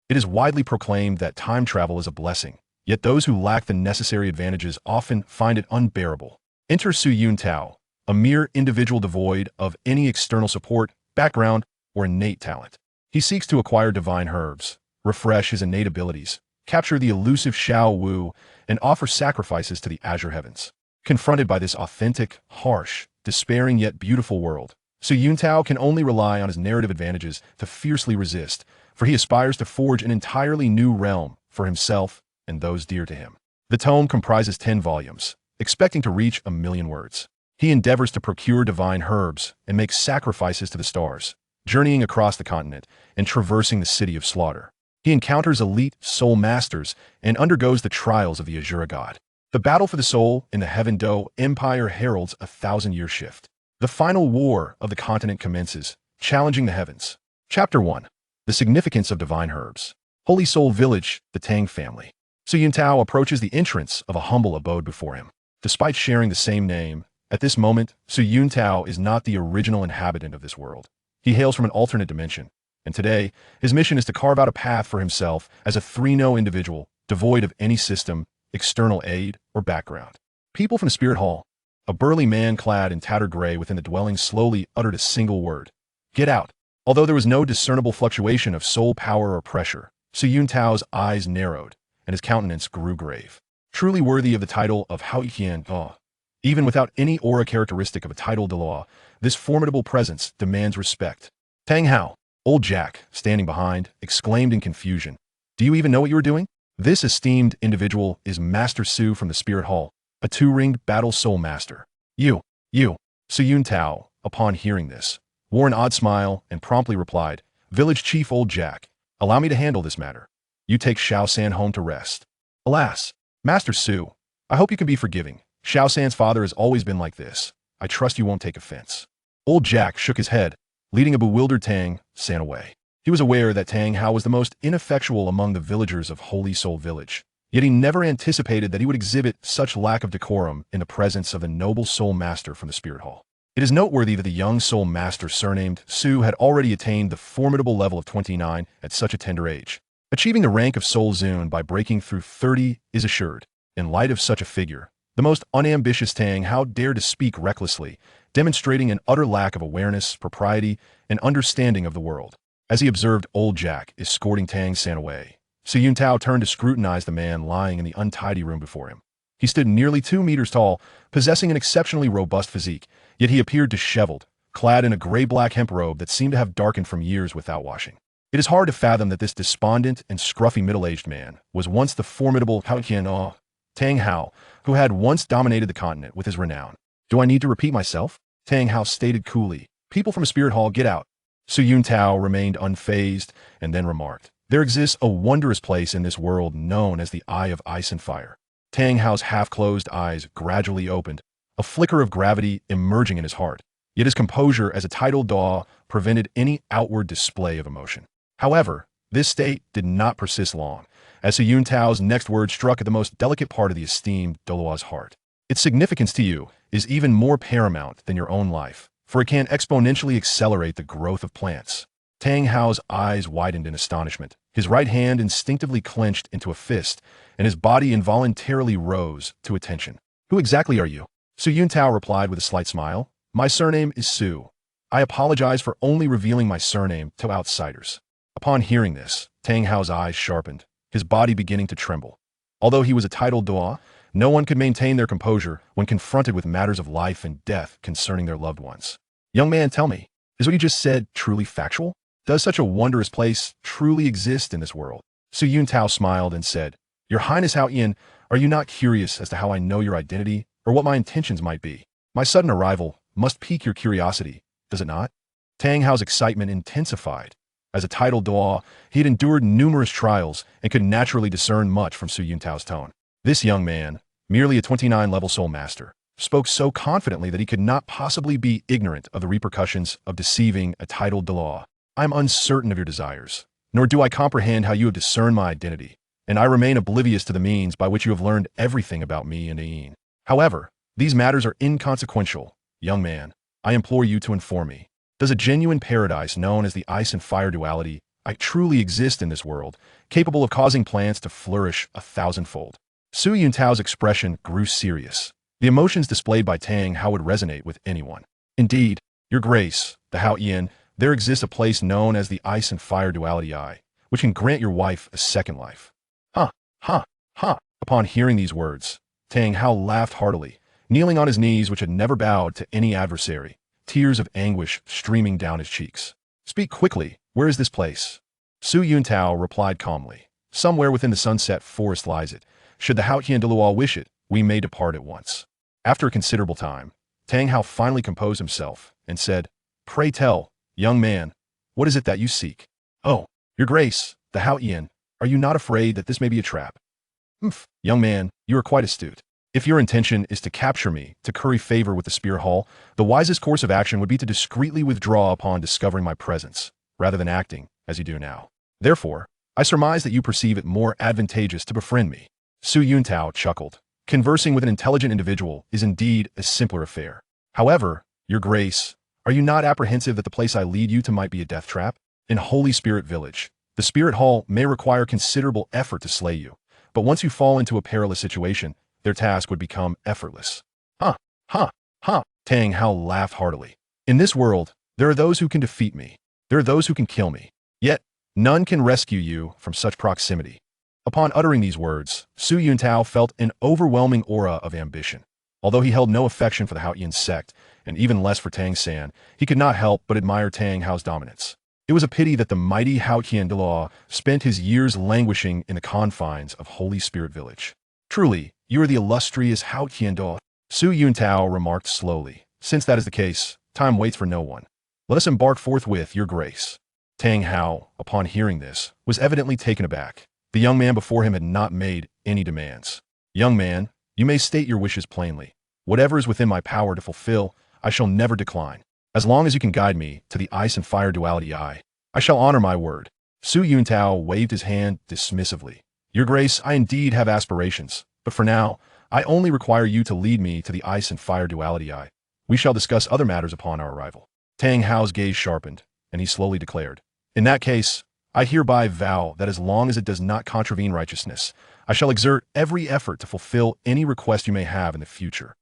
It is widely proclaimed that time travel is a blessing, yet those who lack the necessary advantages often find it unbearable. Enter Su Yuntao, a mere individual devoid of any external support, background, or innate talent. He seeks to acquire divine herbs, refresh his innate abilities, capture the elusive Xiao Wu, and offer sacrifices to the azure heavens. Confronted by this authentic, harsh, despairing yet beautiful world, Su Yuntao can only rely on his narrative advantages to fiercely resist, for he aspires to forge an entirely new realm for himself and those dear to him. The tome comprises 10 volumes, expecting to reach 1,000,000 words. He endeavors to procure divine herbs and make sacrifices to the stars, journeying across the continent and traversing the city of slaughter. He encounters elite soul masters and undergoes the trials of the Azura God. The battle for the soul in the Heaven Dou Empire heralds a 1,000-year shift. The final war of the continent commences, challenging the heavens. Chapter 1. The Significance of Divine Herbs. Holy Soul Village, the Tang family. Su Yuntao approaches the entrance of a humble abode before him. Despite sharing the same name, at this moment, Su Yuntao is not the original inhabitant of this world. He hails from an alternate dimension, and today, his mission is to carve out a path for himself as a 3-no individual, devoid of any system, external aid, or background. People from the Spirit Hall. A burly man clad in tattered gray within the dwelling slowly uttered a single word. Get out. Although there was no discernible fluctuation of soul power or pressure, Su Yuntao's eyes narrowed, and his countenance grew grave. Truly worthy of the title of Haoiqian Dou. Even without any aura characteristic of a title de law, this formidable presence demands respect. Tang Hao, old Jack, standing behind, exclaimed in confusion. Do you even know what you are doing? This esteemed individual is Master Su from the Spirit Hall, a 2-ringed battle soul master. You. Su Yuntao, upon hearing this, wore an odd smile and promptly replied, Village Chief Old Jack, allow me to handle this matter. You take Xiao San home to rest. Alas, Master Su, I hope you can be forgiving. Xiao San's father has always been like this. I trust you won't take offense. Old Jack shook his head, leading a bewildered Tang San away. He was aware that Tang Hao was the most ineffectual among the villagers of Holy Soul Village, yet he never anticipated that he would exhibit such lack of decorum in the presence of the noble soul master from the Spirit Hall. It is noteworthy that the young soul master surnamed Su had already attained the formidable level of 29 at such a tender age. Achieving the rank of Soul Zune by breaking through 30 is assured. In light of such a figure, the most unambitious Tang Hao dared to speak recklessly, demonstrating an utter lack of awareness, propriety, and understanding of the world. As he observed Old Jack escorting Tang San away, Su Yuntao turned to scrutinize the man lying in the untidy room before him. He stood nearly 2 meters tall, possessing an exceptionally robust physique, yet he appeared disheveled, clad in a gray-black hemp robe that seemed to have darkened from years without washing. It is hard to fathom that this despondent and scruffy middle-aged man was once the formidable Haoqian Tang Hao, who had once dominated the continent with his renown. Do I need to repeat myself? Tang Hao stated coolly. People from a Spirit Hall, get out. Su Yuntao remained unfazed and then remarked, there exists a wondrous place in this world known as the Eye of Ice and Fire. Tang Hao's half-closed eyes gradually opened, a flicker of gravity emerging in his heart, yet his composure as a titled Dou prevented any outward display of emotion. However, this state did not persist long, as Su Yuntao's next word struck at the most delicate part of the esteemed Douluo's heart. Its significance to you is even more paramount than your own life, for it can exponentially accelerate the growth of plants. Tang Hao's eyes widened in astonishment. His right hand instinctively clenched into a fist, and his body involuntarily rose to attention. Who exactly are you? Su Yuntao replied with a slight smile. My surname is Su. I apologize for only revealing my surname to outsiders. Upon hearing this, Tang Hao's eyes sharpened, his body beginning to tremble. Although he was a titled Dou, no one could maintain their composure when confronted with matters of life and death concerning their loved ones. Young man, tell me, is what you just said truly factual? Does such a wondrous place truly exist in this world? Su Yuntao smiled and said, Your Highness Haoyan, are you not curious as to how I know your identity or what my intentions might be? My sudden arrival must pique your curiosity, does it not? Tang Hao's excitement intensified. As a titled Dou, he had endured numerous trials and could naturally discern much from Su Yuntao's tone. This young man, merely a 29-level soul master, spoke so confidently that he could not possibly be ignorant of the repercussions of deceiving a titled Dou. I am uncertain of your desires, nor do I comprehend how you have discerned my identity, and I remain oblivious to the means by which you have learned everything about me and Ayin. However, these matters are inconsequential. Young man, I implore you to inform me. Does a genuine paradise known as the Ice and Fire duality I truly exist in this world, capable of causing plants to flourish 1,000-fold. Su Yuntao's expression grew serious. The emotions displayed by Tang Hao would resonate with anyone. Indeed, Your Grace, the Hao Yin, there exists a place known as the Ice and Fire Duality Eye, which can grant your wife a second life. Ha, ha, ha. Upon hearing these words, Tang Hao laughed heartily, kneeling on his knees which had never bowed to any adversary, tears of anguish streaming down his cheeks. Speak quickly, where is this place? Su Yuntao replied calmly. Somewhere within the sunset forest lies it. Should the Hao Yin Douluo wish it, we may depart at once. After a considerable time, Tang Hao finally composed himself and said, Pray tell, young man, what is it that you seek? Oh, Your Grace, the Hao Yin, are you not afraid that this may be a trap? Young man, you are quite astute. If your intention is to capture me, to curry favor with the Spirit Hall, the wisest course of action would be to discreetly withdraw upon discovering my presence, rather than acting as you do now. Therefore, I surmise that you perceive it more advantageous to befriend me. Su Yuntao chuckled. Conversing with an intelligent individual is indeed a simpler affair. However, Your Grace, are you not apprehensive that the place I lead you to might be a death trap? In Holy Spirit Village, the Spirit Hall may require considerable effort to slay you, but once you fall into a perilous situation, their task would become effortless. Ha, ha, ha. Tang Hao laughed heartily. In this world, there are those who can defeat me. There are those who can kill me. Yet, none can rescue you from such proximity. Upon uttering these words, Su Yuntao felt an overwhelming aura of ambition. Although he held no affection for the Hao Yin sect, and even less for Tang San, he could not help but admire Tang Hao's dominance. It was a pity that the mighty Hao Yin Douluo spent his years languishing in the confines of Holy Spirit Village. Truly, you are the illustrious Hao Yin Douluo, Su Yuntao remarked slowly. Since that is the case, time waits for no one. Let us embark forthwith, Your Grace. Tang Hao, upon hearing this, was evidently taken aback. The young man before him had not made any demands. Young man, you may state your wishes plainly. Whatever is within my power to fulfill, I shall never decline. As long as you can guide me to the Ice and Fire Duality Eye, I shall honor my word. Su Yuntao waved his hand dismissively. Your Grace, I indeed have aspirations, but for now, I only require you to lead me to the Ice and Fire Duality Eye. We shall discuss other matters upon our arrival. Tang Hao's gaze sharpened, and he slowly declared, In that case, I hereby vow that as long as it does not contravene righteousness, I shall exert every effort to fulfill any request you may have in the future.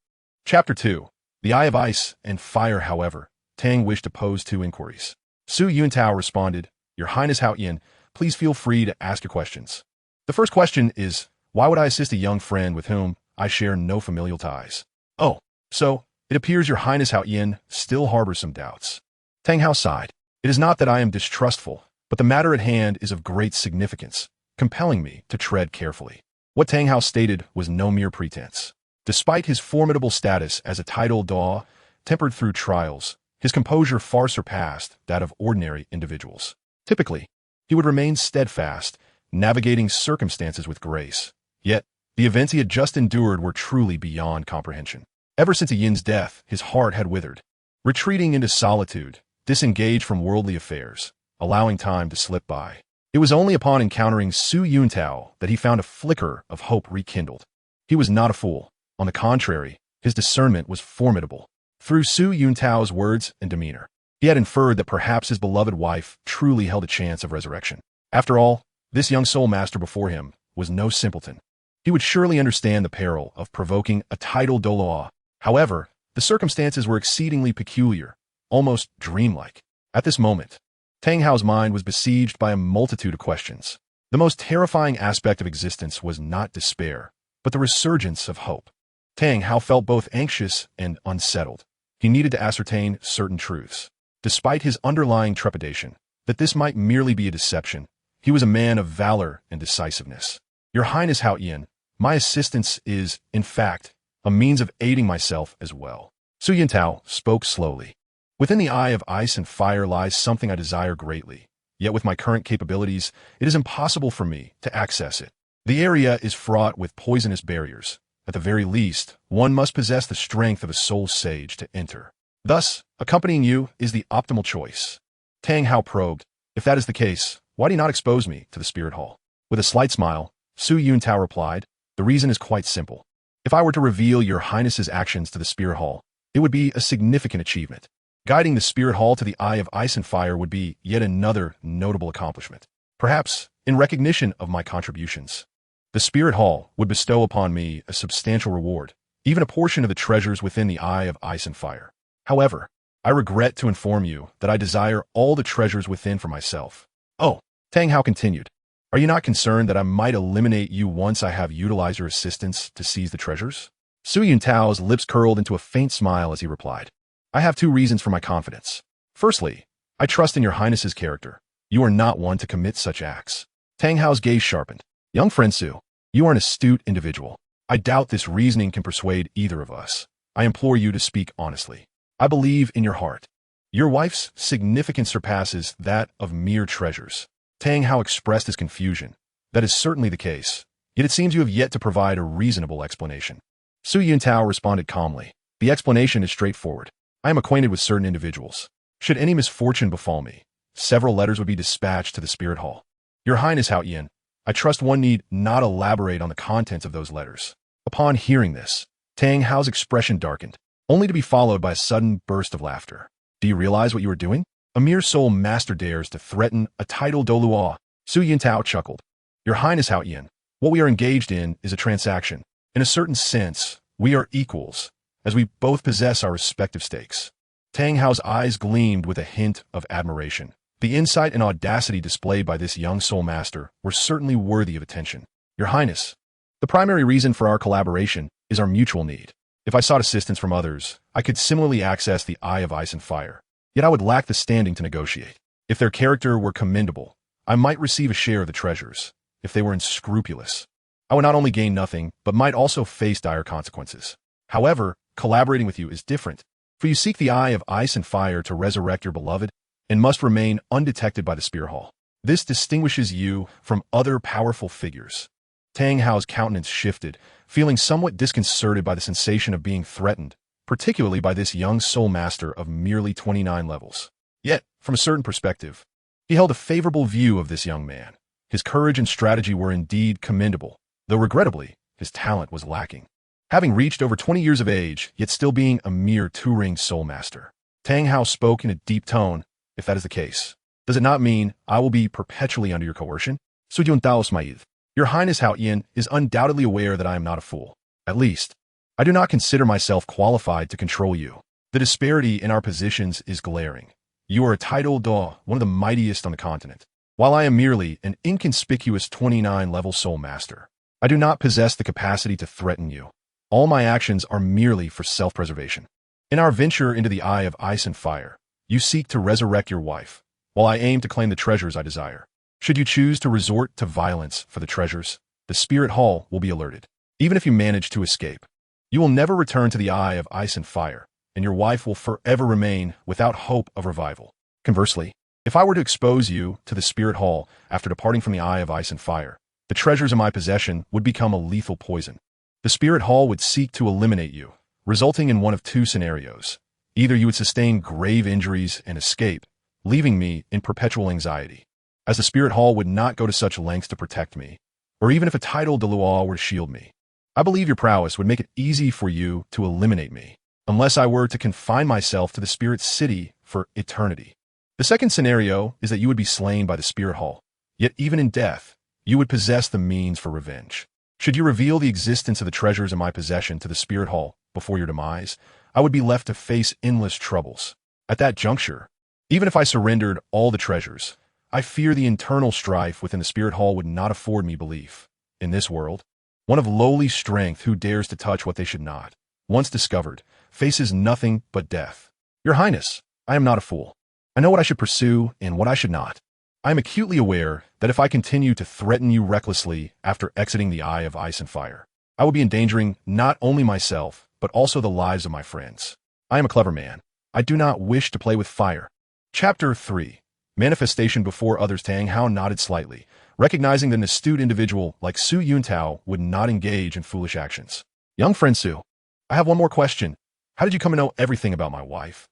Chapter 2. The Eye of Ice and Fire. However, Tang wished to pose 2 inquiries. Su Yuntao responded, Your Highness Hao Yin, please feel free to ask your questions. The first question is, why would I assist a young friend with whom I share no familial ties? Oh, so, it appears Your Highness Hao Yin still harbors some doubts. Tang Hao sighed. It is not that I am distrustful, but the matter at hand is of great significance, compelling me to tread carefully. What Tang Hao stated was no mere pretense. Despite his formidable status as a titled Dou, tempered through trials, his composure far surpassed that of ordinary individuals. Typically, he would remain steadfast, navigating circumstances with grace. Yet, the events he had just endured were truly beyond comprehension. Ever since Yin's death, his heart had withered. Retreating into solitude, disengaged from worldly affairs, allowing time to slip by. It was only upon encountering Su Yuntao that he found a flicker of hope rekindled. He was not a fool. On the contrary, his discernment was formidable. Through Su Yuntao's words and demeanor, he had inferred that perhaps his beloved wife truly held a chance of resurrection. After all, this young soul master before him was no simpleton. He would surely understand the peril of provoking a titled Douluo. However, the circumstances were exceedingly peculiar, almost dreamlike. At this moment, Tang Hao's mind was besieged by a multitude of questions. The most terrifying aspect of existence was not despair, but the resurgence of hope. Tang Hao felt both anxious and unsettled. He needed to ascertain certain truths. Despite his underlying trepidation, that this might merely be a deception, he was a man of valor and decisiveness. Your Highness Hao Yin, my assistance is, in fact, a means of aiding myself as well. Su Yuntao spoke slowly. Within the Eye of Ice and Fire lies something I desire greatly, yet with my current capabilities, it is impossible for me to access it. The area is fraught with poisonous barriers. At the very least, one must possess the strength of a soul sage to enter. Thus, accompanying you is the optimal choice. Tang Hao probed, If that is the case, why do you not expose me to the Spirit Hall? With a slight smile, Su Yuntao replied, The reason is quite simple. If I were to reveal Your Highness's actions to the Spirit Hall, it would be a significant achievement. Guiding the Spirit Hall to the Eye of Ice and Fire would be yet another notable accomplishment. Perhaps, in recognition of my contributions, the Spirit Hall would bestow upon me a substantial reward, even a portion of the treasures within the Eye of Ice and Fire. However, I regret to inform you that I desire all the treasures within for myself. Oh, Tang Hao continued. Are you not concerned that I might eliminate you once I have utilized your assistance to seize the treasures? Su Yuntao's lips curled into a faint smile as he replied. I have two reasons for my confidence. Firstly, I trust in your highness's character. You are not one to commit such acts. Tang Hao's gaze sharpened. Young friend Su, you are an astute individual. I doubt this reasoning can persuade either of us. I implore you to speak honestly. I believe in your heart. Your wife's significance surpasses that of mere treasures. Tang Hao expressed his confusion. That is certainly the case, yet it seems you have yet to provide a reasonable explanation. Su Yuntao responded calmly. The explanation is straightforward. I am acquainted with certain individuals. Should any misfortune befall me, several letters would be dispatched to the Spirit Hall. Your Highness Hao Yin, I trust one need not elaborate on the contents of those letters. Upon hearing this, Tang Hao's expression darkened, only to be followed by a sudden burst of laughter. Do you realize what you are doing? A mere soul master dares to threaten a title Douluo. Su Yuntao chuckled. Your Highness Hao Yin, what we are engaged in is a transaction. In a certain sense, we are equals, as we both possess our respective stakes. Tang Hao's eyes gleamed with a hint of admiration. The insight and audacity displayed by this young soul master were certainly worthy of attention. Your Highness, the primary reason for our collaboration is our mutual need. If I sought assistance from others, I could similarly access the Eye of Ice and Fire. Yet I would lack the standing to negotiate. If their character were commendable, I might receive a share of the treasures. If they were unscrupulous, I would not only gain nothing, but might also face dire consequences. However, collaborating with you is different, for you seek the Eye of Ice and Fire to resurrect your beloved, and must remain undetected by the Spirit Hall. This distinguishes you from other powerful figures. Tang Hao's countenance shifted, feeling somewhat disconcerted by the sensation of being threatened, particularly by this young soul master of merely 29 levels. Yet, from a certain perspective, he held a favorable view of this young man. His courage and strategy were indeed commendable, though regrettably, his talent was lacking. Having reached over 20 years of age, yet still being a mere two-ringed soul master, Tang Hao spoke in a deep tone. If that is the case, does it not mean I will be perpetually under your coercion? Su Yuntao smiled. Your Highness Hao Yin is undoubtedly aware that I am not a fool. At least, I do not consider myself qualified to control you. The disparity in our positions is glaring. You are a title Dou, one of the mightiest on the continent, while I am merely an inconspicuous 29-level soul master. I do not possess the capacity to threaten you. All my actions are merely for self-preservation. In our venture into the Eye of Ice and Fire, you seek to resurrect your wife, while I aim to claim the treasures I desire. Should you choose to resort to violence for the treasures, the Spirit Hall will be alerted. Even if you manage to escape, you will never return to the Eye of Ice and Fire, and your wife will forever remain without hope of revival. Conversely, if I were to expose you to the Spirit Hall after departing from the Eye of Ice and Fire, the treasures in my possession would become a lethal poison. The Spirit Hall would seek to eliminate you, resulting in one of two scenarios. Either you would sustain grave injuries and escape, leaving me in perpetual anxiety, as the Spirit Hall would not go to such lengths to protect me, or even if a title Douluo were to shield me. I believe your prowess would make it easy for you to eliminate me, unless I were to confine myself to the Spirit City for eternity. The second scenario is that you would be slain by the Spirit Hall, yet even in death, you would possess the means for revenge. Should you reveal the existence of the treasures in my possession to the Spirit Hall before your demise, I would be left to face endless troubles. At that juncture, even if I surrendered all the treasures, I fear the internal strife within the Spirit Hall would not afford me belief. In this world, one of lowly strength who dares to touch what they should not, once discovered, faces nothing but death. Your Highness, I am not a fool. I know what I should pursue and what I should not. I am acutely aware that if I continue to threaten you recklessly after exiting the Eye of Ice and Fire, I will be endangering not only myself, but also the lives of my friends. I am a clever man. I do not wish to play with fire. Chapter 3. Manifestation before others. Tang Hao nodded slightly, recognizing that an astute individual like Su Yuntao would not engage in foolish actions. Young friend Su, I have one more question. How did you come to know everything about my wife?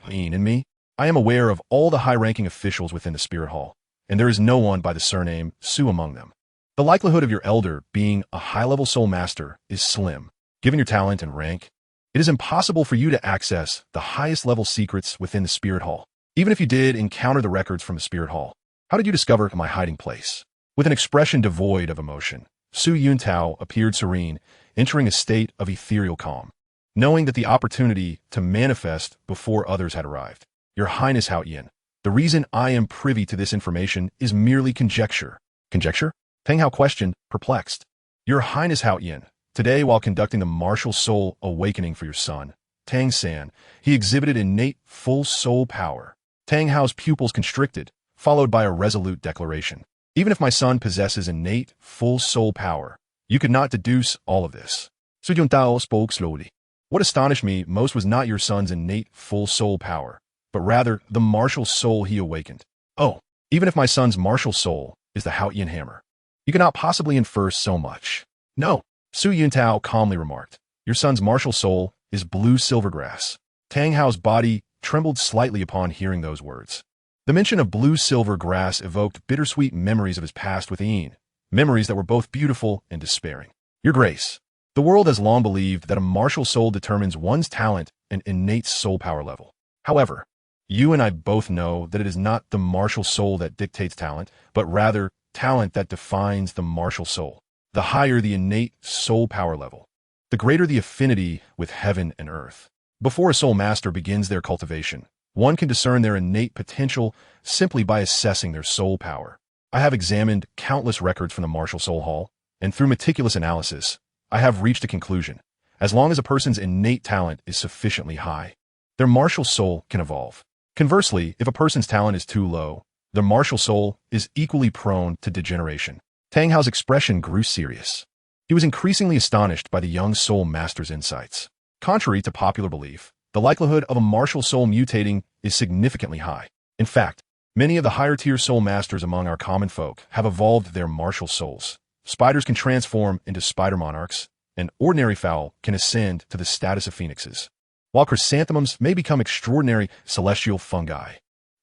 And me? I am aware of all the high-ranking officials within the Spirit Hall, and there is no one by the surname Su among them. The likelihood of your elder being a high-level soul master is slim, given your talent and rank. It is impossible for you to access the highest level secrets within the Spirit Hall. Even if you did encounter the records from the Spirit Hall, how did you discover my hiding place? With an expression devoid of emotion, Su Yuntao appeared serene, entering a state of ethereal calm, knowing that the opportunity to manifest before others had arrived. Your Highness Hao Yin, the reason I am privy to this information is merely conjecture. Conjecture? Tang Hao questioned, perplexed. Your Highness Hao Yin, today while conducting the martial soul awakening for your son, Tang San, he exhibited innate full soul power. Tang Hao's pupils constricted, followed by a resolute declaration. Even if my son possesses innate full soul power, you could not deduce all of this. Su Yuntao spoke slowly. What astonished me most was not your son's innate full soul power, but rather the martial soul he awakened. Oh, even if my son's martial soul is the Hao Yin hammer, you cannot possibly infer so much. No, Su Yuntao calmly remarked. Your son's martial soul is blue silvergrass. Tang Hao's body trembled slightly upon hearing those words. The mention of blue silver grass evoked bittersweet memories of his past with Yin, memories that were both beautiful and despairing. Your Grace, the world has long believed that a martial soul determines one's talent and innate soul power level. However, you and I both know that it is not the martial soul that dictates talent, but rather talent that defines the martial soul. The higher the innate soul power level, the greater the affinity with heaven and earth. Before a soul master begins their cultivation, one can discern their innate potential simply by assessing their soul power. I have examined countless records from the Martial Soul Hall, and through meticulous analysis, I have reached a conclusion. As long as a person's innate talent is sufficiently high, their martial soul can evolve. Conversely, if a person's talent is too low, their martial soul is equally prone to degeneration. Tang Hao's expression grew serious. He was increasingly astonished by the young soul master's insights. Contrary to popular belief, the likelihood of a martial soul mutating is significantly high. In fact, many of the higher-tier soul masters among our common folk have evolved their martial souls. Spiders can transform into spider monarchs, and ordinary fowl can ascend to the status of phoenixes, while chrysanthemums may become extraordinary celestial fungi.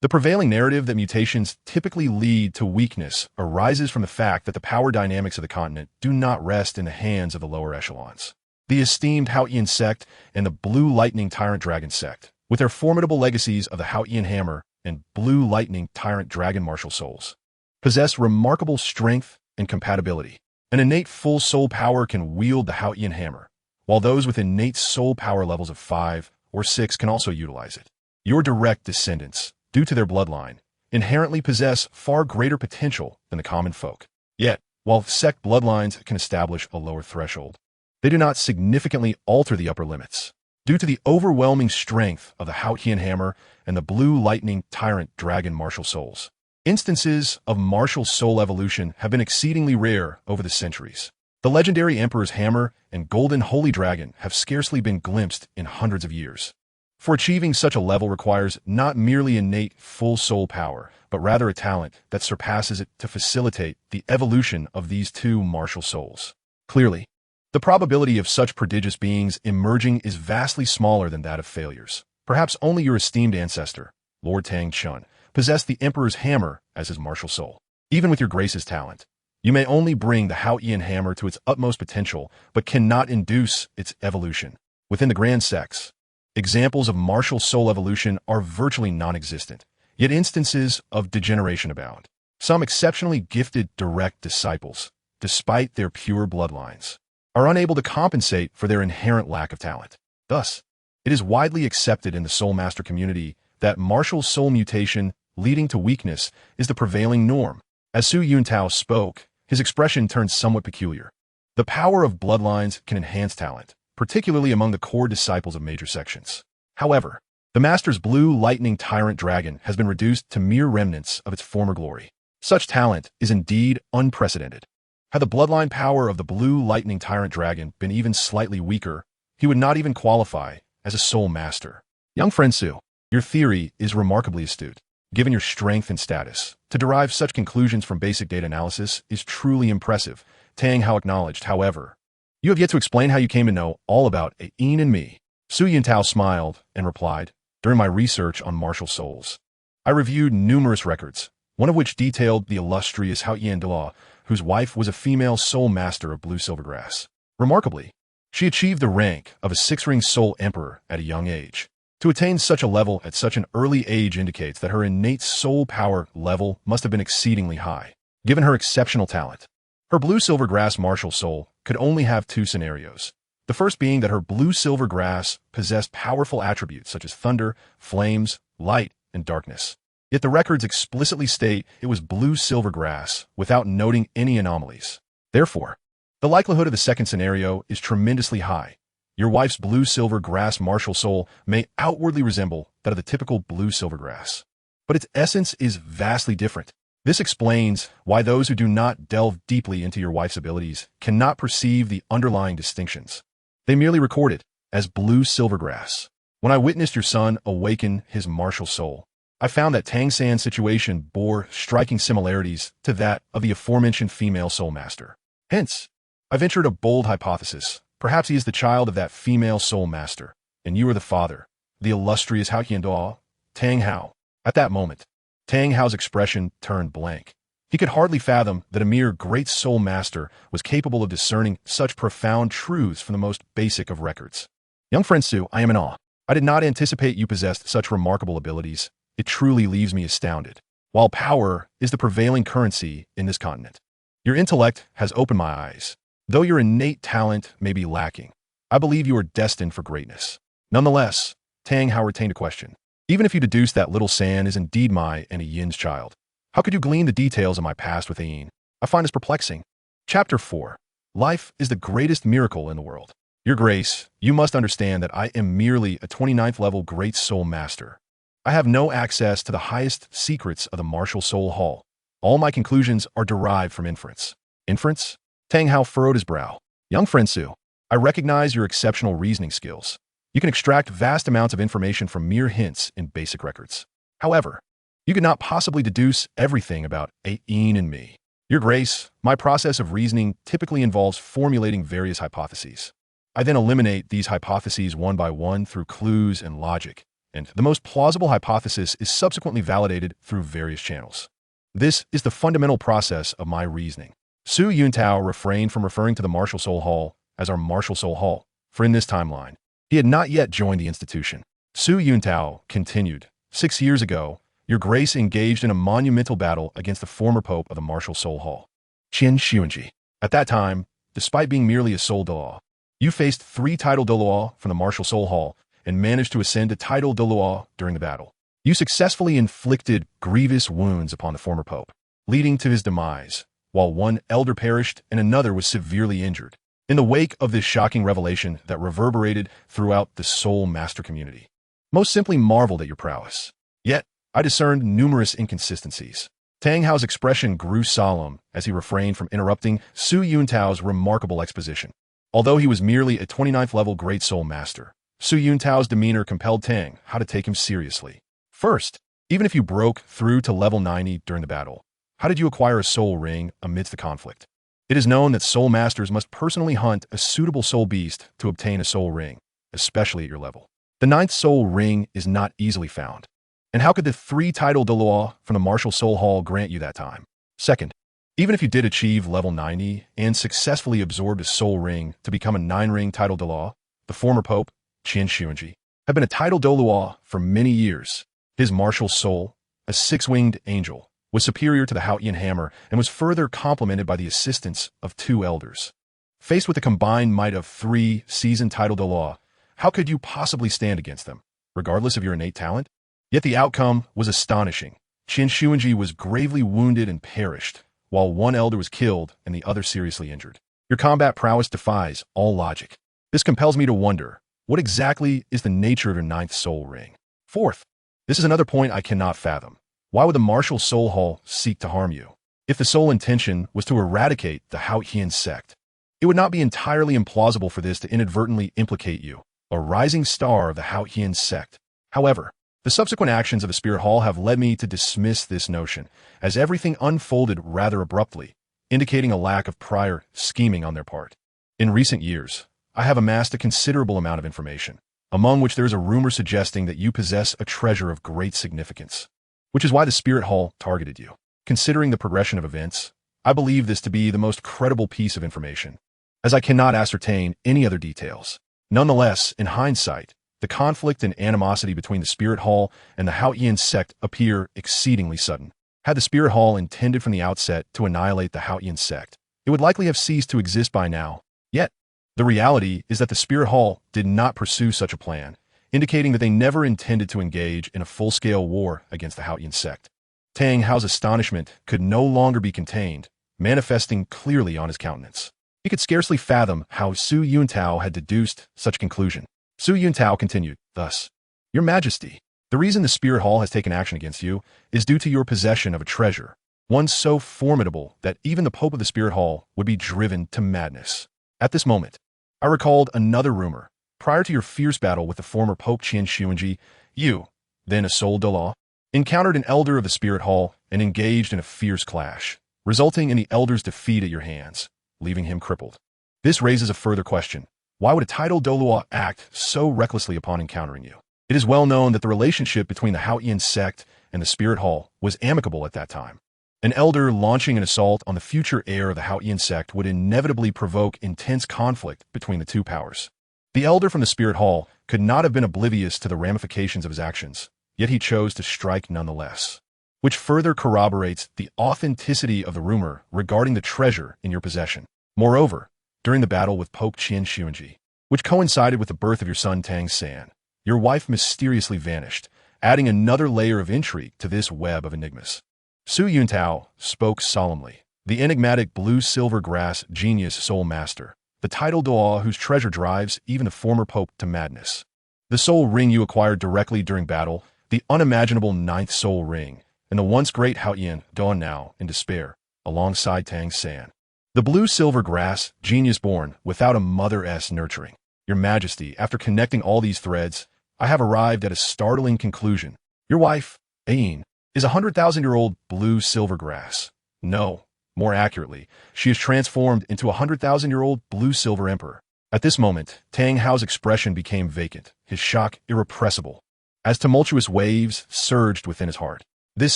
The prevailing narrative that mutations typically lead to weakness arises from the fact that the power dynamics of the continent do not rest in the hands of the lower echelons. The esteemed Hao Yin sect and the Blue Lightning Tyrant Dragon sect, with their formidable legacies of the Hao Yin Hammer and Blue Lightning Tyrant Dragon Martial Souls, possess remarkable strength and compatibility. An innate full soul power can wield the Hao Yin Hammer, while those with innate soul power levels of 5 or 6 can also utilize it. Your direct descendants, due to their bloodline, inherently possess far greater potential than the common folk. Yet, while sect bloodlines can establish a lower threshold, they do not significantly alter the upper limits. Due to the overwhelming strength of the Hao Yin Hammer and the Blue Lightning Tyrant Dragon Martial Souls, instances of martial soul evolution have been exceedingly rare over the centuries. The legendary Emperor's Hammer and Golden Holy Dragon have scarcely been glimpsed in hundreds of years. For achieving such a level requires not merely innate full soul power, but rather a talent that surpasses it to facilitate the evolution of these two martial souls. Clearly, the probability of such prodigious beings emerging is vastly smaller than that of failures. Perhaps only your esteemed ancestor, Lord Tang Chun, possessed the Emperor's Hammer as his martial soul. Even with your Grace's talent, you may only bring the Hao Yin Hammer to its utmost potential, but cannot induce its evolution. Within the grand sects, examples of martial soul evolution are virtually non-existent, yet instances of degeneration abound. Some exceptionally gifted direct disciples, despite their pure bloodlines, are unable to compensate for their inherent lack of talent. Thus, it is widely accepted in the soul master community that martial soul mutation leading to weakness is the prevailing norm. As Su Yuntao spoke, his expression turned somewhat peculiar. The power of bloodlines can enhance talent, particularly among the core disciples of major sections. However, the master's Blue Lightning Tyrant Dragon has been reduced to mere remnants of its former glory. Such talent is indeed unprecedented. Had the bloodline power of the Blue Lightning Tyrant Dragon been even slightly weaker, he would not even qualify as a soul master. Young friend Su, your theory is remarkably astute. Given your strength and status, to derive such conclusions from basic data analysis is truly impressive, Tang Hao acknowledged. However, you have yet to explain how you came to know all about Yin and me. Su Yuntao smiled and replied, during my research on martial souls, I reviewed numerous records, one of which detailed the illustrious Hao Yin Douluo, whose wife was a female soul master of blue silvergrass. Remarkably, She achieved the rank of a six-ring soul emperor at a young age. To attain such a level at such an early age indicates that her innate soul power level must have been exceedingly high, given her exceptional talent. Her blue-silver grass martial soul could only have two scenarios. The first being that her blue-silver grass possessed powerful attributes such as thunder, flames, light, and darkness. Yet the records explicitly state it was blue-silver grass without noting any anomalies. Therefore, the likelihood of the second scenario is tremendously high. Your wife's blue-silver grass martial soul may outwardly resemble that of the typical blue-silver grass, but its essence is vastly different. This explains why those who do not delve deeply into your wife's abilities cannot perceive the underlying distinctions. They merely record it as blue-silver grass. When I witnessed your son awaken his martial soul, I found that Tang San's situation bore striking similarities to that of the aforementioned female soul master. Hence, I ventured a bold hypothesis. Perhaps he is the child of that female soul master, and you are the father, the illustrious Hao Yuntao, Tang Hao. At that moment, Tang Hao's expression turned blank. He could hardly fathom that a mere great soul master was capable of discerning such profound truths from the most basic of records. Young friend Su, I am in awe. I did not anticipate you possessed such remarkable abilities. It truly leaves me astounded. While power is the prevailing currency in this continent, your intellect has opened my eyes. Though your innate talent may be lacking, I believe you are destined for greatness. Nonetheless, Tang Hao retained a question. Even if you deduce that little San is indeed my and a Yin's child, how could you glean the details of my past with Yin? I find this perplexing. Chapter 4. Life is the greatest miracle in the world. Your Grace, you must understand that I am merely a 29th level Great Soul Master. I have no access to the highest secrets of the Martial Soul Hall. All my conclusions are derived from inference. Inference? Tang Hao furrowed his brow. Young friend Su, I recognize your exceptional reasoning skills. You can extract vast amounts of information from mere hints in basic records. However, you could not possibly deduce everything about Yin and me. Your Grace, my process of reasoning typically involves formulating various hypotheses. I then eliminate these hypotheses one by one through clues and logic, and the most plausible hypothesis is subsequently validated through various channels. This is the fundamental process of my reasoning. Su Yuntao refrained from referring to the Martial Soul Hall as our Martial Soul Hall, for in this timeline, he had not yet joined the institution. Su Yuntao continued, 6 years ago, your Grace engaged in a monumental battle against the former Pope of the Martial Soul Hall, Qin Xuanji. At that time, despite being merely a Soul Douluo, you faced 3 title Douluo from the Martial Soul Hall and managed to ascend to title Douluo during the battle. You successfully inflicted grievous wounds upon the former Pope, leading to his demise, while one elder perished and another was severely injured. In the wake of this shocking revelation that reverberated throughout the Soul Master community, most simply marveled at your prowess. Yet, I discerned numerous inconsistencies. Tang Hao's expression grew solemn as he refrained from interrupting Su Yuntao's remarkable exposition. Although he was merely a 29th level Great Soul Master, Su Yuntao's demeanor compelled Tang Hao to take him seriously. First, even if you broke through to level 90 during the battle, how did you acquire a soul ring amidst the conflict? It is known that soul masters must personally hunt a suitable soul beast to obtain a soul ring, especially at your level. The 9th soul ring is not easily found. And how could the 3 title Douluo from the Martial Soul Hall grant you that time? Second, even if you did achieve level 90 and successfully absorbed a soul ring to become a 9-ring title Douluo, the former Pope, Qin Xuanji, had been a title Douluo for many years. His martial soul, a 6-winged angel, was superior to the Haotian hammer and was further complemented by the assistance of 2 elders. Faced with the combined might of 3 seasoned title Douluo, how could you possibly stand against them, regardless of your innate talent? Yet the outcome was astonishing. Qin Xuanji was gravely wounded and perished, while 1 elder was killed and the other seriously injured. Your combat prowess defies all logic. This compels me to wonder, what exactly is the nature of your 9th soul ring? Fourth, this is another point I cannot fathom. Why would the Martial Soul Hall seek to harm you? If the sole intention was to eradicate the Haotian sect, it would not be entirely implausible for this to inadvertently implicate you, a rising star of the Haotian sect. However, the subsequent actions of the Spirit Hall have led me to dismiss this notion, as everything unfolded rather abruptly, indicating a lack of prior scheming on their part. In recent years, I have amassed a considerable amount of information, among which there is a rumor suggesting that you possess a treasure of great significance, which is why the Spirit Hall targeted you. Considering the progression of events, I believe this to be the most credible piece of information. as I cannot ascertain any other details. Nonetheless, in hindsight, the conflict and animosity between the Spirit Hall and the Haotian sect appear exceedingly sudden. Had the Spirit Hall intended from the outset to annihilate the Haotian sect, it would likely have ceased to exist by now. Yet, the reality is that the Spirit Hall did not pursue such a plan, indicating that they never intended to engage in a full-scale war against the Haotian sect. Tang Hao's astonishment could no longer be contained, manifesting clearly on his countenance. He could scarcely fathom how Su Yuntao had deduced such a conclusion. Su Yuntao continued, "Thus, Your Majesty, the reason the Spirit Hall has taken action against you is due to your possession of a treasure, one so formidable that even the Pope of the Spirit Hall would be driven to madness." At this moment, I recalled another rumor. Prior to your fierce battle with the former Pope Qian Xuanji, you, then a Soul Douluo, encountered an elder of the Spirit Hall and engaged in a fierce clash, resulting in the elder's defeat at your hands, leaving him crippled. This raises a further question. Why would a titled Douluo act so recklessly upon encountering you? It is well known that the relationship between the Haotian sect and the Spirit Hall was amicable at that time. An elder launching an assault on the future heir of the Haotian sect would inevitably provoke intense conflict between the two powers. The elder from the Spirit Hall could not have been oblivious to the ramifications of his actions, yet he chose to strike nonetheless, which further corroborates the authenticity of the rumor regarding the treasure in your possession. Moreover, during the battle with Pope Qian Xuanji, which coincided with the birth of your son Tang San, your wife mysteriously vanished, adding another layer of intrigue to this web of enigmas. Su Yuntao spoke solemnly. The enigmatic blue-silver grass genius soul master, the title Douluo whose treasure drives even the former pope to madness. The soul ring you acquired directly during battle, the unimaginable ninth soul ring, and the once great Haotian Dou now in despair, alongside Tang San. The blue-silver grass, genius born without a mother's nurturing. Your Majesty, after connecting all these threads, I have arrived at a startling conclusion. Your wife, Ain, is a 100,000-year-old blue-silver grass. No. More accurately, she is transformed into a 100,000-year-old blue-silver emperor. At this moment, Tang Hao's expression became vacant, his shock irrepressible, as tumultuous waves surged within his heart. This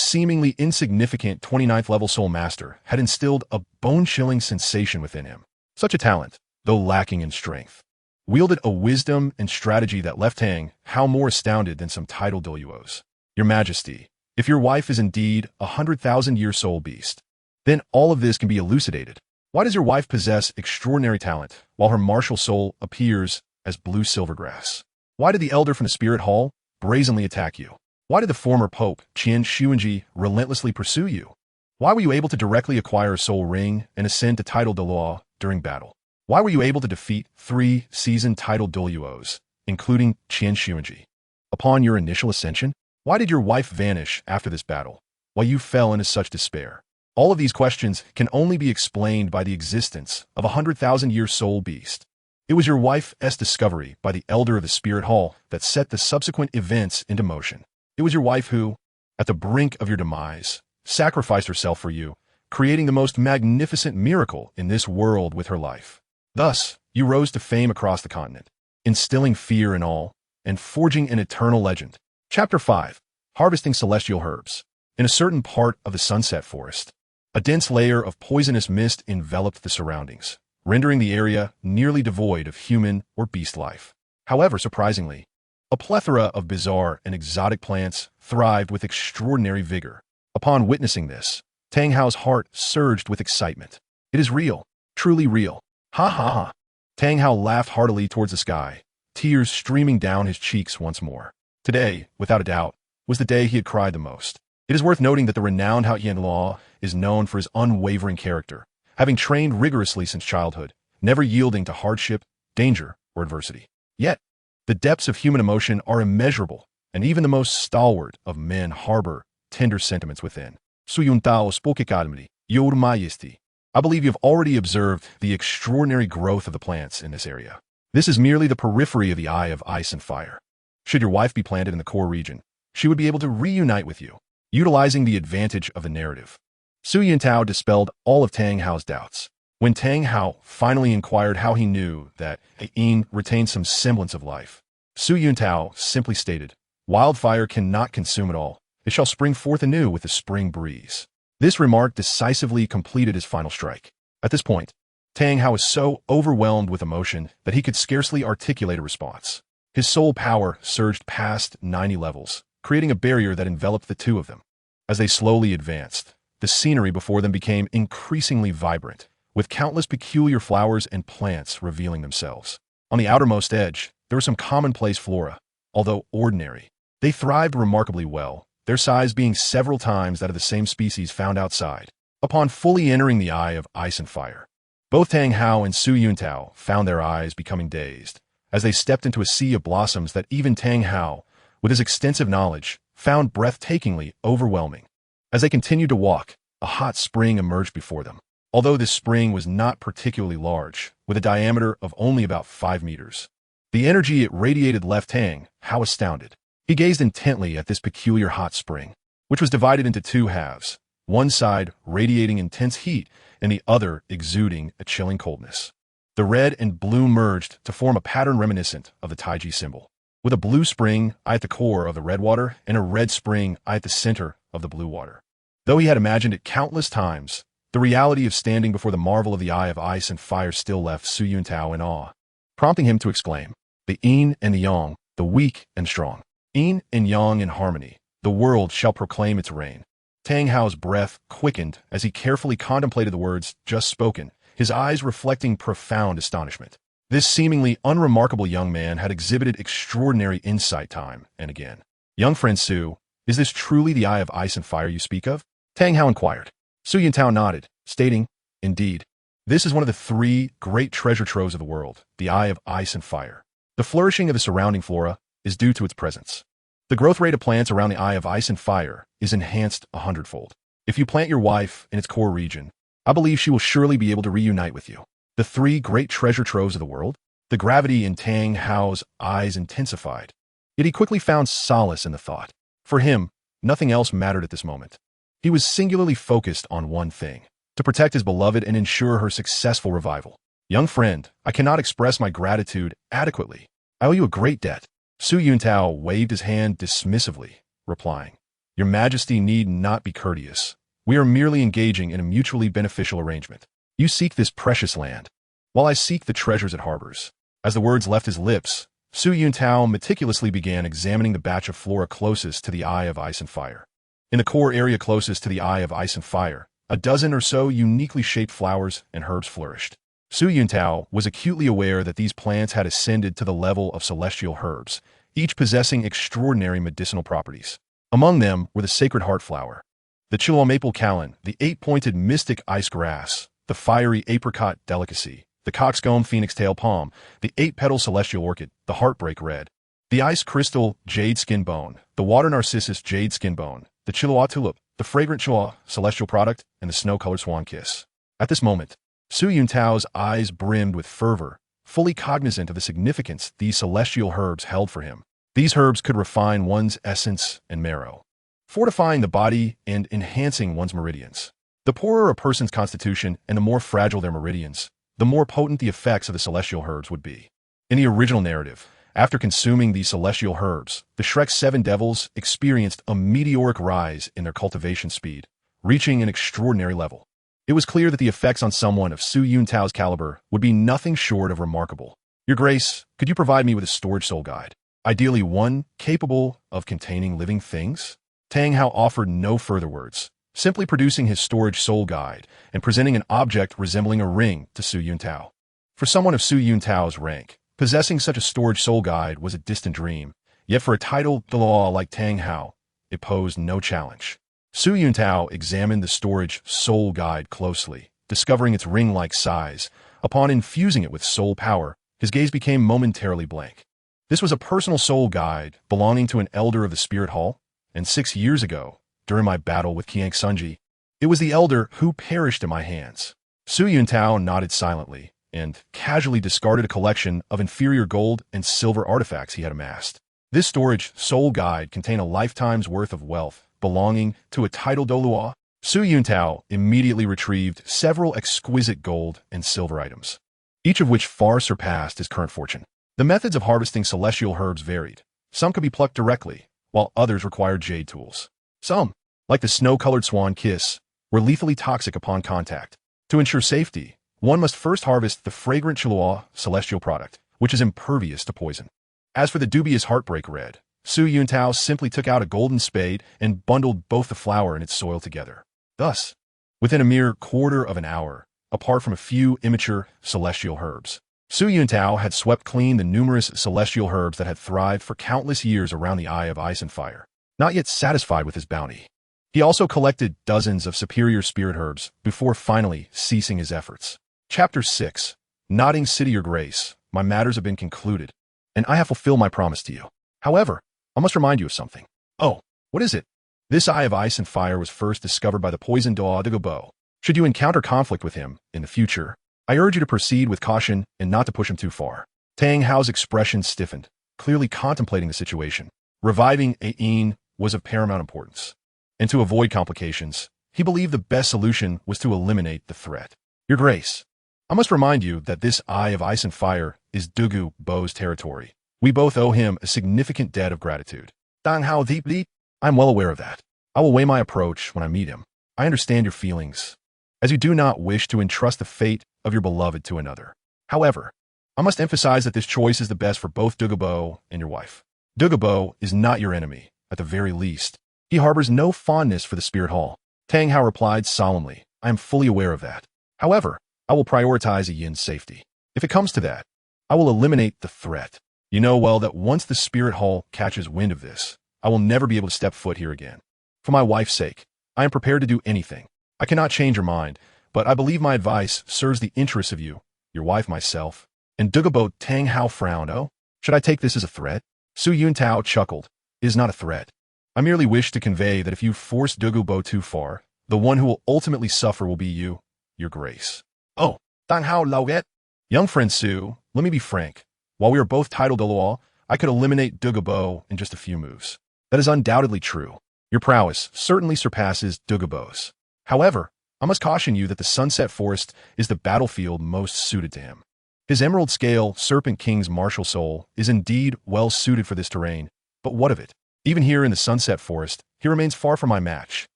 seemingly insignificant 29th-level soul master had instilled a bone-chilling sensation within him. Such a talent, though lacking in strength, wielded a wisdom and strategy that left Tang Hao more astounded than some titled Douluos. Your Majesty, if your wife is indeed a 100,000-year soul beast, then all of this can be elucidated. Why does your wife possess extraordinary talent, while her martial soul appears as blue-silver grass? Why did the elder from the Spirit Hall brazenly attack you? Why did the former Pope, Qian Xuanji, relentlessly pursue you? Why were you able to directly acquire a soul ring and ascend to title Douluo during battle? Why were you able to defeat 3 seasoned titled Douluos, including Qian Xuanji? Upon your initial ascension, why did your wife vanish after this battle, while you fell into such despair? All of these questions can only be explained by the existence of a 100,000-year soul beast. It was your wife's discovery by the elder of the Spirit Hall that set the subsequent events into motion. It was your wife who, at the brink of your demise, sacrificed herself for you, creating the most magnificent miracle in this world with her life. Thus, you rose to fame across the continent, instilling fear in all, and forging an eternal legend. Chapter 5. Harvesting Celestial Herbs. In a certain part of the Sunset Forest, a dense layer of poisonous mist enveloped the surroundings, rendering the area nearly devoid of human or beast life. However, surprisingly, a plethora of bizarre and exotic plants thrived with extraordinary vigor. Upon witnessing this, Tang Hao's heart surged with excitement. It is real, truly real. Ha ha ha. Tang Hao laughed heartily towards the sky, tears streaming down his cheeks once more. Today, without a doubt, was the day he had cried the most. It is worth noting that the renowned Haotian Law is known for his unwavering character, having trained rigorously since childhood, never yielding to hardship, danger, or adversity. Yet, the depths of human emotion are immeasurable, and even the most stalwart of men harbor tender sentiments within. Su Yuntao spoke calmly. Your Majesty, I believe you have already observed the extraordinary growth of the plants in this area. This is merely the periphery of the eye of ice and fire. Should your wife be planted in the core region, she would be able to reunite with you, utilizing the advantage of the narrative. Su Yuntao dispelled all of Tang Hao's doubts. When Tang Hao finally inquired how he knew that Ain retained some semblance of life, Su Yuntao simply stated, "Wildfire cannot consume it all. It shall spring forth anew with the spring breeze." This remark decisively completed his final strike. At this point, Tang Hao was so overwhelmed with emotion that he could scarcely articulate a response. His soul power surged past 90 levels, creating a barrier that enveloped the two of them. As they slowly advanced, the scenery before them became increasingly vibrant, with countless peculiar flowers and plants revealing themselves. On the outermost edge, there was some commonplace flora, although ordinary. They thrived remarkably well, their size being several times that of the same species found outside. Upon fully entering the Eye of Ice and Fire, both Tang Hao and Su Yuntao found their eyes becoming dazed, as they stepped into a sea of blossoms that even Tang Hao, with his extensive knowledge, found breathtakingly overwhelming. As they continued to walk, a hot spring emerged before them. Although this spring was not particularly large, with a diameter of only about 5 meters. The energy it radiated left Tang Hao astounded. He gazed intently at this peculiar hot spring, which was divided into two halves, one side radiating intense heat and the other exuding a chilling coldness. The red and blue merged to form a pattern reminiscent of the Taiji symbol, with a blue spring at the core of the red water and a red spring at the center of the blue water. Though he had imagined it countless times, the reality of standing before the marvel of the Eye of Ice and Fire still left Su Yuntao in awe, prompting him to exclaim, "The yin and the yang, the weak and strong. Yin and yang in harmony, the world shall proclaim its reign." Tang Hao's breath quickened as he carefully contemplated the words just spoken, his eyes reflecting profound astonishment. This seemingly unremarkable young man had exhibited extraordinary insight time and again. "Young friend Su, is this truly the Eye of Ice and Fire you speak of?" Tang Hao inquired. Su Yuntao nodded, stating, "Indeed, this is one of the 3 great treasure troves of the world, the Eye of Ice and Fire. The flourishing of the surrounding flora is due to its presence. The growth rate of plants around the Eye of Ice and Fire is enhanced 100-fold. If you plant your wife in its core region, I believe she will surely be able to reunite with you. The 3 great treasure troves of the world." The gravity in Tang Hao's eyes intensified, yet he quickly found solace in the thought. For him, nothing else mattered at this moment. He was singularly focused on one thing: to protect his beloved and ensure her successful revival. "Young friend, I cannot express my gratitude adequately. I owe you a great debt." Su Yuntao waved his hand dismissively, replying, "Your Majesty need not be courteous. We are merely engaging in a mutually beneficial arrangement. You seek this precious land, while I seek the treasures it harbors." As the words left his lips, Su Yuntao meticulously began examining the batch of flora closest to the Eye of Ice and Fire. In the core area closest to the Eye of Ice and Fire, a dozen or so uniquely shaped flowers and herbs flourished. Su Yuntao was acutely aware that these plants had ascended to the level of celestial herbs, each possessing extraordinary medicinal properties. Among them were the sacred heart flower, the Chihuahua maple callan, the 8-pointed mystic ice grass, the fiery apricot delicacy, the coxcomb phoenix tail palm, the 8-petal celestial orchid, the heartbreak red, the ice crystal jade skin bone, the water narcissus jade skin bone, the Chihuahua tulip, the fragrant Chihuahua celestial product, and the snow-colored swan kiss. At this moment, Su Yuntao's eyes brimmed with fervor, fully cognizant of the significance these celestial herbs held for him. These herbs could refine one's essence and marrow, fortifying the body and enhancing one's meridians. The poorer a person's constitution and the more fragile their meridians, the more potent the effects of the celestial herbs would be. In the original narrative, after consuming these celestial herbs, the Shrek's 7 devils experienced a meteoric rise in their cultivation speed, reaching an extraordinary level. It was clear that the effects on someone of Su Yuntao's caliber would be nothing short of remarkable. "Your Grace, could you provide me with a storage soul guide? Ideally one capable of containing living things?" Tang Hao offered no further words, simply producing his storage soul guide and presenting an object resembling a ring to Su Yuntao. For someone of Su Yuntao's rank, possessing such a storage soul guide was a distant dream, yet for a titled Douluo like Tang Hao, it posed no challenge. Su Yuntao examined the storage soul guide closely, discovering its ring-like size. Upon infusing it with soul power, his gaze became momentarily blank. This was a personal soul guide belonging to an elder of the Spirit Hall, and 6 years ago, during my battle with Qiang Sunji, it was the elder who perished in my hands. Su Yuntao nodded silently and casually discarded a collection of inferior gold and silver artifacts he had amassed. This storage soul guide contained a lifetime's worth of wealth belonging to a titled Douluo. Su Yuntao immediately retrieved several exquisite gold and silver items, each of which far surpassed his current fortune. The methods of harvesting celestial herbs varied. Some could be plucked directly, while others required jade tools. Some, like the snow-colored swan kiss, were lethally toxic upon contact. To ensure safety, one must first harvest the fragrant Chilua celestial product, which is impervious to poison. As for the dubious Heartbreak Red, Su Yuntao simply took out a golden spade and bundled both the flower and its soil together. Thus, within a mere quarter of an hour, apart from a few immature celestial herbs, Su Yuntao had swept clean the numerous celestial herbs that had thrived for countless years around the Eye of Ice and Fire. Not yet satisfied with his bounty, he also collected dozens of superior spirit herbs before finally ceasing his efforts. Chapter 6. Nodding City, Your Grace, my matters have been concluded, and I have fulfilled my promise to you. However, I must remind you of something. Oh, what is it? This Eye of Ice and Fire was first discovered by the poisoned Douluo. Should you encounter conflict with him in the future, I urge you to proceed with caution and not to push him too far. Tang Hao's expression stiffened, clearly contemplating the situation. Reviving Ain was of paramount importance, and to avoid complications, he believed the best solution was to eliminate the threat. Your Grace, I must remind you that this Eye of Ice and Fire is Douluo's territory. We both owe him a significant debt of gratitude. Tang Hao deeply? I'm well aware of that. I will weigh my approach when I meet him. I understand your feelings, as you do not wish to entrust the fate of your beloved to another. However, I must emphasize that this choice is the best for both Douluo and your wife. Douluo is not your enemy, at the very least. He harbors no fondness for the Spirit Hall. Tang Hao replied solemnly, I am fully aware of that. However, I will prioritize Yin's safety. If it comes to that, I will eliminate the threat. You know well that once the Spirit Hall catches wind of this, I will never be able to step foot here again. For my wife's sake, I am prepared to do anything. I cannot change your mind, but I believe my advice serves the interests of you, your wife, myself, and Douluo. Tang Hao frowned. Oh, should I take this as a threat? Su Yuntao chuckled. It is not a threat. I merely wish to convey that if you force Douluo too far, the one who will ultimately suffer will be you, your Grace. Oh, Tang Hao Lauget. Young friend Su, let me be frank. While we are both titled Douluo, I could eliminate Douluo in just a few moves. That is undoubtedly true. Your prowess certainly surpasses Douluo's. However, I must caution you that the Sunset Forest is the battlefield most suited to him. His Emerald Scale Serpent King's martial soul is indeed well suited for this terrain, but what of it? Even here in the Sunset Forest, he remains far from my match.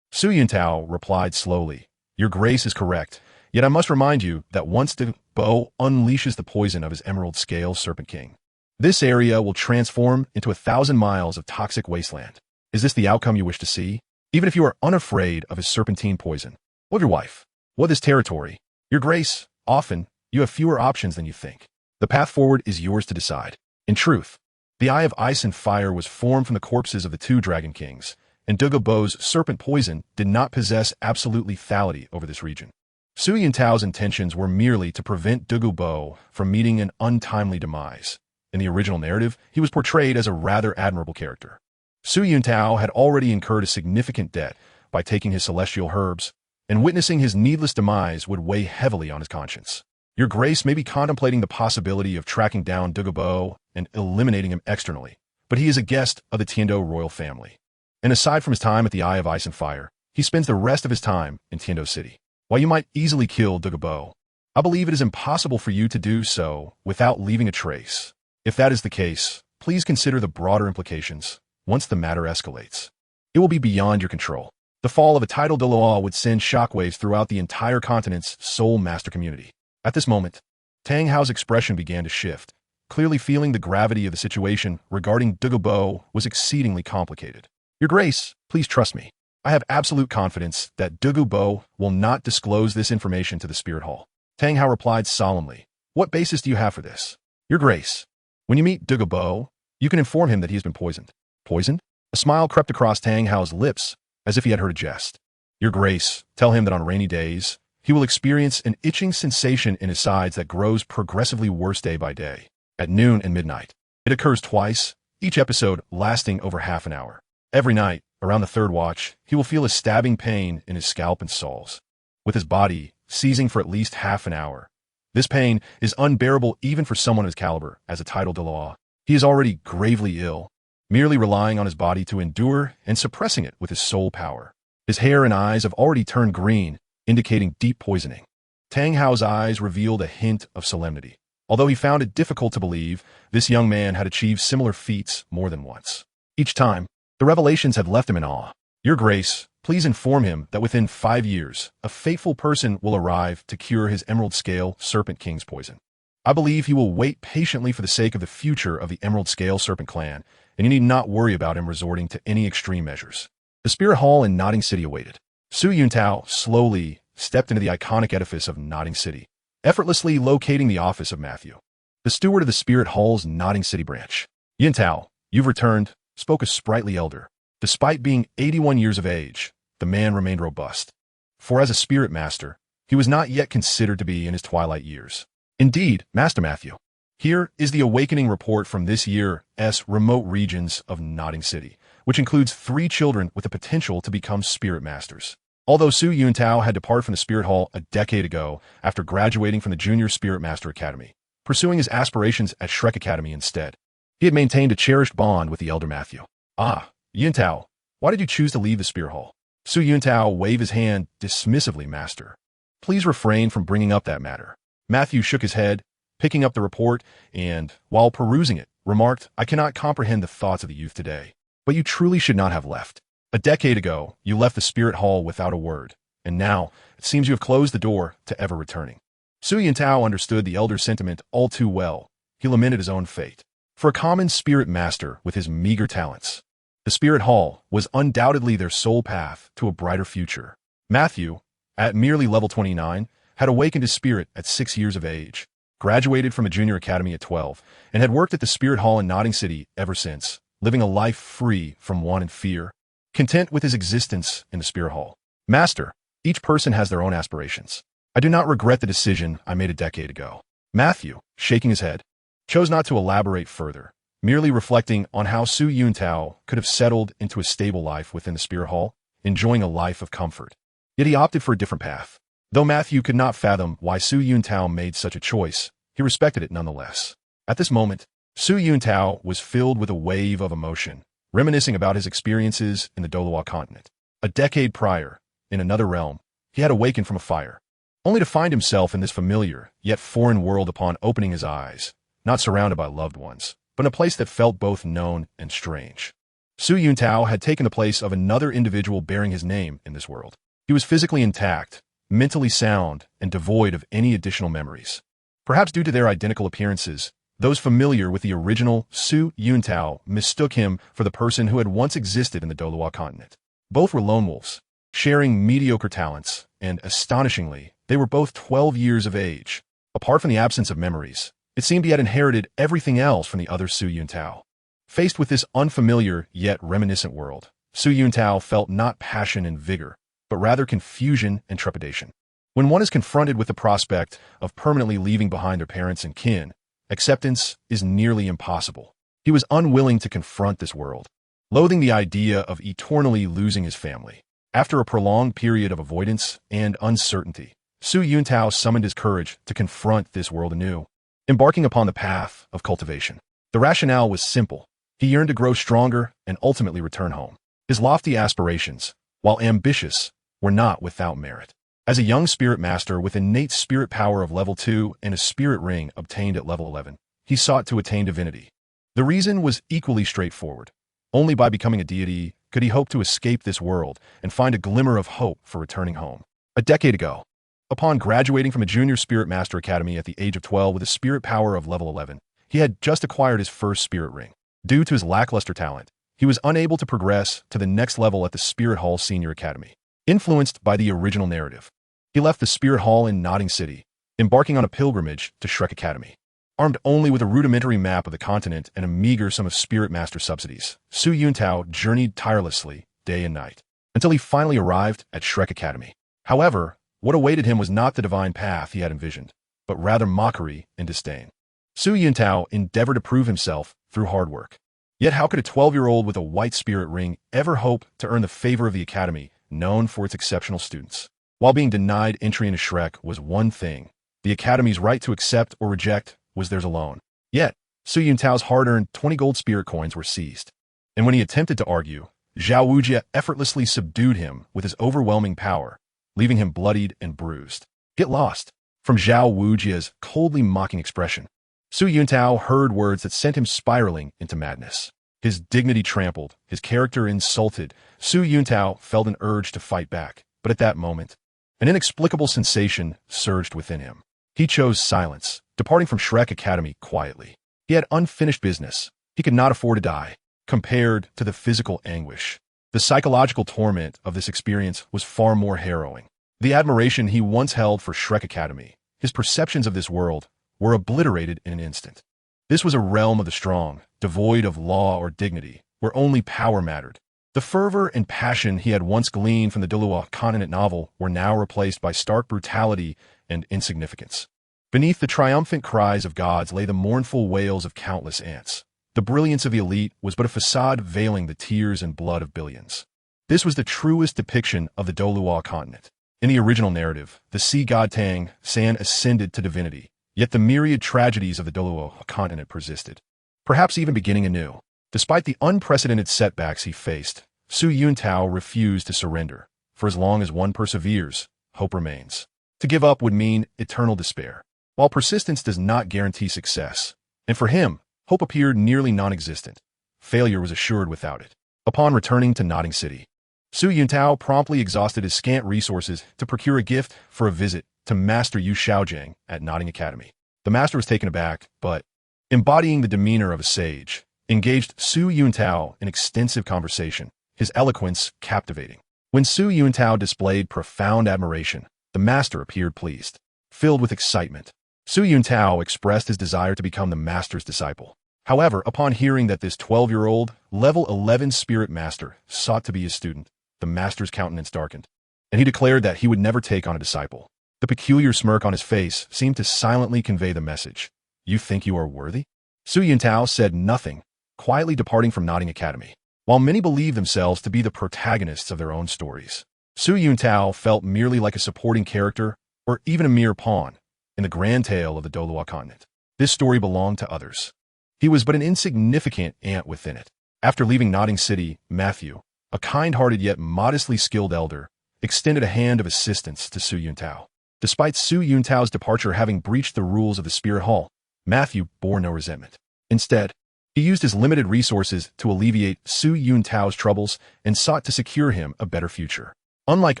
Su Yuntao replied slowly, Your Grace is correct, yet I must remind you that once Douluo unleashes the poison of his Emerald Scale Serpent King, this area will transform into 1,000 miles of toxic wasteland. Is this the outcome you wish to see? Even if you are unafraid of his serpentine poison. What of your wife? What of this territory? Your Grace, often, you have fewer options than you think. The path forward is yours to decide. In truth, the Eye of Ice and Fire was formed from the corpses of the two Dragon Kings, and Douluo's serpent poison did not possess absolute lethality over this region. Su Yuntao's intentions were merely to prevent Douluo from meeting an untimely demise. In the original narrative, he was portrayed as a rather admirable character. Su Yuntao had already incurred a significant debt by taking his celestial herbs, and witnessing his needless demise would weigh heavily on his conscience. Your Grace may be contemplating the possibility of tracking down Douluo and eliminating him externally, but he is a guest of the Tiando royal family. And aside from his time at the Eye of Ice and Fire, he spends the rest of his time in Tiando City. While you might easily kill Douluo, I believe it is impossible for you to do so without leaving a trace. If that is the case, please consider the broader implications. Once the matter escalates, it will be beyond your control. The fall of a titled Douluo would send shockwaves throughout the entire continent's soul master community. At this moment, Tang Hao's expression began to shift, clearly feeling the gravity of the situation regarding Douluo was exceedingly complicated. Your Grace, please trust me. I have absolute confidence that Douluo will not disclose this information to the Spirit Hall. Tang Hao replied solemnly. What basis do you have for this? Your Grace, when you meet Douluo, you can inform him that he has been poisoned. Poisoned? A smile crept across Tang Hao's lips, as if he had heard a jest. Your Grace, tell him that on rainy days, he will experience an itching sensation in his sides that grows progressively worse day by day. At noon and midnight. It occurs twice, each episode lasting over half an hour. Every night, around the third watch, he will feel a stabbing pain in his scalp and soles, with his body seizing for at least half an hour. This pain is unbearable even for someone of his caliber, as a titled Douluo. He is already gravely ill, merely relying on his body to endure and suppressing it with his soul power. His hair and eyes have already turned green, indicating deep poisoning. Tang Hao's eyes revealed a hint of solemnity. Although he found it difficult to believe, this young man had achieved similar feats more than once. Each time, the revelations had left him in awe. Your Grace, Please inform him that within 5 years, a faithful person will arrive to cure his Emerald Scale Serpent King's poison. I believe he will wait patiently for the sake of the future of the Emerald Scale Serpent clan, and you need not worry about him resorting to any extreme measures. The Spirit Hall in Nodding City awaited. Su Yuntao slowly stepped into the iconic edifice of Nodding City, effortlessly locating the office of Matthew, the steward of the Spirit Hall's Nodding City branch. Yuntao, you've returned, spoke a sprightly elder. Despite being 81 years of age, the man remained robust. For as a spirit master, he was not yet considered to be in his twilight years. Indeed, Master Matthew. Here is the awakening report from this year's remote regions of Nodding City, which includes 3 children with the potential to become spirit masters. Although Su Yuntao had departed from the Spirit Hall a decade ago after graduating from the Junior Spirit Master Academy, pursuing his aspirations at Shrek Academy instead, he had maintained a cherished bond with the elder Matthew. Ah, Yuntao, why did you choose to leave the Spirit Hall? Su Yuntao waved his hand dismissively, Master. Please refrain from bringing up that matter. Matthew shook his head, picking up the report, and, while perusing it, remarked, I cannot comprehend the thoughts of the youth today. But you truly should not have left. A decade ago, you left the Spirit Hall without a word, and now, it seems you have closed the door to ever returning. Su Yuntao understood the elder's sentiment all too well. He lamented his own fate. For a common spirit master with his meager talents, the Spirit Hall was undoubtedly their sole path to a brighter future. Matthew, at merely level 29, had awakened his spirit at 6 years of age, graduated from a junior academy at 12, and had worked at the Spirit Hall in Nodding City ever since, living a life free from want and fear, content with his existence in the Spirit Hall. Master, each person has their own aspirations. I do not regret the decision I made a decade ago. Matthew, shaking his head, chose not to elaborate further, merely reflecting on how Su Yuntao could have settled into a stable life within the Spirit Hall, enjoying a life of comfort. Yet he opted for a different path. Though Matthew could not fathom why Su Yuntao made such a choice, he respected it nonetheless. At this moment, Su Yuntao was filled with a wave of emotion, reminiscing about his experiences in the Douluo continent. A decade prior, in another realm, he had awakened from a fire, only to find himself in this familiar, yet foreign world upon opening his eyes, not surrounded by loved ones, but in a place that felt both known and strange. Su Yuntao had taken the place of another individual bearing his name in this world. He was physically intact, mentally sound, and devoid of any additional memories. Perhaps due to their identical appearances, those familiar with the original Su Yuntao mistook him for the person who had once existed in the Douluo continent. Both were lone wolves, sharing mediocre talents, and, astonishingly, they were both 12 years of age. Apart from the absence of memories, it seemed he had inherited everything else from the other Su Yuntao. Faced with this unfamiliar yet reminiscent world, Su Yuntao felt not passion and vigor, but rather confusion and trepidation. When one is confronted with the prospect of permanently leaving behind their parents and kin, acceptance is nearly impossible. He was unwilling to confront this world, loathing the idea of eternally losing his family. After a prolonged period of avoidance and uncertainty, Su Yuntao summoned his courage to confront this world anew, embarking upon the path of cultivation. The rationale was simple. He yearned to grow stronger and ultimately return home. His lofty aspirations, while ambitious, were not without merit. As a young spirit master with innate spirit power of level 2 and a spirit ring obtained at level 11, he sought to attain divinity. The reason was equally straightforward. Only by becoming a deity could he hope to escape this world and find a glimmer of hope for returning home. A decade ago, upon graduating from a junior spirit master academy at the age of 12 with a spirit power of level 11, he had just acquired his first spirit ring. Due to his lackluster talent, he was unable to progress to the next level at the Spirit Hall Senior Academy. Influenced by the original narrative, he left the Spirit Hall in Nodding City, embarking on a pilgrimage to Shrek Academy. Armed only with a rudimentary map of the continent and a meager sum of Spirit Master subsidies, Su Yuntao journeyed tirelessly, day and night, until he finally arrived at Shrek Academy. However, what awaited him was not the divine path he had envisioned, but rather mockery and disdain. Su Yuntao endeavored to prove himself through hard work. Yet how could a 12-year-old with a white spirit ring ever hope to earn the favor of the academy, known for its exceptional students? While being denied entry into Shrek was one thing, the academy's right to accept or reject was theirs alone. Yet, Su Yuntao's hard-earned 20 gold spirit coins were seized. And when he attempted to argue, Zhao Wujie effortlessly subdued him with his overwhelming power, leaving him bloodied and bruised. Get lost. From Zhao Wujie's coldly mocking expression, Su Yuntao heard words that sent him spiraling into madness. His dignity trampled, his character insulted, Su Yuntao felt an urge to fight back. But at that moment, an inexplicable sensation surged within him. He chose silence, departing from Shrek Academy quietly. He had unfinished business. He could not afford to die. Compared to the physical anguish, the psychological torment of this experience was far more harrowing. The admiration he once held for Shrek Academy, his perceptions of this world, were obliterated in an instant. This was a realm of the strong, devoid of law or dignity, where only power mattered. The fervor and passion he had once gleaned from the Douluo continent novel were now replaced by stark brutality and insignificance. Beneath the triumphant cries of gods lay the mournful wails of countless ants. The brilliance of the elite was but a facade veiling the tears and blood of billions. This was the truest depiction of the Douluo continent. In the original narrative, the sea god Tang San ascended to divinity, yet the myriad tragedies of the Douluo continent persisted, perhaps even beginning anew. Despite the unprecedented setbacks he faced, Su Yuntao refused to surrender. For as long as one perseveres, hope remains. To give up would mean eternal despair. While persistence does not guarantee success, and for him, hope appeared nearly non-existent. Failure was assured without it. Upon returning to Notting City, Su Yuntao promptly exhausted his scant resources to procure a gift for a visit to Master Yu Shaojiang at Notting Academy. The master was taken aback, but, embodying the demeanor of a sage, engaged Su Yuntao in extensive conversation, his eloquence captivating. When Su Yuntao displayed profound admiration, the master appeared pleased. Filled with excitement, Su Yuntao expressed his desire to become the master's disciple. However, upon hearing that this 12-year-old, level 11 spirit master sought to be his student, the master's countenance darkened, and he declared that he would never take on a disciple. The peculiar smirk on his face seemed to silently convey the message. You think you are worthy? Su Yuntao said nothing, quietly departing from Notting Academy. While many believed themselves to be the protagonists of their own stories, Su Yuntao felt merely like a supporting character, or even a mere pawn, in the grand tale of the Douluo continent. This story belonged to others. He was but an insignificant ant within it. After leaving Notting City, Matthew, a kind-hearted yet modestly skilled elder, extended a hand of assistance to Su Yuntao. Despite Su Yuntao's departure having breached the rules of the Spirit Hall, Matthew bore no resentment. Instead, he used his limited resources to alleviate Su Yuntao's troubles and sought to secure him a better future. Unlike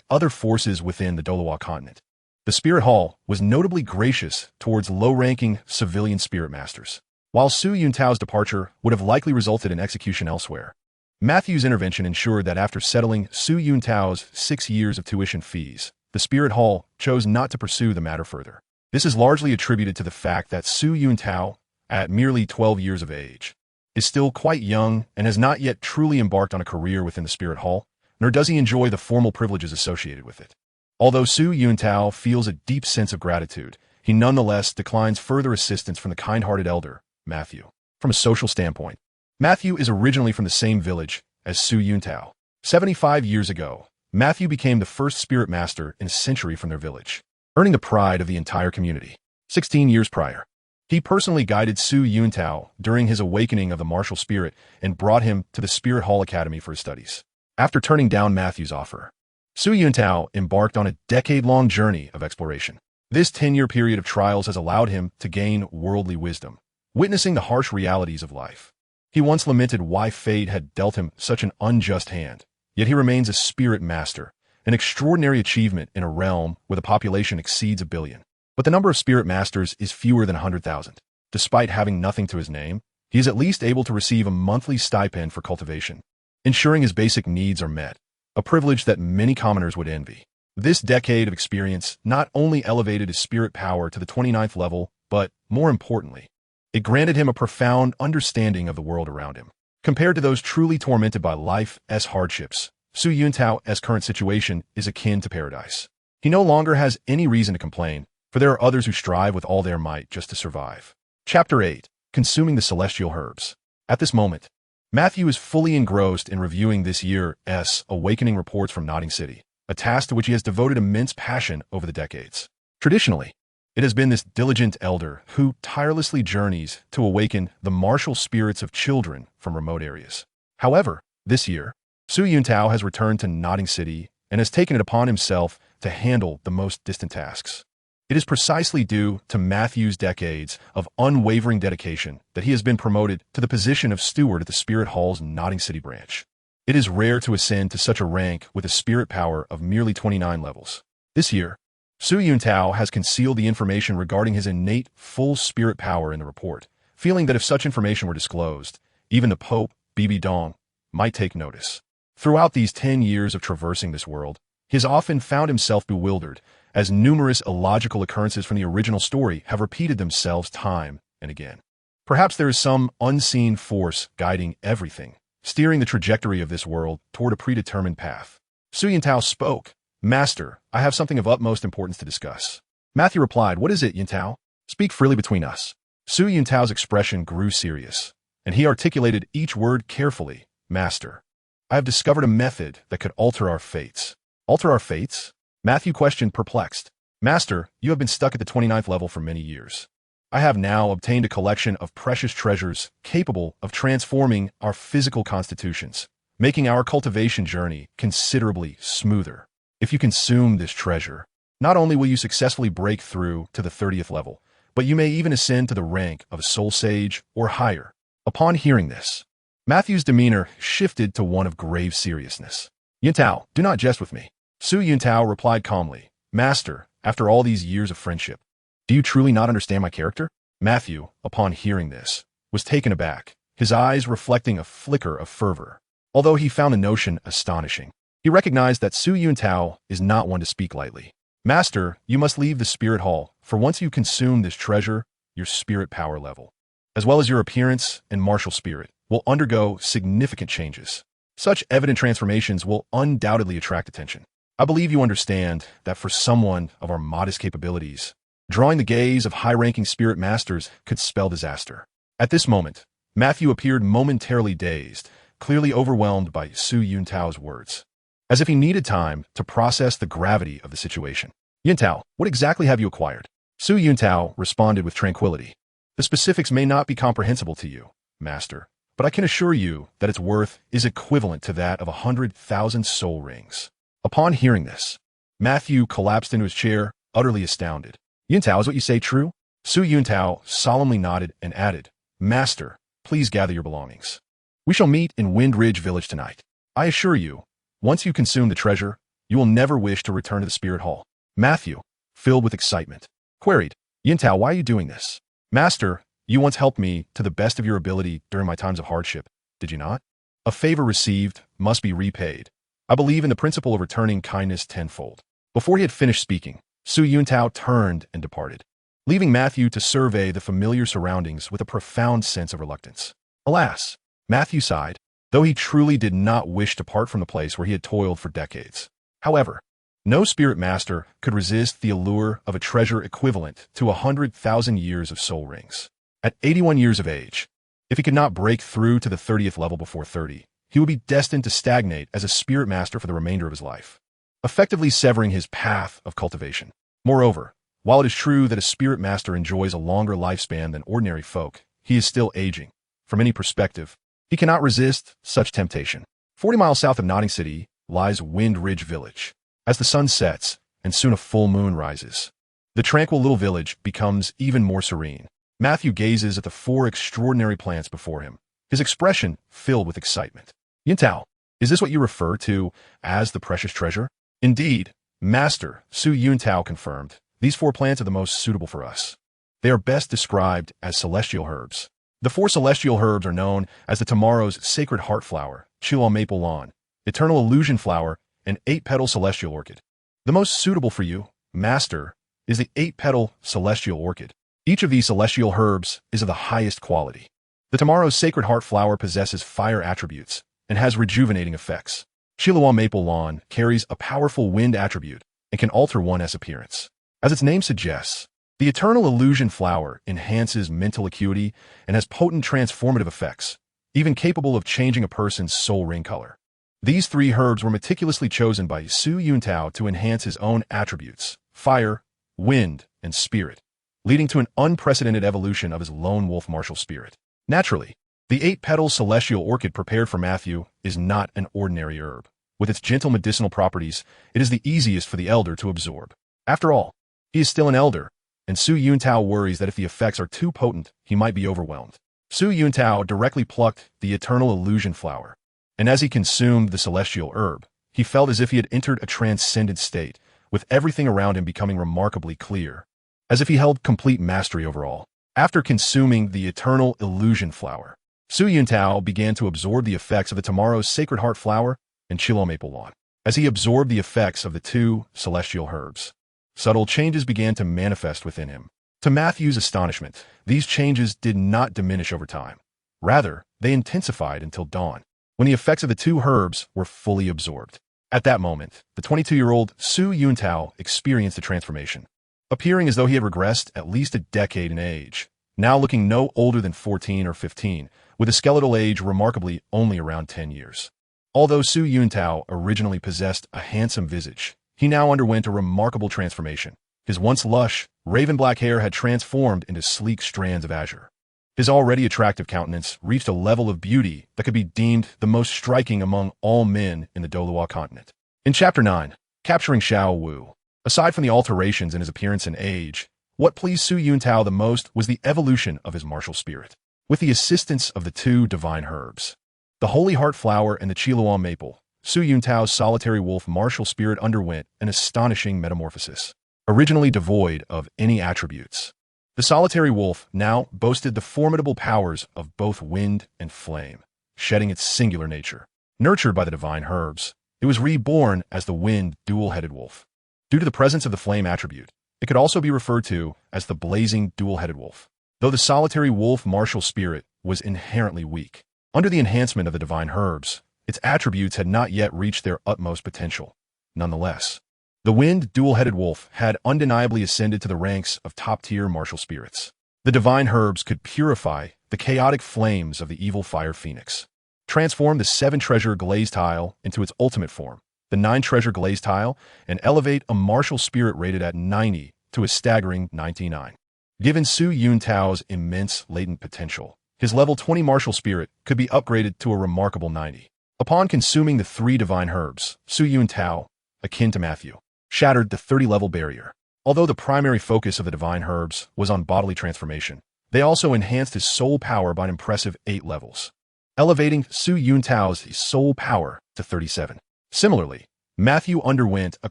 other forces within the Douluo continent, the Spirit Hall was notably gracious towards low-ranking civilian spirit masters. While Su Yuntao's departure would have likely resulted in execution elsewhere, Matthew's intervention ensured that after settling Su Yuntao's 6 years of tuition fees, the Spirit Hall chose not to pursue the matter further. This is largely attributed to the fact that Su Yuntao, at merely 12 years of age, is still quite young and has not yet truly embarked on a career within the Spirit Hall, nor does he enjoy the formal privileges associated with it. Although Su Yuntao feels a deep sense of gratitude, he nonetheless declines further assistance from the kind-hearted elder, Matthew. From a social standpoint, Matthew is originally from the same village as Su Yuntao. 75 years ago, Matthew became the first spirit master in a century from their village, earning the pride of the entire community. 16 years prior, he personally guided Su Yuntao during his awakening of the martial spirit and brought him to the Spirit Hall Academy for his studies. After turning down Matthew's offer, Su Yuntao embarked on a decade-long journey of exploration. This 10-year period of trials has allowed him to gain worldly wisdom, witnessing the harsh realities of life. He once lamented why fate had dealt him such an unjust hand, yet he remains a spirit master, an extraordinary achievement in a realm where the population exceeds 1 billion. But the number of spirit masters is fewer than 100,000. Despite having nothing to his name, he is at least able to receive a monthly stipend for cultivation, ensuring his basic needs are met, a privilege that many commoners would envy. This decade of experience not only elevated his spirit power to the 29th level, but, more importantly, it granted him a profound understanding of the world around him. Compared to those truly tormented by life's hardships, Su Yuntao's current situation is akin to paradise. He no longer has any reason to complain, for there are others who strive with all their might just to survive. Chapter 8. Consuming the Celestial Herbs. At this moment, Matthew is fully engrossed in reviewing this year's awakening reports from Notting City, a task to which he has devoted immense passion over the decades. Traditionally, it has been this diligent elder who tirelessly journeys to awaken the martial spirits of children from remote areas. However, this year, Su Yuntao has returned to Notting City and has taken it upon himself to handle the most distant tasks. It is precisely due to Matthew's decades of unwavering dedication that he has been promoted to the position of steward at the Spirit Hall's Notting City branch. It is rare to ascend to such a rank with a spirit power of merely 29 levels. This year, Su Yuntao has concealed the information regarding his innate full spirit power in the report, feeling that if such information were disclosed, even the Pope, Bibi Dong, might take notice. Throughout these 10 years of traversing this world, he has often found himself bewildered, as numerous illogical occurrences from the original story have repeated themselves time and again. Perhaps there is some unseen force guiding everything, steering the trajectory of this world toward a predetermined path. Su Yuntao spoke. Master, I have something of utmost importance to discuss. Matthew replied, What is it, Yuntao? Speak freely between us. Su Yuntao's expression grew serious, and he articulated each word carefully. Master, I have discovered a method that could alter our fates. Alter our fates? Matthew questioned, perplexed. Master, you have been stuck at the 29th level for many years. I have now obtained a collection of precious treasures capable of transforming our physical constitutions, making our cultivation journey considerably smoother. If you consume this treasure, not only will you successfully break through to the 30th level, but you may even ascend to the rank of a soul sage or higher. Upon hearing this, Matthew's demeanor shifted to one of grave seriousness. Yuntao, do not jest with me. Su Yuntao replied calmly, Master, after all these years of friendship, do you truly not understand my character? Matthew, upon hearing this, was taken aback, his eyes reflecting a flicker of fervor. Although he found the notion astonishing, he recognized that Su Yuntao is not one to speak lightly. Master, you must leave the Spirit Hall, for once you consume this treasure, your spirit power level, as well as your appearance and martial spirit, will undergo significant changes. Such evident transformations will undoubtedly attract attention. I believe you understand that for someone of our modest capabilities, drawing the gaze of high-ranking spirit masters could spell disaster. At this moment, Matthew appeared momentarily dazed, clearly overwhelmed by Su Yuntao's words, as if he needed time to process the gravity of the situation. Yuntao, what exactly have you acquired? Su Yuntao responded with tranquility. The specifics may not be comprehensible to you, Master, but I can assure you that its worth is equivalent to that of 100,000 soul rings. Upon hearing this, Matthew collapsed into his chair, utterly astounded. Yuntao, is what you say true? Su Yuntao solemnly nodded and added, Master, please gather your belongings. We shall meet in Wind Ridge Village tonight. I assure you, once you consume the treasure, you will never wish to return to the Spirit Hall. Matthew, filled with excitement, queried, Yuntao, why are you doing this? Master, you once helped me to the best of your ability during my times of hardship, did you not? A favor received must be repaid. I believe in the principle of returning kindness tenfold. Before he had finished speaking, Su Yuntao turned and departed, leaving Matthew to survey the familiar surroundings with a profound sense of reluctance. Alas, Matthew sighed, though he truly did not wish to part from the place where he had toiled for decades. However, no spirit master could resist the allure of a treasure equivalent to 100,000 years of soul rings. At 81 years of age, if he could not break through to the 30th level before 30, he would be destined to stagnate as a spirit master for the remainder of his life, effectively severing his path of cultivation. Moreover, while it is true that a spirit master enjoys a longer lifespan than ordinary folk, he is still aging. From any perspective, he cannot resist such temptation. 40 miles south of Notting City lies Wind Ridge Village. As the sun sets and soon a full moon rises, the tranquil little village becomes even more serene. Matthew gazes at the 4 extraordinary plants before him, his expression filled with excitement. Yuntao, is this what you refer to as the precious treasure? Indeed, Master, Su Yuntao confirmed, these 4 plants are the most suitable for us. They are best described as celestial herbs. The 4 celestial herbs are known as the Tomorrow's Sacred Heart Flower, Luo Maple Lawn, Eternal Illusion Flower, and 8-petal celestial orchid. The most suitable for you, Master, is the 8-petal celestial orchid. Each of these celestial herbs is of the highest quality. The Tomorrow's Sacred Heart Flower possesses fire attributes and has rejuvenating effects. Luo Maple Lawn carries a powerful wind attribute and can alter one's appearance. As its name suggests, the Eternal Illusion Flower enhances mental acuity and has potent transformative effects, even capable of changing a person's soul ring color. These 3 herbs were meticulously chosen by Su Yuntao to enhance his own attributes, fire, wind, and spirit, leading to an unprecedented evolution of his lone wolf martial spirit. Naturally, the 8-petal celestial orchid prepared for Matthew is not an ordinary herb. With its gentle medicinal properties, it is the easiest for the elder to absorb. After all, He is still an elder, and Su Yuntao worries that if the effects are too potent, he might be overwhelmed. Su Yuntao directly plucked the eternal illusion flower, and as he consumed the celestial herb, he felt as if he had entered a transcendent state, with everything around him becoming remarkably clear, as if he held complete mastery over all. After consuming the eternal illusion flower, Su Yuntao began to absorb the effects of the tomorrow's sacred heart flower and Chilo maple lawn. As he absorbed the effects of the two celestial herbs, subtle changes began to manifest within him. To Matthew's astonishment, these changes did not diminish over time. Rather, they intensified until dawn, when the effects of the two herbs were fully absorbed. At that moment, the 22-year-old Su Yuntao experienced a transformation, appearing as though he had regressed at least a decade in age, now looking no older than 14 or 15, with a skeletal age remarkably only around 10 years. Although Su Yuntao originally possessed a handsome visage, he now underwent a remarkable transformation. His once lush, raven-black hair had transformed into sleek strands of azure. His already attractive countenance reached a level of beauty that could be deemed the most striking among all men in the Douluo continent. In Chapter 9, Capturing Xiao Wu, aside from the alterations in his appearance and age, what pleased Su Yuntao the most was the evolution of his martial spirit. With the assistance of the two divine herbs, the Holy Heart Flower and the Chiluan Maple, Su Yuntao's solitary wolf martial spirit underwent an astonishing metamorphosis. Originally devoid of any attributes, the solitary wolf now boasted the formidable powers of both wind and flame, shedding its singular nature. Nurtured by the divine herbs, it was reborn as the wind dual-headed wolf. Due to the presence of the flame attribute, it could also be referred to as the blazing dual-headed wolf. Though the solitary wolf martial spirit was inherently weak, under the enhancement of the divine herbs, its attributes had not yet reached their utmost potential. Nonetheless, the wind dual-headed wolf had undeniably ascended to the ranks of top-tier martial spirits. The divine herbs could purify the chaotic flames of the evil fire phoenix, transform the 7-treasure glazed tile into its ultimate form, the 9-treasure glazed tile, and elevate a martial spirit rated at 90 to a staggering 99. Given Su Yuntao's immense latent potential, his level 20 martial spirit could be upgraded to a remarkable 90. Upon consuming the 3 divine herbs, Su Yuntao, akin to Matthew, shattered the 30-level barrier. Although the primary focus of the divine herbs was on bodily transformation, they also enhanced his soul power by an impressive 8 levels, elevating Su Yuntao's soul power to 37. Similarly, Matthew underwent a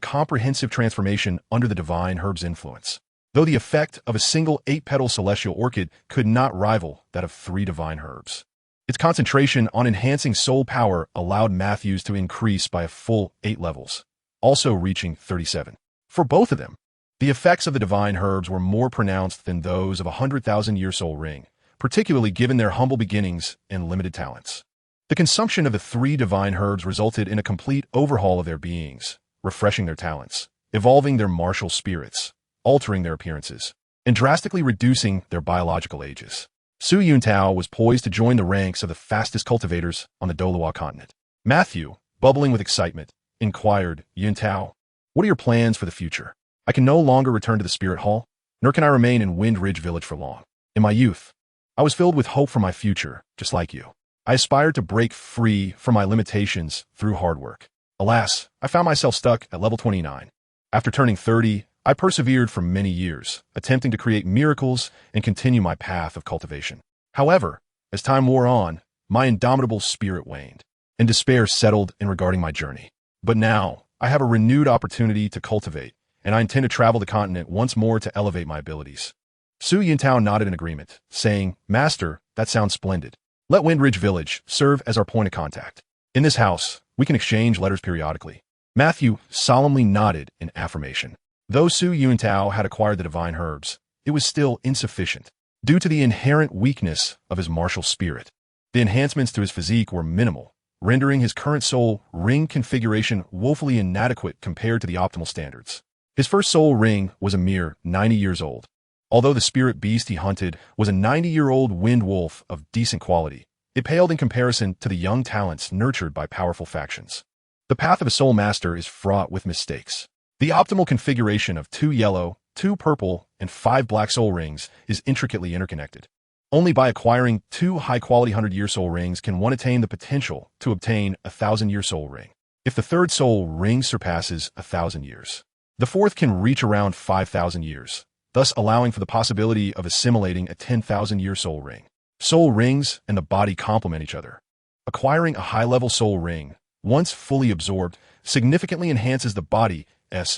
comprehensive transformation under the divine herbs' influence. Though the effect of a single 8-petal celestial orchid could not rival that of 3 divine herbs, its concentration on enhancing soul power allowed Matthew's to increase by a full 8 levels, also reaching 37. For both of them, the effects of the divine herbs were more pronounced than those of a 100,000-year soul ring, particularly given their humble beginnings and limited talents. The consumption of the 3 divine herbs resulted in a complete overhaul of their beings, refreshing their talents, evolving their martial spirits, altering their appearances, and drastically reducing their biological ages. Su Yuntao was poised to join the ranks of the fastest cultivators on the Douluo continent. Matthew, bubbling with excitement, inquired, "Yuntao, what are your plans for the future? I can no longer return to the Spirit Hall, nor can I remain in Wind Ridge Village for long. In my youth, I was filled with hope for my future, just like you. I aspired to break free from my limitations through hard work. Alas, I found myself stuck at level 29. After turning 30, I persevered for many years, attempting to create miracles and continue my path of cultivation. However, as time wore on, my indomitable spirit waned, and despair settled in regarding my journey. But now, I have a renewed opportunity to cultivate, and I intend to travel the continent once more to elevate my abilities." Su Yuntao nodded in agreement, saying, "Master, that sounds splendid. Let Windridge Village serve as our point of contact. In this house, we can exchange letters periodically." Matthew solemnly nodded in affirmation. Though Su Yuntao had acquired the divine herbs, it was still insufficient. Due to the inherent weakness of his martial spirit, the enhancements to his physique were minimal, rendering his current soul ring configuration woefully inadequate compared to the optimal standards. His first soul ring was a mere 90 years old. Although the spirit beast he hunted was a 90-year-old wind wolf of decent quality, it paled in comparison to the young talents nurtured by powerful factions. The path of a soul master is fraught with mistakes. The optimal configuration of 2 yellow, 2 purple, and 5 black soul rings is intricately interconnected. Only by acquiring 2 high-quality 100-year soul rings can one attain the potential to obtain a 1,000-year soul ring. If the 3rd soul ring surpasses 1,000 years, The fourth can reach around 5,000 years, thus allowing for the possibility of assimilating a 10,000-year soul ring. Soul rings and the body complement each other. Acquiring a high-level soul ring, once fully absorbed, significantly enhances the body's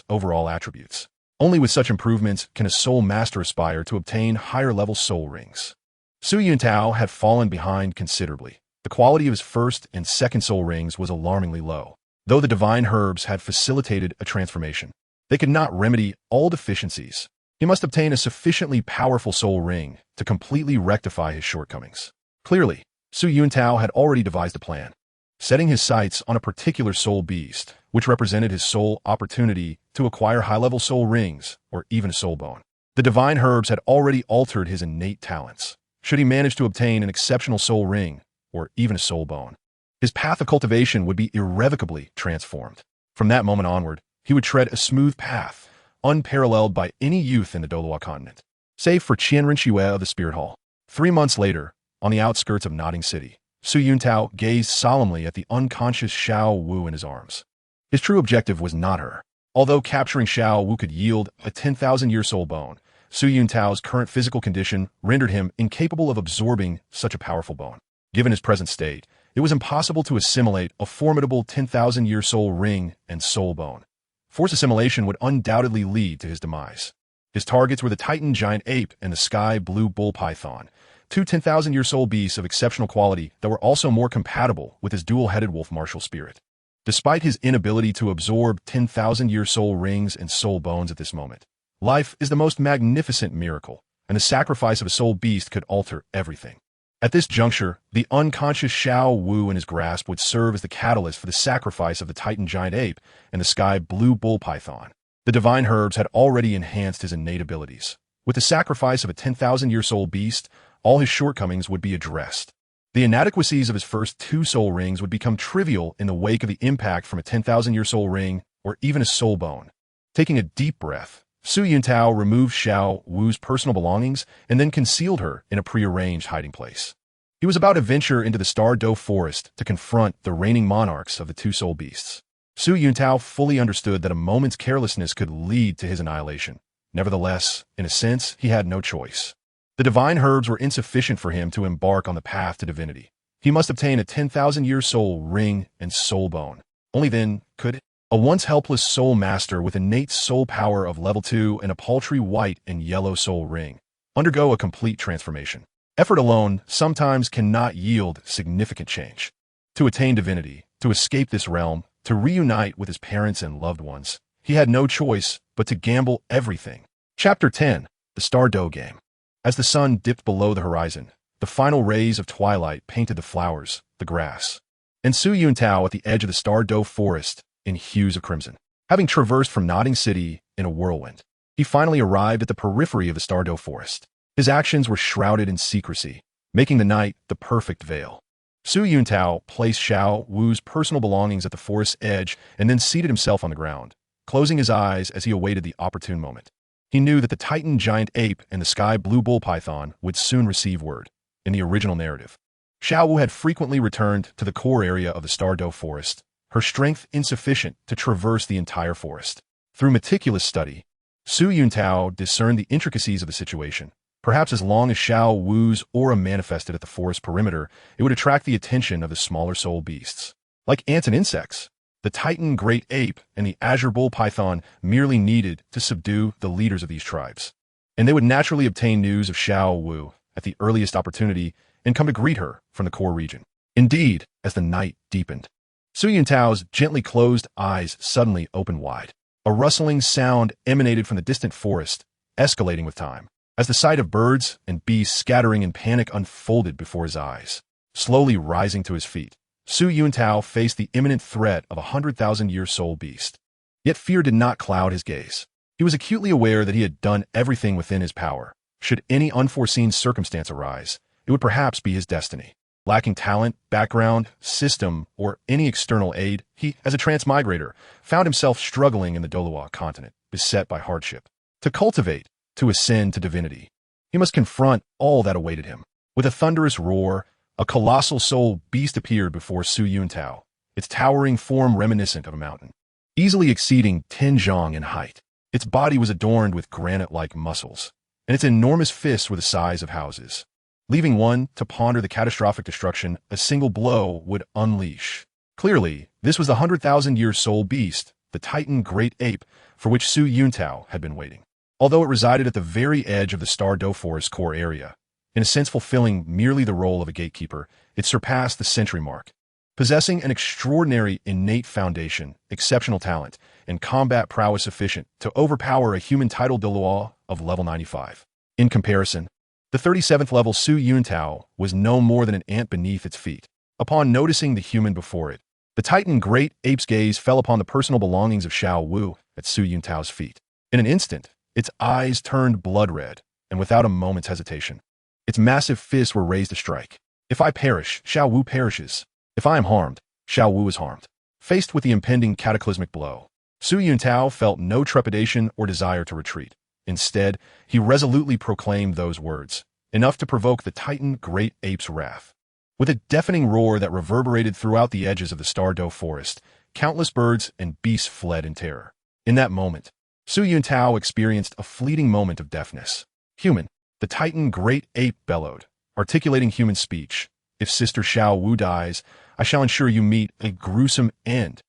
overall attributes. Only with such improvements can a soul master aspire to obtain higher-level soul rings. Su Yuntao had fallen behind considerably. The quality of his first and second soul rings was alarmingly low. Though the divine herbs had facilitated a transformation, they could not remedy all deficiencies. He must obtain a sufficiently powerful soul ring to completely rectify his shortcomings. Clearly, Su Yuntao had already devised a plan, setting his sights on a particular soul beast, which represented his sole opportunity to acquire high-level soul rings or even a soul bone. The divine herbs had already altered his innate talents. Should he manage to obtain an exceptional soul ring or even a soul bone, his path of cultivation would be irrevocably transformed. From that moment onward, he would tread a smooth path, unparalleled by any youth in the Douluo continent, save for Qianren Xue of the Spirit Hall. 3 months later, on the outskirts of Nodding City, Su Yuntao gazed solemnly at the unconscious Xiao Wu in his arms. His true objective was not her. Although capturing Xiao Wu could yield a 10,000-year soul bone, Su Yuntao's current physical condition rendered him incapable of absorbing such a powerful bone. Given his present state, it was impossible to assimilate a formidable 10,000-year soul ring and soul bone. Forced assimilation would undoubtedly lead to his demise. His targets were the Titan giant ape and the sky blue bull python, two 10,000-year soul beasts of exceptional quality that were also more compatible with his dual-headed wolf martial spirit. Despite his inability to absorb 10,000-year soul rings and soul bones at this moment, life is the most magnificent miracle, and the sacrifice of a soul beast could alter everything. At this juncture, the unconscious Xiao Wu in his grasp would serve as the catalyst for the sacrifice of the Titan giant ape and the sky blue bull python. The divine herbs had already enhanced his innate abilities. With the sacrifice of a 10,000-year soul beast, all his shortcomings would be addressed. The inadequacies of his first 2 soul rings would become trivial in the wake of the impact from a 10,000-year soul ring or even a soul bone. Taking a deep breath, Su Yuntao removed Xiao Wu's personal belongings and then concealed her in a prearranged hiding place. He was about to venture into the Star Dou forest to confront the reigning monarchs of the 2 soul beasts. Su Yuntao fully understood that a moment's carelessness could lead to his annihilation. Nevertheless, in a sense, he had no choice. The divine herbs were insufficient for him to embark on the path to divinity. He must obtain a 10,000-year soul ring and soul bone. Only then could a once helpless soul master with innate soul power of level 2 and a paltry white and yellow soul ring undergo a complete transformation. Effort alone sometimes cannot yield significant change. To attain divinity, to escape this realm, to reunite with his parents and loved ones, he had no choice but to gamble everything. Chapter 10. The Star Dou Game. As the sun dipped below the horizon, the final rays of twilight painted the flowers, the grass, and Su Yuntao at the edge of the Star Dou forest in hues of crimson. Having traversed from Nodding City in a whirlwind, he finally arrived at the periphery of the Star Dou forest. His actions were shrouded in secrecy, making the night the perfect veil. Su Yuntao placed Xiao Wu's personal belongings at the forest's edge and then seated himself on the ground, closing his eyes as he awaited the opportune moment. He knew that the Titan giant ape and the sky blue bull python would soon receive word. In the original narrative, Xiao Wu had frequently returned to the core area of the Star Dou forest, her strength insufficient to traverse the entire forest. Through meticulous study, Su Yuntao discerned the intricacies of the situation. Perhaps as long as Xiao Wu's aura manifested at the forest perimeter, it would attract the attention of the smaller soul beasts. Like ants and insects, the Titan great ape and the azure bull python merely needed to subdue the leaders of these tribes, and they would naturally obtain news of Xiao Wu at the earliest opportunity and come to greet her from the core region. Indeed, as the night deepened, Su Yuntao's gently closed eyes suddenly opened wide. A rustling sound emanated from the distant forest, escalating with time, as the sight of birds and bees scattering in panic unfolded before his eyes. Slowly rising to his feet, Su Yuntao faced the imminent threat of a 100,000-year soul beast. Yet fear did not cloud his gaze. He was acutely aware that he had done everything within his power. Should any unforeseen circumstance arise, it would perhaps be his destiny. Lacking talent, background, system, or any external aid, he, as a transmigrator, found himself struggling in the Douluo continent, beset by hardship. To cultivate, to ascend to divinity, he must confront all that awaited him. With a thunderous roar, a colossal soul beast appeared before Su Yuntao, its towering form reminiscent of a mountain, easily exceeding 10 zhang in height. Its body was adorned with granite-like muscles, and its enormous fists were the size of houses, leaving one to ponder the catastrophic destruction a single blow would unleash. Clearly, this was the 100,000-year soul beast, the Titan Great Ape, for which Su Yuntao had been waiting. Although it resided at the very edge of the Star Dou forest core area, in a sense fulfilling merely the role of a gatekeeper, it surpassed the century mark. Possessing an extraordinary innate foundation, exceptional talent, and combat prowess sufficient to overpower a human titled Douluo of level 95. In comparison, the 37th level Su Yuntao was no more than an ant beneath its feet. Upon noticing the human before it, the Titan Great Ape's gaze fell upon the personal belongings of Xiao Wu at Su Yuntao's feet. In an instant, its eyes turned blood red, and without a moment's hesitation, its massive fists were raised to strike. If I perish, Xiao Wu perishes. If I am harmed, Xiao Wu is harmed. Faced with the impending cataclysmic blow, Su Yuntao felt no trepidation or desire to retreat. Instead, he resolutely proclaimed those words, enough to provoke the Titan Great Ape's wrath. With a deafening roar that reverberated throughout the edges of the Star Dou forest, countless birds and beasts fled in terror. In that moment, Su Yuntao experienced a fleeting moment of deafness. Human, the Titan Great Ape bellowed, articulating human speech. If Sister Xiao Wu dies, I shall ensure you meet a gruesome end.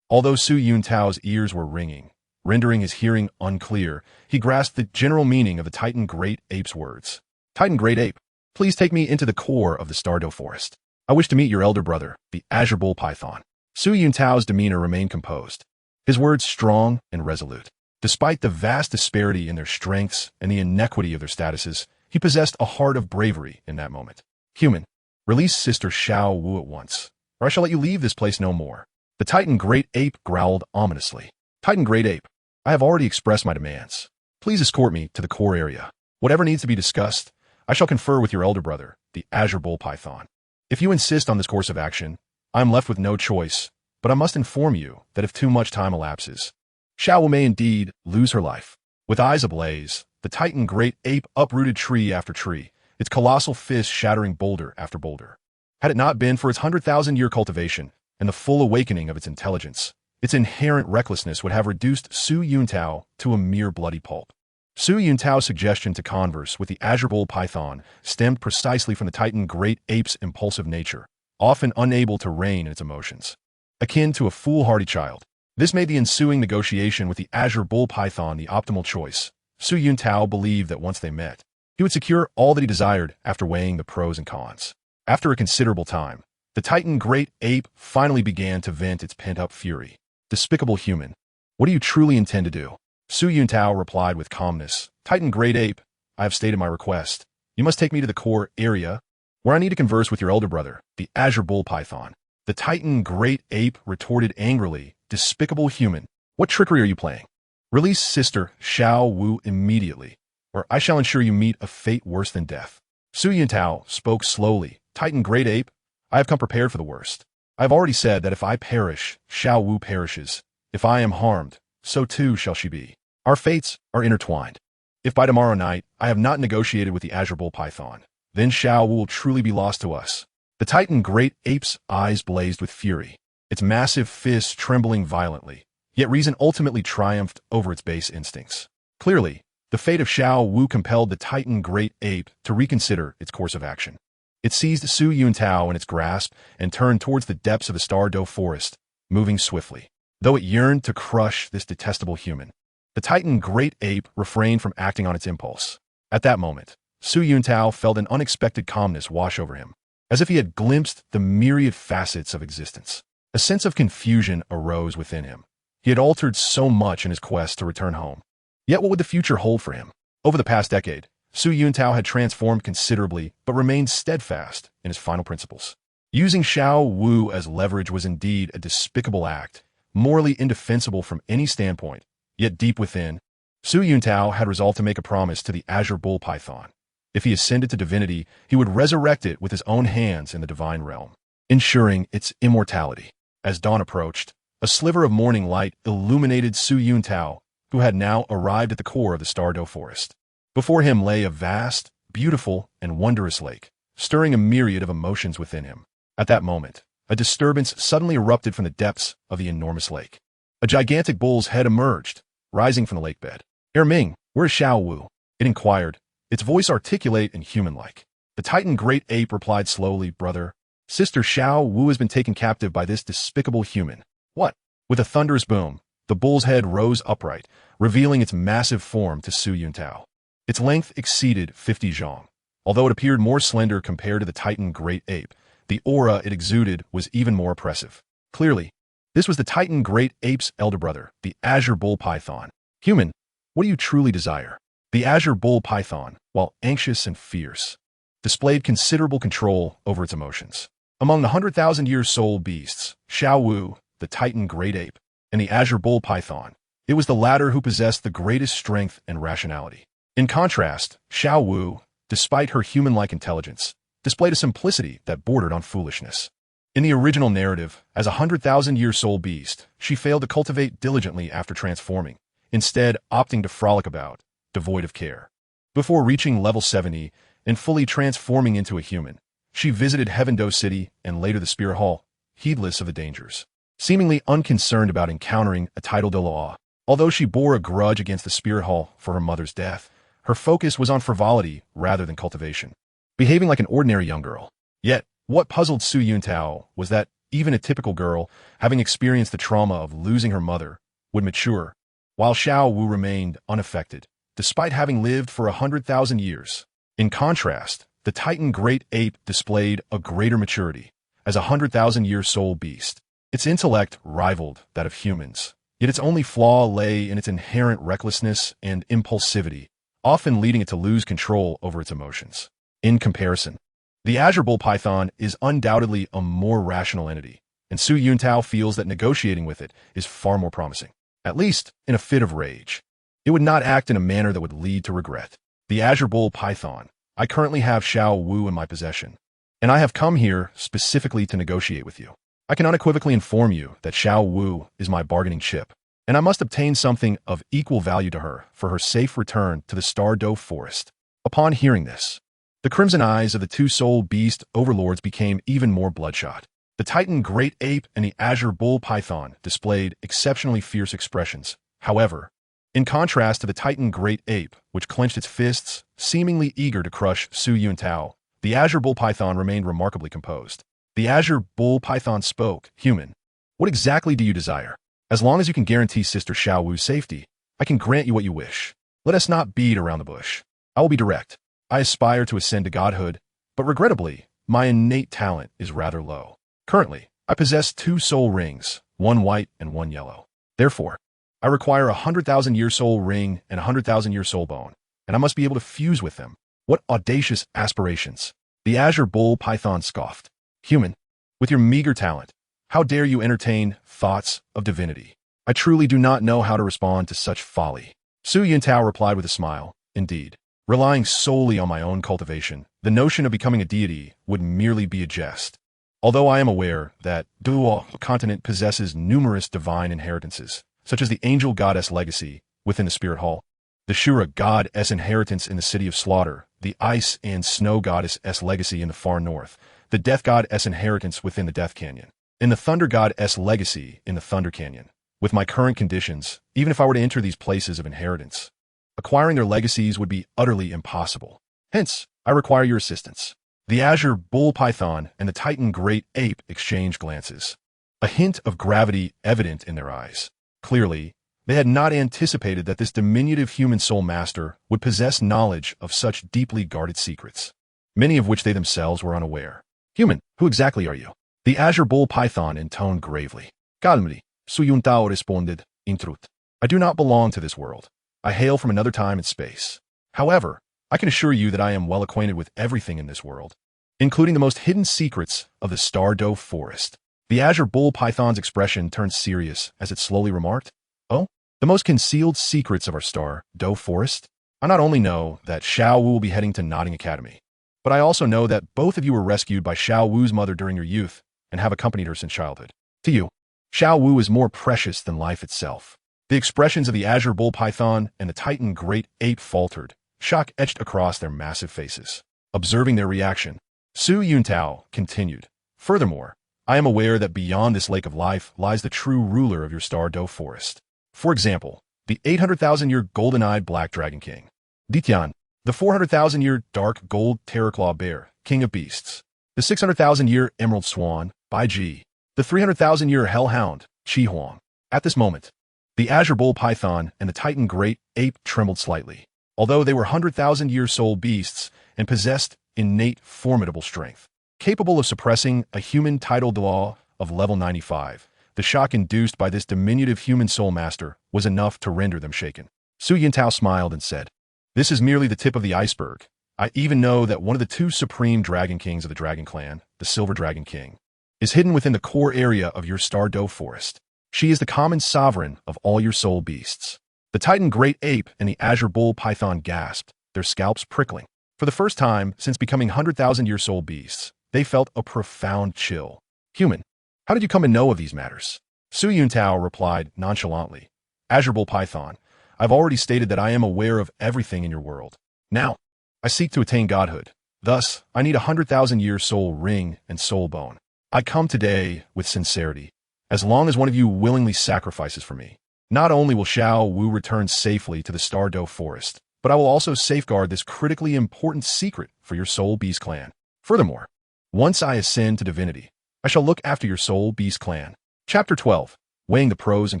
Although Su Yuntao's ears were ringing, rendering his hearing unclear, he grasped the general meaning of the Titan Great Ape's words. Titan Great Ape, please take me into the core of the Star Dou forest. I wish to meet your elder brother, the Azure Bull Python. Su Yuntao's demeanor remained composed, his words strong and resolute. Despite the vast disparity in their strengths and the inequity of their statuses, he possessed a heart of bravery in that moment. Human, release Sister Xiao Wu at once, or I shall let you leave this place no more. The Titan Great Ape growled ominously. Titan Great Ape, I have already expressed my demands. Please escort me to the core area. Whatever needs to be discussed, I shall confer with your elder brother, the Azure Bull Python. If you insist on this course of action, I am left with no choice, but I must inform you that if too much time elapses, Xiao Wu may indeed lose her life. With eyes ablaze, the Titan Great Ape uprooted tree after tree, its colossal fists shattering boulder after boulder. Had it not been for its 100,000-year cultivation and the full awakening of its intelligence, its inherent recklessness would have reduced Su Yuntao to a mere bloody pulp. Su Yuntao's suggestion to converse with the Azure Bull Python stemmed precisely from the Titan Great Ape's impulsive nature, often unable to rein in its emotions. Akin to a foolhardy child, this made the ensuing negotiation with the Azure Bull Python the optimal choice. Su Yuntao believed that once they met, he would secure all that he desired after weighing the pros and cons. After a considerable time, the Titan Great Ape finally began to vent its pent-up fury. Despicable human, what do you truly intend to do? Su Yuntao replied with calmness. Titan Great Ape, I have stated my request. You must take me to the core area, where I need to converse with your elder brother, the Azure Bull Python. The Titan Great Ape retorted angrily. Despicable human, what trickery are you playing? Release Sister Xiao Wu immediately, or I shall ensure you meet a fate worse than death. Su Yuntao spoke slowly. Titan Great Ape, I have come prepared for the worst. I have already said that if I perish, Xiao Wu perishes. If I am harmed, so too shall she be. Our fates are intertwined. If by tomorrow night I have not negotiated with the Azure Bull Python, then Xiao Wu will truly be lost to us. The Titan Great Ape's eyes blazed with fury, its massive fists trembling violently, yet reason ultimately triumphed over its base instincts. Clearly, the fate of Xiao Wu compelled the Titan Great Ape to reconsider its course of action. It seized Su Yuntao in its grasp and turned towards the depths of the Star Dou forest, moving swiftly. Though it yearned to crush this detestable human, the Titan Great Ape refrained from acting on its impulse. At that moment, Su Yuntao felt an unexpected calmness wash over him, as if he had glimpsed the myriad facets of existence. A sense of confusion arose within him. He had altered so much in his quest to return home. Yet what would the future hold for him? Over the past decade, Su Yuntao had transformed considerably but remained steadfast in his final principles. Using Xiao Wu as leverage was indeed a despicable act, morally indefensible from any standpoint. Yet deep within, Su Yuntao had resolved to make a promise to the Azure Bull Python. If he ascended to divinity, he would resurrect it with his own hands in the divine realm, ensuring its immortality. As dawn approached, a sliver of morning light illuminated Su Yuntao, who had now arrived at the core of the Star Dou forest. Before him lay a vast, beautiful, and wondrous lake, stirring a myriad of emotions within him. At that moment, a disturbance suddenly erupted from the depths of the enormous lake. A gigantic bull's head emerged, rising from the lake bed. Ming, where's Xiao Wu? It inquired, its voice articulate and human-like. The Titan great ape replied slowly, brother. Sister Xiao Wu has been taken captive by this despicable human. What? With a thunderous boom, the bull's head rose upright, revealing its massive form to Su Yuntao. Its length exceeded 50 zhong. Although it appeared more slender compared to the Titan great ape, the aura it exuded was even more oppressive. Clearly, this was the Titan great ape's elder brother, the Azure Bull Python. Human, what do you truly desire? The Azure Bull Python, while anxious and fierce, displayed considerable control over its emotions. Among the 100,000-year soul beasts, Xiao Wu, the Titan great ape, and the Azure Bull Python, it was the latter who possessed the greatest strength and rationality. In contrast, Xiao Wu, despite her human-like intelligence, displayed a simplicity that bordered on foolishness. In the original narrative, as a 100,000-year soul beast, she failed to cultivate diligently after transforming, instead opting to frolic about, devoid of care. Before reaching level 70 and fully transforming into a human, she visited Heaven Do City and later the Spirit Hall, heedless of the dangers. Seemingly unconcerned about encountering a title Douluo. Although she bore a grudge against the Spirit Hall for her mother's death, her focus was on frivolity rather than cultivation, behaving like an ordinary young girl. Yet, what puzzled Su Yuntao was that even a typical girl, having experienced the trauma of losing her mother, would mature, while Xiao Wu remained unaffected, despite having lived for 100,000 years. In contrast, the Titan great ape displayed a greater maturity as a 100,000-year soul beast. Its intellect rivaled that of humans, yet its only flaw lay in its inherent recklessness and impulsivity, often leading it to lose control over its emotions. In comparison, the Azure Bull Python is undoubtedly a more rational entity, and Su Yuntao feels that negotiating with it is far more promising, at least in a fit of rage. It would not act in a manner that would lead to regret. The Azure Bull Python, I currently have Xiao Wu in my possession, and I have come here specifically to negotiate with you. I can unequivocally inform you that Xiao Wu is my bargaining chip, and I must obtain something of equal value to her for her safe return to the Star Dou forest. Upon hearing this, the crimson eyes of the two soul beast overlords became even more bloodshot. The Titan great ape and the Azure Bull Python displayed exceptionally fierce expressions. However, in contrast to the Titan great ape, which clenched its fists, seemingly eager to crush Su Yuntao, the Azure Bull Python remained remarkably composed. The Azure Bull Python spoke, human, what exactly do you desire? As long as you can guarantee Sister Xiao Wu's safety, I can grant you what you wish. Let us not beat around the bush. I will be direct. I aspire to ascend to godhood, but regrettably, my innate talent is rather low. Currently, I possess 2 soul rings, one white and one yellow. Therefore, I require a 100,000-year soul ring and a 100,000-year soul bone, and I must be able to fuse with them. What audacious aspirations! The Azure Bull Python scoffed. Human, with your meager talent, how dare you entertain thoughts of divinity? I truly do not know how to respond to such folly. Su Yuntao replied with a smile. Indeed, relying solely on my own cultivation, the notion of becoming a deity would merely be a jest. Although I am aware that Douluo continent possesses numerous divine inheritances, such as the angel goddess legacy within the Spirit Hall, the Shura goddess inheritance in the City of Slaughter, the ice and snow goddess legacy in the far north, the death goddess inheritance within the Death Canyon, and the thunder goddess legacy in the Thunder Canyon. With my current conditions, even if I were to enter these places of inheritance, acquiring their legacies would be utterly impossible. Hence, I require your assistance. The Azure Bull Python and the Titan Great Ape exchanged glances, a hint of gravity evident in their eyes. Clearly, they had not anticipated that this diminutive human soul master would possess knowledge of such deeply guarded secrets, many of which they themselves were unaware. Human, who exactly are you? The Azure Bull Python intoned gravely. Calmly, Su Yuntao responded, in truth, I do not belong to this world. I hail from another time and space. However, I can assure you that I am well acquainted with everything in this world, including the most hidden secrets of the Star Dou forest. The Azure Bull Python's expression turned serious as it slowly remarked, Oh, the most concealed secrets of our Star Dou forest? I not only know that Xiao Wu will be heading to Nodding Academy, but I also know that both of you were rescued by Xiao Wu's mother during your youth and have accompanied her since childhood. To you, Xiao Wu is more precious than life itself. The expressions of the Azure Bull Python and the Titan Great Ape faltered, shock etched across their massive faces. Observing their reaction, Su Yuntao continued, Furthermore, I am aware that beyond this lake of life lies the true ruler of your Star Dou forest. For example, the 800,000-year golden-eyed black dragon king. Ditian, the 400,000-year dark gold terror-claw bear, king of beasts. The 600,000-year emerald swan, Bai Ji. The 300,000-year hellhound, Qi Huang. At this moment, the azure bull python and the titan great ape trembled slightly. Although they were 100,000-year soul beasts and possessed innate formidable strength, capable of suppressing a human tidal law of level 95, the shock induced by this diminutive human soul master was enough to render them shaken. Su Yuntao smiled and said, "This is merely the tip of the iceberg. I even know that one of the two supreme dragon kings of the dragon clan, the Silver Dragon King, is hidden within the core area of your Star Dou forest. She is the common sovereign of all your soul beasts." The Titan Great Ape and the Azure Bull Python gasped, their scalps prickling. For the first time since becoming 100,000-year soul beasts, they felt a profound chill. "Human, how did you come to know of these matters?" Su Yuntao replied nonchalantly. "Azure Bull Python, I've already stated that I am aware of everything in your world. Now, I seek to attain godhood. Thus, I need a 100,000-year soul ring and soul bone. I come today with sincerity, as long as one of you willingly sacrifices for me. Not only will Xiao Wu return safely to the Star Dou forest, but I will also safeguard this critically important secret for your Soul Beast clan. Furthermore, once I ascend to divinity, I shall look after your Soul Beast clan." Chapter 12. Weighing the Pros and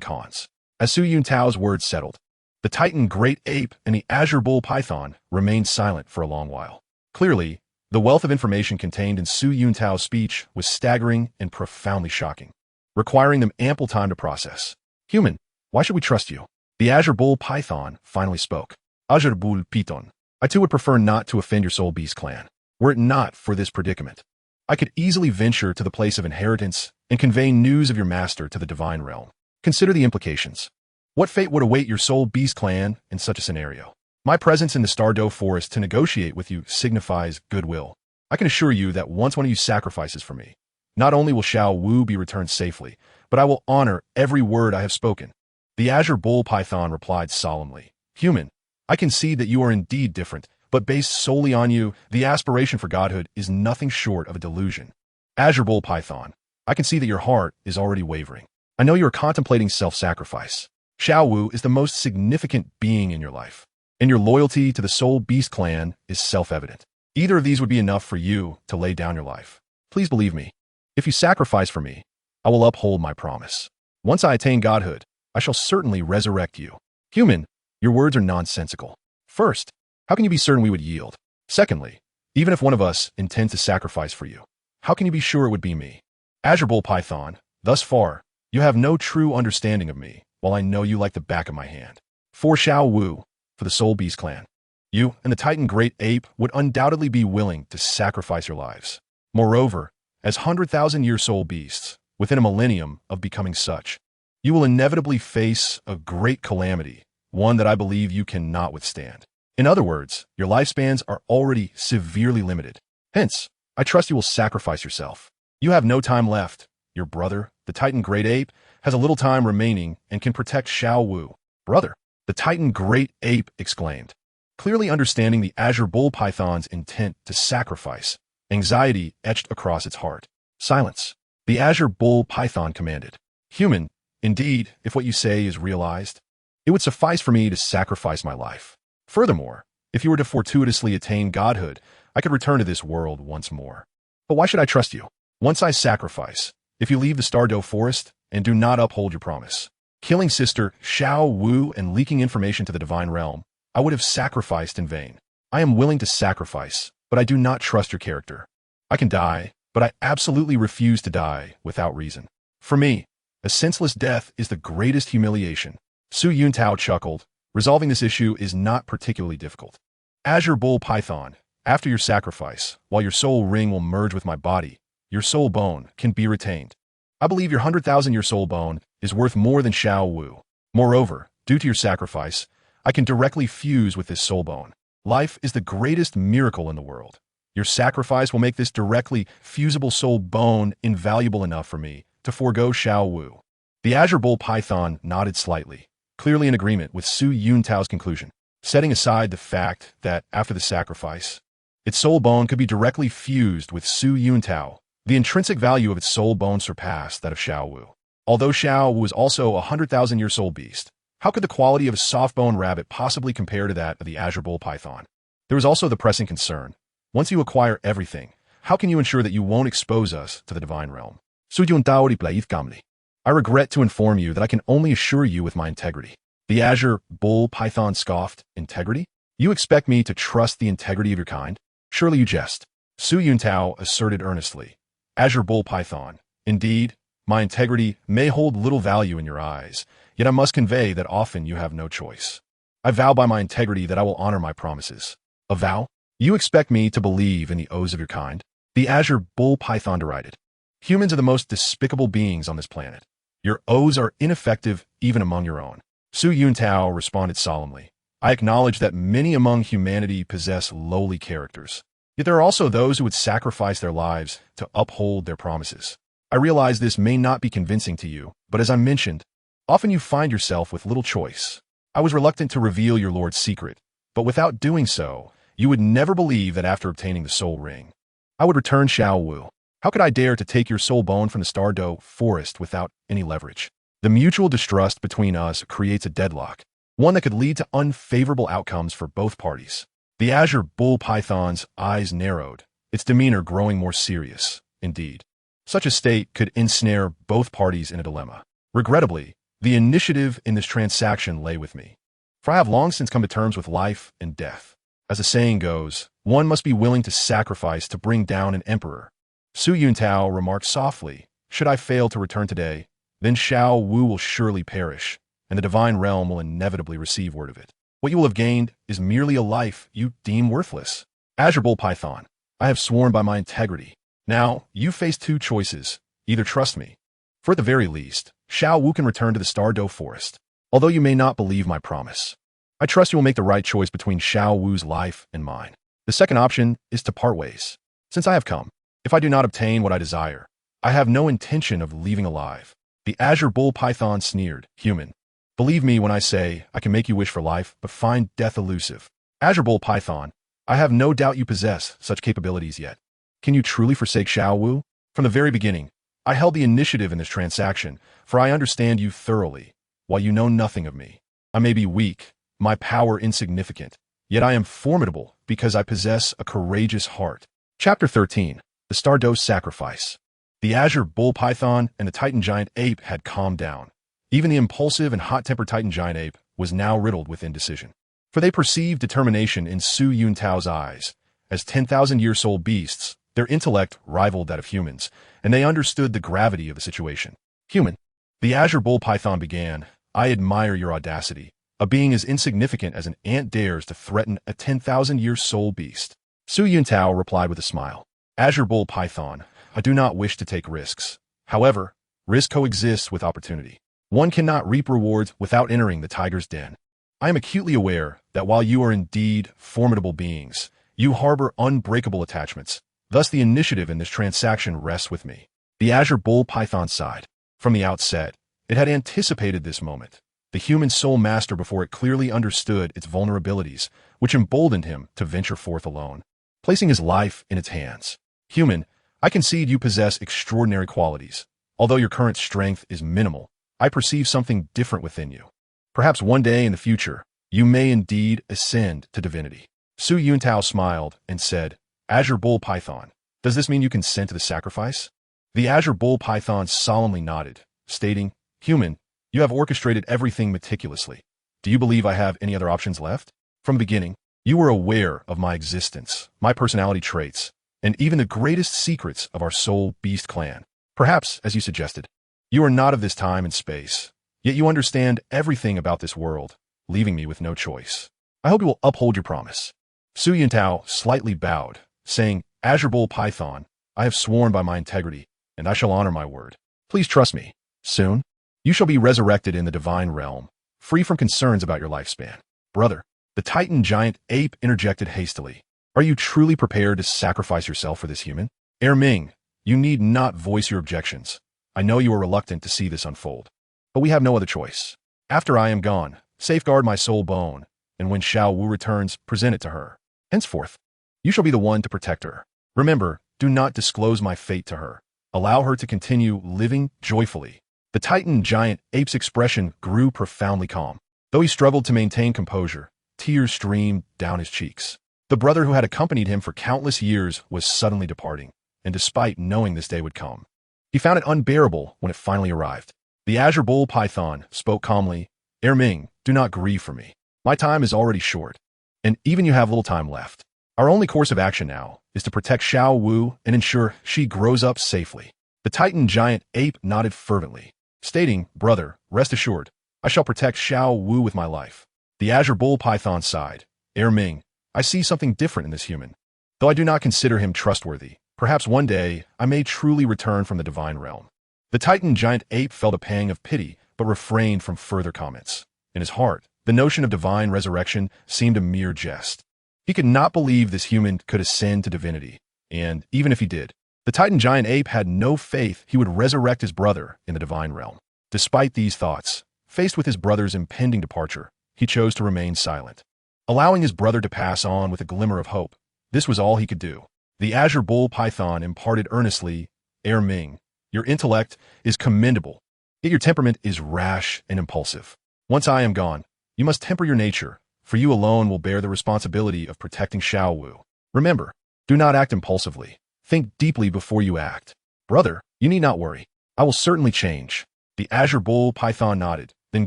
Cons. As Su Yuntao's words settled, the Titan Great Ape and the Azure Bull Python remained silent for a long while. Clearly, the wealth of information contained in Su Yuntao's speech was staggering and profoundly shocking, requiring them ample time to process. "Human, why should we trust you?" The Azure Bull Python finally spoke. "Azure Bull Python, I too would prefer not to offend your Soul Beast clan, were it not for this predicament. I could easily venture to the place of inheritance and convey news of your master to the divine realm. Consider the implications. What fate would await your Soul Beast clan in such a scenario? My presence in the Star Dou forest to negotiate with you signifies goodwill. I can assure you that once one of you sacrifices for me, not only will Xiao Wu be returned safely, but I will honor every word I have spoken." The Azure Bull Python replied solemnly, "Human, I concede that you are indeed different, but based solely on you, the aspiration for godhood is nothing short of a delusion. Azure Bull Python, I can see that your heart is already wavering. I know you are contemplating self-sacrifice. Xiao Wu is the most significant being in your life, and your loyalty to the Soul Beast clan is self-evident. Either of these would be enough for you to lay down your life. Please believe me. If you sacrifice for me, I will uphold my promise. Once I attain godhood, I shall certainly resurrect you. Human, your words are nonsensical. First, how can you be certain we would yield? Secondly, even if one of us intends to sacrifice for you, how can you be sure it would be me? Azure Bull Python, thus far, you have no true understanding of me, while I know you like the back of my hand. For Xiao Wu, for the Soul Beast clan, you and the Titan Great Ape would undoubtedly be willing to sacrifice your lives. Moreover, as 100,000-year soul beasts, within a millennium of becoming such, you will inevitably face a great calamity, one that I believe you cannot withstand. In other words, your lifespans are already severely limited. Hence, I trust you will sacrifice yourself. You have no time left. Your brother, the Titan Great Ape, has a little time remaining and can protect Xiao Wu." "Brother," the Titan Great Ape exclaimed, clearly understanding the Azure Bull Python's intent to sacrifice. Anxiety etched across its heart. "Silence," the Azure Bull Python commanded. "Human, indeed, if what you say is realized, it would suffice for me to sacrifice my life. Furthermore, if you were to fortuitously attain godhood, I could return to this world once more. But why should I trust you? Once I sacrifice, if you leave the Star Dou forest and do not uphold your promise, killing sister Xiao Wu and leaking information to the divine realm, I would have sacrificed in vain. I am willing to sacrifice, but I do not trust your character. I can die, but I absolutely refuse to die without reason. For me, a senseless death is the greatest humiliation." Su Yuntao chuckled. "Resolving this issue is not particularly difficult. Azure Bull Python, after your sacrifice, while your soul ring will merge with my body, your soul bone can be retained. I believe your 100,000-year soul bone is worth more than Xiao Wu. Moreover, due to your sacrifice, I can directly fuse with this soul bone. Life is the greatest miracle in the world. Your sacrifice will make this directly fusible soul bone invaluable enough for me to forego Xiao Wu." The Azure Bull Python nodded slightly, clearly in agreement with Su Yuntao's conclusion, setting aside the fact that after the sacrifice, its soul bone could be directly fused with Su Yuntao. The intrinsic value of its soul bone surpassed that of Xiao Wu. Although Xiao Wu was also a 100,000-year soul beast, How could the quality of a soft-boned rabbit possibly compare to that of the azure bull python? There was also the pressing concern. Once you acquire everything, how can you ensure that you won't expose us to the divine realm? Su Yuntao breathtakingly. I regret to inform you that I can only assure you with my integrity. The azure bull python scoffed. Integrity? You expect me to trust the integrity of your kind? Surely you jest. Su Yuntao asserted earnestly. Azure bull python. Indeed, my integrity may hold little value in your eyes, yet I must convey that often you have no choice. I vow by my integrity that I will honor my promises. A vow? You expect me to believe in the oaths of your kind? The azure bull python derided. Humans are the most despicable beings on this planet. Your oaths are ineffective even among your own. Su Yuntao responded solemnly. I acknowledge that many among humanity possess lowly characters. Yet there are also those who would sacrifice their lives to uphold their promises. I realize this may not be convincing to you, but as I mentioned, often you find yourself with little choice. I was reluctant to reveal your Lord's secret, but without doing so, you would never believe that after obtaining the soul ring, I would return Xiao Wu. How could I dare to take your soul bone from the Star Dou forest without any leverage? The mutual distrust between us creates a deadlock, one that could lead to unfavorable outcomes for both parties. The azure bull python's eyes narrowed, its demeanor growing more serious. Indeed, such a state could ensnare both parties in a dilemma. Regrettably, the initiative in this transaction lay with me, for I have long since come to terms with life and death. As the saying goes, one must be willing to sacrifice to bring down an emperor. Su Yuntao remarked softly, should I fail to return today, then Xiao Wu will surely perish, and the divine realm will inevitably receive word of it. What you will have gained is merely a life you deem worthless. Azure bull python, I have sworn by my integrity. Now, you face two choices. Either trust me. For at the very least, Xiao Wu can return to the Star Dou forest. Although you may not believe my promise, I trust you will make the right choice between Xiao Wu's life and mine. The second option is to part ways. Since I have come, if I do not obtain what I desire, I have no intention of leaving alive. The azure bull python sneered. Human. Believe me when I say I can make you wish for life, but find death elusive. Azure bull python, I have no doubt you possess such capabilities yet. Can you truly forsake Xiao Wu? From the very beginning, I held the initiative in this transaction, for I understand you thoroughly, while you know nothing of me. I may be weak, my power insignificant, yet I am formidable because I possess a courageous heart. Chapter 13. The Star Dou Sacrifice. The azure bull python and the Titan giant ape had calmed down. Even the impulsive and hot-tempered Titan giant ape was now riddled with indecision. For they perceived determination in Su Yuntao's eyes. As 10,000-year soul beasts, their intellect rivaled that of humans, and they understood the gravity of the situation. Human. The azure bull python began, I admire your audacity. A being as insignificant as an ant dares to threaten a 10,000-year soul beast. Su Yuntao replied with a smile. Azure bull python, I do not wish to take risks. However, risk coexists with opportunity. One cannot reap rewards without entering the tiger's den. I am acutely aware that while you are indeed formidable beings, you harbor unbreakable attachments. Thus the initiative in this transaction rests with me. The azure bull python sighed. From the outset, it had anticipated this moment. The human soul master before it clearly understood its vulnerabilities, which emboldened him to venture forth alone, placing his life in its hands. Human, I concede you possess extraordinary qualities. Although your current strength is minimal, I perceive something different within you. Perhaps one day in the future, you may indeed ascend to divinity. Su Yuntao smiled and said, Azure bull python, does this mean you consent to the sacrifice? The azure bull python solemnly nodded, stating, Human, you have orchestrated everything meticulously. Do you believe I have any other options left? From the beginning, you were aware of my existence, my personality traits, and even the greatest secrets of our soul beast clan. Perhaps, as you suggested, you are not of this time and space, yet you understand everything about this world, leaving me with no choice. I hope you will uphold your promise. Su Yuntao slightly bowed, saying, Azure bull python, I have sworn by my integrity, and I shall honor my word. Please trust me. Soon, you shall be resurrected in the divine realm, free from concerns about your lifespan. Brother, the Titan giant ape interjected hastily. Are you truly prepared to sacrifice yourself for this human? Ming, you need not voice your objections. I know you are reluctant to see this unfold, but we have no other choice. After I am gone, safeguard my soul bone, and when Xiao Wu returns, present it to her. Henceforth, you shall be the one to protect her. Remember, do not disclose my fate to her. Allow her to continue living joyfully. The Titan giant ape's expression grew profoundly calm. Though he struggled to maintain composure, tears streamed down his cheeks. The brother who had accompanied him for countless years was suddenly departing, and despite knowing this day would come, he found it unbearable when it finally arrived. The Azure Bull Python spoke calmly, Ming, do not grieve for me. My time is already short, and even you have little time left. Our only course of action now is to protect Xiao Wu and ensure she grows up safely. The Titan giant ape nodded fervently, stating, Brother, rest assured, I shall protect Xiao Wu with my life. The Azure Bull Python sighed, Ming, I see something different in this human. Though I do not consider him trustworthy, perhaps one day I may truly return from the divine realm. The Titan giant ape felt a pang of pity, but refrained from further comments. In his heart, the notion of divine resurrection seemed a mere jest. He could not believe this human could ascend to divinity, and even if he did, the Titan giant ape had no faith he would resurrect his brother in the divine realm. Despite these thoughts, faced with his brother's impending departure, he chose to remain silent. Allowing his brother to pass on with a glimmer of hope, this was all he could do. The Azure Bull Python imparted earnestly, Ming, your intellect is commendable, yet your temperament is rash and impulsive. Once I am gone, you must temper your nature, for you alone will bear the responsibility of protecting Xiao Wu. Remember, do not act impulsively. Think deeply before you act. Brother, you need not worry. I will certainly change. The Azure Bull Python nodded, then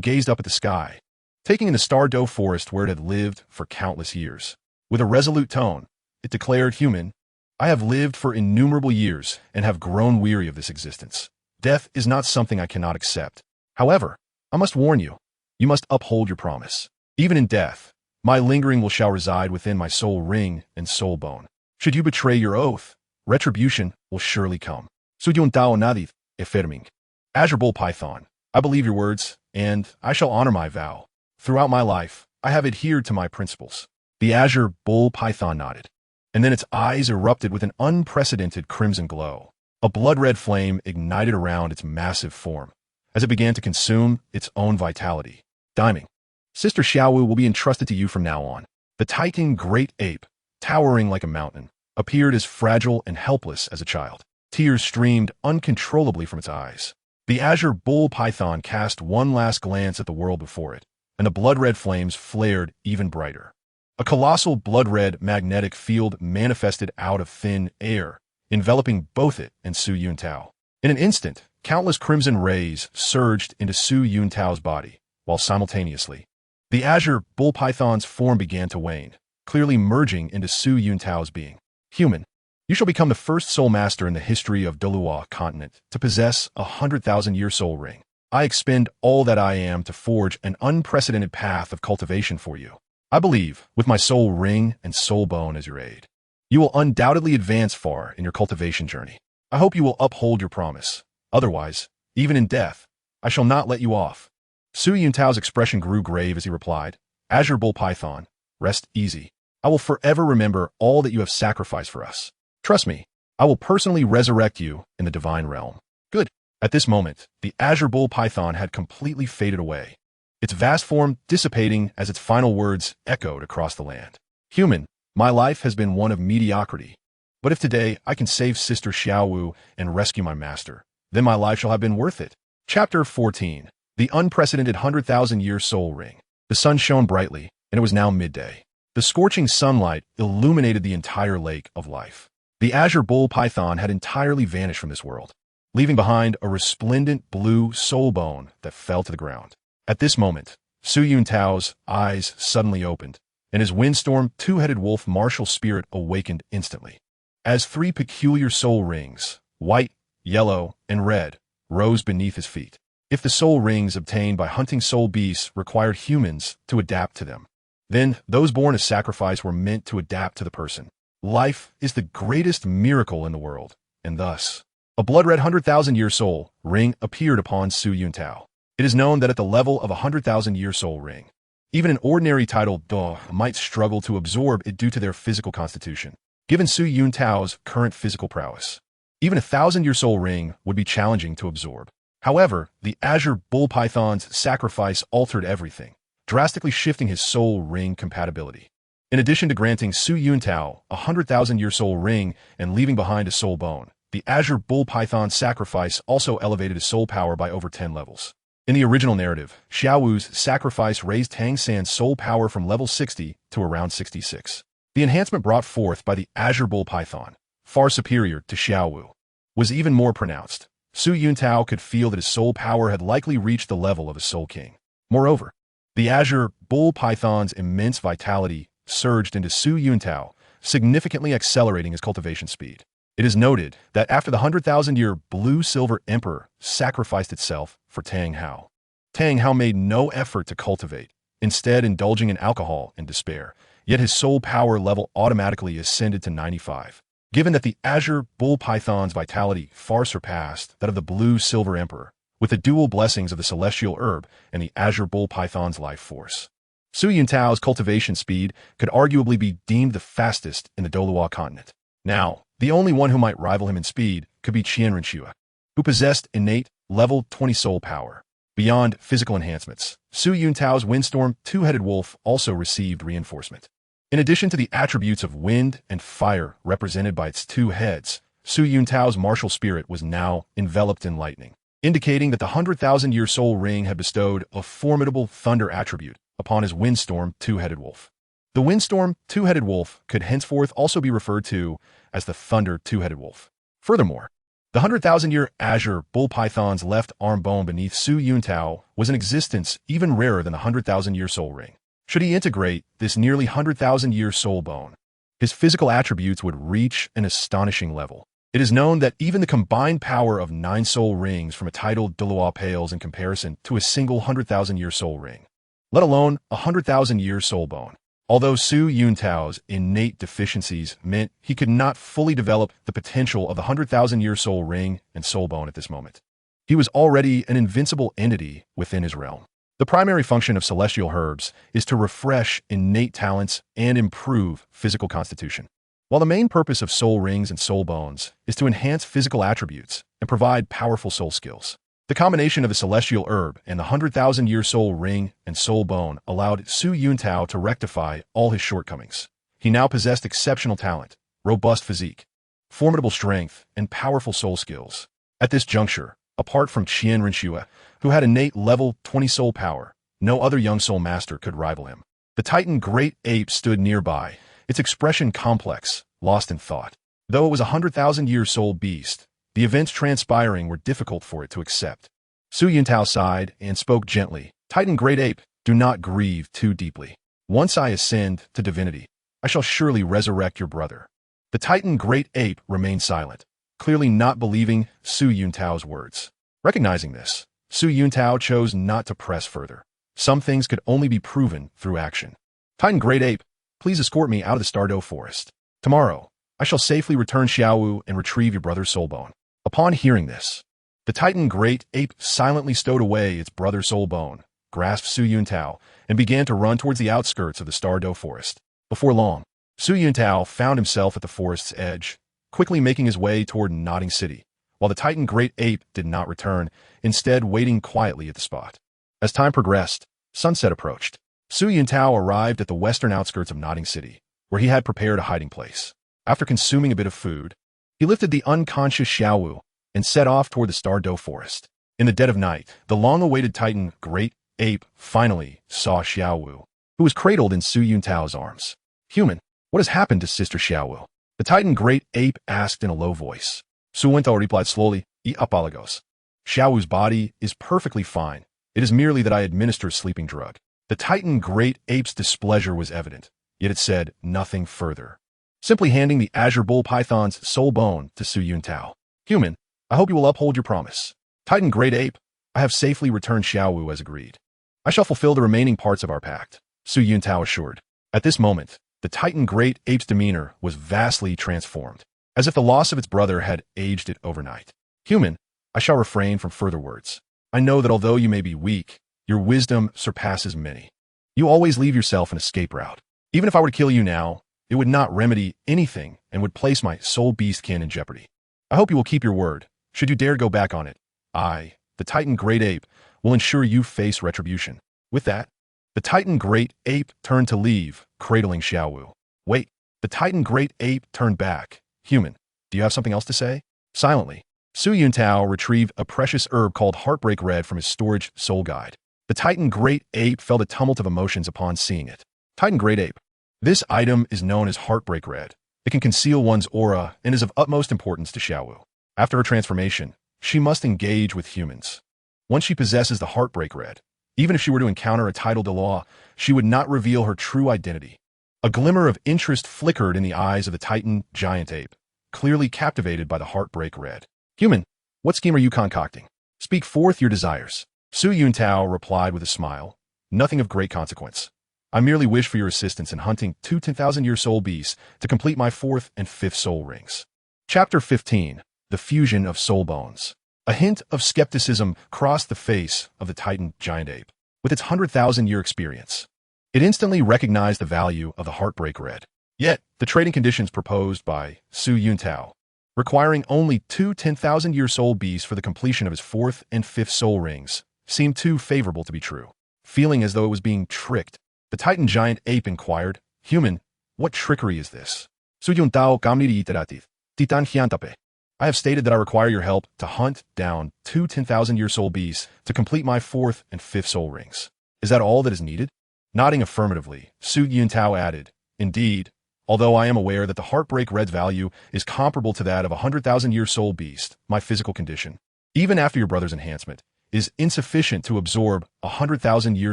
gazed up at the sky, taking in the Star Dou forest where it had lived for countless years. With a resolute tone, it declared, Human, I have lived for innumerable years and have grown weary of this existence. Death is not something I cannot accept. However, I must warn you, you must uphold your promise. Even in death, my lingering will shall reside within my soul ring and soul bone. Should you betray your oath, retribution will surely come. Su Yuntao nadith, efferming. Azure Bull Python, I believe your words, and I shall honor my vow. Throughout my life, I have adhered to my principles. The Azure Bull Python nodded, and then its eyes erupted with an unprecedented crimson glow. A blood-red flame ignited around its massive form, as it began to consume its own vitality. Diming. Sister Xiaowu will be entrusted to you from now on. The Titan great ape, towering like a mountain, appeared as fragile and helpless as a child. Tears streamed uncontrollably from its eyes. The Azure Bull Python cast one last glance at the world before it, and the blood-red flames flared even brighter. A colossal blood-red magnetic field manifested out of thin air, enveloping both it and Su Yuntao. In an instant, countless crimson rays surged into Su Yuntao's body, while simultaneously, the Azure Bull Python's form began to wane, clearly merging into Su Yuntao's being. Human, you shall become the first soul master in the history of Douluo continent to possess a 100,000-year soul ring. I expend all that I am to forge an unprecedented path of cultivation for you. I believe, with my soul ring and soul bone as your aid, you will undoubtedly advance far in your cultivation journey. I hope you will uphold your promise. Otherwise, even in death, I shall not let you off. Su Yuntao's expression grew grave as he replied, Azure Bull Python, rest easy. I will forever remember all that you have sacrificed for us. Trust me, I will personally resurrect you in the divine realm. Good. At this moment, the Azure Bull Python had completely faded away, its vast form dissipating as its final words echoed across the land. Human, my life has been one of mediocrity. But if today I can save Sister Xiaowu and rescue my master, then my life shall have been worth it. Chapter 14. The unprecedented 100,000-year soul ring. The sun shone brightly, and it was now midday. The scorching sunlight illuminated the entire lake of life. The Azure Bull Python had entirely vanished from this world, leaving behind a resplendent blue soul bone that fell to the ground. At this moment, Su Yuntao's eyes suddenly opened, and his windstorm two-headed wolf martial spirit awakened instantly. As three peculiar soul rings, white, yellow, and red, rose beneath his feet. If the soul rings obtained by hunting soul beasts required humans to adapt to them, then those born as sacrifice were meant to adapt to the person. Life is the greatest miracle in the world, and thus, a blood-red 100,000-year soul ring appeared upon Su Yuntao. It is known that at the level of a 100,000-year soul ring, even an ordinary title Dou might struggle to absorb it due to their physical constitution. Given Su Yuntao's current physical prowess, even a 1,000-year soul ring would be challenging to absorb. However, the Azure Bull Python's sacrifice altered everything, drastically shifting his soul ring compatibility. In addition to granting Su Yuntao a 100,000-year soul ring and leaving behind a soul bone, the Azure Bull Python's sacrifice also elevated his soul power by over 10 levels. In the original narrative, Xiaowu's sacrifice raised Tang San's soul power from level 60 to around 66. The enhancement brought forth by the Azure Bull Python, far superior to Xiaowu, was even more pronounced. Su Yuntao could feel that his soul power had likely reached the level of a Soul King. Moreover, the Azure Bull Python's immense vitality surged into Su Yuntao, significantly accelerating his cultivation speed. It is noted that after the 100,000-year Blue-Silver Emperor sacrificed itself for Tang Hao, Tang Hao made no effort to cultivate, instead indulging in alcohol and despair, yet his soul power level automatically ascended to 95. Given that the Azure Bull Python's vitality far surpassed that of the Blue-Silver Emperor, with the dual blessings of the Celestial Herb and the Azure Bull Python's life force, Su Yuntao's cultivation speed could arguably be deemed the fastest in the Douluo continent. Now, the only one who might rival him in speed could be Qianrenxue, who possessed innate level 20 soul power. Beyond physical enhancements, Su Yuntao's Windstorm Two-Headed Wolf also received reinforcement. In addition to the attributes of wind and fire represented by its two heads, Su Yuntao's martial spirit was now enveloped in lightning, indicating that the 100,000-year soul ring had bestowed a formidable thunder attribute upon his Windstorm Two-Headed Wolf. The Windstorm Two-Headed Wolf could henceforth also be referred to as the Thunder Two-Headed Wolf. Furthermore, the 100,000-year Azure Bull Python's left arm bone beneath Su Yuntao was in existence even rarer than the 100,000-year soul ring. Should he integrate this nearly 100,000-year soul bone, his physical attributes would reach an astonishing level. It is known that even the combined power of 9 soul rings from a titled Douluo pales in comparison to a single 100,000-year soul ring, let alone a 100,000-year soul bone. Although Su Yuntao's innate deficiencies meant he could not fully develop the potential of the 100,000-year soul ring and soul bone at this moment, he was already an invincible entity within his realm. The primary function of celestial herbs is to refresh innate talents and improve physical constitution, while the main purpose of soul rings and soul bones is to enhance physical attributes and provide powerful soul skills. The combination of the celestial herb and the 100,000-year soul ring and soul bone allowed Su Yuntao to rectify all his shortcomings. He now possessed exceptional talent, robust physique, formidable strength, and powerful soul skills. At this juncture, apart from Qianrenxue, who had innate level 20 soul power, no other young soul master could rival him. The Titan Great Ape stood nearby, its expression complex, lost in thought. Though it was a 100,000-year soul beast, the events transpiring were difficult for it to accept. Su Yuntao sighed and spoke gently. Titan Great Ape, do not grieve too deeply. Once I ascend to divinity, I shall surely resurrect your brother. The Titan Great Ape remained silent, clearly not believing Su Yuntao's words. Recognizing this, Su Yuntao chose not to press further. Some things could only be proven through action. Titan Great Ape, please escort me out of the Star Dou forest. Tomorrow, I shall safely return Xiaowu and retrieve your brother's soul bone. Upon hearing this, the Titan Great Ape silently stowed away its brother's soul bone, grasped Su Yuntao, and began to run towards the outskirts of the Star Dou forest. Before long, Su Yuntao found himself at the forest's edge, quickly making his way toward Nodding City, while the Titan Great Ape did not return, instead waiting quietly at the spot. As time progressed, sunset approached. Su Yuntao arrived at the western outskirts of Nodding City, where he had prepared a hiding place. After consuming a bit of food, he lifted the unconscious Xiaowu and set off toward the Star Dou forest. In the dead of night, the long-awaited Titan Great Ape finally saw Xiaowu, who was cradled in Su Yuntao's arms. Human, what has happened to Sister Xiaowu? The Titan Great Ape asked in a low voice. Su Yuntao replied slowly, apologos. Xiaowu's body is perfectly fine. It is merely that I administer a sleeping drug. The Titan Great Ape's displeasure was evident, yet it said nothing further, simply handing the Azure Bull Python's soul bone to Su Yuntao. Human, I hope you will uphold your promise. Titan Great Ape, I have safely returned Xiaowu as agreed. I shall fulfill the remaining parts of our pact, Su Yuntao assured. At this moment, the Titan Great Ape's demeanor was vastly transformed, as if the loss of its brother had aged it overnight. Human, I shall refrain from further words. I know that although you may be weak, your wisdom surpasses many. You always leave yourself an escape route. Even if I were to kill you now, it would not remedy anything and would place my soul beastkin in jeopardy. I hope you will keep your word. Should you dare go back on it, I, the Titan Great Ape, will ensure you face retribution. With that, the Titan Great Ape turned to leave, cradling Xiaowu. Wait, the Titan Great Ape turned back. Human, do you have something else to say? Silently, Su Yuntao retrieved a precious herb called Heartbreak Red from his storage soul guide. The Titan Great Ape felt a tumult of emotions upon seeing it. Titan Great Ape. This item is known as Heartbreak Red. It can conceal one's aura and is of utmost importance to Xiaowu. After her transformation, she must engage with humans. Once she possesses the Heartbreak Red, even if she were to encounter a title Douluo, she would not reveal her true identity. A glimmer of interest flickered in the eyes of the Titan Giant Ape, clearly captivated by the Heartbreak Red. Human, what scheme are you concocting? Speak forth your desires. Su Yuntao replied with a smile. Nothing of great consequence. I merely wish for your assistance in hunting 2 10,000-year soul beasts to complete my 4th and 5th soul rings. Chapter 15. The Fusion of Soul Bones. A hint of skepticism crossed the face of the Titan Giant Ape. With its 100,000-year experience, it instantly recognized the value of the Heartbreak Red. Yet, the trading conditions proposed by Su Yuntao, requiring only 2 10,000-year soul beasts for the completion of his 4th and 5th soul rings, seemed too favorable to be true. Feeling as though it was being tricked, the Titan Giant Ape inquired, Human, what trickery is this? Su Yuntao kamniri iterativ, titan hiantape. I have stated that I require your help to hunt down 2 10,000-year soul beasts to complete my 4th and 5th soul rings. Is that all that is needed? Nodding affirmatively, Su Yuntao added, Indeed, although I am aware that the Heartbreak Red's value is comparable to that of a 100,000-year soul beast, my physical condition, even after your brother's enhancement, is insufficient to absorb a 100,000-year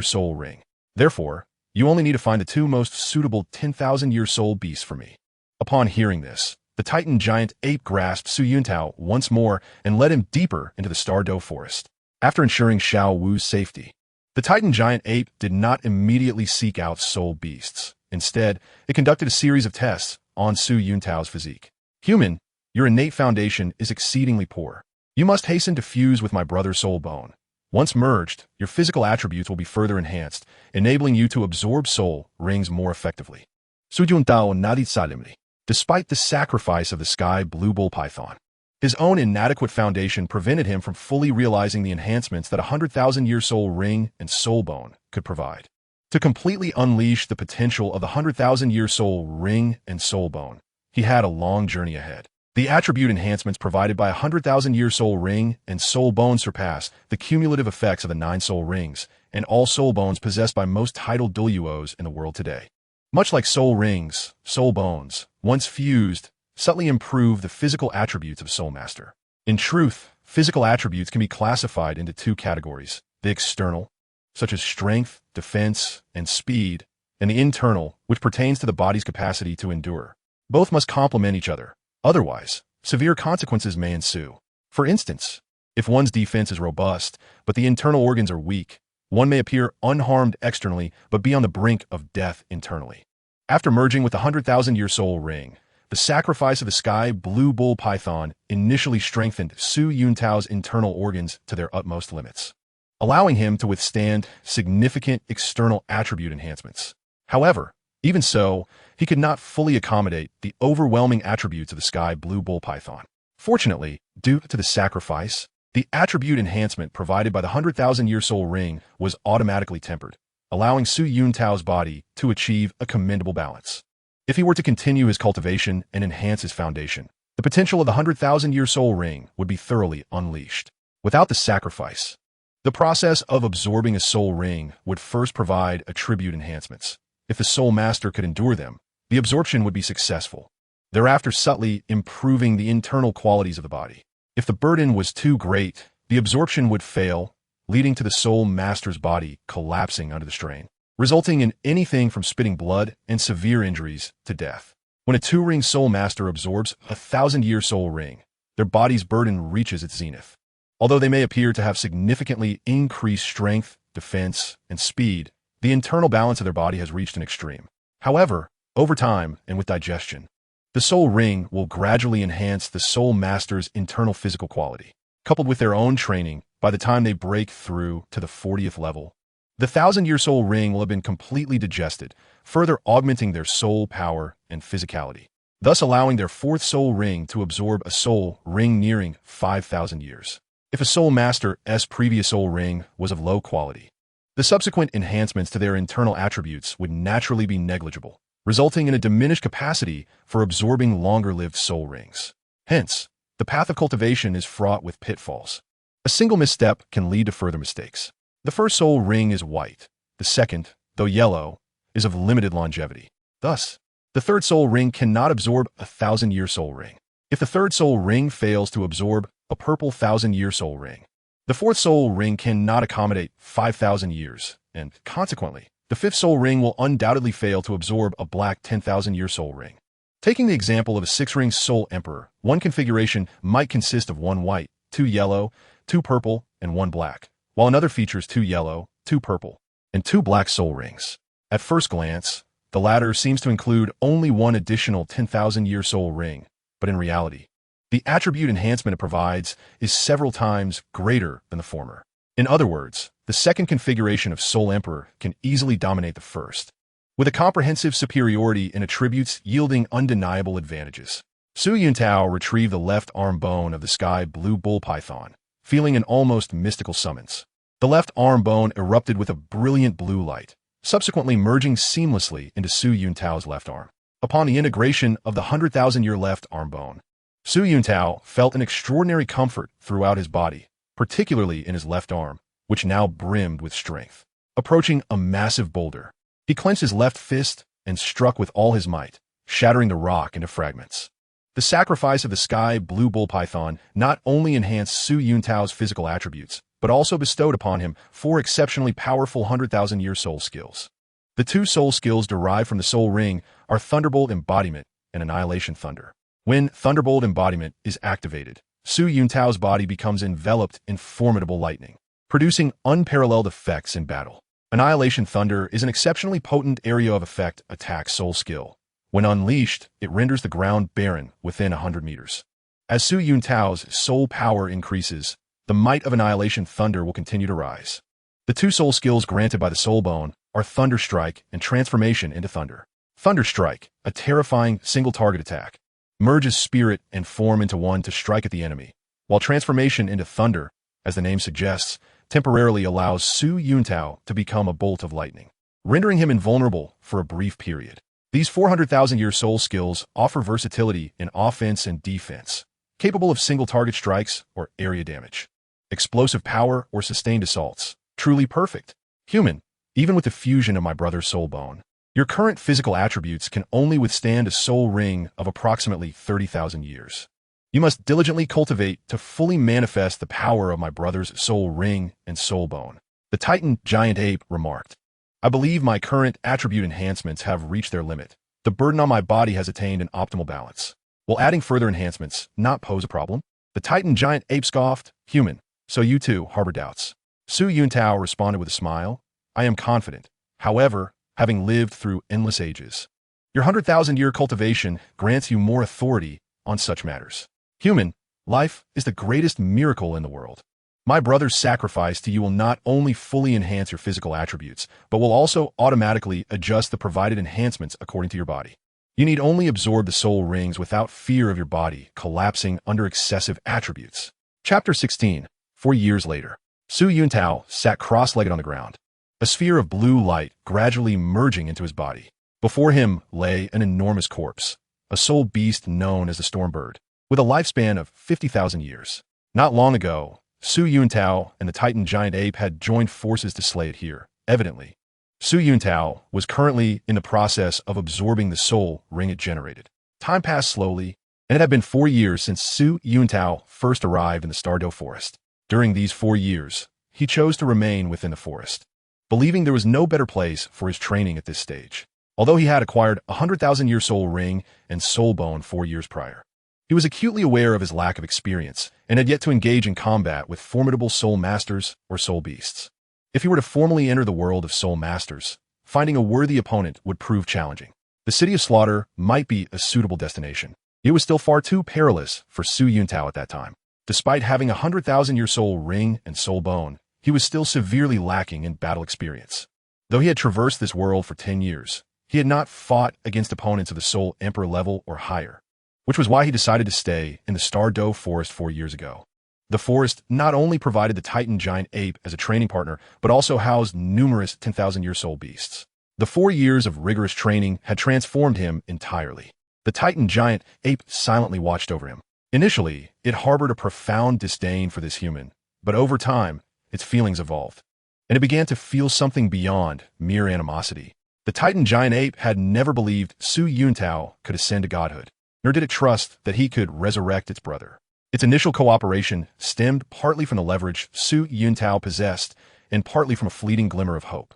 soul ring. Therefore, you only need to find the 2 most suitable 10,000-year soul beasts for me. Upon hearing this, the Titan Giant Ape grasped Su Yuntao once more and led him deeper into the Star Dou forest. After ensuring Xiao Wu's safety, the Titan Giant Ape did not immediately seek out soul beasts. Instead, it conducted a series of tests on Su Yuntao's physique. Human, your innate foundation is exceedingly poor. You must hasten to fuse with my brother's soul bone. Once merged, your physical attributes will be further enhanced, enabling you to absorb soul rings more effectively. Su Yuntao nodded solemnly. Despite the sacrifice of the sky blue bull python, his own inadequate foundation prevented him from fully realizing the enhancements that a 100,000-year soul ring and soul bone could provide. To completely unleash the potential of the 100,000-year soul ring and soul bone, he had a long journey ahead. The attribute enhancements provided by a 100,000-year soul ring and soul bone surpassed the cumulative effects of the 9 soul rings and all soul bones possessed by most titled Douluos in the world today. Much like soul rings, soul bones, once fused, subtly improve the physical attributes of Soul Master. In truth, physical attributes can be classified into 2 categories: the external, such as strength, defense, and speed, and the internal, which pertains to the body's capacity to endure. Both must complement each other. Otherwise, severe consequences may ensue. For instance, if one's defense is robust, but the internal organs are weak, one may appear unharmed externally but be on the brink of death internally. After merging with the 100,000-year soul ring, the sacrifice of the sky blue bull python initially strengthened Su Yuntao's internal organs to their utmost limits, allowing him to withstand significant external attribute enhancements. However, even so, he could not fully accommodate the overwhelming attributes of the sky blue bull python. Fortunately, due to the sacrifice, the attribute enhancement provided by the 100,000-year soul ring was automatically tempered, allowing Su Yuntao's body to achieve a commendable balance. If he were to continue his cultivation and enhance his foundation, the potential of the 100,000-year soul ring would be thoroughly unleashed. Without the sacrifice, the process of absorbing a soul ring would first provide attribute enhancements. If the soul master could endure them, the absorption would be successful, thereafter subtly improving the internal qualities of the body. If the burden was too great, the absorption would fail, leading to the soul master's body collapsing under the strain, resulting in anything from spitting blood and severe injuries to death. When a 2-ring soul master absorbs a 1,000-year soul ring, their body's burden reaches its zenith. Although they may appear to have significantly increased strength, defense, and speed, the internal balance of their body has reached an extreme. However, over time and with digestion, the soul ring will gradually enhance the soul master's internal physical quality. Coupled with their own training, by the time they break through to the 40th level, the 1,000-year soul ring will have been completely digested, further augmenting their soul power and physicality, thus allowing their 4th soul ring to absorb a soul ring nearing 5,000 years. If a soul master's previous soul ring was of low quality, the subsequent enhancements to their internal attributes would naturally be negligible, resulting in a diminished capacity for absorbing longer-lived soul rings. Hence, the The path of cultivation is fraught with pitfalls. A single misstep can lead to further mistakes. The first soul ring is white. The second, though yellow, is of limited longevity. Thus, the third soul ring cannot absorb a 1,000-year soul ring. If the third soul ring fails to absorb a purple 1,000-year soul ring, the fourth soul ring cannot accommodate 5,000 years, and consequently, the fifth soul ring will undoubtedly fail to absorb a black 10,000-year soul ring. Taking the example of a 6-ring soul emperor, one configuration might consist of 1 white, 2 yellow, 2 purple, and 1 black, while another features 2 yellow, 2 purple, and 2 black soul rings. At first glance, the latter seems to include only one additional 10,000-year soul ring, but in reality, the attribute enhancement it provides is several times greater than the former. In other words, the second configuration of Soul Emperor can easily dominate the first, with a comprehensive superiority in attributes yielding undeniable advantages. Su Yuntao retrieved the left arm bone of the sky blue bull python, feeling an almost mystical summons. The left arm bone erupted with a brilliant blue light, subsequently merging seamlessly into Su Yuntao's left arm. Upon the integration of the 100,000-year left arm bone, Su Yuntao felt an extraordinary comfort throughout his body, particularly in his left arm, which now brimmed with strength. Approaching a massive boulder, he clenched his left fist and struck with all his might, shattering the rock into fragments. The sacrifice of the sky blue bull python not only enhanced Su Yuntao's physical attributes, but also bestowed upon him 4 exceptionally powerful 100,000-year soul skills. The 2 soul skills derived from the soul ring are Thunderbolt Embodiment and Annihilation Thunder. When Thunderbolt Embodiment is activated, Su Yuntao's body becomes enveloped in formidable lightning, producing unparalleled effects in battle. Annihilation Thunder is an exceptionally potent area of effect attack soul skill. When unleashed, it renders the ground barren within 100 meters. As Su Yuntao's soul power increases, the might of Annihilation Thunder will continue to rise. The 2 soul skills granted by the Soul Bone are Thunder Strike and Transformation into Thunder. Thunder Strike, a terrifying single-target attack, merges spirit and form into one to strike at the enemy, while Transformation into Thunder, as the name suggests, temporarily allows Su Yuntao to become a bolt of lightning, rendering him invulnerable for a brief period. These 400,000-year soul skills offer versatility in offense and defense, capable of single-target strikes or area damage, explosive power or sustained assaults. Truly perfect. Human, even with the fusion of my brother's soul bone, your current physical attributes can only withstand a soul ring of approximately 30,000 years. You must diligently cultivate to fully manifest the power of my brother's soul ring and soul bone. The Titan giant ape remarked, I believe my current attribute enhancements have reached their limit. The burden on my body has attained an optimal balance. Will adding further enhancements not pose a problem? The Titan giant ape scoffed, Human, so you too harbor doubts. Su Yuntao responded with a smile, I am confident, however, having lived through endless ages. Your 100,000-year cultivation grants you more authority on such matters. Human, life is the greatest miracle in the world. My brother's sacrifice to you will not only fully enhance your physical attributes, but will also automatically adjust the provided enhancements according to your body. You need only absorb the soul rings without fear of your body collapsing under excessive attributes. Chapter 16. 4 years later, Su Yuntao sat cross-legged on the ground, a sphere of blue light gradually merging into his body. Before him lay an enormous corpse, a soul beast known as the Stormbird, with a lifespan of 50,000 years. Not long ago, Su Yuntao and the Titan giant ape had joined forces to slay it here. Evidently, Su Yuntao was currently in the process of absorbing the soul ring it generated. Time passed slowly, and it had been 4 years since Su Yuntao first arrived in the Star Dou forest. During these 4 years, he chose to remain within the forest, believing there was no better place for his training at this stage. Although he had acquired a 100,000-year soul ring and soul bone 4 years prior, he was acutely aware of his lack of experience and had yet to engage in combat with formidable soul masters or soul beasts. If he were to formally enter the world of soul masters, finding a worthy opponent would prove challenging. The City of Slaughter might be a suitable destination. It was still far too perilous for Su Yuntao at that time. Despite having a 100,000-year soul ring and soul bone, he was still severely lacking in battle experience. Though he had traversed this world for 10 years, he had not fought against opponents of the Soul Emperor level or higher, which was why he decided to stay in the Star Dou forest 4 years ago. The forest not only provided the Titan giant ape as a training partner, but also housed numerous 10,000-year soul beasts. The 4 years of rigorous training had transformed him entirely. The Titan giant ape silently watched over him, Initially, it harbored a profound disdain for this human, but over time, its feelings evolved, and it began to feel something beyond mere animosity. The Titan giant ape had never believed Su Yuntao could ascend to godhood, nor did it trust that he could resurrect its brother. Its initial cooperation stemmed partly from the leverage Su Yuntao possessed and partly from a fleeting glimmer of hope.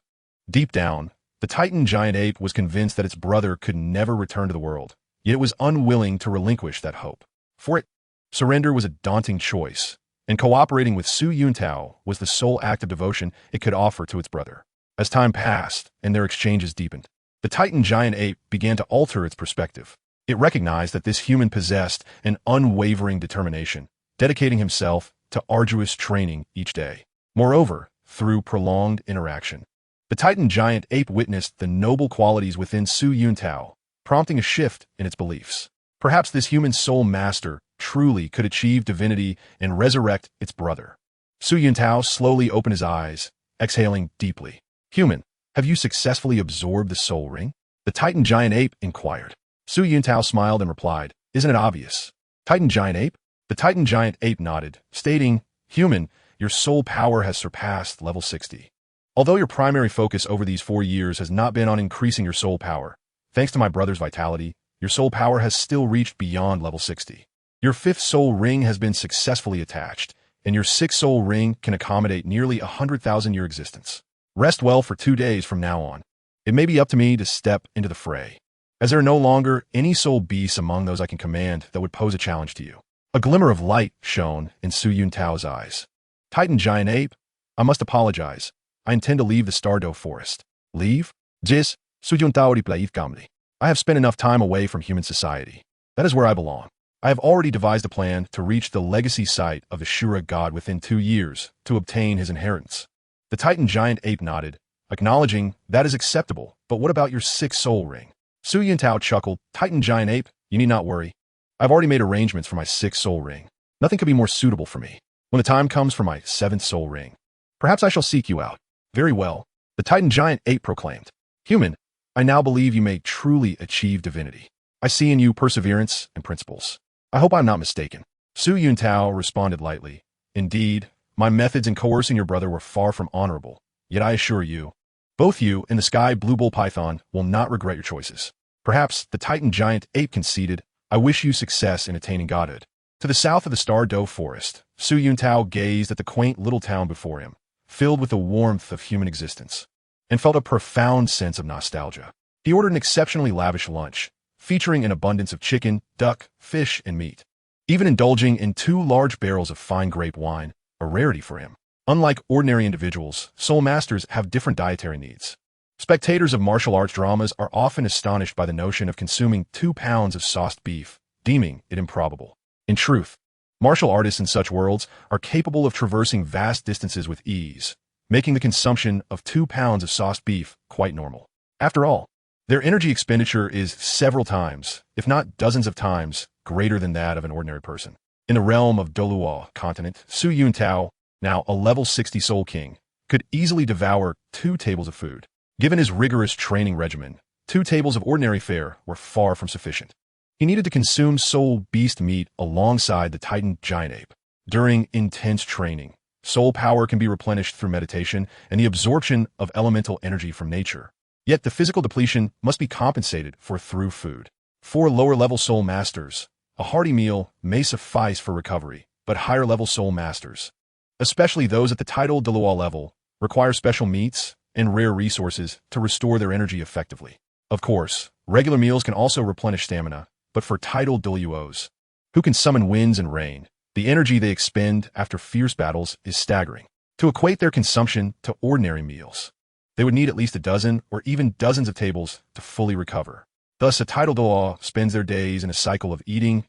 Deep down, the Titan giant ape was convinced that its brother could never return to the world, yet it was unwilling to relinquish that hope. For it, surrender was a daunting choice, and cooperating with Su Yuntao was the sole act of devotion it could offer to its brother. As time passed and their exchanges deepened, the Titan giant ape began to alter its perspective. It recognized that this human possessed an unwavering determination, dedicating himself to arduous training each day. Moreover, through prolonged interaction, the Titan giant ape witnessed the noble qualities within Su Yuntao, prompting a shift in its beliefs. Perhaps this human soul master truly could achieve divinity and resurrect its brother. Su Yuntao slowly opened his eyes, exhaling deeply. "Human, have you successfully absorbed the soul ring?" The Titan giant ape inquired. Su Yuntao smiled and replied, "Isn't it obvious?" "Titan giant ape?" The Titan giant ape nodded, stating, "Human, your soul power has surpassed level 60. Although your primary focus over these 4 years has not been on increasing your soul power, thanks to my brother's vitality, your soul power has still reached beyond level 60. Your 5th soul ring has been successfully attached, and your 6th soul ring can accommodate nearly 100,000-year existence. Rest well for 2 days from now on. It may be up to me to step into the fray, as there are no longer any soul beasts among those I can command that would pose a challenge to you." A glimmer of light shone in Su Yuntao's eyes. "Titan giant ape, I must apologize. I intend to leave the Star Dou forest." "Leave?" "Jis, Su Yuntao breathtakingly. I have spent enough time away from human society. That is where I belong. I have already devised a plan to reach the legacy site of the Shura god within 2 years to obtain his inheritance." The Titan giant ape nodded, acknowledging that is acceptable, but what about your 6th soul ring? Su Yuntao chuckled. "Titan giant ape, you need not worry. I've already made arrangements for my 6th soul ring. Nothing could be more suitable for me. When the time comes for my 7th soul ring, perhaps I shall seek you out." "Very well," the Titan giant ape proclaimed. "Human, I now believe you may truly achieve divinity. I see in you perseverance and principles. I hope I'm not mistaken." Su Yuntao responded lightly. "Indeed, my methods in coercing your brother were far from honorable, yet I assure you, both you and the sky blue bull python will not regret your choices." Perhaps the Titan giant ape conceded, "I wish you success in attaining godhood." To the south of the Star Dou forest, Su Yuntao gazed at the quaint little town before him, filled with the warmth of human existence, and felt a profound sense of nostalgia. He ordered an exceptionally lavish lunch, featuring an abundance of chicken, duck, fish, and meat, even indulging in 2 large barrels of fine grape wine, a rarity for him. Unlike ordinary individuals, soul masters have different dietary needs. Spectators of martial arts dramas are often astonished by the notion of consuming 2 pounds of sauced beef, deeming it improbable. In truth, martial artists in such worlds are capable of traversing vast distances with ease, making the consumption of 2 pounds of sauced beef quite normal. After all, their energy expenditure is several times, if not dozens of times, greater than that of an ordinary person. In the realm of Douluo continent, Su Yuntao, now a level 60 soul king, could easily devour 2 tables of food. Given his rigorous training regimen, 2 tables of ordinary fare were far from sufficient. He needed to consume soul beast meat alongside the Titan giant ape. During intense training, soul power can be replenished through meditation and the absorption of elemental energy from nature. Yet the physical depletion must be compensated for through food. For lower-level soul masters, a hearty meal may suffice for recovery, but higher-level soul masters, especially those at the Titan Douluo level, require special meats and rare resources to restore their energy effectively. Of course, regular meals can also replenish stamina, but for Titan Douluos, who can summon winds and rain, the energy they expend after fierce battles is staggering. To equate their consumption to ordinary meals, they would need at least a dozen or even dozens of tables to fully recover. Thus, a Titan Douluo spends their days in a cycle of eating,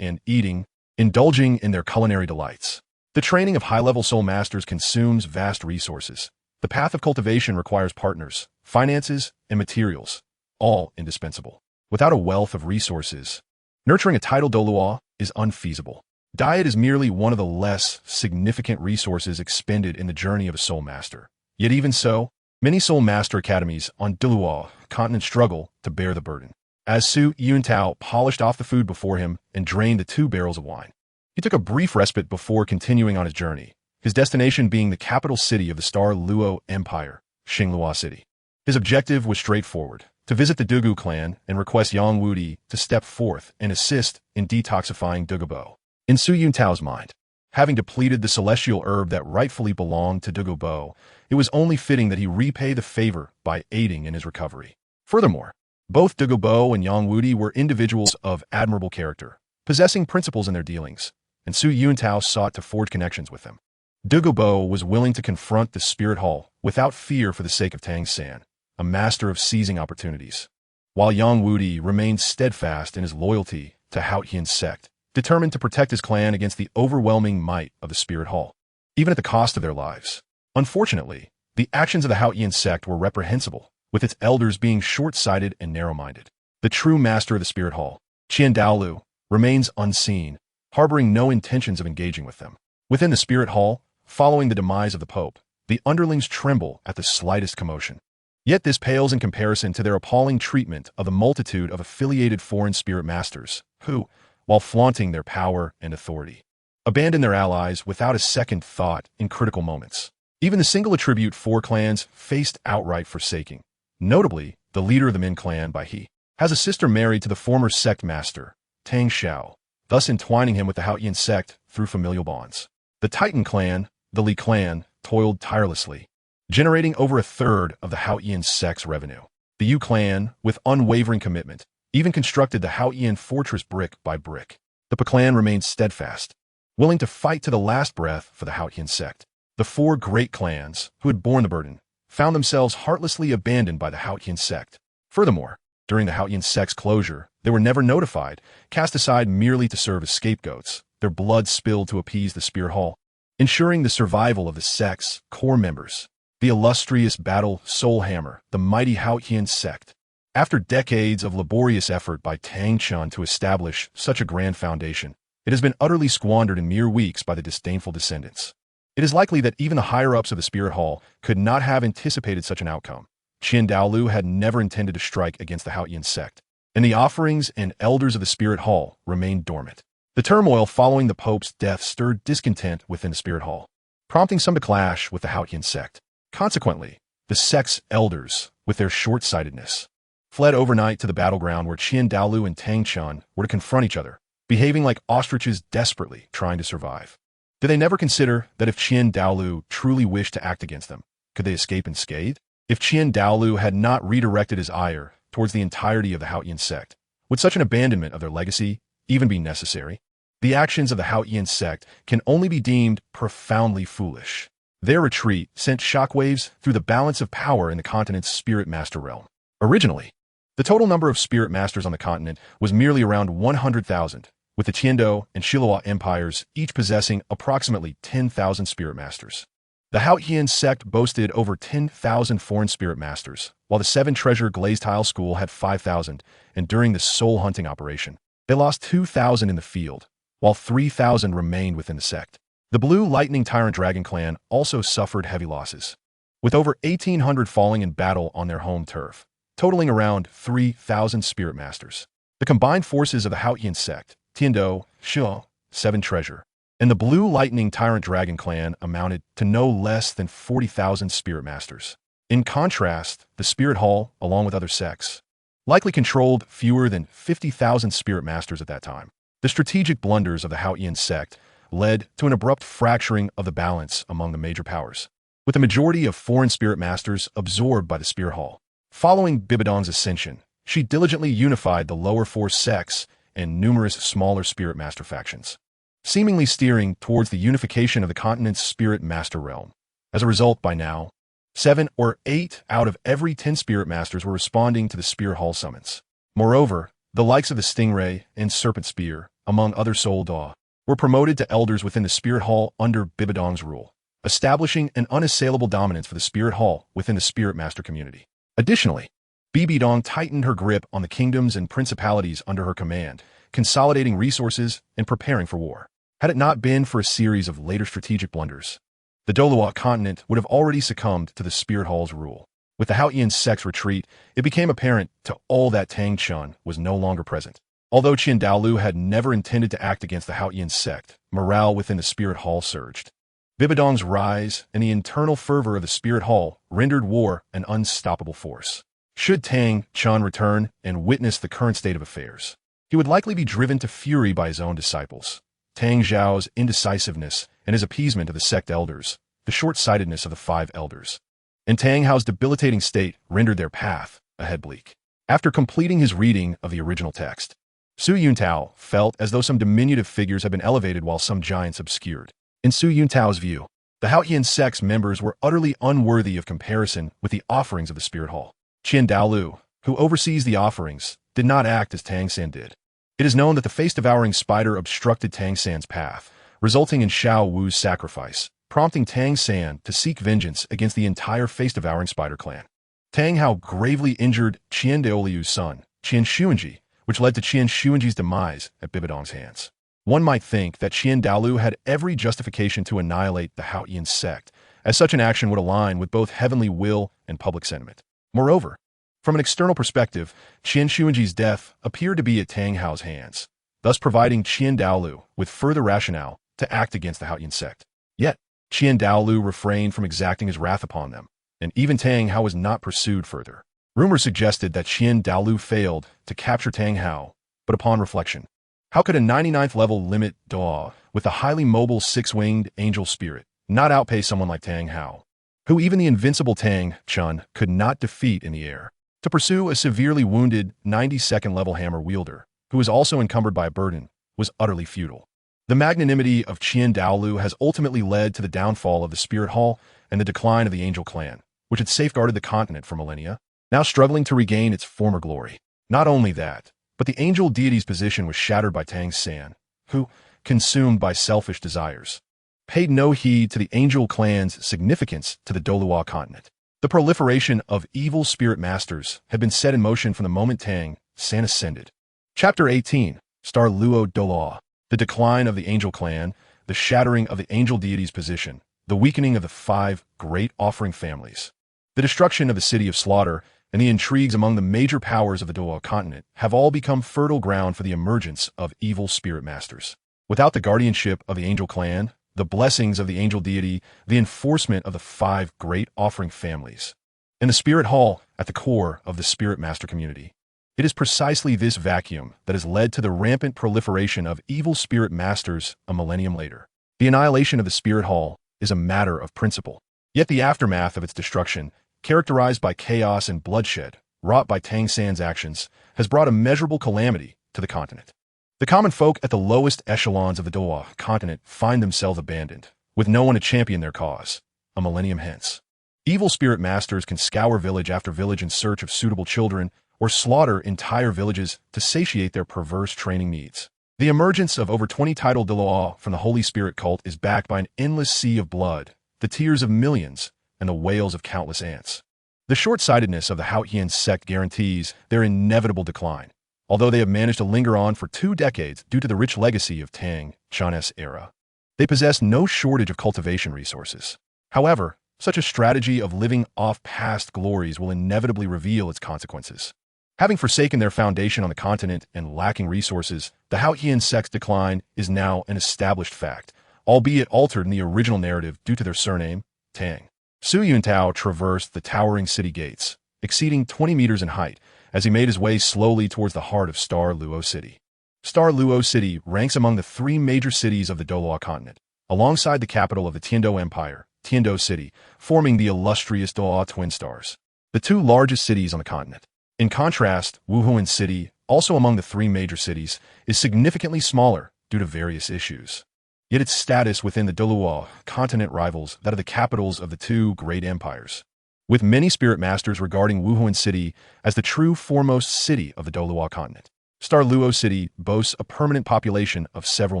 and eating, indulging in their culinary delights. The training of high-level soul masters consumes vast resources. The path of cultivation requires partners, finances, and materials, all indispensable. Without a wealth of resources, nurturing a Titan Douluo is unfeasible. Diet is merely one of the less significant resources expended in the journey of a soul master. Yet even so, many soul master academies on Douluo continent struggle to bear the burden. as Su Yuntao polished off the food before him and drained the 2 barrels of wine. He took a brief respite before continuing on his journey, his destination being the capital city of the Star Dou Empire, Xinglua City. His objective was straightforward: to visit the Douluo clan and request Yang Wudi to step forth and assist in detoxifying Douluo. In Su Yuntao's mind, having depleted the celestial herb that rightfully belonged to Douluo, it was only fitting that he repay the favor by aiding in his recovery. Furthermore, both Douluo and Yang Wudi were individuals of admirable character, possessing principles in their dealings, and Su Yuntao sought to forge connections with them. Douluo was willing to confront the Spirit Hall without fear for the sake of Tang San, a master of seizing opportunities, while Yang Wudi remained steadfast in his loyalty to Haotian's sect, determined to protect his clan against the overwhelming might of the Spirit Hall, even at the cost of their lives. Unfortunately, the actions of the Haotian sect were reprehensible, with its elders being short-sighted and narrow-minded. The true master of the Spirit Hall, Douluo, remains unseen, harboring no intentions of engaging with them. Within the Spirit Hall, following the demise of the Pope, the underlings tremble at the slightest commotion. Yet this pales in comparison to their appalling treatment of the multitude of affiliated foreign spirit masters, who, while flaunting their power and authority, abandon their allies without a second thought in critical moments. Even the single attribute 4 clans faced outright forsaking. Notably, the leader of the Min clan, Bai He, has a sister married to the former sect master, Tang Xiao, thus entwining him with the Haotian sect through familial bonds. The Titan clan, the Li clan, toiled tirelessly, generating over a third of the Haotian sect's revenue. The Yu clan, with unwavering commitment, even constructed the Haotian fortress brick by brick. The Pa clan remained steadfast, willing to fight to the last breath for the Haotian sect. The 4 great clans, who had borne the burden, found themselves heartlessly abandoned by the Haotian sect. Furthermore, during the Haotian sect's closure, they were never notified, cast aside merely to serve as scapegoats, their blood spilled to appease the Spirit Hall, ensuring the survival of the sect's core members. The illustrious battle Soul Hammer, the mighty Haotian sect. After decades of laborious effort by Tang Chun to establish such a grand foundation, it has been utterly squandered in mere weeks by the disdainful descendants. It is likely that even the higher-ups of the Spirit Hall could not have anticipated such an outcome. Douluo had never intended to strike against the Haotian sect, and the offerings and elders of the Spirit Hall remained dormant. The turmoil following the Pope's death stirred discontent within the Spirit Hall, prompting some to clash with the Haotian sect. Consequently, the sect's elders, with their short-sightedness, fled overnight to the battleground where Douluo and Tang Chun were to confront each other, behaving like ostriches desperately trying to survive. Did they never consider that if Douluo truly wished to act against them, could they escape unscathed? If Douluo had not redirected his ire towards the entirety of the Haotian sect, would such an abandonment of their legacy even be necessary? The actions of the Haotian sect can only be deemed profoundly foolish. Their retreat sent shockwaves through the balance of power in the continent's spirit master realm. Originally, the total number of spirit masters on the continent was merely around 100,000, with the Tiandou and Xinglua empires each possessing approximately 10,000 spirit masters. The Haotian sect boasted over 10,000 foreign spirit masters, while the 7-treasure glazed tile school had 5,000, and during the soul hunting operation, they lost 2,000 in the field, while 3,000 remained within the sect. The Blue Lightning Tyrant Dragon clan also suffered heavy losses, with over 1,800 falling in battle on their home turf, totaling around 3,000 spirit masters. The combined forces of the Haotian sect, Tiandou, Xinglua, 7-treasure, and the Blue Lightning Tyrant Dragon clan amounted to no less than 40,000 spirit masters. In contrast, the Spirit Hall, along with other sects, likely controlled fewer than 50,000 spirit masters at that time. The strategic blunders of the Haotian sect led to an abrupt fracturing of the balance among the major powers, with the majority of foreign spirit masters absorbed by the Spirit Hall. Following Bibidong's ascension, she diligently unified the lower 4 sects and numerous smaller spirit master factions, seemingly steering towards the unification of the continent's spirit master realm. As a result, by now, 7 or 8 out of every 10 spirit masters were responding to the Spirit Hall summons. Moreover, the likes of the Stingray and Serpent Spear, among other Soul Dou, were promoted to elders within the Spirit Hall under Bibidong's rule, establishing an unassailable dominance for the Spirit Hall within the Spirit Master community. Additionally, Bibidong tightened her grip on the kingdoms and principalities under her command, consolidating resources and preparing for war. Had it not been for a series of later strategic blunders, the Douluo continent would have already succumbed to the Spirit Hall's rule. With the Haoyan sect's retreat, it became apparent to all that Tang Chun was no longer present. Although Qian Daolu had never intended to act against the Haoyan sect, morale within the Spirit Hall surged. Bibidong's rise and the internal fervor of the Spirit Hall rendered war an unstoppable force. Should Tang Chun return and witness the current state of affairs, he would likely be driven to fury by his own disciples. Tang Zhao's indecisiveness and his appeasement of the sect elders, the short-sightedness of the 5 elders, and Tang Hao's debilitating state rendered their path ahead bleak. After completing his reading of the original text, Su Yuntao felt as though some diminutive figures had been elevated while some giants obscured. In Su Yuntao's view, the Haoyan sect's members were utterly unworthy of comparison with the offerings of the Spirit Hall. Qian Daolu, who oversees the offerings, did not act as Tang San did. It is known that the face-devouring spider obstructed Tang San's path, resulting in Xiao Wu's sacrifice, prompting Tang San to seek vengeance against the entire face-devouring spider clan. Tang Hao gravely injured Qian Daoliu's son, Qian Xuanji, which led to Qian Xuanji's demise at Bibidong's hands. One might think that Qian Daolu had every justification to annihilate the Haoyan sect, as such an action would align with both heavenly will and public sentiment. Moreover, from an external perspective, Qian Xuanji's death appeared to be at Tang Hao's hands, thus providing Qian Daolu with further rationale to act against the Haoyan sect. Yet, Qian Daolu refrained from exacting his wrath upon them, and even Tang Hao was not pursued further. Rumors suggested that Qian Daolu failed to capture Tang Hao, but upon reflection, how could a 99th level limit Dou with a highly mobile 6-winged angel spirit not outpace someone like Tang Hao, who even the invincible Tang Chun could not defeat in the air? To pursue a severely wounded 92nd level hammer wielder, who was also encumbered by a burden, was utterly futile. The magnanimity of Qian Daolu has ultimately led to the downfall of the Spirit Hall and the decline of the Angel Clan, which had safeguarded the continent for millennia, now struggling to regain its former glory. Not only that, but the angel deity's position was shattered by Tang San, who, consumed by selfish desires, paid no heed to the Angel Clan's significance to the Douluo continent. The proliferation of evil spirit masters had been set in motion from the moment Tang San ascended. Chapter 18, Star Dou. The decline of the Angel Clan, the shattering of the angel deity's position, the weakening of the 5 great offering families, the destruction of the city of slaughter, and the intrigues among the major powers of the Douluo continent have all become fertile ground for the emergence of evil spirit masters. Without the guardianship of the Angel Clan, the blessings of the angel deity, the enforcement of the 5 great offering families, and the Spirit Hall at the core of the spirit master community, it is precisely this vacuum that has led to the rampant proliferation of evil spirit masters a millennium later. The annihilation of the Spirit Hall is a matter of principle. Yet the aftermath of its destruction, characterized by chaos and bloodshed wrought by Tang San's actions, has brought immeasurable calamity to the continent. The common folk at the lowest echelons of the Douluo continent find themselves abandoned, with no one to champion their cause, a millennium hence. Evil spirit masters can scour village after village in search of suitable children, or slaughter entire villages to satiate their perverse training needs. The emergence of over 20 titled Douluo from the Holy Spirit cult is backed by an endless sea of blood, the tears of millions, and the wails of countless ants. The short-sightedness of the Haoyan sect guarantees their inevitable decline, although they have managed to linger on for 2 decades due to the rich legacy of Tang Chun's era. They possess no shortage of cultivation resources. However, such a strategy of living off past glories will inevitably reveal its consequences. Having forsaken their foundation on the continent and lacking resources, the Haoyan sect's decline is now an established fact, albeit altered in the original narrative due to their surname, Tang. Su Yuntao traversed the towering city gates, exceeding 20 meters in height, as he made his way slowly towards the heart of Star Dou City. Star Dou City ranks among the 3 major cities of the Douluo continent, alongside the capital of the Tiandou Empire, Tiandou City, forming the illustrious Douluo Twin Stars, the 2 largest cities on the continent. In contrast, Wuhuan City, also among the 3 major cities, is significantly smaller due to various issues. Yet its status within the Douluo continent rivals that of the capitals of the 2 great empires, with many spirit masters regarding Wuhuan City as the true foremost city of the Douluo continent. Star Dou City boasts a permanent population of several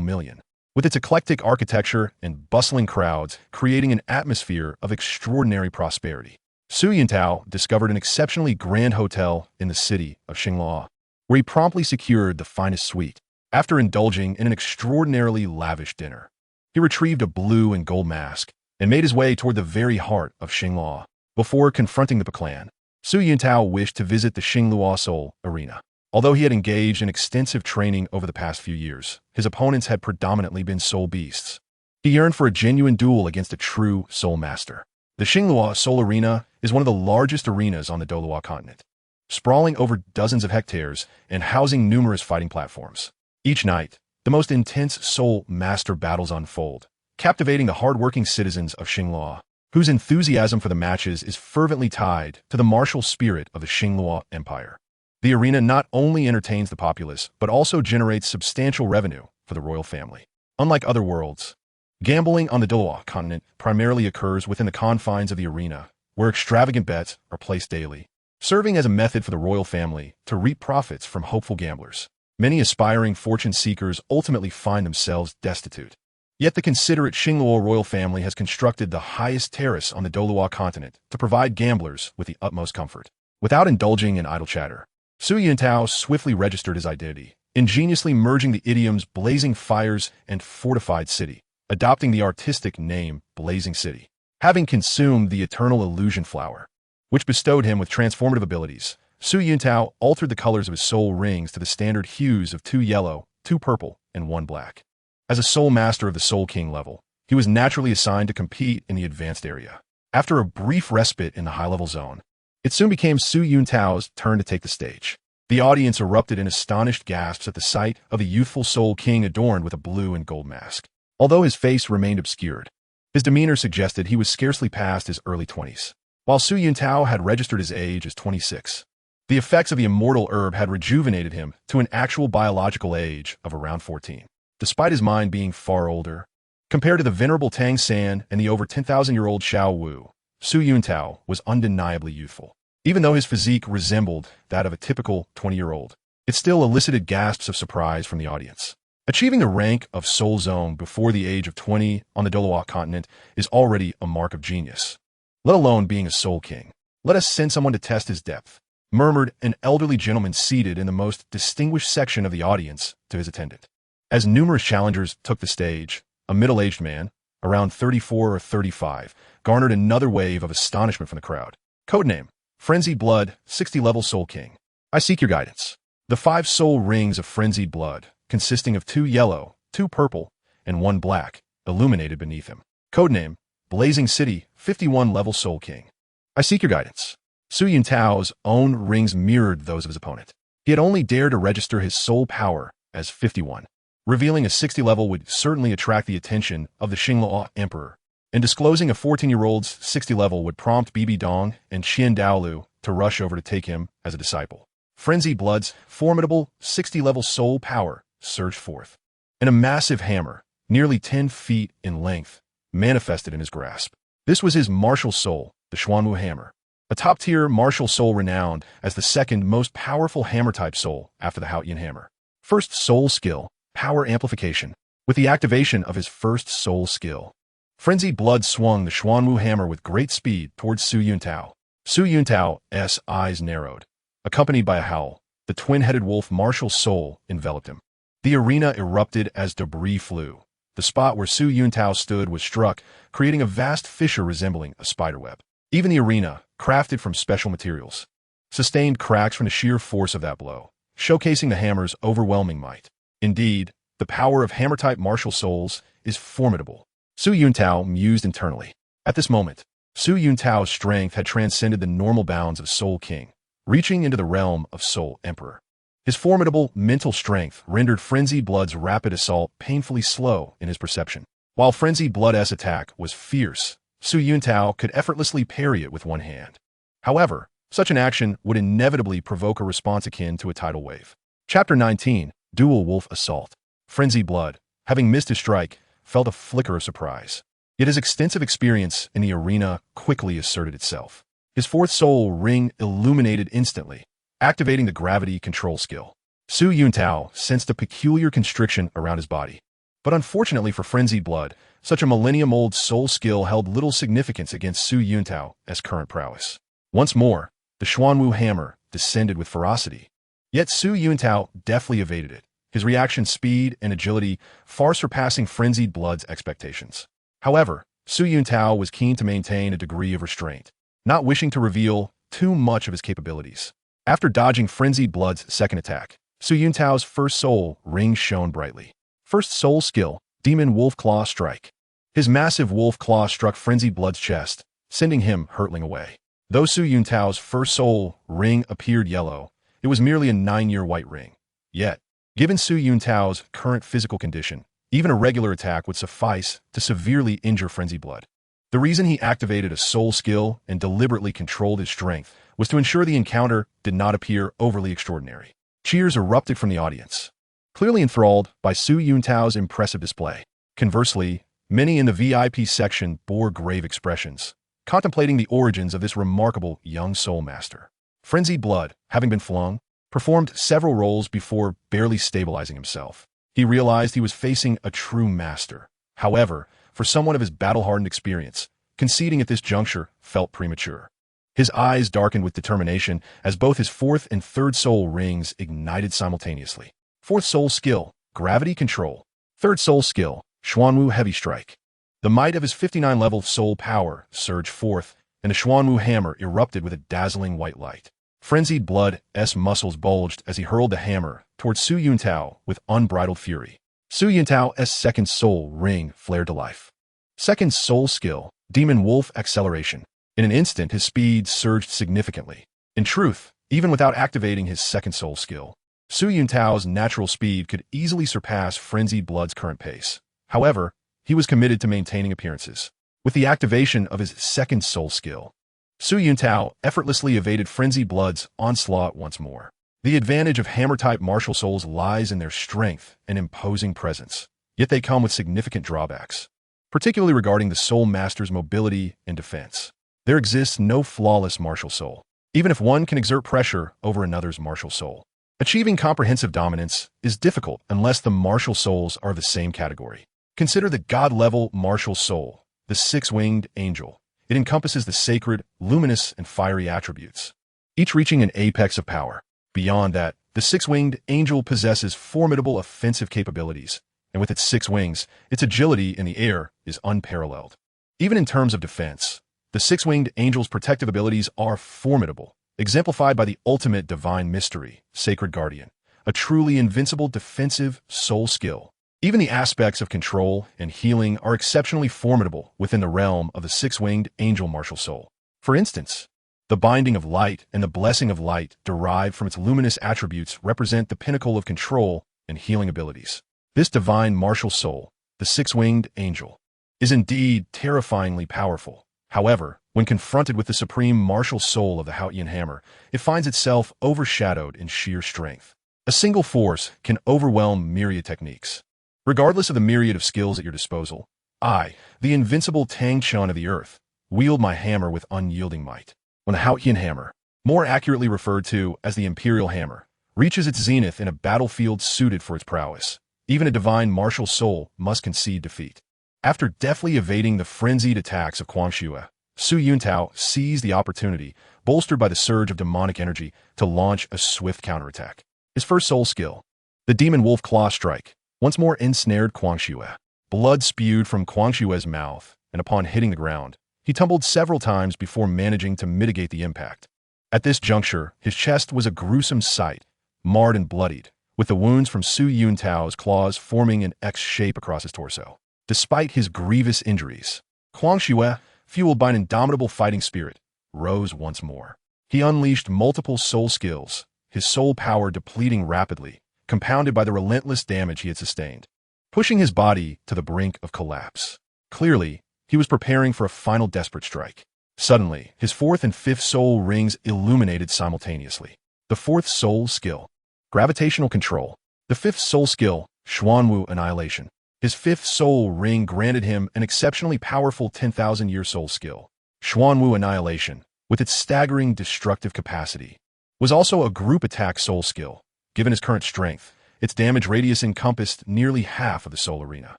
million, with its eclectic architecture and bustling crowds creating an atmosphere of extraordinary prosperity. Su Yuntao discovered an exceptionally grand hotel in the city of Xingluo, where he promptly secured the finest suite. After indulging in an extraordinarily lavish dinner, he retrieved a blue and gold mask and made his way toward the very heart of Xingluo. Before confronting the clan, Su Yuntao wished to visit the Xingluo Soul Arena. Although he had engaged in extensive training over the past few years, his opponents had predominantly been soul beasts. He yearned for a genuine duel against a true soul master. The Xingluo Soul Arena is one of the largest arenas on the Douluo continent, sprawling over dozens of hectares and housing numerous fighting platforms. Each night, the most intense soul master battles unfold, captivating the hard-working citizens of Xingluo, whose enthusiasm for the matches is fervently tied to the martial spirit of the Xingluo Empire. The arena not only entertains the populace, but also generates substantial revenue for the royal family. Unlike other worlds, gambling on the Douluo continent primarily occurs within the confines of the arena, where extravagant bets are placed daily, serving as a method for the royal family to reap profits from hopeful gamblers. Many aspiring fortune seekers ultimately find themselves destitute. Yet the considerate Xingluo royal family has constructed the highest terrace on the Douluo continent to provide gamblers with the utmost comfort. Without indulging in idle chatter, Su Yuntao swiftly registered his identity, ingeniously merging the idioms blazing fires and fortified city, adopting the artistic name Blazing City. Having consumed the eternal illusion flower, which bestowed him with transformative abilities, Su Yuntao altered the colors of his soul rings to the standard hues of 2 yellow, 2 purple, and 1 black. As a soul master of the Soul King level, he was naturally assigned to compete in the advanced area. After a brief respite in the high-level zone, it soon became Su Yuntao's turn to take the stage. The audience erupted in astonished gasps at the sight of the youthful Soul King adorned with a blue and gold mask. Although his face remained obscured, his demeanor suggested he was scarcely past his early 20s. While Su Yuntao had registered his age as 26, the effects of the immortal herb had rejuvenated him to an actual biological age of around 14. Despite his mind being far older, compared to the venerable Tang San and the over 10,000-year-old Xiao Wu, Su Yuntao was undeniably youthful. Even though his physique resembled that of a typical 20-year-old, it still elicited gasps of surprise from the audience. Achieving the rank of Soul Zone before the age of 20 on the Douluo continent is already a mark of genius, let alone being a Soul King. "Let us send someone to test his depth," murmured an elderly gentleman seated in the most distinguished section of the audience to his attendant. As numerous challengers took the stage, a middle-aged man, around 34 or 35, garnered another wave of astonishment from the crowd. Codename: Frenzied Blood, 60-level Soul King. I seek your guidance. The 5 soul rings of Frenzied Blood, consisting of 2 yellow, 2 purple, and 1 black, illuminated beneath him. Codename: Blazing City, 51-level Soul King. I seek your guidance. Su Yuntao's own rings mirrored those of his opponent. He had only dared to register his soul power as 51. Revealing a 60 level would certainly attract the attention of the Xingluo Emperor, and disclosing a 14-year-old's 60 level would prompt Bibi Dong and Qian Daolu to rush over to take him as a disciple. Frenzied Blood's formidable 60-level soul power surged forth, and a massive hammer, nearly 10 feet in length, manifested in his grasp. This was his martial soul, the Xuanwu Hammer, a top-tier martial soul renowned as the second most powerful hammer-type soul after the Haotian Hammer. First soul skill, Power Amplification. With the activation of his first soul skill, Frenzied Blood swung the Xuanwu Hammer with great speed towards Su Yuntao. Su Yuntao's eyes narrowed. Accompanied by a howl, the twin-headed wolf martial soul enveloped him. The arena erupted as debris flew. The spot where Su Yuntao stood was struck, creating a vast fissure resembling a spiderweb. Even the arena, crafted from special materials, sustained cracks from the sheer force of that blow, showcasing the hammer's overwhelming might. Indeed, the power of hammer-type martial souls is formidable. Su Yuntao mused internally. At this moment, Su Yuntao's strength had transcended the normal bounds of Soul King, reaching into the realm of Soul Emperor. His formidable mental strength rendered Frenzied Blood's rapid assault painfully slow in his perception. While Frenzied Blood's attack was fierce, Su Yuntao could effortlessly parry it with one hand. However, such an action would inevitably provoke a response akin to a tidal wave. Chapter 19, Dual Wolf Assault. Frenzied Blood, having missed his strike, felt a flicker of surprise. Yet his extensive experience in the arena quickly asserted itself. His 4th soul ring illuminated instantly, activating the gravity control skill. Su Yuntao sensed a peculiar constriction around his body. But unfortunately for Frenzied Blood, such a millennium-old soul skill held little significance against Su Yuntao's current prowess. Once more, the Xuanwu Hammer descended with ferocity. Yet Su Yuntao deftly evaded it, his reaction speed and agility far surpassing Frenzied Blood's expectations. However, Su Yuntao was keen to maintain a degree of restraint. not wishing to reveal too much of his capabilities. After dodging Frenzied Blood's second attack, Su Yuntao's first soul ring shone brightly. First soul skill, Demon Wolf Claw Strike. His massive wolf claw struck Frenzied Blood's chest, sending him hurtling away. Though Su Yuntao's first soul ring appeared yellow, it was merely a 9-year white ring. Yet, given Su Yuntao's current physical condition, even a regular attack would suffice to severely injure Frenzied Blood. The reason he activated a soul skill and deliberately controlled his strength was to ensure the encounter did not appear overly extraordinary. Cheers erupted from the audience, clearly enthralled by Su Yuntao's impressive display. Conversely, many in the VIP section bore grave expressions, contemplating the origins of this remarkable young soul master. Frenzied Blood, having been flung, performed several roles before barely stabilizing himself. He realized he was facing a true master. However, for someone of his battle-hardened experience, conceding at this juncture felt premature. His eyes darkened with determination as both his fourth and third soul rings ignited simultaneously. Fourth soul skill, Gravity Control. Third soul skill, Xuanwu Heavy Strike. The might of his 59-level soul power surged forth, and the Xuanwu hammer erupted with a dazzling white light. Frenzied Blood's muscles bulged as he hurled the hammer towards Su Yuntao with unbridled fury. Su Yuntao's second soul ring flared to life. Second soul skill, Demon Wolf Acceleration. In an instant, his speed surged significantly. In truth, even without activating his second soul skill, Su Yuntao's natural speed could easily surpass Frenzied Blood's current pace. However, he was committed to maintaining appearances. With the activation of his second soul skill, Su Yuntao effortlessly evaded Frenzied Blood's onslaught once more. The advantage of hammer-type martial souls lies in their strength and imposing presence, yet they come with significant drawbacks, particularly regarding the soul master's mobility and defense. There exists no flawless martial soul, even if one can exert pressure over another's martial soul. Achieving comprehensive dominance is difficult unless the martial souls are of the same category. Consider the god-level martial soul, the six-winged angel. It encompasses the sacred, luminous, and fiery attributes, each reaching an apex of power. Beyond that, the six-winged angel possesses formidable offensive capabilities, and with its 6 wings, its agility in the air is unparalleled. Even in terms of defense, the six-winged angel's protective abilities are formidable, exemplified by the ultimate divine mystery, Sacred Guardian, a truly invincible defensive soul skill. Even the aspects of control and healing are exceptionally formidable within the realm of the six-winged angel martial soul. For instance, the binding of light and the blessing of light derived from its luminous attributes represent the pinnacle of control and healing abilities. This divine martial soul, the six-winged angel, is indeed terrifyingly powerful. However, when confronted with the supreme martial soul of the Haotian hammer, it finds itself overshadowed in sheer strength. A single force can overwhelm myriad techniques. Regardless of the myriad of skills at your disposal, I, the invincible Tang Chun of the earth, wield my hammer with unyielding might. When the Haotian hammer, more accurately referred to as the Imperial hammer, reaches its zenith in a battlefield suited for its prowess, even a divine martial soul must concede defeat. After deftly evading the frenzied attacks of Guangxue, Su Yuntao seized the opportunity, bolstered by the surge of demonic energy, to launch a swift counterattack. His first soul skill, the Demon Wolf Claw Strike, once more ensnared Guangxue. Blood spewed from Guangxue's mouth, and upon hitting the ground, he tumbled several times before managing to mitigate the impact. At this juncture, his chest was a gruesome sight, marred and bloodied, with the wounds from Su Yuntao's claws forming an X shape across his torso. Despite his grievous injuries, Guangxue, fueled by an indomitable fighting spirit, rose once more. He unleashed multiple soul skills, his soul power depleting rapidly, compounded by the relentless damage he had sustained, pushing his body to the brink of collapse. Clearly, he was preparing for a final desperate strike. Suddenly, his fourth and fifth soul rings illuminated simultaneously. The fourth soul skill, Gravitational Control. The fifth soul skill, Xuanwu Annihilation. His fifth soul ring granted him an exceptionally powerful 10,000-year soul skill. Xuanwu Annihilation, with its staggering destructive capacity, was also a group attack soul skill. Given his current strength, its damage radius encompassed nearly half of the soul arena.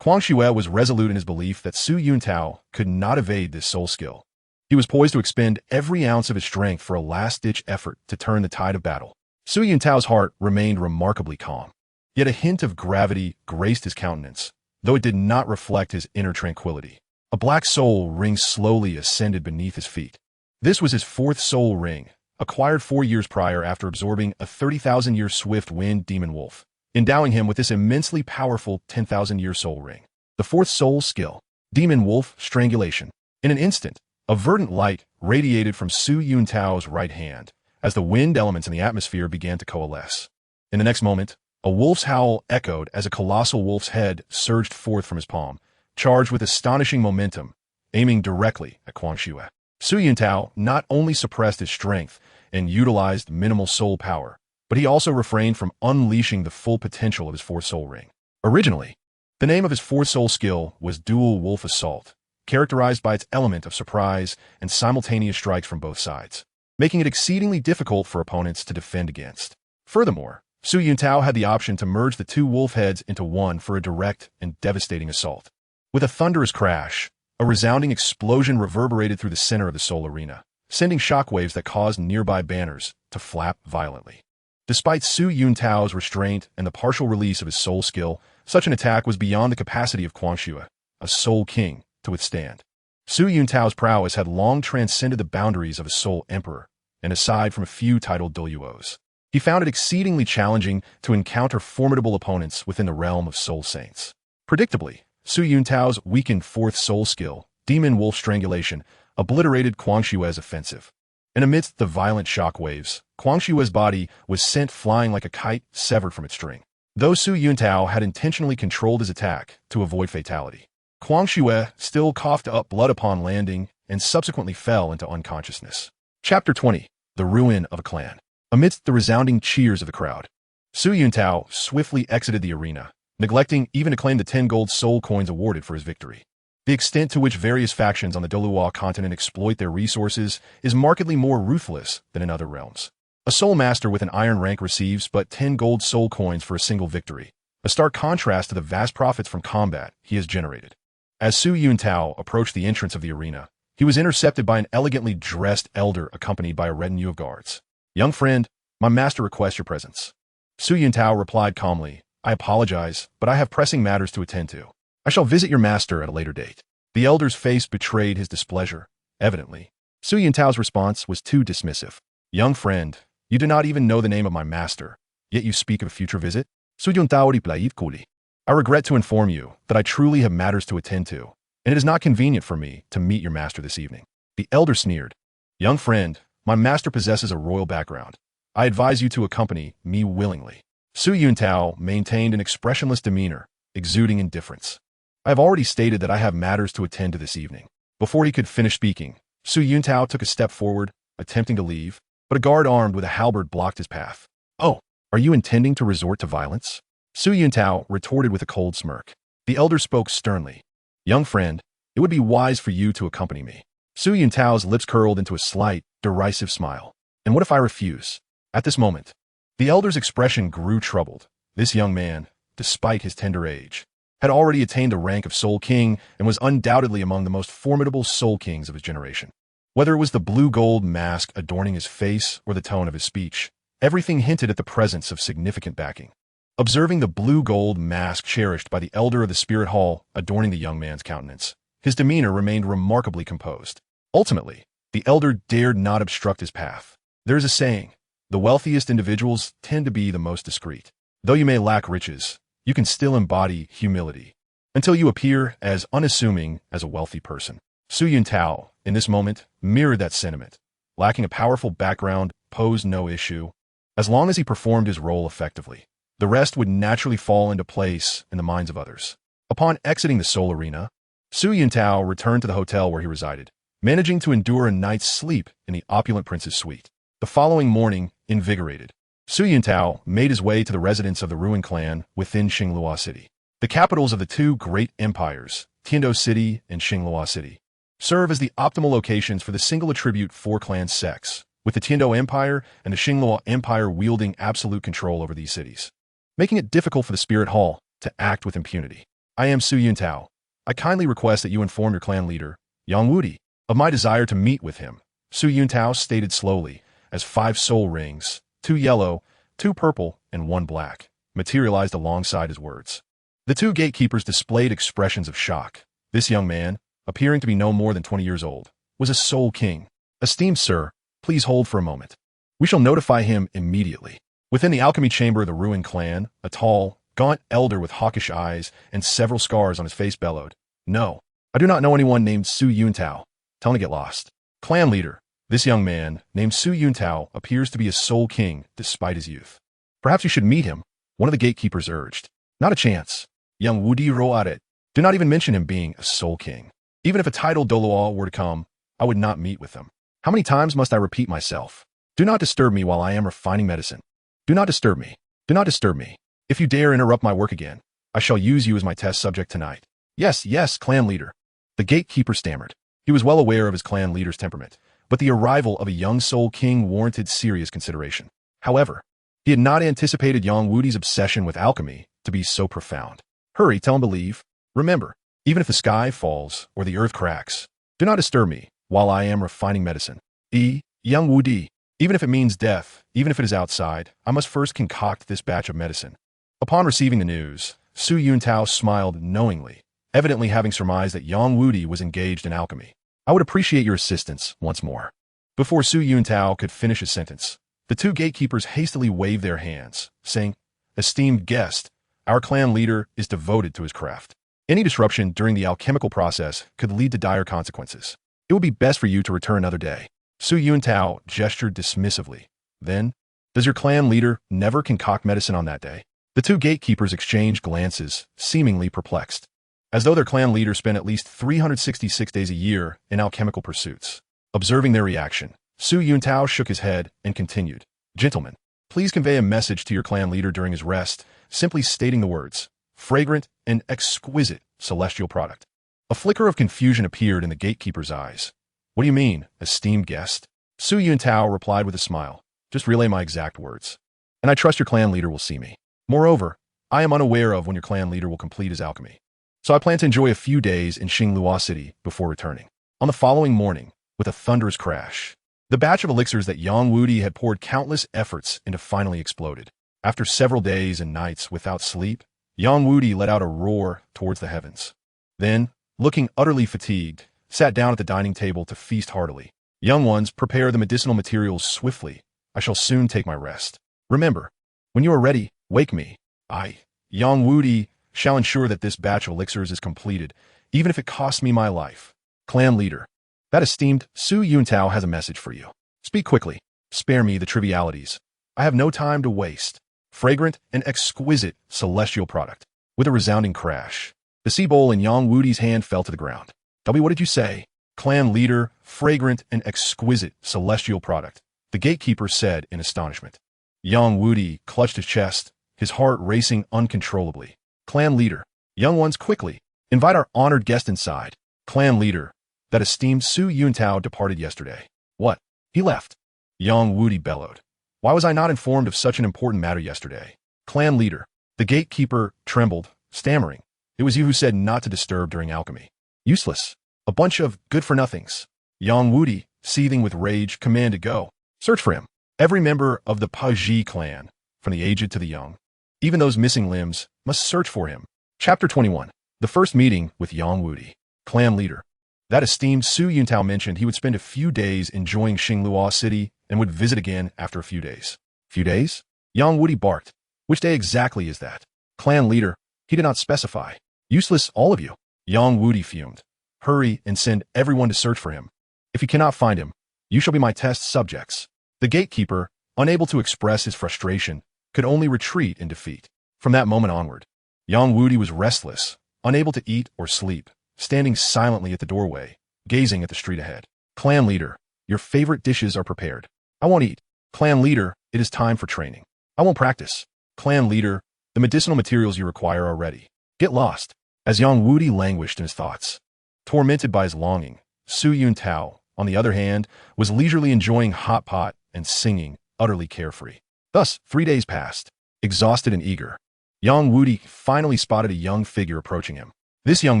Guangxue was resolute in his belief that Su Yuntao could not evade this soul skill. He was poised to expend every ounce of his strength for a last-ditch effort to turn the tide of battle. Su Yuntao's heart remained remarkably calm. Yet a hint of gravity graced his countenance, though it did not reflect his inner tranquility. A black soul ring slowly ascended beneath his feet. This was his fourth soul ring, acquired 4 years prior after absorbing a 30,000-year swift wind demon wolf, endowing him with this immensely powerful 10,000-year soul ring. The fourth soul skill, Demon Wolf Strangulation. In an instant, a verdant light radiated from Su Yuntao's right hand as the wind elements in the atmosphere began to coalesce. In the next moment, a wolf's howl echoed as a colossal wolf's head surged forth from his palm, charged with astonishing momentum, aiming directly at Quang Shue. Su Yuntao not only suppressed his strength and utilized minimal soul power, but he also refrained from unleashing the full potential of his fourth soul ring. Originally, the name of his fourth soul skill was Dual Wolf Assault, characterized by its element of surprise and simultaneous strikes from both sides, making it exceedingly difficult for opponents to defend against. Furthermore, Su Yuntao had the option to merge the two wolf heads into one for a direct and devastating assault. With a thunderous crash, a resounding explosion reverberated through the center of the soul arena, sending shockwaves that caused nearby banners to flap violently. Despite Su Yuntao's restraint and the partial release of his soul skill, such an attack was beyond the capacity of Quang Shue, a soul king, to withstand. Su Yuntao's prowess had long transcended the boundaries of a soul emperor, and aside from a few titled Douluos, he found it exceedingly challenging to encounter formidable opponents within the realm of soul saints. Predictably, Su Yuntao's weakened fourth soul skill, Demon Wolf Strangulation, obliterated Quang Shue's offensive. And amidst the violent shockwaves, Quang Shue's body was sent flying like a kite severed from its string. Though Su Yuntao had intentionally controlled his attack to avoid fatality, Quang Shue still coughed up blood upon landing and subsequently fell into unconsciousness. Chapter 20. The Ruin of a Clan. Amidst the resounding cheers of the crowd, Su Yuntao swiftly exited the arena, neglecting even to claim the 10 gold soul coins awarded for his victory. The extent to which various factions on the Douluo continent exploit their resources is markedly more ruthless than in other realms. A soul master with an iron rank receives but 10 gold soul coins for a single victory, a stark contrast to the vast profits from combat he has generated. As Su Yuntao approached the entrance of the arena, he was intercepted by an elegantly dressed elder accompanied by a retinue of guards. "Young friend, my master requests your presence." Su Yuntao replied calmly, "I apologize, but I have pressing matters to attend to. I shall visit your master at a later date." The elder's face betrayed his displeasure, evidently. Su Yuntao's response was too dismissive. "Young friend, you do not even know the name of my master, yet you speak of a future visit?" Su Yuntao replied coolly. "I regret to inform you that I truly have matters to attend to, and it is not convenient for me to meet your master this evening." The elder sneered. "Young friend, my master possesses a royal background. I advise you to accompany me willingly." Su Yuntao maintained an expressionless demeanor, exuding indifference. "I have already stated that I have matters to attend to this evening." Before he could finish speaking, Su Yuntao took a step forward, attempting to leave, but a guard armed with a halberd blocked his path. "Oh, are you intending to resort to violence?" Su Yuntao retorted with a cold smirk. The elder spoke sternly. "Young friend, it would be wise for you to accompany me." Su Yuntao's lips curled into a slight, derisive smile. "And what if I refuse?" At this moment, the elder's expression grew troubled. This young man, despite his tender age, had already attained the rank of Soul King and was undoubtedly among the most formidable Soul Kings of his generation. Whether it was the blue-gold mask adorning his face or the tone of his speech, everything hinted at the presence of significant backing. Observing the blue-gold mask cherished by the elder of the Spirit Hall adorning the young man's countenance, his demeanor remained remarkably composed. Ultimately, the elder dared not obstruct his path. There is a saying, the wealthiest individuals tend to be the most discreet. Though you may lack riches, you can still embody humility, until you appear as unassuming as a wealthy person. Su Yuntao, in this moment, mirrored that sentiment. Lacking a powerful background posed no issue. As long as he performed his role effectively, the rest would naturally fall into place in the minds of others. Upon exiting the Soul Arena, Su Yuntao returned to the hotel where he resided, managing to endure a night's sleep in the opulent prince's suite. The following morning, invigorated, Su Yuntao made his way to the residence of the Ruin clan within Xinglua City. The capitals of the two great empires, Tiando City and Xinglua City, serve as the optimal locations for the single attribute four clan sects, with the Tiando Empire and the Xinglua Empire wielding absolute control over these cities, making it difficult for the Spirit Hall to act with impunity. "I am Su Yuntao. I kindly request that you inform your clan leader, Yang Wudi, of my desire to meet with him," Su Yuntao stated slowly, as 5 soul rings, 2 yellow, 2 purple, and 1 black, materialized alongside his words. The 2 gatekeepers displayed expressions of shock. This young man, appearing to be no more than 20 years old, was a soul king. Esteemed sir, please hold for a moment. We shall notify him immediately. Within the alchemy chamber of the ruined clan, a tall, gaunt elder with hawkish eyes and several scars on his face bellowed, "No, I do not know anyone named Su Yuntao. Tell him to get lost." Clan leader, this young man, named Su Yuntao, appears to be a soul king despite his youth. Perhaps you should meet him, one of the gatekeepers urged. Not a chance. Young Wudi roared. Do not even mention him being a soul king. Even if a titled Douluo were to come, I would not meet with him. How many times must I repeat myself? Do not disturb me while I am refining medicine. Do not disturb me. Do not disturb me. If you dare interrupt my work again, I shall use you as my test subject tonight. Yes, yes, clan leader. The gatekeeper stammered. He was well aware of his clan leader's temperament, but the arrival of a young soul king warranted serious consideration. However, he had not anticipated Yang Wudi's obsession with alchemy to be so profound. Hurry, tell him to leave. Remember, even if the sky falls or the earth cracks, do not disturb me while I am refining medicine. Young Wudi. Even if it means death, even if it is outside, I must first concoct this batch of medicine. Upon receiving the news, Su Yuntao smiled knowingly, evidently having surmised that Yang Wudi was engaged in alchemy. I would appreciate your assistance once more. Before Su Yuntao could finish his sentence, the two gatekeepers hastily waved their hands, saying, Esteemed guest, our clan leader is devoted to his craft. Any disruption during the alchemical process could lead to dire consequences. It would be best for you to return another day. Su Yuntao gestured dismissively. Then, does your clan leader never concoct medicine on that day? The two gatekeepers exchanged glances, seemingly perplexed, as though their clan leader spent at least 366 days a year in alchemical pursuits. Observing their reaction, Su Yuntao shook his head and continued, Gentlemen, please convey a message to your clan leader during his rest, simply stating the words, fragrant and exquisite celestial product. A flicker of confusion appeared in the gatekeeper's eyes. What do you mean, esteemed guest? Su Yuntao replied with a smile. Just relay my exact words. And I trust your clan leader will see me. Moreover, I am unaware of when your clan leader will complete his alchemy. So I plan to enjoy a few days in Xingluo City before returning. On the following morning, with a thunderous crash, the batch of elixirs that Yang Wudi had poured countless efforts into finally exploded. After several days and nights without sleep, Yang Wudi let out a roar towards the heavens. Then, looking utterly fatigued, sat down at the dining table to feast heartily. Young ones, prepare the medicinal materials swiftly. I shall soon take my rest. Remember, when you are ready, wake me. I, Yang Wudi, shall ensure that this batch of elixirs is completed, even if it costs me my life. Clan leader, that esteemed Su Yuntao has a message for you. Speak quickly. Spare me the trivialities. I have no time to waste. Fragrant and exquisite celestial product. With a resounding crash, the sea bowl in Yang Wudi's hand fell to the ground. What did you say? Clan leader, fragrant and exquisite celestial product, the gatekeeper said in astonishment. Yang Wudi clutched his chest, his heart racing uncontrollably. Clan leader, young ones quickly, invite our honored guest inside. Clan leader, that esteemed Su Yuntao departed yesterday. What? He left. Yang Wudi bellowed. Why was I not informed of such an important matter yesterday? Clan leader, the gatekeeper trembled, stammering. It was you who said not to disturb during alchemy. Useless. A bunch of good-for-nothings. Yang Wudi, seething with rage, commanded go. Search for him. Every member of the Paji clan, from the aged to the young, even those missing limbs, must search for him. Chapter 21. The first meeting with Yang Wudi. Clan leader. That esteemed Su Yuntao mentioned he would spend a few days enjoying Xingluo City and would visit again after a few days. Few days? Yang Wudi barked. Which day exactly is that? Clan leader. He did not specify. Useless, all of you. Yang Wudi fumed. Hurry and send everyone to search for him. If you cannot find him, you shall be my test subjects. The gatekeeper, unable to express his frustration, could only retreat in defeat. From that moment onward, Yang Wudi was restless, unable to eat or sleep, standing silently at the doorway, gazing at the street ahead. Clan leader, your favorite dishes are prepared. I won't eat. Clan leader, it is time for training. I won't practice. Clan leader, the medicinal materials you require are ready. Get lost. As Yang Wudi languished in his thoughts, tormented by his longing, Su Yuntao, on the other hand, was leisurely enjoying hot pot and singing, utterly carefree. Thus, 3 days passed. Exhausted and eager, Yang Wudi finally spotted a young figure approaching him. This young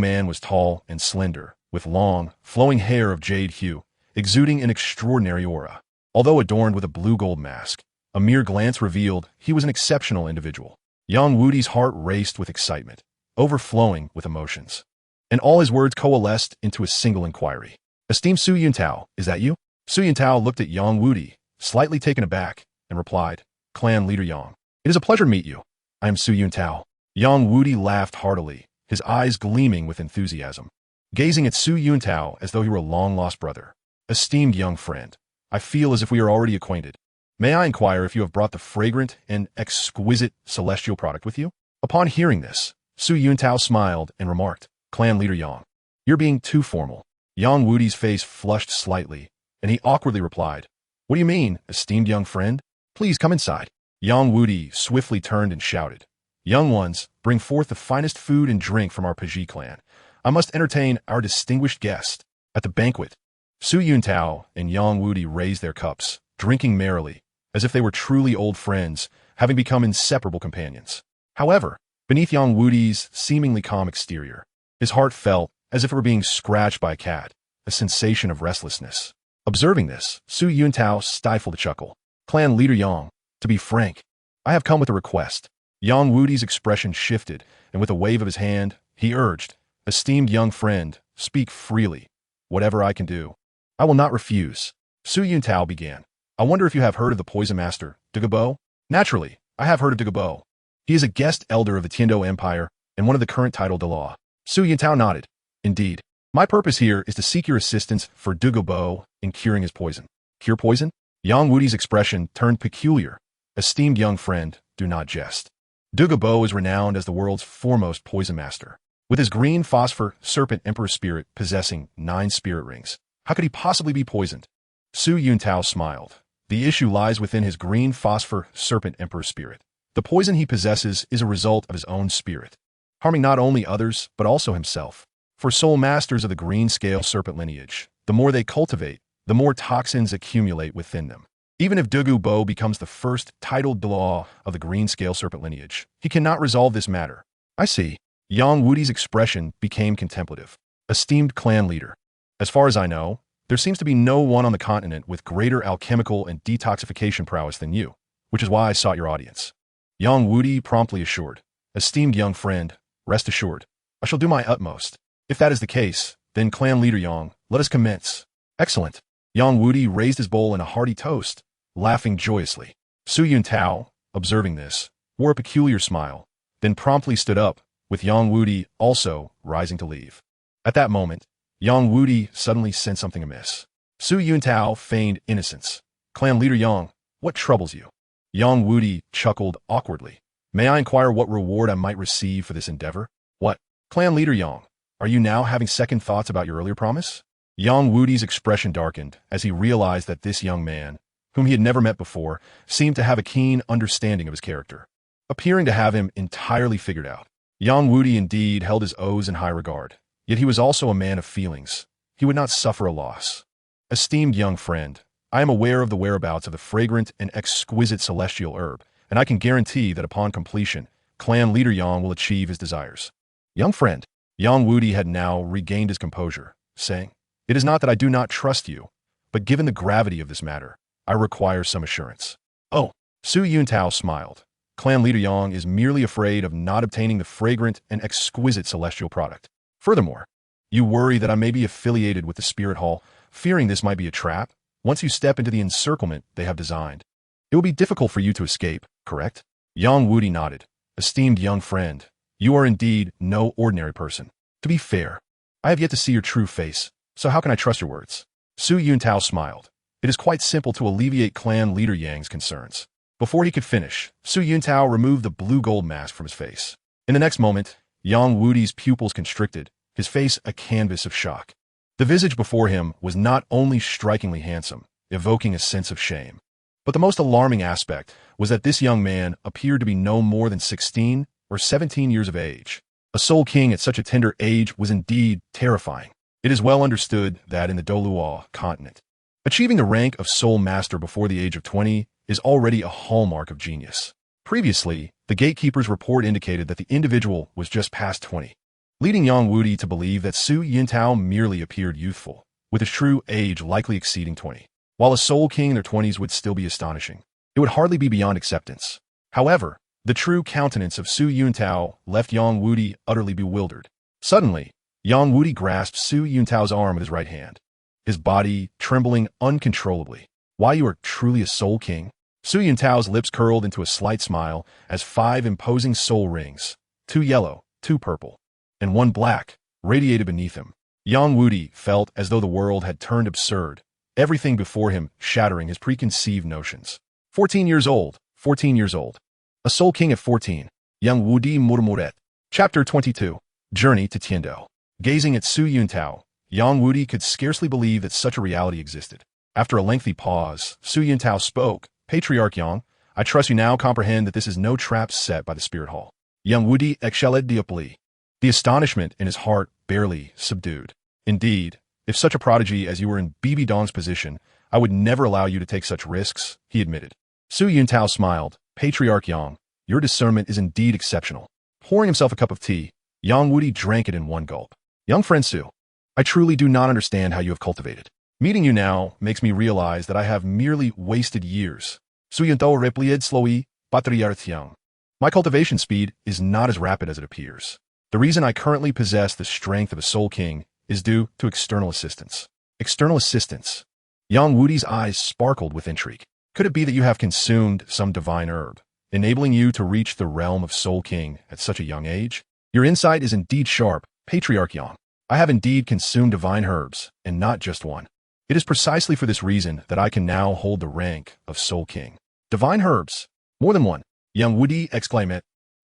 man was tall and slender, with long, flowing hair of jade hue, exuding an extraordinary aura. Although adorned with a blue-gold mask, a mere glance revealed he was an exceptional individual. Yang Wudi's heart raced with excitement, overflowing with emotions, and all his words coalesced into a single inquiry. Esteemed Su Yuntao, is that you? Su Yuntao looked at Yang Wudi, slightly taken aback, and replied, Clan Leader Yang. It is a pleasure to meet you. I am Su Yuntao. Yang Wudi laughed heartily, his eyes gleaming with enthusiasm, gazing at Su Yuntao as though he were a long-lost brother. Esteemed young friend, I feel as if we are already acquainted. May I inquire if you have brought the fragrant and exquisite celestial product with you? Upon hearing this, Su Yuntao smiled and remarked, Clan Leader Yang, you're being too formal. Yang Wudi's face flushed slightly, and he awkwardly replied, What do you mean, esteemed young friend? Please come inside. Yang Wudi swiftly turned and shouted, Young ones, bring forth the finest food and drink from our Paji clan. I must entertain our distinguished guest. At the banquet, Su Yuntao and Yang Wudi raised their cups, drinking merrily, as if they were truly old friends, having become inseparable companions. However, beneath Yang Wudi's seemingly calm exterior, his heart felt as if it were being scratched by a cat, a sensation of restlessness. Observing this, Su Yuntao stifled a chuckle. Clan Leader Yang, to be frank, I have come with a request. Yang Wudi's expression shifted, and with a wave of his hand, he urged, Esteemed young friend, speak freely. Whatever I can do, I will not refuse. Su Yuntao began. I wonder if you have heard of the Poison Master, Douluo? Naturally, I have heard of Douluo. He is a guest elder of the Tiando Empire and one of the current title Douluo. Su Yuntao nodded. Indeed. My purpose here is to seek your assistance for Douluo in curing his poison. Cure poison? Yang Wudi's expression turned peculiar. Esteemed young friend, do not jest. Douluo is renowned as the world's foremost poison master. With his green phosphor serpent emperor spirit possessing 9 spirit rings, how could he possibly be poisoned? Su Yuntao smiled. The issue lies within his green phosphor serpent emperor spirit. The poison he possesses is a result of his own spirit, harming not only others, but also himself. For soul masters of the green scale serpent lineage, the more they cultivate, the more toxins accumulate within them. Even if Douluo becomes the first titled Douluo of the green scale serpent lineage, he cannot resolve this matter. I see. Yang Wudi's expression became contemplative. Esteemed clan leader, as far as I know, there seems to be no one on the continent with greater alchemical and detoxification prowess than you, which is why I sought your audience. Yang Wudi promptly assured, Esteemed young friend, rest assured, I shall do my utmost. If that is the case, then clan leader Yang, let us commence. Excellent. Yang Wudi raised his bowl in a hearty toast, laughing joyously. Su Yuntao, observing this, wore a peculiar smile, then promptly stood up, with Yang Wudi also rising to leave. At that moment, Yang Wudi suddenly sensed something amiss. Su Yuntao feigned innocence. Clan leader Yang, what troubles you? Yang Wudi chuckled awkwardly. May I inquire what reward I might receive for this endeavor? What? Clan leader Yang, are you now having second thoughts about your earlier promise? Yang Wudi's expression darkened as he realized that this young man, whom he had never met before, seemed to have a keen understanding of his character, appearing to have him entirely figured out. Yang Wudi indeed held his oaths in high regard, yet he was also a man of feelings. He would not suffer a loss. Esteemed young friend, I am aware of the whereabouts of the fragrant and exquisite celestial herb, and I can guarantee that upon completion, clan leader Yang will achieve his desires. Young friend, Yang Wudi had now regained his composure, saying, It is not that I do not trust you, but given the gravity of this matter, I require some assurance. Oh, Su Yuntao smiled. Clan leader Yang is merely afraid of not obtaining the fragrant and exquisite celestial product. Furthermore, you worry that I may be affiliated with the Spirit Hall, fearing this might be a trap. Once you step into the encirclement they have designed, it will be difficult for you to escape, correct? Yang Wudi nodded. Esteemed young friend, you are indeed no ordinary person. To be fair, I have yet to see your true face, so how can I trust your words? Su Yuntao smiled. It is quite simple to alleviate clan leader Yang's concerns. Before he could finish, Su Yuntao removed the blue gold mask from his face. In the next moment, Yang Wudi's pupils constricted, his face a canvas of shock. The visage before him was not only strikingly handsome, evoking a sense of shame, but the most alarming aspect was that this young man appeared to be no more than 16 or 17 years of age. A soul king at such a tender age was indeed terrifying. It is well understood that in the Douluo continent, achieving the rank of soul master before the age of 20 is already a hallmark of genius. Previously, the gatekeeper's report indicated that the individual was just past 20, leading Yang Wudi to believe that Su Yuntao merely appeared youthful, with his true age likely exceeding 20. While a soul king in their 20s would still be astonishing, it would hardly be beyond acceptance. However, the true countenance of Su Yuntao left Yang Wudi utterly bewildered. Suddenly, Yang Wudi grasped Su Yuntao's arm with his right hand. his body trembling uncontrollably. Why, you are truly a soul king? Su Yuntao's lips curled into a slight smile as 5 imposing soul rings, 2 yellow, 2 purple, and 1 black, radiated beneath him. Yang Wudi felt as though the world had turned absurd, everything before him shattering his preconceived notions. 14 years old, 14 years old. A soul king at 14. Yang Wudi murmuret. Chapter 22. Journey to Tiandou. Gazing at Su Yuntao, Yang Wudi could scarcely believe that such a reality existed. After a lengthy pause, Su Yuntao spoke. Patriarch Yang, I trust you now comprehend that this is no trap set by the Spirit Hall. Yang Wudi exhaled deeply, the astonishment in his heart barely subdued. Indeed, if such a prodigy as you were in Bibi Dong's position, I would never allow you to take such risks, he admitted. Su Yuntao smiled. Patriarch Yang, your discernment is indeed exceptional. Pouring himself a cup of tea, Yang Wudi drank it in one gulp. Young friend Su, I truly do not understand how you have cultivated. Meeting you now makes me realize that I have merely wasted years. Su Yuntao replied slowly, Patriarch Yang. My cultivation speed is not as rapid as it appears. The reason I currently possess the strength of a soul king is due to external assistance. External assistance. Yang Wudi's eyes sparkled with intrigue. Could it be that you have consumed some divine herb, enabling you to reach the realm of Soul King at such a young age? Your insight is indeed sharp, Patriarch Yang. I have indeed consumed divine herbs, and not just one. It is precisely for this reason that I can now hold the rank of Soul King. Divine herbs? More than one. Yang Wudi exclaimed.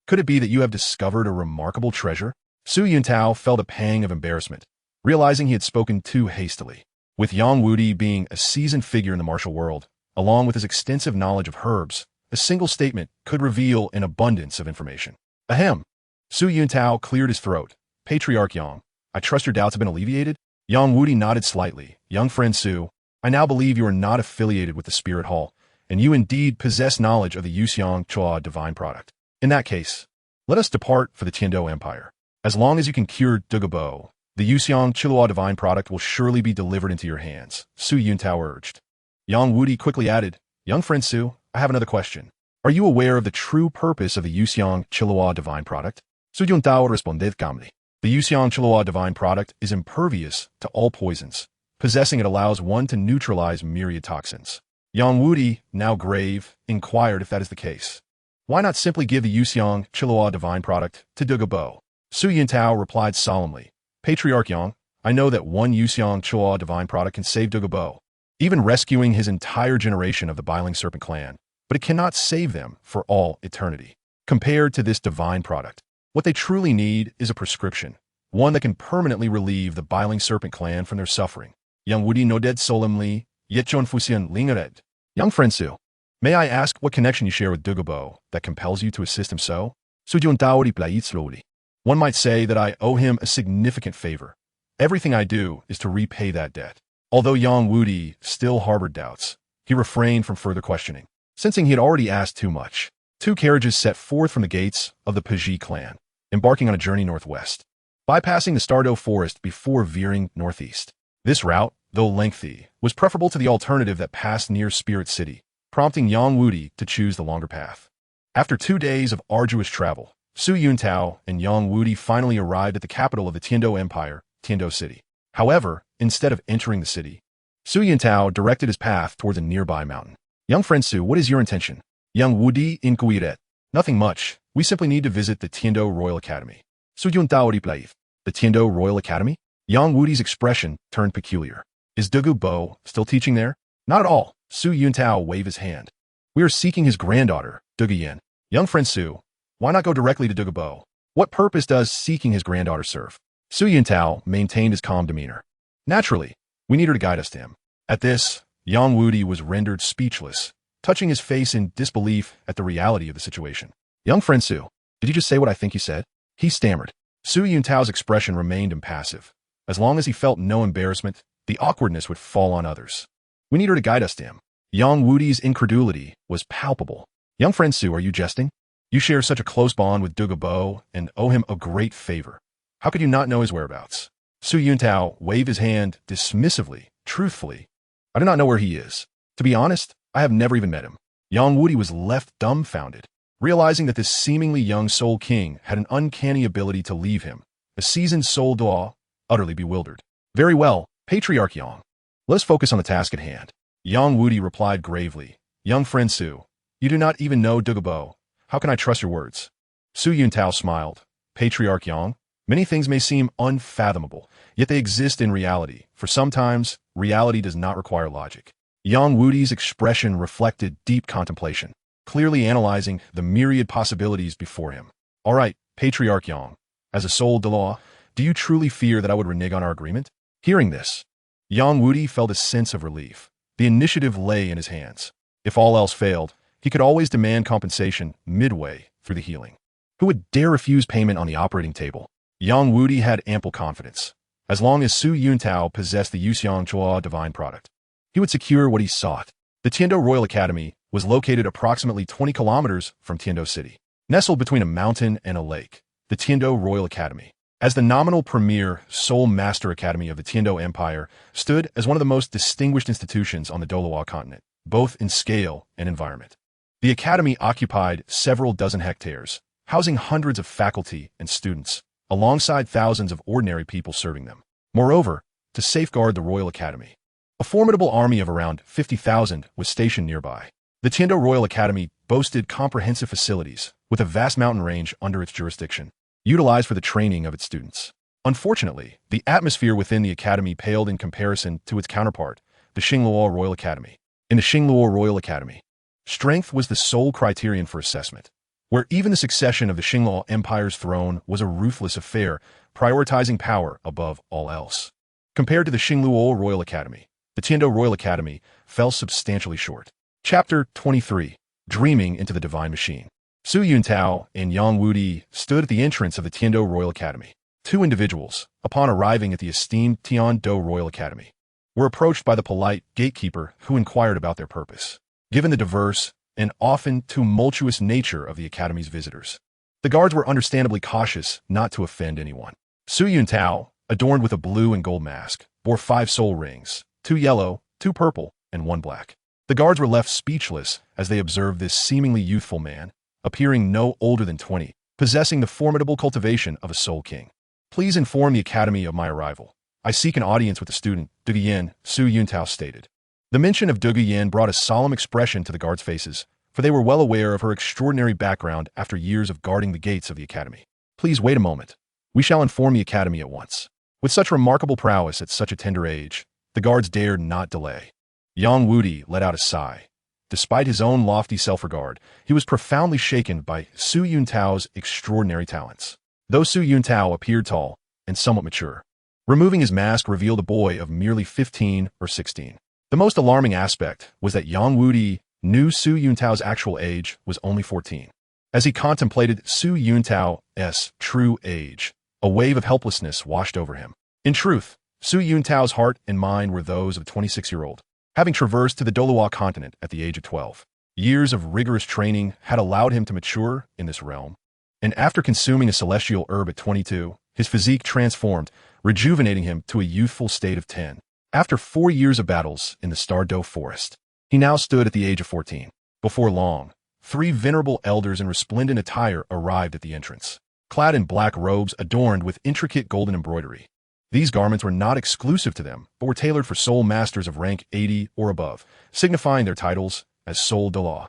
Could it be that you have discovered a remarkable treasure? Su Yuntao felt a pang of embarrassment, realizing he had spoken too hastily. With Yang Wudi being a seasoned figure in the martial world, along with his extensive knowledge of herbs, a single statement could reveal an abundance of information. Ahem. Su Yuntao cleared his throat. Patriarch Yang, I trust your doubts have been alleviated? Yang Wudi nodded slightly. Young friend Su, I now believe you are not affiliated with the Spirit Hall, and you indeed possess knowledge of the Yuxiang Chua divine product. In that case, let us depart for the Tiandou Empire. As long as you can cure Douluo, the Yuxiang Chilua divine product will surely be delivered into your hands, Su Yuntao urged. Yang Wudi quickly added, Young friend Su, I have another question. Are you aware of the true purpose of the Yuxiang Chilua divine product? Su Yuntao responded calmly. The Yuxiang Chilua divine product is impervious to all poisons. Possessing it allows one to neutralize myriad toxins. Yang Wudi, now grave, inquired if that is the case. Why not simply give the Yuxiang Chilua divine product to Douluo? Su Yuntao replied solemnly. Patriarch Yang, I know that one Yuxiang Chilua divine product can save Douluo, even rescuing his entire generation of the Biling Serpent clan, but it cannot save them for all eternity. Compared to this divine product, what they truly need is a prescription, one that can permanently relieve the Biling Serpent clan from their suffering. Yang Wudi nodded solemnly, Yechon Fuxian Lingared. Young friend Su, may I ask what connection you share with Douluo that compels you to assist him so? Su Yuntao replied slowly. One might say that I owe him a significant favor. Everything I do is to repay that debt. Although Yang Wudi still harbored doubts, he refrained from further questioning, sensing he had already asked too much. 2 carriages set forth from the gates of the Pajie clan, embarking on a journey northwest, bypassing the Star Dou forest before veering northeast. This route, though lengthy, was preferable to the alternative that passed near Spirit City, prompting Yang Wudi to choose the longer path. After 2 days of arduous travel, Su Yuntao and Yang Wudi finally arrived at the capital of the Tiandou Empire, Tiandou City. However, instead of entering the city, Su Yuntao directed his path towards a nearby mountain. Young friend Su, what is your intention? Yang Wudi inquired. Nothing much. We simply need to visit the Tiandou Royal Academy. Su Yuntao replied. The Tiandou Royal Academy? Yang Wudi's expression turned peculiar. Is Douluo still teaching there? Not at all. Su Yuntao waved his hand. We are seeking his granddaughter, Douluo. Young friend Su, why not go directly to Douluo? What purpose does seeking his granddaughter serve? Su Yuntao maintained his calm demeanor. Naturally, we need her to guide us to him. At this, Yang Wudi was rendered speechless, touching his face in disbelief at the reality of the situation. Young friend Su, did you just say what I think you said? He stammered. Su Yuntao's expression remained impassive. As long as he felt no embarrassment, the awkwardness would fall on others. We need her to guide us to him. Yang Wudi's incredulity was palpable. Young friend Su, are you jesting? You share such a close bond with Douluo and owe him a great favor. How could you not know his whereabouts? Su Yuntao waved his hand dismissively, truthfully. I do not know where he is. To be honest, I have never even met him. Yang Wudi was left dumbfounded, realizing that this seemingly young Soul King had an uncanny ability to leave him, a seasoned Soul Dou, utterly bewildered. Very well, Patriarch Yang. Let's focus on the task at hand. Yang Wudi replied gravely. Young friend Su, you do not even know Douluo. How can I trust your words? Su Yuntao smiled. Patriarch Yang, many things may seem unfathomable, yet they exist in reality, for sometimes reality does not require logic. Yang Wudi's expression reflected deep contemplation, clearly analyzing the myriad possibilities before him. All right, Patriarch Yang, as a Soul Dou, do you truly fear that I would renege on our agreement? Hearing this, Yang Wudi felt a sense of relief. The initiative lay in his hands. If all else failed, he could always demand compensation midway through the healing. Who would dare refuse payment on the operating table? Yang Wudi had ample confidence. As long as Su Yuntao possessed the Yuxiang Chua divine product, he would secure what he sought. The Tiandou Royal Academy was located approximately 20 kilometers from Tiandou City. Nestled between a mountain and a lake, the Tiandou Royal Academy, as the nominal premier Soul Master Academy of the Tiandou Empire, stood as one of the most distinguished institutions on the Douluo continent, both in scale and environment. The academy occupied several dozen hectares, housing hundreds of faculty and students, alongside thousands of ordinary people serving them. Moreover, to safeguard the Royal Academy, a formidable army of around 50,000 was stationed nearby. The Tiandou Royal Academy boasted comprehensive facilities, with a vast mountain range under its jurisdiction, utilized for the training of its students. Unfortunately, the atmosphere within the academy paled in comparison to its counterpart, the Xingluo Royal Academy. In the Xingluo Royal Academy, strength was the sole criterion for assessment, where even the succession of the Xingluo Empire's throne was a ruthless affair, prioritizing power above all else. Compared to the Xingluo Royal Academy, the Tiandou Royal Academy fell substantially short. Chapter 23. Dreaming into the Divine Machine. Su Yuntao and Yang Wudi stood at the entrance of the Tiandou Royal Academy. Two individuals, upon arriving at the esteemed Tiandou Royal Academy, were approached by the polite gatekeeper who inquired about their purpose. Given the diverse and often tumultuous nature of the academy's visitors, the guards were understandably cautious not to offend anyone. Su Yuntao, adorned with a blue and gold mask, bore 5 soul rings, 2 yellow, 2 purple, and 1 black. The guards were left speechless as they observed this seemingly youthful man, appearing no older than 20, possessing the formidable cultivation of a soul king. Please inform the academy of my arrival. I seek an audience with the student, Duguyen, Su Yuntao stated. The mention of Duguyen brought a solemn expression to the guards' faces, for they were well aware of her extraordinary background after years of guarding the gates of the academy. Please wait a moment. We shall inform the academy at once. With such remarkable prowess at such a tender age, the guards dared not delay. Yang Wudi let out a sigh. Despite his own lofty self-regard, he was profoundly shaken by Su Yuntao's extraordinary talents. Though Su Yuntao appeared tall and somewhat mature, removing his mask revealed a boy of merely 15 or 16. The most alarming aspect was that Yang Wudi knew Su Yuntao's actual age was only 14. As he contemplated Su Yuntao's true age, a wave of helplessness washed over him. In truth, Su Yuntao's heart and mind were those of a 26-year-old. Having traversed to the Douluo continent at the age of 12, years of rigorous training had allowed him to mature in this realm, and after consuming a celestial herb at 22, his physique transformed, rejuvenating him to a youthful state of 10. After 4 years of battles in the Star Dou forest, he now stood at the age of 14. Before long, 3 venerable elders in resplendent attire arrived at the entrance, clad in black robes adorned with intricate golden embroidery. These garments were not exclusive to them, but were tailored for soul masters of rank 80 or above, signifying their titles as Soul Dou.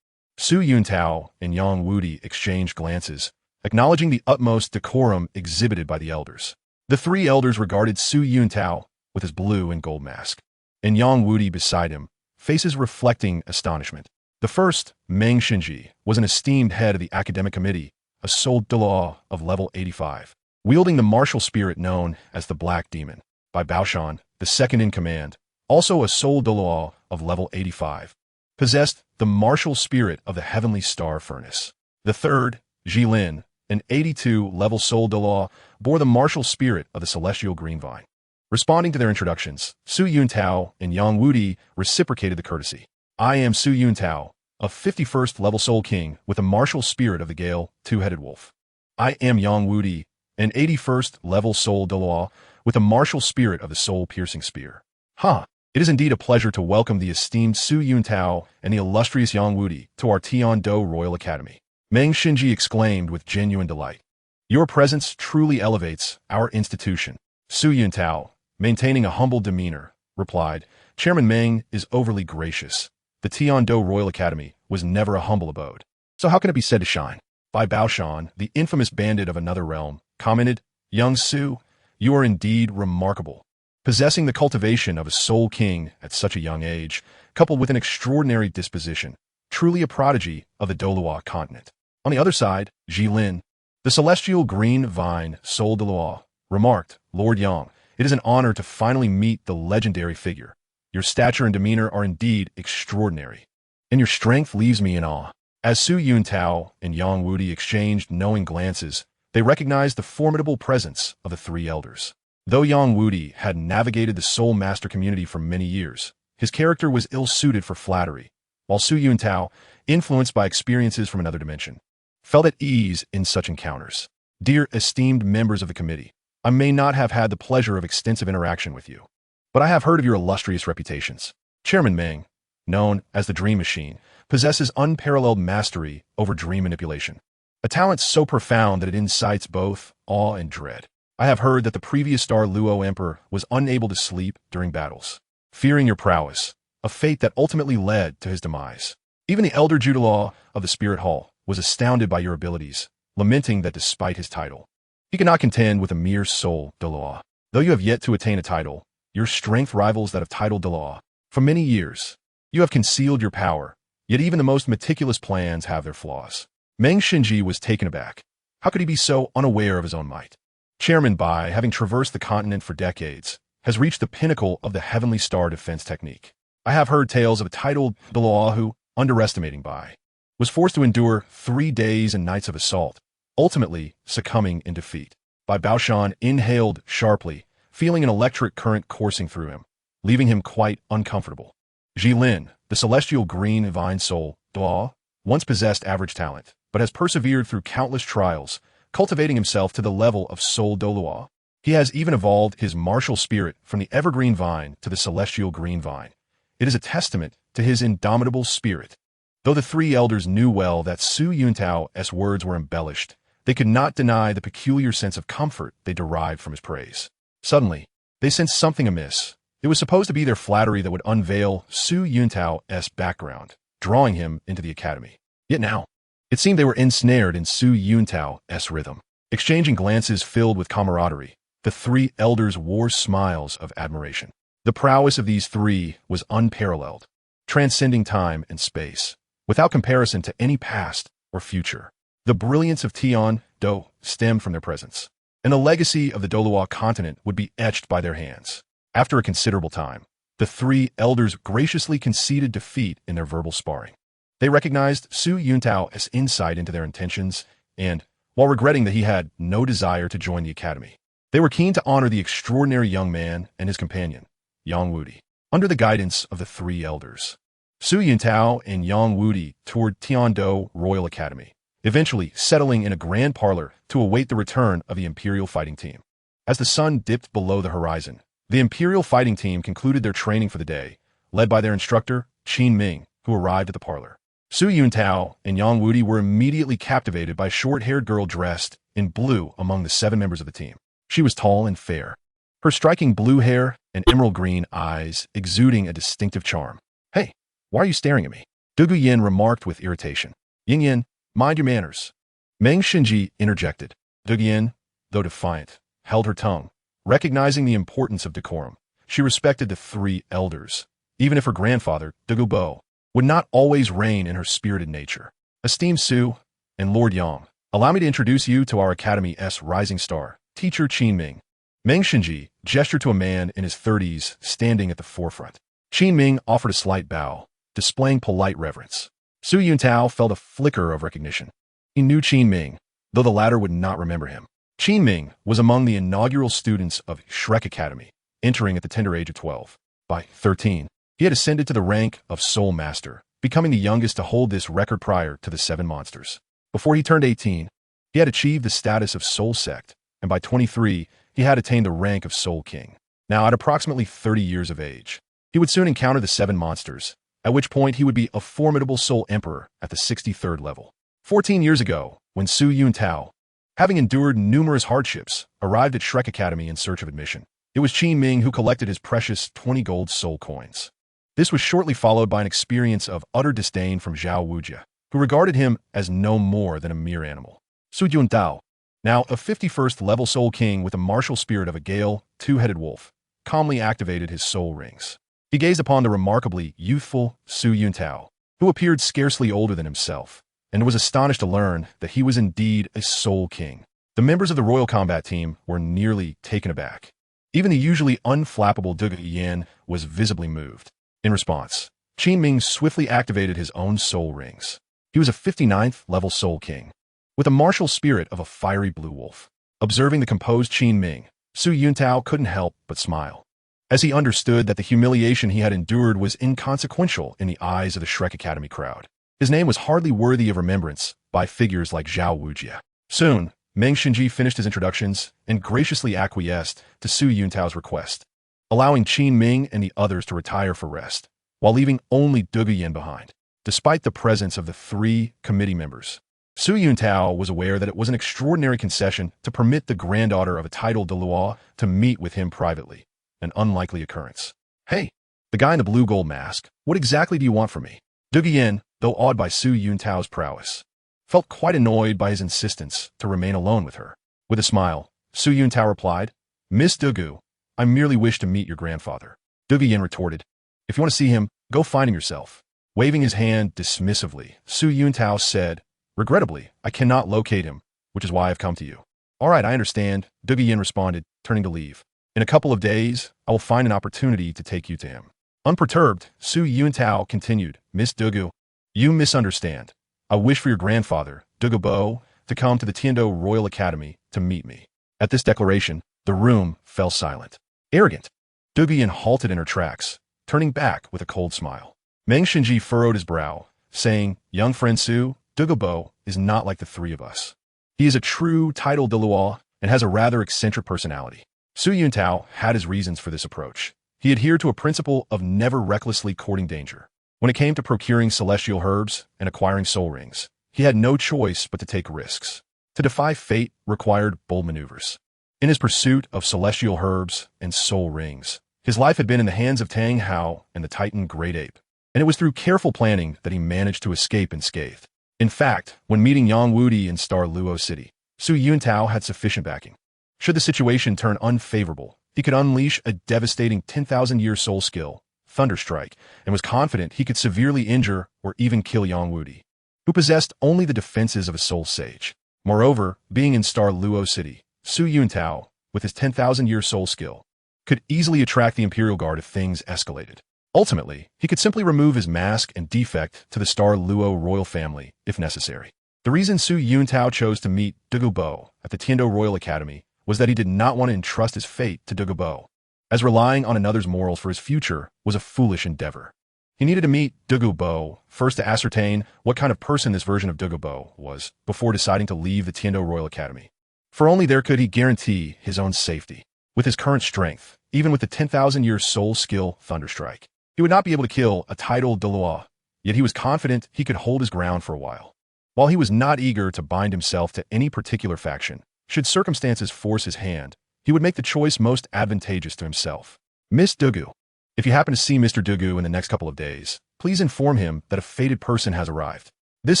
Su Yuntao and Yang Wudi exchanged glances, acknowledging the utmost decorum exhibited by the elders. The 3 elders regarded Su Yuntao with his blue and gold mask, and Yang Wudi beside him, faces reflecting astonishment. The first, Meng Xinji, was an esteemed head of the academic committee, a Soul Dou of level 85. Wielding the martial spirit known as the Black Demon, by Baoshan, the second in command, also a Soul Dou of level 85, possessed the martial spirit of the Heavenly Star Furnace. The third, Jilin, an 82-level Soul Dou, bore the martial spirit of the Celestial Green Vine. Responding to their introductions, Su Yuntao and Yang Wudi reciprocated the courtesy. I am Su Yuntao, a 51st level Soul King with the martial spirit of the Gale, Two-Headed Wolf. I am Yang Wudi, an 81st level Soul Dou with the martial spirit of the Soul-Piercing Spear. It is indeed a pleasure to welcome the esteemed Su Yuntao and the illustrious Yang Wudi to our Tiandou Royal Academy. Meng Xinji exclaimed with genuine delight. Your presence truly elevates our institution. Su Yuntao, maintaining a humble demeanor, replied, Chairman Meng is overly gracious. The Dou Royal Academy was never a humble abode. So how can it be said to shine? Bai Baoshan, the infamous bandit of another realm, commented, Young Su, you are indeed remarkable. Possessing the cultivation of a soul king at such a young age, coupled with an extraordinary disposition, truly a prodigy of the Douluo continent. On the other side, Jilin, the celestial green vine Soul Douluo, remarked, Lord Yang, it is an honor to finally meet the legendary figure. Your stature and demeanor are indeed extraordinary, and your strength leaves me in awe. As Su Yuntao and Yang Wudi exchanged knowing glances, they recognized the formidable presence of the three elders. Though Yang Wudi had navigated the Soul Master community for many years, his character was ill-suited for flattery, while Su Yuntao, influenced by experiences from another dimension, felt at ease in such encounters. Dear esteemed members of the committee, I may not have had the pleasure of extensive interaction with you, but I have heard of your illustrious reputations. Chairman Meng, known as the Dream Machine, possesses unparalleled mastery over dream manipulation, a talent so profound that it incites both awe and dread. I have heard that the previous Star Dou Emperor was unable to sleep during battles, fearing your prowess, a fate that ultimately led to his demise. Even the elder Douluo of the Spirit Hall was astounded by your abilities, lamenting that despite his title, he could not contend with a mere soul Douluo. Though you have yet to attain a title, your strength rivals that of title Douluo. For many years, you have concealed your power, yet even the most meticulous plans have their flaws. Meng Xinji was taken aback. How could he be so unaware of his own might? Chairman Bai, having traversed the continent for decades, has reached the pinnacle of the Heavenly Star defense technique. I have heard tales of a titled Douluo who, underestimating Bai, was forced to endure 3 days and nights of assault, ultimately succumbing in defeat. Bai Baoshan inhaled sharply, feeling an electric current coursing through him, leaving him quite uncomfortable. Jilin, the celestial green vine soul, Douluo, once possessed average talent, but has persevered through countless trials, cultivating himself to the level of Soul Douluo. He has even evolved his martial spirit from the evergreen vine to the celestial green vine. It is a testament to his indomitable spirit. Though the three elders knew well that Su Yuntao's words were embellished, they could not deny the peculiar sense of comfort they derived from his praise. Suddenly, they sensed something amiss. It was supposed to be their flattery that would unveil Su Yuntao's background, drawing him into the academy. Yet now, it seemed they were ensnared in Su Yuntao's rhythm. Exchanging glances filled with camaraderie, the three elders wore smiles of admiration. The prowess of these three was unparalleled, transcending time and space, without comparison to any past or future. The brilliance of Dou stemmed from their presence, and the legacy of the Douluo continent would be etched by their hands. After a considerable time, the three elders graciously conceded defeat in their verbal sparring. They recognized Su Yuntao's insight into their intentions, and, while regretting that he had no desire to join the academy, they were keen to honor the extraordinary young man and his companion, Yang Wudi. Under the guidance of the three elders, Su Yuntao and Yang Wudi toured Dou Royal Academy, eventually settling in a grand parlor to await the return of the Imperial fighting team. As the sun dipped below the horizon, the Imperial fighting team concluded their training for the day, led by their instructor, Qin Ming, who arrived at the parlor. Su Yuntao and Yang Wudi were immediately captivated by a short-haired girl dressed in blue among the 7 members of the team. She was tall and fair, her striking blue hair and emerald green eyes exuding a distinctive charm. Hey, why are you staring at me? Du Yin remarked with irritation. Yin, mind your manners. Meng Xinji interjected. Du Yin, though defiant, held her tongue. Recognizing the importance of decorum, she respected the three elders, even if her grandfather, Bo, would not always reign in her spirited nature. Esteemed Su and Lord Yang, allow me to introduce you to our Academy's rising star, Teacher Qin Ming. Meng Xinji gestured to a man in his 30s standing at the forefront. Qin Ming offered a slight bow, displaying polite reverence. Su Yuntao felt a flicker of recognition. He knew Qin Ming, though the latter would not remember him. Qin Ming was among the inaugural students of Shrek Academy, entering at the tender age of 12. By 13, he had ascended to the rank of Soul Master, becoming the youngest to hold this record prior to the 7 monsters. Before he turned 18, he had achieved the status of Soul Sect, and by 23, he had attained the rank of Soul King. Now, at approximately 30 years of age, he would soon encounter the 7 monsters, at which point he would be a formidable Soul Emperor at the 63rd level. 14 years ago, when Su Yuntao, having endured numerous hardships, arrived at Shrek Academy in search of admission, It was Qin Ming who collected his precious 20 gold soul coins. This was shortly followed by an experience of utter disdain from Zhao Wujia, who regarded him as no more than a mere animal. Su Yuntao, now a 51st level soul king with the martial spirit of a gale, two-headed wolf, calmly activated his soul rings. He gazed upon the remarkably youthful Su Yuntao, who appeared scarcely older than himself, and was astonished to learn that he was indeed a soul king. The members of the royal combat team were nearly taken aback. Even the usually unflappable Douluo Yin was visibly moved. In response, Qin Ming swiftly activated his own soul rings. He was a 59th level soul king, with a martial spirit of a fiery blue wolf. Observing the composed Qin Ming, Su Yuntao couldn't help but smile, as he understood that the humiliation he had endured was inconsequential in the eyes of the Shrek Academy crowd. His name was hardly worthy of remembrance by figures like Zhao Wujia. Soon, Meng Xinji finished his introductions and graciously acquiesced to Su Yuntao's request, allowing Qin Ming and the others to retire for rest, while leaving only Douluo Yin behind. Despite the presence of the 3 committee members, Su Yuntao was aware that it was an extraordinary concession to permit the granddaughter of a titled Douluo to meet with him privately, an unlikely occurrence. Hey, the guy in the blue gold mask, what exactly do you want from me? Douluo Yin, though awed by Su Yuntao's prowess, felt quite annoyed by his insistence to remain alone with her. With a smile, Su Yuntao replied, Miss Douluo, I merely wish to meet your grandfather. Douluo Yin retorted, if you want to see him, go find him yourself. Waving his hand dismissively, Su Yuntao said, regrettably, I cannot locate him, which is why I've come to you. All right, I understand, Douluo Yin responded, turning to leave. In a couple of days, I will find an opportunity to take you to him. Unperturbed, Su Yuntao continued, Miss Douluo, you misunderstand. I wish for your grandfather, Douluo, to come to the Tiando Royal Academy to meet me. At this declaration, the room fell silent. Arrogant. Douluo Yin halted in her tracks, turning back with a cold smile. Meng Xinji furrowed his brow, saying, young friend Su, Douluo is not like the 3 of us. He is a true titled Douluo and has a rather eccentric personality. Su Yuntao had his reasons for this approach. He adhered to a principle of never recklessly courting danger. When it came to procuring celestial herbs and acquiring soul rings, he had no choice but to take risks. To defy fate required bold maneuvers. In his pursuit of celestial herbs and soul rings, his life had been in the hands of Tang Hao and the Titan Great Ape, and it was through careful planning that he managed to escape unscathed. In fact, when meeting Yang Wudi in Star Dou City, Su Yuntao had sufficient backing. Should the situation turn unfavorable, he could unleash a devastating 10,000-year soul skill, Thunderstrike, and was confident he could severely injure or even kill Yang Wudi, who possessed only the defenses of a soul sage. Moreover, being in Star Dou City, Su Yuntao, with his 10,000-year soul skill, could easily attract the Imperial Guard if things escalated. Ultimately, he could simply remove his mask and defect to the Star Dou royal family, if necessary. The reason Su Yuntao chose to meet Douluo at the Tiando Royal Academy was that he did not want to entrust his fate to Douluo, as relying on another's morals for his future was a foolish endeavor. He needed to meet Douluo first to ascertain what kind of person this version of Douluo was before deciding to leave the Tiando Royal Academy. For only there could he guarantee his own safety. With his current strength, even with the 10,000-year soul skill Thunderstrike, he would not be able to kill a titled Douluo, yet he was confident he could hold his ground for a while. While he was not eager to bind himself to any particular faction, should circumstances force his hand, he would make the choice most advantageous to himself. Miss Douluo. If you happen to see Mr. Douluo in the next couple of days, please inform him that a fated person has arrived. This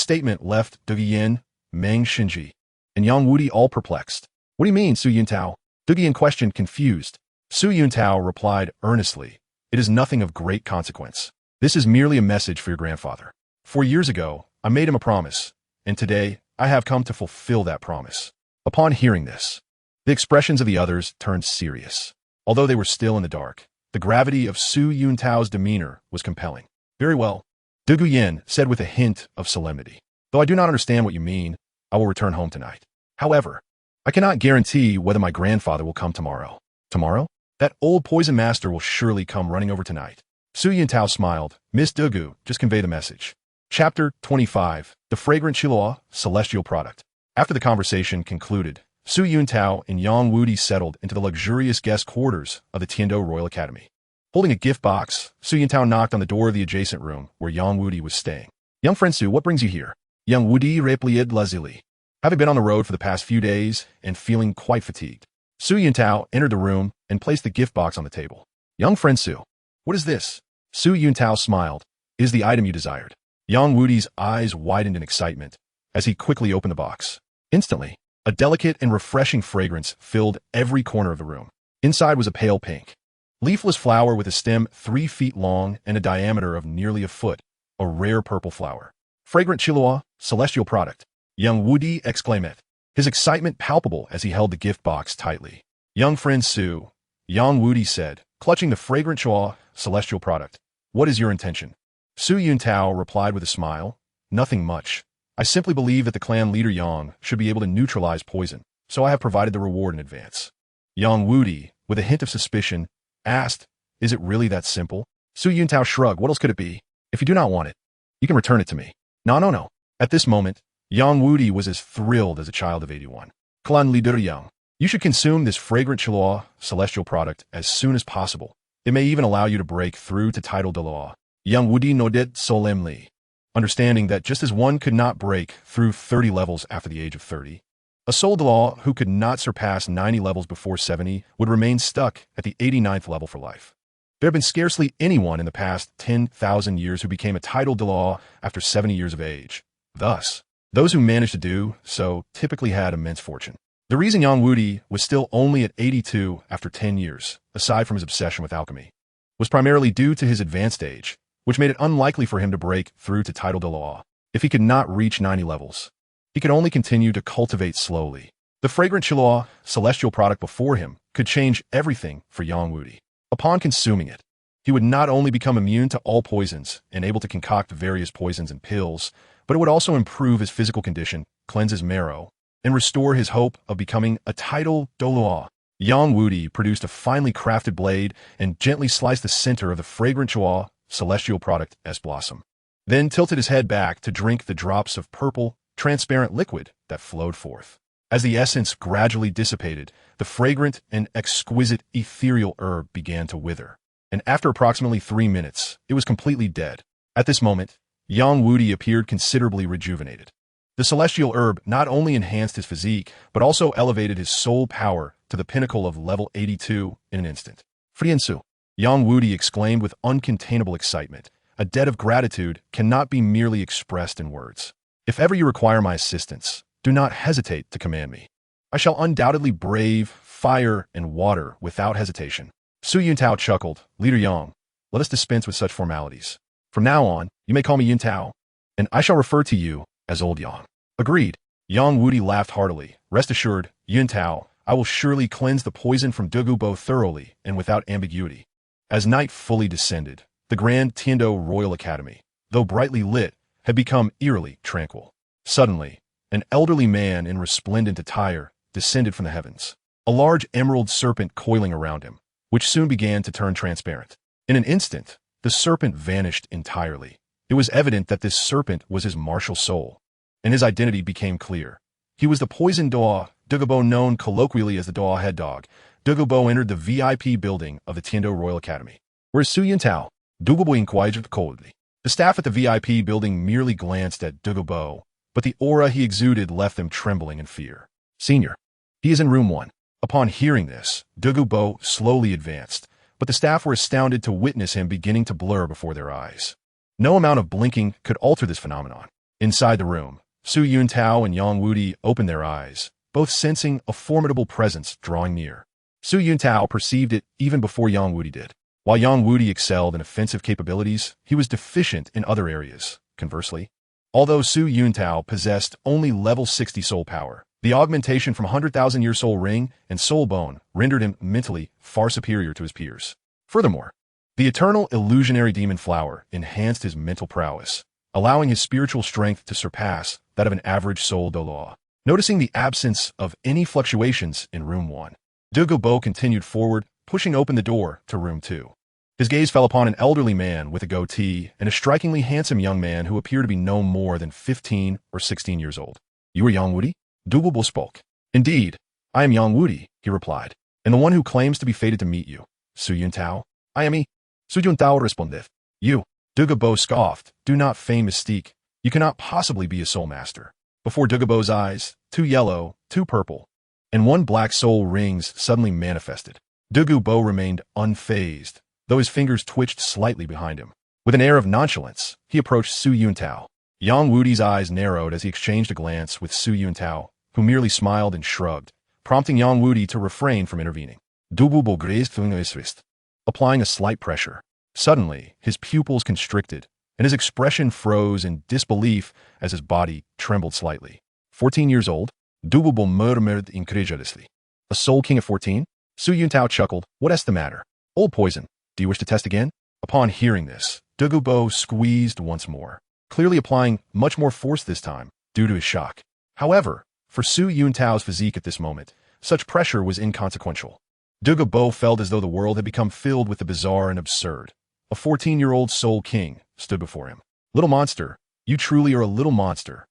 statement left Douluo Yin, Meng Xinji, and Yang Wudi all perplexed. What do you mean, Su Yuntao? Douluo Yin questioned, confused. Su Yuntao replied earnestly, it is nothing of great consequence. This is merely a message for your grandfather. 4 years ago, I made him a promise, and today I have come to fulfill that promise. Upon hearing this, the expressions of the others turned serious. Although they were still in the dark, the gravity of Su Yuntao's demeanor was compelling. Very well, Douluo Yin said with a hint of solemnity. Though I do not understand what you mean, I will return home tonight. However, I cannot guarantee whether my grandfather will come tomorrow. Tomorrow? That old poison master will surely come running over tonight. Su Yuntao smiled. Miss Douluo, just convey the message. Chapter 25. The Fragrant Chihuahua, Celestial Product. After the conversation concluded, Su Yuntao and Yang Wudi settled into the luxurious guest quarters of the Tiando Royal Academy. Holding a gift box, Su Yuntao knocked on the door of the adjacent room where Yang Wudi was staying. Young friend Su, what brings you here? Yang Wudi replied lazily. Having been on the road for the past few days and feeling quite fatigued, Su Yuntao entered the room and placed the gift box on the table. Young friend Su, what is this? Su Yuntao smiled. It is the item you desired. Yang Wudi's eyes widened in excitement as he quickly opened the box. Instantly, a delicate and refreshing fragrance filled every corner of the room. Inside was a pale pink, leafless flower with a stem 3 feet long and a diameter of nearly a foot, a rare purple flower. Fragrant Chilua, celestial product. Young Wudi exclaimed, his excitement palpable as he held the gift box tightly. Young friend Su, Yang Wudi said, clutching the fragrant Chilua, celestial product. What is your intention? Su Yuntao replied with a smile. Nothing much. I simply believe that the clan leader Yang should be able to neutralize poison, so I have provided the reward in advance. Yang Wudi, with a hint of suspicion, asked, is it really that simple? Su Yuntao shrugged. What else could it be? If you do not want it, you can return it to me. No. At this moment, Yang Wudi was as thrilled as a child of 81. Clan leader Yang, you should consume this fragrant Chilua, celestial product, as soon as possible. It may even allow you to break through to title Douluo. Yang Wudi nodded solemnly, understanding that just as one could not break through 30 levels after the age of 30, a soul Douluo who could not surpass 90 levels before 70 would remain stuck at the 89th level for life. There had been scarcely anyone in the past 10,000 years who became a title Douluo after 70 years of age. Thus, those who managed to do so typically had immense fortune. The reason Yang Wudi was still only at 82 after 10 years, aside from his obsession with alchemy, was primarily due to his advanced age, which made it unlikely for him to break through to title Douluo. If he could not reach 90 levels, he could only continue to cultivate slowly. The fragrant Chilua, celestial product before him, could change everything for Yang Wudi. Upon consuming it, he would not only become immune to all poisons and able to concoct various poisons and pills, but it would also improve his physical condition, cleanse his marrow, and restore his hope of becoming a title Douluo. Yang Wudi produced a finely crafted blade and gently sliced the center of the fragrant Chilua, celestial product S blossom. Then tilted his head back to drink the drops of purple, transparent liquid that flowed forth. As the essence gradually dissipated, the fragrant and exquisite ethereal herb began to wither, and after approximately 3 minutes, it was completely dead. At this moment, Yang Wudi appeared considerably rejuvenated. The celestial herb not only enhanced his physique, but also elevated his soul power to the pinnacle of level 82 in an instant. Friensu, Yang Wudi exclaimed with uncontainable excitement. A debt of gratitude cannot be merely expressed in words. If ever you require my assistance, do not hesitate to command me. I shall undoubtedly brave fire and water without hesitation. Su Yuntao chuckled. Leader Yang, let us dispense with such formalities. From now on, you may call me Yuntao, and I shall refer to you as Old Yang. Agreed. Yang Wudi laughed heartily. Rest assured, Yuntao, I will surely cleanse the poison from Douluo thoroughly and without ambiguity. As night fully descended, the Grand Tiando Royal Academy, though brightly lit, had become eerily tranquil. Suddenly, an elderly man in resplendent attire descended from the heavens, a large emerald serpent coiling around him, which soon began to turn transparent. In an instant, the serpent vanished entirely. It was evident that this serpent was his martial soul, and his identity became clear. He was the poisoned Douluo, known colloquially as the Douluo head dog. Douluo entered the VIP building of the Tiando Royal Academy. Where's Su Yuntao? Douluo inquired coldly. The staff at the VIP building merely glanced at Douluo, but the aura he exuded left them trembling in fear. Senior, he is in room 1. Upon hearing this, Douluo slowly advanced, but the staff were astounded to witness him beginning to blur before their eyes. No amount of blinking could alter this phenomenon. Inside the room, Su Yuntao and Yang Wudi opened their eyes, both sensing a formidable presence drawing near. Su Yuntao perceived it even before Yang Wudi did. While Yang Wudi excelled in offensive capabilities, he was deficient in other areas. Conversely, although Su Yuntao possessed only level 60 soul power, the augmentation from 100,000-year soul ring and soul bone rendered him mentally far superior to his peers. Furthermore, the eternal illusionary demon flower enhanced his mental prowess, allowing his spiritual strength to surpass that of an average soul Douluo. Noticing the absence of any fluctuations in room 1, Douluo continued forward, pushing open the door to room 2. His gaze fell upon an elderly man with a goatee and a strikingly handsome young man who appeared to be no more than 15 or 16 years old. You are Yang Wudi? Douluo spoke. Indeed, I am Yang Wudi, he replied, and the one who claims to be fated to meet you. Su Yuntao? I am he. Su Yuntao responded. You, Douluo scoffed, do not feign mystique. You cannot possibly be a soul master. Before Douluo's eyes, 2 yellow, 2 purple, and one black soul rings suddenly manifested. Douluo remained unfazed, though his fingers twitched slightly behind him. With an air of nonchalance, he approached Su Yuntao. Yang Wudi's eyes narrowed as he exchanged a glance with Su Yuntao, who merely smiled and shrugged, prompting Yang Wudi to refrain from intervening. Douluo grazed his wrist, applying a slight pressure. Suddenly, his pupils constricted, and his expression froze in disbelief as his body trembled slightly. 14 years old, Douluo murmured incredulously. A soul king at 14? Su Yuntao chuckled. What's the matter? Old poison. Do you wish to test again? Upon hearing this, Douluo squeezed once more, clearly applying much more force this time, due to his shock. However, for Su Yuntao's physique at this moment, such pressure was inconsequential. Douluo felt as though the world had become filled with the bizarre and absurd. A 14-year-old soul king stood before him. Little monster, you truly are a little monster.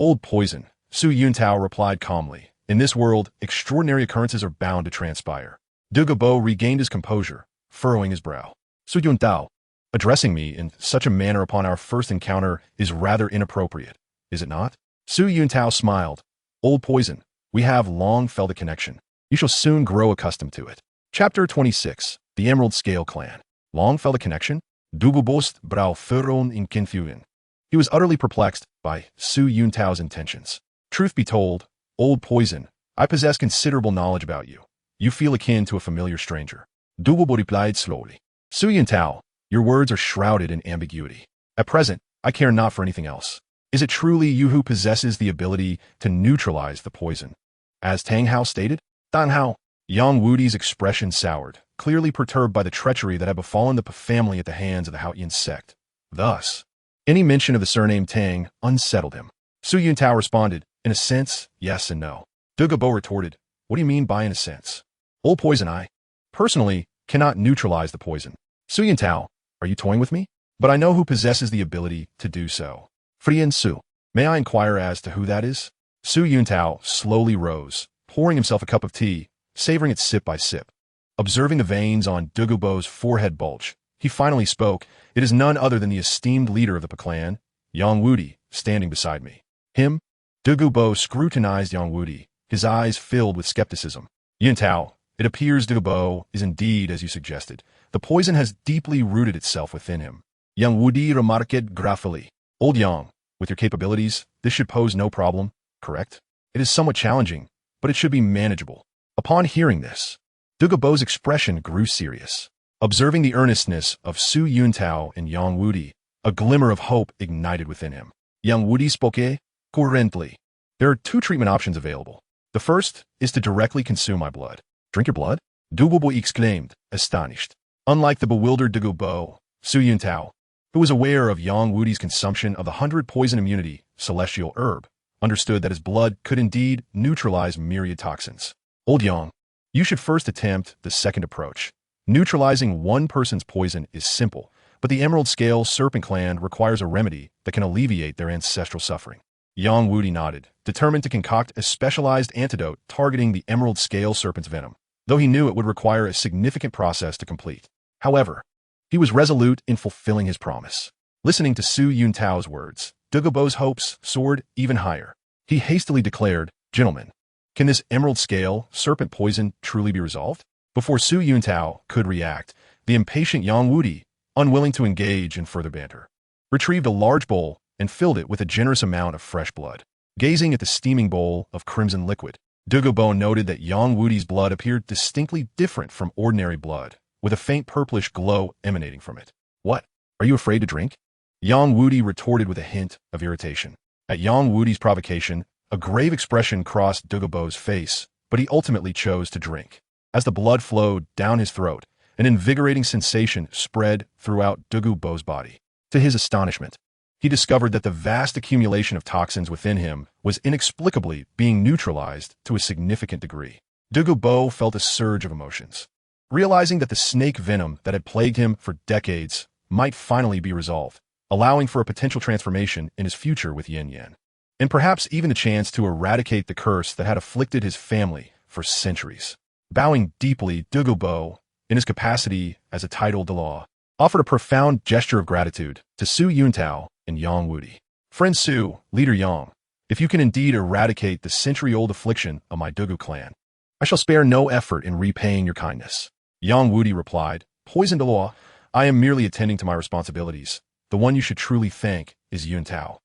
Old poison, Su Yuntao replied calmly. In this world, extraordinary occurrences are bound to transpire. Douluo regained his composure, furrowing his brow. Su Yuntao, addressing me in such a manner upon our first encounter is rather inappropriate, is it not? Su Yuntao smiled. Old poison, we have long felt a connection. You shall soon grow accustomed to it. Chapter 26, The Emerald Scale Clan. Long felt a connection? Douluo's brow furrowed in confusion. He was utterly perplexed by Su Yuntao's intentions. Truth be told, old poison, I possess considerable knowledge about you. You feel akin to a familiar stranger. Douluo replied slowly. Su Yuntao, your words are shrouded in ambiguity. At present, I care not for anything else. Is it truly you who possesses the ability to neutralize the poison? As Tang Hao stated? Dan Hao. Yang Wudi's expression soured, clearly perturbed by the treachery that had befallen the family at the hands of the Haoyan sect. Thus, any mention of the surname Tang unsettled him. Su Yuntao responded, in a sense, yes and no. Douluo retorted, what do you mean by in a sense? Old poison I, personally, cannot neutralize the poison. Su Yuntao, are you toying with me? But I know who possesses the ability to do so. Frian Su. May I inquire as to who that is? Su Yuntao slowly rose, pouring himself a cup of tea, savoring it sip by sip. Observing the veins on Douluo's forehead bulge, he finally spoke. It is none other than the esteemed leader of the clan, Yang Wudi, standing beside me. Him? Douluo scrutinized Yang Wudi, his eyes filled with skepticism. Yuntao, it appears Douluo is indeed as you suggested. The poison has deeply rooted itself within him. Yang Wudi remarked gruffly. Old Yang, with your capabilities, this should pose no problem, correct? It is somewhat challenging, but it should be manageable. Upon hearing this, Douluo's expression grew serious. Observing the earnestness of Su Yuntao and Yang Wudi, a glimmer of hope ignited within him. Yang Wudi spoke coherently. There are two treatment options available. The first is to directly consume my blood. Drink your blood? Douluo exclaimed, astonished. Unlike the bewildered Douluo, Su Yuntao, who was aware of Yang Wudi's consumption of the 100 poison immunity celestial herb, understood that his blood could indeed neutralize myriad toxins. Old Yang, you should first attempt the second approach. Neutralizing one person's poison is simple, but the Emerald Scale Serpent Clan requires a remedy that can alleviate their ancestral suffering. Yang Wudi nodded, determined to concoct a specialized antidote targeting the Emerald Scale Serpent's venom, though he knew it would require a significant process to complete. However, he was resolute in fulfilling his promise. Listening to Su Yuntao's words, Douluo's hopes soared even higher. He hastily declared, Gentlemen, can this Emerald Scale Serpent poison truly be resolved? Before Su Yuntao could react, the impatient Yang Wudi, unwilling to engage in further banter, retrieved a large bowl and filled it with a generous amount of fresh blood. Gazing at the steaming bowl of crimson liquid, Douluo noted that Yang Wudi's blood appeared distinctly different from ordinary blood, with a faint purplish glow emanating from it. What? Are you afraid to drink? Yang Wudi retorted with a hint of irritation. At Yang Wudi's provocation, a grave expression crossed Douluo's face, but he ultimately chose to drink. As the blood flowed down his throat, an invigorating sensation spread throughout Douluo's body. To his astonishment, he discovered that the vast accumulation of toxins within him was inexplicably being neutralized to a significant degree. Douluo felt a surge of emotions. Realizing that the snake venom that had plagued him for decades might finally be resolved, allowing for a potential transformation in his future with Yin Yan, and perhaps even the chance to eradicate the curse that had afflicted his family for centuries. Bowing deeply, Douluo, in his capacity as a titled Douluo, offered a profound gesture of gratitude to Su Yuntao and Yang Wudi. Friend Su, Leader Yang, if you can indeed eradicate the century-old affliction of my Douluo clan, I shall spare no effort in repaying your kindness. Yang Wudi replied, Poisoned Douluo, I am merely attending to my responsibilities. The one you should truly thank is Yuntao.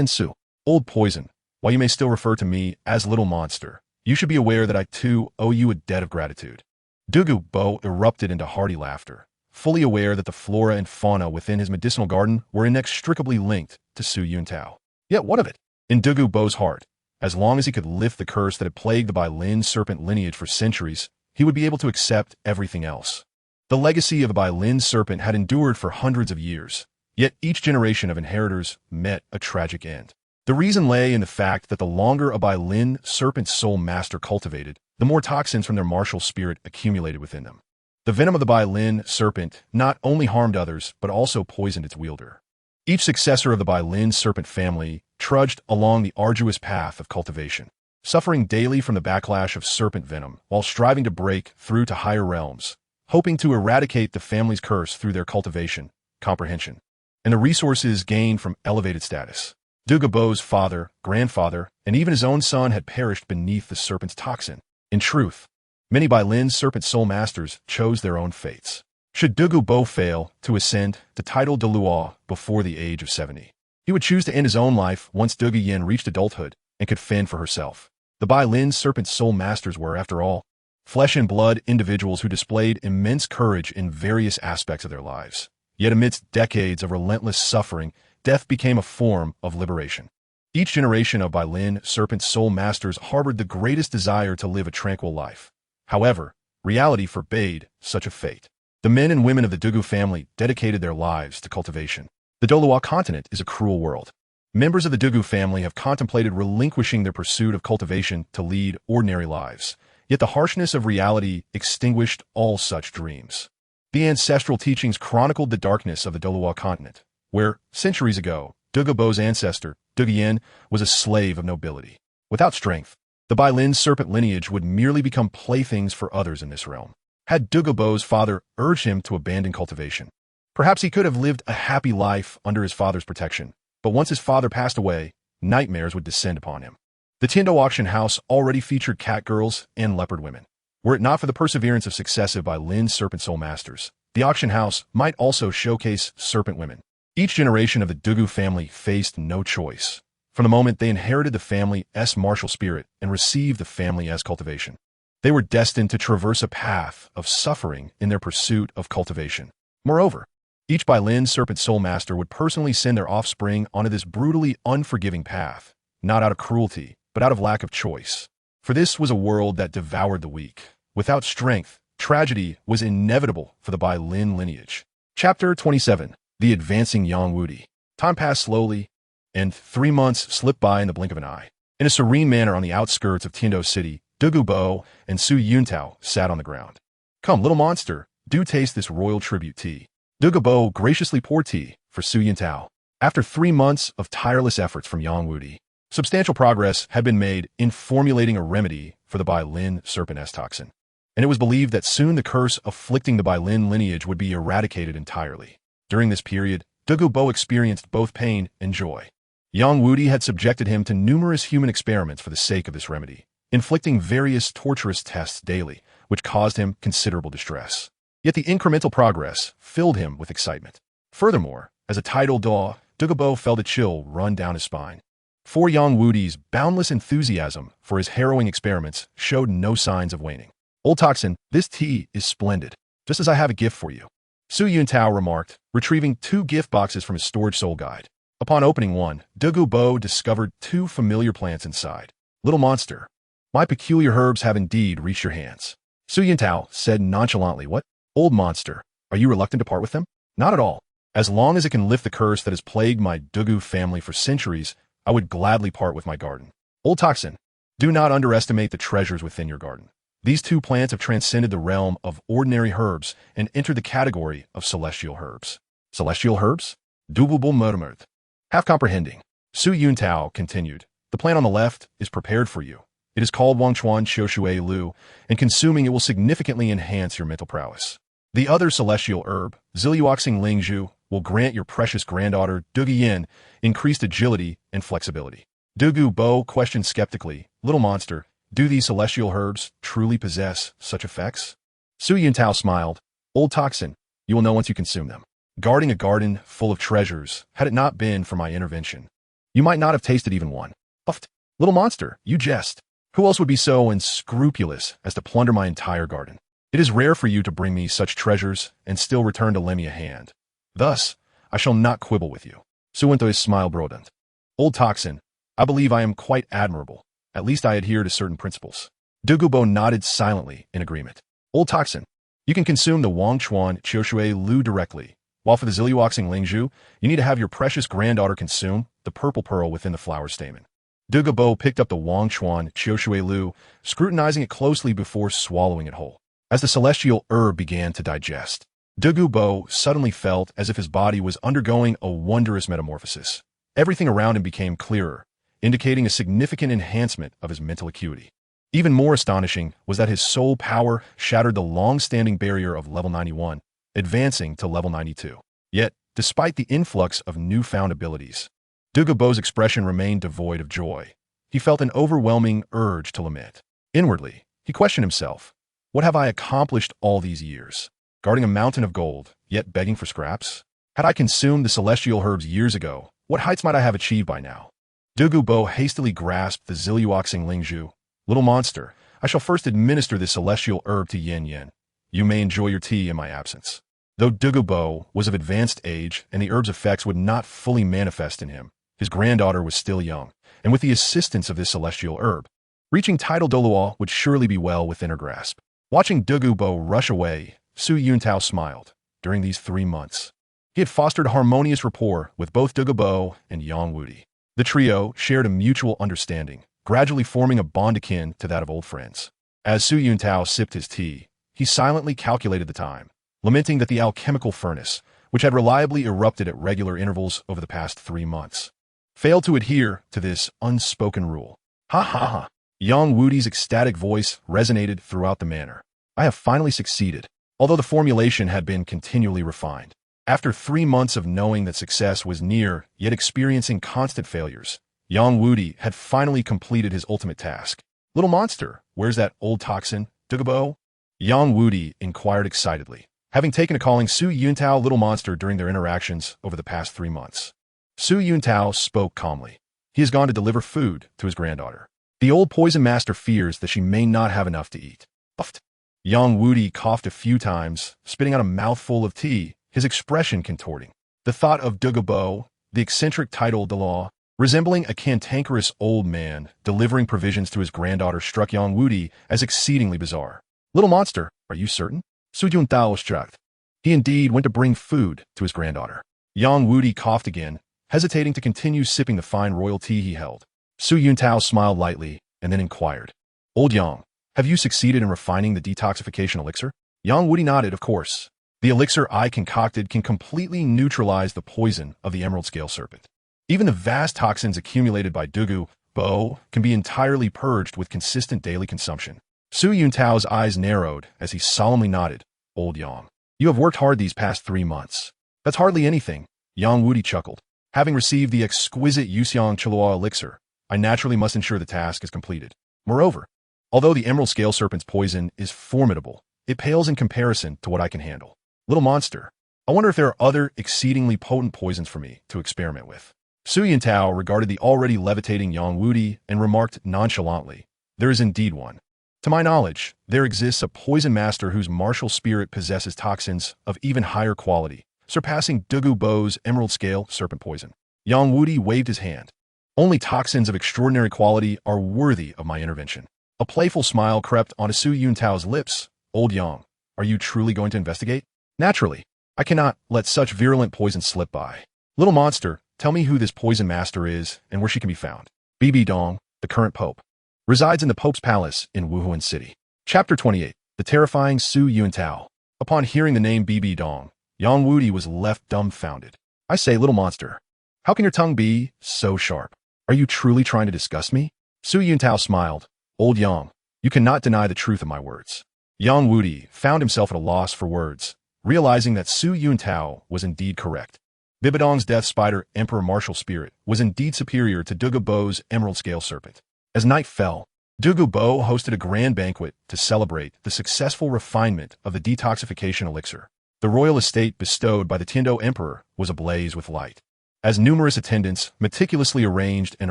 Su, old poison, while you may still refer to me as Little Monster, you should be aware that I too owe you a debt of gratitude. Douluo erupted into hearty laughter, fully aware that the flora and fauna within his medicinal garden were inextricably linked to Su Yuntao. Yet what of it? In Douluo's heart, as long as he could lift the curse that had plagued the Bai Lin serpent lineage for centuries, he would be able to accept everything else. The legacy of the Bai Lin serpent had endured for hundreds of years, yet each generation of inheritors met a tragic end. The reason lay in the fact that the longer a Bai Lin serpent soul master cultivated, the more toxins from their martial spirit accumulated within them. The venom of the Bai Lin serpent not only harmed others, but also poisoned its wielder. Each successor of the Bai Lin serpent family trudged along the arduous path of cultivation, suffering daily from the backlash of serpent venom while striving to break through to higher realms, hoping to eradicate the family's curse through their cultivation, comprehension, and the resources gained from elevated status. Douluo's father, grandfather, and even his own son had perished beneath the serpent's toxin. In truth, many Bai Lin serpent soul masters chose their own fates. Should Douluo fail to ascend the title Douluo before the age of 70, he would choose to end his own life once Douluo reached adulthood and could fend for herself. The Bai Lin serpent soul masters were, after all, flesh and blood individuals who displayed immense courage in various aspects of their lives. Yet amidst decades of relentless suffering, death became a form of liberation. Each generation of Bai Lin serpent soul masters harbored the greatest desire to live a tranquil life. However, reality forbade such a fate. The men and women of the Douluo family dedicated their lives to cultivation. The Douluo continent is a cruel world. Members of the Douluo family have contemplated relinquishing their pursuit of cultivation to lead ordinary lives. Yet the harshness of reality extinguished all such dreams. The ancestral teachings chronicled the darkness of the Douluo continent, where, centuries ago, Douluo's ancestor, Douluo, was a slave of nobility. Without strength, the Bai Lin serpent lineage would merely become playthings for others in this realm. Had Douluo's father urged him to abandon cultivation, perhaps he could have lived a happy life under his father's protection, but once his father passed away, nightmares would descend upon him. The Tiando auction house already featured cat girls and leopard women. Were it not for the perseverance of successive Bai Lin serpent soul masters, the auction house might also showcase serpent women. Each generation of the Douluo family faced no choice. From the moment they inherited the family's martial spirit and received the family's cultivation, they were destined to traverse a path of suffering in their pursuit of cultivation. Moreover, each Bai Lin serpent soul master would personally send their offspring onto this brutally unforgiving path, not out of cruelty, but out of lack of choice. For this was a world that devoured the weak. Without strength, tragedy was inevitable for the Bai Lin lineage. Chapter 27. The Advancing Yang Wudi. Time passed slowly, and 3 months slipped by in the blink of an eye. In a serene manner on the outskirts of Tiando City, Douluo and Su Yuntao sat on the ground. Come, little monster, do taste this royal tribute tea. Douluo graciously poured tea for Su Yuntao. After 3 months of tireless efforts from Yang Wudi, substantial progress had been made in formulating a remedy for the Bai Lin serpent toxin, and it was believed that soon the curse afflicting the Bai Lin lineage would be eradicated entirely. During this period, Douluo experienced both pain and joy. Yang Wudi had subjected him to numerous human experiments for the sake of this remedy, inflicting various torturous tests daily, which caused him considerable distress. Yet the incremental progress filled him with excitement. Furthermore, as a tidal Dou, Douluo felt a chill run down his spine. For Yang Wudi's boundless enthusiasm for his harrowing experiments showed no signs of waning. Old Toxin, this tea is splendid, just as I have a gift for you, Su Yuntao remarked, retrieving 2 gift boxes from his storage soul guide. Upon opening one, Douluo discovered 2 familiar plants inside. Little monster, my peculiar herbs have indeed reached your hands. Su Yuntao said nonchalantly, What? Old monster, are you reluctant to part with them? Not at all. As long as it can lift the curse that has plagued my Douluo family for centuries, I would gladly part with my garden. Old Toxin, do not underestimate the treasures within your garden. These 2 plants have transcended the realm of ordinary herbs and entered the category of celestial herbs. Celestial herbs? Douluo murmured. Half comprehending, Su Yuntao continued, The plant on the left is prepared for you. It is called Wangchuan Xiushui Lu, and consuming it will significantly enhance your mental prowess. The other celestial herb, Ziliuoxing Lingzhu, will grant your precious granddaughter, Douluo, increased agility and flexibility. Douluo questioned skeptically, Little monster, Do these celestial herbs truly possess such effects? Su Yuntao smiled. Old toxin, you will know once you consume them. Guarding a garden full of treasures, had it not been for my intervention, you might not have tasted even one. Puffed. Little monster, you jest. Who else would be so unscrupulous as to plunder my entire garden? It is rare for you to bring me such treasures and still return to lend me a hand. Thus, I shall not quibble with you. Su Yuntao's smile broadened. Old toxin, I believe I am quite admirable. At least I adhere to certain principles. Douluo nodded silently in agreement. Old toxin, you can consume the Wangchuan Qiushui Lu directly, while for the Ziliuoxing Lingzhu, you need to have your precious granddaughter consume the purple pearl within the flower stamen. Douluo picked up the Wangchuan Qiushui Lu, scrutinizing it closely before swallowing it whole. As the celestial herb began to digest, Douluo suddenly felt as if his body was undergoing a wondrous metamorphosis. Everything around him became clearer, indicating a significant enhancement of his mental acuity. Even more astonishing was that his soul power shattered the long-standing barrier of level 91, advancing to level 92. Yet, despite the influx of newfound abilities, Douluo's expression remained devoid of joy. He felt an overwhelming urge to lament. Inwardly, he questioned himself. What have I accomplished all these years? Guarding a mountain of gold, yet begging for scraps? Had I consumed the celestial herbs years ago, what heights might I have achieved by now? Douluo hastily grasped the Ziliuoxing Lingzhu. Little monster, I shall first administer this celestial herb to Yin Yin. You may enjoy your tea in my absence. Though Douluo was of advanced age and the herb's effects would not fully manifest in him, his granddaughter was still young, and with the assistance of this celestial herb, reaching title Douluo would surely be well within her grasp. Watching Douluo rush away, Su Yuntao smiled. During these 3 months, he had fostered harmonious rapport with both Douluo and Yang Wudi. The trio shared a mutual understanding, gradually forming a bond akin to that of old friends. As Su Yuntao sipped his tea, he silently calculated the time, lamenting that the alchemical furnace, which had reliably erupted at regular intervals over the past 3 months, failed to adhere to this unspoken rule. Ha ha ha! Yang Wudi's ecstatic voice resonated throughout the manor. I have finally succeeded, although the formulation had been continually refined. After 3 months of knowing that success was near, yet experiencing constant failures, Yang Wudi had finally completed his ultimate task. Little monster, where's that old toxin, Douluo? Yang Wudi inquired excitedly, having taken to calling Su Yuntao little monster during their interactions over the past 3 months. Su Yuntao spoke calmly. He has gone to deliver food to his granddaughter. The old poison master fears that she may not have enough to eat. Puffed. Yang Wudi coughed a few times, spitting out a mouthful of tea, his expression contorting. The thought of Douluo, the eccentric title Douluo, resembling a cantankerous old man delivering provisions to his granddaughter, struck Yang Wudi as exceedingly bizarre. Little monster, are you certain? Su Yuntao was shocked. He indeed went to bring food to his granddaughter. Yang Wudi coughed again, hesitating to continue sipping the fine royal tea he held. Su Yuntao smiled lightly and then inquired, Old Yang, have you succeeded in refining the detoxification elixir? Yang Wudi nodded, of course. The elixir I concocted can completely neutralize the poison of the emerald scale serpent. Even the vast toxins accumulated by Douluo can be entirely purged with consistent daily consumption. Su Yuntao's eyes narrowed as he solemnly nodded. Old Yang, you have worked hard these past 3 months. That's hardly anything, Yang Wudi chuckled. Having received the exquisite Yuxiang Chilua elixir, I naturally must ensure the task is completed. Moreover, although the emerald scale serpent's poison is formidable, it pales in comparison to what I can handle. Little monster, I wonder if there are other exceedingly potent poisons for me to experiment with. Su Yuntao regarded the already levitating Yang Wudi and remarked nonchalantly, there is indeed one. To my knowledge, there exists a poison master whose martial spirit possesses toxins of even higher quality, surpassing Douluo's emerald scale serpent poison. Yang Wudi waved his hand. Only toxins of extraordinary quality are worthy of my intervention. A playful smile crept onto Su Yuntao's lips. Old Yang, are you truly going to investigate? Naturally, I cannot let such virulent poison slip by. Little monster, tell me who this poison master is and where she can be found. Bibi Dong, the current pope, resides in the Pope's Palace in Wuhuan City. Chapter 28. The terrifying Su Yuntao. Upon hearing the name Bibi Dong, Yang Wudi was left dumbfounded. I say, little monster, how can your tongue be so sharp? Are you truly trying to disgust me? Su Yuntao smiled. Old Yang, you cannot deny the truth of my words. Yang Wudi found himself at a loss for words, realizing that Su Yuntao was indeed correct. Bibidong's Death Spider Emperor Martial Spirit was indeed superior to Douluo's Emerald Scale Serpent. As night fell, Douluo hosted a grand banquet to celebrate the successful refinement of the detoxification elixir. The royal estate bestowed by the Tiando Emperor was ablaze with light, as numerous attendants meticulously arranged an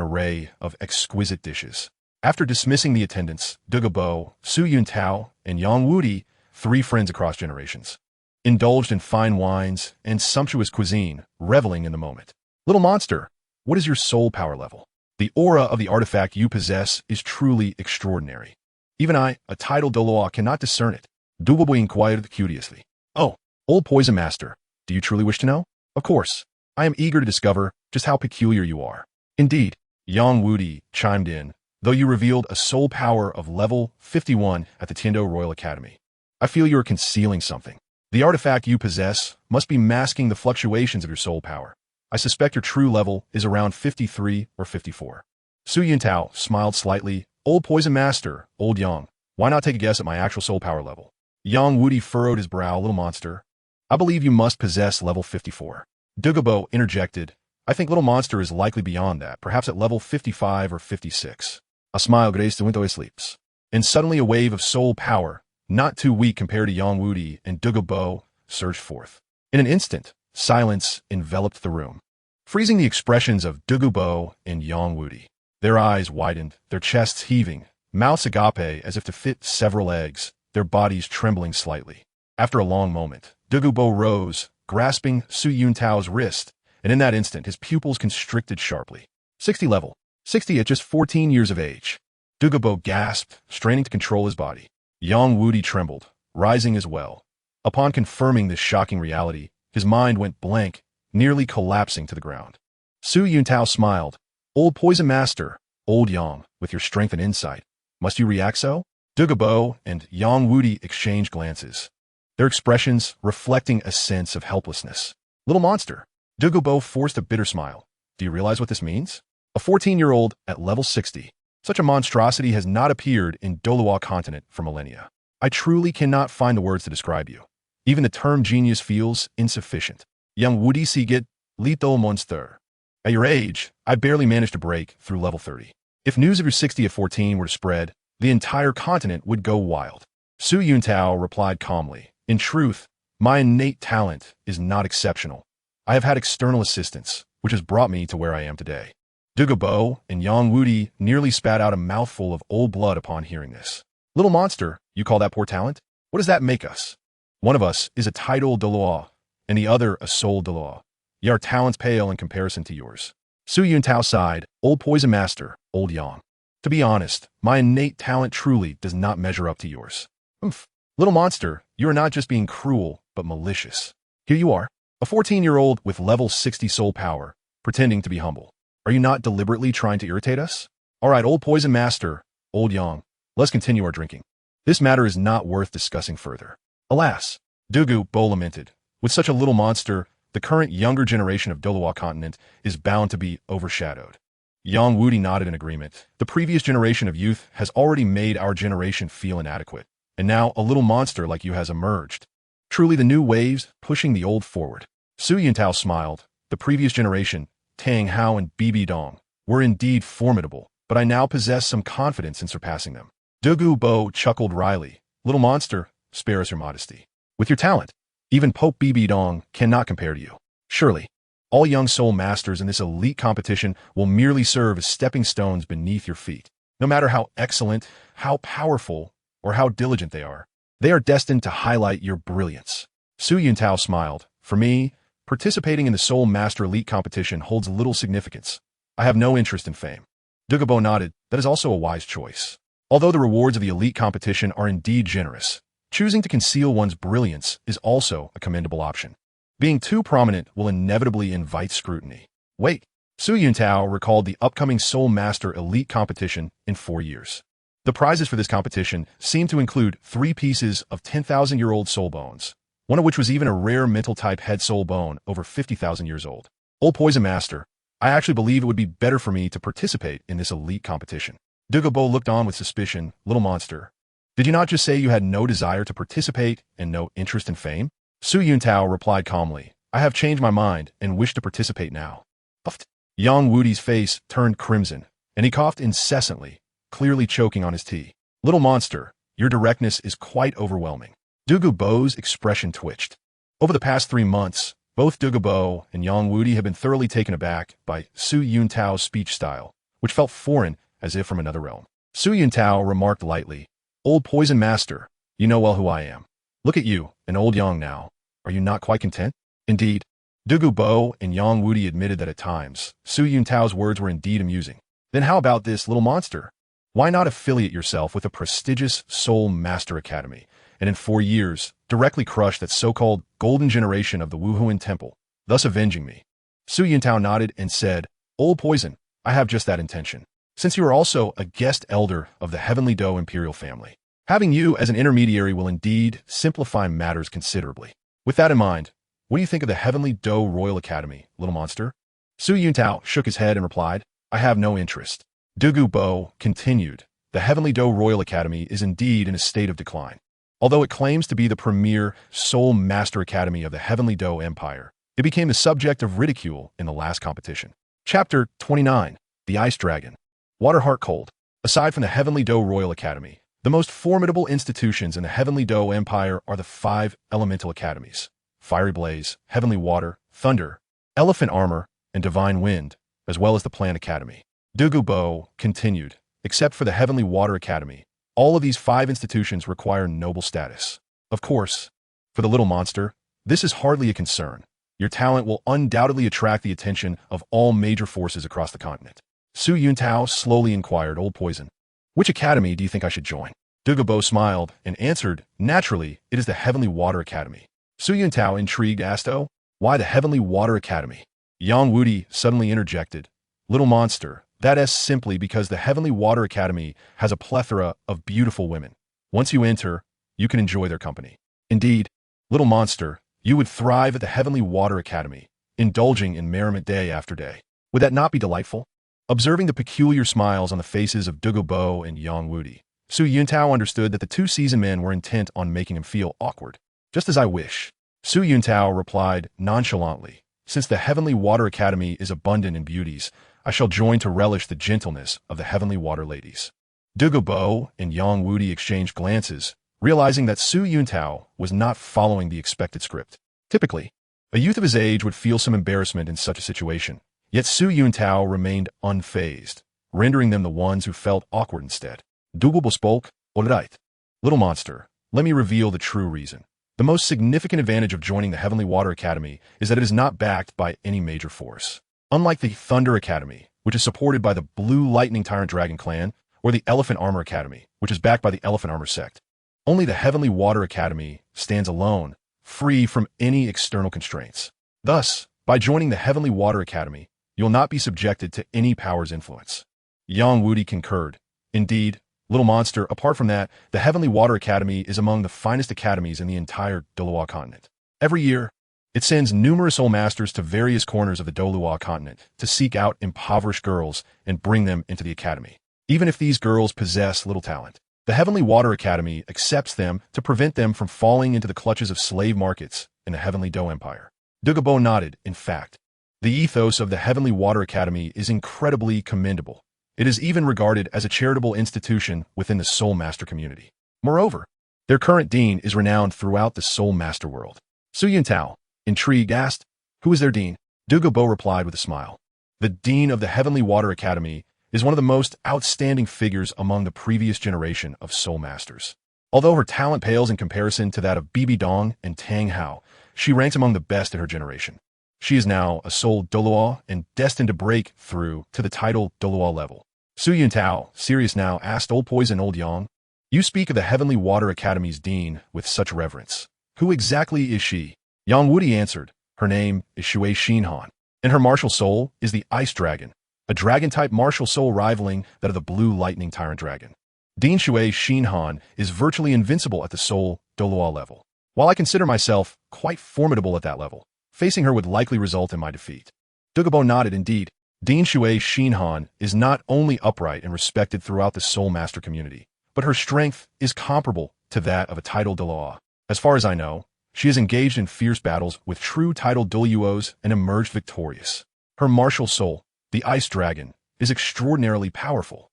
array of exquisite dishes. After dismissing the attendants, Douluo, Su Yuntao, and Yang Wudi, three friends across generations, indulged in fine wines and sumptuous cuisine, reveling in the moment. Little monster, what is your soul power level? The aura of the artifact you possess is truly extraordinary. Even I, a titled Douluo, cannot discern it. Douluo inquired curiously. Oh, old poison master, do you truly wish to know? Of course. I am eager to discover just how peculiar you are. Indeed, Yang Wudi chimed in, though you revealed a soul power of level 51 at the Tiando Royal Academy. I feel you are concealing something. The artifact you possess must be masking the fluctuations of your soul power. I suspect your true level is around 53 or 54. Su Yuntao smiled slightly. Old poison master, old Yang, why not take a guess at my actual soul power level? Yang Wudi furrowed his brow. Little monster, I believe you must possess level 54. Douluo interjected, I think little monster is likely beyond that, perhaps at level 55 or 56. A smile graced Su Yuntao sleeps. And suddenly a wave of soul power, not too weak compared to Yang Wudi and Douluo, surged forth. In an instant, silence enveloped the room, freezing the expressions of Douluo and Yang Wudi. Their eyes widened, their chests heaving, mouths agape as if to fit several eggs, their bodies trembling slightly. After a long moment, Douluo rose, grasping Su Yuntao's wrist, and in that instant his pupils constricted sharply. 60 level. 60 at just 14 years of age. Douluo gasped, straining to control his body. Yang Wudi trembled, rising as well. Upon confirming this shocking reality, his mind went blank, nearly collapsing to the ground. Su Yuntao smiled. Old poison master, old Yang, with your strength and insight, must you react so? Douluo and Yang Wudi exchanged glances, their expressions reflecting a sense of helplessness. Little monster, Douluo forced a bitter smile. Do you realize what this means? A 14-year-old at level 60. Such a monstrosity has not appeared in Douluo continent for millennia. I truly cannot find the words to describe you. Even the term genius feels insufficient. Yang Wudi Sigit, lethal monster. At your age, I barely managed to break through level 30. If news of your 60 at 14 were to spread, the entire continent would go wild. Su Yuntao replied calmly. In truth, my innate talent is not exceptional. I have had external assistance, which has brought me to where I am today. Douluo and Yang Wudi nearly spat out a mouthful of old blood upon hearing this. Little monster, you call that poor talent? What does that make us? One of us is a titled Douluo, and the other a soul Douluo. Yet our talents pale in comparison to yours. Su Yuntao sighed. Old poison master, old Yang. To be honest, my innate talent truly does not measure up to yours. Little monster, you are not just being cruel, but malicious. Here you are, a 14-year-old with level 60 soul power, pretending to be humble. Are you not deliberately trying to irritate us? All right, old poison master, old Yang, let's continue our drinking. This matter is not worth discussing further. Alas, Douluo lamented. With such a little monster, the current younger generation of Douluo continent is bound to be overshadowed. Yang Wudi nodded in agreement. The previous generation of youth has already made our generation feel inadequate, and now a little monster like you has emerged. Truly the new waves pushing the old forward. Su Yuntao smiled. The previous generation, Tang Hao and Bibi Dong, were indeed formidable, but I now possess some confidence in surpassing them. Douluo chuckled wryly. Little monster, spare us your modesty. With your talent, even Pope Bibi Dong cannot compare to you. Surely, all young soul masters in this elite competition will merely serve as stepping stones beneath your feet. No matter how excellent, how powerful, or how diligent they are destined to highlight your brilliance. Su Yuntao smiled. For me, participating in the Soul Master Elite competition holds little significance. I have no interest in fame. Douluo nodded. That is also a wise choice. Although the rewards of the elite competition are indeed generous, choosing to conceal one's brilliance is also a commendable option. Being too prominent will inevitably invite scrutiny. Wait, Su Yuntao recalled the upcoming Soul Master Elite competition in 4 years. The prizes for this competition seemed to include 3 pieces of 10,000-year-old soul bones, one of which was even a rare mental-type head soul bone over 50,000 years old. Old poison master, I actually believe it would be better for me to participate in this elite competition. Douluo looked on with suspicion. Little monster, did you not just say you had no desire to participate and no interest in fame? Su Yuntao replied calmly. I have changed my mind and wish to participate now. Puffed. Yang Wudi's face turned crimson, and he coughed incessantly. clearly choking on his tea. Little monster, your directness is quite overwhelming. Douluo Bo's expression twitched. Over the past 3 months, both Douluo Bo and Yang Wudi have been thoroughly taken aback by Su Yuntao's speech style, which felt foreign as if from another realm. Su Yuntao remarked lightly, "Old poison master, you know well who I am. Look at you, an old Yang now. Are you not quite content?" Indeed, Douluo Bo and Yang Wudi admitted that at times, Su Yuntao's words were indeed amusing. Then how about this, little monster? Why not affiliate yourself with a prestigious Soul Master Academy, and in 4 years, directly crush that so-called golden generation of the Wuhuan Temple, thus avenging me? Su Yuntao nodded and said, "Old poison, I have just that intention. Since you are also a guest elder of the Heavenly Dou imperial family, having you as an intermediary will indeed simplify matters considerably. With that in mind, what do you think of the Heavenly Dou Royal Academy, little monster?" Su Yuntao shook his head and replied, "I have no interest." Douluo Bo continued, "The Heavenly Dou Royal Academy is indeed in a state of decline. Although it claims to be the premier Soul Master Academy of the Heavenly Dou Empire, it became the subject of ridicule in the last competition." Chapter 29, The Ice Dragon. Water Heart Cold. Aside from the Heavenly Dou Royal Academy, the most formidable institutions in the Heavenly Dou Empire are the 5 elemental academies: Fiery Blaze, Heavenly Water, Thunder, Elephant Armor, and Divine Wind, as well as the Plant Academy. Douluo Bo continued, "Except for the Heavenly Water Academy, all of these 5 institutions require noble status. Of course, for the little monster, this is hardly a concern. Your talent will undoubtedly attract the attention of all major forces across the continent." Su Yuntao slowly inquired, "Old poison, which academy do you think I should join?" Douluo Bo smiled and answered, "Naturally, it is the Heavenly Water Academy." Su Yuntao, intrigued, asked, "Oh, why the Heavenly Water Academy?" Yang Wudi suddenly interjected, "Little monster, that is simply because the Heavenly Water Academy has a plethora of beautiful women. Once you enter, you can enjoy their company. Indeed, little monster, you would thrive at the Heavenly Water Academy, indulging in merriment day after day. Would that not be delightful?" Observing the peculiar smiles on the faces of Douluo Bo and Yang Wudi, Su Yuntao understood that the 2 seasoned men were intent on making him feel awkward. "Just as I wish." Su Yuntao replied nonchalantly, "Since the Heavenly Water Academy is abundant in beauties, I shall join to relish the gentleness of the Heavenly Water ladies." Douluo Bo and Yang Wudi exchanged glances, realizing that Su Yuntao was not following the expected script. Typically, a youth of his age would feel some embarrassment in such a situation, yet Su Yuntao remained unfazed, rendering them the ones who felt awkward instead. Douluo Bo spoke, "All right, little monster, let me reveal the true reason. The most significant advantage of joining the Heavenly Water Academy is that it is not backed by any major force. Unlike the Thunder Academy, which is supported by the Blue Lightning Tyrant Dragon Clan, or the Elephant Armor Academy, which is backed by the Elephant Armor Sect, only the Heavenly Water Academy stands alone, free from any external constraints. Thus, by joining the Heavenly Water Academy, you will not be subjected to any power's influence." Yang Wudi concurred, "Indeed, little monster, apart from that, the Heavenly Water Academy is among the finest academies in the entire Douluo continent. Every year, it sends numerous soul masters to various corners of the Douluo continent to seek out impoverished girls and bring them into the academy. Even if these girls possess little talent, the Heavenly Water Academy accepts them to prevent them from falling into the clutches of slave markets in the Heavenly Dou Empire." Douluo Bo nodded. "In fact, the ethos of the Heavenly Water Academy is incredibly commendable. It is even regarded as a charitable institution within the Soul Master community. Moreover, their current dean is renowned throughout the Soul Master world." Su Yuntao, intrigued, asked, "Who is their dean?" Douluo Bo replied with a smile, "The dean of the Heavenly Water Academy is one of the most outstanding figures among the previous generation of Soul Masters. Although her talent pales in comparison to that of Bibi Dong and Tang Hao, she ranks among the best in her generation. She is now a Soul Douluo and destined to break through to the title Douluo level." Su Yuntao, serious now, asked, "Old poison, old Yang, you speak of the Heavenly Water Academy's dean with such reverence. Who exactly is she?" Yang Wudi answered, "Her name is Shui Xinhan, and her martial soul is the Ice Dragon, a dragon-type martial soul rivaling that of the Blue Lightning Tyrant Dragon. Dean Shui Xinhan is virtually invincible at the Soul Douluo level. While I consider myself quite formidable at that level, facing her would likely result in my defeat." Douluo Bo nodded. "Indeed, Dean Shui Xinhan is not only upright and respected throughout the Soul Master community, but her strength is comparable to that of a title Douluo. As far as I know, she has engaged in fierce battles with true title Douluos and emerged victorious. Her martial soul, the Ice Dragon, is extraordinarily powerful.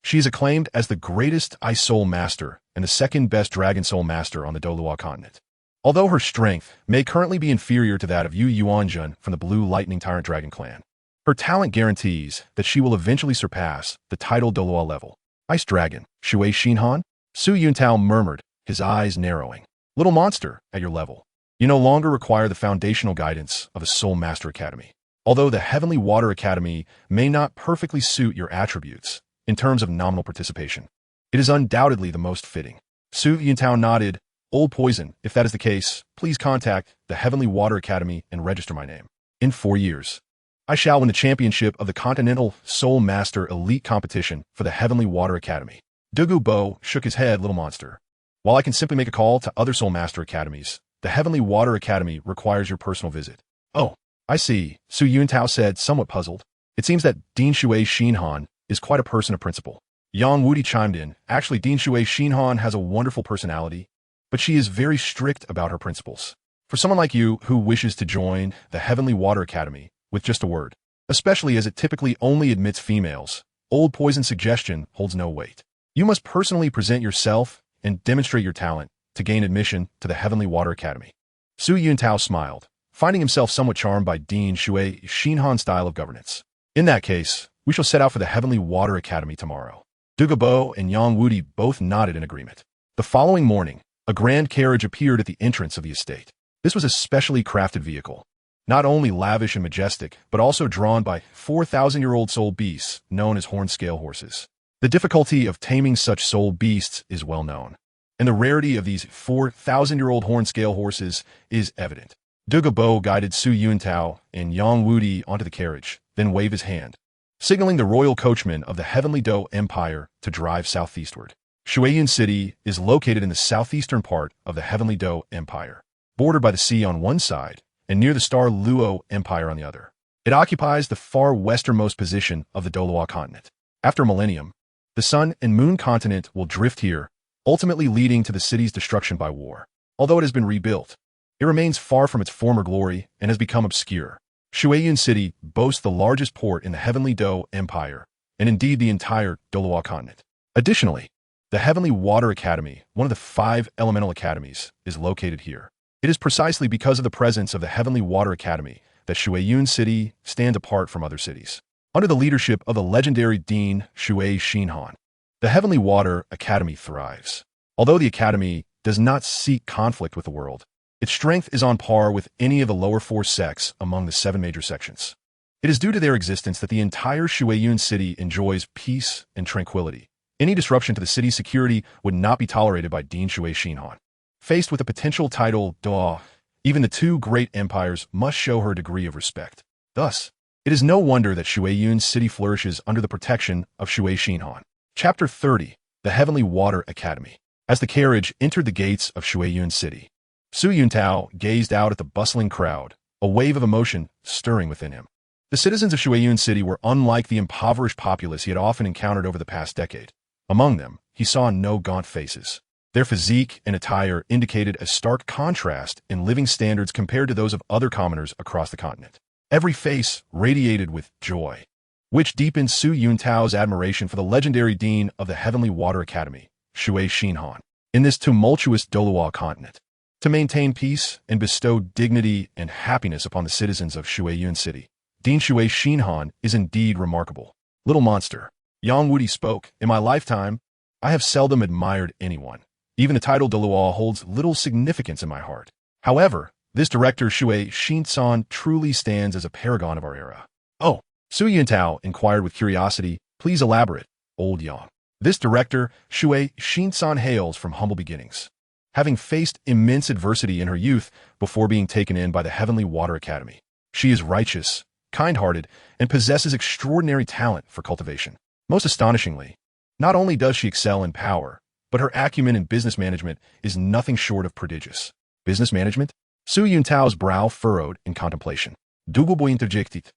She is acclaimed as the greatest Ice Soul Master and the second best Dragon Soul Master on the Douluo continent. Although her strength may currently be inferior to that of Yu Yuanjun from the Blue Lightning Tyrant Dragon clan, her talent guarantees that she will eventually surpass the titled Douluo level. Ice Dragon, Shui Xinhan? Su Yuntao murmured, his eyes narrowing. Little monster, at your level, you no longer require the foundational guidance of a Soul Master Academy. Although the Heavenly Water Academy may not perfectly suit your attributes in terms of nominal participation, it is undoubtedly the most fitting. Su Yuntao nodded. Old Poison, if that is the case, please contact the Heavenly Water Academy and register my name. In 4 years, I shall win the championship of the Continental Soul Master Elite Competition for the Heavenly Water Academy. Douluo Bo shook his head, little monster. While I can simply make a call to other Soul Master Academies, the Heavenly Water Academy requires your personal visit. Oh, I see, Su Yuntao said, somewhat puzzled. It seems that Dean Shui Xinhan is quite a person of principle. Yang Wudi chimed in. Actually, Dean Shui Xinhan has a wonderful personality, but she is very strict about her principles. For someone like you who wishes to join the Heavenly Water Academy with just a word, especially as it typically only admits females, Old Poison's suggestion holds no weight. You must personally present yourself and demonstrate your talent to gain admission to the Heavenly Water Academy. Su Yuntao smiled, finding himself somewhat charmed by Dean Shui Xinhan's style of governance. In that case, we shall set out for the Heavenly Water Academy tomorrow. Douluo Bo and Yang Wudi both nodded in agreement. The following morning, a grand carriage appeared at the entrance of the estate. This was a specially crafted vehicle, not only lavish and majestic, but also drawn by 4,000-year-old soul beasts known as horn scale horses. The difficulty of taming such soul beasts is well known, and the rarity of these 4,000-year-old horn scale horses is evident. Douluo Bo guided Su Yuntao and Yang Wudi onto the carriage, then waved his hand, signaling the royal coachman of the Heavenly Dou Empire to drive southeastward. Shuiyun City is located in the southeastern part of the Heavenly Dou Empire, bordered by the sea on one side and near the Star Dou Empire on the other. It occupies the far westernmost position of the Douluo continent. After a millennium, the Sun and Moon continent will drift here, ultimately leading to the city's destruction by war. Although it has been rebuilt, it remains far from its former glory and has become obscure. Shuiyun City boasts the largest port in the Heavenly Dou Empire, and indeed the entire Douluo continent. Additionally, the Heavenly Water Academy, one of the 5 elemental academies, is located here. It is precisely because of the presence of the Heavenly Water Academy that Shuiyun City stands apart from other cities. Under the leadership of the legendary Dean Shui Xinhan, the Heavenly Water Academy thrives. Although the Academy does not seek conflict with the world, its strength is on par with any of the lower 4 sects among the 7 major sections. It is due to their existence that the entire Shuiyun City enjoys peace and tranquility. Any disruption to the city's security would not be tolerated by Dean Shui Xinhan. Faced with a potential title Douluo, even the 2 great empires must show her a degree of respect. Thus, it is no wonder that Shuiyun City flourishes under the protection of Shui Xinhan. Chapter 30, The Heavenly Water Academy. As the carriage entered the gates of Shuiyun City, Su Yuntao gazed out at the bustling crowd, a wave of emotion stirring within him. The citizens of Shuiyun City were unlike the impoverished populace he had often encountered over the past decade. Among them, he saw no gaunt faces. Their physique and attire indicated a stark contrast in living standards compared to those of other commoners across the continent. Every face radiated with joy, which deepened Su Yuntao's admiration for the legendary dean of the Heavenly Water Academy, Shui Xinhan. In this tumultuous Douluo continent, to maintain peace and bestow dignity and happiness upon the citizens of Shuiyun City, Dean Shui Xinhan is indeed remarkable. Little monster, Yang Wudi spoke, in my lifetime, I have seldom admired anyone. Even the title Douluo holds little significance in my heart. However, this director Shui Xinsan truly stands as a paragon of our era. Oh, Su Yuntao inquired with curiosity, please elaborate, old Yang. This director, Shui Xinsan, hails from humble beginnings, having faced immense adversity in her youth before being taken in by the Heavenly Water Academy. She is righteous, kind-hearted, and possesses extraordinary talent for cultivation. Most astonishingly, not only does she excel in power, but her acumen in business management is nothing short of prodigious. Business management? Su Yuntao's brow furrowed in contemplation. Douluo interjected.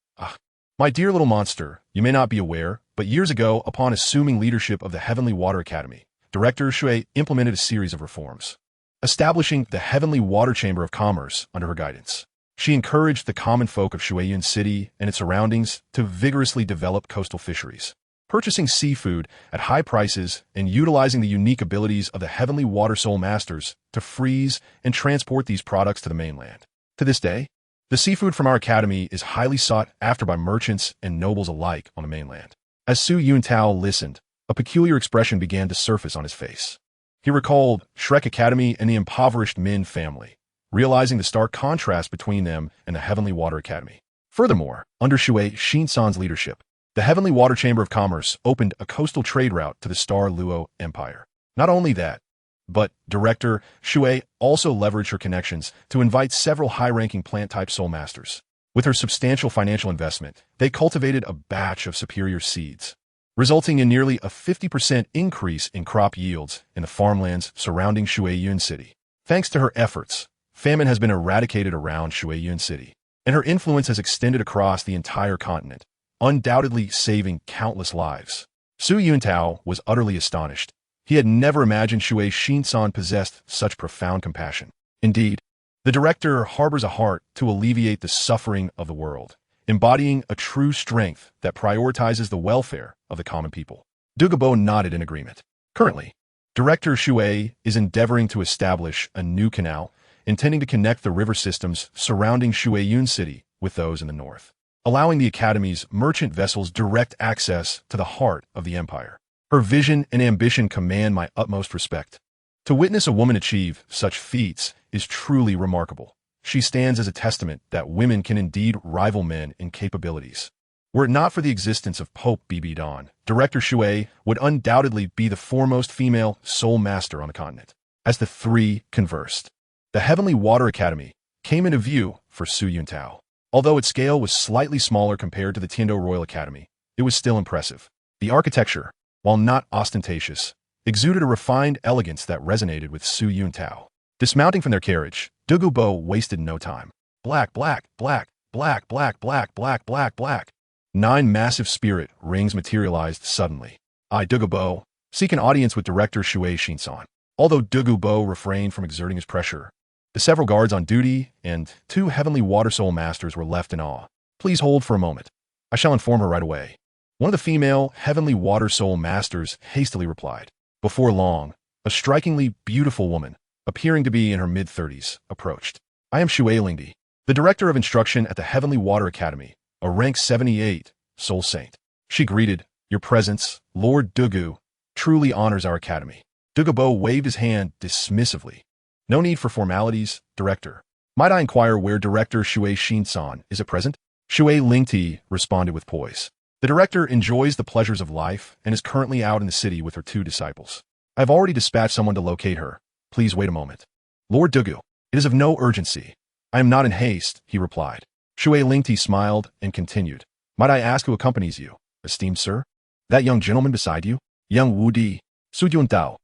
My dear little monster, you may not be aware, but years ago, upon assuming leadership of the Heavenly Water Academy, Director Shui implemented a series of reforms, establishing the Heavenly Water Chamber of Commerce under her guidance. She encouraged the common folk of Shuiyun City and its surroundings to vigorously develop coastal fisheries. purchasing seafood at high prices and utilizing the unique abilities of the Heavenly Water Soul Masters to freeze and transport these products to the mainland. To this day, the seafood from our academy is highly sought after by merchants and nobles alike on the mainland. As Su Yuntao listened, a peculiar expression began to surface on his face. He recalled Shrek Academy and the impoverished Min family, realizing the stark contrast between them and the Heavenly Water Academy. Furthermore, under Shui Xinsan's leadership, the Heavenly Water Chamber of Commerce opened a coastal trade route to the Star Dou Empire. Not only that, but Director Shui also leveraged her connections to invite several high-ranking plant-type soul masters. With her substantial financial investment, they cultivated a batch of superior seeds, resulting in nearly a 50% increase in crop yields in the farmlands surrounding Shuiyun City. Thanks to her efforts, famine has been eradicated around Shuiyun City, and her influence has extended across the entire continent, undoubtedly saving countless lives. Su Yuntao was utterly astonished. He had never imagined Shui Xinsan possessed such profound compassion. Indeed, the director harbors a heart to alleviate the suffering of the world, embodying a true strength that prioritizes the welfare of the common people. Douluo nodded in agreement. Currently, Director Shui is endeavoring to establish a new canal, intending to connect the river systems surrounding Shuiyun City with those in the north, allowing the Academy's merchant vessels direct access to the heart of the empire. Her vision and ambition command my utmost respect. To witness a woman achieve such feats is truly remarkable. She stands as a testament that women can indeed rival men in capabilities. Were it not for the existence of Pope Bibi Don, Director Shui would undoubtedly be the foremost female soul master on the continent. As the three conversed, the Heavenly Water Academy came into view for Su Yuntao. Although its scale was slightly smaller compared to the Tiando Royal Academy, it was still impressive. The architecture, while not ostentatious, exuded a refined elegance that resonated with Su Yuntao. Dismounting from their carriage, Douluo wasted no time. Black, black, black, black, black, black, black, black, black. 9 massive spirit rings materialized suddenly. Douluo, seek an audience with Director Shui Xinsan. Although Douluo refrained from exerting his pressure, the several guards on duty and 2 Heavenly Water Soul Masters were left in awe. Please hold for a moment. I shall inform her right away. One of the female Heavenly Water Soul Masters hastily replied. Before long, a strikingly beautiful woman, appearing to be in her mid-30s, approached. I am Shuilingdi, the Director of Instruction at the Heavenly Water Academy, a rank 78, Soul Saint. She greeted, Your presence, Lord Douluo, truly honors our academy. Douluo waved his hand dismissively. No need for formalities, Director. Might I inquire where Director Shui Xinsan is at present? Shui Lingti responded with poise. The Director enjoys the pleasures of life and is currently out in the city with her 2 disciples. I have already dispatched someone to locate her. Please wait a moment. Lord Douluo, it is of no urgency. I am not in haste, he replied. Shui Lingti smiled and continued. Might I ask who accompanies you, esteemed sir? That young gentleman beside you? Young Wudi, Su Yuntao.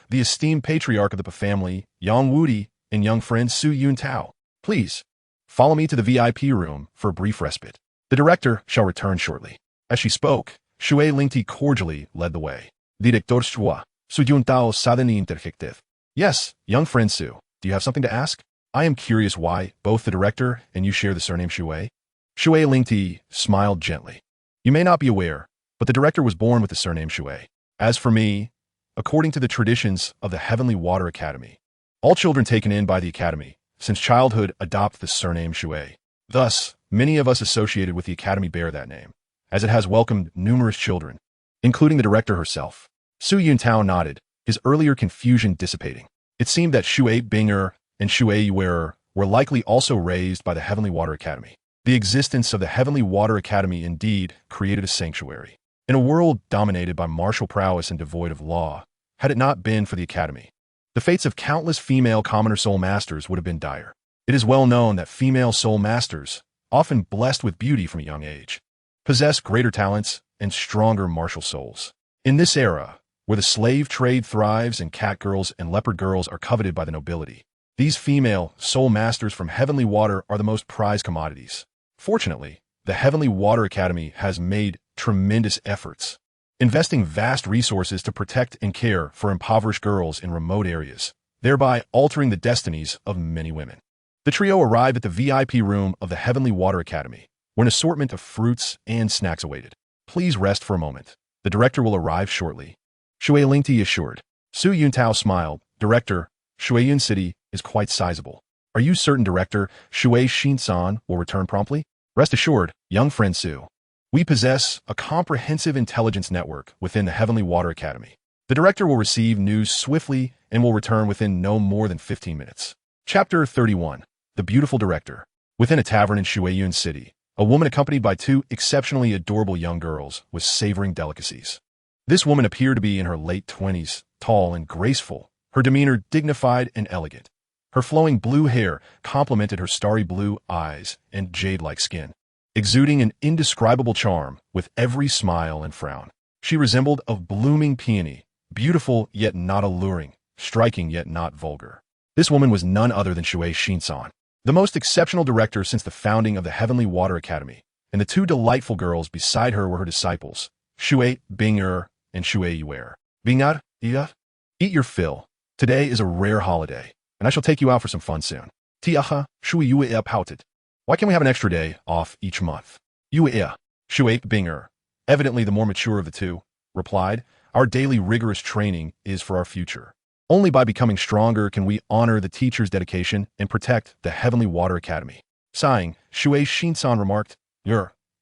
The esteemed patriarch of the family, Yang Wudi, and young friend Su Yuntao. Please, follow me to the VIP room for a brief respite. The Director shall return shortly. As she spoke, Shui Lingti cordially led the way. Director Shua, Su Yuntao Sadani interjected. Yes, young friend Su, do you have something to ask? I am curious why both the Director and you share the surname Shui. Shui Lingti smiled gently. You may not be aware, but the Director was born with the surname Shui. As for me, according to the traditions of the Heavenly Water Academy, all children taken in by the Academy since childhood adopt the surname Shui. Thus, many of us associated with the Academy bear that name, as it has welcomed numerous children, including the Director herself. Su Yuntao nodded, his earlier confusion dissipating. It seemed that Shui Binger and Shui Yuerer were likely also raised by the Heavenly Water Academy. The existence of the Heavenly Water Academy indeed created a sanctuary. In a world dominated by martial prowess and devoid of law, had it not been for the Academy, the fates of countless female commoner soul masters would have been dire. It is well known that female soul masters, often blessed with beauty from a young age, possess greater talents and stronger martial souls. In this era, where the slave trade thrives and cat girls and leopard girls are coveted by the nobility, these female soul masters from Heavenly Water are the most prized commodities. Fortunately, the Heavenly Water Academy has made tremendous efforts, investing vast resources to protect and care for impoverished girls in remote areas, thereby altering the destinies of many women. The trio arrived at the VIP room of the Heavenly Water Academy, where an assortment of fruits and snacks awaited. Please rest for a moment. The director will arrive shortly. Shui Lingti assured. Su Yuntao smiled. Director, Shuiyun City is quite sizable. Are you certain Director Shui Shin-san will return promptly? Rest assured, young friend Su. We possess a comprehensive intelligence network within the Heavenly Water Academy. The director will receive news swiftly and will return within no more than 15 minutes. Chapter 31. The Beautiful Director. Within a tavern in Shuiyun City, a woman accompanied by two exceptionally adorable young girls was savoring delicacies. This woman appeared to be in her late 20s, tall and graceful, her demeanor dignified and elegant. Her flowing blue hair complemented her starry blue eyes and jade-like skin, exuding an indescribable charm with every smile and frown. She resembled a blooming peony, beautiful yet not alluring, striking yet not vulgar. This woman was none other than Shui Shin-san, the most exceptional director since the founding of the Heavenly Water Academy, and the two delightful girls beside her were her disciples, Shui Bing'er and Shui Yuer. Bing'er, eat your fill. Today is a rare holiday, and I shall take you out for some fun soon. Tiaha, Shui Yuer pouted. Why can't we have an extra day off each month? Yuer, Shui Bing'er, evidently the more mature of the two, replied, our daily rigorous training is for our future. Only by becoming stronger can we honor the teacher's dedication and protect the Heavenly Water Academy. Sighing, Shui Shin-san remarked,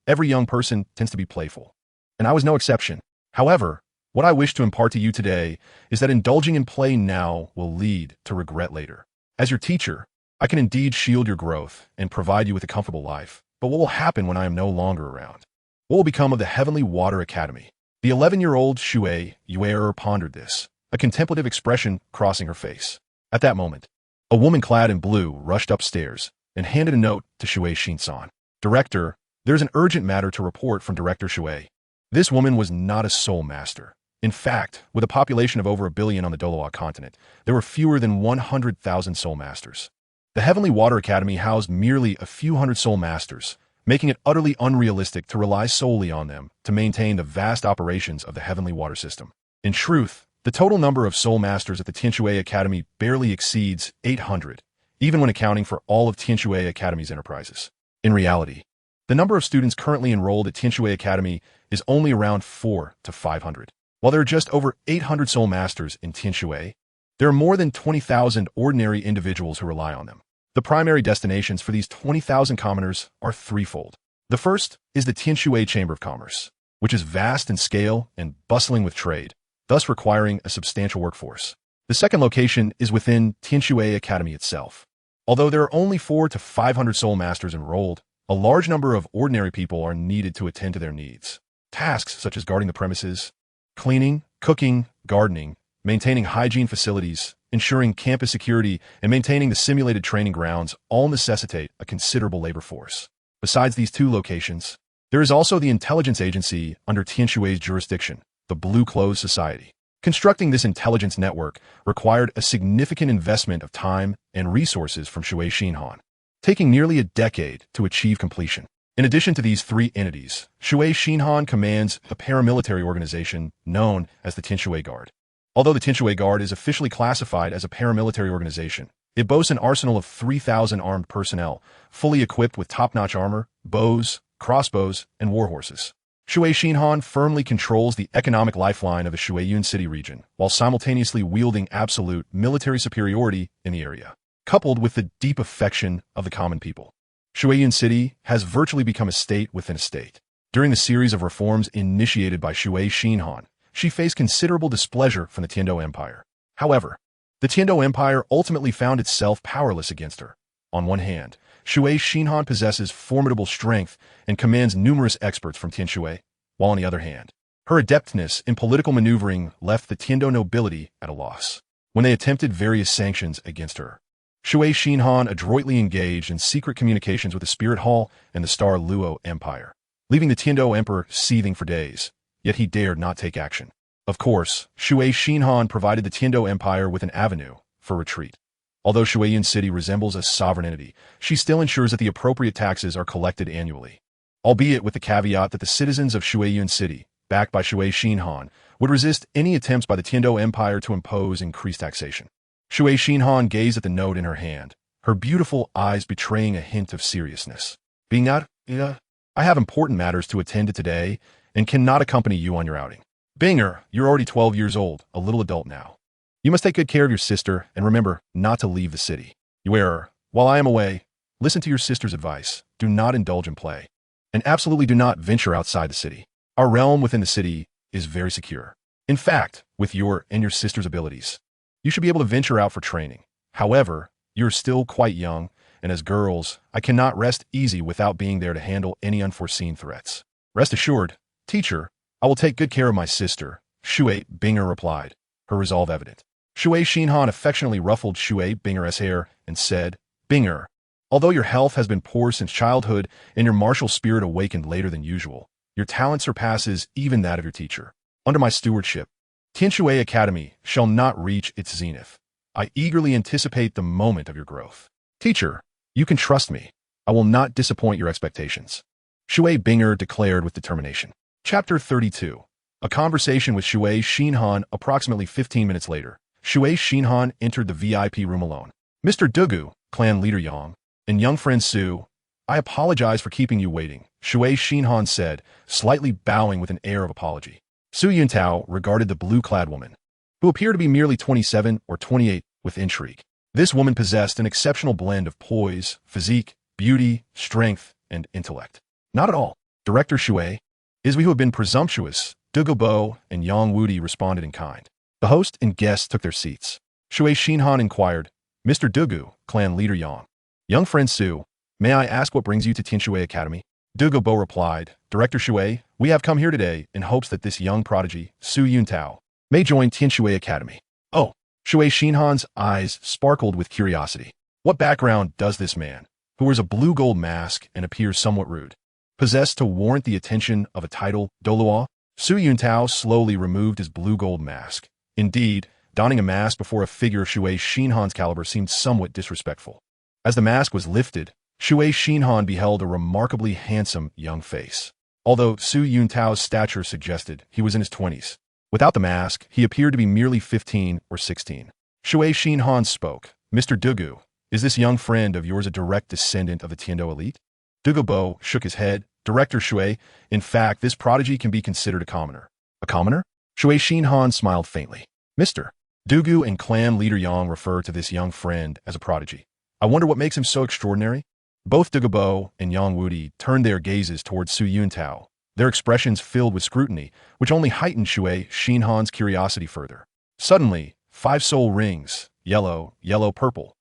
every young person tends to be playful, and I was no exception. However, what I wish to impart to you today is that indulging in play now will lead to regret later. As your teacher, I can indeed shield your growth and provide you with a comfortable life, but what will happen when I am no longer around? What will become of the Heavenly Water Academy? The 11-year-old Shui Yuer pondered this, a contemplative expression crossing her face. At that moment, a woman clad in blue rushed upstairs and handed a note to Shui Shin-san. Director, there's an urgent matter to report from Director Shui. This woman was not a soul master. In fact, with a population of over 1 billion on the Douluo continent, there were fewer than 100,000 soul masters. The Heavenly Water Academy housed merely a few hundred soul masters, making it utterly unrealistic to rely solely on them to maintain the vast operations of the Heavenly Water System. In truth, the total number of soul masters at the Tianshui Academy barely exceeds 800, even when accounting for all of Tianshui Academy's enterprises. In reality, the number of students currently enrolled at Tianshui Academy is only around 400 to 500. While there are just over 800 soul masters in Tianshui, there are more than 20,000 ordinary individuals who rely on them. The primary destinations for these 20,000 commoners are threefold. The first is the Tianshui Chamber of Commerce, which is vast in scale and bustling with trade, thus requiring a substantial workforce. The second location is within Tianshui Academy itself. Although there are only 400 to 500 soul masters enrolled, a large number of ordinary people are needed to attend to their needs. Tasks such as guarding the premises, cleaning, cooking, gardening, maintaining hygiene facilities, ensuring campus security, and maintaining the simulated training grounds all necessitate a considerable labor force. Besides these two locations, there is also the intelligence agency under Tianshui's jurisdiction, the Blue Clothes Society. Constructing this intelligence network required a significant investment of time and resources from Shui Shin-han, taking nearly a decade to achieve completion. In addition to these three entities, Shui Shin-han commands a paramilitary organization known as the Tianshui Guard. Although the Tianshui Guard is officially classified as a paramilitary organization, it boasts an arsenal of 3,000 armed personnel, fully equipped with top-notch armor, bows, crossbows, and warhorses. Shui Shin-han firmly controls the economic lifeline of the Shuiyun City region, while simultaneously wielding absolute military superiority in the area, coupled with the deep affection of the common people. Shuiyun City has virtually become a state within a state. During the series of reforms initiated by Shui Shin-han, she faced considerable displeasure from the Tiando Empire. However, the Tiando Empire ultimately found itself powerless against her. On one hand, Shui Shin-han possesses formidable strength and commands numerous experts from Tianshui, while on the other hand, her adeptness in political maneuvering left the Tiando nobility at a loss when they attempted various sanctions against her. Shui Shin-han adroitly engaged in secret communications with the Spirit Hall and the Star Dou Empire, leaving the Tiando Emperor seething for days, yet he dared not take action. Of course, Shui Shin-han provided the Tiando Empire with an avenue for retreat. Although Shuiyun City resembles a sovereign entity, she still ensures that the appropriate taxes are collected annually, albeit with the caveat that the citizens of Shuiyun City, backed by Shui Shin-han, would resist any attempts by the Tiando Empire to impose increased taxation. Shui Shin-han gazed at the note in her hand, her beautiful eyes betraying a hint of seriousness. I have important matters to attend to today and cannot accompany you on your outing. Binger, you're already 12 years old, a little adult now. You must take good care of your sister and remember not to leave the city. You error. While I am away, listen to your sister's advice. Do not indulge in play. And absolutely do not venture outside the city. Our realm within the city is very secure. In fact, with your and your sister's abilities, you should be able to venture out for training. However, you're still quite young, and as girls, I cannot rest easy without being there to handle any unforeseen threats. Rest assured, teacher, I will take good care of my sister, Shui Binger replied, her resolve evident. Shui Xinhan affectionately ruffled Shui Binger's hair and said, Binger, although your health has been poor since childhood and your martial spirit awakened later than usual, your talent surpasses even that of your teacher. Under my stewardship, Tianshui Academy shall not reach its zenith. I eagerly anticipate the moment of your growth. Teacher, you can trust me. I will not disappoint your expectations. Shui Binger declared with determination. Chapter 32. A conversation with Shui Xinhan. Approximately 15 minutes later, Shui Xinhan entered the VIP room alone. Mr. Douluo, clan leader Yang, and young friend Su, I apologize for keeping you waiting, Shui Xinhan said, slightly bowing with an air of apology. Su Yuntao regarded the blue-clad woman, who appeared to be merely 27 or 28, with intrigue. This woman possessed an exceptional blend of poise, physique, beauty, strength, and intellect. Not at all, Director Shui. Is we who have been presumptuous, Douluo and Yang Wudi responded in kind. The host and guests took their seats. Shui Xinhan inquired, Mr. Douluo, clan leader Yang. Young friend Su, may I ask what brings you to Tianshui Academy? Douluo replied, Director Shui, we have come here today in hopes that this young prodigy, Su Yuntao, may join Tianshui Academy. Oh, Shui Xinhan's eyes sparkled with curiosity. What background does this man, who wears a blue-gold mask and appears somewhat rude, possess to warrant the attention of a title, Douluo? Su Yuntao slowly removed his blue-gold mask. Indeed, donning a mask before a figure of Shui Xinhan's caliber seemed somewhat disrespectful. As the mask was lifted, Shui Xinhan beheld a remarkably handsome young face. Although Su Yuntao's stature suggested he was in his 20s, without the mask, he appeared to be merely 15 or 16. Shui Xinhan spoke, Mr. Douluo, is this young friend of yours a direct descendant of the Tiando elite? Douluo shook his head. Director Shui, in fact, this prodigy can be considered a commoner. A commoner? Shui Xinhan smiled faintly. Mr. Douluo and clan leader Yang refer to this young friend as a prodigy. I wonder what makes him so extraordinary? Both Douluo and Yang Wudi turned their gazes towards Su Yuntao, their expressions filled with scrutiny, which only heightened Shui Xinhan's curiosity further. Suddenly, 5 soul rings, yellow, purple,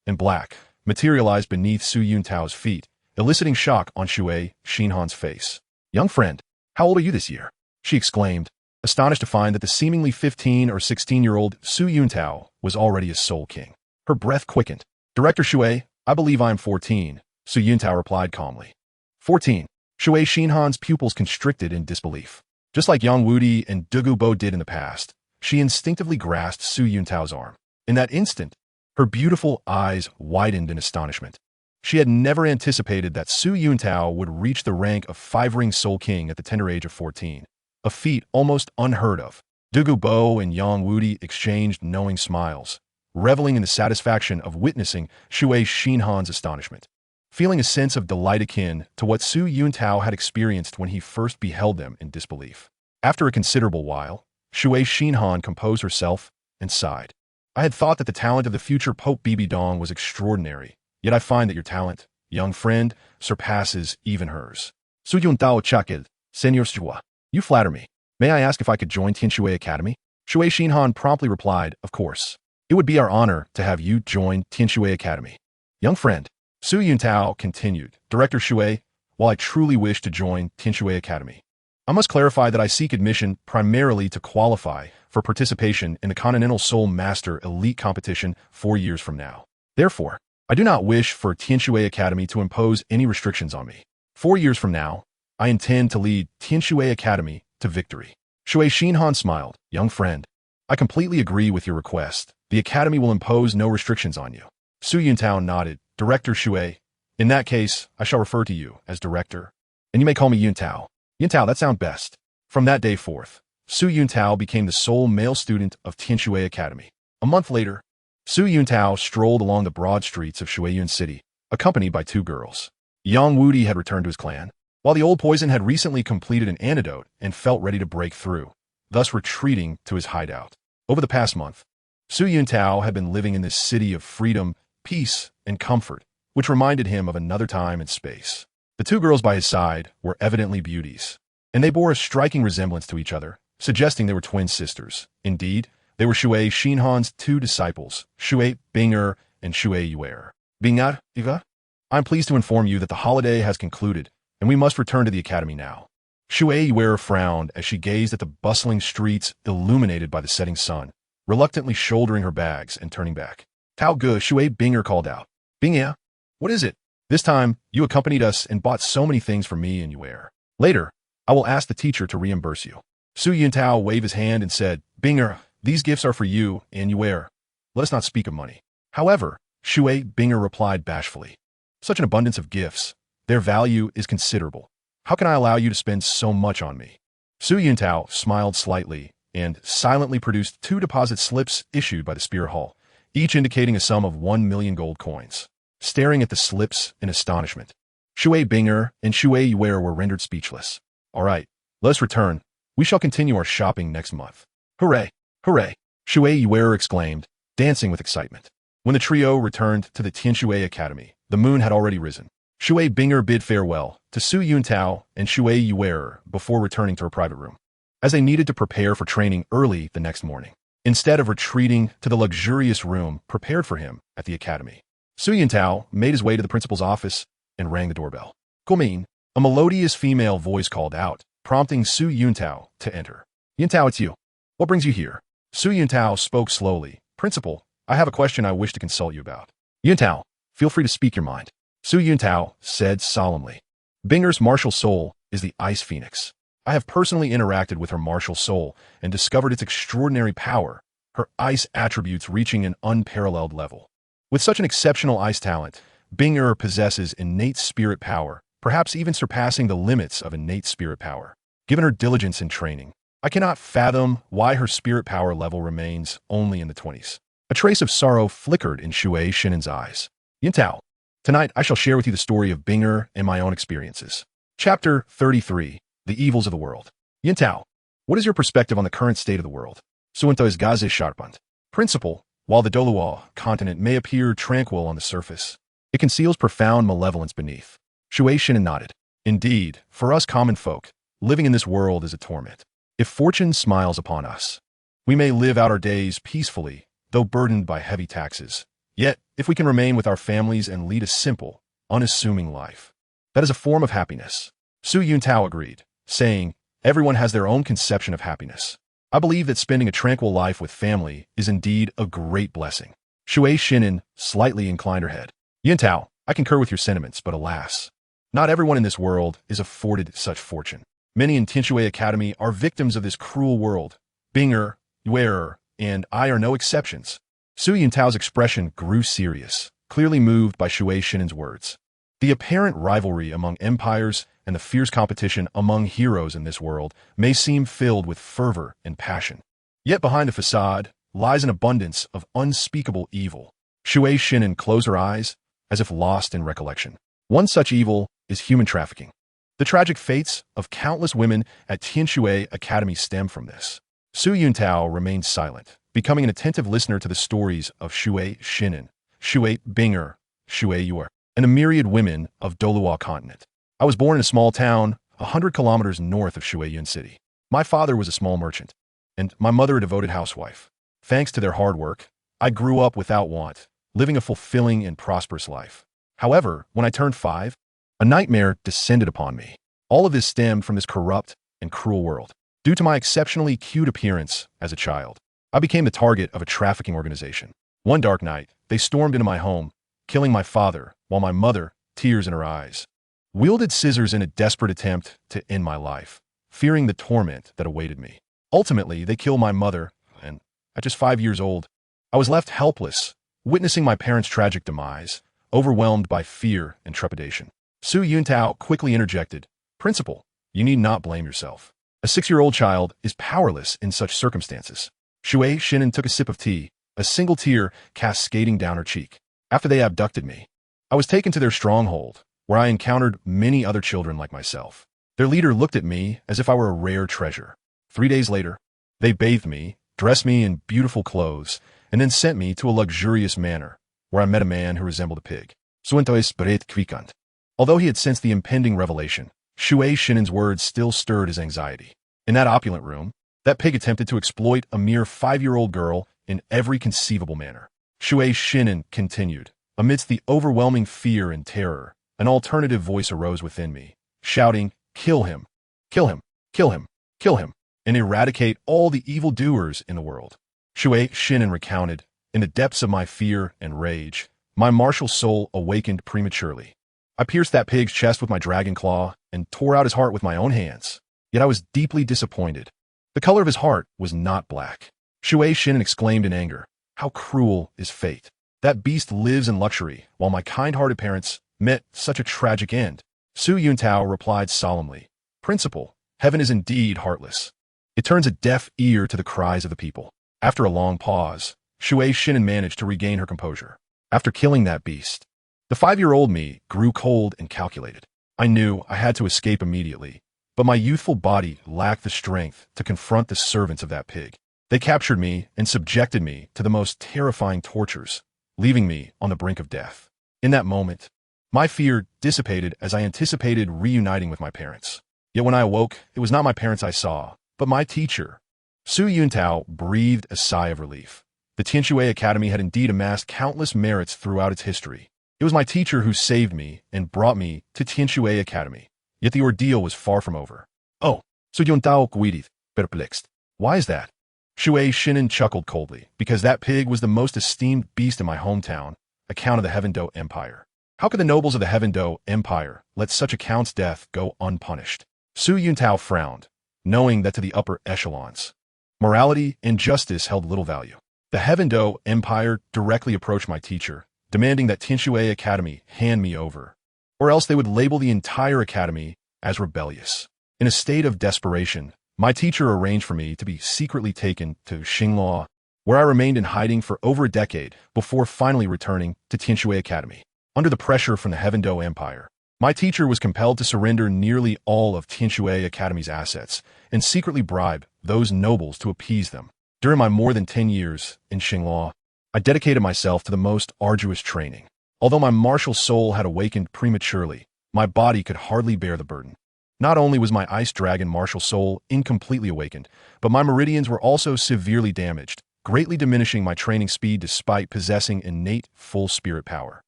and black, materialized beneath Su Yuntao's feet, eliciting shock on Shui Xinhan's face. Young friend, how old are you this year? She exclaimed, astonished to find that the seemingly 15 or 16-year-old Su Yuntao was already a soul king. Her breath quickened. Director Shui, I believe I am 14, Su Yuntao replied calmly. 14. Shui Xinhan's pupils constricted in disbelief. Just like Yang Wudi and Douluo did in the past, she instinctively grasped Su Yuntao's arm. In that instant, her beautiful eyes widened in astonishment. She had never anticipated that Su Yuntao would reach the rank of 5-ring Soul King at the tender age of 14, a feat almost unheard of. Douluo and Yang Wudi exchanged knowing smiles, reveling in the satisfaction of witnessing Shui Xinhan's astonishment, feeling a sense of delight akin to what Su Yuntao had experienced when he first beheld them in disbelief. After a considerable while, Shui Xinhan composed herself and sighed. I had thought that the talent of the future Pope Bibi Dong was extraordinary, yet I find that your talent, young friend, surpasses even hers. Su Yuntao chuckled, Senor Shua, you flatter me. May I ask if I could join Tianshui Academy? Shui Xinhan promptly replied, of course. It would be our honor to have you join Tianshui Academy. Young friend, Su Yuntao continued, Director Shui, while I truly wish to join Tianshui Academy, I must clarify that I seek admission primarily to qualify for participation in the Continental Soul Master Elite Competition 4 years from now. Therefore, I do not wish for Tianshui Academy to impose any restrictions on me. 4 years from now, I intend to lead Tianshui Academy to victory. Shui Xinhan smiled, young friend, I completely agree with your request. The Academy will impose no restrictions on you. Su Yuntao nodded, Director Shui, in that case, I shall refer to you as Director, and you may call me Yuntao. Yuntao, that sounds best. From that day forth, Su Yuntao became the sole male student of Tianshui Academy. A month later, Su Yuntao strolled along the broad streets of Shuiyun City, accompanied by 2 girls. Yang Wudi had returned to his clan. while the old poison had recently completed an antidote and felt ready to break through, thus retreating to his hideout. Over the past month, Su Yuntao had been living in this city of freedom, peace, and comfort, which reminded him of another time and space. The two girls by his side were evidently beauties, and they bore a striking resemblance to each other, suggesting they were twin sisters. Indeed, they were Shui Xinhan's two disciples, Shui Binger and Shui Yuer. Bingar, Iva? I'm pleased to inform you that the holiday has concluded, and we must return to the academy now. Shui Yuer frowned as she gazed at the bustling streets illuminated by the setting sun, reluctantly shouldering her bags and turning back. Tao Ge, Shui Binger called out. Bingya? What is it? This time, you accompanied us and bought so many things for me and Yuer. Later, I will ask the teacher to reimburse you. Su Yuntao waved his hand and said, Binger, these gifts are for you and Yuer. Let us not speak of money. However, Shui Binger replied bashfully. Such an abundance of gifts. Their value is considerable. How can I allow you to spend so much on me? Su Yuntao smiled slightly and silently produced 2 deposit slips issued by the Spear Hall, each indicating a sum of 1 million gold coins. Staring at the slips in astonishment, Shui Binger and Shui Yuer were rendered speechless. All right, let us return. We shall continue our shopping next month. Hooray! Hooray! Shui Yuer exclaimed, dancing with excitement. When the trio returned to the Tianshui Academy, the moon had already risen. Shui Binger bid farewell to Su Yuntao and Shui Yuer before returning to her private room, as they needed to prepare for training early the next morning, instead of retreating to the luxurious room prepared for him at the academy. Su Yuntao made his way to the principal's office and rang the doorbell. Gumin, a melodious female voice called out, prompting Su Yuntao to enter. Yuntao, it's you. What brings you here? Su Yuntao spoke slowly. Principal, I have a question I wish to consult you about. Yuntao, feel free to speak your mind. Su Yuntao said solemnly. Binger's martial soul is the Ice Phoenix. I have personally interacted with her martial soul and discovered its extraordinary power, her ice attributes reaching an unparalleled level. With such an exceptional ice talent, Binger possesses innate spirit power, perhaps even surpassing the limits of innate spirit power. Given her diligence in training, I cannot fathom why her spirit power level remains only in the 20s. A trace of sorrow flickered in Shui Xinhan's eyes. Yuntao, tonight I shall share with you the story of Binger and my own experiences. Chapter 33, The Evils of the World. Yuntao, what is your perspective on the current state of the world? Su Yuntao is gaze sharpant. Principal, while the Douluo continent may appear tranquil on the surface, it conceals profound malevolence beneath. Shui Xinhan nodded. Indeed, for us common folk, living in this world is a torment. If fortune smiles upon us, we may live out our days peacefully, though burdened by heavy taxes. Yet, if we can remain with our families and lead a simple, unassuming life, that is a form of happiness. Su Yuntao agreed, saying, everyone has their own conception of happiness. I believe that spending a tranquil life with family is indeed a great blessing. Shui Xinhan slightly inclined her head. Yuntao, I concur with your sentiments, but alas, not everyone in this world is afforded such fortune. Many in Tianshui Academy are victims of this cruel world. Binger, Yuer, and I are no exceptions. Su Yuntao's expression grew serious, clearly moved by Shui Xinhan's words. The apparent rivalry among empires and the fierce competition among heroes in this world may seem filled with fervor and passion. Yet behind the facade lies an abundance of unspeakable evil. Shui Xinhan closed her eyes, as if lost in recollection. One such evil is human trafficking. The tragic fates of countless women at Tianshui Academy stem from this. Su Yuntao remained silent, becoming an attentive listener to the stories of Shui Xinhan, Shui Binger, Shui Yuer, and the myriad women of Douluo continent. I was born in a small town 100 kilometers north of Shuiyun City. My father was a small merchant, and my mother a devoted housewife. Thanks to their hard work, I grew up without want, living a fulfilling and prosperous life. However, when I turned 5, a nightmare descended upon me. All of this stemmed from this corrupt and cruel world. Due to my exceptionally cute appearance as a child, I became the target of a trafficking organization. One dark night, they stormed into my home, killing my father, while my mother, tears in her eyes, wielded scissors in a desperate attempt to end my life, fearing the torment that awaited me. Ultimately, they killed my mother, and at just 5 years old, I was left helpless, witnessing my parents' tragic demise, overwhelmed by fear and trepidation. Su Yuntao quickly interjected, Principal, you need not blame yourself. A 6-year-old child is powerless in such circumstances. Shui Xinhan took a sip of tea, a single tear cascading down her cheek. After they abducted me, I was taken to their stronghold, where I encountered many other children like myself. Their leader looked at me as if I were a rare treasure. 3 days later, they bathed me, dressed me in beautiful clothes, and then sent me to a luxurious manor, where I met a man who resembled a pig. Su Yuntao is breathtakingly. Although he had sensed the impending revelation, Shui Shinin's words still stirred his anxiety. In that opulent room, that pig attempted to exploit a mere 5-year-old girl in every conceivable manner. Shui Shinin continued. Amidst the overwhelming fear and terror, an alternative voice arose within me, shouting, "Kill him! Kill him! Kill him! Kill him! And eradicate all the evildoers in the world." Shui Shinin recounted, "In the depths of my fear and rage, my martial soul awakened prematurely. I pierced that pig's chest with my dragon claw and tore out his heart with my own hands. Yet I was deeply disappointed. The color of his heart was not black." Shui Shinin exclaimed in anger, "How cruel is fate! That beast lives in luxury, while my kind-hearted parents met such a tragic end." Su Yuntao replied solemnly, "Principal, heaven is indeed heartless. It turns a deaf ear to the cries of the people." After a long pause, Shui Shinin managed to regain her composure. "After killing that beast, the 5-year-old me grew cold and calculated. I knew I had to escape immediately, but my youthful body lacked the strength to confront the servants of that pig. They captured me and subjected me to the most terrifying tortures, leaving me on the brink of death. In that moment, my fear dissipated as I anticipated reuniting with my parents. Yet when I awoke, it was not my parents I saw, but my teacher." Su Yuntao breathed a sigh of relief. The Tianshui Academy had indeed amassed countless merits throughout its history. It was my teacher who saved me and brought me to Tianshui Academy. Yet the ordeal was far from over. "Oh," Su Yuntao guided, perplexed. "Why is that?" Shui Shinin chuckled coldly, "Because that pig was the most esteemed beast in my hometown, account of the Heaven Dou Empire. How could the nobles of the Heaven Dou Empire let such a count's death go unpunished?" Su Yuntao frowned, knowing that to the upper echelons, morality and justice held little value. The Heaven Dou Empire directly approached my teacher, demanding that Tianshui Academy hand me over, or else they would label the entire academy as rebellious. In a state of desperation, my teacher arranged for me to be secretly taken to Xingluo, where I remained in hiding for over a decade before finally returning to Tianshui Academy. Under the pressure from the Heaven Dou Empire, my teacher was compelled to surrender nearly all of Tianshui Academy's assets and secretly bribe those nobles to appease them. During my more than 10 years in Xingluo, I dedicated myself to the most arduous training. Although my martial soul had awakened prematurely, my body could hardly bear the burden. Not only was my ice dragon martial soul incompletely awakened, but my meridians were also severely damaged, greatly diminishing my training speed despite possessing innate full spirit power.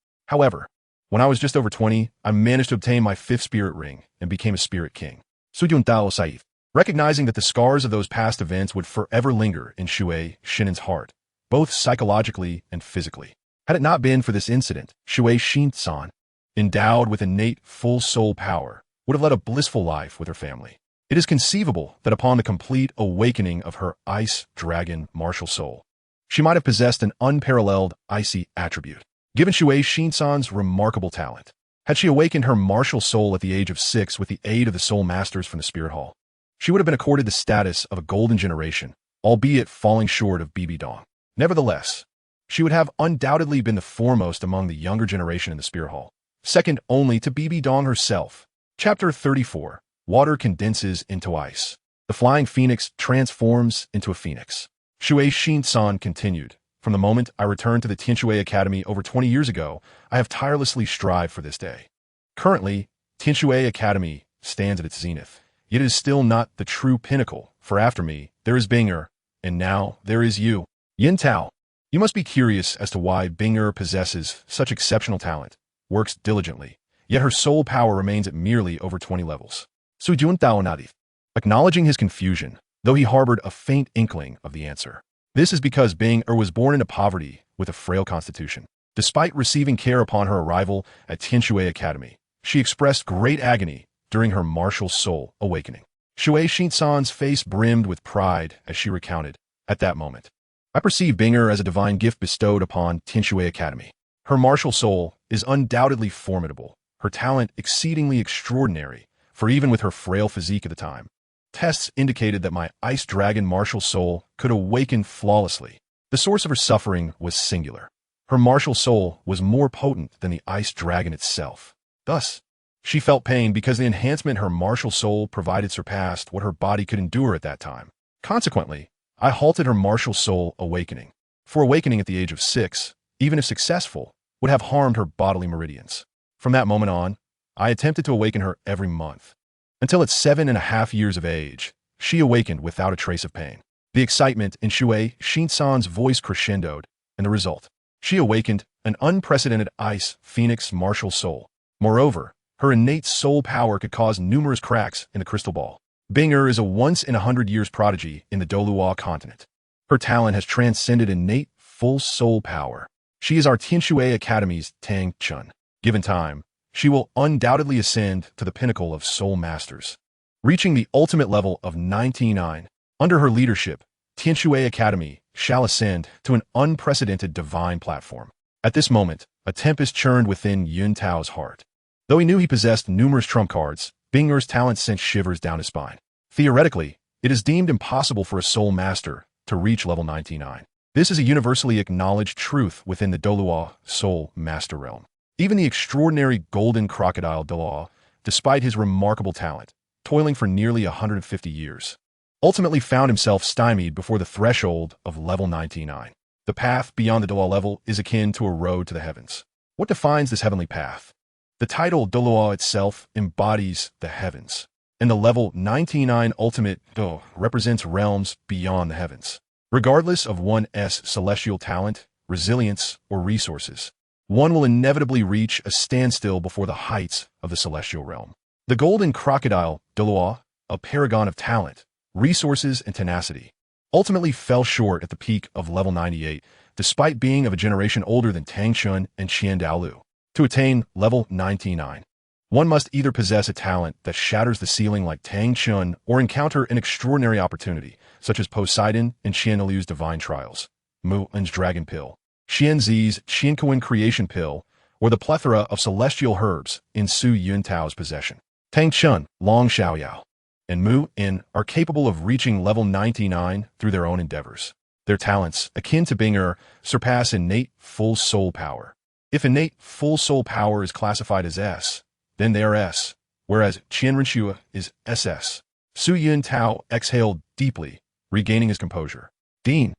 However, when I was just over 20, I managed to obtain my 5th spirit ring and became a spirit king. Su Yuntao said, recognizing that the scars of those past events would forever linger in Shui Shinin's heart, both psychologically and physically. Had it not been for this incident, Shui Shin-san, endowed with innate full soul power, would have led a blissful life with her family. It is conceivable that upon the complete awakening of her ice dragon martial soul, she might have possessed an unparalleled icy attribute. Given Shui Shin-san's remarkable talent, had she awakened her martial soul at the age of 6 with the aid of the soul masters from the Spirit Hall, she would have been accorded the status of a golden generation, albeit falling short of Bibi Dong. Nevertheless, she would have undoubtedly been the foremost among the younger generation in the Spirit Hall, second only to Bibi Dong herself. Chapter 34. Water condenses into ice. The flying phoenix transforms into a phoenix. Shui Shin-san continued, "From the moment I returned to the Tianshui Academy over 20 years ago, I have tirelessly strived for this day. Currently, Tianshui Academy stands at its zenith, yet it is still not the true pinnacle, for after me, there is Bing'er, and now there is you. Yuntao, you must be curious as to why Bing'er possesses such exceptional talent, works diligently, yet her soul power remains at merely over 20 levels." Su Yuntao nodded, acknowledging his confusion, though he harbored a faint inkling of the answer. This is because Bing'er was born into poverty with a frail constitution. Despite receiving care upon her arrival at Tianshui Academy, she expressed great agony during her martial soul awakening. Shui Shin-san's face brimmed with pride as she recounted, "At that moment, I perceive Bing'er as a divine gift bestowed upon Tianshui Academy. Her martial soul is undoubtedly formidable, her talent exceedingly extraordinary, for even with her frail physique at the time, tests indicated that my ice dragon martial soul could awaken flawlessly. The source of her suffering was singular. Her martial soul was more potent than the ice dragon itself. Thus, She felt pain because the enhancement her martial soul provided surpassed what her body could endure at that time. Consequently, I halted her martial soul awakening. For awakening at the age of 6, even if successful, would have harmed her bodily meridians. From that moment on, I attempted to awaken her every month. Until at 7.5 years of age, she awakened without a trace of pain. The excitement in Shu Yuntao voice crescendoed, and the result. She awakened an unprecedented ice phoenix martial soul. Moreover, her innate soul power could cause numerous cracks in the crystal ball. Bing'er is a once-in-100 years prodigy in the Douluo continent. Her talent has transcended innate full soul power. She is our Tianshui Academy's Tang Chun. Given time, she will undoubtedly ascend to the pinnacle of soul masters, reaching the ultimate level of 99. Under her leadership, Tianshui Academy shall ascend to an unprecedented divine platform. At this moment, a tempest churned within Yuntao's heart. Though he knew he possessed numerous trump cards, Bing'er's talent sent shivers down his spine. Theoretically, it is deemed impossible for a soul master to reach level 99. This is a universally acknowledged truth within the Douluo soul master realm. Even the extraordinary golden crocodile Douluo, despite his remarkable talent, toiling for nearly 150 years, ultimately found himself stymied before the threshold of level 99. The path beyond the Douluo level is akin to a road to the heavens. What defines this heavenly path? The title Douluo itself embodies the heavens, and the level 99 ultimate Dou represents realms beyond the heavens. Regardless of one's celestial talent, resilience, or resources, one will inevitably reach a standstill before the heights of the celestial realm. The golden crocodile Douluo, a paragon of talent, resources, and tenacity, ultimately fell short at the peak of level 98, despite being of a generation older than Tang Chun and Qian Daolu. To attain level 99, one must either possess a talent that shatters the ceiling like Tang Chun or encounter an extraordinary opportunity, such as Poseidon and Qian Liu's divine trials, Mu En's dragon pill, Qian Zi's Qiankuan creation pill, or the plethora of celestial herbs in Su Yuntao's possession. Tang Chun, Long Xiaoyao, and Mu En are capable of reaching level 99 through their own endeavors. Their talents, akin to Bing'er, surpass innate full soul power. If innate full soul power is classified as S, then they are S, whereas Qianrenshua is SS. Su Yuntao exhaled deeply, regaining his composure. Dean,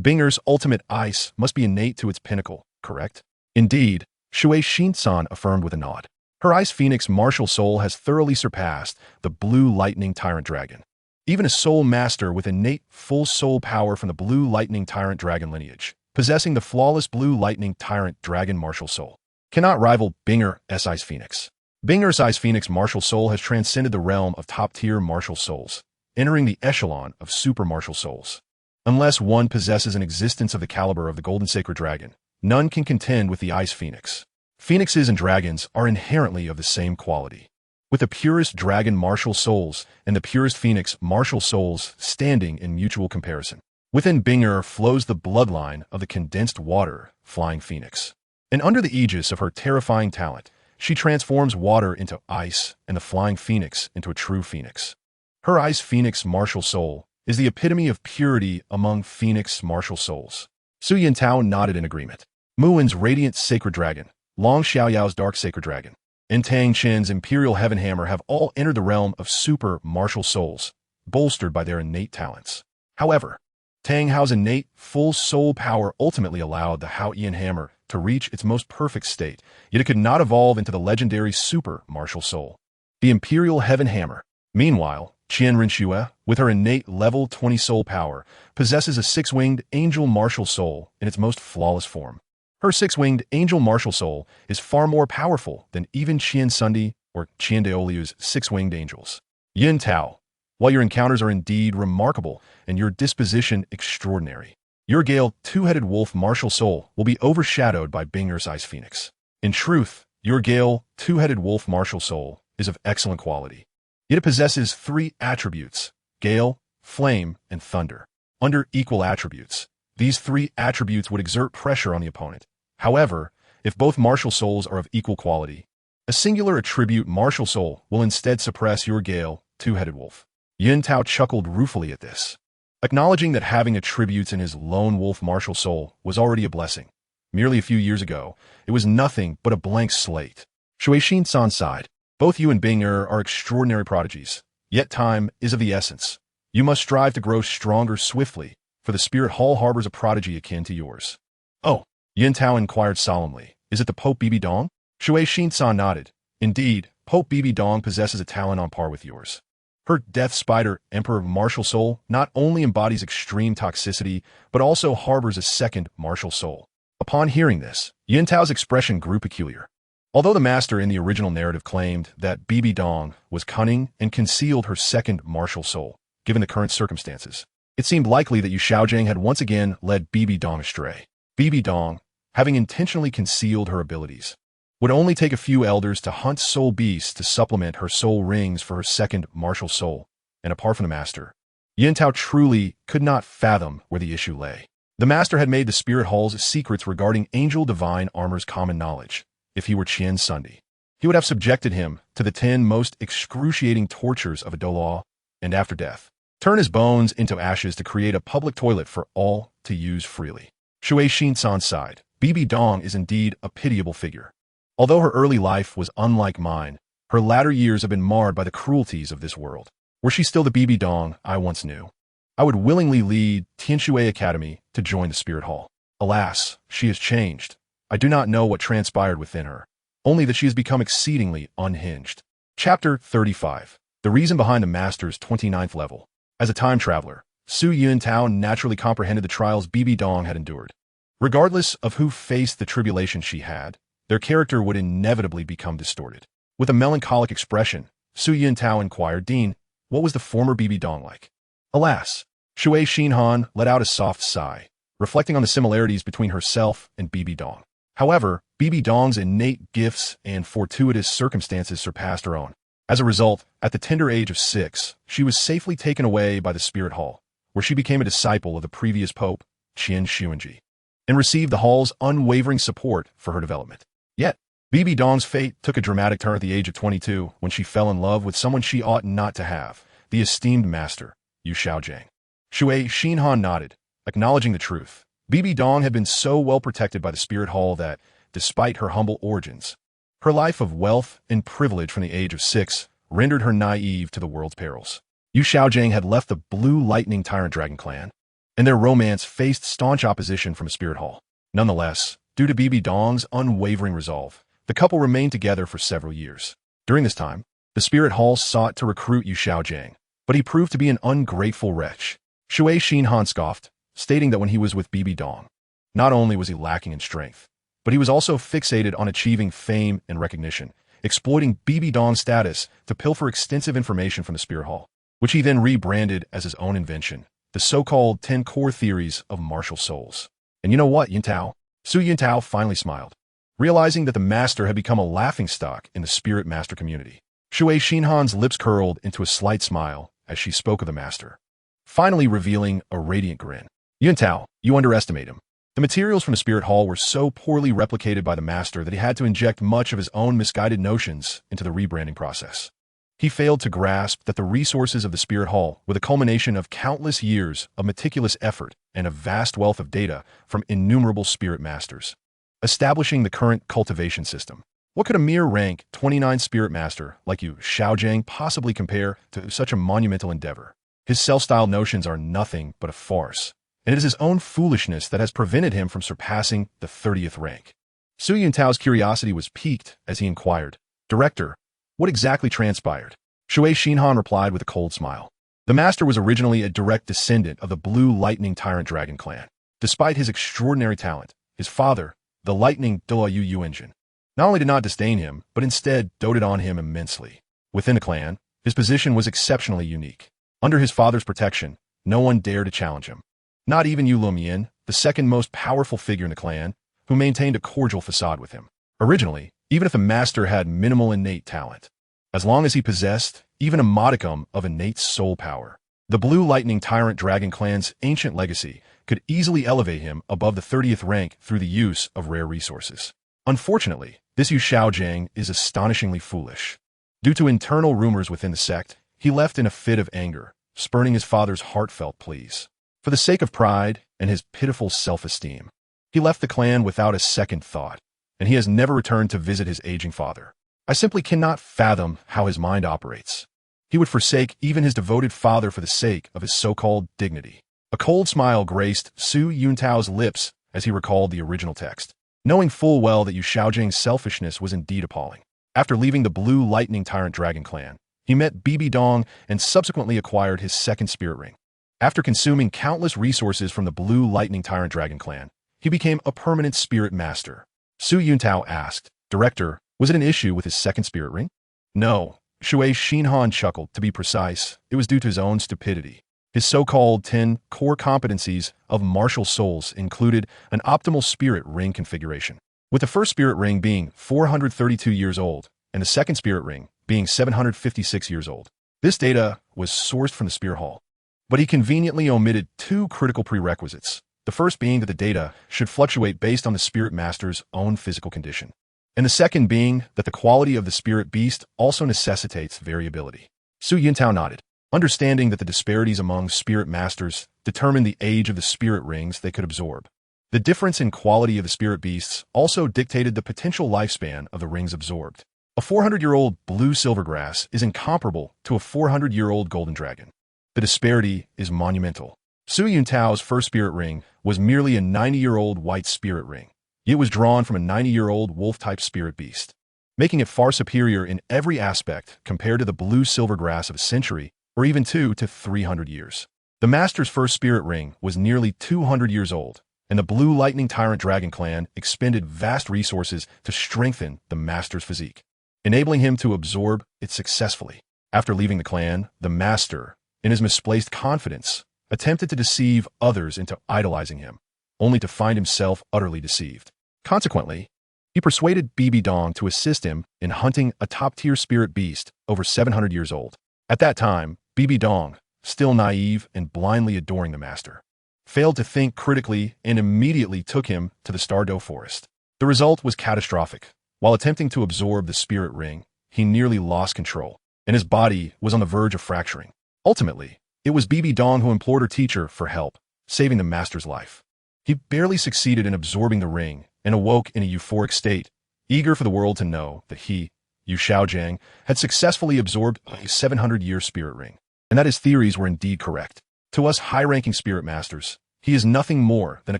Bing'er's ultimate ice must be innate to its pinnacle, correct? Indeed, Shui Yuntao affirmed with a nod. Her ice phoenix martial soul has thoroughly surpassed the blue lightning tyrant dragon. Even a soul master with innate full soul power from the blue lightning tyrant dragon lineage, possessing the flawless blue lightning tyrant dragon martial soul, cannot rival Bing'er's ice phoenix. Bing'er's ice phoenix martial soul has transcended the realm of top-tier martial souls, entering the echelon of super martial souls. Unless one possesses an existence of the caliber of the golden sacred dragon, none can contend with the ice phoenix. Phoenixes and dragons are inherently of the same quality, with the purest dragon martial souls and the purest phoenix martial souls standing in mutual comparison. Within Bing'er flows the bloodline of the condensed water flying phoenix, and under the aegis of her terrifying talent, she transforms water into ice and the flying phoenix into a true phoenix. Her ice phoenix martial soul is the epitome of purity among phoenix martial souls. Su Yuntao nodded in agreement. Mu En's radiant sacred dragon, Long Xiaoyao's dark sacred dragon, and Tang Chen's imperial heaven hammer have all entered the realm of super martial souls, bolstered by their innate talents. However, Tang Hao's innate full soul power ultimately allowed the Hao Ian hammer to reach its most perfect state, yet it could not evolve into the legendary super martial soul, the imperial heaven hammer. Meanwhile, Qian Renshua, with her innate level 20 soul power, possesses a six-winged angel martial soul in its most flawless form. Her six-winged angel martial soul is far more powerful than even Qian Sundi or Qian Daoliu's six-winged angels. Yuntao, while your encounters are indeed remarkable and your disposition extraordinary, your Gale two-headed wolf martial soul will be overshadowed by Bing'er's ice phoenix. In truth, your Gale two-headed wolf martial soul is of excellent quality. Yet it possesses three attributes: Gale, Flame, and Thunder. Under equal attributes, these three attributes would exert pressure on the opponent. However, if both martial souls are of equal quality, a singular attribute martial soul will instead suppress your Gale two-headed wolf. Yuntao chuckled ruefully at this, acknowledging that having attributes in his lone wolf martial soul was already a blessing. Merely a few years ago, it was nothing but a blank slate. Shui Yuntao sighed. Both you and Bing-er are extraordinary prodigies, yet time is of the essence. You must strive to grow stronger swiftly, for the Spirit Hall harbors a prodigy akin to yours. Oh, Yuntao inquired solemnly. Is it the Pope Bibi Dong? Shui Xinsan nodded. Indeed, Pope Bibi Dong possesses a talent on par with yours. Her Death Spider, Emperor Martial Soul, not only embodies extreme toxicity, but also harbors a second Martial Soul. Upon hearing this, Yuntao's expression grew peculiar. Although the master in the original narrative claimed that Bibi Dong was cunning and concealed her second Martial Soul, given the current circumstances, it seemed likely that Yu Xiaojing had once again led Bibi Dong astray. Bibi Dong, having intentionally concealed her abilities, would only take a few elders to hunt soul beasts to supplement her soul rings for her second Martial Soul, and apart from the master, Yuntao truly could not fathom where the issue lay. The master had made the Spirit Hall's secrets regarding Angel Divine Armor's common knowledge. If he were Qian Sundi, he would have subjected him to the 10 most excruciating tortures of a Douluo, and after death, turn his bones into ashes to create a public toilet for all to use freely. Shui Xinsan sighed. Bibi Dong is indeed a pitiable figure. Although her early life was unlike mine, her latter years have been marred by the cruelties of this world. Were she still the Bibi Dong I once knew, I would willingly lead Tianshui Academy to join the Spirit Hall. Alas, she has changed. I do not know what transpired within her, only that she has become exceedingly unhinged. Chapter 35. The reason behind the Master's 29th level. As a time traveler, Su Yuntao naturally comprehended the trials Bibi Dong had endured. Regardless of who faced the tribulation she had, their character would inevitably become distorted. With a melancholic expression, Su Yuntao inquired, Dean, what was the former Bibi Dong like? Alas, Shui Xinhan let out a soft sigh, reflecting on the similarities between herself and Bibi Dong. However, Bibi Dong's innate gifts and fortuitous circumstances surpassed her own. As a result, at the tender age of 6, she was safely taken away by the Spirit Hall, where she became a disciple of the previous Pope, Qian Xuanji, and received the Hall's unwavering support for her development. Yet, Bibi Dong's fate took a dramatic turn at the age of 22 when she fell in love with someone she ought not to have, the esteemed master, Yu Xiaojing. Shui Xinhan nodded, acknowledging the truth. Bibi Dong had been so well protected by the Spirit Hall that, despite her humble origins, her life of wealth and privilege from the age of 6 rendered her naive to the world's perils. Yu Xiaojing had left the Blue Lightning Tyrant Dragon clan, and their romance faced staunch opposition from the Spirit Hall. Nonetheless, due to Bibi Dong's unwavering resolve, the couple remained together for several years. During this time, the Spirit Hall sought to recruit Yu Xiaojing, but he proved to be an ungrateful wretch. Shui Xinhan scoffed, stating that when he was with Bibi Dong, not only was he lacking in strength, but he was also fixated on achieving fame and recognition, exploiting Bibi Dong's status to pilfer extensive information from the Spirit Hall, which he then rebranded as his own invention, the so-called 10 core theories of MartialSouls. And you know what, Yuntao? Su Yuntao finally smiled, realizing that the master had become a laughingstock in the Spirit Master community. Shui Xinhan's lips curled into a slight smile as she spoke of the master, finally revealing a radiant grin. Yuntao, you underestimate him. The materials from the Spirit Hall were so poorly replicated by the master that he had to inject much of his own misguided notions into the rebranding process. He failed to grasp that the resources of the Spirit Hall were the culmination of countless years of meticulous effort and a vast wealth of data from innumerable spirit masters. Establishing the current cultivation system. What could a mere rank 29 spirit master like Yu Xiaojing possibly compare to such a monumental endeavor? His self-styled notions are nothing but a farce, and it is his own foolishness that has prevented him from surpassing the 30th rank. Su Yuntao's curiosity was piqued as he inquired, Director, what exactly transpired? Shui Xinhan replied with a cold smile. The master was originally a direct descendant of the Blue Lightning Tyrant Dragon clan. Despite his extraordinary talent, his father, the Lightning Douluo Yuanjin, not only did not disdain him, but instead doted on him immensely. Within the clan, his position was exceptionally unique. Under his father's protection, no one dared to challenge him. Not even Yu Lumian, the second most powerful figure in the clan, who maintained a cordial facade with him. Originally, even if the master had minimal innate talent, as long as he possessed even a modicum of innate soul power, the Blue Lightning Tyrant Dragon clan's ancient legacy could easily elevate him above the 30th rank through the use of rare resources. Unfortunately, this Yu Xiaojing is astonishingly foolish. Due to internal rumors within the sect, he left in a fit of anger, spurning his father's heartfelt pleas. For the sake of pride and his pitiful self-esteem, he left the clan without a second thought, and he has never returned to visit his aging father. I simply cannot fathom how his mind operates. He would forsake even his devoted father for the sake of his so-called dignity. A cold smile graced Su Yuntao's lips as he recalled the original text, knowing full well that Yu Shaojing's selfishness was indeed appalling. After leaving the Blue Lightning Tyrant Dragon clan, he met Bibi Dong and subsequently acquired his second spirit ring. After consuming countless resources from the Blue Lightning Tyrant Dragon clan, he became a permanent spirit master. Su Yuntao asked, "Director, was it an issue with his second spirit ring?" "No." Shui Xinhan chuckled. "To be precise, it was due to his own stupidity. His so-called 10 core competencies of MartialSouls included an optimal spirit ring configuration, with the first spirit ring being 432 years old and the second spirit ring being 756 years old. This data was sourced from the Spirit Hall, but he conveniently omitted two critical prerequisites, the first being that the data should fluctuate based on the spirit master's own physical condition, and the second being that the quality of the spirit beast also necessitates variability." Su Yuntao nodded, understanding that the disparities among spirit masters determined the age of the spirit rings they could absorb. The difference in quality of the spirit beasts also dictated the potential lifespan of the rings absorbed. A 400-year-old blue silvergrass is incomparable to a 400-year-old golden dragon. The disparity is monumental. Su Yuntao's first spirit ring was merely a 90-year-old white spirit ring. It was drawn from a 90-year-old wolf-type spirit beast, making it far superior in every aspect compared to the blue silvergrass of a century or even 200 to 300 years. The master's first spirit ring was nearly 200 years old, and the Blue Lightning Tyrant Dragon clan expended vast resources to strengthen the master's physique, enabling him to absorb it successfully. After leaving the clan, the master, in his misplaced confidence, attempted to deceive others into idolizing him, only to find himself utterly deceived. Consequently, he persuaded Bibi Dong to assist him in hunting a top-tier spirit beast over 700 years old. At that time, Bibi Dong, still naive and blindly adoring the master, failed to think critically and immediately took him to the Star Dou forest. The result was catastrophic. While attempting to absorb the spirit ring, he nearly lost control, and his body was on the verge of fracturing. Ultimately, it was Bibi Dong who implored her teacher for help, saving the master's life. He barely succeeded in absorbing the ring and awoke in a euphoric state, eager for the world to know that he, Yu Shaojing, had successfully absorbed a 700-year spirit ring, and that his theories were indeed correct. To us high-ranking spirit masters, he is nothing more than a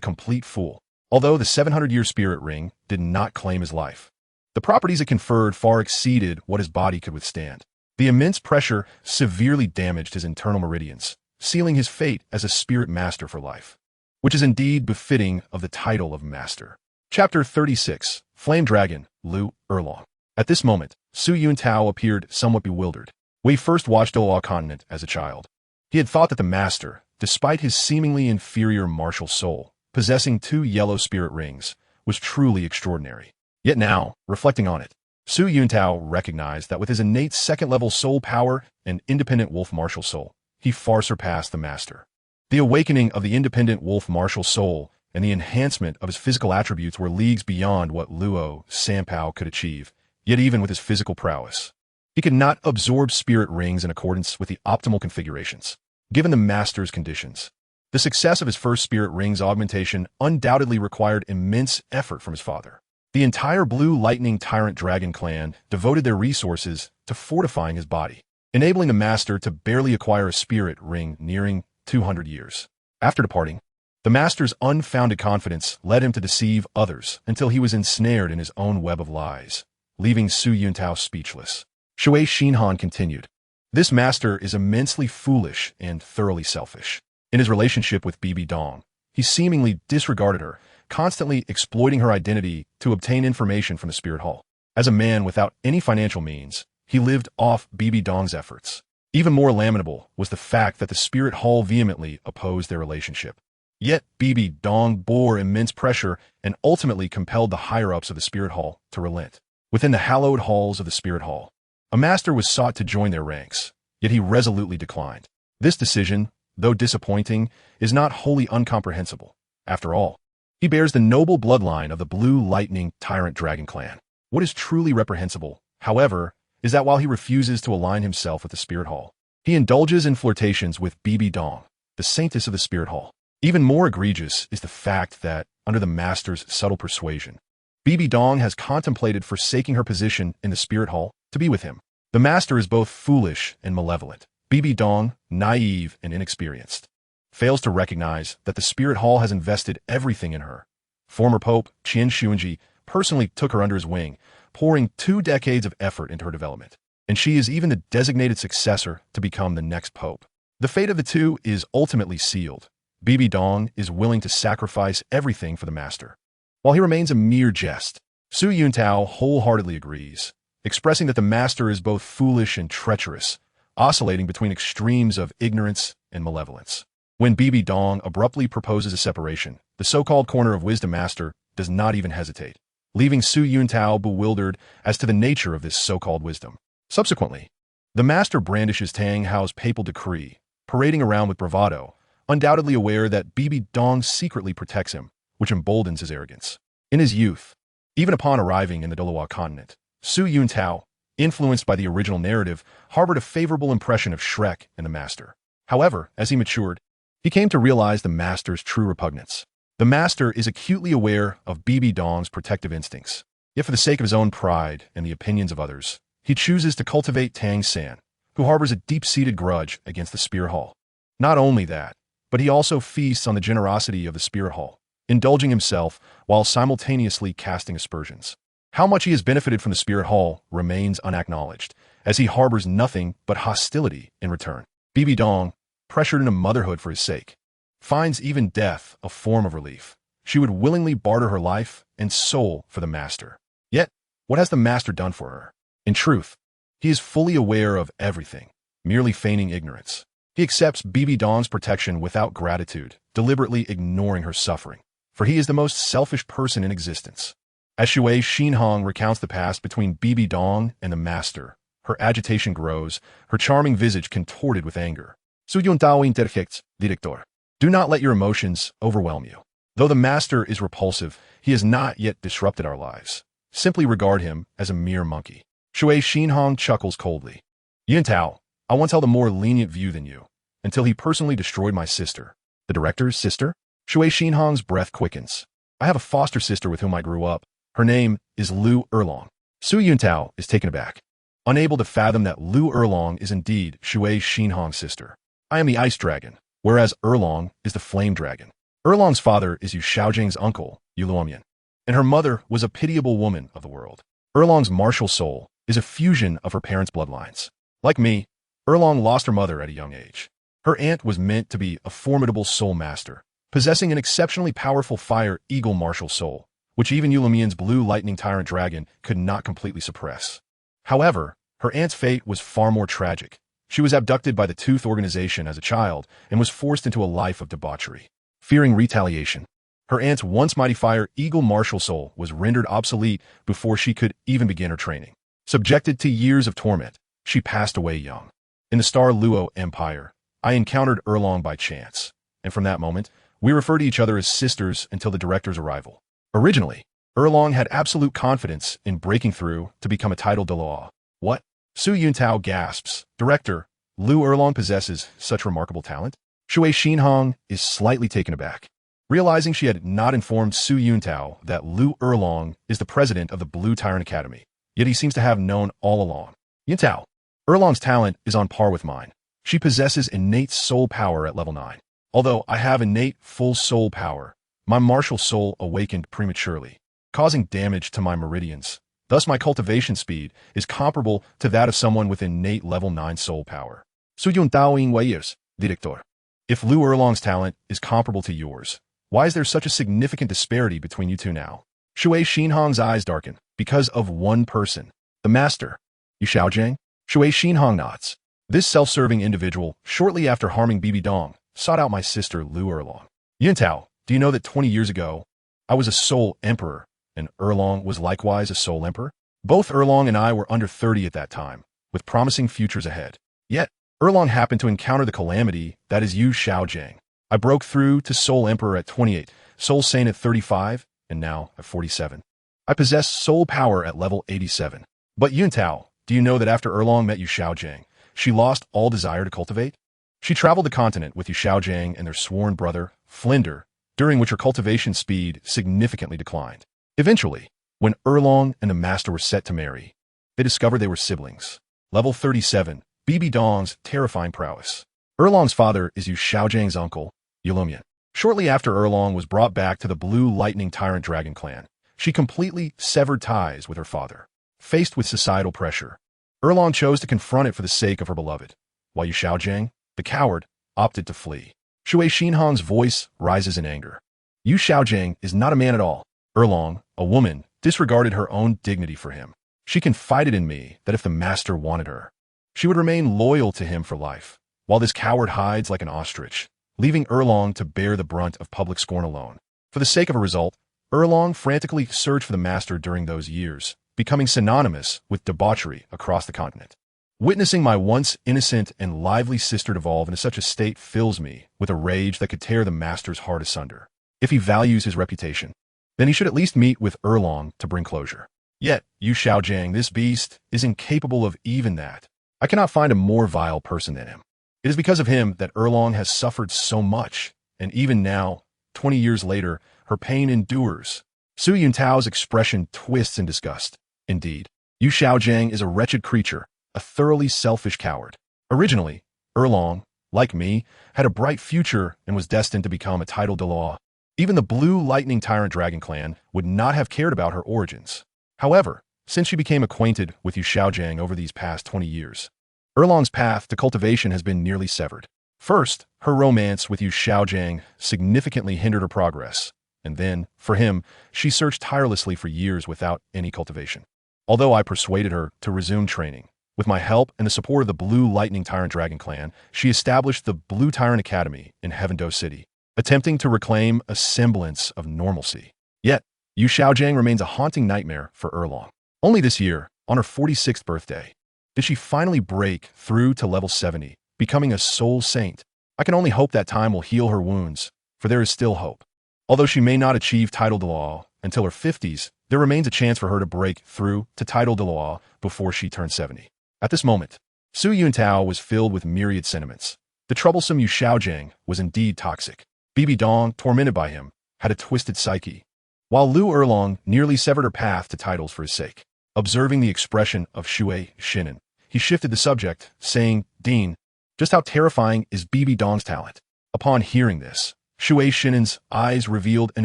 complete fool. Although the 700-year spirit ring did not claim his life, the properties it conferred far exceeded what his body could withstand. The immense pressure severely damaged his internal meridians, sealing his fate as a spirit master for life, which is indeed befitting of the title of master. Chapter 36, Flame Dragon, Lu Erlong. At this moment, Su Yuntao appeared somewhat bewildered. When he first watched Douluo continent as a child, he had thought that the master, despite his seemingly inferior martial soul, possessing 2 yellow spirit rings, was truly extraordinary. Yet now, reflecting on it, Su Yuntao recognized that with his innate second-level soul power and independent wolf martial soul, he far surpassed the master. The awakening of the independent wolf martial soul and the enhancement of his physical attributes were leagues beyond what Luo Sanpao could achieve, yet even with his physical prowess, he could not absorb spirit rings in accordance with the optimal configurations, given the master's conditions. The success of his first spirit ring's augmentation undoubtedly required immense effort from his father. The entire Blue Lightning Tyrant Dragon clan devoted their resources to fortifying his body, enabling the master to barely acquire a spirit ring nearing 200 years. After departing, the master's unfounded confidence led him to deceive others until he was ensnared in his own web of lies, leaving Su Yuntao speechless. Shui Xinhan continued, "This master is immensely foolish and thoroughly selfish. In his relationship with Bibi Dong, he seemingly disregarded her, constantly exploiting her identity to obtain information from the Spirit Hall. As a man without any financial means, he lived off Bibi Dong's efforts. Even more lamentable was the fact that the Spirit Hall vehemently opposed their relationship. Yet Bibi Dong bore immense pressure and ultimately compelled the higher-ups of the Spirit Hall to relent. Within the hallowed halls of the Spirit Hall, a master was sought to join their ranks, yet he resolutely declined. This decision, though disappointing, is not wholly incomprehensible. After all, he bears the noble bloodline of the Blue Lightning Tyrant Dragon clan. What is truly reprehensible, however, is that while he refuses to align himself with the Spirit Hall, he indulges in flirtations with Bibi Dong, the saintess of the Spirit Hall. Even more egregious is the fact that, under the master's subtle persuasion, Bibi Dong has contemplated forsaking her position in the spirit hall to be with him. The master is both foolish and malevolent. Bibi Dong, naive and inexperienced, fails to recognize that the spirit hall has invested everything in her. Former Pope Qian Xuanji personally took her under his wing, pouring 2 decades of effort into her development. And she is even the designated successor to become the next pope. The fate of the two is ultimately sealed. Bibi Dong is willing to sacrifice everything for the master, while he remains a mere jest. Su Yuntao wholeheartedly agrees, expressing that the master is both foolish and treacherous, oscillating between extremes of ignorance and malevolence. When Bibi Dong abruptly proposes a separation, the so-called corner of wisdom master does not even hesitate, leaving Su Yuntao bewildered as to the nature of this so-called wisdom. Subsequently, the master brandishes Tang Hao's papal decree, parading around with bravado, undoubtedly aware that Bibi Dong secretly protects him, which emboldens his arrogance. In his youth, even upon arriving in the Douluo continent, Su Yuntao, influenced by the original narrative, harbored a favorable impression of Shrek and the master. However, as he matured, he came to realize the master's true repugnance. The master is acutely aware of Bibi Dong's protective instincts, yet for the sake of his own pride and the opinions of others, he chooses to cultivate Tang San, who harbors a deep-seated grudge against the Spirit Hall. Not only that, but he also feasts on the generosity of the Spirit Hall, indulging himself while simultaneously casting aspersions. How much he has benefited from the Spirit Hall remains unacknowledged, as he harbors nothing but hostility in return. Bibi Dong, pressured into motherhood for his sake, finds even death a form of relief. She would willingly barter her life and soul for the master. Yet, what has the master done for her? In truth, he is fully aware of everything, merely feigning ignorance. He accepts Bibi Dong's protection without gratitude, deliberately ignoring her suffering, for he is the most selfish person in existence. As Shui Xinhong recounts the past between Bibi Dong and the master, her agitation grows, her charming visage contorted with anger. Su Yuntao interjects, Director. Do not let your emotions overwhelm you. Though the master is repulsive, he has not yet disrupted our lives. Simply regard him as a mere monkey. Shui Xinhong chuckles coldly. Yuntao, I once held a more lenient view than you, until he personally destroyed my sister. The director's sister? Shui Xinhong's breath quickens. I have a foster sister with whom I grew up. Her name is Lu Erlong. Su Yuntao is taken aback, unable to fathom that Lu Erlong is indeed Shui Xinhong's sister. I am the Ice Dragon, whereas Erlong is the Flame Dragon. Erlong's father is Yu Xiaojing's uncle, Yu Luomian, and her mother was a pitiable woman of the world. Erlong's martial soul is a fusion of her parents' bloodlines. Like me, Erlong lost her mother at a young age. Her aunt was meant to be a formidable soul master, possessing an exceptionally powerful fire eagle martial soul, which even Yu Luomian's blue lightning tyrant dragon could not completely suppress. However, her aunt's fate was far more tragic. She was abducted by the Tooth organization as a child and was forced into a life of debauchery. Fearing retaliation, her aunt's once mighty fire eagle martial soul was rendered obsolete before she could even begin her training. Subjected to years of torment, she passed away young. In the Star Dou Empire, I encountered Erlong by chance, and from that moment, we referred to each other as sisters until the director's arrival. Originally, Erlong had absolute confidence in breaking through to become a titled Douluo. What? Su Yuntao gasps. Director, Lu Erlong possesses such remarkable talent? Shui Xinhong is slightly taken aback, realizing she had not informed Su Yuntao that Lu Erlong is the president of the Blue Tyrant Academy, yet he seems to have known all along. Yuntao, Erlong's talent is on par with mine. She possesses innate soul power at level 9. Although I have innate full soul power, my martial soul awakened prematurely, causing damage to my meridians. Thus my cultivation speed is comparable to that of someone with innate level 9 soul power. Su Yuntao Wayers, Director. If Lu Erlong's talent is comparable to yours, why is there such a significant disparity between you two now? Shui Xinhong's eyes darken. Because of one person. The master. Yu Xiaojing? Shui Xinhong nods. This self-serving individual, shortly after harming Bibi Dong, sought out my sister Lu Erlong. Yuntao, do you know that 20 years ago, I was a soul emperor, and Erlong was likewise a soul emperor? Both Erlong and I were under 30 at that time, with promising futures ahead. Yet, Erlong happened to encounter the calamity that is Yu Xiaojing. I broke through to soul emperor at 28, soul saint at 35, and now at 47. I possess soul power at level 87. But Yuntao, do you know that after Erlong met Yu Xiaojing, she lost all desire to cultivate? She traveled the continent with Yu Xiaojing and their sworn brother, Flinder, during which her cultivation speed significantly declined. Eventually, When Erlong and the master were set to marry, they discovered they were siblings. Level 37, BB Dong's terrifying prowess. Erlong's father is Yu Xiaojiang's uncle, Yulumian. Shortly after Erlong was brought back to the Blue Lightning Tyrant Dragon clan, she completely severed ties with her father. Faced with societal pressure, Erlong chose to confront it for the sake of her beloved, while Yu Xiaojiang, the coward, opted to flee. Shui Xinhan's voice rises in anger. Yu Xiaojiang is not a man at all. Erlong, a woman, disregarded her own dignity for him. She confided in me that if the master wanted her, she would remain loyal to him for life, while this coward hides like an ostrich, leaving Erlong to bear the brunt of public scorn alone. For the sake of a result, Erlong frantically searched for the master during those years, becoming synonymous with debauchery across the continent. Witnessing my once innocent and lively sister devolve into such a state fills me with a rage that could tear the master's heart asunder. If he values his reputation, then he should at least meet with Erlong to bring closure. Yet, Yu Xiaojiang, this beast, is incapable of even that. I cannot find a more vile person than him. It is because of him that Erlong has suffered so much, and even now, 20 years later, her pain endures. Su Yuntao's expression twists in disgust. Indeed, Yu Xiaojiang is a wretched creature, a thoroughly selfish coward. Originally, Erlong, like me, had a bright future and was destined to become a titled Douluo. Even the Blue Lightning Tyrant Dragon clan would not have cared about her origins. However, since she became acquainted with Yu Xiaojiang over these past 20 years, Erlong's path to cultivation has been nearly severed. First, her romance with Yu Xiaojiang significantly hindered her progress, and then, for him, she searched tirelessly for years without any cultivation. Although I persuaded her to resume training, with my help and the support of the Blue Lightning Tyrant Dragon clan, she established the Blue Tyrant Academy in Heavendou City, attempting to reclaim a semblance of normalcy. Yet, Yu Xiaojiang remains a haunting nightmare for Erlong. Only this year, on her 46th birthday, did she finally break through to level 70, becoming a soul saint. I can only hope that time will heal her wounds, for there is still hope. Although she may not achieve title Douluo until her 50s, there remains a chance for her to break through to title Douluo before she turns 70. At this moment, Su Yuntao was filled with myriad sentiments. The troublesome Yu Xiaojiang was indeed toxic. BB Dong, tormented by him, had a twisted psyche, while Lu Erlong nearly severed her path to titles for his sake. Observing the expression of Shui Shinan, he shifted the subject, saying, "Dean, just how terrifying is BB Dong's talent?" Upon hearing this, Shui Shinan's eyes revealed an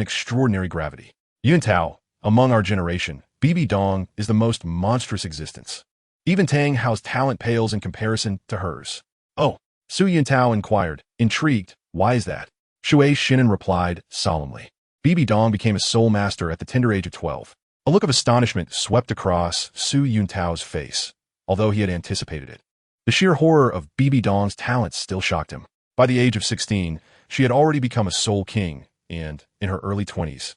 extraordinary gravity. Yuntao, among our generation, BB Dong is the most monstrous existence. Even Tang Hao's talent pales in comparison to hers. Oh, Su Yuntao inquired, intrigued, why is that? Shui Shinan replied solemnly. BB Dong became a soul master at the tender age of 12. A look of astonishment swept across Su Yuntao's face, although he had anticipated it. The sheer horror of BB Dong's talents still shocked him. By the age of 16, she had already become a soul king and, in her early 20s,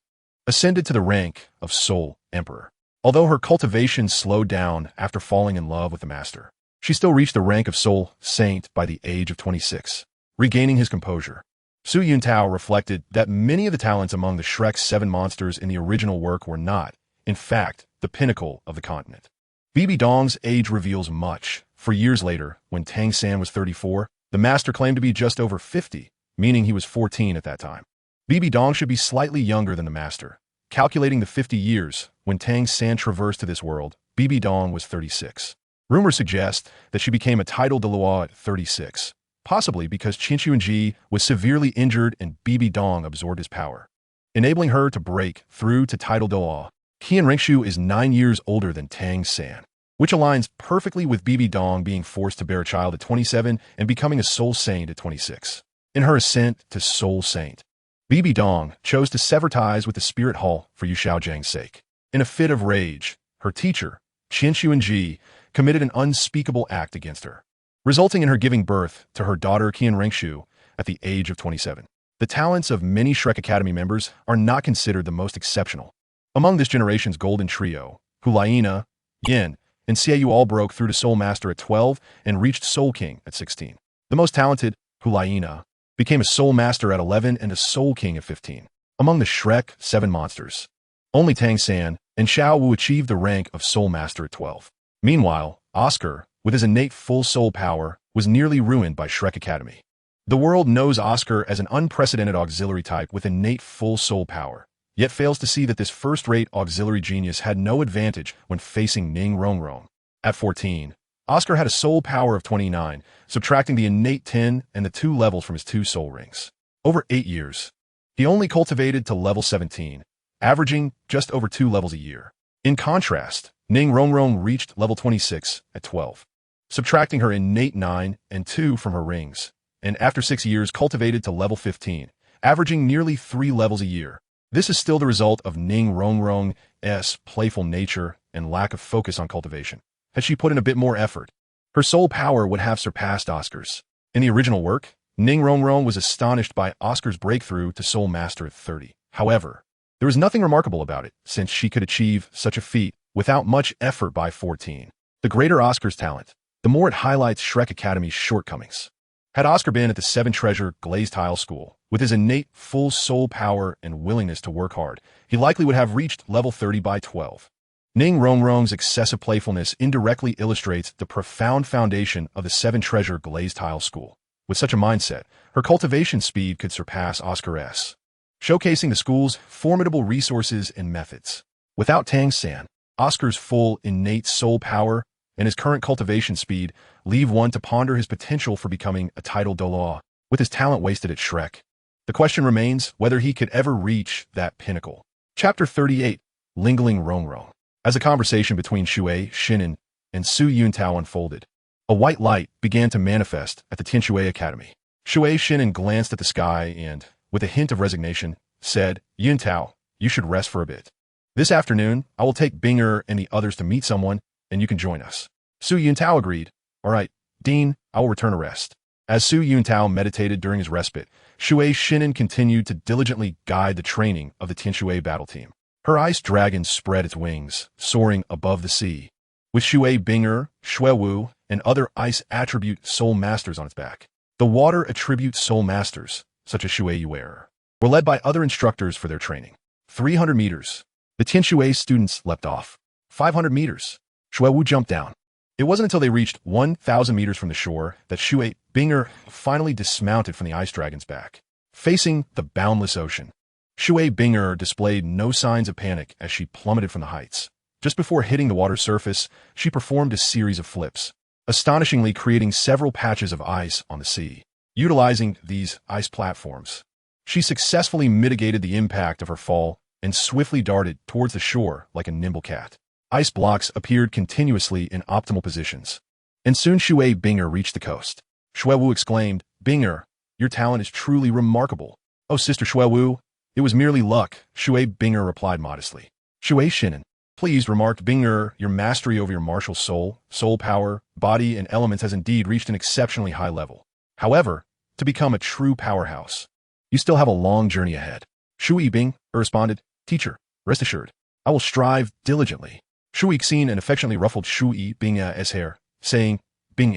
ascended to the rank of soul emperor. Although her cultivation slowed down after falling in love with the master, she still reached the rank of soul saint by the age of 26. Regaining his composure, Su Yuntao reflected that many of the talents among the Shrek's 7 monsters in the original work were not, in fact, the pinnacle of the continent. BB Dong's age reveals much, for years later, when Tang San was 34, the master claimed to be just over 50, meaning he was 14 at that time. BB Dong should be slightly younger than the master. Calculating the 50 years, when Tang San traversed to this world, BB Dong was 36. Rumors suggest that she became a titled Douluo at 36. Possibly because Qinxuanji was severely injured and BB Dong absorbed his power, enabling her to break through to title Douluo. Qian Rengshu is 9 years older than Tang San, which aligns perfectly with BB Dong being forced to bear a child at 27 and becoming a soul saint at 26. In her ascent to soul saint, BB Dong chose to sever ties with the spirit hall for Yu Xiaojiang's sake. In a fit of rage, her teacher, Qinxuanji, committed an unspeakable act against her, resulting in her giving birth to her daughter Qian Rengshu at the age of 27. The talents of many Shrek Academy members are not considered the most exceptional. Among this generation's golden trio, Hulaina, Yin, and Xiaoyu all broke through to Soul Master at 12 and reached Soul King at 16. The most talented, Hulaina, became a Soul Master at 11 and a Soul King at 15. Among the Shrek 7 monsters, only Tang San and Xiao Wu achieved the rank of Soul Master at 12. Meanwhile, Oscar, with his innate full soul power, was nearly ruined by Shrek Academy. The world knows Oscar as an unprecedented auxiliary type with innate full soul power, yet fails to see that this first-rate auxiliary genius had no advantage when facing Ning Rongrong. At 14, Oscar had a soul power of 29, subtracting the innate 10 and the 2 levels from his 2 soul rings. Over 8 years, he only cultivated to level 17, averaging just over 2 levels a year. In contrast, Ning Rongrong reached level 26 at 12, subtracting her innate 9 and 2 from her rings, and after 6 years cultivated to level 15, averaging nearly 3 levels a year. This is still the result of Ning Rongrong's playful nature and lack of focus on cultivation. Had she put in a bit more effort, her soul power would have surpassed Oscar's. In the original work, Ning Rongrong was astonished by Oscar's breakthrough to Soul Master at 30. However, there was nothing remarkable about it, since she could achieve such a feat without much effort by 14. The greater Oscar's talent, the more it highlights Shrek Academy's shortcomings. Had Oscar been at the Seven Treasure Glazed Tile School, with his innate full soul power and willingness to work hard, he likely would have reached level 30 by 12. Ning Rongrong's excessive playfulness indirectly illustrates the profound foundation of the Seven Treasure Glazed Tile School. With such a mindset, her cultivation speed could surpass Oscar's, showcasing the school's formidable resources and methods. Without Tang San, Oscar's full innate soul power and his current cultivation speed leave one to ponder his potential for becoming a titled Douluo. With his talent wasted at Shrek, the question remains whether he could ever reach that pinnacle. Chapter 38, Lingling Rongrong. As a conversation between Shui Shinin and Su Yuntao unfolded, a white light began to manifest at the Tianshui Academy. Shui Shinin glanced at the sky and, with a hint of resignation, said, "Yuntao, you should rest for a bit. This afternoon, I will take Binger and the others to meet someone, and you can join us." Su Yuntao agreed. "All right, Dean, I will return to rest." As Su Yuntao meditated during his respite, Shui Shinin continued to diligently guide the training of the Tianshui battle team. Her ice dragon spread its wings, soaring above the sea, with Shui Binger, Shui Wu, and other ice attribute soul masters on its back. The water attribute soul masters, such as Shui Yuer, were led by other instructors for their training. 300 meters. The Tianshui students leapt off. 500 meters. Shui Wu jumped down. It wasn't until they reached 1,000 meters from the shore that Shui Binger finally dismounted from the ice dragon's back, facing the boundless ocean. Shui Binger displayed no signs of panic as she plummeted from the heights. Just before hitting the water surface, she performed a series of flips, astonishingly creating several patches of ice on the sea. Utilizing these ice platforms, she successfully mitigated the impact of her fall and swiftly darted towards the shore like a nimble cat. Ice blocks appeared continuously in optimal positions, and soon Shui Binger reached the coast. Shui Wu exclaimed, "Binger, your talent is truly remarkable." "Oh, Sister Shui Wu, it was merely luck," Shui Binger replied modestly. Shui Shinin, "Please," remarked Binger, "your mastery over your martial soul, soul power, body, and elements has indeed reached an exceptionally high level. However, to become a true powerhouse, you still have a long journey ahead." Shui Bing responded, "Teacher, rest assured, I will strive diligently." Shui Xin and affectionately ruffled Shui Bing's hair, saying, "Bing,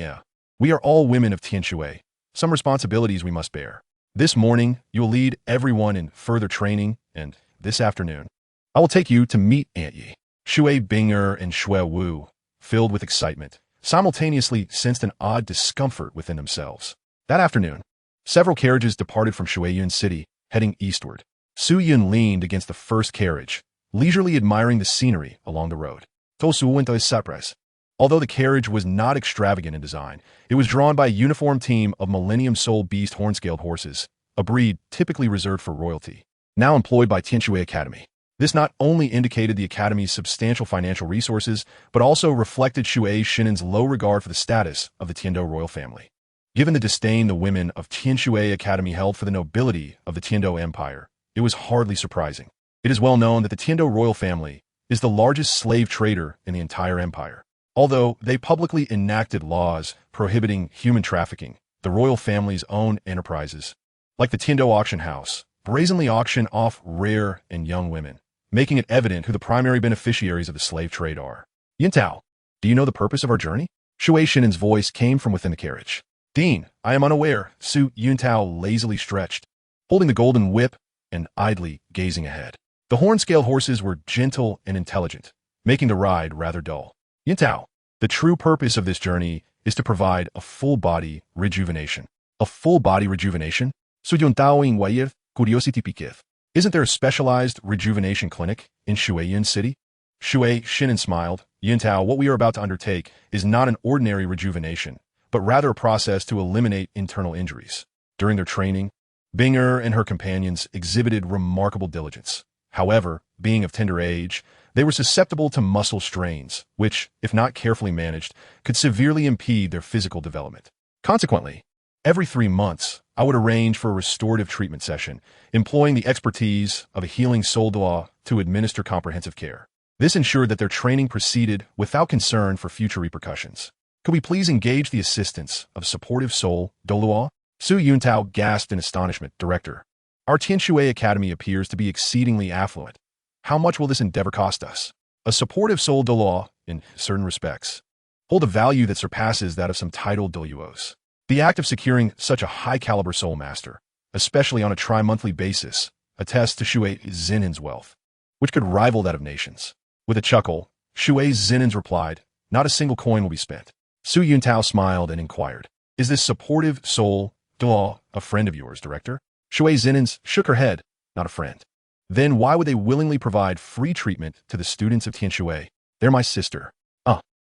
we are all women of Tianshui. Some responsibilities we must bear. This morning, you will lead everyone in further training, and this afternoon, I will take you to meet Aunt Yi." Shui Binger and Shui Wu, filled with excitement, simultaneously sensed an odd discomfort within themselves. That afternoon, several carriages departed from Shuiyun City, heading eastward. Su Yun leaned against the first carriage, leisurely admiring the scenery along the road. Su Yuntao is surprised. Although the carriage was not extravagant in design, it was drawn by a uniform team of Millennium Soul Beast horn-scaled horses, a breed typically reserved for royalty, now employed by Tianshui Academy. This not only indicated the Academy's substantial financial resources, but also reflected Shui Shinin's low regard for the status of the Tiandou royal family. Given the disdain the women of Tianshui Academy held for the nobility of the Tiandou Empire, it was hardly surprising. It is well known that the Tiandou royal family is the largest slave trader in the entire empire. Although they publicly enacted laws prohibiting human trafficking, the royal family's own enterprises, like the Tiandou auction house, brazenly auction off rare and young women, making it evident who the primary beneficiaries of the slave trade are. "Yuntao, do you know the purpose of our journey?" Shui Shinin's voice came from within the carriage. "Dean, I am unaware." Su Yuntao lazily stretched, holding the golden whip and idly gazing ahead. The horn-scaled horses were gentle and intelligent, making the ride rather dull. "Yuntao, the true purpose of this journey is to provide a full-body rejuvenation." "A full-body rejuvenation?" Su Yuntao in Wayir, curiosity piqueth. Isn't there a specialized rejuvenation clinic in Shuiyin City? Shui Shinin smiled. Yuntao, what we are about to undertake is not an ordinary rejuvenation, but rather a process to eliminate internal injuries. During their training, Binger and her companions exhibited remarkable diligence. However, being of tender age, they were susceptible to muscle strains, which, if not carefully managed, could severely impede their physical development. Consequently, every 3 months, I would arrange for a restorative treatment session, employing the expertise of a healing SoulLand to administer comprehensive care. This ensured that their training proceeded without concern for future repercussions. Could we please engage the assistance of supportive soul, Douluo? Su Yuntao gasped in astonishment. Director, our Tianshui Academy appears to be exceedingly affluent. How much will this endeavor cost us? A supportive soul Douluo, in certain respects, hold a value that surpasses that of some titled Douluos. The act of securing such a high-caliber soul master, especially on a tri-monthly basis, attests to Shui Xinin's wealth, which could rival that of nations. With a chuckle, Shui Xinin's replied, not a single coin will be spent. Su Yuntao smiled and inquired, is this supportive soul Douluo a friend of yours, Director? Shui Xinin's shook her head, not a friend. Then why would they willingly provide free treatment to the students of Tianshui? They're my sister.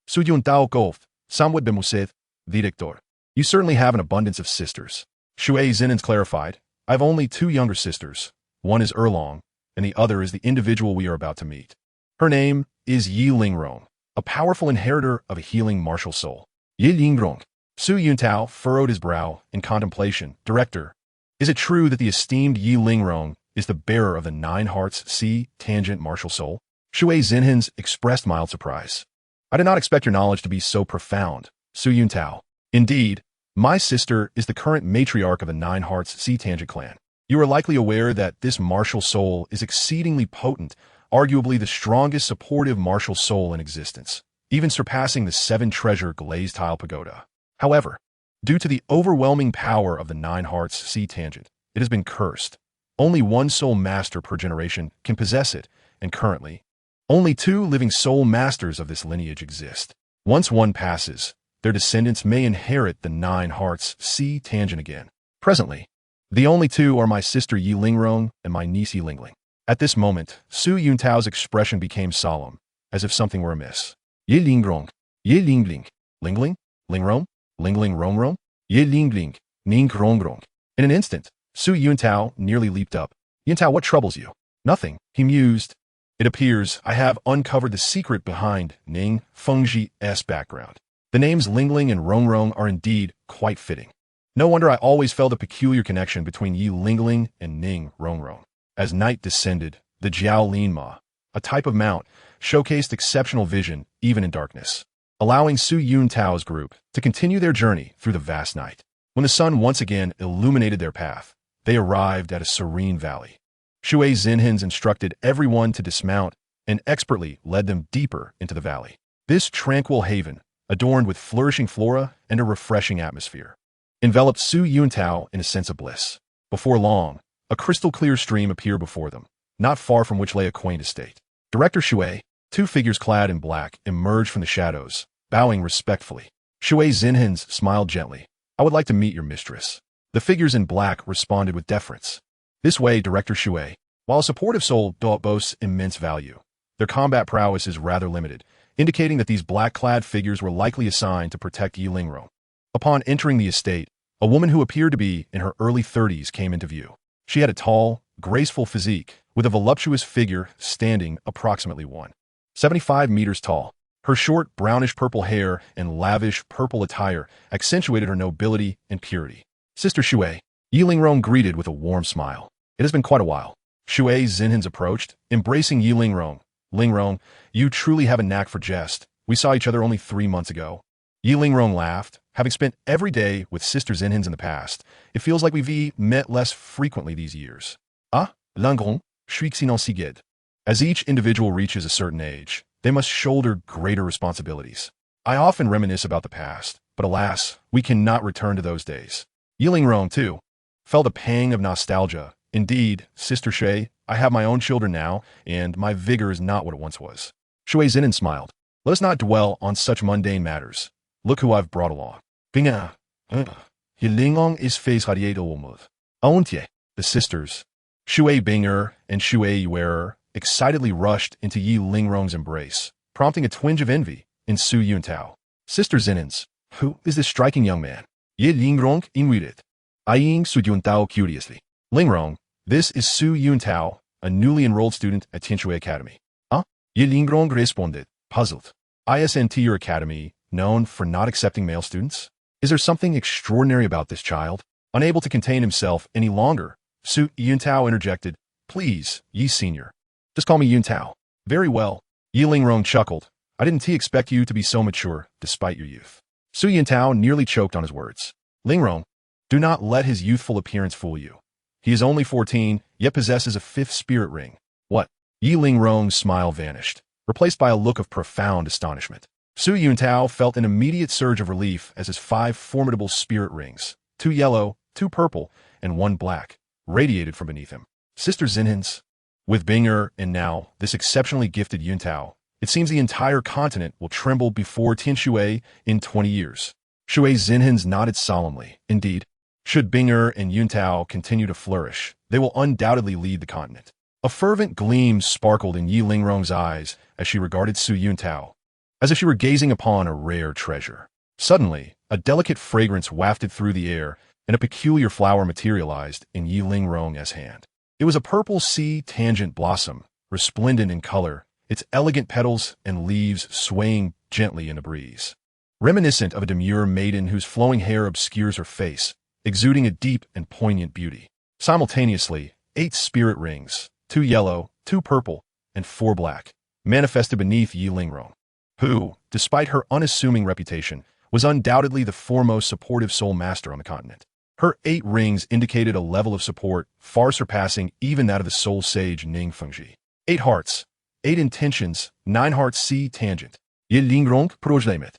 Su Yuntao Golf, Samwad Bemuseth, Director. You certainly have an abundance of sisters. Shui Xinin's clarified, I have only 2 younger sisters. One is Erlong, and the other is the individual we are about to meet. Her name is Yi Lingrong, a powerful inheritor of a healing martial soul. Yi Lingrong. Su Yuntao furrowed his brow in contemplation. Director, is it true that the esteemed Yi Lingrong is the bearer of the 9 Hearts Sea Tangent martial soul? Shui Xinin's expressed mild surprise. I did not expect your knowledge to be so profound, Su Yuntao. Indeed, my sister is the current matriarch of the 9 Hearts Sea Tangent clan. You are likely aware that this martial soul is exceedingly potent, arguably the strongest supportive martial soul in existence, even surpassing the 7-treasure glazed tile pagoda. However, due to the overwhelming power of the 9 Hearts Sea Tangent, it has been cursed. Only 1 soul master per generation can possess it, and currently, only 2 living soul masters of this lineage exist. Once one passes, their descendants may inherit the 9 Hearts Sea Tangent again. Presently, the only 2 are my sister Yi Lingrong and my niece Yi Lingling. At this moment, Su Yuntao's expression became solemn, as if something were amiss. Yi Lingrong, Yi Lingling, Lingling, Lingrong, Lingling Rongrong, Yi Lingling, Ning Rongrong. In an instant, Su Yuntao nearly leaped up. Yuntao, what troubles you? Nothing, he mused. It appears I have uncovered the secret behind Ning Fengji's background. The names Lingling and Rongrong are indeed quite fitting. No wonder I always felt a peculiar connection between Yi Lingling and Ning Rongrong. As night descended, the Jiao Linma, a type of mount, showcased exceptional vision even in darkness, allowing Su Yuntao's group to continue their journey through the vast night. When the sun once again illuminated their path, they arrived at a serene valley. Shui Xinin's instructed everyone to dismount and expertly led them deeper into the valley. This tranquil haven, adorned with flourishing flora and a refreshing atmosphere, enveloped Su Yuntao in a sense of bliss. Before long, a crystal-clear stream appeared before them, not far from which lay a quaint estate. Director Shui, 2 figures clad in black, emerged from the shadows, bowing respectfully. Shui Xinin's smiled gently. I would like to meet your mistress. The figures in black responded with deference. This way, Director Shui, while a supportive soul boasts immense value, their combat prowess is rather limited, indicating that these black-clad figures were likely assigned to protect Yi Lingrong. Upon entering the estate, a woman who appeared to be in her early 30s came into view. She had a tall, graceful physique, with a voluptuous figure standing approximately 1.75 meters tall. Her short, brownish-purple hair and lavish purple attire accentuated her nobility and purity. Sister Shui, Yi Lingrong greeted with a warm smile. It has been quite a while. Shui Xinin's approached, embracing Yi Lingrong. Lingrong, you truly have a knack for jest. We saw each other only 3 months ago. Yi Lingrong laughed. Having spent every day with Sister Xinin's in the past, it feels like we've met less frequently these years. Ah, Lingrong, shrieks Sinon Sigid. As each individual reaches a certain age, they must shoulder greater responsibilities. I often reminisce about the past, but alas, we cannot return to those days. Yi Lingrong, too, felt a pang of nostalgia. Indeed, Sister Shui, I have my own children now, and my vigor is not what it once was. Shui Xinin smiled. Let us not dwell on such mundane matters. Look who I've brought along. Yi Lingrong is face radiato. The sisters, Shui Binger and Shui Yuerer excitedly rushed into Yi Lingrong's embrace, prompting a twinge of envy in Su Yuntao. Sister Zinins, who is this striking young man? Yi Lingrong inquired, eyeing Su Yuntao curiously. Lingrong, this is Su Yuntao, a newly enrolled student at Tianshui Academy. Huh? Yi Lingrong responded, puzzled. Isn't your academy known for not accepting male students? Is there something extraordinary about this child? Unable to contain himself any longer, Su Yuntao interjected, please, Yi Senior. Just call me Yuntao. Very well. Yi Lingrong chuckled. I didn't expect you to be so mature, despite your youth. Su Yuntao nearly choked on his words. Lingrong, do not let his youthful appearance fool you. He is only 14, yet possesses a 5th spirit ring. What? Yi Lingrong's smile vanished, replaced by a look of profound astonishment. Su Yuntao felt an immediate surge of relief as his 5 formidable spirit rings, 2 yellow, 2 purple, and 1 black, radiated from beneath him. Sister Zinhins. With Binger and now this exceptionally gifted Yuntao, it seems the entire continent will tremble before Tianshui in 20 years. Shui Zinhins nodded solemnly. Indeed, should Binger and Yuntao continue to flourish, they will undoubtedly lead the continent. A fervent gleam sparkled in Yi Lingrong's eyes as she regarded Su Yuntao, as if she were gazing upon a rare treasure. Suddenly, a delicate fragrance wafted through the air, and a peculiar flower materialized in Yi Lingrong's hand. It was a purple sea tangent blossom, resplendent in color, its elegant petals and leaves swaying gently in a breeze. Reminiscent of a demure maiden whose flowing hair obscures her face, exuding a deep and poignant beauty. Simultaneously, 8 spirit rings, 2 yellow, 2 purple, and 4 black, manifested beneath Yi Lingrong, who, despite her unassuming reputation, was undoubtedly the foremost supportive soul master on the continent. Her 8 rings indicated a level of support far surpassing even that of the soul sage Ning Fengji. 8 hearts, 8 intentions, 9 hearts sea tangent. Yi Lingrong proclaimed.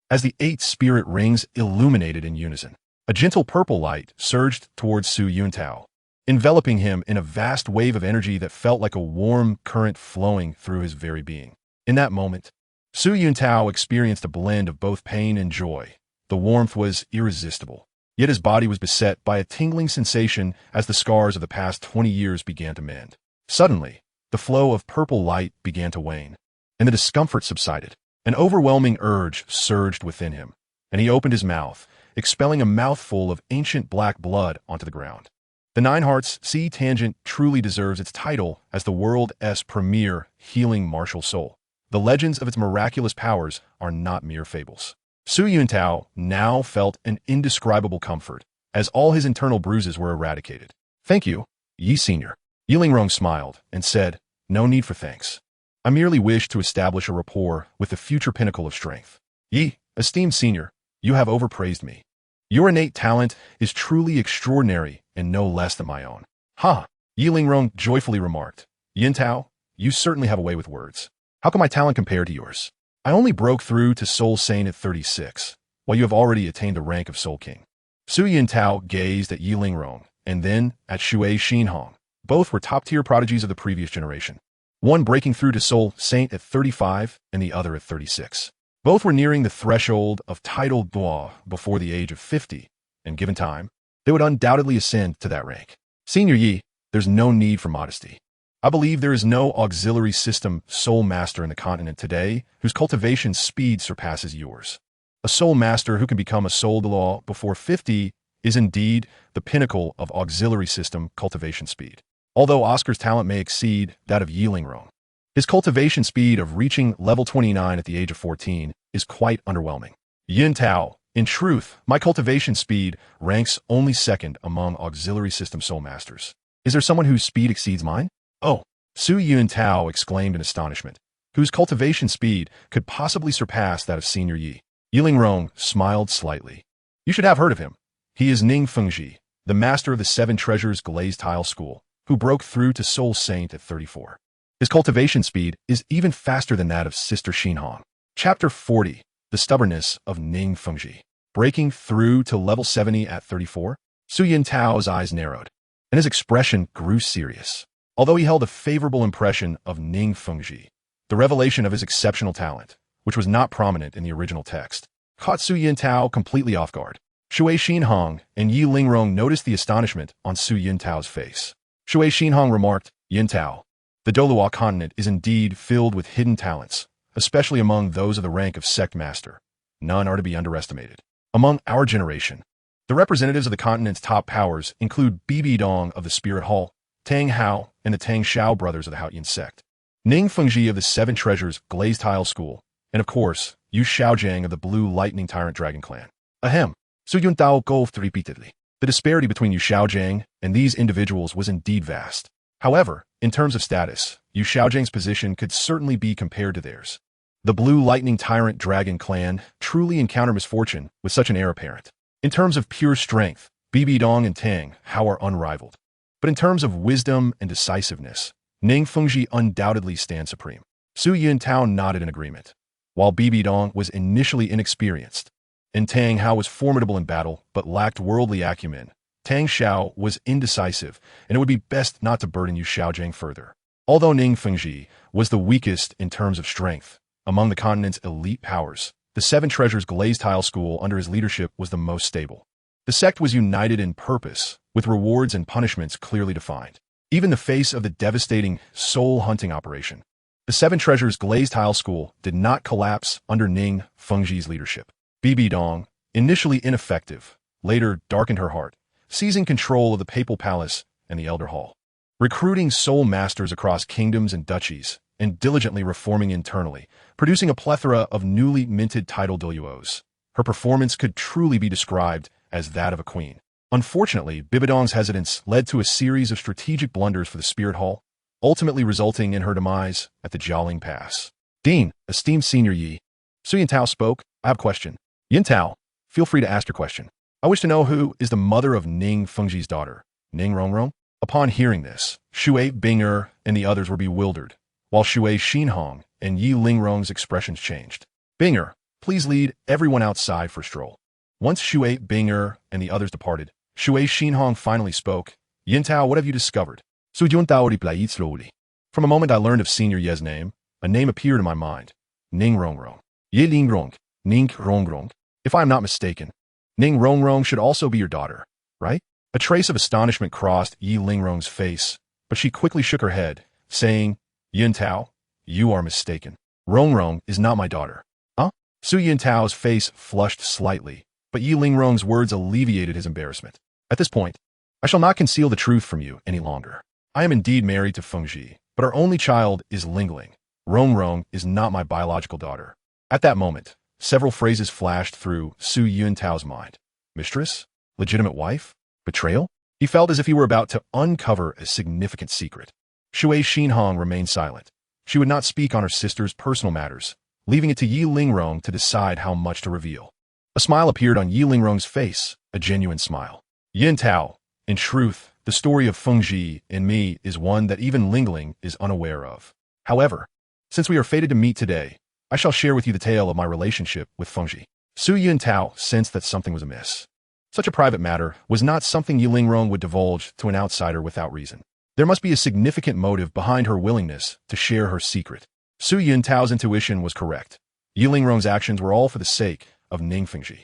As the 8 spirit rings illuminated in unison, a gentle purple light surged towards Su Yuntao, enveloping him in a vast wave of energy that felt like a warm current flowing through his very being. In that moment, Su Yuntao experienced a blend of both pain and joy. The warmth was irresistible, yet his body was beset by a tingling sensation as the scars of the past 20 years began to mend. Suddenly, the flow of purple light began to wane, and the discomfort subsided. An overwhelming urge surged within him, and he opened his mouth, expelling a mouthful of ancient black blood onto the ground. The 9 Hearts Sea Tangent truly deserves its title as the world's premier healing martial soul. The legends of its miraculous powers are not mere fables. Su Yuntao now felt an indescribable comfort, as all his internal bruises were eradicated. Thank you, Yi Senior. Yi Lingrong smiled and said, no need for thanks. I merely wish to establish a rapport with the future pinnacle of strength. Yi, esteemed Senior, you have overpraised me. Your innate talent is truly extraordinary and no less than my own. Ha! Yi Lingrong joyfully remarked. Yuntao, you certainly have a way with words. How can my talent compare to yours? I only broke through to Soul Saint at 36, while you have already attained the rank of Soul King. Su Yuntao gazed at Yi Lingrong, and then at Shui Xinhong. Both were top-tier prodigies of the previous generation. One breaking through to Soul Saint at 35, and the other at 36. Both were nearing the threshold of Title Dou before the age of 50, and given time, they would undoubtedly ascend to that rank. Senior Yi, there's no need for modesty. I believe there is no auxiliary system soul master in the continent today whose cultivation speed surpasses yours. A soul master who can become a Soul Dou before 50 is indeed the pinnacle of auxiliary system cultivation speed. Although Oscar's talent may exceed that of Yi Lingrong, his cultivation speed of reaching level 29 at the age of 14 is quite underwhelming. Yuntao, in truth, my cultivation speed ranks only second among auxiliary system soul masters. Is there someone whose speed exceeds mine? Oh, Su Yuntao exclaimed in astonishment, whose cultivation speed could possibly surpass that of Senior Yi. Yi Lingrong smiled slightly. You should have heard of him. He is Ning Fengji, the master of the 7 Treasures Glazed Tile School, who broke through to Soul Saint at 34. His cultivation speed is even faster than that of Sister Xinhong. Chapter 40, The Stubbornness of Ning Fengji. Breaking through to level 70 at 34, Su Yuntao's eyes narrowed, and his expression grew serious. Although he held a favorable impression of Ning Fengji, the revelation of his exceptional talent, which was not prominent in the original text, caught Su Yuntao completely off guard. Shui Xinhong and Yi Lingrong noticed the astonishment on Su Yuntao's face. Shui Xinhong remarked, Yuntao. The Douluo continent is indeed filled with hidden talents, especially among those of the rank of sect master. None are to be underestimated. Among our generation, the representatives of the continent's top powers include Bibi Dong of the Spirit Hall, Tang Hao, and the Tang Xiao brothers of the Haoyan sect, Ning Fengji of the Seven Treasures Glazed Tile School, and of course, Yu Xiaojiang of the Blue Lightning Tyrant Dragon Clan. Ahem. Su Yuntao golfed repeatedly. The disparity between Yu Xiaojiang and these individuals was indeed vast. However, in terms of status, Yu Xiaojiang's position could certainly be compared to theirs. The Blue Lightning Tyrant Dragon Clan truly encounter misfortune with such an heir apparent. In terms of pure strength, Bibi Dong and Tang Hao are unrivaled. But in terms of wisdom and decisiveness, Ning Fengji undoubtedly stands supreme. Su Yuntao nodded in agreement. While Bibi Dong was initially inexperienced, and Tang Hao was formidable in battle but lacked worldly acumen, Tang Xiao was indecisive, and it would be best not to burden Yu Xiaojiang further. Although Ning Fengji was the weakest in terms of strength, among the continent's elite powers, the Seven Treasures Glazed Tile School under his leadership was the most stable. The sect was united in purpose, with rewards and punishments clearly defined. Even in the face of the devastating soul hunting operation, the Seven Treasures Glazed Tile School did not collapse under Ning Fengji's leadership. Bibi Dong, initially ineffective, later darkened her heart, seizing control of the Papal Palace and the Elder Hall. Recruiting soul masters across kingdoms and duchies, and diligently reforming internally, producing a plethora of newly minted title Douluos. Her performance could truly be described as that of a queen. Unfortunately, Bibi Dong's hesitance led to a series of strategic blunders for the Spirit Hall, ultimately resulting in her demise at the Jialing Pass. Dean, esteemed Senior Yi, Su Yuntao spoke. I have a question. Yuntao, feel free to ask your question. I wish to know who is the mother of Ning Fengji's daughter, Ning Rongrong? Upon hearing this, Shui Bing'er and the others were bewildered, while Shui Xinhong and Yi Lingrong's expressions changed. Bing'er, please lead everyone outside for a stroll. Once Shui Bing'er and the others departed, Shui Xinhong finally spoke. Yuntao, what have you discovered? Su Yuntao replied slowly. From a moment I learned of Senior Ye's name, a name appeared in my mind. Ning Rongrong. Yi Lingrong. Ning Rongrong. If I am not mistaken, Ning Rongrong should also be your daughter, right? A trace of astonishment crossed Yi Lingrong's face, but she quickly shook her head, saying, Yuntao, you are mistaken. Rongrong is not my daughter. Huh? Su Yuntao's face flushed slightly, but Yi Lingrong's words alleviated his embarrassment. At this point, I shall not conceal the truth from you any longer. I am indeed married to Fengji, but our only child is Lingling. Rongrong is not my biological daughter. At that moment, several phrases flashed through Su Yuntao's mind. Mistress? Legitimate wife? Betrayal? He felt as if he were about to uncover a significant secret. Shui Xinhong remained silent. She would not speak on her sister's personal matters, leaving it to Yi Lingrong to decide how much to reveal. A smile appeared on Yi Lingrong's face, a genuine smile. Yuntao, in truth, the story of Fengji and me is one that even Lingling is unaware of. However, since we are fated to meet today, I shall share with you the tale of my relationship with Fengji. Su Yuntao sensed that something was amiss. Such a private matter was not something Yi Lingrong would divulge to an outsider without reason. There must be a significant motive behind her willingness to share her secret. Su Yuntao's intuition was correct. Yi Lingrong's actions were all for the sake of Ning Fengji.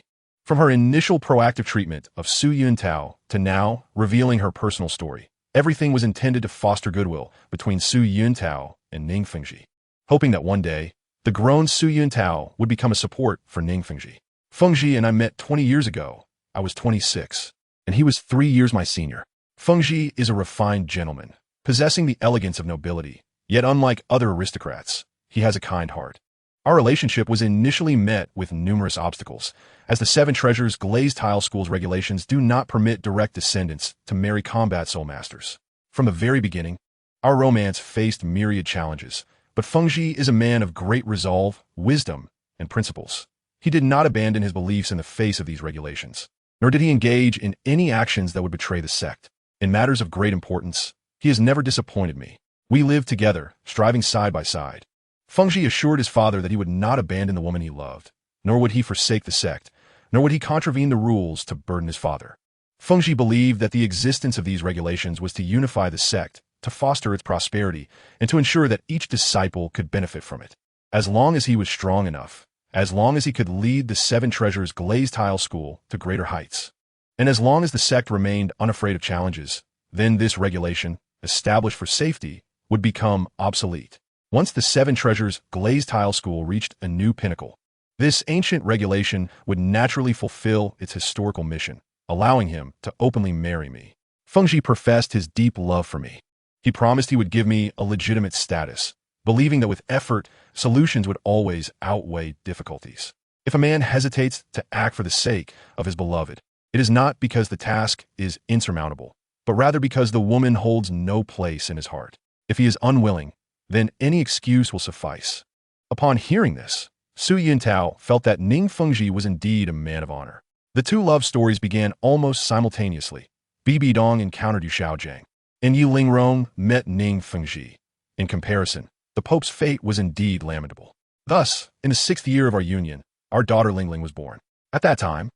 From her initial proactive treatment of Su Yuntao to now revealing her personal story, everything was intended to foster goodwill between Su Yuntao and Ning Fengji, hoping that one day, the grown Su Yuntao would become a support for Ning Fengji. Fengji and I met 20 years ago. I was 26, and he was 3 years my senior. Fengji is a refined gentleman, possessing the elegance of nobility, yet unlike other aristocrats, he has a kind heart. Our relationship was initially met with numerous obstacles, as the Seven Treasures Glazed Tile School's regulations do not permit direct descendants to marry combat soul masters. From the very beginning, our romance faced myriad challenges, but Fengji is a man of great resolve, wisdom, and principles. He did not abandon his beliefs in the face of these regulations, nor did he engage in any actions that would betray the sect. In matters of great importance, he has never disappointed me. We lived together, striving side by side. Fengji assured his father that he would not abandon the woman he loved, nor would he forsake the sect, nor would he contravene the rules to burden his father. Fengji believed that the existence of these regulations was to unify the sect, to foster its prosperity, and to ensure that each disciple could benefit from it. As long as he was strong enough, as long as he could lead the Seven Treasures Glazed Tile School to greater heights, and as long as the sect remained unafraid of challenges, then this regulation, established for safety, would become obsolete. Once the Seven Treasures glazed tile school reached a new pinnacle, this ancient regulation would naturally fulfill its historical mission, allowing him to openly marry me. Fengji professed his deep love for me. He promised he would give me a legitimate status, believing that with effort, solutions would always outweigh difficulties. If a man hesitates to act for the sake of his beloved, it is not because the task is insurmountable, but rather because the woman holds no place in his heart. If he is unwilling, then any excuse will suffice. Upon hearing this, Su Yuntao felt that Ning Fengji was indeed a man of honor. The two love stories began almost simultaneously. Bibi Dong encountered Yu Shaojiang, and Yi Lingrong met Ning Fengji. In comparison, the Pope's fate was indeed lamentable. Thus, in the 6th year of our union, our daughter Lingling was born. At that time,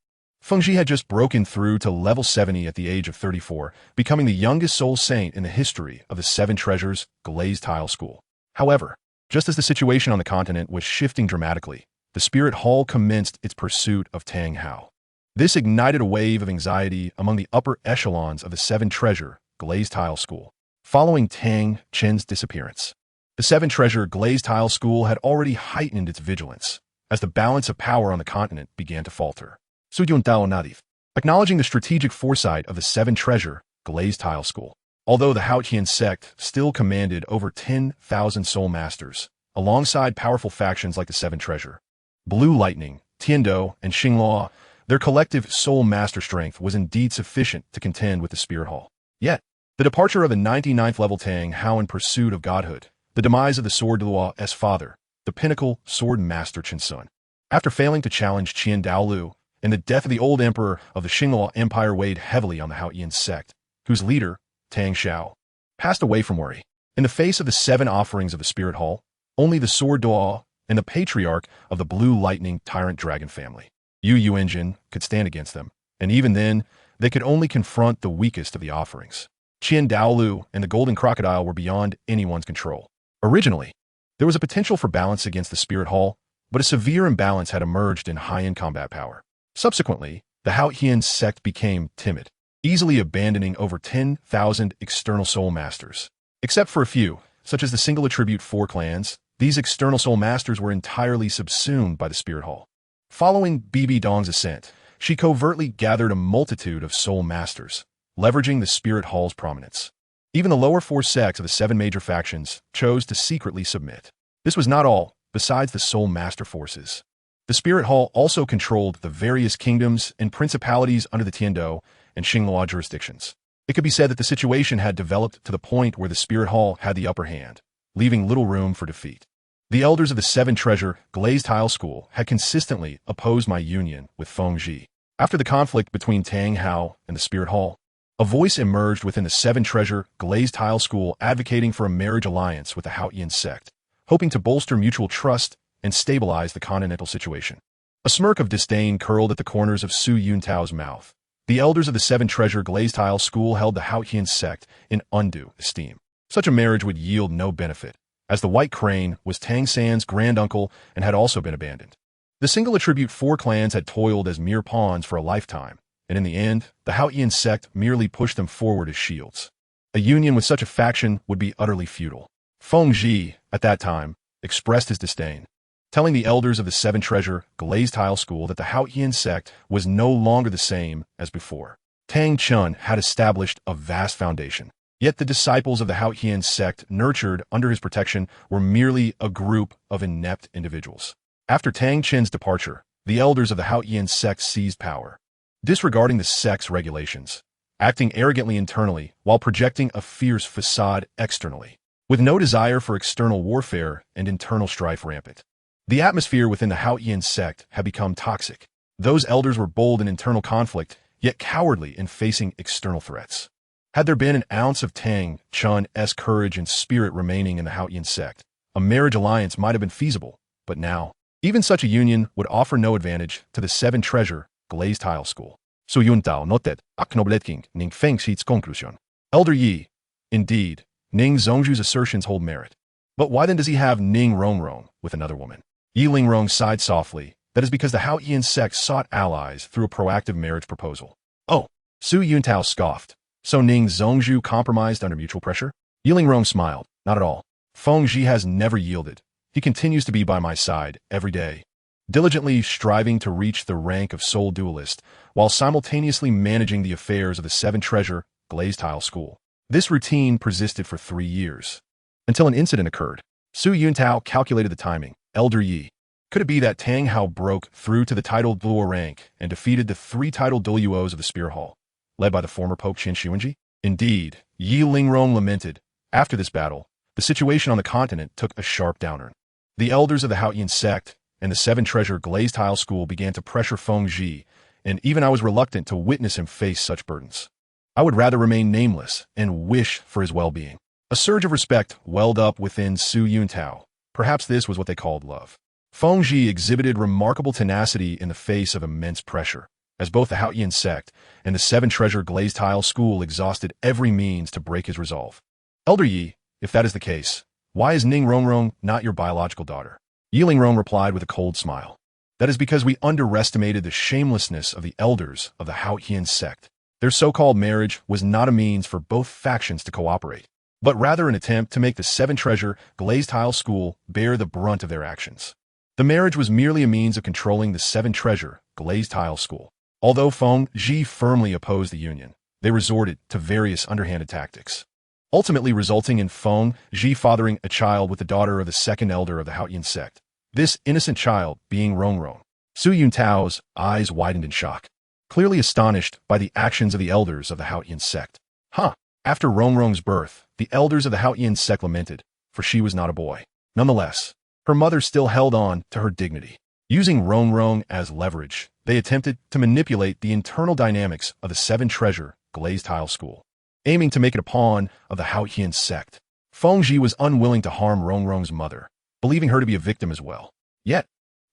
Fengji had just broken through to level 70 at the age of 34, becoming the youngest soul saint in the history of the Seven Treasures glazed tile school. However, just as the situation on the continent was shifting dramatically, the Spirit Hall commenced its pursuit of Tang Hao. This ignited a wave of anxiety among the upper echelons of the Seven Treasure glazed tile school. Following Tang Chen's disappearance, the Seven Treasure glazed tile school had already heightened its vigilance as the balance of power on the continent began to falter. Su Yuntao nodded, acknowledging the strategic foresight of the Seven Treasure glazed tile school. Although the Haotian sect still commanded over 10,000 soul masters, alongside powerful factions like the Seven Treasure, Blue Lightning, Tiandou, and Xinghua, their collective soul master strength was indeed sufficient to contend with the Spirit Hall. Yet, the departure of the 99th level Tang Hao in pursuit of godhood, the demise of the Sword Douluo's father, the pinnacle sword master Chen Sun, after failing to challenge Qian Douluo, and the death of the old emperor of the Xinghua Empire weighed heavily on the Haotian sect, whose leader, Tang Xiao, passed away from worry. In the face of the 7 offerings of the Spirit Hall, only the Sword Dou and the patriarch of the Blue Lightning Tyrant Dragon family, Yu Yuanjin, could stand against them, and even then, they could only confront the weakest of the offerings. Qian Douluo and the Golden Crocodile were beyond anyone's control. Originally, there was a potential for balance against the Spirit Hall, but a severe imbalance had emerged in high-end combat power. Subsequently, the Haotian sect became timid, easily abandoning over 10,000 external soul masters. Except for a few, such as the single attribute 4 clans, these external soul masters were entirely subsumed by the Spirit Hall. Following Bibi Dong's ascent, she covertly gathered a multitude of soul masters, leveraging the Spirit Hall's prominence. Even the lower 4 sects of the 7 major factions chose to secretly submit. This was not all. Besides the soul master forces, the Spirit Hall also controlled the various kingdoms and principalities under the Tiandou and Xinghua jurisdictions. It could be said that the situation had developed to the point where the Spirit Hall had the upper hand, leaving little room for defeat. The elders of the Seven Treasure glazed tile school had consistently opposed my union with Fengji. After the conflict between Tang Hao and the Spirit Hall, a voice emerged within the Seven Treasure glazed tile school advocating for a marriage alliance with the Haotian sect, hoping to bolster mutual trust and stabilize the continental situation. A smirk of disdain curled at the corners of Su Yuntao's mouth. The elders of the Seven Treasure glazed tile school held the Haotian sect in undue esteem. Such a marriage would yield no benefit, as the White Crane was Tang San's granduncle and had also been abandoned. The single attribute 4 clans had toiled as mere pawns for a lifetime, and in the end, the Haotian sect merely pushed them forward as shields. A union with such a faction would be utterly futile. Fengji, at that time, expressed his disdain, telling the elders of the Seven Treasure glazed tile school that the Haotian sect was no longer the same as before. Tang Chun had established a vast foundation, yet the disciples of the Haotian sect nurtured under his protection were merely a group of inept individuals. After Tang Chen's departure, the elders of the Haotian sect seized power, disregarding the sect's regulations, acting arrogantly internally while projecting a fierce facade externally, with no desire for external warfare and internal strife rampant. The atmosphere within the Haotian sect had become toxic. Those elders were bold in internal conflict, yet cowardly in facing external threats. Had there been an ounce of Tang Chun's courage and spirit remaining in the Haotian sect, a marriage alliance might have been feasible, but now, even such a union would offer no advantage to the Seven Treasure glazed tile school. Su Yuntao noted, acknowledging Ning Fengxi's conclusion. Elder Yi, indeed, Ning Zhongzhu's assertions hold merit. But why then does he have Ning Rongrong with another woman? Yi Lingrong sighed softly. That is because the Haotian sect sought allies through a proactive marriage proposal. Oh, Su Yuntao scoffed, So Ning Zhongzhu compromised under mutual pressure? Yi Lingrong smiled. Not at all. Feng Zhi has never yielded. He continues to be by my side every day, diligently striving to reach the rank of soul duelist, while simultaneously managing the affairs of the Seven Treasure Glazed Tile School. This routine persisted for 3 years, until an incident occurred. Su Yuntao calculated the timing. Elder Yi. Could it be that Tang Hao broke through to the titled Douluo rank and defeated the 3 titled Douluos of the Spear Hall, led by the former Pope Qin Xuanji? Indeed, Yi Lingrong lamented. After this battle, the situation on the continent took a sharp downturn. The elders of the Haotian sect and the Seven Treasure Glazed Tile School began to pressure Feng Zhi, and even I was reluctant to witness him face such burdens. I would rather remain nameless and wish for his well-being. A surge of respect welled up within Su Yuntao. Perhaps this was what they called love. Feng Zhi exhibited remarkable tenacity in the face of immense pressure, as both the Haotian sect and the Seven Treasure Glazed Tile School exhausted every means to break his resolve. Elder Yi, if that is the case, why is Ning Rongrong not your biological daughter? Yi Lingrong replied with a cold smile. That is because we underestimated the shamelessness of the elders of the Haotian sect. Their so-called marriage was not a means for both factions to cooperate, but rather an attempt to make the Seven Treasure Glazed Tile School bear the brunt of their actions. The marriage was merely a means of controlling the Seven Treasure Glazed Tile School. Although Feng Zhi firmly opposed the union, they resorted to various underhanded tactics, ultimately resulting in Feng Zhi fathering a child with the daughter of the second elder of the Haotian sect, this innocent child being Rongrong. Su Yuntao's eyes widened in shock, clearly astonished by the actions of the elders of the Haotian sect. After Rongrong's birth, the elders of the Haotian sect lamented, for she was not a boy. Nonetheless, her mother still held on to her dignity. Using Rongrong as leverage, they attempted to manipulate the internal dynamics of the Seven Treasure Glazed Tile School, aiming to make it a pawn of the Haotian sect. Feng Zhi was unwilling to harm Rongrong's mother, believing her to be a victim as well. Yet,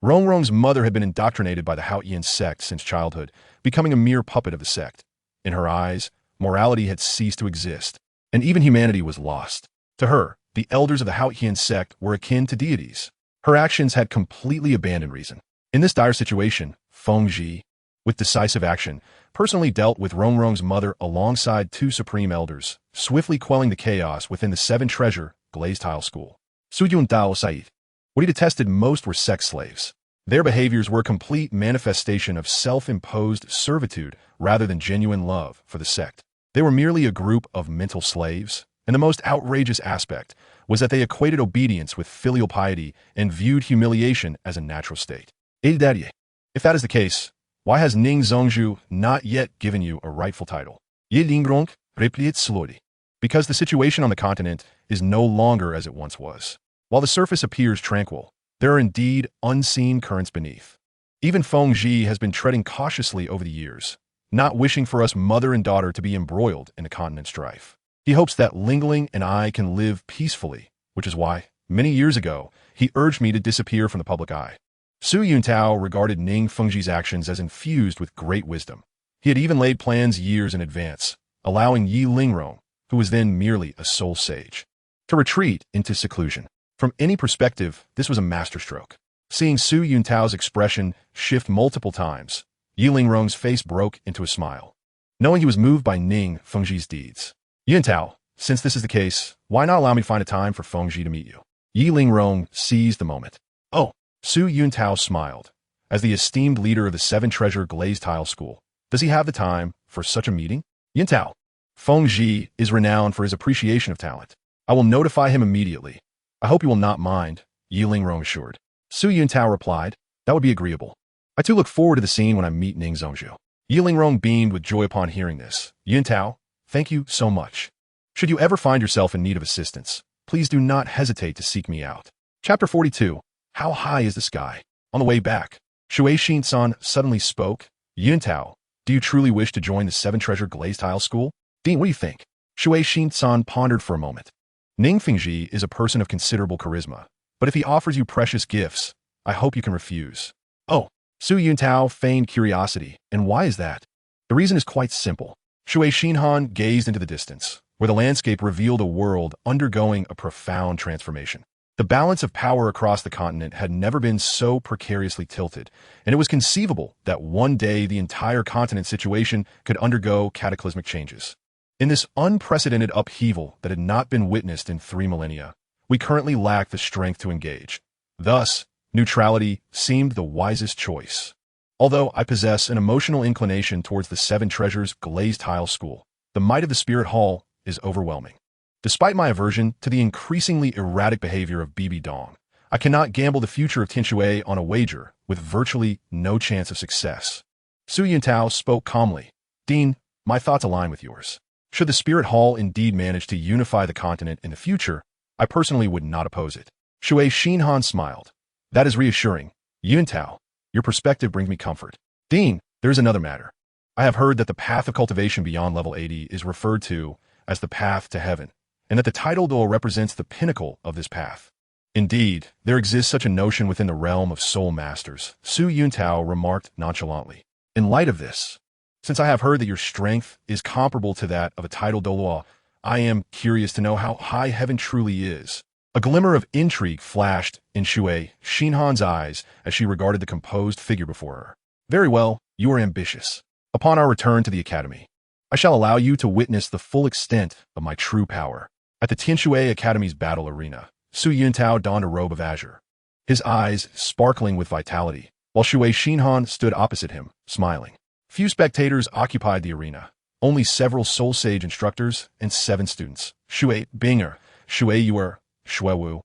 Rongrong's mother had been indoctrinated by the Haotian sect since childhood, becoming a mere puppet of the sect. In her eyes, morality had ceased to exist, and even humanity was lost. To her, the elders of the Haotian sect were akin to deities. Her actions had completely abandoned reason. In this dire situation, Feng Zhi, with decisive action, personally dealt with Rongrong's mother alongside 2 supreme elders, swiftly quelling the chaos within the Seven Treasure Glazed Tile School. Su Yuntao Said. What he detested most were sex slaves. Their behaviors were a complete manifestation of self-imposed servitude rather than genuine love for the sect. They were merely a group of mental slaves, and the most outrageous aspect was that they equated obedience with filial piety and viewed humiliation as a natural state. If that is the case, why has Ning Zhongzhu not yet given you a rightful title? Yi Lingrong replied slowly. Because the situation on the continent is no longer as it once was. While the surface appears tranquil, there are indeed unseen currents beneath. Even Feng Zhi has been treading cautiously over the years, not wishing for us mother and daughter to be embroiled in the continent strife. He hopes that Lingling and I can live peacefully, which is why, many years ago, he urged me to disappear from the public eye. Su Yuntao regarded Ning Fengzhi's actions as infused with great wisdom. He had even laid plans years in advance, allowing Yi Lingrong, who was then merely a soul sage, to retreat into seclusion. From any perspective, this was a masterstroke. Seeing Su Yuntao's expression shift multiple times, Yi Lingrong's face broke into a smile, knowing he was moved by Ning Fengzhi's deeds. Yuntao, since this is the case, why not allow me to find a time for Feng Zhi to meet you? Yi Lingrong seized the moment. Oh, Su Yuntao smiled. As the esteemed leader of the Seven Treasure Glazed Tile School, does he have the time for such a meeting? Yuntao, Feng Zhi is renowned for his appreciation of talent. I will notify him immediately. I hope you will not mind, Yi Lingrong assured. Su Yuntao replied, that would be agreeable. I too look forward to the scene when I meet Ning Zhongzhu. Yi Lingrong beamed with joy upon hearing this. Yuntao, thank you so much. Should you ever find yourself in need of assistance, please do not hesitate to seek me out. Chapter 42. How high is the sky? On the way back, Shui Xin-san suddenly spoke. Yuntao, do you truly wish to join the Seven Treasure Glazed Tile School? Dean, what do you think? Shui Xin-san pondered for a moment. Ning Fengzhi is a person of considerable charisma, but if he offers you precious gifts, I hope you can refuse. Oh, Su Yuntao feigned curiosity, and why is that? The reason is quite simple. Shui Xinhan gazed into the distance, where the landscape revealed a world undergoing a profound transformation. The balance of power across the continent had never been so precariously tilted, and it was conceivable that one day the entire continent situation could undergo cataclysmic changes. In this unprecedented upheaval that had not been witnessed in 3 millennia, we currently lack the strength to engage. Thus, neutrality seemed the wisest choice. Although I possess an emotional inclination towards the Seven Treasures glazed tile school, the might of the Spirit Hall is overwhelming. Despite my aversion to the increasingly erratic behavior of BB Dong, I cannot gamble the future of Tianshui on a wager with virtually no chance of success. Su Yuntao spoke calmly. Dean, my thoughts align with yours. Should the Spirit Hall indeed manage to unify the continent in the future, I personally would not oppose it. Shui Xinhan smiled. That is reassuring. Yuntao, your perspective brings me comfort. Dean, there is another matter. I have heard that the path of cultivation beyond level 80 is referred to as the path to heaven, and that the title Douluo represents the pinnacle of this path. Indeed, there exists such a notion within the realm of soul masters, Su Yuntao remarked nonchalantly. In light of this, since I have heard that your strength is comparable to that of a title Douluo, I am curious to know how high heaven truly is. A glimmer of intrigue flashed in Shui Xinhan's eyes as she regarded the composed figure before her. Very well, you are ambitious. Upon our return to the academy, I shall allow you to witness the full extent of my true power. At the Tianshui Academy's battle arena, Su Yuntao donned a robe of azure, his eyes sparkling with vitality, while Shui Xinhan stood opposite him, smiling. Few spectators occupied the arena, only several Soul Sage instructors and 7 students. Shui Binger, Shui Yuer, Shui Wu,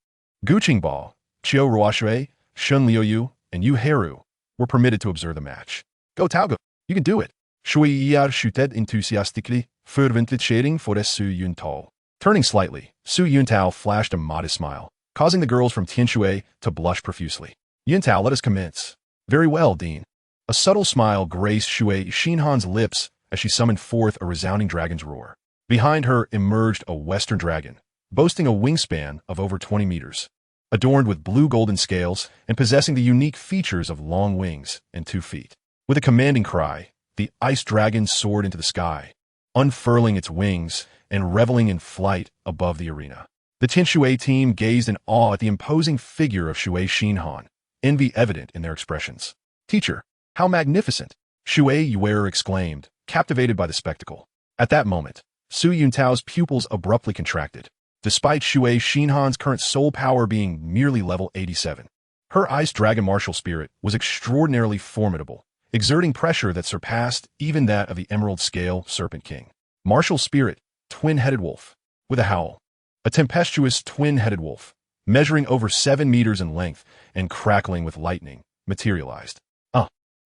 Gu Qingbao, Qiu Ruoshui, Shun Liuyu, and Yu Heru were permitted to observe the match. Go Taogo, you can do it. Shui Yar shooted enthusiastically, fervently shading for Su Yuntao. Turning slightly, Su Yuntao flashed a modest smile, causing the girls from Tianshui to blush profusely. Yuntao, let us commence. Very well, Dean. A subtle smile graced Shui Xinhan's lips as she summoned forth a resounding dragon's roar. Behind her emerged a western dragon, boasting a wingspan of over 20 meters, adorned with blue golden scales and possessing the unique features of long wings and 2 feet. With a commanding cry, the ice dragon soared into the sky, unfurling its wings and reveling in flight above the arena. The Tianshui team gazed in awe at the imposing figure of Shui Xinhan, envy evident in their expressions. Teacher, how magnificent! Shui Yuer exclaimed, captivated by the spectacle. At that moment, Su Yuntao's pupils abruptly contracted. Despite Shui Xinhan's current soul power being merely level 87, her ice dragon martial spirit was extraordinarily formidable, exerting pressure that surpassed even that of the Emerald Scale Serpent King. Martial spirit, twin-headed wolf. With a howl, a tempestuous twin-headed wolf, measuring over 7 meters in length and crackling with lightning, materialized.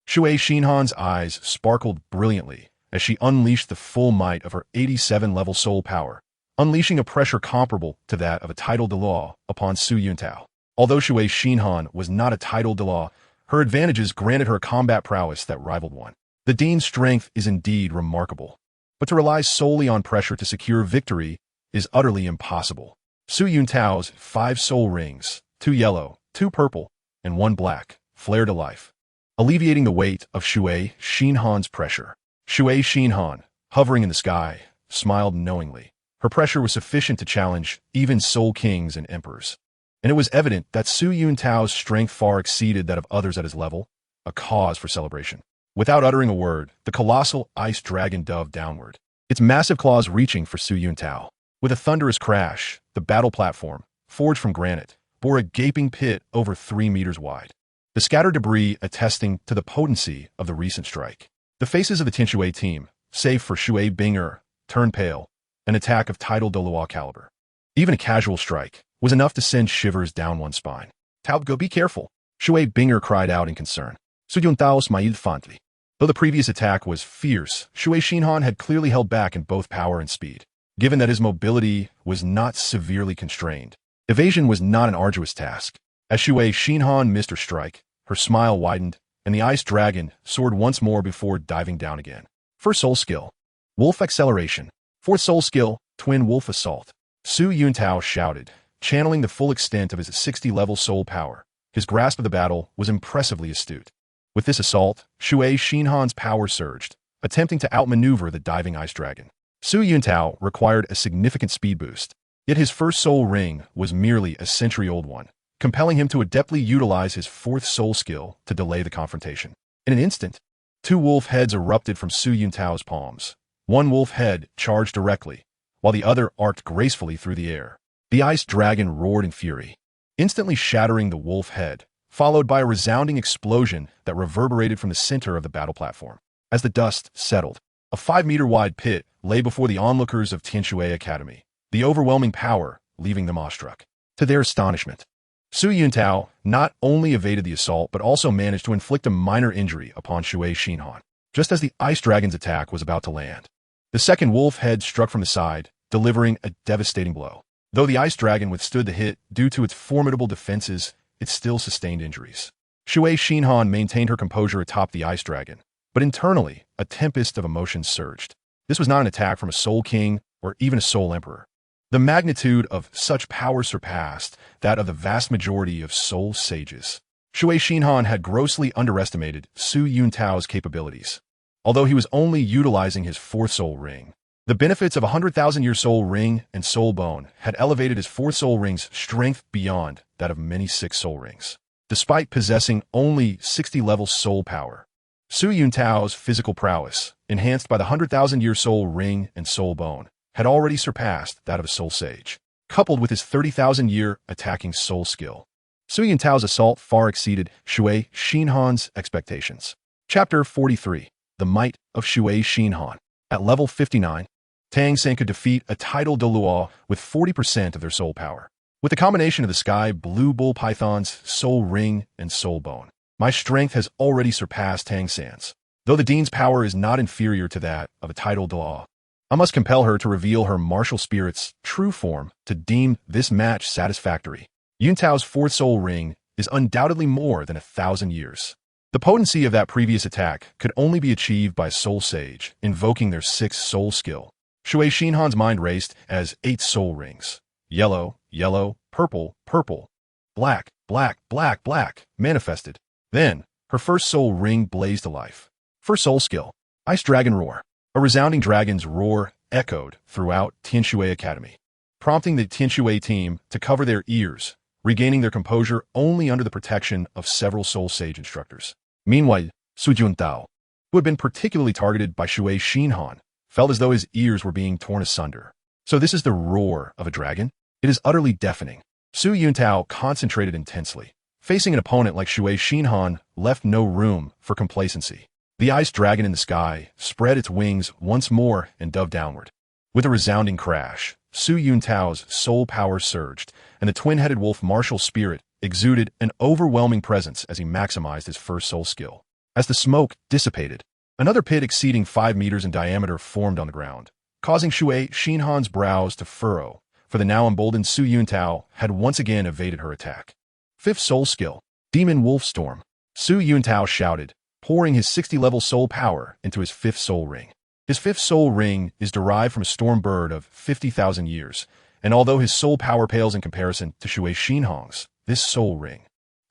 Shui Xinhan's eyes sparkled brilliantly as she unleashed the full might of her 87-level soul power, unleashing a pressure comparable to that of a title Douluo upon Su Yuntao. Although Shui Xinhan was not a title Douluo, her advantages granted her combat prowess that rivaled one. The Dean's strength is indeed remarkable, but to rely solely on pressure to secure victory is utterly impossible. Su Yuntao's 5 soul rings, 2 yellow, 2 purple, and 1 black, flared to life, alleviating the weight of Shui Xinhan's pressure. Shui Xinhan, hovering in the sky, smiled knowingly. Her pressure was sufficient to challenge even soul kings and emperors, and it was evident that Su Yuntao's strength far exceeded that of others at his level, a cause for celebration. Without uttering a word, the colossal ice dragon dove downward, its massive claws reaching for Su Yuntao. With a thunderous crash, the battle platform, forged from granite, bore a gaping pit over 3 meters wide, the scattered debris attesting to the potency of the recent strike. The faces of the Tianshui team, save for Shui Binger, turned pale, an attack of title Douluo caliber. Even a casual strike was enough to send shivers down one's spine. Taogo, be careful, Shui Binger cried out in concern. Su Yuntao smiled fondly. Though the previous attack was fierce, Shui Xinhan had clearly held back in both power and speed, given that his mobility was not severely constrained. Evasion was not an arduous task. As Shui Xinhan missed her strike, her smile widened, and the ice dragon soared once more before diving down again. First soul skill, Wolf Acceleration. Fourth soul skill, Twin Wolf Assault. Su Yuntao shouted, channeling the full extent of his 60-level soul power. His grasp of the battle was impressively astute. With this assault, Shui Xinhan's power surged, attempting to outmaneuver the diving ice dragon. Su Yuntao required a significant speed boost, yet his first soul ring was merely a century-old one, compelling him to adeptly utilize his 4th soul skill to delay the confrontation. In an instant, 2 wolf heads erupted from Su Yuntao's palms, One wolf head charged directly, while the other arced gracefully through the air. The ice dragon roared in fury, instantly shattering the wolf head, followed by a resounding explosion that reverberated from the center of the battle platform. As the dust settled, a 5-meter-wide pit lay before the onlookers of Tianshui Academy, the overwhelming power leaving them awestruck. To their astonishment, Su Yuntao not only evaded the assault but also managed to inflict a minor injury upon Shui Xinhan, just as the ice dragon's attack was about to land. The second wolf head struck from the side, delivering a devastating blow. Though the ice dragon withstood the hit due to its formidable defenses, it still sustained injuries. Shui Xinhan maintained her composure atop the ice dragon, but internally, a tempest of emotions surged. This was not an attack from a Soul King or even a Soul Emperor. The magnitude of such power surpassed that of the vast majority of Soul Sages. Shui Xinhan had grossly underestimated Su Yuntao's capabilities. Although he was only utilizing his 4th Soul Ring, the benefits of a 100,000-year Soul Ring and Soul Bone had elevated his 4th Soul Ring's strength beyond that of many 6 Soul Rings. Despite possessing only 60-level Soul power, Su Yuntao's physical prowess, enhanced by the 100,000-year Soul Ring and Soul Bone, had already surpassed that of a Soul Sage. Coupled with his 30,000-year attacking Soul skill, Su Yuntao's assault far exceeded Shui Xinhan's expectations. Chapter 43. The Might of Shui Xinhan. At level 59, Tang San could defeat a tidal Douluo with 40% of their soul power. With the combination of the Sky Blue Bull Python's Soul Ring and Soul Bone, my strength has already surpassed Tang San's. Though the Dean's power is not inferior to that of a tidal Douluo, I must compel her to reveal her martial spirit's true form to deem this match satisfactory. Yuntao's 4th Soul Ring is undoubtedly more than 1,000 years. The potency of that previous attack could only be achieved by Soul Sage, invoking their 6th Soul skill. Shui Xinhan's mind raced as 8 Soul Rings, yellow, yellow, purple, purple, black, black, black, black, manifested. Then, her 1st Soul Ring blazed to life. First Soul skill, Ice Dragon Roar. A resounding dragon's roar echoed throughout Tianshui Academy, prompting the Tianshui team to cover their ears, regaining their composure only under the protection of several Soul Sage instructors. Meanwhile, Su Yuntao, who had been particularly targeted by Shui Xinhan, felt as though his ears were being torn asunder. So this is the roar of a dragon? It is utterly deafening. Su Yuntao concentrated intensely. Facing an opponent like Shui Xinhan left no room for complacency. The ice dragon in the sky spread its wings once more and dove downward. With a resounding crash, Su Yuntao's soul power surged, and the twin-headed wolf martial spirit exuded an overwhelming presence as he maximized his 1st soul skill. As the smoke dissipated, another pit exceeding 5 meters in diameter formed on the ground, causing Shui Xinhan's brows to furrow, for the now emboldened Su Yuntao had once again evaded her attack. 5th soul skill, Demon Wolf Storm. Su Yuntao shouted, pouring his 60-level soul power into his 5th soul ring. His 5th soul ring is derived from a storm bird of 50,000 years, and although his soul power pales in comparison to Shui Xinhan's, this soul ring,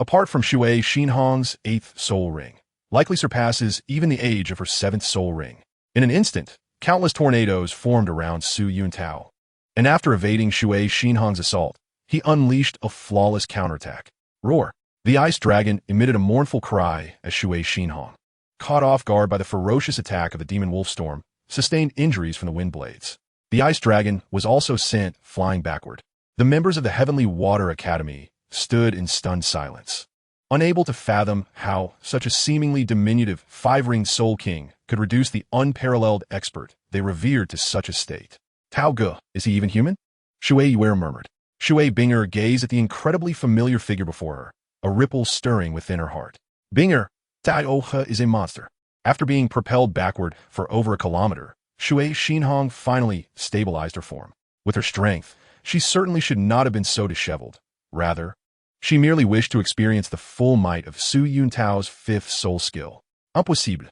apart from Shui Xinhan's 8th soul ring, likely surpasses even the age of her 7th soul ring. In an instant, countless tornadoes formed around Su Yuntao, and after evading Shui Xinhan's assault, he unleashed a flawless counterattack. Roar! The ice dragon emitted a mournful cry as Shui Xinhan, caught off guard by the ferocious attack of the demon wolf storm, sustained injuries from the wind blades. The ice dragon was also sent flying backward. The members of the Heavenly Water Academy stood in stunned silence, unable to fathom how such a seemingly diminutive 5-ringed Soul King could reduce the unparalleled expert they revered to such a state. Tao Ge, is he even human? Shui Yuer murmured. Shui Binger gazed at the incredibly familiar figure before her, a ripple stirring within her heart. Binger, Tao He is a monster. After being propelled backward for over a kilometer, Shui Xinhan finally stabilized her form. With her strength, she certainly should not have been so disheveled. Rather, she merely wished to experience the full might of Su Yuntao's 5th soul skill. Impossible.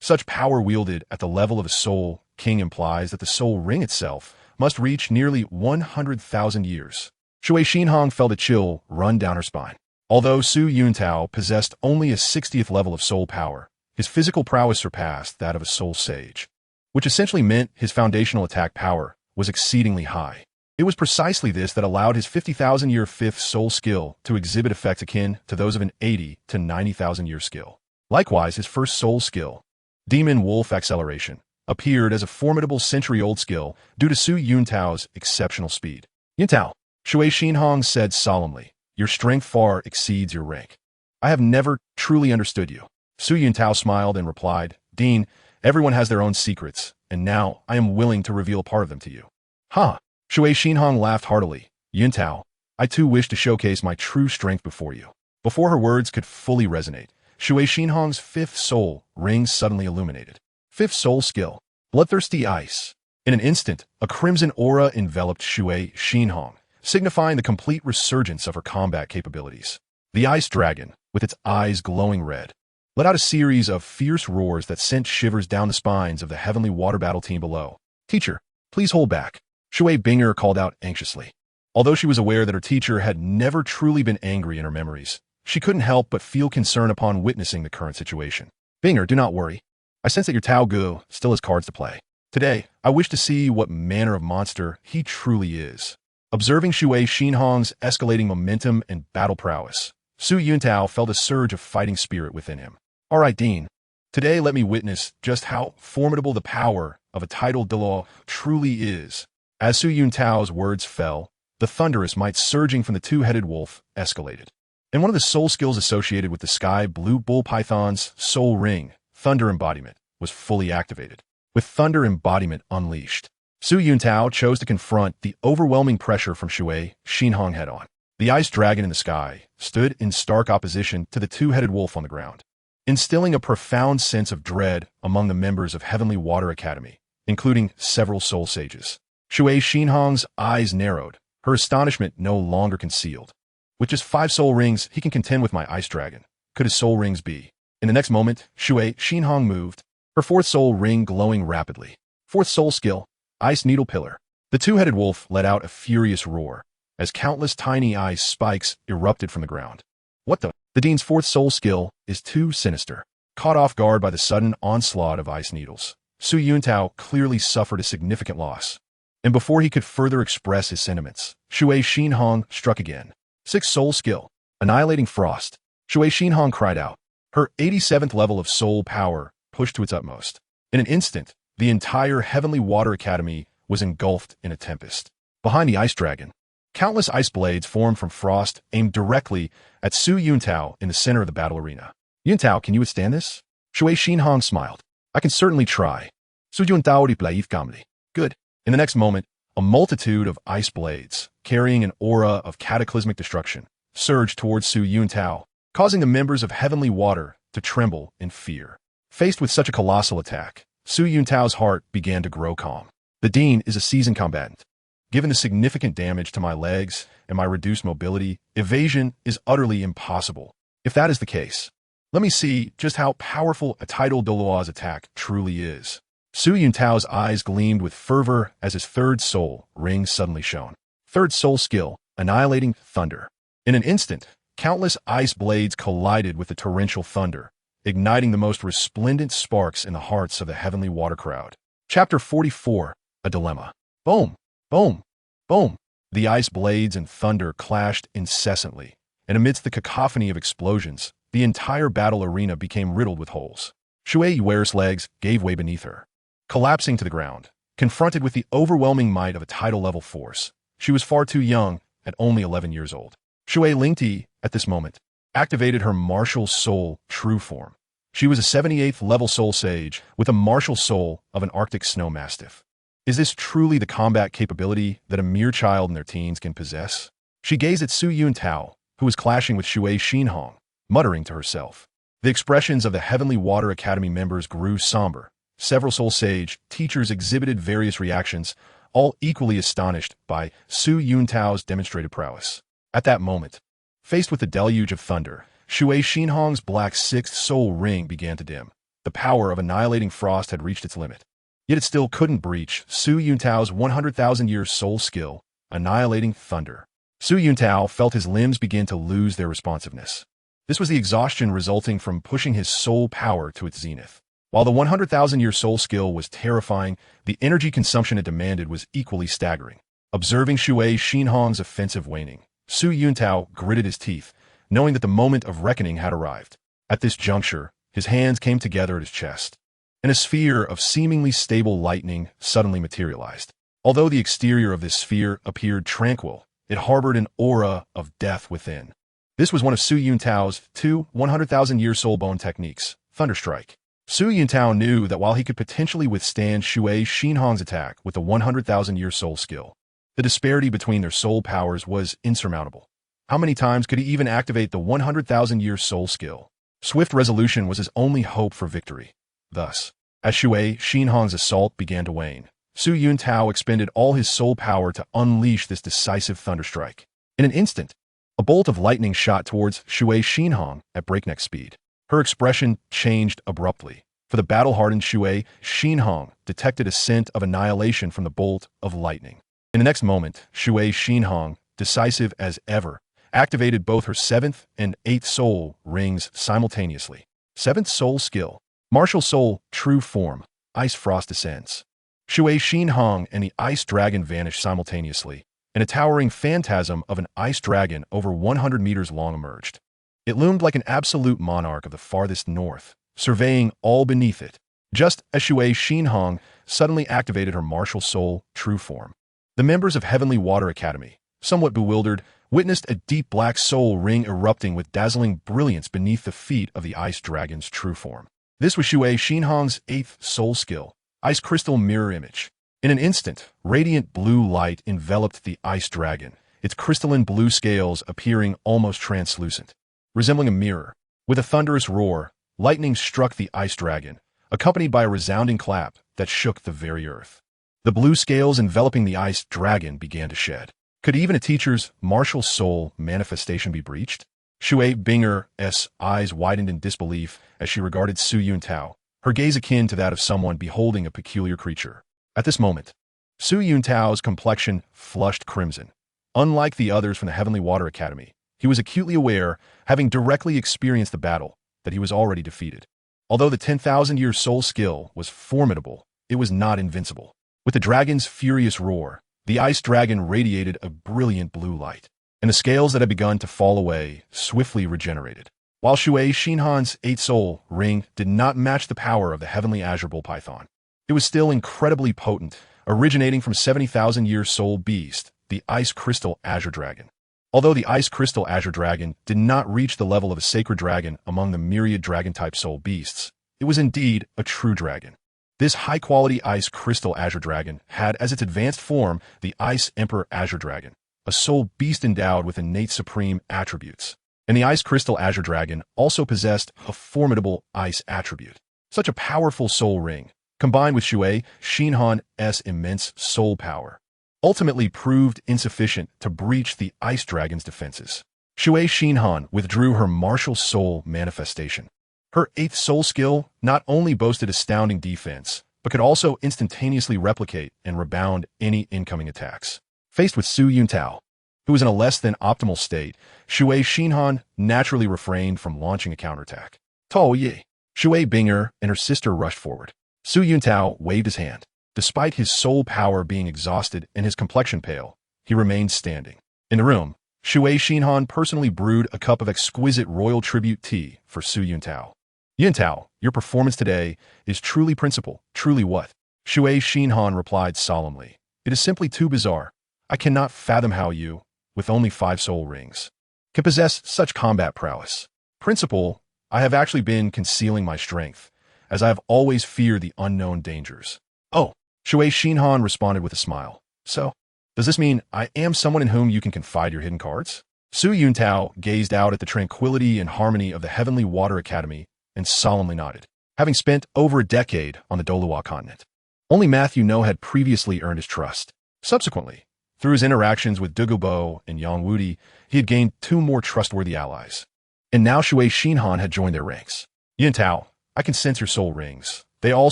Such power wielded at the level of a Soul King implies that the Soul Ring itself must reach nearly 100,000 years. Shui Xinhan felt a chill run down her spine. Although Su Yuntao possessed only a 60th level of soul power, his physical prowess surpassed that of a Soul Sage, which essentially meant his foundational attack power was exceedingly high. It was precisely this that allowed his 50,000-year 5th soul skill to exhibit effects akin to those of an 80 to 90,000-year skill. Likewise, his 1st soul skill, Demon Wolf Acceleration, appeared as a formidable century-old skill due to Su Yuntao's exceptional speed. Yuntao, Shui Xinhong said solemnly, your strength far exceeds your rank. I have never truly understood you. Su Yuntao smiled and replied, Dean, everyone has their own secrets, and now I am willing to reveal a part of them to you. Ha! Shui Xinhong laughed heartily. Yuntao, I too wish to showcase my true strength before you. Before her words could fully resonate, Shui Xinhong's fifth soul ring suddenly illuminated. Fifth soul skill, Bloodthirsty Ice. In an instant, a crimson aura enveloped Shui Xinhong, signifying the complete resurgence of her combat capabilities. The ice dragon, with its eyes glowing red, let out a series of fierce roars that sent shivers down the spines of the heavenly water battle team below. Teacher, please hold back, Shui Binger called out anxiously. Although she was aware that her teacher had never truly been angry in her memories, she couldn't help but feel concern upon witnessing the current situation. Binger, do not worry. I sense that your Tao Gu still has cards to play. Today, I wish to see what manner of monster he truly is. Observing Shui Xinhong's escalating momentum and battle prowess, Su Yuntao felt a surge of fighting spirit within him. All right, Dean. Today let me witness just how formidable the power of a titled Douluo truly is. As Su Yuntao's words fell, the thunderous might surging from the two-headed wolf escalated. And one of the soul skills associated with the sky blue bull python's soul ring, Thunder Embodiment, was fully activated. With Thunder Embodiment unleashed, Su Yuntao chose to confront the overwhelming pressure from Shui Xinhong head-on. The ice dragon in the sky stood in stark opposition to the two-headed wolf on the ground, instilling a profound sense of dread among the members of Heavenly Water Academy, including several soul sages. Shui Xinhong's eyes narrowed, her astonishment no longer concealed. With just 5 soul rings, he can contend with my ice dragon. Could his soul rings be? In the next moment, Shui Xinhong moved, her 4th soul ring glowing rapidly. 4th soul skill, Ice Needle Pillar. The two-headed wolf let out a furious roar, as countless tiny ice spikes erupted from the ground. What the? The Dean's 4th soul skill is too sinister. Caught off guard by the sudden onslaught of ice needles, Su Yuntao clearly suffered a significant loss. And before he could further express his sentiments, Shui Xinhong struck again. 6th soul skill, Annihilating Frost. Shui Xinhong cried out. Her 87th level of soul power pushed to its utmost. In an instant, the entire Heavenly Water Academy was engulfed in a tempest. Behind the ice dragon, countless ice blades formed from frost aimed directly at Su Yuntao in the center of the battle arena. Yuntao, can you withstand this? Shui Xinhong smiled. I can certainly try. Su Yuntao breathtakingly. Good. In the next moment, a multitude of ice blades, carrying an aura of cataclysmic destruction, surged towards Su Yuntao, causing the members of Heavenly Water to tremble in fear. Faced with such a colossal attack, Su Yuntao's heart began to grow calm. The Dean is a seasoned combatant. Given the significant damage to my legs and my reduced mobility, evasion is utterly impossible. If that is the case, let me see just how powerful a titled Douluo's attack truly is. Su Yuntao's eyes gleamed with fervor as his 3rd soul ring suddenly shone. 3rd soul skill, Annihilating Thunder. In an instant, countless ice blades collided with the torrential thunder, igniting the most resplendent sparks in the hearts of the Heavenly Water crowd. Chapter 44, A Dilemma. Boom, boom, boom. The ice blades and thunder clashed incessantly, and amidst the cacophony of explosions, the entire battle arena became riddled with holes. Shui Yuer's legs gave way beneath her. Collapsing to the ground, confronted with the overwhelming might of a tidal-level force, she was far too young, at only 11 years old. Shui Lingti, at this moment, activated her martial soul true form. She was a 78th level soul sage with a martial soul of an Arctic snow mastiff. Is this truly the combat capability that a mere child in their teens can possess? She gazed at Su Yuntao, who was clashing with Shui Xinhong, muttering to herself. The expressions of the Heavenly Water Academy members grew somber. Several soul sage teachers exhibited various reactions, all equally astonished by Su Yuntao's demonstrated prowess. At that moment, faced with the deluge of thunder, Shui Xinhong's black 6th soul ring began to dim. The power of Annihilating Frost had reached its limit. Yet it still couldn't breach Su Yuntao's 100,000-year soul skill, Annihilating Thunder. Su Yuntao felt his limbs begin to lose their responsiveness. This was the exhaustion resulting from pushing his soul power to its zenith. While the 100,000-year soul skill was terrifying, the energy consumption it demanded was equally staggering. Observing Shui Xinhong's offensive waning, Su Yuntao gritted his teeth, knowing that the moment of reckoning had arrived. At this juncture, his hands came together at his chest. and a sphere of seemingly stable lightning suddenly materialized. Although the exterior of this sphere appeared tranquil, it harbored an aura of death within. This was one of Su Yuntao's two 100,000-year soul bone techniques, Thunderstrike. Su Yuntao knew that while he could potentially withstand Shui Xinhong's attack with the 100,000-year soul skill, the disparity between their soul powers was insurmountable. How many times could he even activate the 100,000-year soul skill? Swift resolution was his only hope for victory. Thus, as Shui Xinhong's assault began to wane, Su Yuntao expended all his soul power to unleash this decisive thunderstrike. In an instant, a bolt of lightning shot towards Shui Xinhong at breakneck speed. Her expression changed abruptly, for the battle-hardened Shui Xinhong detected a scent of annihilation from the bolt of lightning. In the next moment, Shui Xinhong, decisive as ever, activated both her 7th and 8th soul rings simultaneously. 7th soul skill, Martial Soul, True Form, Ice Frost descends. Shui Xinhong and the Ice Dragon vanished simultaneously, and a towering phantasm of an ice dragon over 100 meters long emerged. It loomed like an absolute monarch of the farthest north, surveying all beneath it, just as Shui Xinhong suddenly activated her Martial Soul, True Form. The members of Heavenly Water Academy, somewhat bewildered, witnessed a deep black soul ring erupting with dazzling brilliance beneath the feet of the ice dragon's true form. This was Shui Xinhong's 8th soul skill, Ice Crystal Mirror Image. In an instant, radiant blue light enveloped the ice dragon, its crystalline blue scales appearing almost translucent. Resembling a mirror, with a thunderous roar, lightning struck the ice dragon, accompanied by a resounding clap that shook the very earth. The blue scales enveloping the ice dragon began to shed. Could even a teacher's martial soul manifestation be breached? Shui Binger's eyes widened in disbelief as she regarded Su Yuntao, her gaze akin to that of someone beholding a peculiar creature. At this moment, Su Yuntao's complexion flushed crimson. Unlike the others from the Heavenly Water Academy, he was acutely aware, having directly experienced the battle, that he was already defeated. Although the 10,000-year soul skill was formidable, it was not invincible. With the dragon's furious roar, the ice dragon radiated a brilliant blue light, and the scales that had begun to fall away swiftly regenerated. While Shui Xinhong's 8th soul ring did not match the power of the Heavenly Azure Bull Python, it was still incredibly potent, originating from 70,000-year soul beast, the Ice Crystal Azure Dragon. Although the Ice Crystal Azure Dragon did not reach the level of a sacred dragon among the myriad dragon-type soul beasts, it was indeed a true dragon. This high-quality Ice Crystal Azure Dragon had as its advanced form the Ice Emperor Azure Dragon, a soul beast endowed with innate supreme attributes. And the Ice Crystal Azure Dragon also possessed a formidable ice attribute. Such a powerful soul ring, combined with Shui Xinhong's immense soul power, ultimately proved insufficient to breach the ice dragon's defenses. Shui Xinhong withdrew her martial soul manifestation. Her 8th soul skill not only boasted astounding defense, but could also instantaneously replicate and rebound any incoming attacks. Faced with Su Yuntao, who was in a less than optimal state, Shui Xinhong naturally refrained from launching a counterattack. Tao Yi, Shui Binger and her sister rushed forward. Su Yuntao waved his hand. Despite his soul power being exhausted and his complexion pale, he remained standing. In the room, Shui Xinhong personally brewed a cup of exquisite royal tribute tea for Su Yuntao. Yuntao, your performance today is truly principal. Truly what? Shui Xinhong replied solemnly. It is simply too bizarre. I cannot fathom how you, with only 5 soul rings, can possess such combat prowess. Principal, I have actually been concealing my strength, as I have always feared the unknown dangers. Oh, Shui Xinhong responded with a smile. So, does this mean I am someone in whom you can confide your hidden cards? Su Yuntao gazed out at the tranquility and harmony of the Heavenly Water Academy and solemnly nodded. Having spent over a decade on the Douluo continent, only Matthew No had previously earned his trust. Subsequently, through his interactions with Dugubo and Yang Wudi, he had gained 2 more trustworthy allies. And now Shui Xinhong had joined their ranks. Yuntao, I can sense your soul rings. They all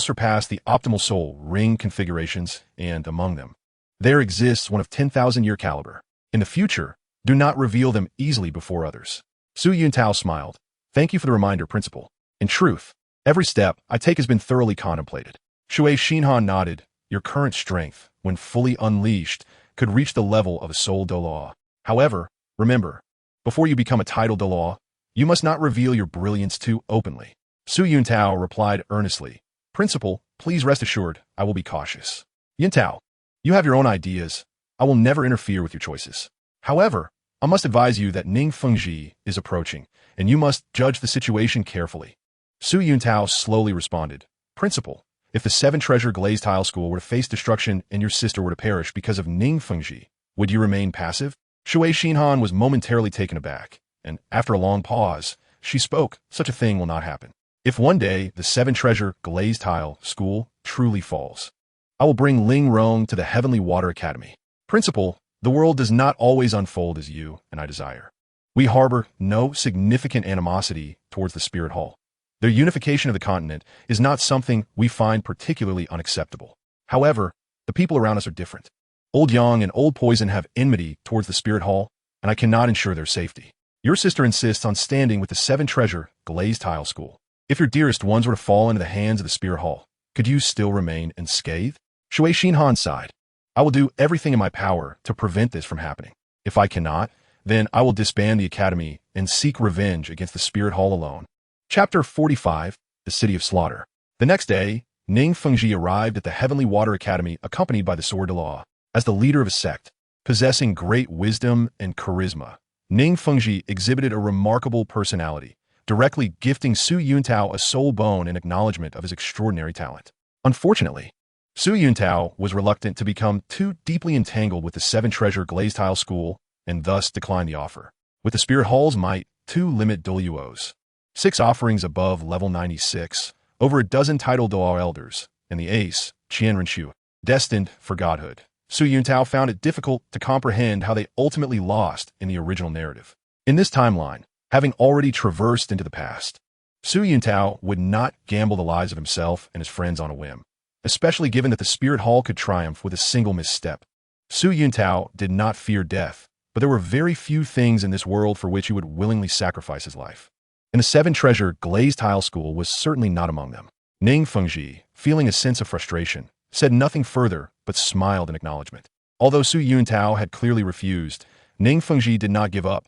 surpass the optimal soul ring configurations, and among them, there exists one of 10,000-year caliber. In the future, do not reveal them easily before others. Su Yuntao smiled. Thank you for the reminder, Principal. In truth, every step I take has been thoroughly contemplated. Shui Xinhong nodded. Your current strength, when fully unleashed, could reach the level of a soul Douluo. However, remember, before you become a title Douluo, you must not reveal your brilliance too openly. Su Yuntao replied earnestly. Principal, please rest assured, I will be cautious. Yuntao, you have your own ideas. I will never interfere with your choices. However, I must advise you that Ning Fengji is approaching, and you must judge the situation carefully. Su Yuntao slowly responded, Principal, if the Seven Treasure Glazed Tile School were to face destruction and your sister were to perish because of Ning Fengji, would you remain passive? Shui Xinhan was momentarily taken aback, and after a long pause, she spoke, such a thing will not happen. If one day the Seven Treasure Glazed Tile School truly falls, I will bring Ling Rong to the Heavenly Water Academy. Principal, the world does not always unfold as you and I desire. We harbor no significant animosity towards the Spirit Hall. Their unification of the continent is not something we find particularly unacceptable. However, the people around us are different. Old Yang and Old Poison have enmity towards the Spirit Hall, and I cannot ensure their safety. Your sister insists on standing with the Seven Treasure Glazed Tile School. If your dearest ones were to fall into the hands of the Spirit Hall, could you still remain unscathed? Shui Xinhan sighed. I will do everything in my power to prevent this from happening. If I cannot, then I will disband the academy and seek revenge against the Spirit Hall alone. Chapter 45, The City of Slaughter. The next day, Ning Fengji arrived at the Heavenly Water Academy accompanied by the Sword Douluo. As the leader of a sect, possessing great wisdom and charisma, Ning Fengji exhibited a remarkable personality, directly gifting Su Yuntao a soul bone in acknowledgement of his extraordinary talent. Unfortunately, Su Yuntao was reluctant to become too deeply entangled with the Seven Treasure Glazed Tile School and thus declined the offer. With the Spirit Hall's might, 2 limit Douluos, 6 offerings above level 96, over a dozen title Douluo elders, and the ace, Qian Renshu, destined for godhood. Su Yuntao found it difficult to comprehend how they ultimately lost in the original narrative. In this timeline, having already traversed into the past, Su Yuntao would not gamble the lives of himself and his friends on a whim, especially given that the Spirit Hall could triumph with a single misstep. Su Yuntao did not fear death, but there were very few things in this world for which he would willingly sacrifice his life. And the Seven Treasure Glazed Tile School was certainly not among them. Ning Fengji, feeling a sense of frustration, said nothing further but smiled in acknowledgement. Although Su Yuntao had clearly refused, Ning Fengji did not give up.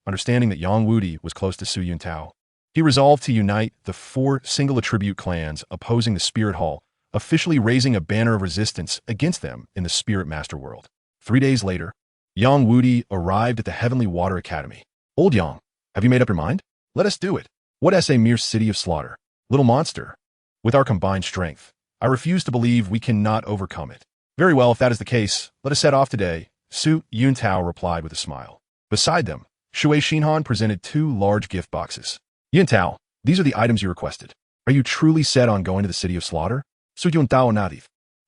Understanding that Yang Wudi was close to Su Yuntao, he resolved to unite the 4 single attribute clans opposing the Spirit Hall, officially raising a banner of resistance against them in the Spirit Master world. 3 days later, Yang Wudi arrived at the Heavenly Water Academy. Old Yang, have you made up your mind? Let us do it. What as a mere city of slaughter? Little monster. With our combined strength, I refuse to believe we cannot overcome it. Very well, if that is the case, let us set off today, Su Yuntao replied with a smile. Beside them, Shui Xinhan presented 2 large gift boxes. Yuntao, these are the items you requested. Are you truly set on going to the City of Slaughter? Su Yuntao nodded.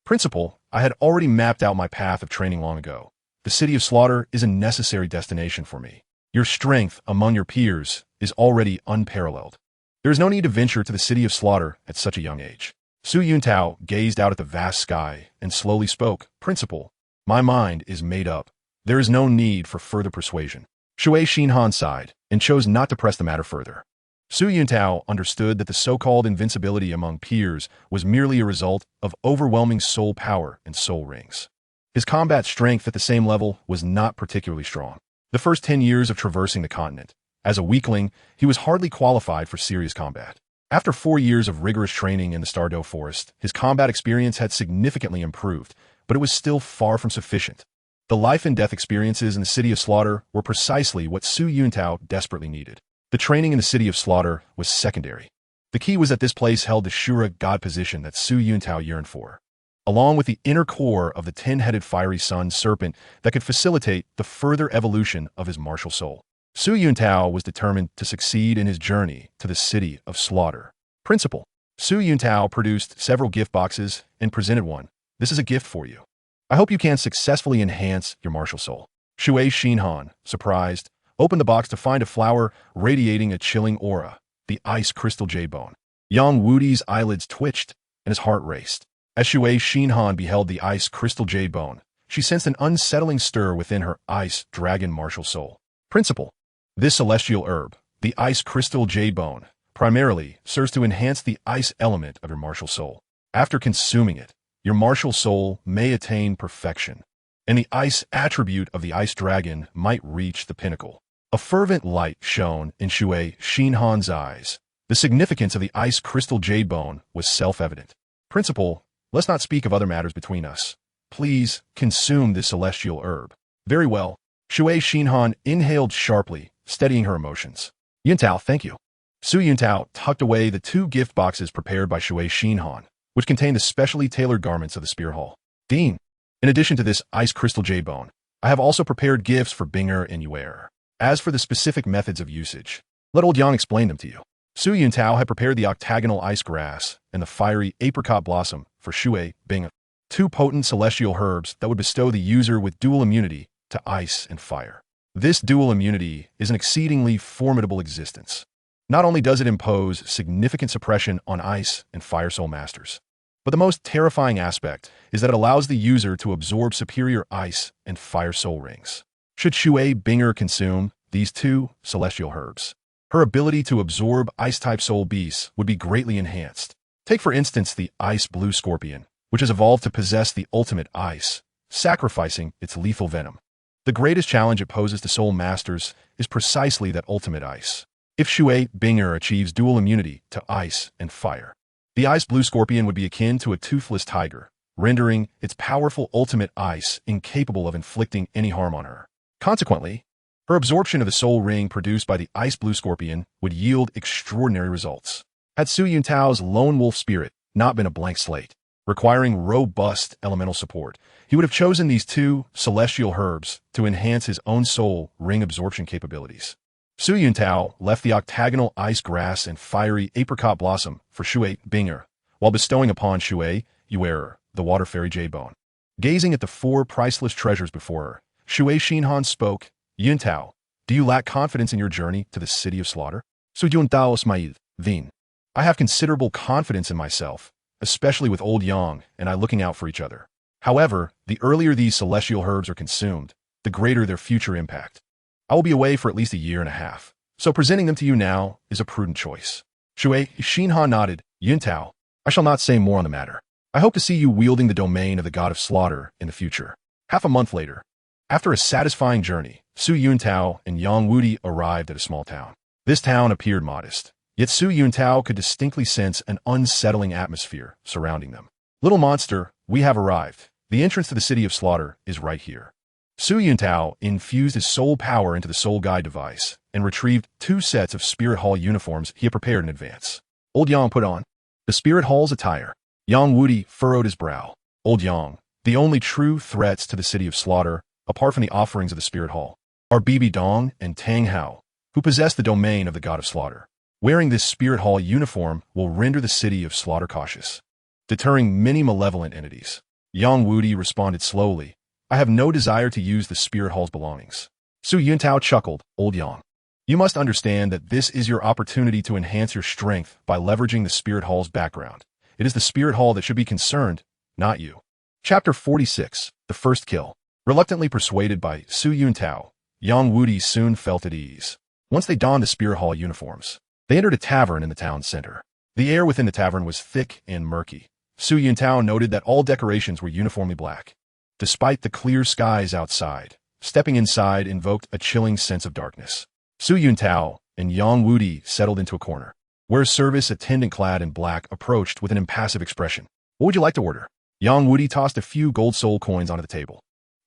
Principal, I had already mapped out my path of training long ago. The City of Slaughter is a necessary destination for me. Your strength among your peers is already unparalleled. There is no need to venture to the City of Slaughter at such a young age. Su Yuntao gazed out at the vast sky and slowly spoke, Principal, my mind is made up. There is no need for further persuasion. Shui Xinhan sighed and chose not to press the matter further. Su Yuntao understood that the so-called invincibility among peers was merely a result of overwhelming soul power and soul rings. His combat strength at the same level was not particularly strong. The first 10 years of traversing the continent, as a weakling, he was hardly qualified for serious combat. After 4 years of rigorous training in the Star Dou forest, his combat experience had significantly improved, but it was still far from sufficient. The life and death experiences in the City of Slaughter were precisely what Su Yuntao desperately needed. The training in the City of Slaughter was secondary. The key was that this place held the Shura god position that Su Yuntao yearned for, along with the inner core of the 10-headed fiery sun serpent that could facilitate the further evolution of his martial soul. Su Yuntao was determined to succeed in his journey to the City of Slaughter. Principal, Su Yuntao produced several gift boxes and presented one. This is a gift for you. I hope you can successfully enhance your martial soul. Shui Xinhan, surprised, opened the box to find a flower radiating a chilling aura, the ice crystal jade bone. Yang Wudi's eyelids twitched and his heart raced. As Shui Xinhan beheld the ice crystal jade bone, she sensed an unsettling stir within her ice dragon martial soul. Principal, this celestial herb, the ice crystal jade bone, primarily serves to enhance the ice element of your martial soul. After consuming it, your martial soul may attain perfection, and the ice attribute of the ice dragon might reach the pinnacle. A fervent light shone in Shui Xinhan's eyes. The significance of the ice crystal jade bone was self-evident. Principal, let's not speak of other matters between us. Please, consume this celestial herb. Very well. Shui Xinhan inhaled sharply, steadying her emotions. Yuntao, thank you. Su Yuntao tucked away the 2 gift boxes prepared by Shui Xinhan, which contained the specially tailored garments of the Spear Hall. Dean, in addition to this ice crystal jade bone, I have also prepared gifts for Binger and Yuer. As for the specific methods of usage, let Old Yang explain them to you. Su Yuntao had prepared the octagonal ice grass and the fiery apricot blossom for Shui Binger, 2 potent celestial herbs that would bestow the user with dual immunity to ice and fire. This dual immunity is an exceedingly formidable existence. Not only does it impose significant suppression on ice and fire soul masters, but the most terrifying aspect is that it allows the user to absorb superior ice and fire soul rings. Should Shui Binger consume these 2 celestial herbs, her ability to absorb ice-type soul beasts would be greatly enhanced. Take for instance the ice blue scorpion, which has evolved to possess the ultimate ice, sacrificing its lethal venom. The greatest challenge it poses to soul masters is precisely that ultimate ice. If Shui Binger achieves dual immunity to ice and fire, the ice blue scorpion would be akin to a toothless tiger, rendering its powerful ultimate ice incapable of inflicting any harm on her. Consequently, her absorption of the soul ring produced by the ice blue scorpion would yield extraordinary results. Had Su Yuntao's lone wolf spirit not been a blank slate, requiring robust elemental support, he would have chosen these 2 celestial herbs to enhance his own soul ring absorption capabilities. Su Yuntao left the octagonal ice grass and fiery apricot blossom for Shui Binger, while bestowing upon Shui Yuer the water fairy jade bone. Gazing at the 4 priceless treasures before her, Shui Xinhan spoke. Yuntao, do you lack confidence in your journey to the city of slaughter? Su Yuntao smiled. Then, I have considerable confidence in myself, especially with Old Yang and I looking out for each other. However, the earlier these celestial herbs are consumed, the greater their future impact. I will be away for at least a year and a half, so presenting them to you now is a prudent choice. Shui Xinhan nodded. Yuntao, I shall not say more on the matter. I hope to see you wielding the domain of the god of slaughter in the future. Half a month later, after a satisfying journey, Su Yuntao and Yang Wudi arrived at a small town. This town appeared modest, yet Su Yuntao could distinctly sense an unsettling atmosphere surrounding them. Little monster, we have arrived. The entrance to the city of slaughter is right here. Su Yuntao infused his soul power into the soul guide device and retrieved 2 sets of Spirit Hall uniforms he had prepared in advance. Old Yang put on the Spirit Hall's attire. Yang Wudi furrowed his brow. Old Yang, the only true threats to the city of slaughter, apart from the offerings of the Spirit Hall, are Bibi Dong and Tang Hao, who possess the domain of the god of slaughter. Wearing this Spirit Hall uniform will render the city of slaughter cautious, deterring many malevolent entities. Yang Wudi responded slowly. I have no desire to use the Spirit Hall's belongings. Su Yuntao chuckled. Old Yang, you must understand that this is your opportunity to enhance your strength by leveraging the Spirit Hall's background. It is the Spirit Hall that should be concerned, not you. Chapter 46, The First Kill. Reluctantly persuaded by Su Yuntao, Yang Wudi soon felt at ease. Once they donned the Spirit Hall uniforms, they entered a tavern in the town center. The air within the tavern was thick and murky. Su Yuntao noted that all decorations were uniformly black. Despite the clear skies outside, stepping inside invoked a chilling sense of darkness. Su Yuntao and Yang Wudi settled into a corner, where a service attendant clad in black approached with an impassive expression. What would you like to order? Yang Wudi tossed a few gold soul coins onto the table.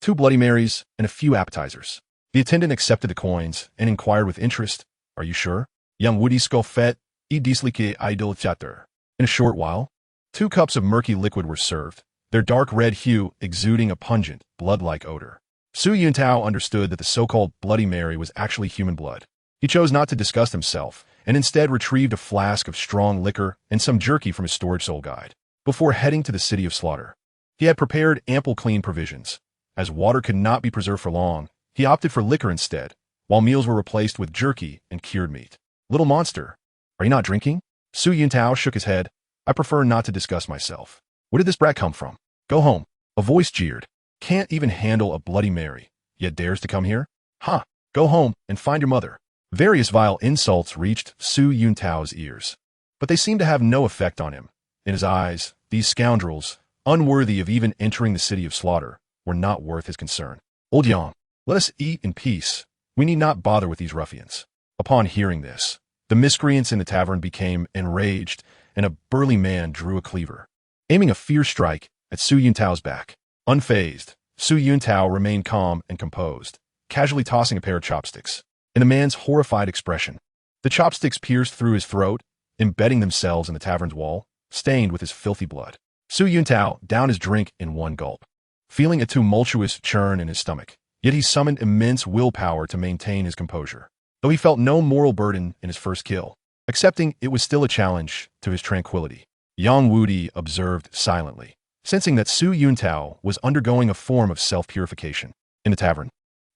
2 Bloody Marys and a few appetizers. The attendant accepted the coins and inquired with interest, Are you sure? Yang Wudi scoffet, I dislike idol chatter. In a short while, 2 cups of murky liquid were served, their dark red hue exuding a pungent, blood-like odor. Su Yuntao understood that the so-called Bloody Mary was actually human blood. He chose not to disgust himself, and instead retrieved a flask of strong liquor and some jerky from his storage soul guide. Before heading to the city of slaughter, he had prepared ample clean provisions. As water could not be preserved for long, he opted for liquor instead, while meals were replaced with jerky and cured meat. Little monster, are you not drinking? Su Yuntao shook his head. I prefer not to discuss myself. Where did this brat come from? Go home. A voice jeered. Can't even handle a Bloody Mary, yet dares to come here? Ha! Go home and find your mother. Various vile insults reached Su Yuntao's ears, but they seemed to have no effect on him. In his eyes, these scoundrels, unworthy of even entering the city of slaughter, were not worth his concern. Old Yang, let us eat in peace. We need not bother with these ruffians. Upon hearing this, the miscreants in the tavern became enraged, and a burly man drew a cleaver. aiming a fierce strike at Su Yuntao's back. Unfazed, Su Yuntao remained calm and composed, casually tossing a pair of chopsticks. In the man's horrified expression, the chopsticks pierced through his throat, embedding themselves in the tavern's wall, stained with his filthy blood. Su Yuntao downed his drink in one gulp, feeling a tumultuous churn in his stomach. Yet he summoned immense willpower to maintain his composure. Though he felt no moral burden in his first kill, accepting it was still a challenge to his tranquility. Yang Wudi observed silently, sensing that Su Yuntao was undergoing a form of self-purification. In the tavern,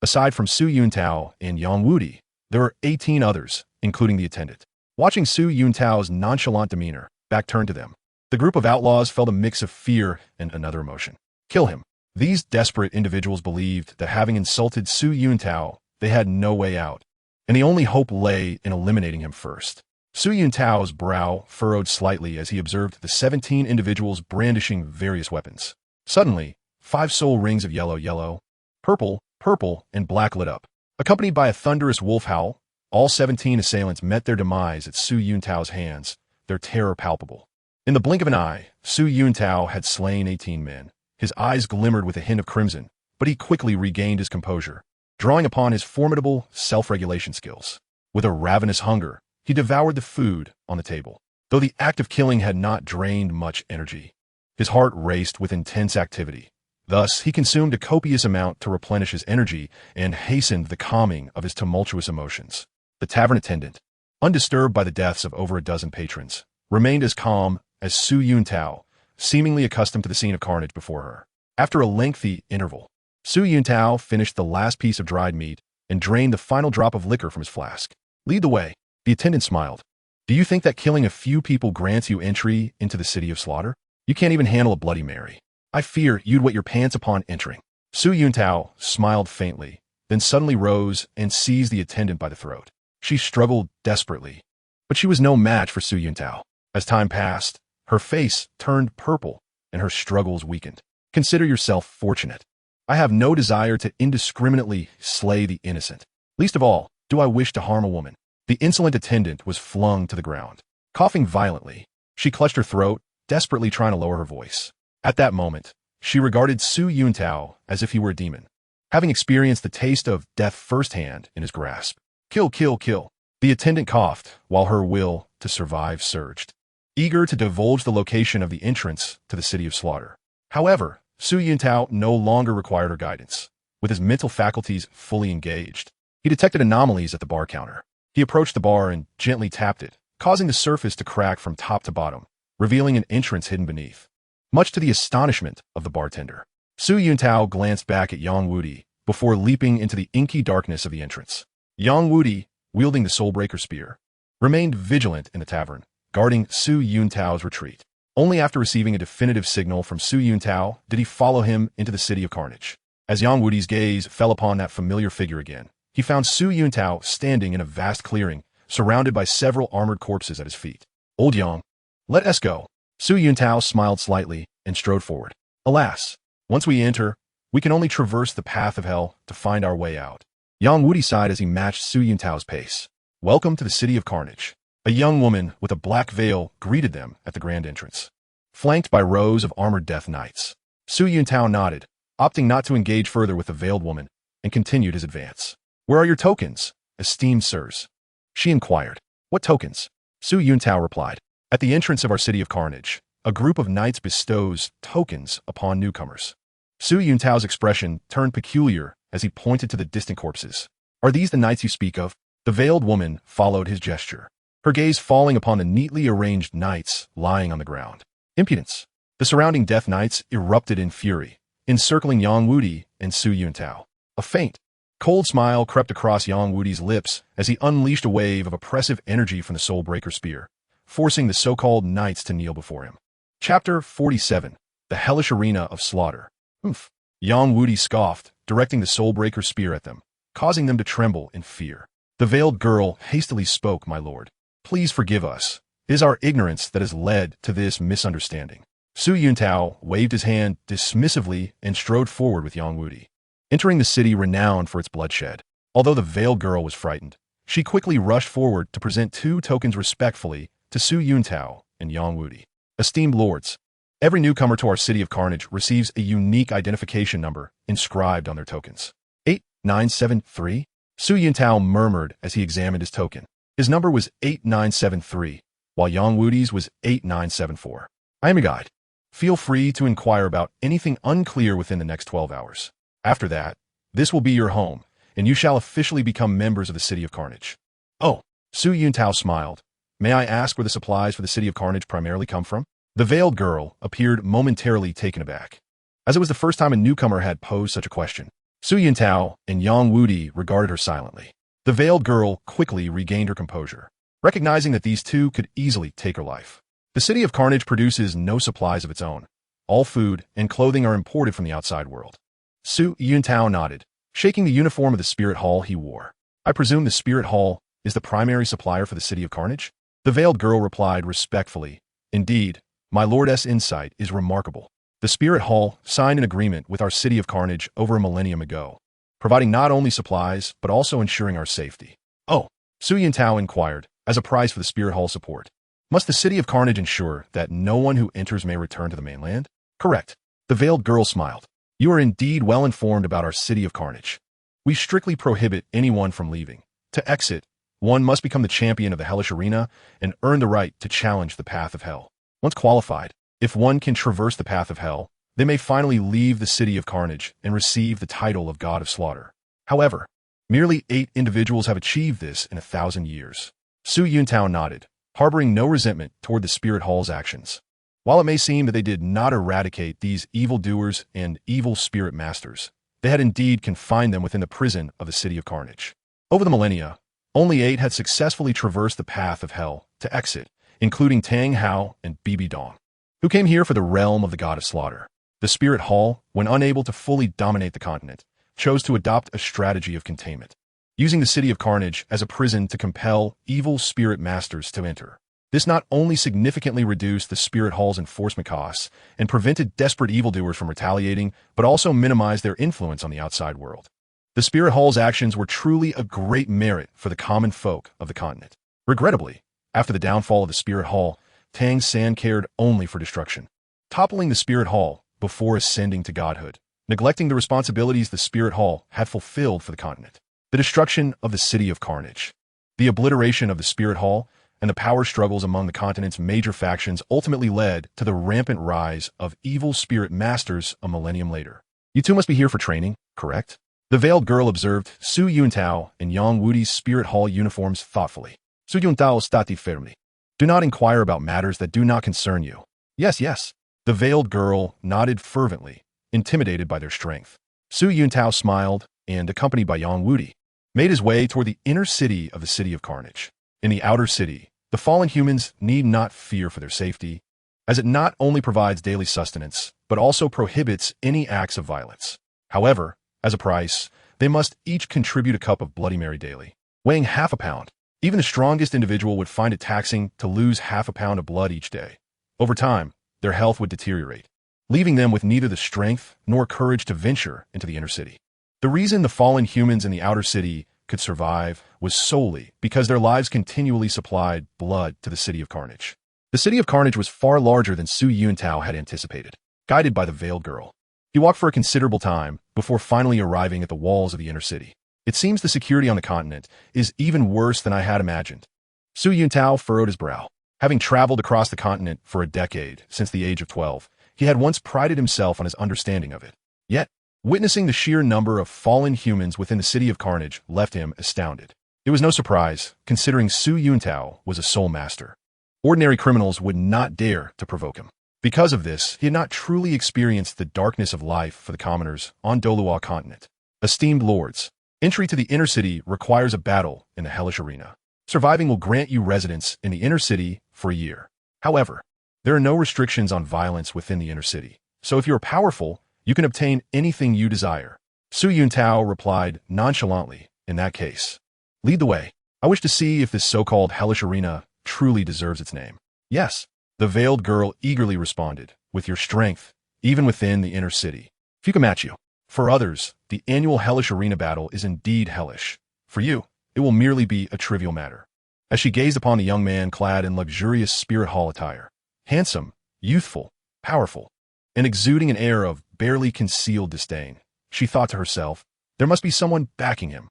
aside from Su Yuntao and Yang Wudi, there were 18 others, including the attendant. Watching Su Yuntao's nonchalant demeanor, back turned to them, the group of outlaws felt a mix of fear and another emotion. Kill him. These desperate individuals believed that having insulted Su Yuntao, they had no way out, and the only hope lay in eliminating him first. Su Yuntao's brow furrowed slightly as he observed the 17 individuals brandishing various weapons. Suddenly, 5 soul rings of yellow, purple, and black lit up. Accompanied by a thunderous wolf howl, all 17 assailants met their demise at Su Yuntao's hands, their terror palpable. In the blink of an eye, Su Yuntao had slain 18 men. His eyes glimmered with a hint of crimson, but he quickly regained his composure, drawing upon his formidable self-regulation skills. With a ravenous hunger, he devoured the food on the table. Though the act of killing had not drained much energy, his heart raced with intense activity. Thus, he consumed a copious amount to replenish his energy and hastened the calming of his tumultuous emotions. The tavern attendant, undisturbed by the deaths of over a dozen patrons, remained as calm as Su Yuntao, seemingly accustomed to the scene of carnage before her. After a lengthy interval, Su Yuntao finished the last piece of dried meat and drained the final drop of liquor from his flask. Lead the way. The attendant smiled. Do you think that killing a few people grants you entry into the city of slaughter? You can't even handle a Bloody Mary. I fear you'd wet your pants upon entering. Su Yuntao smiled faintly, then suddenly rose and seized the attendant by the throat. She struggled desperately, but she was no match for Su Yuntao. As time passed, her face turned purple and her struggles weakened. Consider yourself fortunate. I have no desire to indiscriminately slay the innocent. Least of all, do I wish to harm a woman. The insolent attendant was flung to the ground. Coughing violently, she clutched her throat, desperately trying to lower her voice. At that moment, she regarded Su Yuntao as if he were a demon, having experienced the taste of death firsthand in his grasp. Kill, kill, kill. The attendant coughed while her will to survive surged, eager to divulge the location of the entrance to the city of slaughter. However, Su Yuntao no longer required her guidance. With his mental faculties fully engaged, he detected anomalies at the bar counter. He approached the bar and gently tapped it, causing the surface to crack from top to bottom, revealing an entrance hidden beneath. Much to the astonishment of the bartender, Su Yuntao glanced back at Yang Wudi before leaping into the inky darkness of the entrance. Yang Wudi, wielding the Soulbreaker spear, remained vigilant in the tavern, guarding Su Yuntao's retreat. Only after receiving a definitive signal from Su Yuntao did he follow him into the city of carnage. As Yang Wudi's gaze fell upon that familiar figure again, he found Su Yuntao standing in a vast clearing, surrounded by several armored corpses at his feet. Old Yang, let us go. Su Yuntao smiled slightly and strode forward. Alas, once we enter, we can only traverse the path of hell to find our way out. Yang Wudi sighed as he matched Su Yuntao's pace. Welcome to the city of carnage. A young woman with a black veil greeted them at the grand entrance, flanked by rows of armored death knights. Su Yuntao nodded, opting not to engage further with the veiled woman, and continued his advance. Where are your tokens, esteemed sirs? She inquired. What tokens? Su Yuntao replied. At the entrance of our city of carnage, a group of knights bestows tokens upon newcomers. Su Yuntao's expression turned peculiar as he pointed to the distant corpses. Are these the knights you speak of? The veiled woman followed his gesture, her gaze falling upon the neatly arranged knights lying on the ground. Impudence! The surrounding death knights erupted in fury, encircling Yang Wudi and Su Yuntao. A faint, cold smile crept across Yang Wudi's lips as he unleashed a wave of oppressive energy from the Soulbreaker spear, forcing the so-called knights to kneel before him. Chapter 47. The Hellish Arena of Slaughter. Oomph! Yang Wudi scoffed, directing the Soulbreaker spear at them, causing them to tremble in fear. The veiled girl hastily spoke, My lord. Please forgive us. It is our ignorance that has led to this misunderstanding. Su Yuntao waved his hand dismissively and strode forward with Yang Wudi, entering the city renowned for its bloodshed. Although the veiled girl was frightened, she quickly rushed forward to present 2 tokens respectfully to Su Yuntao and Yang Wudi. Esteemed lords, Every newcomer to our City of Carnage receives a unique identification number inscribed on their tokens. 8973? Su Yuntao murmured as he examined his token. His number was 8973, while Yang Wudi's was 8974. I am your guide. Feel free to inquire about anything unclear within the next 12 hours. After that, this will be your home, and you shall officially become members of the City of Carnage. Oh, Su Yuntao smiled. May I ask where the supplies for the City of Carnage primarily come from? The veiled girl appeared momentarily taken aback. As it was the first time a newcomer had posed such a question, Su Yuntao and Yang Wudi regarded her silently. The veiled girl quickly regained her composure, recognizing that these two could easily take her life. The City of Carnage produces no supplies of its own. All food and clothing are imported from the outside world. Su Yuntao nodded, shaking the uniform of the Spirit Hall he wore. I presume the Spirit Hall is the primary supplier for the City of Carnage? The veiled girl replied respectfully. Indeed, my lordess' insight is remarkable. The Spirit Hall signed an agreement with our City of Carnage over a millennium ago, providing not only supplies, but also ensuring our safety. Oh, Su Yuntao inquired, as a price for the Spirit Hall support. Must the City of Carnage ensure that no one who enters may return to the mainland? Correct. The veiled girl smiled. You are indeed well informed about our City of Carnage. We strictly prohibit anyone from leaving. To exit, one must become the champion of the hellish arena and earn the right to challenge the path of hell. Once qualified, if one can traverse the path of hell, they may finally leave the City of Carnage and receive the title of God of Slaughter. However, merely 8 individuals have achieved this in 1,000 years. Su Yuntao nodded, harboring no resentment toward the Spirit Hall's actions. While it may seem that they did not eradicate these evildoers and evil spirit masters, they had indeed confined them within the prison of the City of Carnage. Over the millennia, only 8 had successfully traversed the path of hell to exit, including Tang Hao and Bibi Dong, who came here for the realm of the God of Slaughter. The Spirit Hall, when unable to fully dominate the continent, chose to adopt a strategy of containment, using the City of Carnage as a prison to compel evil spirit masters to enter. This not only significantly reduced the Spirit Hall's enforcement costs and prevented desperate evildoers from retaliating, but also minimized their influence on the outside world. The Spirit Hall's actions were truly a great merit for the common folk of the continent. Regrettably, after the downfall of the Spirit Hall, Tang San cared only for destruction, toppling the Spirit Hall before ascending to godhood, neglecting the responsibilities the Spirit Hall had fulfilled for the continent. The destruction of the City of Carnage, the obliteration of the Spirit Hall, and the power struggles among the continent's major factions ultimately led to the rampant rise of evil spirit masters a millennium later. You two must be here for training, correct? The veiled girl observed Su Yuntao and Yang Wudi's Spirit Hall uniforms thoughtfully. Su Yuntao stati fermi. Do not inquire about matters that do not concern you. Yes, yes. The veiled girl nodded fervently, intimidated by their strength. Su Yuntao smiled and, accompanied by Yang Wudi, made his way toward the inner city of the City of Carnage. In the outer city, the fallen humans need not fear for their safety, as it not only provides daily sustenance, but also prohibits any acts of violence. However, as a price, they must each contribute a cup of Bloody Mary daily, weighing half a pound. Even the strongest individual would find it taxing to lose half a pound of blood each day. Over time, their health would deteriorate, leaving them with neither the strength nor courage to venture into the inner city. The reason the fallen humans in the outer city could survive was solely because their lives continually supplied blood to the City of Carnage. The City of Carnage was far larger than Su Yuntao had anticipated, guided by the veiled girl. He walked for a considerable time before finally arriving at the walls of the inner city. It seems the security on the continent is even worse than I had imagined. Su Yuntao furrowed his brow. Having traveled across the continent for a decade since the age of 12, he had once prided himself on his understanding of it. Yet, witnessing the sheer number of fallen humans within the City of Carnage left him astounded. It was no surprise, considering Su Yuntao was a soul master. Ordinary criminals would not dare to provoke him. Because of this, he had not truly experienced the darkness of life for the commoners on Douluo continent. Esteemed lords, entry to the inner city requires a battle in the hellish arena. Surviving will grant you residence in the inner city for a year. However, there are no restrictions on violence within the inner city, so if you are powerful, you can obtain anything you desire. Su Yuntao replied nonchalantly, in that case. Lead the way. I wish to see if this so-called hellish arena truly deserves its name. Yes, the veiled girl eagerly responded, with your strength, even within the inner city. Few can match you. For others, the annual hellish arena battle is indeed hellish. For you, it will merely be a trivial matter. As she gazed upon the young man clad in luxurious Spirit Hall attire, handsome, youthful, powerful, and exuding an air of barely concealed disdain. She thought to herself, there must be someone backing him.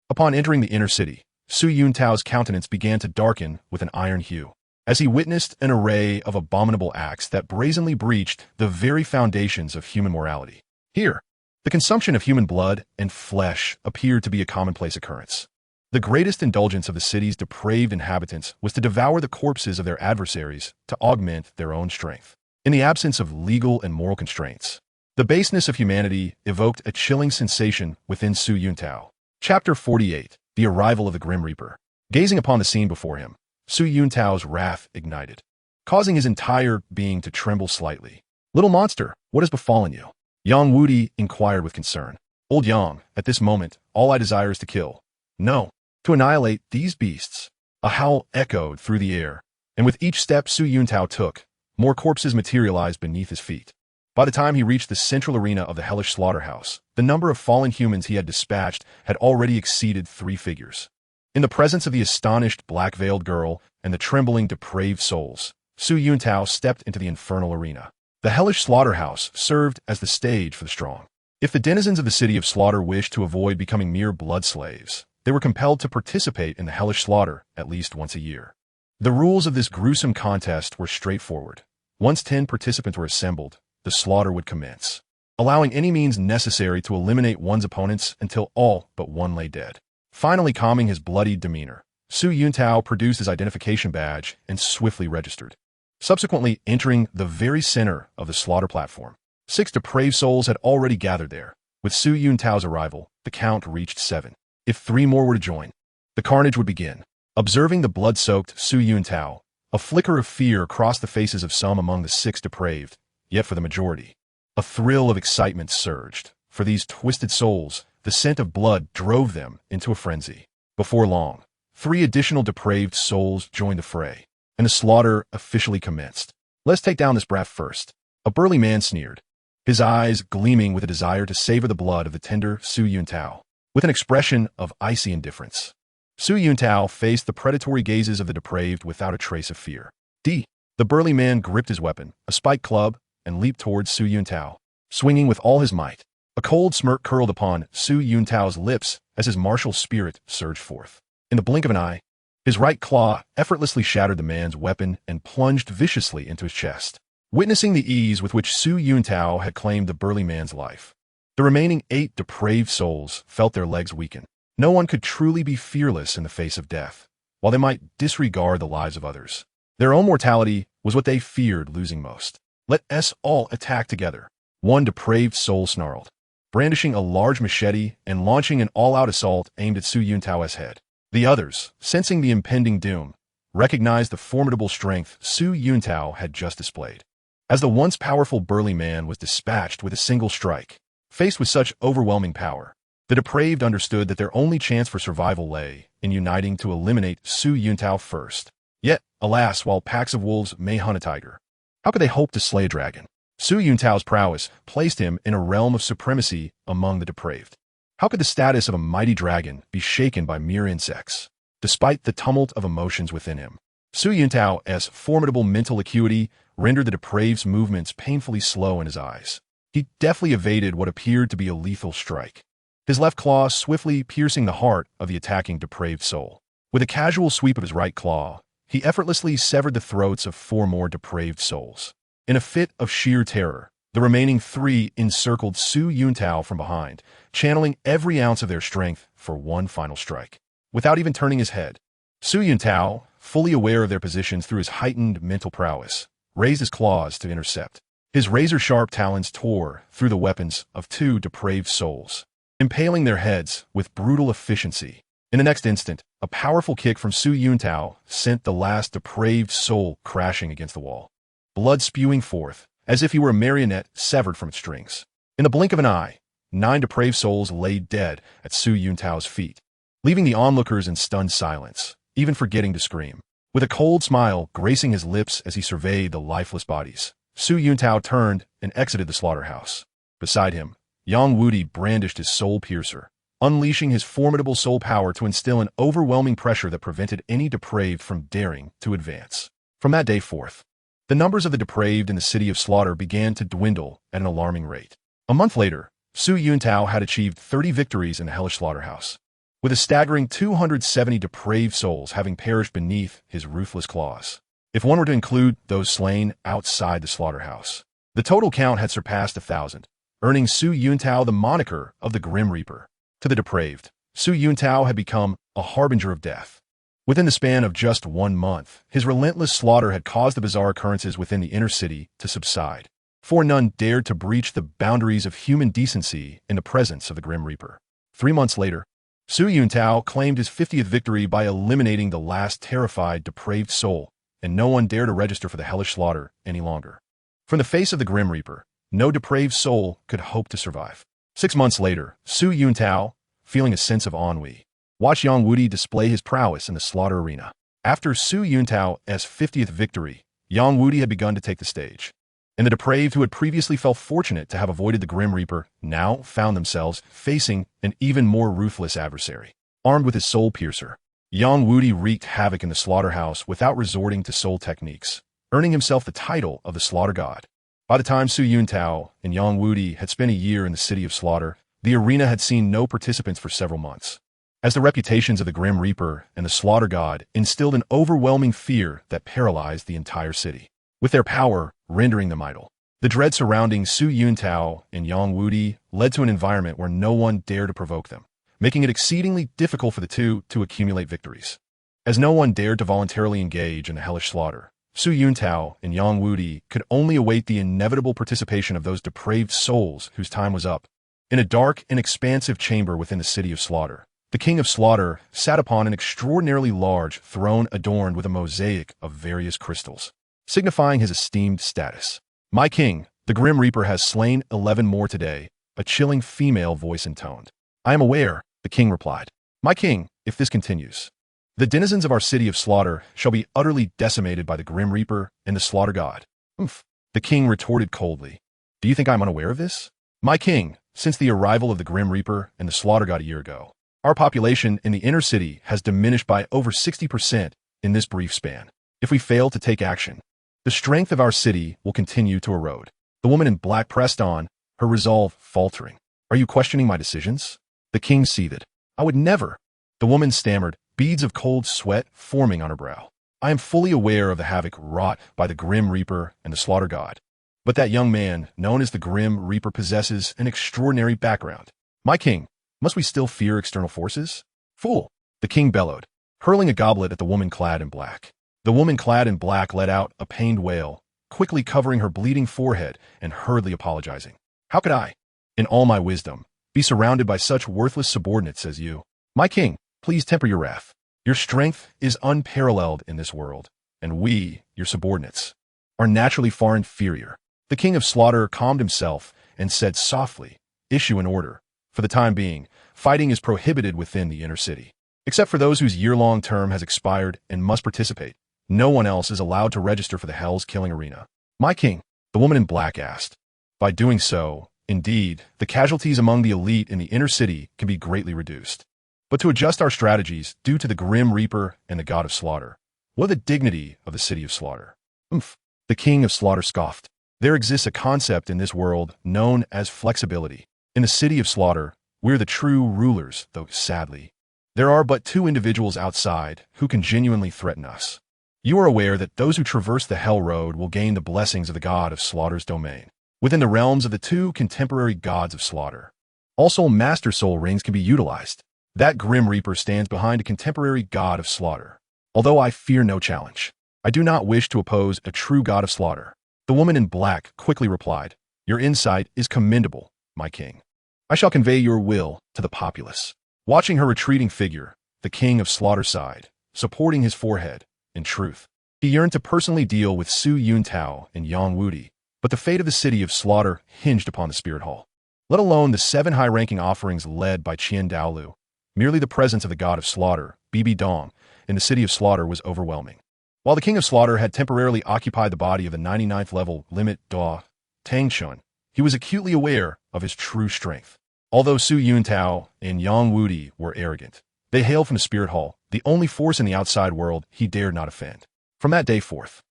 Upon entering the inner city, Su Yuntao's countenance began to darken with an iron hue, as he witnessed an array of abominable acts that brazenly breached the very foundations of human morality. Here, the consumption of human blood and flesh appeared to be a commonplace occurrence. The greatest indulgence of the city's depraved inhabitants was to devour the corpses of their adversaries to augment their own strength. In the absence of legal and moral constraints, the baseness of humanity evoked a chilling sensation within Su Yuntao. Chapter 48. The Arrival of the Grim Reaper. Gazing upon the scene before him, Su Yuntao's wrath ignited, causing his entire being to tremble slightly. Little monster, what has befallen you? Yang Wudi inquired with concern. Old Yang, at this moment, all I desire is to kill. No, to annihilate these beasts. A howl echoed through the air, and with each step Su Yuntao took, more corpses materialized beneath his feet. By the time he reached the central arena of the hellish slaughterhouse, the number of fallen humans he had dispatched had already exceeded 3 figures. In the presence of the astonished black-veiled girl and the trembling depraved souls, Su Yuntao stepped into the infernal arena. The hellish slaughterhouse served as the stage for the strong. If the denizens of the city of slaughter wished to avoid becoming mere blood slaves, they were compelled to participate in the hellish slaughter at least once a year. The rules of this gruesome contest were straightforward. Once 10 participants were assembled, the slaughter would commence, allowing any means necessary to eliminate one's opponents until all but one lay dead. Finally calming his bloodied demeanor, Su Yuntao produced his identification badge and swiftly registered. Subsequently entering the very center of the slaughter platform, 6 depraved souls had already gathered there. With Su Yuntao's arrival, the count reached 7. If 3 more were to join, the carnage would begin. Observing the blood-soaked Su Yuntao, a flicker of fear crossed the faces of some among the 6 depraved, yet for the majority, a thrill of excitement surged. For these twisted souls, the scent of blood drove them into a frenzy. Before long, 3 additional depraved souls joined the fray, and the slaughter officially commenced. Let's take down this brat first. A burly man sneered, his eyes gleaming with a desire to savor the blood of the tender Su Yuntao. With an expression of icy indifference, Su Yuntao faced the predatory gazes of the depraved without a trace of fear. The burly man gripped his weapon, a spiked club, and leaped towards Su Yuntao, swinging with all his might. A cold smirk curled upon Su Yuntao's lips as his martial spirit surged forth. In the blink of an eye, his right claw effortlessly shattered the man's weapon and plunged viciously into his chest. Witnessing the ease with which Su Yuntao had claimed the burly man's life, the remaining 8 depraved souls felt their legs weaken. No one could truly be fearless in the face of death, while they might disregard the lives of others. Their own mortality was what they feared losing most. Let us all attack together. One depraved soul snarled, brandishing a large machete and launching an all-out assault aimed at Su Yuntao's head. The others, sensing the impending doom, recognized the formidable strength Su Yuntao had just displayed. As the once powerful burly man was dispatched with a single strike, faced with such overwhelming power, the depraved understood that their only chance for survival lay in uniting to eliminate Su Yuntao first. Yet, alas, while packs of wolves may hunt a tiger, how could they hope to slay a dragon? Su Yuntao's prowess placed him in a realm of supremacy among the depraved. How could the status of a mighty dragon be shaken by mere insects? Despite the tumult of emotions within him, Su Yuntao's formidable mental acuity rendered the depraved's movements painfully slow in his eyes. He deftly evaded what appeared to be a lethal strike, his left claw swiftly piercing the heart of the attacking depraved soul. With a casual sweep of his right claw, he effortlessly severed the throats of 4 more depraved souls. In a fit of sheer terror, the remaining 3 encircled Su Yuntao from behind, channeling every ounce of their strength for one final strike. Without even turning his head, Su Yuntao, fully aware of their positions through his heightened mental prowess, raised his claws to intercept. His razor-sharp talons tore through the weapons of 2 depraved souls, impaling their heads with brutal efficiency. In the next instant, a powerful kick from Su Yuntao sent the last depraved soul crashing against the wall, blood spewing forth, as if he were a marionette severed from its strings. In the blink of an eye, 9 depraved souls lay dead at Su Yuntao's feet, leaving the onlookers in stunned silence, even forgetting to scream. With a cold smile gracing his lips as he surveyed the lifeless bodies, Su Yuntao turned and exited the slaughterhouse. Beside him, Yang Wudi brandished his soul piercer, unleashing his formidable soul power to instill an overwhelming pressure that prevented any depraved from daring to advance. From that day forth, The numbers of the depraved in the city of slaughter began to dwindle at an alarming rate. A month later, Su Yuntao had achieved 30 victories in the hellish slaughterhouse, with a staggering 270 depraved souls having perished beneath his ruthless claws. If one were to include those slain outside the slaughterhouse, the total count had surpassed 1,000, earning Su Yuntao the moniker of the Grim Reaper. To the depraved, Su Yuntao had become a harbinger of death. Within the span of just 1 month, his relentless slaughter had caused the bizarre occurrences within the inner city to subside, for none dared to breach the boundaries of human decency in the presence of the Grim Reaper. 3 months later, Su Yuntao claimed his 50th victory by eliminating the last terrified, depraved soul, and no one dared to register for the hellish slaughter any longer. From the face of the Grim Reaper, no depraved soul could hope to survive. 6 months later, Su Yuntao, feeling a sense of ennui, watched Yang Wudi display his prowess in the slaughter arena. After Su Yuntao's 50th victory, Yang Wudi had begun to take the stage, and the depraved who had previously felt fortunate to have avoided the Grim Reaper now found themselves facing an even more ruthless adversary. Armed with his soul piercer, Yang Wudi wreaked havoc in the slaughterhouse without resorting to soul techniques, earning himself the title of the Slaughter God. By the time Su Yuntao and Yang Wudi had spent a year in the city of slaughter, the arena had seen no participants for several months, as the reputations of the Grim Reaper and the Slaughter God instilled an overwhelming fear that paralyzed the entire city, with their power rendering them idle. The dread surrounding Su Yuntao and Yang Wudi led to an environment where no one dared to provoke them, making it exceedingly difficult for the two to accumulate victories. As no one dared to voluntarily engage in the hellish slaughter, Su Yuntao and Yang Wudi could only await the inevitable participation of those depraved souls whose time was up. In a dark and expansive chamber within the city of slaughter, the King of Slaughter sat upon an extraordinarily large throne adorned with a mosaic of various crystals, signifying his esteemed status. "My king, the Grim Reaper has slain 11 more today," a chilling female voice intoned. "I am aware," the king replied. "My king, if this continues, the denizens of our city of slaughter shall be utterly decimated by the Grim Reaper and the Slaughter God." "Umph," the king retorted coldly. "Do you think I am unaware of this? My king, since the arrival of the Grim Reaper and the Slaughter God a year ago, our population in the inner city has diminished by over 60% in this brief span. If we fail to take action, the strength of our city will continue to erode." The woman in black pressed on, her resolve faltering. "Are you questioning my decisions?" The king seethed. "I would never." The woman stammered, beads of cold sweat forming on her brow. "I am fully aware of the havoc wrought by the Grim Reaper and the Slaughter God, but that young man, known as the Grim Reaper, possesses an extraordinary background. My king, must we still fear external forces?" "Fool!" the king bellowed, hurling a goblet at the woman clad in black. The woman clad in black let out a pained wail, quickly covering her bleeding forehead and hurriedly apologizing. "How could I, in all my wisdom, be surrounded by such worthless subordinates as you? My king, please temper your wrath. Your strength is unparalleled in this world, and we, your subordinates, are naturally far inferior." The King of Slaughter calmed himself and said softly, "Issue an order. For the time being, fighting is prohibited within the inner city. Except for those whose year-long term has expired and must participate, no one else is allowed to register for the Hell's Killing Arena." "My king," the woman in black asked. "By doing so, indeed, the casualties among the elite in the inner city can be greatly reduced. But to adjust our strategies due to the Grim Reaper and the God of Slaughter, what of the dignity of the city of slaughter?" "Umph," the King of Slaughter scoffed. "There exists a concept in this world known as flexibility. In the city of slaughter, we're the true rulers, though sadly, there are but 2 individuals outside who can genuinely threaten us. You are aware that those who traverse the Hell Road will gain the blessings of the God of Slaughter's domain, within the realms of the 2 contemporary gods of slaughter. Also, Master Soul rings can be utilized. That Grim Reaper stands behind a contemporary god of slaughter. Although I fear no challenge, I do not wish to oppose a true god of slaughter." The woman in black quickly replied, "Your insight is commendable, my king. I shall convey your will to the populace." Watching her retreating figure, the King of Slaughter sighed, supporting his forehead. In truth, he yearned to personally deal with Su Yuntao and Yang Wudi, but the fate of the city of slaughter hinged upon the Spirit Hall. Let alone the 7 high-ranking offerings led by Qian Douluo, merely the presence of the god of slaughter, Bibi Dong, in the city of slaughter was overwhelming. While the King of Slaughter had temporarily occupied the body of the 99th level limit Da Tangchun, he was acutely aware of his true strength. Although Su Yuntao and Yang Wudi were arrogant, they hailed from the Spirit Hall, the only force in the outside world he dared not offend. From that day forth,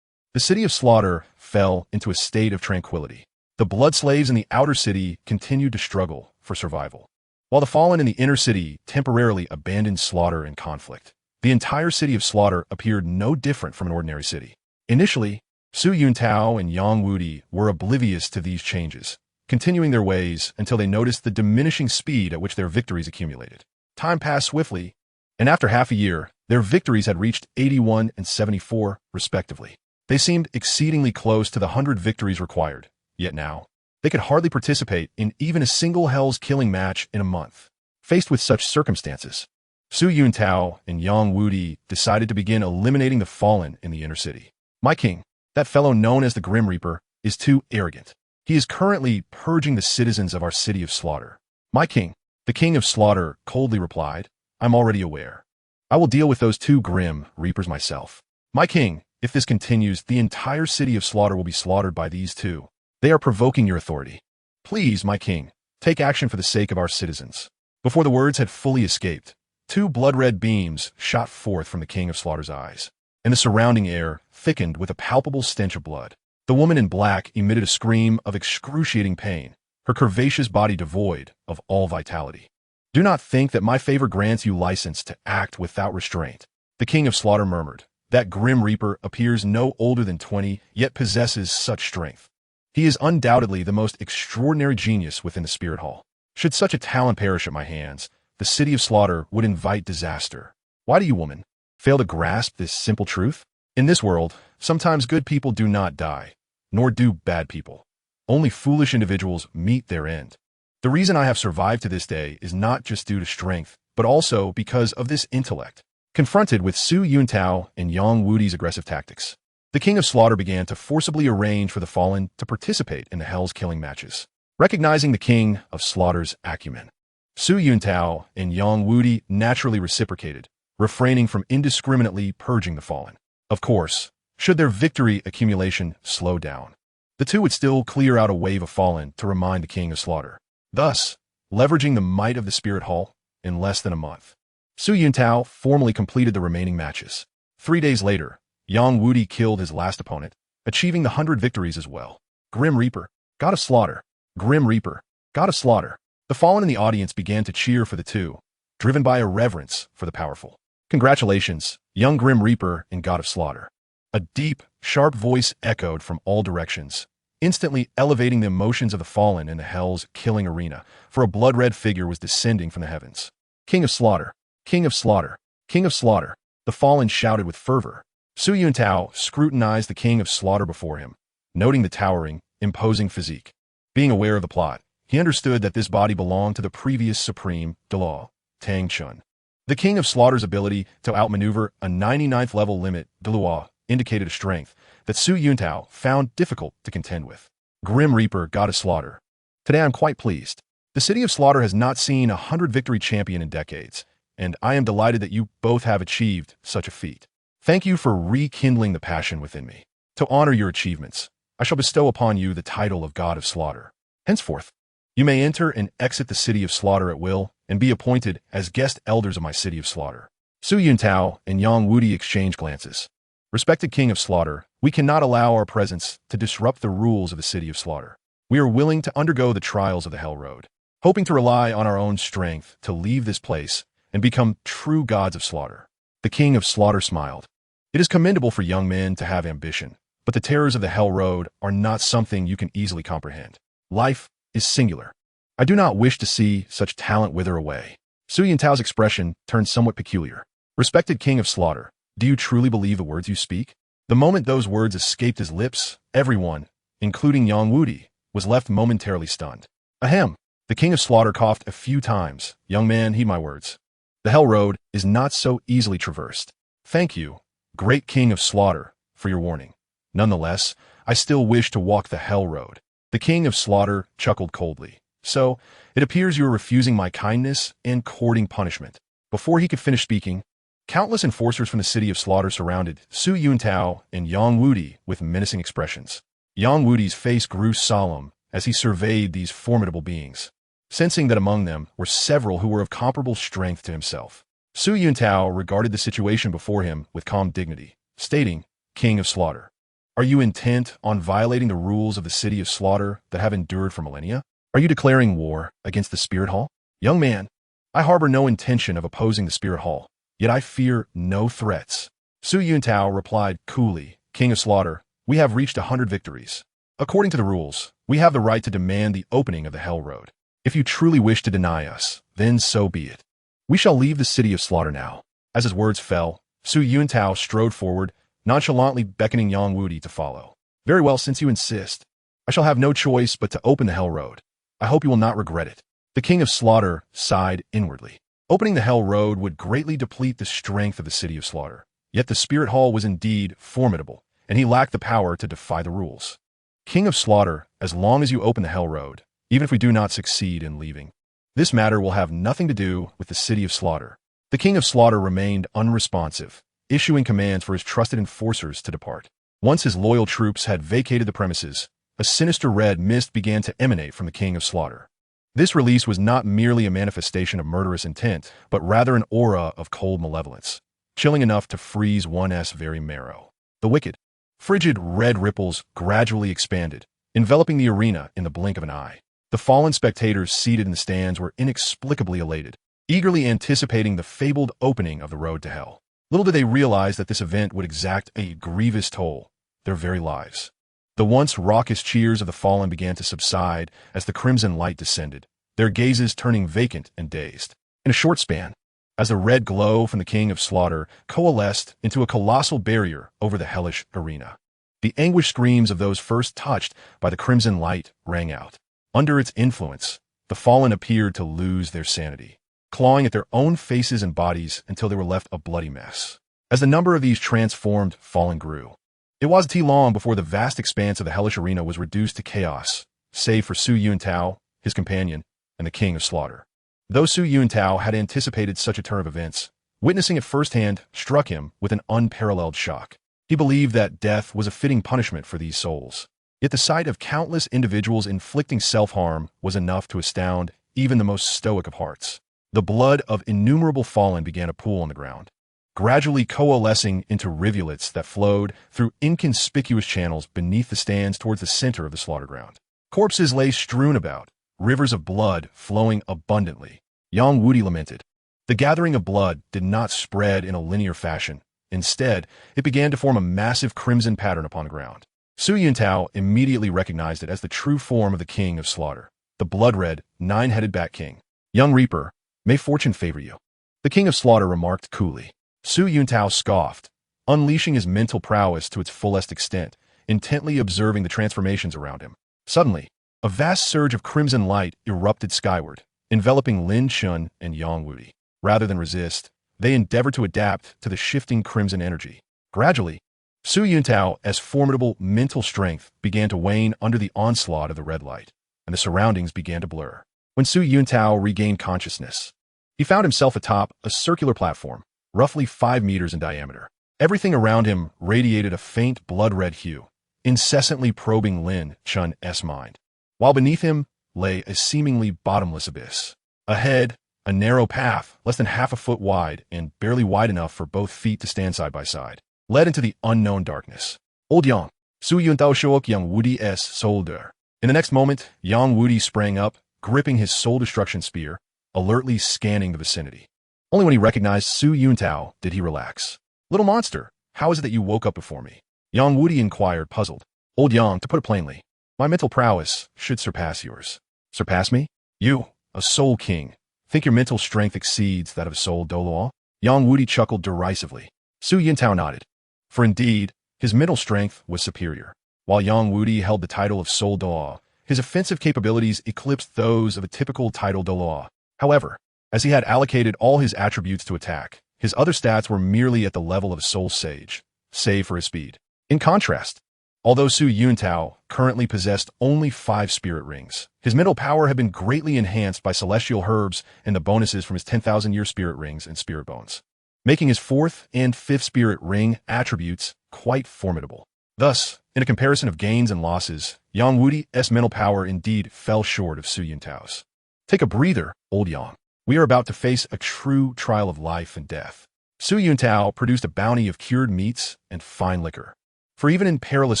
the city of Slaughter fell into a state of tranquility. The blood slaves in the outer city continued to struggle for survival, while the fallen in the inner city temporarily abandoned slaughter and conflict. The entire city of Slaughter appeared no different from an ordinary city. Initially, Su Yuntao and Yang Wudi were oblivious to these changes, continuing their ways until they noticed the diminishing speed at which their victories accumulated. Time passed swiftly, and after half a year, their victories had reached 81 and 74, respectively. They seemed exceedingly close to the 100 victories required, yet now, they could hardly participate in even a single Hell's Killing match in a month. Faced with such circumstances, Su Yuntao and Yang Wudi decided to begin eliminating the fallen in the inner city. My king, that fellow known as the Grim Reaper, is too arrogant. He is currently purging the citizens of our city of Slaughter. My king, the king of Slaughter, coldly replied, I'm already aware. I will deal with those two Grim Reapers myself. My king, if this continues, the entire city of Slaughter will be slaughtered by these two. They are provoking your authority. Please, my king, take action for the sake of our citizens. Before the words had fully escaped, two blood-red beams shot forth from the king of Slaughter's eyes, and the surrounding air thickened with a palpable stench of blood. The woman in black emitted a scream of excruciating pain, her curvaceous body devoid of all vitality. Do not think that my favor grants you license to act without restraint, the king of Slaughter murmured. That Grim Reaper appears no older than 20, yet possesses such strength. He is undoubtedly the most extraordinary genius within the Spirit Hall. Should such a talent perish at my hands, the city of Slaughter would invite disaster. Why do you, woman, fail to grasp this simple truth? In this world, sometimes good people do not die, nor do bad people. Only foolish individuals meet their end. The reason I have survived to this day is not just due to strength, but also because of this intellect. Confronted with Su Yuntao and Yang Wudi's aggressive tactics, the king of Slaughter began to forcibly arrange for the fallen to participate in the Hell's Killing matches. Recognizing the king of Slaughter's acumen, Su Yuntao and Yang Wudi naturally reciprocated, refraining from indiscriminately purging the fallen. Of course, should their victory accumulation slow down, the two would still clear out a wave of fallen to remind the king of Slaughter. Thus, leveraging the might of the Spirit Hall, in less than a month, Su Yuntao formally completed the remaining matches. 3 days later, Yang Wudi killed his last opponent, achieving the 100 victories as well. Grim Reaper, God of Slaughter. Grim Reaper, God of Slaughter. The fallen in the audience began to cheer for the two, driven by a reverence for the powerful. Congratulations, young Grim Reaper and God of Slaughter. A deep, sharp voice echoed from all directions, instantly elevating the emotions of the fallen in the Hell's Killing arena, for a blood-red figure was descending from the heavens. King of Slaughter, King of Slaughter, King of Slaughter, the fallen shouted with fervor. Su Yuntao scrutinized the King of Slaughter before him, noting the towering, imposing physique. Being aware of the plot, he understood that this body belonged to the previous supreme, Douluo, Tang Chun. The King of Slaughter's ability to outmaneuver a 99th level limit, Douluo, indicated a strength that Su Yuntao found difficult to contend with. Grim Reaper, God of Slaughter. Today I'm quite pleased. The city of Slaughter has not seen a 100 victory champion in decades, and I am delighted that you both have achieved such a feat. Thank you for rekindling the passion within me. To honor your achievements, I shall bestow upon you the title of God of Slaughter. Henceforth, you may enter and exit the city of Slaughter at will and be appointed as guest elders of my city of Slaughter. Su Yuntao and Yang Wudi exchanged glances. Respected King of Slaughter, we cannot allow our presence to disrupt the rules of the city of Slaughter. We are willing to undergo the trials of the Hell Road, hoping to rely on our own strength to leave this place and become true gods of slaughter. The King of Slaughter smiled. It is commendable for young men to have ambition, but the terrors of the Hell Road are not something you can easily comprehend. Life is singular. I do not wish to see such talent wither away. Su Yuntao's expression turned somewhat peculiar. Respected King of Slaughter, do you truly believe the words you speak? The moment those words escaped his lips, everyone, including Yang Wudi, was left momentarily stunned. Ahem. The King of Slaughter coughed a few times. Young man, heed my words. The Hell Road is not so easily traversed. Thank you, great King of Slaughter, for your warning. Nonetheless, I still wish to walk the Hell Road. The King of Slaughter chuckled coldly. So, it appears you are refusing my kindness and courting punishment. Before he could finish speaking, countless enforcers from the city of Slaughter surrounded Su Yuntao and Yang Wudi with menacing expressions. Yang Wudi's face grew solemn as he surveyed these formidable beings, sensing that among them were several who were of comparable strength to himself. Su Yuntao regarded the situation before him with calm dignity, stating, King of Slaughter, Are you intent on violating the rules of the city of slaughter that have endured for millennia? Are you declaring war against the Spirit Hall? Young man, I harbor no intention of opposing the Spirit Hall, yet I fear no threats. Su Yuntao replied coolly, King of Slaughter, we have reached 100 victories. According to the rules, we have the right to demand the opening of the Hell Road. If you truly wish to deny us, then so be it. We shall leave the city of slaughter now. As his words fell, Su Yuntao strode forward, nonchalantly beckoning Yang Wudi to follow. Very well, since you insist. I shall have no choice but to open the Hell Road. I hope you will not regret it. The King of Slaughter sighed inwardly. Opening the Hell Road would greatly deplete the strength of the city of slaughter. Yet the Spirit Hall was indeed formidable, and he lacked the power to defy the rules. King of Slaughter, as long as you open the Hell Road, even if we do not succeed in leaving, this matter will have nothing to do with the city of slaughter. The King of Slaughter remained unresponsive, issuing commands for his trusted enforcers to depart. Once his loyal troops had vacated the premises, a sinister red mist began to emanate from the King of Slaughter. This release was not merely a manifestation of murderous intent, but rather an aura of cold malevolence, chilling enough to freeze one's very marrow. The wicked, frigid red ripples gradually expanded, enveloping the arena in the blink of an eye. The fallen spectators seated in the stands were inexplicably elated, eagerly anticipating the fabled opening of the road to hell. Little did they realize that this event would exact a grievous toll, their very lives. The once raucous cheers of the fallen began to subside as the crimson light descended, their gazes turning vacant and dazed. In a short span, as the red glow from the King of Slaughter coalesced into a colossal barrier over the hellish arena, the anguished screams of those first touched by the crimson light rang out. Under its influence, the fallen appeared to lose their sanity, clawing at their own faces and bodies until they were left a bloody mess. As the number of these transformed fallen grew, it wasn't too long before the vast expanse of the hellish arena was reduced to chaos, save for Su Yuntao, his companion, and the King of Slaughter. Though Su Yuntao had anticipated such a turn of events, witnessing it firsthand struck him with an unparalleled shock. He believed that death was a fitting punishment for these souls. Yet the sight of countless individuals inflicting self-harm was enough to astound even the most stoic of hearts. The blood of innumerable fallen began to pool on the ground, gradually coalescing into rivulets that flowed through inconspicuous channels beneath the stands towards the center of the slaughter ground. Corpses lay strewn about, rivers of blood flowing abundantly. Yang Wudi lamented. The gathering of blood did not spread in a linear fashion. Instead, it began to form a massive crimson pattern upon the ground. Su Yuntao immediately recognized it as the true form of the King of Slaughter, the blood-red, nine-headed Bat King. Young Reaper, may fortune favor you. The King of Slaughter remarked coolly. Su Yuntao scoffed, unleashing his mental prowess to its fullest extent, intently observing the transformations around him. Suddenly, a vast surge of crimson light erupted skyward, enveloping Lin Chun and Yang Wudi. Rather than resist, they endeavored to adapt to the shifting crimson energy. Gradually, Su Yuntao's formidable mental strength began to wane under the onslaught of the red light, and the surroundings began to blur. When Su Yuntao regained consciousness, he found himself atop a circular platform, roughly 5 meters in diameter. Everything around him radiated a faint blood-red hue, incessantly probing Lin Chun's mind, while beneath him lay a seemingly bottomless abyss. Ahead, a narrow path, less than half a foot wide and barely wide enough for both feet to stand side by side, led into the unknown darkness. Old Yang, Su Yuntao shook Yang Wudi's shoulder. In the next moment, Yang Wudi sprang up, gripping his soul-destruction spear, alertly scanning the vicinity. Only when he recognized Su Yuntao did he relax. Little monster, how is it that you woke up before me? Yang Wudi inquired, puzzled. Old Yang, to put it plainly, my mental prowess should surpass yours. Surpass me? You, a soul king, think your mental strength exceeds that of soul Douluo? Yang Wudi chuckled derisively. Su Yuntao nodded. For indeed, his mental strength was superior. While Yang Wudi held the title of soul Douluo, his offensive capabilities eclipsed those of a typical title Douluo. However, as he had allocated all his attributes to attack, his other stats were merely at the level of a soul sage, save for his speed. In contrast, although Su Yuntao currently possessed only 5 spirit rings, his mental power had been greatly enhanced by celestial herbs and the bonuses from his 10,000-year spirit rings and spirit bones, making his 4th and 5th spirit ring attributes quite formidable. Thus, in a comparison of gains and losses, Yang Wudi's mental power indeed fell short of Su Yuntao's. Take a breather, old Yang. We are about to face a true trial of life and death. Su Yuntao produced a bounty of cured meats and fine liquor. For even in perilous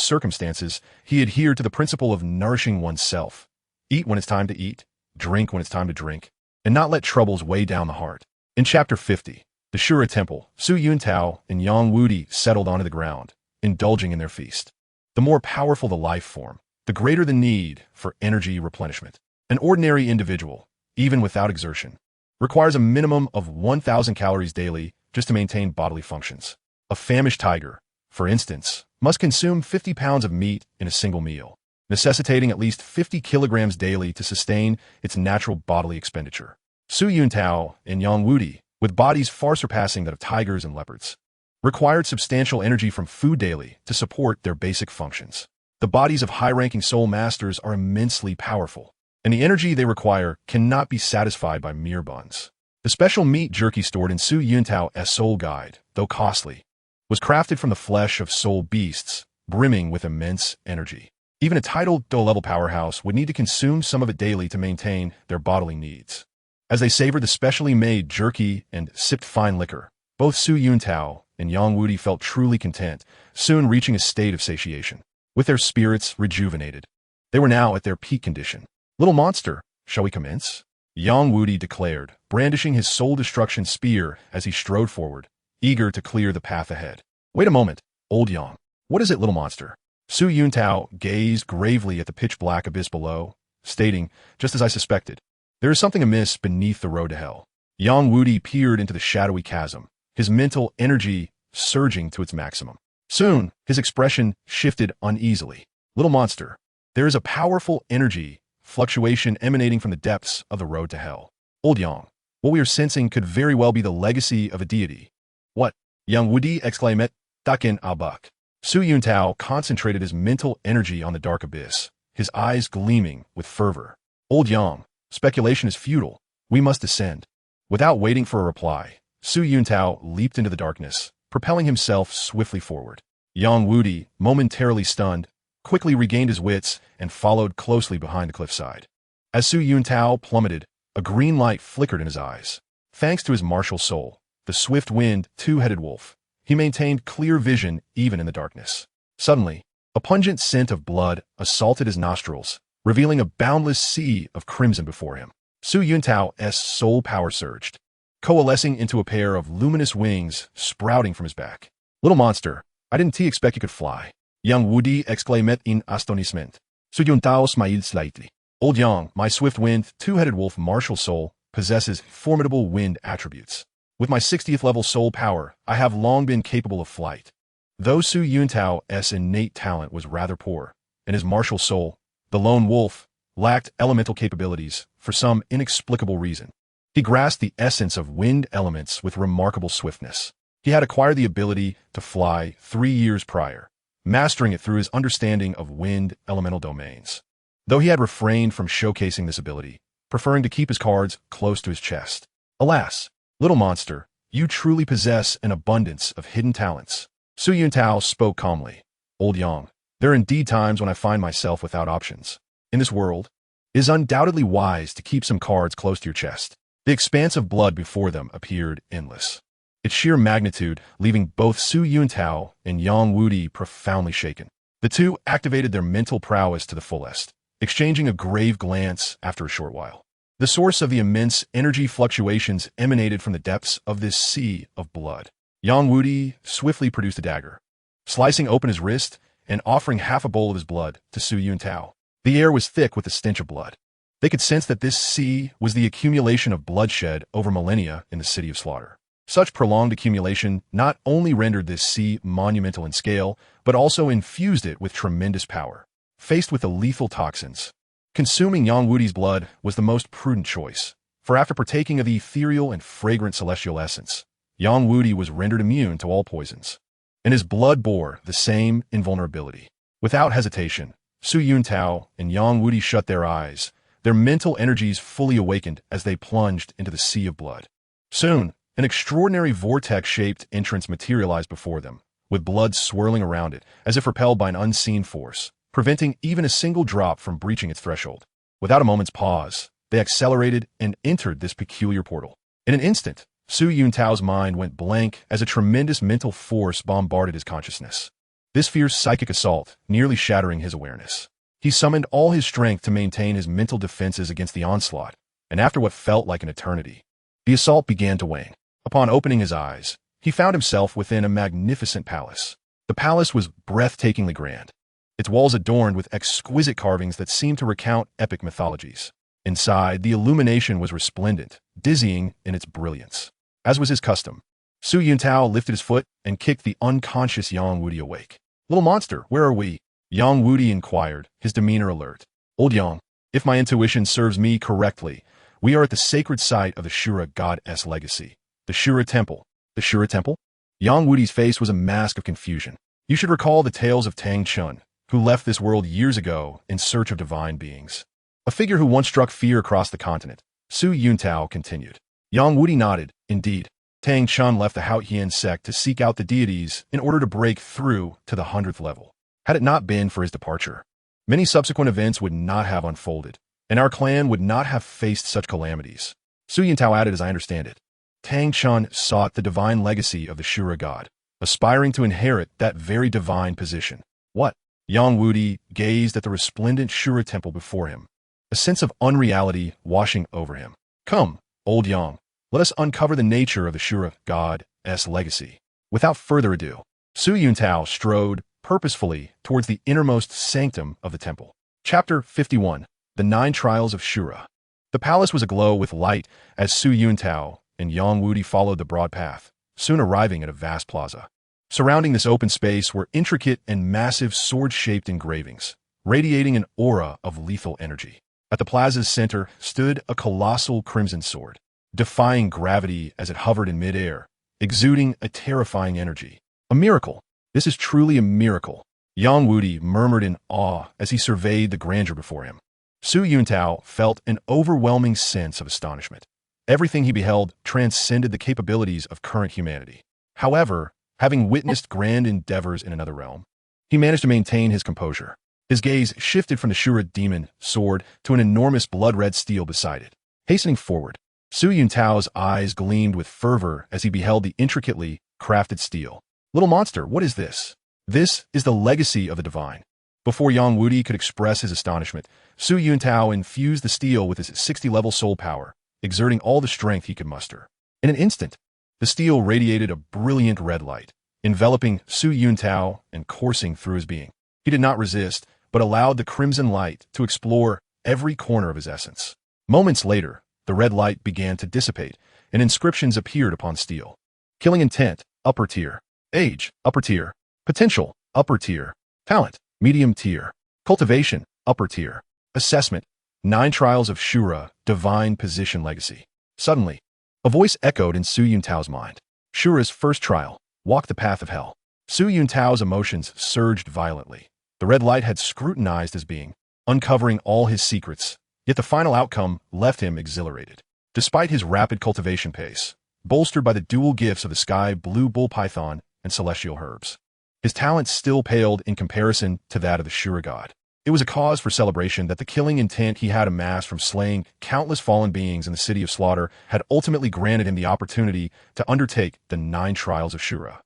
circumstances, he adhered to the principle of nourishing oneself. Eat when it's time to eat, drink when it's time to drink, and not let troubles weigh down the heart. In Chapter 50, the Shura Temple, Su Yuntao and Yang Wudi settled onto the ground, indulging in their feast. The more powerful the life form, the greater the need for energy replenishment. An ordinary individual, even without exertion, requires a minimum of 1,000 calories daily just to maintain bodily functions. A famished tiger, for instance, must consume 50 pounds of meat in a single meal, necessitating at least 50 kilograms daily to sustain its natural bodily expenditure. Su Yuntao and Yang Wudi, with bodies far surpassing that of tigers and leopards, required substantial energy from food daily to support their basic functions. The bodies of high-ranking soul masters are immensely powerful, and the energy they require cannot be satisfied by mere buns. The special meat jerky stored in Su Yuntao's soul guide, though costly, was crafted from the flesh of soul beasts, brimming with immense energy. Even a titled Douluo-level powerhouse would need to consume some of it daily to maintain their bodily needs. As they savored the specially made jerky and sipped fine liquor, both Su Yuntao and Yang Wudi felt truly content, soon reaching a state of satiation. With their spirits rejuvenated, they were now at their peak condition. "Little monster, shall we commence?" Yang Wudi declared, brandishing his soul-destruction spear as he strode forward, eager to clear the path ahead. "Wait a moment, old Yang. What is it, little monster?" Su Yuntao gazed gravely at the pitch-black abyss below, stating, "Just as I suspected, there is something amiss beneath the road to hell." Yang Wudi peered into the shadowy chasm, his mental energy surging to its maximum. Soon, his expression shifted uneasily. "Little monster, there is a powerful energy fluctuation emanating from the depths of the road to hell. Old Yang, what we are sensing could very well be the legacy of a deity." "What?" Yang Wudi exclaimed, "Dakin al-Bak." Su Yuntao concentrated his mental energy on the dark abyss, his eyes gleaming with fervor. "Old Yang, speculation is futile. We must descend." Without waiting for a reply, Su Yuntao leaped into the darkness, propelling himself swiftly forward. Yang Wudi, momentarily stunned, quickly regained his wits and followed closely behind the cliffside. As Su Yuntao plummeted, a green light flickered in his eyes. Thanks to his martial soul, the swift-winged, two-headed wolf, he maintained clear vision even in the darkness. Suddenly, a pungent scent of blood assaulted his nostrils, revealing a boundless sea of crimson before him. Su Yuntao's soul power surged, coalescing into a pair of luminous wings sprouting from his back. "Little monster, I didn't expect you could fly." Yang Wudi exclaimed in astonishment. Su Yuntao smiled slightly. "Old Yang, my swift-winged, two-headed wolf martial soul possesses formidable wind attributes. With my 60th level soul power, I have long been capable of flight." Though Su Yuntao's innate talent was rather poor, and his martial soul, the lone wolf, lacked elemental capabilities for some inexplicable reason, he grasped the essence of wind elements with remarkable swiftness. He had acquired the ability to fly 3 years prior, mastering it through his understanding of wind elemental domains. Though he had refrained from showcasing this ability, preferring to keep his cards close to his chest. "Alas, little monster, you truly possess an abundance of hidden talents." Su Yuntao spoke calmly. "Old Yang, there are indeed times when I find myself without options. In this world, it is undoubtedly wise to keep some cards close to your chest." The expanse of blood before them appeared endless, its sheer magnitude leaving both Su Yuntao and Yang Wudi profoundly shaken. The two activated their mental prowess to the fullest, exchanging a grave glance after a short while. The source of the immense energy fluctuations emanated from the depths of this sea of blood. Yang Wudi swiftly produced a dagger, slicing open his wrist and offering half a bowl of his blood to Su Yuntao. The air was thick with the stench of blood. They could sense that this sea was the accumulation of bloodshed over millennia in the city of slaughter. Such prolonged accumulation not only rendered this sea monumental in scale, but also infused it with tremendous power. Faced with the lethal toxins, consuming Yang Wudi's blood was the most prudent choice, for after partaking of the ethereal and fragrant celestial essence, Yang Wudi was rendered immune to all poisons, and his blood bore the same invulnerability. Without hesitation, Su Yuntao and Yang Wudi shut their eyes, their mental energies fully awakened as they plunged into the sea of blood. Soon, an extraordinary vortex-shaped entrance materialized before them, with blood swirling around it as if repelled by an unseen force, preventing even a single drop from breaching its threshold. Without a moment's pause, they accelerated and entered this peculiar portal. In an instant, Su Yuntao's mind went blank as a tremendous mental force bombarded his consciousness. this fierce psychic assault nearly shattering his awareness. He summoned all his strength to maintain his mental defenses against the onslaught, and after what felt like an eternity, the assault began to wane. Upon opening his eyes, he found himself within a magnificent palace. The palace was breathtakingly grand, its walls adorned with exquisite carvings that seemed to recount epic mythologies. Inside, the illumination was resplendent, dizzying in its brilliance. As was his custom, Su Yuntao lifted his foot and kicked the unconscious Yang Wudi awake. "Little monster, where are we?" Yang Wudi inquired, his demeanor alert. "Old Yang, if my intuition serves me correctly, we are at the sacred site of the Shura goddess legacy. The Shura Temple." "The Shura Temple?" Yang Wudi's face was a mask of confusion. "You should recall the tales of Tang Chun, who left this world years ago in search of divine beings. A figure who once struck fear across the continent." Su Yuntao continued. Yang Wudi nodded. "Indeed, Tang Chun left the Haotian sect to seek out the deities in order to break through to the 100th level. Had it not been for his departure, many subsequent events would not have unfolded, and our clan would not have faced such calamities." Su Yuntao added, "As I understand it, Tang Chun sought the divine legacy of the Shura god, aspiring to inherit that very divine position." "What?" Yang Wudi gazed at the resplendent Shura temple before him, a sense of unreality washing over him. "Come, old Yang, let us uncover the nature of the Shura goddess legacy." Without further ado, Su Yuntao strode purposefully towards the innermost sanctum of the temple. Chapter 51. The 9 Trials of Shura. The palace was aglow with light as Su Yuntao and Yang Wudi followed the broad path, soon arriving at a vast plaza. Surrounding this open space were intricate and massive sword-shaped engravings, radiating an aura of lethal energy. At the plaza's center stood a colossal crimson sword, defying gravity as it hovered in midair, exuding a terrifying energy. "A miracle! This is truly a miracle," Yang Wudi murmured in awe as he surveyed the grandeur before him. Su Yuntao felt an overwhelming sense of astonishment. Everything he beheld transcended the capabilities of current humanity. However, having witnessed grand endeavors in another realm, he managed to maintain his composure. His gaze shifted from the Shura demon sword to an enormous blood-red steel beside it. Hastening forward, Su Yuntao's eyes gleamed with fervor as he beheld the intricately crafted steel. "Little monster, what is this?" "This is the legacy of the divine." Before Yang Wudi could express his astonishment, Su Yuntao infused the steel with his 60-level soul power, exerting all the strength he could muster. In an instant, the steel radiated a brilliant red light, enveloping Su Yuntao and coursing through his being. He did not resist, but allowed the crimson light to explore every corner of his essence. Moments later, the red light began to dissipate, and inscriptions appeared upon steel. Killing intent, upper tier. Age, upper tier. Potential, upper tier. Talent, medium tier. Cultivation, upper tier. Assessment, 9 Trials of Shura, Divine Position Legacy. Suddenly, a voice echoed in Su Yuntao's mind. Shura's first trial, walk the path of hell. Su Yuntao's emotions surged violently. The red light had scrutinized his being, uncovering all his secrets, yet the final outcome left him exhilarated. Despite his rapid cultivation pace, bolstered by the dual gifts of the sky blue bull python and celestial herbs, his talents still paled in comparison to that of the Shura god. It was a cause for celebration that the killing intent he had amassed from slaying countless fallen beings in the city of slaughter had ultimately granted him the opportunity to undertake the 9 Trials of Shura.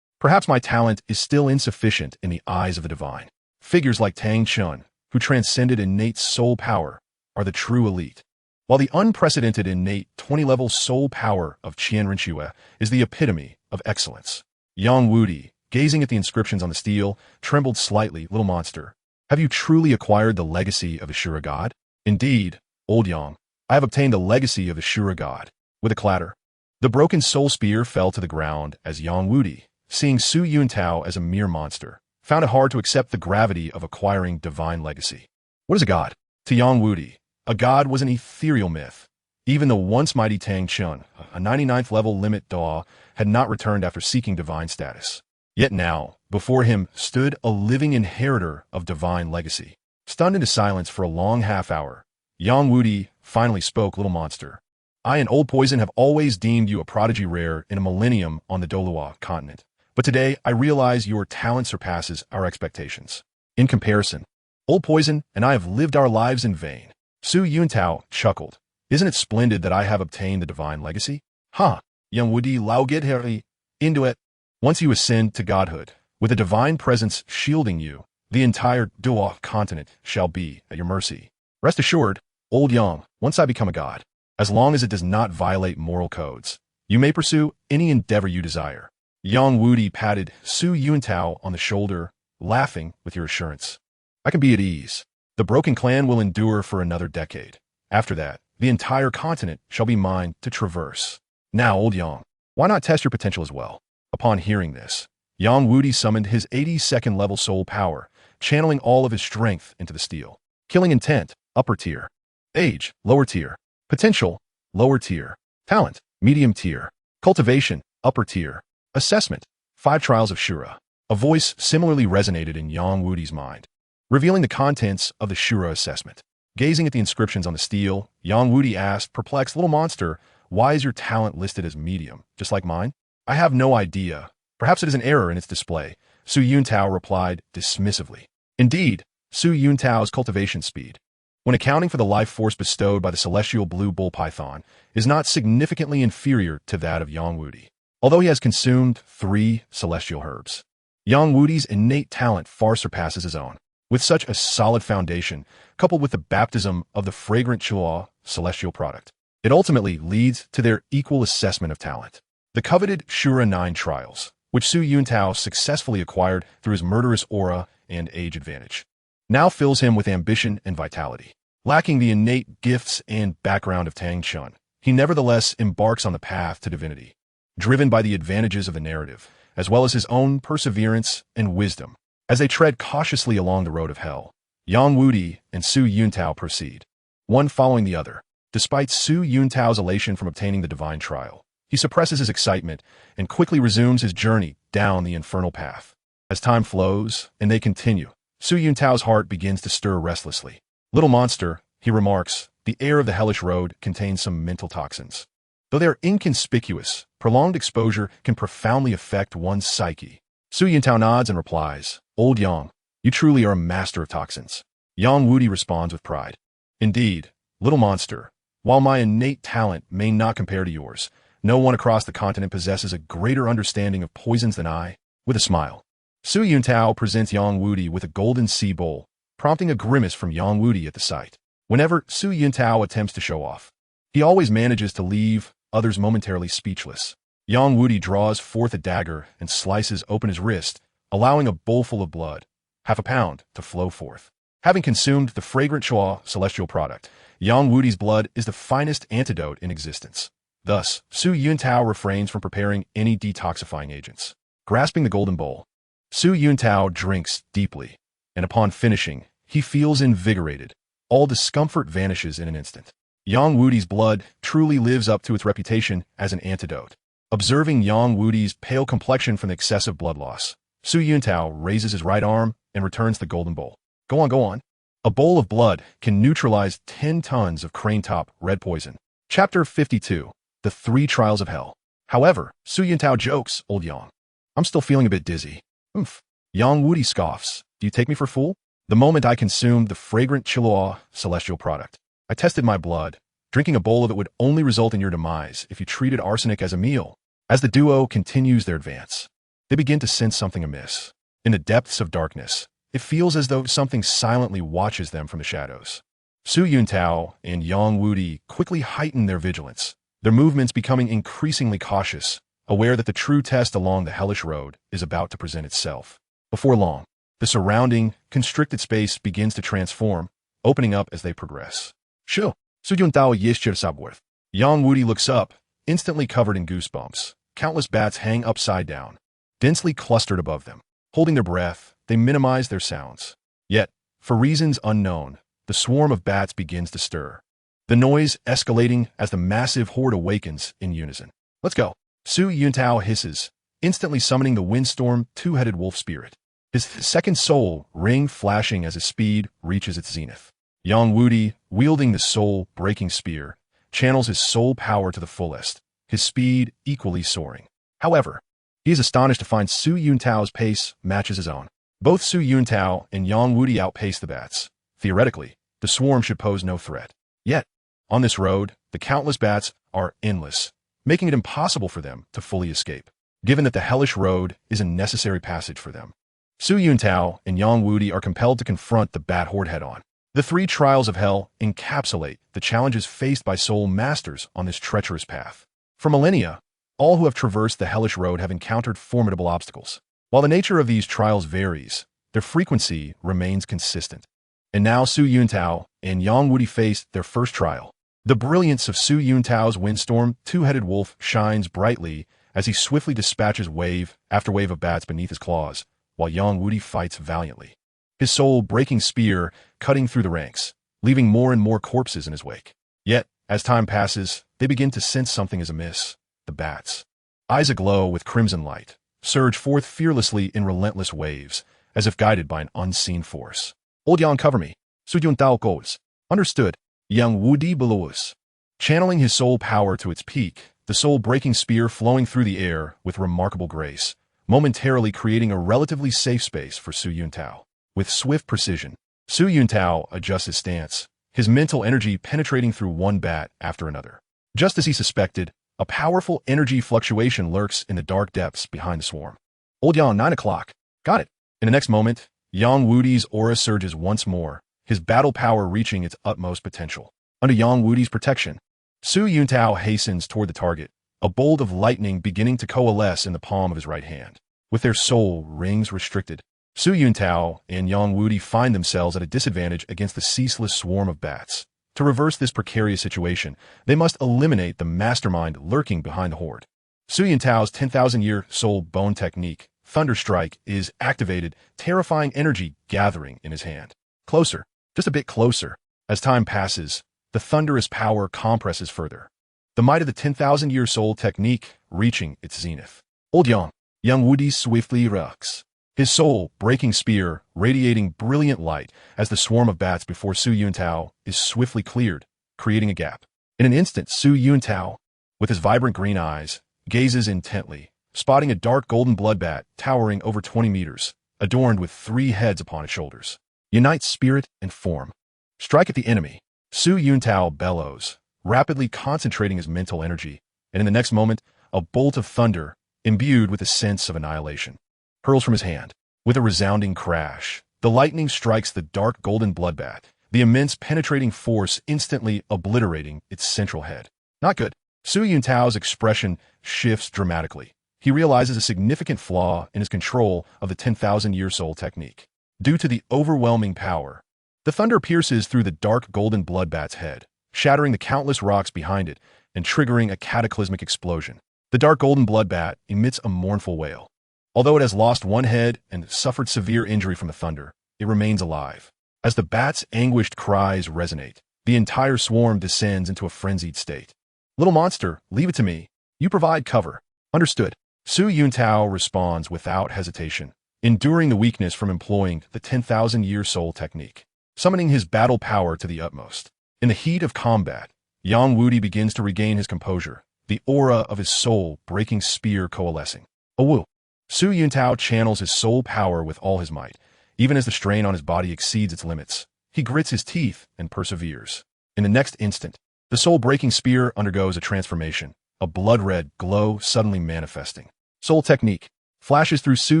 Perhaps my talent is still insufficient in the eyes of the divine. Figures like Tang Chun, who transcended innate soul power, are the true elite, while the unprecedented innate 20-level soul power of Qian Rinxue is the epitome of excellence. Yang Wudi, gazing at the inscriptions on the steel, trembled slightly. "Little monster, have you truly acquired the legacy of the Shura god?" "Indeed, old Yang, I have obtained the legacy of the Shura god." With a clatter, the broken soul spear fell to the ground as Yang Wudi, seeing Su Yuntao as a mere monster, found it hard to accept the gravity of acquiring divine legacy. What is a god? To Yang Wudi, a god was an ethereal myth. Even the once mighty Tang Chun, a 99th level limit Dou, had not returned after seeking divine status. Yet now, before him stood a living inheritor of divine legacy. Stunned into silence for a long half-hour, Yang Wudi finally spoke. "Little monster, I and Old Poison have always deemed you a prodigy rare in a millennium on the Douluo continent. But today, I realize your talent surpasses our expectations. In comparison, Old Poison and I have lived our lives in vain." Su Yuntao chuckled. "Isn't it splendid that I have obtained the divine legacy?" "Ha! Yang Wudi lao get heri into it. Once you ascend to godhood, With a divine presence shielding you, the entire Douluo continent shall be at your mercy. Rest assured, old Yang, once I become a god, as long as it does not violate moral codes, you may pursue any endeavor you desire. Yang Wudi patted Su Yuntao on the shoulder, laughing with your assurance. I can be at ease. The broken clan will endure for another decade. After that, the entire continent shall be mine to traverse. Now, old Yang, why not test your potential as well? Upon hearing this, Yang Wudi summoned his 82nd level soul power, channeling all of his strength into the steel. Killing intent, upper tier. Age, lower tier. Potential, lower tier. Talent, medium tier. Cultivation, upper tier. Assessment, 5 trials of Shura. A voice similarly resonated in Yang Wudi's mind, revealing the contents of the Shura assessment. Gazing at the inscriptions on the steel, Yang Wudi asked, perplexed, little monster, why is your talent listed as medium, just like mine? I have no idea. Perhaps it is an error in its display, Su Yuntao replied dismissively. Indeed, Su Yuntao's cultivation speed, when accounting for the life force bestowed by the celestial blue bull python, is not significantly inferior to that of Yang Wudi, although he has consumed 3 celestial herbs. Yang Wudi's innate talent far surpasses his own. With such a solid foundation, coupled with the baptism of the fragrant Chua celestial product, it ultimately leads to their equal assessment of talent. The coveted Shura 9 trials, which Su Yuntao successfully acquired through his murderous aura and age advantage, now fills him with ambition and vitality. Lacking the innate gifts and background of Tang Chun, he nevertheless embarks on the path to divinity, driven by the advantages of the narrative, as well as his own perseverance and wisdom. As they tread cautiously along the road of hell, Yang Wudi and Su Yuntao proceed, one following the other. Despite Su Yuntao's elation from obtaining the divine trial, he suppresses his excitement and quickly resumes his journey down the infernal path. As time flows and they continue, Su Yuntao's heart begins to stir restlessly. Little monster, he remarks, the air of the hellish road contains some mental toxins. Though they are inconspicuous, prolonged exposure can profoundly affect one's psyche. Su Yuntao nods and replies, Old Yang, you truly are a master of toxins. Yang Wudi responds with pride. Indeed, little monster, while my innate talent may not compare to yours, no one across the continent possesses a greater understanding of poisons than I. With a smile, Su Yuntao presents Yang Wudi with a golden sea bowl, prompting a grimace from Yang Wudi at the sight. Whenever Su Yuntao attempts to show off, he always manages to leave others momentarily speechless. Yang Wudi draws forth a dagger and slices open his wrist, allowing a bowlful of blood, half a pound, to flow forth. Having consumed the fragrant Chua celestial product, Yang Wudi's blood is the finest antidote in existence. Thus, Su Yuntao refrains from preparing any detoxifying agents. Grasping the golden bowl, Su Yuntao drinks deeply, and upon finishing, he feels invigorated. All discomfort vanishes in an instant. Yang Wudi's blood truly lives up to its reputation as an antidote. Observing Yang Wudi's pale complexion from the excessive blood loss, Su Yuntao raises his right arm and returns the golden bowl. Go on, go on. A bowl of blood can neutralize 10 tons of crane-top red poison. Chapter 52. The 3 Trials of Hell. However, Su Yuntao jokes, Old Yang, I'm still feeling a bit dizzy. Oomph. Yang Wudi scoffs. Do you take me for a fool? The moment I consumed the fragrant Chua celestial product, I tested my blood. Drinking a bowl of it would only result in your demise if you treated arsenic as a meal. As the duo continues their advance, they begin to sense something amiss. In the depths of darkness, it feels as though something silently watches them from the shadows. Su Yuntao and Yang Wudi quickly heighten their vigilance, their movements becoming increasingly cautious, aware that the true test along the hellish road is about to present itself. Before long, the surrounding, constricted space begins to transform, opening up as they progress. Su Yuntao yishir sabworth. Yang Wudi looks up, instantly covered in goosebumps. Countless bats hang upside down, densely clustered above them. Holding their breath, they minimize their sounds. Yet, for reasons unknown, the swarm of bats begins to stir, the noise escalating as the massive horde awakens in unison. Let's go. Su Yuntao hisses, instantly summoning the windstorm 2-headed wolf spirit. His second soul ring flashing as his speed reaches its zenith. Yang Wudi, wielding the soul-breaking spear, channels his soul power to the fullest, his speed equally soaring. However, he is astonished to find Su Yuntao's pace matches his own. Both Su Yuntao and Yang Wudi outpace the bats. Theoretically, the swarm should pose no threat. Yet, on this road, the countless bats are endless, making it impossible for them to fully escape. given that the hellish road is a necessary passage for them. Su Yuntao and Yang Wudi are compelled to confront the Bat Horde head-on. The three trials of hell encapsulate the challenges faced by soul masters on this treacherous path. For millennia, all who have traversed the hellish road have encountered formidable obstacles. While the nature of these trials varies, their frequency remains consistent. And now Su Yuntao and Yang Wudi face their first trial. The brilliance of Su Yuntao's windstorm two-headed wolf shines brightly as he swiftly dispatches wave after wave of bats beneath his claws, while Yang Wudi fights valiantly, his soul-breaking spear cutting through the ranks, leaving more and more corpses in his wake. Yet, as time passes, they begin to sense something is amiss. The bats, eyes aglow with crimson light, surge forth fearlessly in relentless waves, as if guided by an unseen force. Old Yang, cover me. Su Yuntao goes. Understood. Yang Wudi below us. Channeling his soul power to its peak, the soul-breaking spear flowing through the air with remarkable grace, momentarily creating a relatively safe space for Su Yuntao. With swift precision, Su Yuntao adjusts his stance, his mental energy penetrating through one bat after another. Just as he suspected, a powerful energy fluctuation lurks in the dark depths behind the swarm. Old Yang, 9 o'clock. Got it. In the next moment, Yang Wudi's aura surges once more, his battle power reaching its utmost potential. Under Yang Wudi's protection, Su Yuntao hastens toward the target, a bolt of lightning beginning to coalesce in the palm of his right hand. With their soul rings restricted, Su Yuntao and Yang Wudi find themselves at a disadvantage against the ceaseless swarm of bats. To reverse this precarious situation, they must eliminate the mastermind lurking behind the horde. Su Yuntao's 10,000-year soul bone technique, Thunder Strike, is activated, terrifying energy gathering in his hand. Closer, just a bit closer. As time passes, the thunderous power compresses further. The might of the 10,000-year soul technique reaching its zenith. Old Yang Wudi swiftly rocks, his soul-breaking spear radiating brilliant light as the swarm of bats before Su Yuntao is swiftly cleared, creating a gap. In an instant, Su Yuntao, with his vibrant green eyes, gazes intently, spotting a dark golden blood bat towering over 20 meters, adorned with 3 heads upon its shoulders. Unite spirit and form. Strike at the enemy. Su Yuntao bellows, rapidly concentrating his mental energy, and in the next moment, a bolt of thunder, imbued with a sense of annihilation, hurls from his hand. With a resounding crash, the lightning strikes the dark golden bloodbat, the immense penetrating force instantly obliterating its central head. Not good. Su Yuntao's expression shifts dramatically. He realizes a significant flaw in his control of the 10,000-year soul technique. Due to the overwhelming power, the thunder pierces through the dark golden bloodbat's head, shattering the countless rocks behind it and triggering a cataclysmic explosion. The dark golden bloodbat emits a mournful wail. Although it has lost one head and suffered severe injury from the thunder, it remains alive. As the bat's anguished cries resonate, the entire swarm descends into a frenzied state. Little monster, leave it to me. You provide cover. Understood. Su Yuntao responds without hesitation, enduring the weakness from employing the 10,000-year soul technique, summoning his battle power to the utmost. In the heat of combat, Yang Wudi begins to regain his composure, the aura of his soul-breaking spear coalescing. Awoo! Su Yuntao channels his soul power with all his might, even as the strain on his body exceeds its limits. He grits his teeth and perseveres. In the next instant, the soul-breaking spear undergoes a transformation, a blood-red glow suddenly manifesting. Soul technique flashes through Su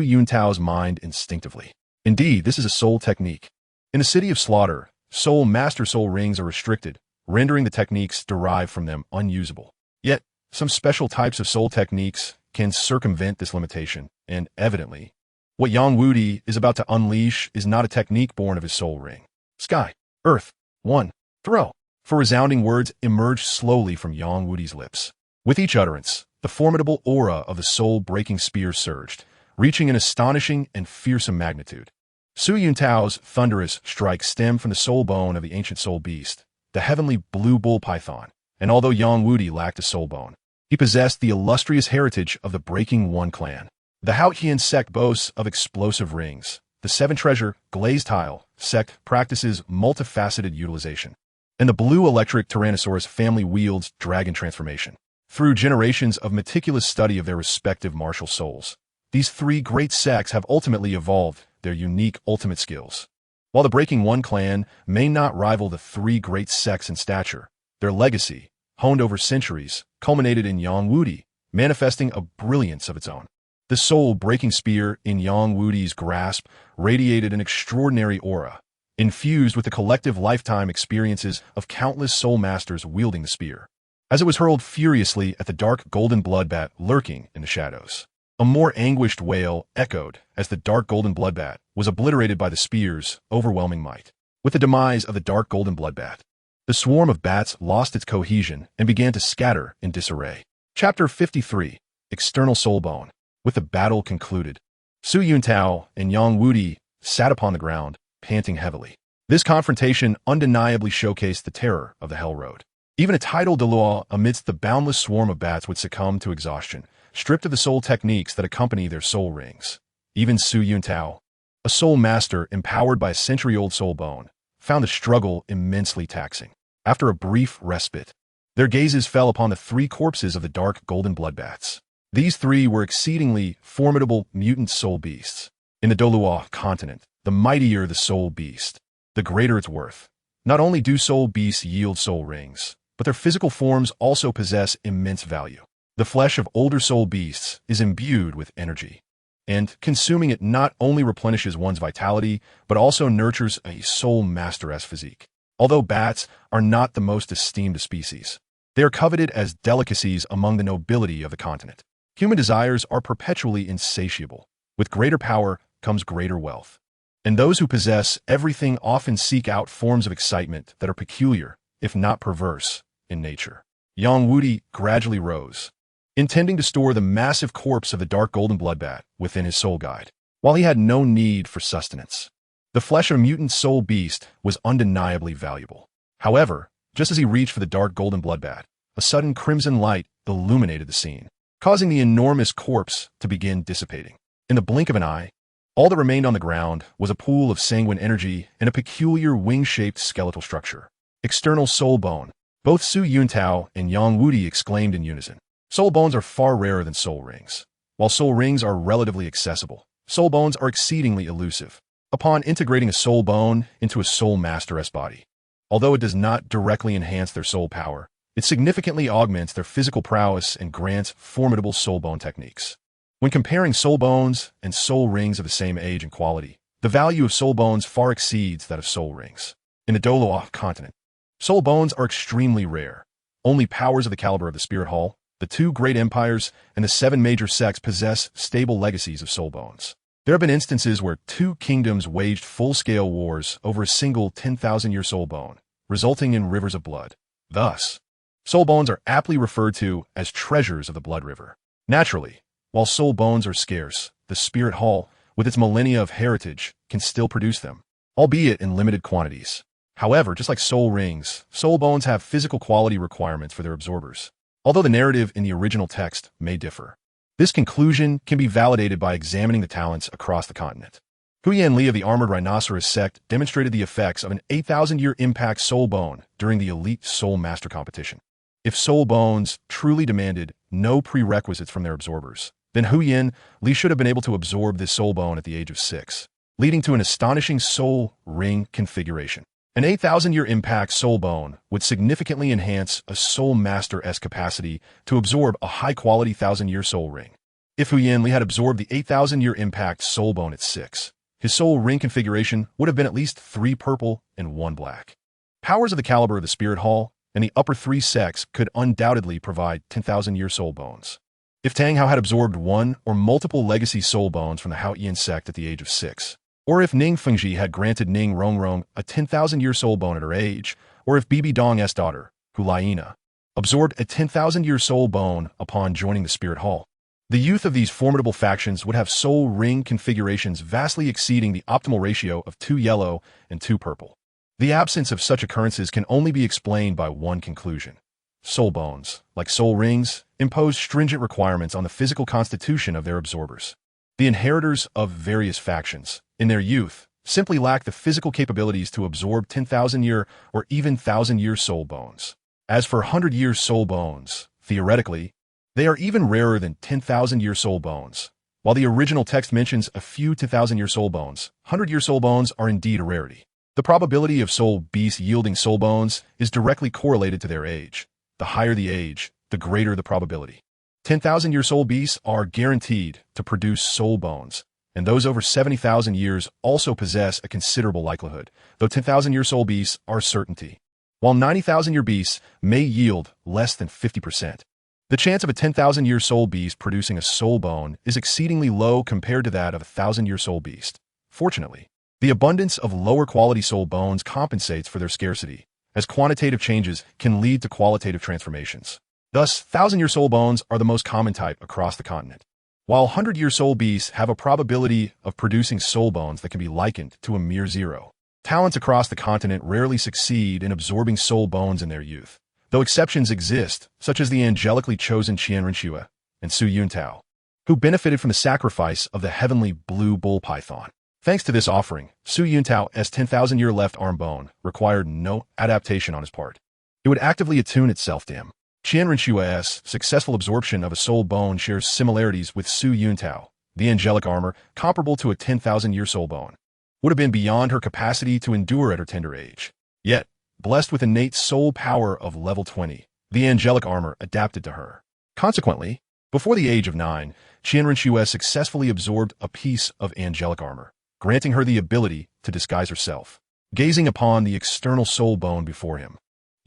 Yuntao's mind instinctively. Indeed, this is a soul technique. In the city of slaughter, soul master soul rings are restricted, rendering the techniques derived from them unusable. Yet, some special types of soul techniques can circumvent this limitation, and evidently, what Yang Wudi is about to unleash is not a technique born of his soul ring. Sky, earth, one, throw. For resounding words emerge slowly from Yang Wudi's lips. With each utterance, the formidable aura of the soul-breaking spear surged, reaching an astonishing and fearsome magnitude. Su Yuntao's thunderous strike stemmed from the soul bone of the ancient soul beast, the heavenly blue bull python, and although Yang Wudi lacked a soul bone, he possessed the illustrious heritage of the Breaking One clan. The Haotian sect boasts of explosive rings. The Seven Treasure Glazed Tile sect practices multifaceted utilization. And the Blue Electric Tyrannosaurus family wields dragon transformation. Through generations of meticulous study of their respective martial souls, these 3 great sects have ultimately evolved their unique ultimate skills. While the Breaking One clan may not rival the 3 great sects in stature, their legacy, honed over centuries, culminated in Yang Wudi, manifesting a brilliance of its own. The soul-breaking spear in Yang Wudi's grasp radiated an extraordinary aura, infused with the collective lifetime experiences of countless soul masters wielding the spear. As it was hurled furiously at the dark golden bloodbat lurking in the shadows, a more anguished wail echoed as the dark golden bloodbat was obliterated by the spear's overwhelming might. With the demise of the dark golden bloodbat, the swarm of bats lost its cohesion and began to scatter in disarray. Chapter 53, External Soulbone. With the battle concluded, Su Yuntao and Yang Wudi sat upon the ground, panting heavily. This confrontation undeniably showcased the terror of the Hell Road. Even a tidal Douluo amidst the boundless swarm of bats would succumb to exhaustion, stripped of the soul techniques that accompany their soul rings. Even Su Yuntao, a soul master empowered by a century-old soul bone, found the struggle immensely taxing. After a brief respite, their gazes fell upon the three corpses of the dark golden bloodbats. These three were exceedingly formidable mutant soul beasts. In the Douluo continent, the mightier the soul beast, the greater its worth. Not only do soul beasts yield soul rings, but their physical forms also possess immense value. The flesh of older soul beasts is imbued with energy, and consuming it not only replenishes one's vitality, but also nurtures a soul master-esque physique. Although bats are not the most esteemed of species, they are coveted as delicacies among the nobility of the continent. Human desires are perpetually insatiable. With greater power comes greater wealth. And those who possess everything often seek out forms of excitement that are peculiar, if not perverse, in nature. Yang Wudi gradually rose, intending to store the massive corpse of the dark golden bloodbat within his soul guide, while he had no need for sustenance. The flesh of a mutant soul beast was undeniably valuable. However, just as he reached for the dark golden bloodbat, a sudden crimson light illuminated the scene, causing the enormous corpse to begin dissipating. In the blink of an eye, all that remained on the ground was a pool of sanguine energy and a peculiar wing-shaped skeletal structure. External soul bone. Both Su Yuntao and Yang Wudi exclaimed in unison. Soul bones are far rarer than soul rings. While soul rings are relatively accessible, soul bones are exceedingly elusive. Upon integrating a soul bone into a soul master-esque body, although it does not directly enhance their soul power, it significantly augments their physical prowess and grants formidable soul bone techniques. When comparing soul bones and soul rings of the same age and quality, the value of soul bones far exceeds that of soul rings. In the Douluo continent, soul bones are extremely rare. Only powers of the caliber of the Spirit Hall, the two great empires, and the 7 major sects possess stable legacies of soul bones. There have been instances where 2 kingdoms waged full-scale wars over a single 10,000-year soul bone, resulting in rivers of blood. Thus, soul bones are aptly referred to as treasures of the blood river. Naturally, while soul bones are scarce, the Spirit Hall, with its millennia of heritage, can still produce them, albeit in limited quantities. However, just like soul rings, soul bones have physical quality requirements for their absorbers, although the narrative in the original text may differ. This conclusion can be validated by examining the talents across the continent. Huyan Li of the Armored Rhinoceros sect demonstrated the effects of an 8,000-year impact soul bone during the Elite Soul Master competition. If soul bones truly demanded no prerequisites from their absorbers, then Huyan Li should have been able to absorb this soul bone at the age of 6, leading to an astonishing soul ring configuration. An 8,000-year impact soul bone would significantly enhance a soul master-esque capacity to absorb a high-quality 1,000-year soul ring. If Huyan Li had absorbed the 8,000-year impact soul bone at 6, his soul ring configuration would have been at least 3 purple and 1 black. Powers of the caliber of the Spirit Hall and the upper 3 sects could undoubtedly provide 10,000-year soul bones. If Tang Hao had absorbed 1 or multiple legacy soul bones from the Haoyan sect at the age of 6, or if Ning Fengji had granted Ning Rongrong a 10,000-year soul bone at her age, or if Bibi Dong's daughter, Hulaina, absorbed a 10,000-year soul bone upon joining the Spirit Hall, the youth of these formidable factions would have soul ring configurations vastly exceeding the optimal ratio of 2 yellow and 2 purple. The absence of such occurrences can only be explained by one conclusion. Soul bones, like soul rings, impose stringent requirements on the physical constitution of their absorbers. The inheritors of various factions, in their youth, simply lack the physical capabilities to absorb 10,000-year or even 1,000-year soul bones. As for 100-year soul bones, theoretically, they are even rarer than 10,000-year soul bones. While the original text mentions a few 10,000-year soul bones, 100-year soul bones are indeed a rarity. The probability of soul beasts yielding soul bones is directly correlated to their age. The higher the age, the greater the probability. 10,000-year soul beasts are guaranteed to produce soul bones, and those over 70,000 years also possess a considerable likelihood, though 10,000-year soul beasts are a certainty, while 90,000-year beasts may yield less than 50%. The chance of a 10,000-year soul beast producing a soul bone is exceedingly low compared to that of a 1,000-year soul beast. Fortunately, the abundance of lower-quality soul bones compensates for their scarcity, as quantitative changes can lead to qualitative transformations. Thus, 1,000-year soul bones are the most common type across the continent, while 100-year soul beasts have a probability of producing soul bones that can be likened to a mere zero. Talents across the continent rarely succeed in absorbing soul bones in their youth, though exceptions exist, such as the angelically chosen Qianrenxue and Su Yuntao, who benefited from the sacrifice of the heavenly blue bull python. Thanks to this offering, Su Yuntao's 10,000-year left arm bone required no adaptation on his part. It would actively attune itself to him. Qianrenxue's successful absorption of a soul bone shares similarities with Su Yuntao. The angelic armor, comparable to a 10,000-year soul bone, would have been beyond her capacity to endure at her tender age. Yet, blessed with innate soul power of level 20, the angelic armor adapted to her. Consequently, before the age of 9, Qianrenxue successfully absorbed a piece of angelic armor, granting her the ability to disguise herself. Gazing upon the external soul bone before him,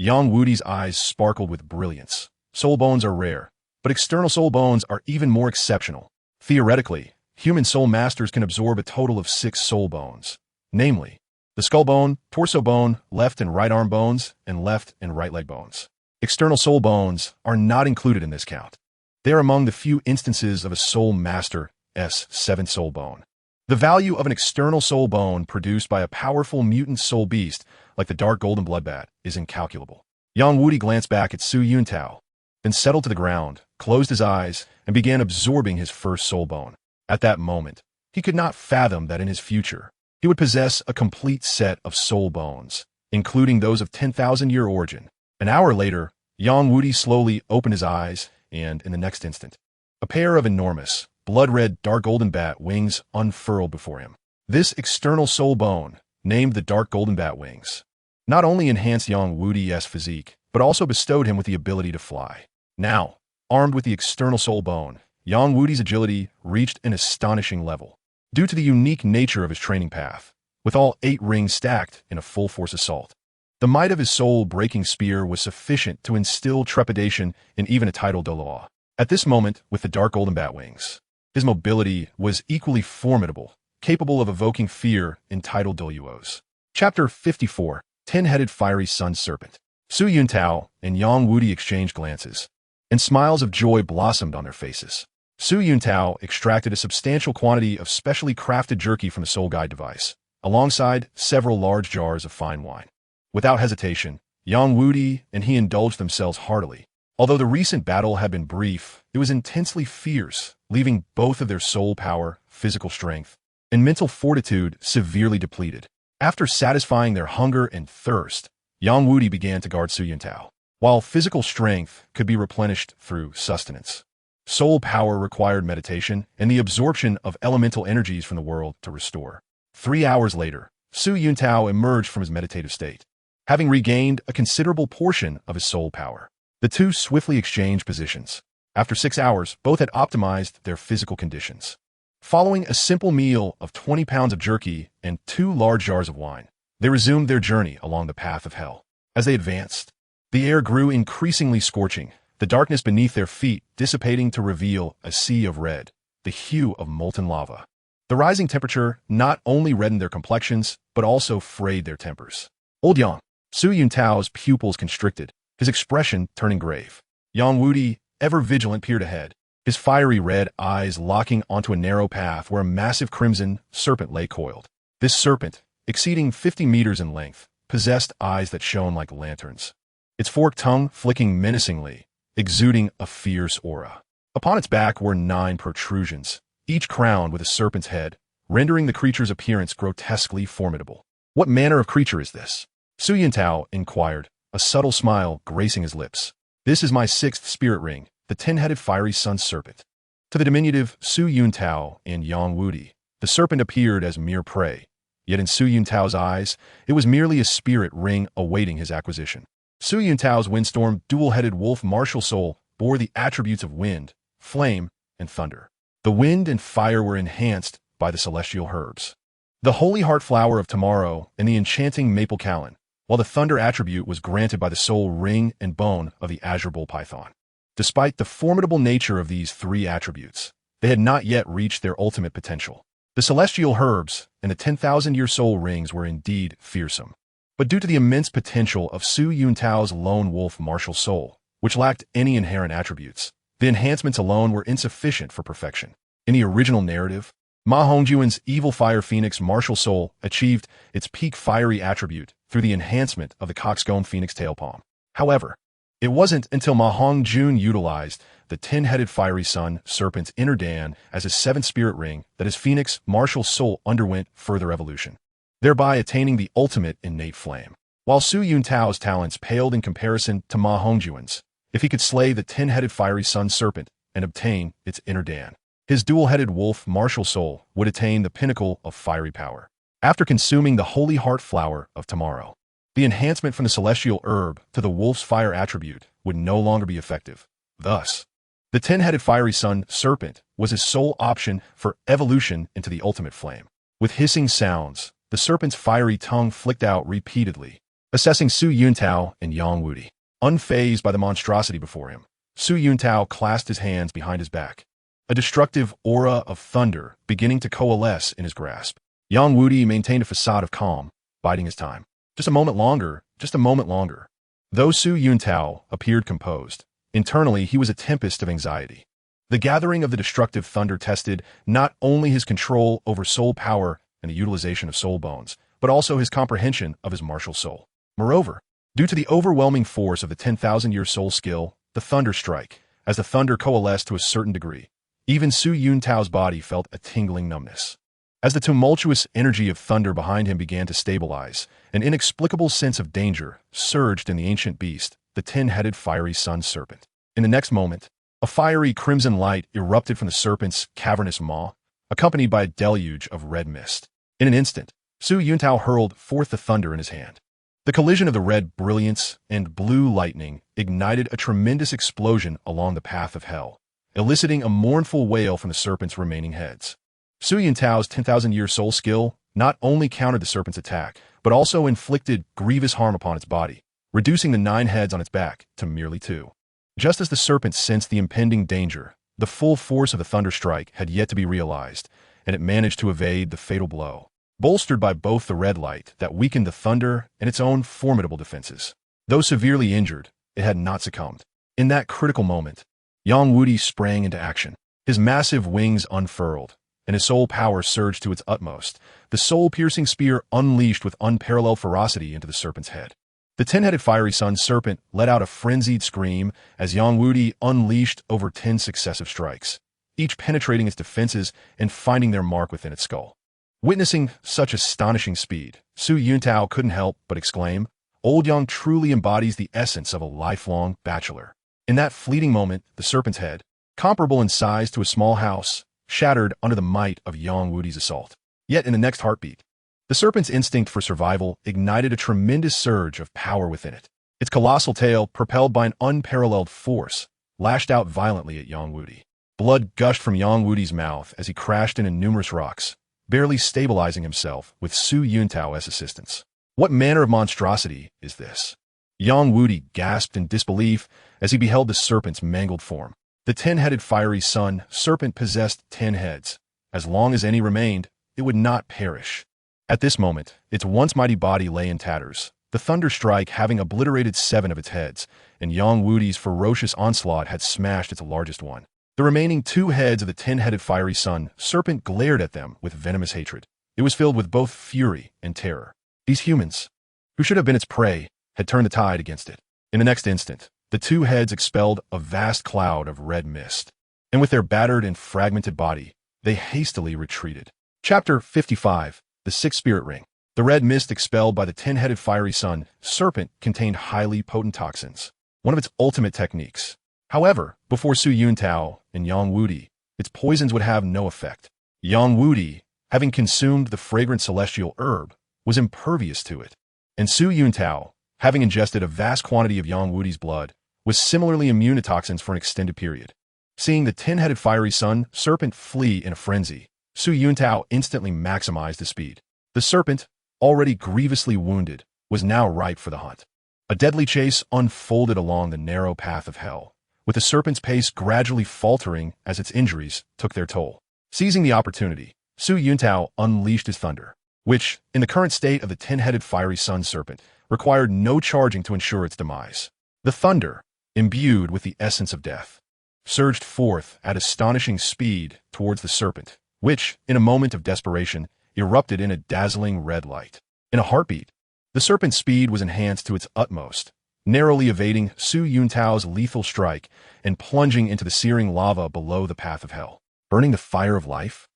Yang Wudi's eyes sparkled with brilliance. Soul bones are rare, but external soul bones are even more exceptional. Theoretically, human soul masters can absorb a total of 6 soul bones, namely, the skull bone, torso bone, left and right arm bones, and left and right leg bones. External soul bones are not included in this count. They are among the few instances of a soul master's 7th soul bone. The value of an external soul bone produced by a powerful mutant soul beast like the dark golden bloodbat is incalculable. Yang Wudi glanced back at Su Yuntao, then settled to the ground, closed his eyes, and began absorbing his first soul bone. At that moment, he could not fathom that in his future, he would possess a complete set of soul bones, including those of 10,000-year origin. An hour later, Yang Wudi slowly opened his eyes, and in the next instant, a pair of enormous, blood-red dark golden bat wings unfurled before him. This external soul bone, named the dark golden bat wings, not only enhanced Yang Wudi's physique, but also bestowed him with the ability to fly. Now, armed with the external soul bone, Yang Wudi's agility reached an astonishing level. Due to the unique nature of his training path, with all 8 rings stacked in a full-force assault, the might of his soul-breaking spear was sufficient to instill trepidation in even a titled Douluo. At this moment, with the dark golden bat wings, his mobility was equally formidable, capable of evoking fear in titled Douluos. Chapter 54, 10-Headed Fiery Sun Serpent. Su Yuntao and Yang Wudi exchanged glances, and smiles of joy blossomed on their faces. Su Yuntao extracted a substantial quantity of specially crafted jerky from the soul guide device, alongside several large jars of fine wine. Without hesitation, Yang Wudi and he indulged themselves heartily. Although the recent battle had been brief, it was intensely fierce, leaving both of their soul power, physical strength, and mental fortitude severely depleted. After satisfying their hunger and thirst, Yang Wudi began to guard Su Yuntao. While physical strength could be replenished through sustenance, soul power required meditation and the absorption of elemental energies from the world to restore. 3 hours later, Su Yuntao emerged from his meditative state, having regained a considerable portion of his soul power. The two swiftly exchanged positions. After 6 hours, both had optimized their physical conditions. Following a simple meal of 20 pounds of jerky and 2 large jars of wine, they resumed their journey along the path of hell. As they advanced, the air grew increasingly scorching, the darkness beneath their feet dissipating to reveal a sea of red, the hue of molten lava. The rising temperature not only reddened their complexions, but also frayed their tempers. Old Yang, Su Yuntao's pupils constricted, his expression turning grave. Yang Wudi, ever vigilant, peered ahead, his fiery red eyes locking onto a narrow path where a massive crimson serpent lay coiled. This serpent, exceeding 50 meters in length, possessed eyes that shone like lanterns, its forked tongue flicking menacingly, exuding a fierce aura. Upon its back were 9 protrusions, each crowned with a serpent's head, rendering the creature's appearance grotesquely formidable. What manner of creature is this? Su Yuntao inquired, a subtle smile gracing his lips. This is my 6th spirit ring, the 10-headed fiery sun serpent. To the diminutive Su Yuntao and Yang Wudi, the serpent appeared as mere prey, yet in Su Yuntao's eyes, it was merely a spirit ring awaiting his acquisition. Su Yuntao's windstorm dual-headed wolf MartialSouls bore the attributes of wind, flame, and thunder. The wind and fire were enhanced by the celestial herbs. The holy heart flower of tomorrow and the enchanting maple callan, while the thunder attribute was granted by the soul ring and bone of the azure bull python. Despite the formidable nature of these three attributes, they had not yet reached their ultimate potential. The celestial herbs and the 10,000-year soul rings were indeed fearsome. But due to the immense potential of Su Yuntao's lone wolf martial soul, which lacked any inherent attributes, the enhancements alone were insufficient for perfection. In the original narrative, Ma Hongjuan's evil fire phoenix martial soul achieved its peak fiery attribute through the enhancement of the coxcomb phoenix tailpalm. However, it wasn't until Ma Hongjun utilized the 10-headed fiery sun serpent's inner Dan as his seventh spirit ring that his phoenix martial soul underwent further evolution, thereby attaining the ultimate innate flame. While Su Yuntao's talents paled in comparison to Ma Hongjuan's, if he could slay the 10-headed fiery sun serpent and obtain its inner Dan, his dual-headed wolf martial soul would attain the pinnacle of fiery power. After consuming the holy heart flower of tomorrow, the enhancement from the celestial herb to the wolf's fire attribute would no longer be effective. Thus, the 10-headed fiery sun serpent was his sole option for evolution into the ultimate flame. With hissing sounds, the serpent's fiery tongue flicked out repeatedly, assessing Su Yuntao and Yang Wudi. Unfazed by the monstrosity before him, Su Yuntao clasped his hands behind his back, a destructive aura of thunder beginning to coalesce in his grasp. Yang Wudi maintained a facade of calm, biding his time. Just a moment longer, just a moment longer. Though Su Yuntao appeared composed, internally he was a tempest of anxiety. The gathering of the destructive thunder tested not only his control over soul power and the utilization of soul bones, but also his comprehension of his martial soul. Moreover, due to the overwhelming force of the 10,000-year soul skill, the thunder strike, as the thunder coalesced to a certain degree, even Su Yuntao's body felt a tingling numbness. As the tumultuous energy of thunder behind him began to stabilize, an inexplicable sense of danger surged in the ancient beast, the 10-headed fiery sun serpent. In the next moment, a fiery crimson light erupted from the serpent's cavernous maw, accompanied by a deluge of red mist. In an instant, Su Yuntao hurled forth the thunder in his hand. The collision of the red brilliance and blue lightning ignited a tremendous explosion along the path of hell, eliciting a mournful wail from the serpent's remaining heads. Su Yuntao's 10,000-year soul skill not only countered the serpent's attack, but also inflicted grievous harm upon its body, reducing the 9 heads on its back to merely 2. Just as the serpent sensed the impending danger, the full force of the thunder strike had yet to be realized, and it managed to evade the fatal blow, bolstered by both the red light that weakened the thunder and its own formidable defenses. Though severely injured, it had not succumbed. In that critical moment, Yang Wudi sprang into action. His massive wings unfurled, and his soul power surged to its utmost, the soul-piercing spear unleashed with unparalleled ferocity into the serpent's head. The 10-headed fiery sun serpent let out a frenzied scream as Yang Wudi unleashed over 10 successive strikes, each penetrating its defenses and finding their mark within its skull. Witnessing such astonishing speed, Su Yuntao couldn't help but exclaim, "Old Yang truly embodies the essence of a lifelong bachelor." In that fleeting moment, the serpent's head, comparable in size to a small house, shattered under the might of Yang Wudi's assault. Yet in the next heartbeat, the serpent's instinct for survival ignited a tremendous surge of power within it. Its colossal tail, propelled by an unparalleled force, lashed out violently at Yang Wudi. Blood gushed from Yang Wudi's mouth as he crashed into numerous rocks, barely stabilizing himself with Su Yuntao as assistance. What manner of monstrosity is this? Yang Wudi gasped in disbelief as he beheld the serpent's mangled form. The 10-headed fiery sun serpent possessed 10 heads. As long as any remained, it would not perish. At this moment, its once mighty body lay in tatters, the thunder strike having obliterated 7 of its heads, and Yang Wudi's ferocious onslaught had smashed its largest one. The remaining 2 heads of the 10-headed fiery sun serpent glared at them with venomous hatred. It was filled with both fury and terror. These humans, who should have been its prey, had turned the tide against it. In the next instant, the 2 heads expelled a vast cloud of red mist, and with their battered and fragmented body, they hastily retreated. Chapter 55. The Sixth Spirit Ring. The red mist expelled by the 10-headed fiery sun serpent contained highly potent toxins, one of its ultimate techniques. However, before Su Yuntao and Yang Wudi, its poisons would have no effect. Yang Wudi, having consumed the fragrant celestial herb, was impervious to it, and Su Yuntao, having ingested a vast quantity of Yang Wudi's blood, was similarly immune to toxins for an extended period. Seeing the 10-headed fiery sun serpent flee in a frenzy, Su Yuntao instantly maximized his speed. The serpent, already grievously wounded, was now ripe for the hunt. A deadly chase unfolded along the narrow path of hell, with the serpent's pace gradually faltering as its injuries took their toll. Seizing the opportunity, Su Yuntao unleashed his thunder, which, in the current state of the 10-headed fiery sun serpent, required no charging to ensure its demise. The thunder, imbued with the essence of death, surged forth at astonishing speed towards the serpent, which, in a moment of desperation, erupted in a dazzling red light. In a heartbeat, the serpent's speed was enhanced to its utmost, narrowly evading Su Yuntao's lethal strike and plunging into the searing lava below the path of hell. Burning the fire of life?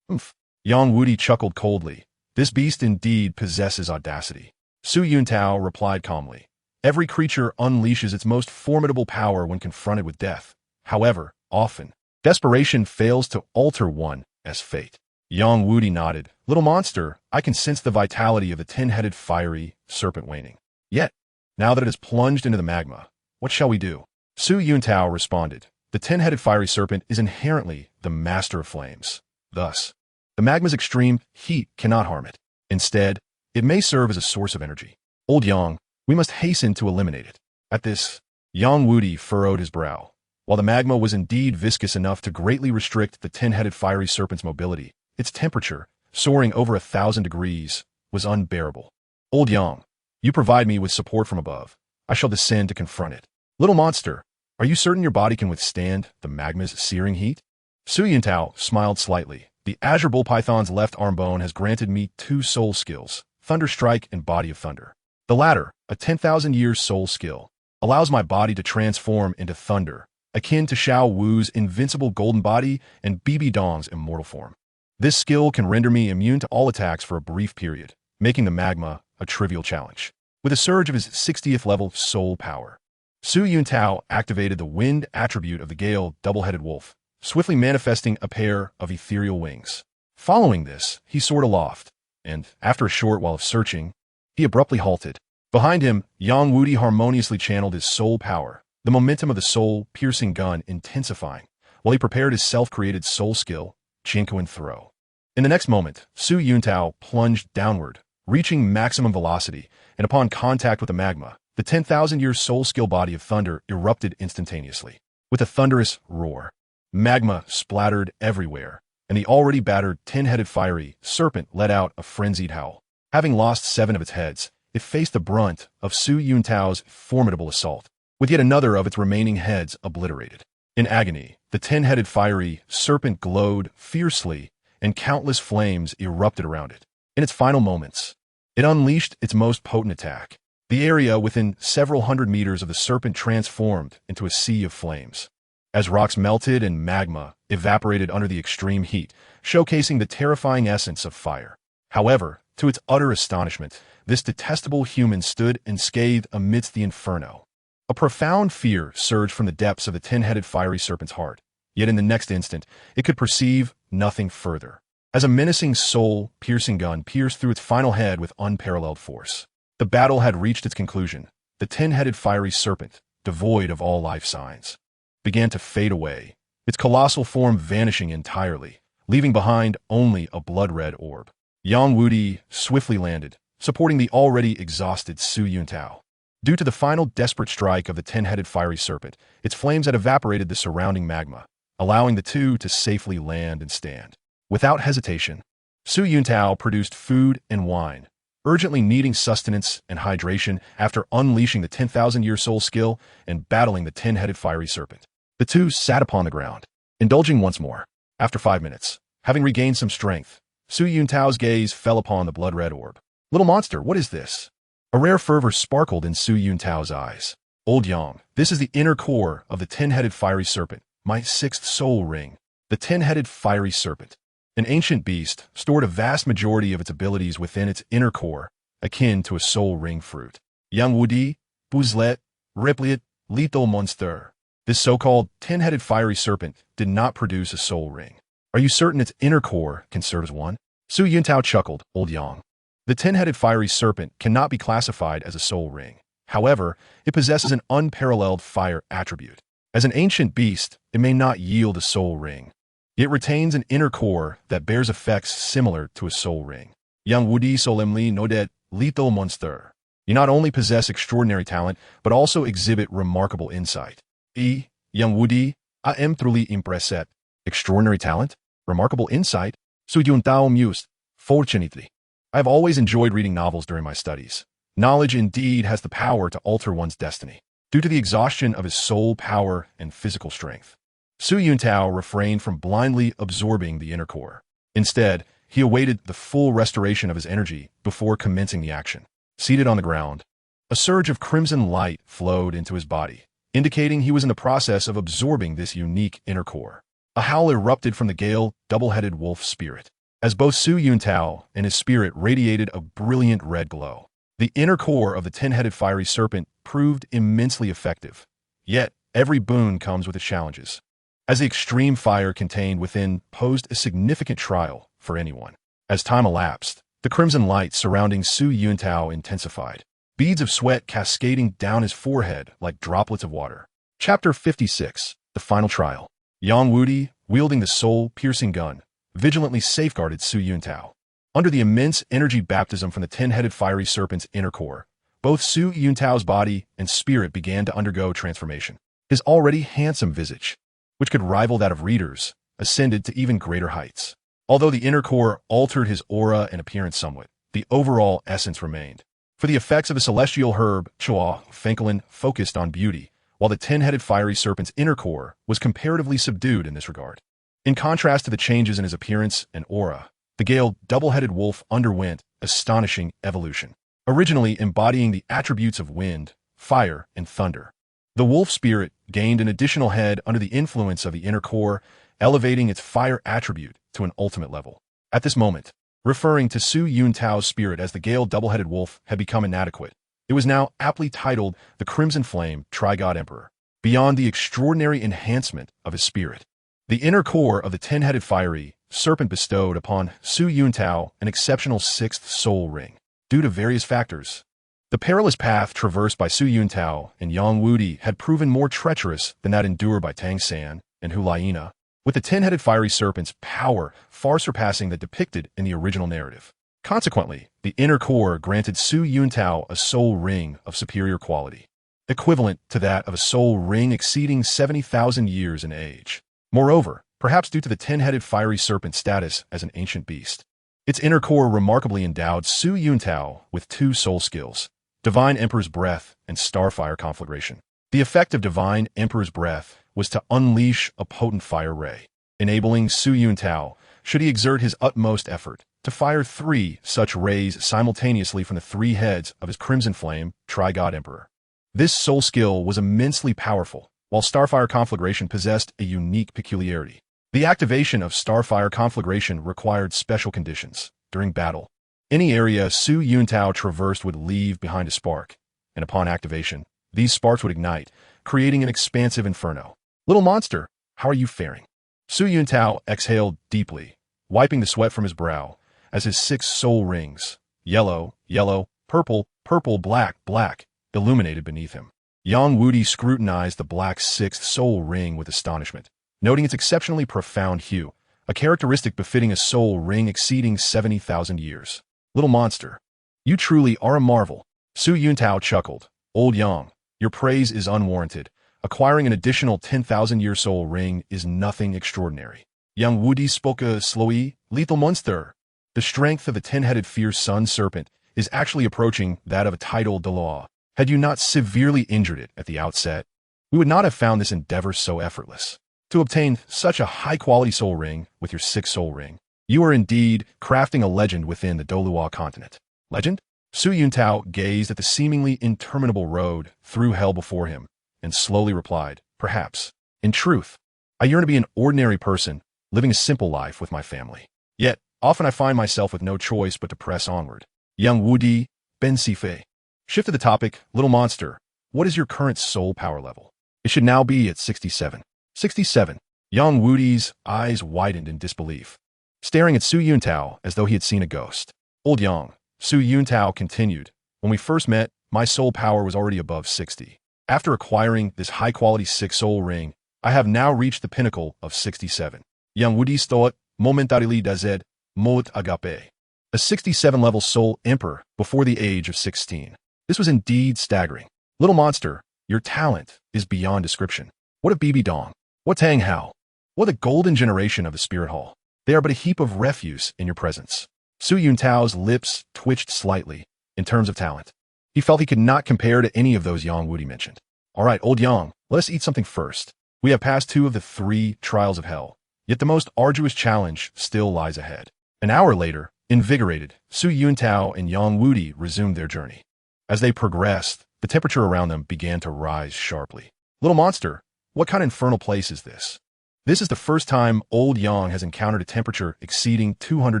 Oomph. Yang Wudi chuckled coldly. This beast indeed possesses audacity. Su Yuntao replied calmly. Every creature unleashes its most formidable power when confronted with death. However, often, desperation fails to alter one as fate. Yang Wudi nodded. Little monster, I can sense the vitality of the 10-headed fiery serpent waning. Yet, now that it has plunged into the magma, what shall we do? Su Yuntao responded. The 10-headed fiery serpent is inherently the master of flames. Thus, the magma's extreme heat cannot harm it. Instead, it may serve as a source of energy. Old Yang, we must hasten to eliminate it. At this, Yang Wudi furrowed his brow. While the magma was indeed viscous enough to greatly restrict the 10-headed fiery serpent's mobility, its temperature, soaring over 1,000 degrees, was unbearable. Old Yang, you provide me with support from above. I shall descend to confront it. Little monster, are you certain your body can withstand the magma's searing heat? Su Yuntao smiled slightly. The Azure Bull Python's left arm bone has granted me 2 soul skills, Thunder Strike and Body of Thunder. The latter, a 10,000 years soul skill, allows my body to transform into thunder, akin to Xiao Wu's invincible golden body and Bibi Dong's immortal form. This skill can render me immune to all attacks for a brief period, making the magma a trivial challenge. With a surge of his 60th level soul power, Su Yuntao activated the wind attribute of the Gale double-headed wolf, swiftly manifesting a pair of ethereal wings. Following this, he soared aloft, and, after a short while of searching, he abruptly halted. Behind him, Yang Wudi harmoniously channeled his soul power, the momentum of the soul-piercing gun intensifying, while he prepared his self-created soul skill, Jinkuan Throw. In the next moment, Su Yuntao plunged downward, reaching maximum velocity, and upon contact with the magma, the 10,000-year soul skill body of thunder erupted instantaneously. With a thunderous roar, magma splattered everywhere, and the already battered 10-headed fiery serpent let out a frenzied howl. Having lost 7 of its heads, it faced the brunt of Su Yuntao's formidable assault, with yet another of its remaining heads obliterated. In agony, the 10-headed fiery serpent glowed fiercely, and countless flames erupted around it. In its final moments, it unleashed its most potent attack. The area within several hundred meters of the serpent transformed into a sea of flames, as rocks melted and magma evaporated under the extreme heat, showcasing the terrifying essence of fire. However, to its utter astonishment, this detestable human stood unscathed amidst the inferno. A profound fear surged from the depths of the 10-headed fiery serpent's heart, yet in the next instant, it could perceive nothing further, as a menacing soul-piercing gun pierced through its final head with unparalleled force. The battle had reached its conclusion. The 10-headed fiery serpent, devoid of all life signs, began to fade away, its colossal form vanishing entirely, leaving behind only a blood-red orb. Yang Wudi swiftly landed, supporting the already exhausted Su Yuntao. Due to the final desperate strike of the 10-headed fiery serpent, its flames had evaporated the surrounding magma, allowing the two to safely land and stand. Without hesitation, Su Yuntao produced food and wine, urgently needing sustenance and hydration after unleashing the 10,000-year soul skill and battling the 10-headed fiery serpent. The two sat upon the ground, indulging once more. After 5 minutes, having regained some strength, Su Yuntao's gaze fell upon the blood-red orb. Little monster, what is this? A rare fervor sparkled in Su Yuntao's eyes. Old Yang, this is the inner core of the 10-headed fiery serpent, my 6th soul ring. The 10-headed fiery serpent, an ancient beast, stored a vast majority of its abilities within its inner core, akin to a soul ring fruit. Yang Wudi, Buzlet, Ripliot, Lethal Monster. This so-called 10-headed fiery serpent did not produce a soul ring. Are you certain its inner core can serve as one? Su Yuntao chuckled. Old Yang, the 10-headed fiery serpent cannot be classified as a soul ring. However, it possesses an unparalleled fire attribute. As an ancient beast, it may not yield a soul ring. It retains an inner core that bears effects similar to a soul ring. Yang Wudi solemnly nodet lethal monster. You not only possess extraordinary talent, but also exhibit remarkable insight. Yang Wudi, I am truly impressed. Extraordinary talent? Remarkable insight? Su Yuntao mused. Fortunately, I have always enjoyed reading novels during my studies. Knowledge indeed has the power to alter one's destiny. Due to the exhaustion of his soul power and physical strength, Su Yuntao refrained from blindly absorbing the inner core. Instead, he awaited the full restoration of his energy before commencing the action. Seated on the ground, a surge of crimson light flowed into his body, indicating he was in the process of absorbing this unique inner core. A howl erupted from the gale double-headed wolf spirit, as both Su Yuntao and his spirit radiated a brilliant red glow. The inner core of the 10-headed fiery serpent proved immensely effective, yet every boon comes with its challenges, as the extreme fire contained within posed a significant trial for anyone. As time elapsed, the crimson light surrounding Su Yuntao intensified, beads of sweat cascading down his forehead like droplets of water. Chapter 56, The Final Trial. Yang Wudi, wielding the soul-piercing gun, vigilantly safeguarded Su Yuntao. Under the immense energy baptism from the 10-headed fiery serpent's inner core, both Su Yuntao's body and spirit began to undergo transformation. His already handsome visage, which could rival that of readers, ascended to even greater heights. Although the inner core altered his aura and appearance somewhat, the overall essence remained. For the effects of a celestial herb, Chua Fenkelin focused on beauty, while the 10-headed fiery serpent's inner core was comparatively subdued in this regard. In contrast to the changes in his appearance and aura, the Gale double-headed wolf underwent astonishing evolution, originally embodying the attributes of wind, fire, and thunder. The wolf spirit gained an additional head under the influence of the inner core, elevating its fire attribute to an ultimate level. At this moment, referring to Su Yuntao's spirit as the Gale double-headed wolf had become inadequate. It was now aptly titled the Crimson Flame Tri-God Emperor. Beyond the extraordinary enhancement of his spirit, the inner core of the 10-headed fiery serpent bestowed upon Su Yuntao an exceptional sixth soul ring. Due to various factors, the perilous path traversed by Su Yuntao and Yang Wudi had proven more treacherous than that endured by Tang San and Hulaina, with the 10-headed fiery serpent's power far surpassing that depicted in the original narrative. Consequently, the inner core granted Su Yuntao a soul ring of superior quality, equivalent to that of a soul ring exceeding 70,000 years in age. Moreover, perhaps due to the 10-headed fiery serpent's status as an ancient beast, its inner core remarkably endowed Su Yuntao with two soul skills, Divine Emperor's Breath and Starfire Conflagration. The effect of Divine Emperor's Breath was to unleash a potent fire ray, enabling Su Yuntao, should he exert his utmost effort, to fire 3 such rays simultaneously from the 3 heads of his Crimson Flame Tri-God Emperor. This soul skill was immensely powerful, while Starfire Conflagration possessed a unique peculiarity. The activation of Starfire Conflagration required special conditions. During battle, any area Su Yuntao traversed would leave behind a spark, and upon activation, these sparks would ignite, creating an expansive inferno. Little monster, how are you faring? Su Yuntao exhaled deeply, wiping the sweat from his brow, as his 6 soul rings, yellow, yellow, purple, purple, black, black, illuminated beneath him. Yang Wudi scrutinized the black 6th soul ring with astonishment, noting its exceptionally profound hue, a characteristic befitting a soul ring exceeding 70,000 years. Little monster, you truly are a marvel. Su Yuntao chuckled. Old Yang, your praise is unwarranted. Acquiring an additional 10,000-year soul ring is nothing extraordinary. Yang Wudi spoke slowly, lethal monster. The strength of the 10-headed fierce sun serpent is actually approaching that of a tidal Douluo. Had you not severely injured it at the outset, we would not have found this endeavor so effortless. To obtain such a high-quality soul ring with your 6th soul ring, you are indeed crafting a legend within the Douluo continent. Legend? Su Yuntao gazed at the seemingly interminable road through hell before him, and slowly replied, perhaps. In truth, I yearn to be an ordinary person, living a simple life with my family. Yet, often I find myself with no choice but to press onward. Yang Wudi, Ben Sifei. Shift to the topic, little monster, what is your current soul power level? It should now be at 67. 67. Yang Wudi's eyes widened in disbelief, staring at Su Yuntao as though he had seen a ghost. Old Yang, Su Yuntao continued, when we first met, my soul power was already above 60. After acquiring this high-quality 6 soul ring, I have now reached the pinnacle of 67. Yang Wudi stoat momentarily dazed, moat agape. A 67-level soul emperor before the age of 16. This was indeed staggering. Little monster, your talent is beyond description. What a BB Dong. What Tang Hao. What a golden generation of the Spirit Hall. They are but a heap of refuse in your presence. Su Yuntao's lips twitched slightly in terms of talent. He felt he could not compare to any of those Yang Wudi mentioned. All right, old Yang, let us eat something first. We have passed 2 of the 3 trials of hell, yet the most arduous challenge still lies ahead. An hour later, invigorated, Su Yuntao and Yang Wudi resumed their journey. As they progressed, the temperature around them began to rise sharply. Little monster, what kind of infernal place is this? This is the first time old Yang has encountered a temperature exceeding 200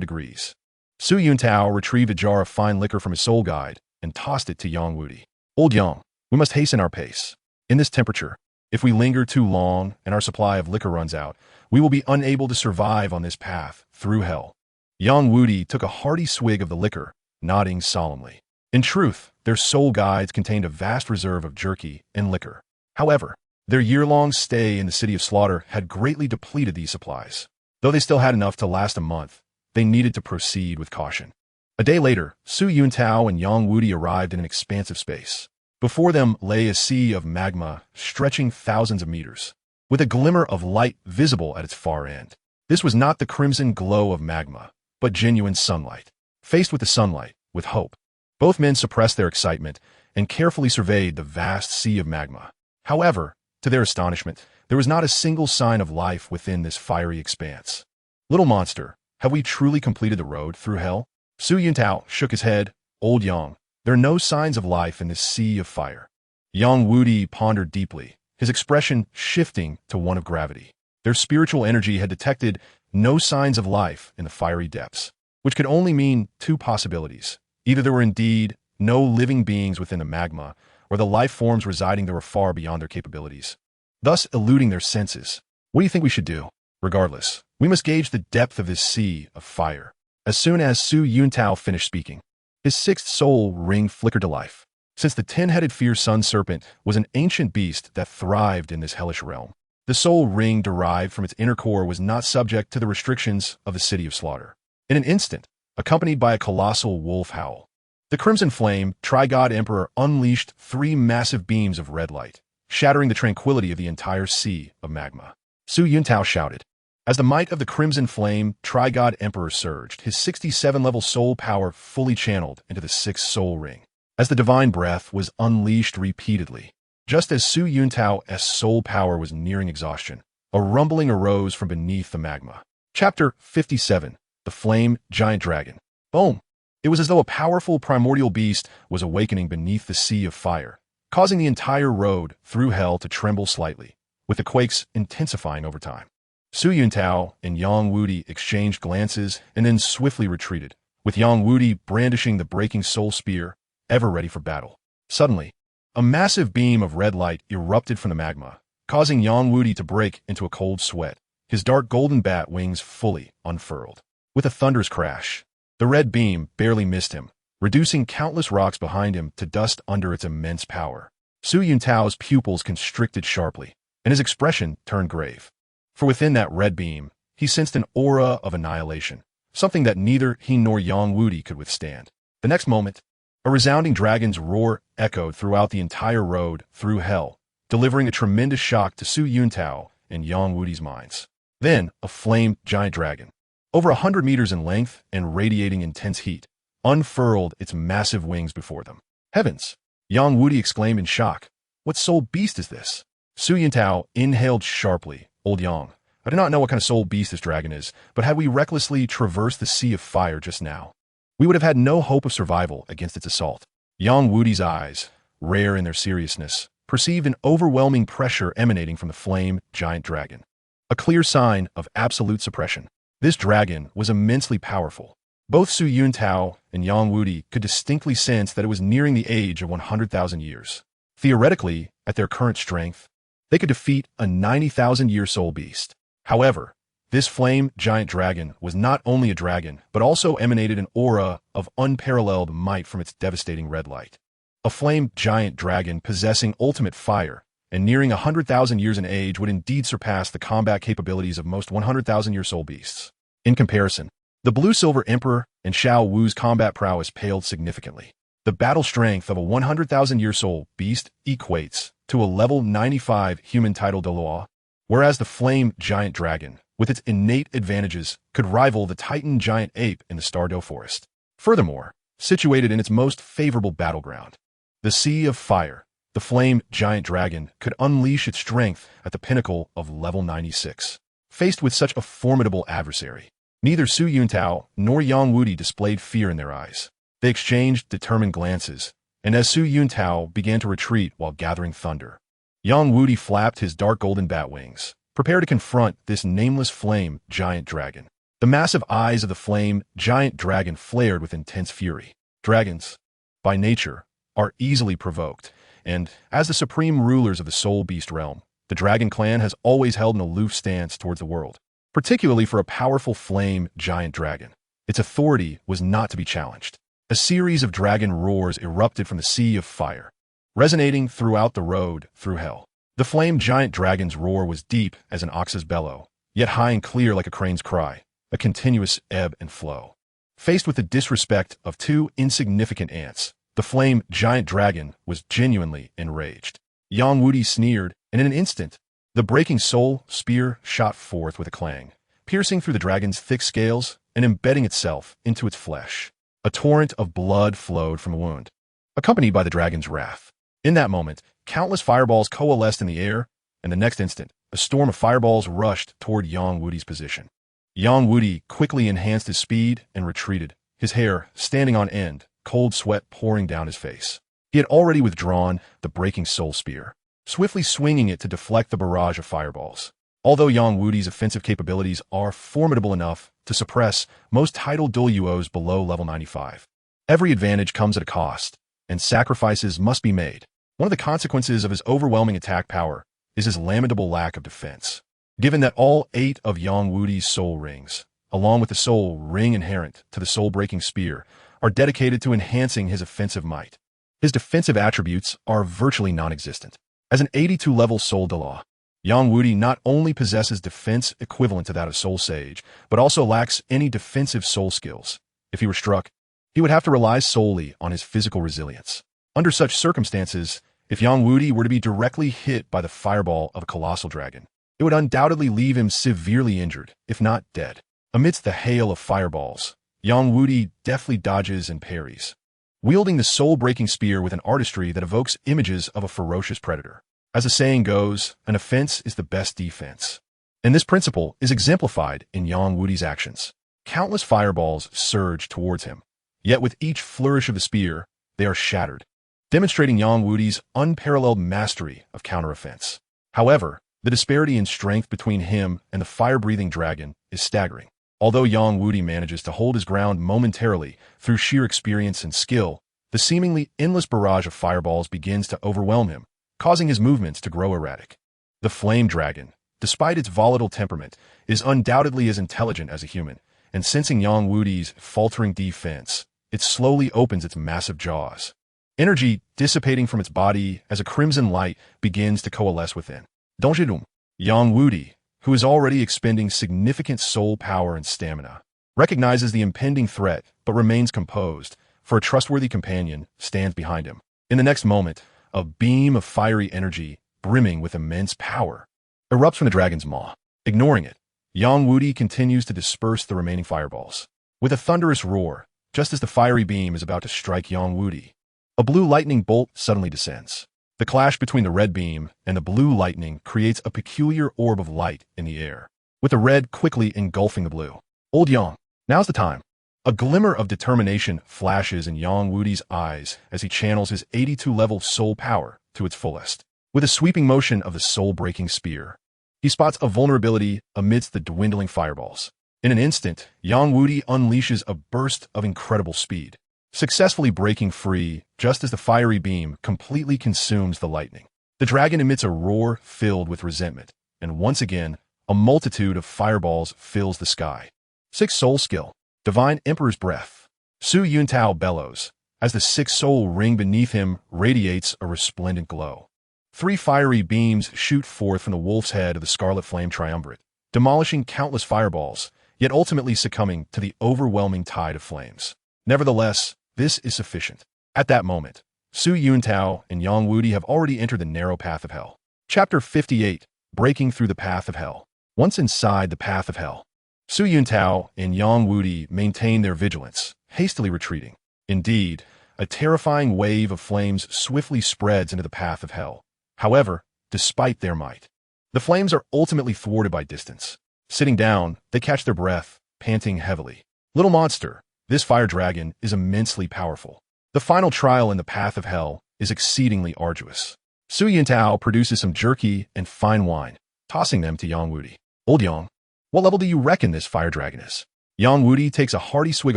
degrees. Su Yuntao retrieved a jar of fine liquor from his soul guide and tossed it to Yang Wudi. Old Yang, we must hasten our pace. In this temperature, if we linger too long and our supply of liquor runs out, we will be unable to survive on this path through hell. Yang Wudi took a hearty swig of the liquor, nodding solemnly. In truth, their soul guides contained a vast reserve of jerky and liquor. However, their year-long stay in the city of slaughter had greatly depleted these supplies. Though they still had enough to last a month, they needed to proceed with caution. A day later, Su Yuntao and Yang Wudi arrived in an expansive space. Before them lay a sea of magma stretching thousands of meters, with a glimmer of light visible at its far end. This was not the crimson glow of magma, but genuine sunlight. Faced with the sunlight, with hope, both men suppressed their excitement and carefully surveyed the vast sea of magma. However, to their astonishment, there was not a single sign of life within this fiery expanse. Little monster, have we truly completed the road through hell? Su Yuntao shook his head. Old Yang, there are no signs of life in this sea of fire. Yang Wudi pondered deeply, his expression shifting to one of gravity. Their spiritual energy had detected no signs of life in the fiery depths, which could only mean 2 possibilities. Either there were indeed no living beings within the magma, or the life forms residing there were far beyond their capabilities, thus eluding their senses. What do you think we should do? Regardless, we must gauge the depth of this sea of fire. As soon as Su Yuntao finished speaking, his 6th soul ring flickered to life. Since the 10-headed fierce sun serpent was an ancient beast that thrived in this hellish realm, the soul ring derived from its inner core was not subject to the restrictions of the city of slaughter. In an instant, accompanied by a colossal wolf howl, the Crimson Flame Tri-God Emperor unleashed 3 massive beams of red light, shattering the tranquility of the entire sea of magma. Su Yuntao shouted. As the might of the Crimson Flame Tri-God Emperor surged, his 67-level soul power fully channeled into the 6th soul ring. As the divine breath was unleashed repeatedly, just as Su Yuntao's soul power was nearing exhaustion, a rumbling arose from beneath the magma. Chapter 57. The Flame Giant Dragon. Boom! It was as though a powerful primordial beast was awakening beneath the sea of fire, causing the entire road through hell to tremble slightly, with the quakes intensifying over time. Su Yuntao and Yang Wudi exchanged glances and then swiftly retreated, with Yang Wudi brandishing the breaking soul spear, ever ready for battle. Suddenly, a massive beam of red light erupted from the magma, causing Yang Wudi to break into a cold sweat, his dark golden bat wings fully unfurled. With a thunderous crash, the red beam barely missed him, reducing countless rocks behind him to dust under its immense power. Su Yuntao's pupils constricted sharply, and his expression turned grave. For within that red beam, he sensed an aura of annihilation, something that neither he nor Yang Wudi could withstand. The next moment, a resounding dragon's roar echoed throughout the entire road through hell, delivering a tremendous shock to Su Yuntao and Yang Wudi's minds. Then, a flamed giant dragon, over 100 meters in length and radiating intense heat, unfurled its massive wings before them. Heavens! Yang Wudi exclaimed in shock. What soul beast is this? Su Yuntao inhaled sharply. Old Yang, I do not know what kind of soul beast this dragon is, but had we recklessly traversed the sea of fire just now, we would have had no hope of survival against its assault. Yang Wudi's eyes, rare in their seriousness, perceived an overwhelming pressure emanating from the flame giant dragon, a clear sign of absolute suppression. This dragon was immensely powerful. Both Su Yuntao and Yang Wudi could distinctly sense that it was nearing the age of 100,000 years. Theoretically, at their current strength, they could defeat a 90,000-year soul beast. However, this flame giant dragon was not only a dragon, but also emanated an aura of unparalleled might from its devastating red light. A flame giant dragon possessing ultimate fire and nearing 100,000 years in age would indeed surpass the combat capabilities of most 100,000-year soul beasts. In comparison, the Blue-Silver Emperor and Xiao Wu's combat prowess paled significantly. The battle strength of a 100,000-year soul beast equates to a level 95 human title Douluo, whereas the flame giant dragon, with its innate advantages, could rival the Titan giant ape in the Star Dou forest. Furthermore, situated in its most favorable battleground, the Sea of Fire, the flame giant dragon could unleash its strength at the pinnacle of level 96. Faced with such a formidable adversary, neither Su Yuntao nor Yang Wudi displayed fear in their eyes. They exchanged determined glances, and as Su Yuntao began to retreat while gathering thunder, Yang Wudi flapped his dark golden bat wings, prepared to confront this nameless flame giant dragon. The massive eyes of the flame giant dragon flared with intense fury. Dragons, by nature, are easily provoked, and as the supreme rulers of the soul beast realm, the dragon clan has always held an aloof stance towards the world, particularly for a powerful flame giant dragon. Its authority was not to be challenged. A series of dragon roars erupted from the Sea of Fire, resonating throughout the road through hell. The flame giant dragon's roar was deep as an ox's bellow, yet high and clear like a crane's cry, a continuous ebb and flow. Faced with the disrespect of two insignificant ants, the flame giant dragon was genuinely enraged. Yang Wudi sneered, and in an instant, the breaking soul spear shot forth with a clang, piercing through the dragon's thick scales and embedding itself into its flesh. A torrent of blood flowed from the wound, accompanied by the dragon's wrath. In that moment, countless fireballs coalesced in the air, and the next instant, a storm of fireballs rushed toward Yang Wudi's position. Yang Wudi quickly enhanced his speed and retreated, his hair standing on end, cold sweat pouring down his face. He had already withdrawn the breaking soul spear, swiftly swinging it to deflect the barrage of fireballs. Although Yang Wudi's offensive capabilities are formidable enough to suppress most title Douluos below level 95, every advantage comes at a cost, and sacrifices must be made. One of the consequences of his overwhelming attack power is his lamentable lack of defense. Given that all 8 of Yang Wudi's soul rings, along with the soul ring inherent to the soul-breaking spear, are dedicated to enhancing his offensive might, his defensive attributes are virtually non-existent. As an 82-level Soul Douluo, Yang Wudi not only possesses defense equivalent to that of Soul Sage, but also lacks any defensive soul skills. If he were struck, he would have to rely solely on his physical resilience. Under such circumstances, if Yang Wudi were to be directly hit by the fireball of a colossal dragon, it would undoubtedly leave him severely injured, if not dead. Amidst the hail of fireballs, Yang Wudi deftly dodges and parries, wielding the soul-breaking spear with an artistry that evokes images of a ferocious predator. As the saying goes, an offense is the best defense. And this principle is exemplified in Yang Wudi's actions. Countless fireballs surge towards him, yet with each flourish of the spear, they are shattered, demonstrating Yang Wudi's unparalleled mastery of counter-offense. However, the disparity in strength between him and the fire-breathing dragon is staggering. Although Yang Wudi manages to hold his ground momentarily through sheer experience and skill, the seemingly endless barrage of fireballs begins to overwhelm him, causing his movements to grow erratic. The flame dragon, despite its volatile temperament, is undoubtedly as intelligent as a human, and sensing Yang Wudi's faltering defense, it slowly opens its massive jaws, energy dissipating from its body as a crimson light begins to coalesce within. Douluo, Yang Wudi, who is already expending significant soul power and stamina, recognizes the impending threat but remains composed, for a trustworthy companion stands behind him. In the next moment, a beam of fiery energy, brimming with immense power, erupts from the dragon's maw. Ignoring it, Yang Wudi continues to disperse the remaining fireballs. With a thunderous roar, just as the fiery beam is about to strike Yang Wudi, a blue lightning bolt suddenly descends. The clash between the red beam and the blue lightning creates a peculiar orb of light in the air, with the red quickly engulfing the blue. Old Yang, now's the time. A glimmer of determination flashes in Yang Wudi's eyes as he channels his 82-level soul power to its fullest. With a sweeping motion of the soul-breaking spear, he spots a vulnerability amidst the dwindling fireballs. In an instant, Yang Wudi unleashes a burst of incredible speed, successfully breaking free just as the fiery beam completely consumes the lightning. The dragon emits a roar filled with resentment, and once again, a multitude of fireballs fills the sky. 6 Soul Skill, Divine Emperor's Breath. Su Yuntao bellows, as the sixth soul ring beneath him radiates a resplendent glow. 3 fiery beams shoot forth from the wolf's head of the scarlet flame triumvirate, demolishing countless fireballs, yet ultimately succumbing to the overwhelming tide of flames. Nevertheless, this is sufficient. At that moment, Su Yuntao and Yang Wudi have already entered the narrow path of hell. Chapter 58, Breaking Through the Path of Hell. Once inside the path of hell, Su Yuntao and Yang Wudi maintain their vigilance, hastily retreating. Indeed, a terrifying wave of flames swiftly spreads into the path of hell. However, despite their might, the flames are ultimately thwarted by distance. Sitting down, they catch their breath, panting heavily. Little monster, this fire dragon is immensely powerful. The final trial in the path of hell is exceedingly arduous. Su Yuntao produces some jerky and fine wine, tossing them to Yang Wudi. Old Yang, what level do you reckon this fire dragon is? Yang Wudi takes a hearty swig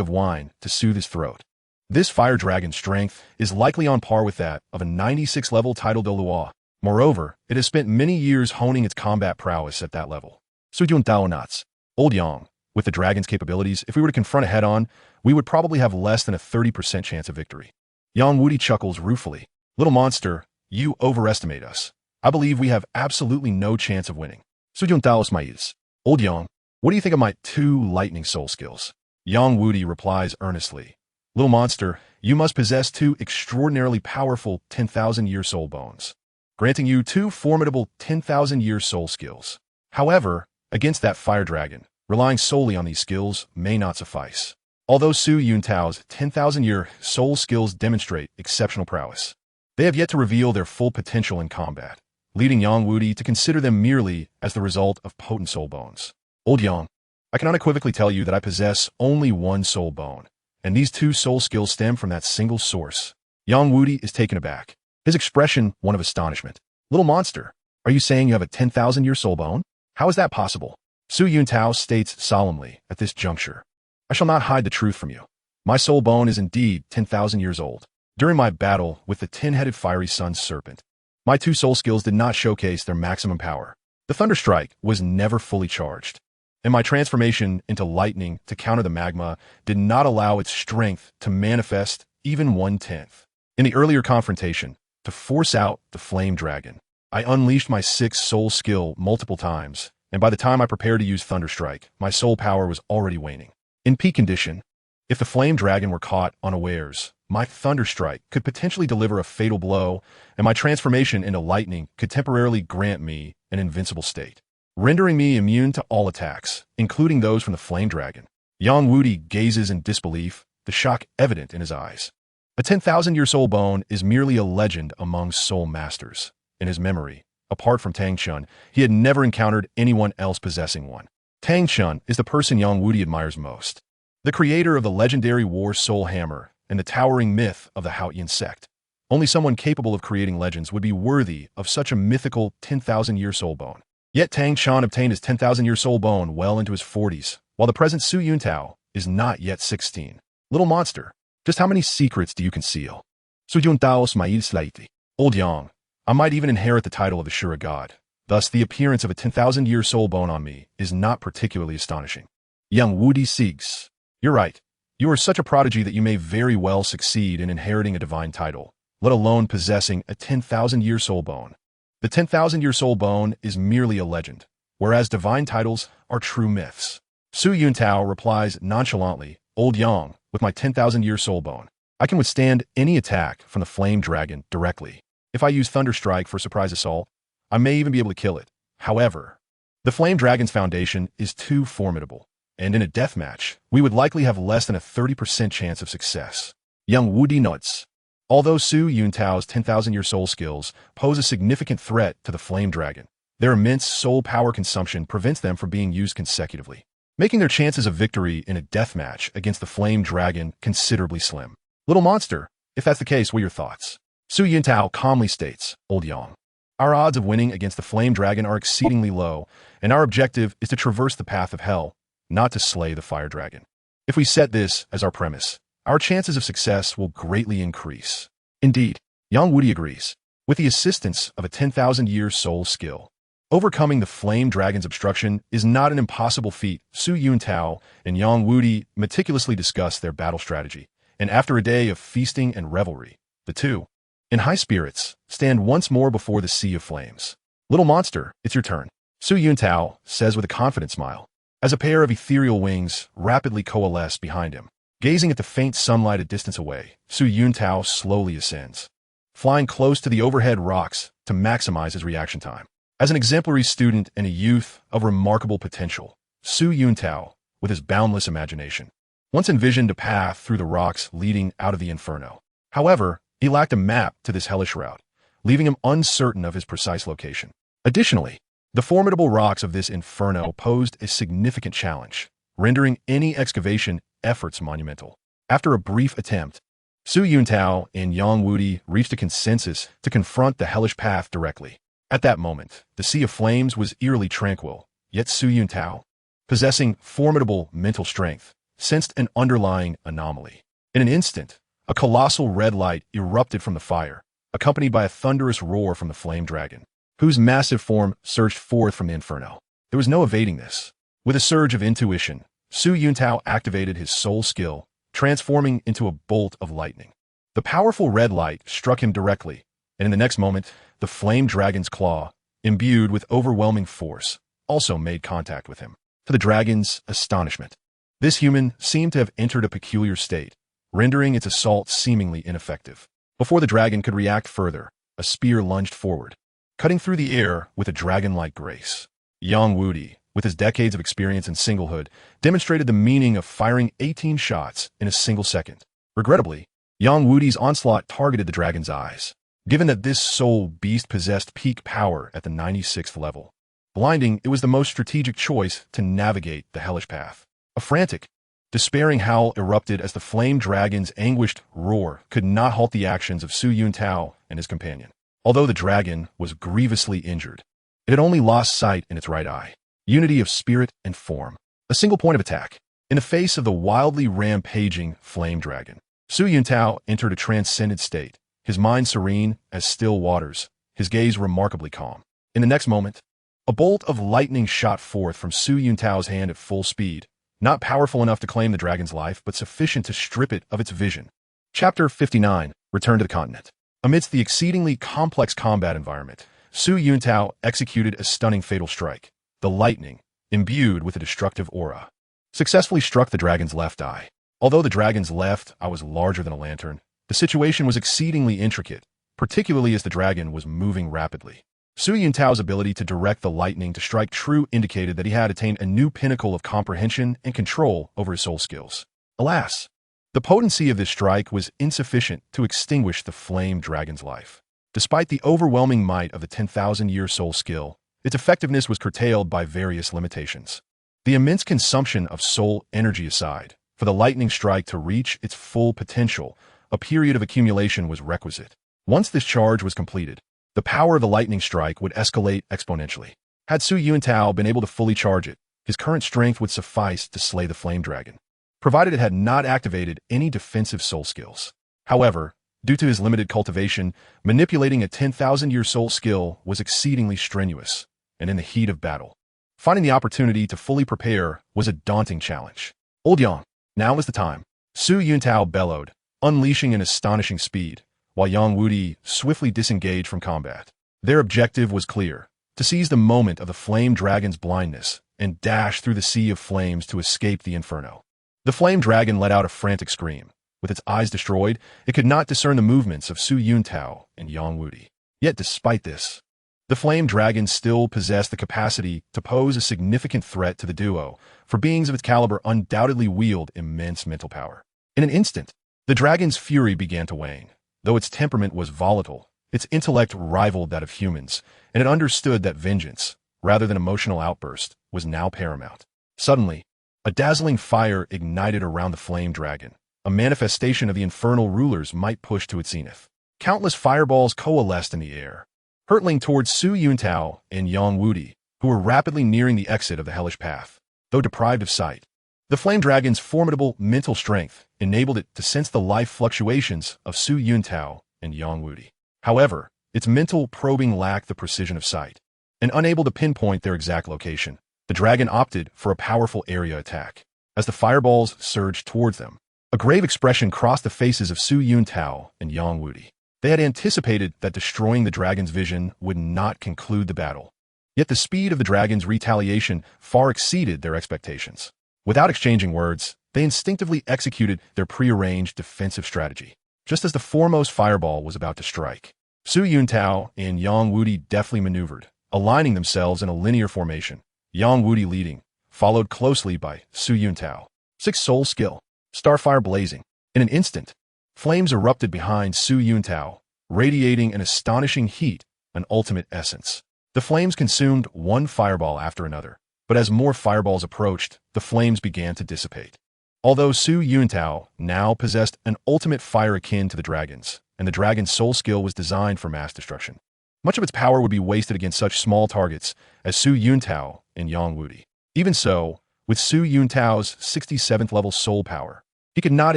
of wine to soothe his throat. This fire dragon's strength is likely on par with that of a 96-level title Douluo. Moreover, it has spent many years honing its combat prowess at that level. Su Yuntao nods. Old Yang, with the dragon's capabilities, if we were to confront it head-on, we would probably have less than a 30% chance of victory. Yang Wudi chuckles ruefully. Little monster, you overestimate us. I believe we have absolutely no chance of winning. Su Yuntao smiles. Old Yang, what do you think of my 2 lightning soul skills? Yang Wudi replies earnestly. Little monster, you must possess 2 extraordinarily powerful 10,000-year soul bones, granting you 2 formidable 10,000-year soul skills. However, against that fire dragon, relying solely on these skills may not suffice. Although Su Yuntao's 10,000-year soul skills demonstrate exceptional prowess, they have yet to reveal their full potential in combat, leading Yang Wudi to consider them merely as the result of potent soul bones. Old Yang, I can unequivocally tell you that I possess only 1 soul bone, and these 2 soul skills stem from that single source. Yang Wudi is taken aback, his expression one of astonishment. Little monster, are you saying you have a 10,000-year soul bone? How is that possible? Su Yuntao states solemnly at this juncture. I shall not hide the truth from you. My soul bone is indeed 10,000 years old. During my battle with the 10-headed fiery sun serpent, my 2 soul skills did not showcase their maximum power. The thunder strike was never fully charged, and my transformation into lightning to counter the magma did not allow its strength to manifest even 1/10. In the earlier confrontation, to force out the flame dragon, I unleashed my 6th soul skill multiple times, and by the time I prepared to use Thunderstrike, my soul power was already waning. In peak condition, if the flame dragon were caught unawares, my Thunderstrike could potentially deliver a fatal blow, and my transformation into lightning could temporarily grant me an invincible state, rendering me immune to all attacks, including those from the flame dragon. Yang Wudi gazes in disbelief, the shock evident in his eyes. A 10,000-year soul bone is merely a legend among soul masters. In his memory, apart from Tang Chun, he had never encountered anyone else possessing one. Tang Chun is the person Yang Wudi admires most, the creator of the legendary war soul hammer and the towering myth of the Haotian sect. Only someone capable of creating legends would be worthy of such a mythical 10,000-year soul bone. Yet Tang Chun obtained his 10,000-year soul bone well into his 40s, while the present Su Yuntao is not yet 16. Little monster, just how many secrets do you conceal? Su Yuntao smiled slightly. Old Yang, I might even inherit the title of the Shura God. Thus, the appearance of a 10,000-year soul bone on me is not particularly astonishing. Yang Wudi sigs. You're right. You are such a prodigy that you may very well succeed in inheriting a divine title, let alone possessing a 10,000-year soul bone. The 10,000-year soul bone is merely a legend, whereas divine titles are true myths. Su Yuntao replies nonchalantly, Old Yang, with my 10,000-year soul bone, I can withstand any attack from the flame dragon directly. If I use Thunderstrike for surprise assault, I may even be able to kill it. However, the flame dragon's foundation is too formidable, and in a deathmatch, we would likely have less than a 30% chance of success. Yang Wudi nods. Although Su Yuntao's 10,000-year soul skills pose a significant threat to the flame dragon, their immense soul power consumption prevents them from being used consecutively, making their chances of victory in a deathmatch against the flame dragon considerably slim. Little monster, if that's the case, what are your thoughts? Su Yuntao calmly states, Old Yang, our odds of winning against the flame dragon are exceedingly low, and our objective is to traverse the path of hell, not to slay the fire dragon. If we set this as our premise, our chances of success will greatly increase. Indeed, Yang Wudi agrees. With the assistance of a 10,000-year soul skill, overcoming the flame dragon's obstruction is not an impossible feat. Su Yuntao and Yang Wudi meticulously discuss their battle strategy, and after a day of feasting and revelry, the two, in high spirits, stand once more before the sea of flames. "Little monster, it's your turn," Su Yuntao says with a confident smile, as a pair of ethereal wings rapidly coalesce behind him. Gazing at the faint sunlight a distance away, Su Yuntao slowly ascends, flying close to the overhead rocks to maximize his reaction time. As an exemplary student and a youth of remarkable potential, Su Yuntao, with his boundless imagination, once envisioned a path through the rocks leading out of the inferno. However, he lacked a map to this hellish route, leaving him uncertain of his precise location. Additionally, the formidable rocks of this inferno posed a significant challenge, rendering any excavation efforts monumental. After a brief attempt, Su Yuntao and Yang Wudi reached a consensus to confront the hellish path directly. At that moment, the Sea of Flames was eerily tranquil, yet Su Yuntao, possessing formidable mental strength, sensed an underlying anomaly. In an instant, a colossal red light erupted from the fire, accompanied by a thunderous roar from the flame dragon, whose massive form surged forth from the inferno. There was no evading this. With a surge of intuition, Su Yuntao activated his soul skill, transforming into a bolt of lightning. The powerful red light struck him directly, and in the next moment, the flame dragon's claw, imbued with overwhelming force, also made contact with him. To the dragon's astonishment, this human seemed to have entered a peculiar state, rendering its assault seemingly ineffective. Before the dragon could react further, a spear lunged forward, cutting through the air with a dragon-like grace. Yang Wudi, with his decades of experience in singlehood, demonstrated the meaning of firing 18 shots in a single second. Regrettably, Yang Wudi's onslaught targeted the dragon's eyes, given that this soul beast possessed peak power at the 96th level. Blinding, it was the most strategic choice to navigate the hellish path. A frantic, despairing howl erupted as the flame dragon's anguished roar could not halt the actions of Su Yuntao and his companion. Although the dragon was grievously injured, it had only lost sight in its right eye. Unity of spirit and form. A single point of attack. In the face of the wildly rampaging flame dragon, Su Yuntao entered a transcendent state, his mind serene as still waters, his gaze remarkably calm. In the next moment, a bolt of lightning shot forth from Su Yuntao's hand at full speed, not powerful enough to claim the dragon's life, but sufficient to strip it of its vision. Chapter 59, Return to the Continent. Amidst the exceedingly complex combat environment, Su Yuntao executed a stunning fatal strike. The lightning, imbued with a destructive aura, successfully struck the dragon's left eye. Although the dragon's left eye was larger than a lantern, the situation was exceedingly intricate, particularly as the dragon was moving rapidly. Su Yuntao's ability to direct the lightning to strike true indicated that he had attained a new pinnacle of comprehension and control over his soul skills. Alas, the potency of this strike was insufficient to extinguish the flame dragon's life. Despite the overwhelming might of the 10,000-year soul skill, its effectiveness was curtailed by various limitations. The immense consumption of soul energy aside, for the lightning strike to reach its full potential, a period of accumulation was requisite. Once this charge was completed, the power of the lightning strike would escalate exponentially. Had Su Yuntao been able to fully charge it, his current strength would suffice to slay the flame dragon, provided it had not activated any defensive soul skills. However, due to his limited cultivation, manipulating a 10,000-year soul skill was exceedingly strenuous, and in the heat of battle, finding the opportunity to fully prepare was a daunting challenge. "Old Yang, now is the time," Su Yuntao bellowed, unleashing an astonishing speed, while Yang Wudi swiftly disengaged from combat. Their objective was clear: to seize the moment of the flame dragon's blindness and dash through the sea of flames to escape the inferno. The flame dragon let out a frantic scream. With its eyes destroyed, it could not discern the movements of Su Yuntao and Yang Wudi. Yet despite this, the flame dragon still possessed the capacity to pose a significant threat to the duo, for beings of its caliber undoubtedly wield immense mental power. In an instant, the dragon's fury began to wane. Though its temperament was volatile, its intellect rivaled that of humans, and it understood that vengeance, rather than emotional outburst, was now paramount. Suddenly, a dazzling fire ignited around the flame dragon, a manifestation of the infernal ruler's might pushed to its zenith. Countless fireballs coalesced in the air, hurtling towards Su Yuntao and Yang Wudi, who were rapidly nearing the exit of the hellish path. Though deprived of sight, the flame dragon's formidable mental strength enabled it to sense the life fluctuations of Su Yuntao and Yang Wudi. However, its mental probing lacked the precision of sight, and unable to pinpoint their exact location, the dragon opted for a powerful area attack. As the fireballs surged towards them, A grave expression crossed the faces of Su Yuntao and Yang Wudi. They had anticipated that destroying the dragon's vision would not conclude the battle. Yet the speed of the dragon's retaliation far exceeded their expectations. Without exchanging words, they instinctively executed their prearranged defensive strategy. Just as the foremost fireball was about to strike, Su Yuntao and Yang Wudi deftly maneuvered, aligning themselves in a linear formation, Yang Wudi leading, followed closely by Su Yuntao. 6 Soul Skill. Starfire blazing. In an instant, flames erupted behind Su Yuntao, radiating an astonishing heat, an ultimate essence. The flames consumed one fireball after another, but as more fireballs approached, the flames began to dissipate. Although Su Yuntao now possessed an ultimate fire akin to the dragon's, and the dragon's soul skill was designed for mass destruction, much of its power would be wasted against such small targets as Su Yuntao and Yang Wudi. Even so, with Su Yuntao's 67th level soul power, he could not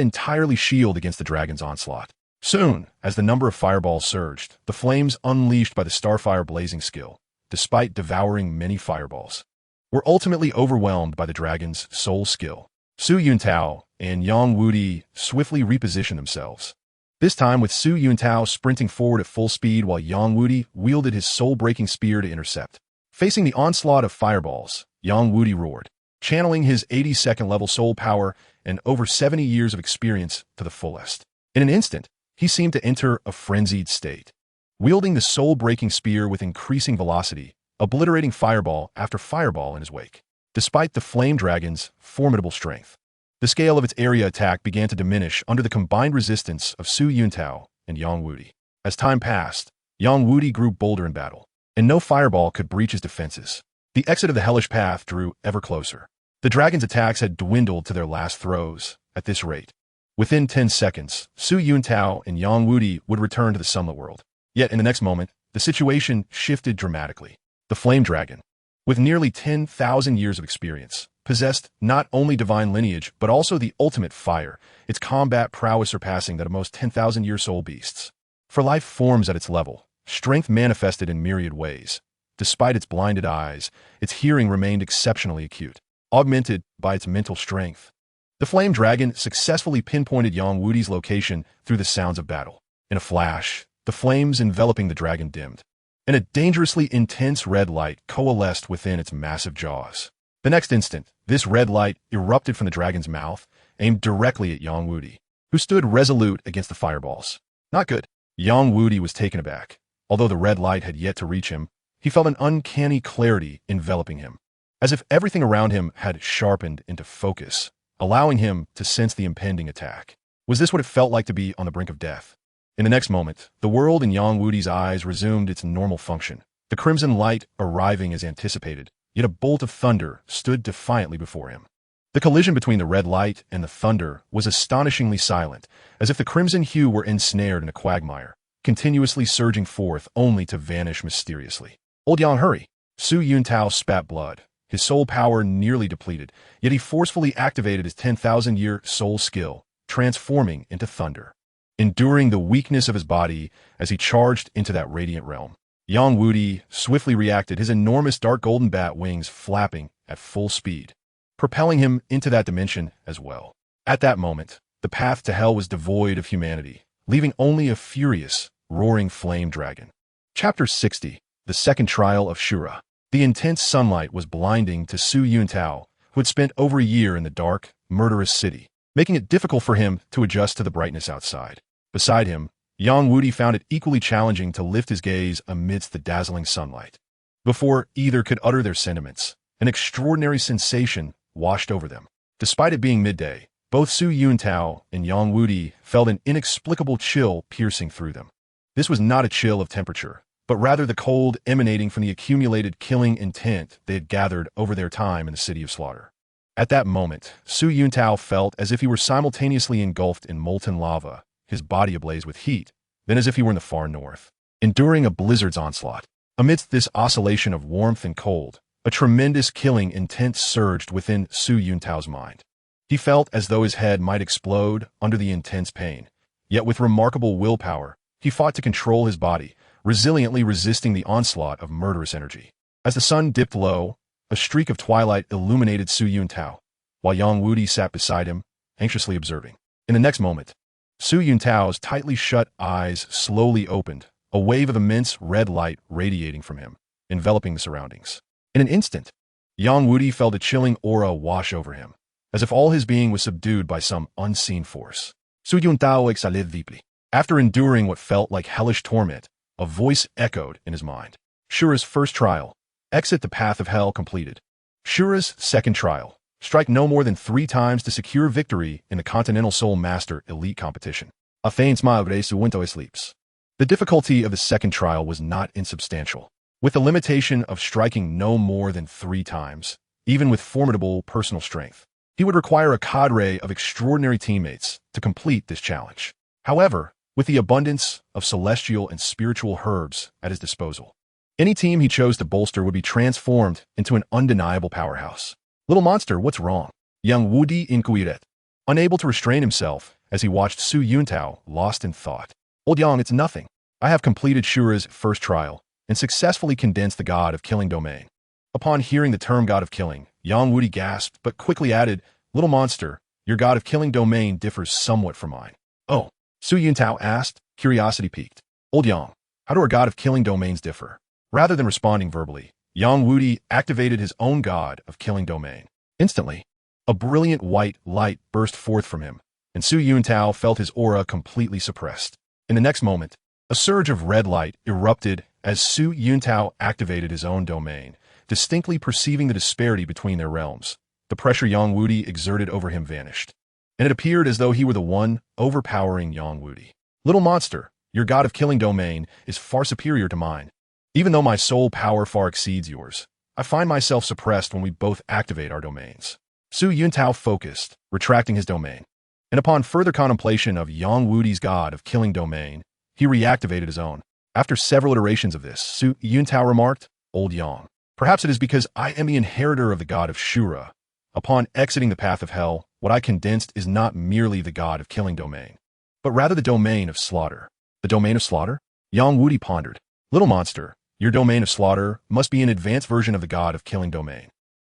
entirely shield against the dragon's onslaught. Soon, as the number of fireballs surged, the flames unleashed by the Starfire blazing skill, despite devouring many fireballs, were ultimately overwhelmed by the dragon's soul skill. Su Yuntao and Yang Wudi swiftly repositioned themselves, this time with Su Yuntao sprinting forward at full speed while Yang Wudi wielded his soul-breaking spear to intercept. Facing the onslaught of fireballs, Yang Wudi roared, channeling his 82nd level soul power and over 70 years of experience to the fullest. In an instant, he seemed to enter a frenzied state, wielding the soul-breaking spear with increasing velocity, obliterating fireball after fireball in his wake. Despite the flame dragon's formidable strength, the scale of its area attack began to diminish under the combined resistance of Su Yuntao and Yang Wudi. As time passed, Yang Wudi grew bolder in battle, and no fireball could breach his defenses. The exit of the hellish path drew ever closer. The dragon's attacks had dwindled to their last throws. At this rate, within 10 seconds, Su Yuntao and Yang Wudi would return to the sunlit world. Yet in the next moment, the situation shifted dramatically. The flame dragon, with nearly 10,000 years of experience, possessed not only divine lineage but also the ultimate fire, its combat prowess surpassing that of most 10,000-year soul beasts. For life forms at its level, strength manifested in myriad ways. Despite its blinded eyes, its hearing remained exceptionally acute, augmented by its mental strength. The flame dragon successfully pinpointed Yang Wudi's location through the sounds of battle. In a flash, the flames enveloping the dragon dimmed, and a dangerously intense red light coalesced within its massive jaws. The next instant, this red light erupted from the dragon's mouth, aimed directly at Yang Wudi, who stood resolute against the fireballs. Not good. Yang Wudi was taken aback. Although the red light had yet to reach him, he felt an uncanny clarity enveloping him, as if everything around him had sharpened into focus, allowing him to sense the impending attack. Was this what it felt like to be on the brink of death? In the next moment, the world in Yang Wudi's eyes resumed its normal function, the crimson light arriving as anticipated, yet a bolt of thunder stood defiantly before him. The collision between the red light and the thunder was astonishingly silent, as if the crimson hue were ensnared in a quagmire, continuously surging forth only to vanish mysteriously. Old Yang, hurry! Su Yuntao spat blood, his soul power nearly depleted, yet he forcefully activated his 10,000-year soul skill, transforming into thunder, enduring the weakness of his body as he charged into that radiant realm. Yang Wudi swiftly reacted, his enormous dark golden bat wings flapping at full speed, propelling him into that dimension as well. At that moment, the path to hell was devoid of humanity, leaving only a furious, roaring flame dragon. Chapter 60. The Second Trial of Shura. The intense sunlight was blinding to Su Yuntao, who had spent over a year in the dark, murderous city, making it difficult for him to adjust to the brightness outside. Beside him, Yang Wudi found it equally challenging to lift his gaze amidst the dazzling sunlight. Before either could utter their sentiments, an extraordinary sensation washed over them. Despite it being midday, both Su Yuntao and Yang Wudi felt an inexplicable chill piercing through them. This was not a chill of temperature, but rather the cold emanating from the accumulated killing intent they had gathered over their time in the city of slaughter. At that moment, Su Yuntao felt as if he were simultaneously engulfed in molten lava, his body ablaze with heat, then as if he were in the far north, enduring a blizzard's onslaught. Amidst this oscillation of warmth and cold, a tremendous killing intent surged within Su Yuntao's mind. He felt as though his head might explode under the intense pain, yet with remarkable willpower, he fought to control his body, resiliently resisting the onslaught of murderous energy. As the sun dipped low, a streak of twilight illuminated Su Yuntao, while Yang Wudi sat beside him, anxiously observing. In the next moment, Su Yuntao's tightly shut eyes slowly opened, a wave of immense red light radiating from him, enveloping the surroundings. In an instant, Yang Wudi felt a chilling aura wash over him, as if all his being was subdued by some unseen force. Su Yuntao exhaled deeply. After enduring what felt like hellish torment, a voice echoed in his mind. Shura's first trial. Exit the path of hell completed. Shura's second trial. Strike no more than 3 times to secure victory in the Continental Soul Master Elite Competition. A faint smile graced Su Yuntao lips. The difficulty of the second trial was not insubstantial. With the limitation of striking no more than 3 times, even with formidable personal strength, he would require a cadre of extraordinary teammates to complete this challenge. However, with the abundance of celestial and spiritual herbs at his disposal, any team he chose to bolster would be transformed into an undeniable powerhouse. Little monster, what's wrong? Young Wudi inquired, unable to restrain himself as he watched Su Yuntao lost in thought. Old Yang, it's nothing. I have completed Shura's first trial and successfully condensed the God of Killing domain. Upon hearing the term God of Killing, Yang Wudi gasped, but quickly added, Little monster, your God of Killing domain differs somewhat from mine. Oh, Su Yuntao asked, curiosity piqued. Old Yang, how do our God of Killing domains differ? Rather than responding verbally, Yang Wudi activated his own God of Killing domain. Instantly, a brilliant white light burst forth from him, and Su Yuntao felt his aura completely suppressed. In the next moment, a surge of red light erupted as Su Yuntao activated his own domain, distinctly perceiving the disparity between their realms. The pressure Yang Wudi exerted over him vanished, and it appeared as though he were the one overpowering Yang Wudi. Little monster, your God of Killing domain is far superior to mine. Even though my soul power far exceeds yours, I find myself suppressed when we both activate our domains. Su Yuntao focused, retracting his domain, and upon further contemplation of Yang Wudi's God of Killing domain, he reactivated his own. After several iterations of this, Su Yuntao remarked, Old Yang, perhaps it is because I am the inheritor of the God of Shura. Upon exiting the path of hell, what I condensed is not merely the God of Killing domain, but rather the domain of slaughter. The domain of slaughter? Yang Wudi pondered. Little monster, your domain of slaughter must be an advanced version of the God of Killing domain.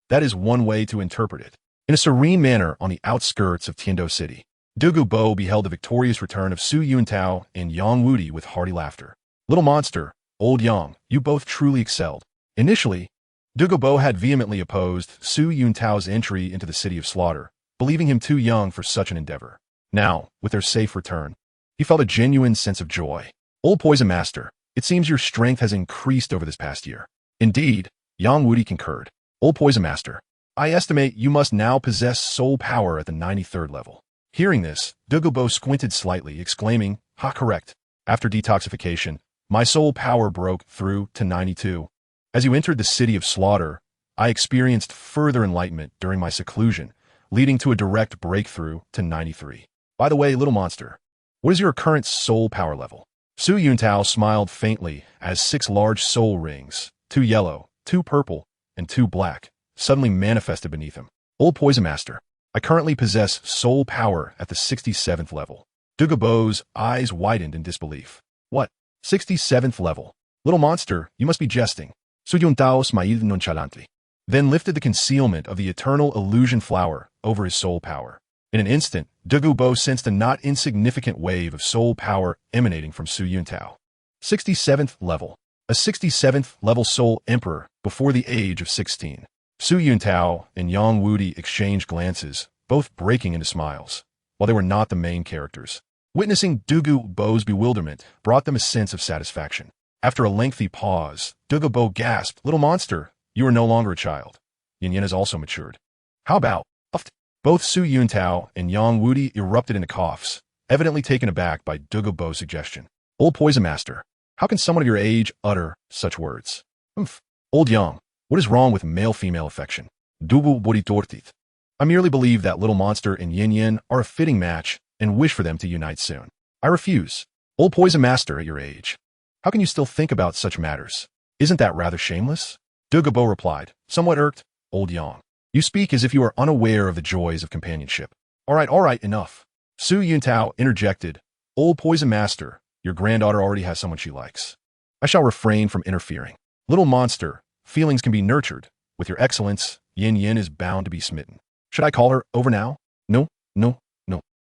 That is one way to interpret it. In a serene manner on the outskirts of Tiando City, Douluo Bo beheld the victorious return of Su Yuntao and Yang Wudi with hearty laughter. Little monster, Old Yang, you both truly excelled. Initially, Douluo Bo had vehemently opposed Su Yuntao's entry into the city of slaughter, believing him too young for such an endeavor. Now, with their safe return, he felt a genuine sense of joy. Old Poison Master, it seems your strength has increased over this past year. Indeed, Yang Wudi concurred. Old Poison Master, I estimate you must now possess soul power at the 93rd level. Hearing this, Douluo Bo squinted slightly, exclaiming, Ha, correct. After detoxification, my soul power broke through to 92. As you entered the city of slaughter, I experienced further enlightenment during my seclusion, leading to a direct breakthrough to 93. By the way, little monster, what is your current soul power level? Su Yuntao smiled faintly as 6 large soul rings, 2 yellow, 2 purple, and 2 black, suddenly manifested beneath him. Old Poison Master, I currently possess soul power at the 67th level. Douluo Bo's eyes widened in disbelief. What? 67th level? Little monster, you must be jesting. Su Yuntao smiled nonchalantly, then lifted the concealment of the eternal illusion flower over his soul power. In an instant, Douluo Bo sensed a not insignificant wave of soul power emanating from Su Yuntao. 67th level. A 67th level soul emperor before the age of 16. Su Yuntao and Yang Wudi exchanged glances, both breaking into smiles, while they were not the main characters. Witnessing Douluo Bo's bewilderment brought them a sense of satisfaction. After a lengthy pause, Douluo Bo gasped, Little monster, you are no longer a child. Yin Yin has also matured. How about? Both Su Yuntao and Yang Wudi erupted into coughs, evidently taken aback by Douluo Bo's suggestion. Old Poison Master, how can someone of your age utter such words? Old Yang, what is wrong with male-female affection? Douluo Bo tortit. I merely believe that Little Monster and Yin Yin are a fitting match and wish for them to unite soon. I refuse. Old Poison Master at your age. How can you still think about such matters? Isn't that rather shameless? Douluo Bo replied, somewhat irked, Old Yang. You speak as if you are unaware of the joys of companionship. All right, enough. Su Yuntao interjected, Old Poison Master, your granddaughter already has someone she likes. I shall refrain from interfering. Little monster, feelings can be nurtured. With your excellence, Yin Yin is bound to be smitten. Should I call her over now? No.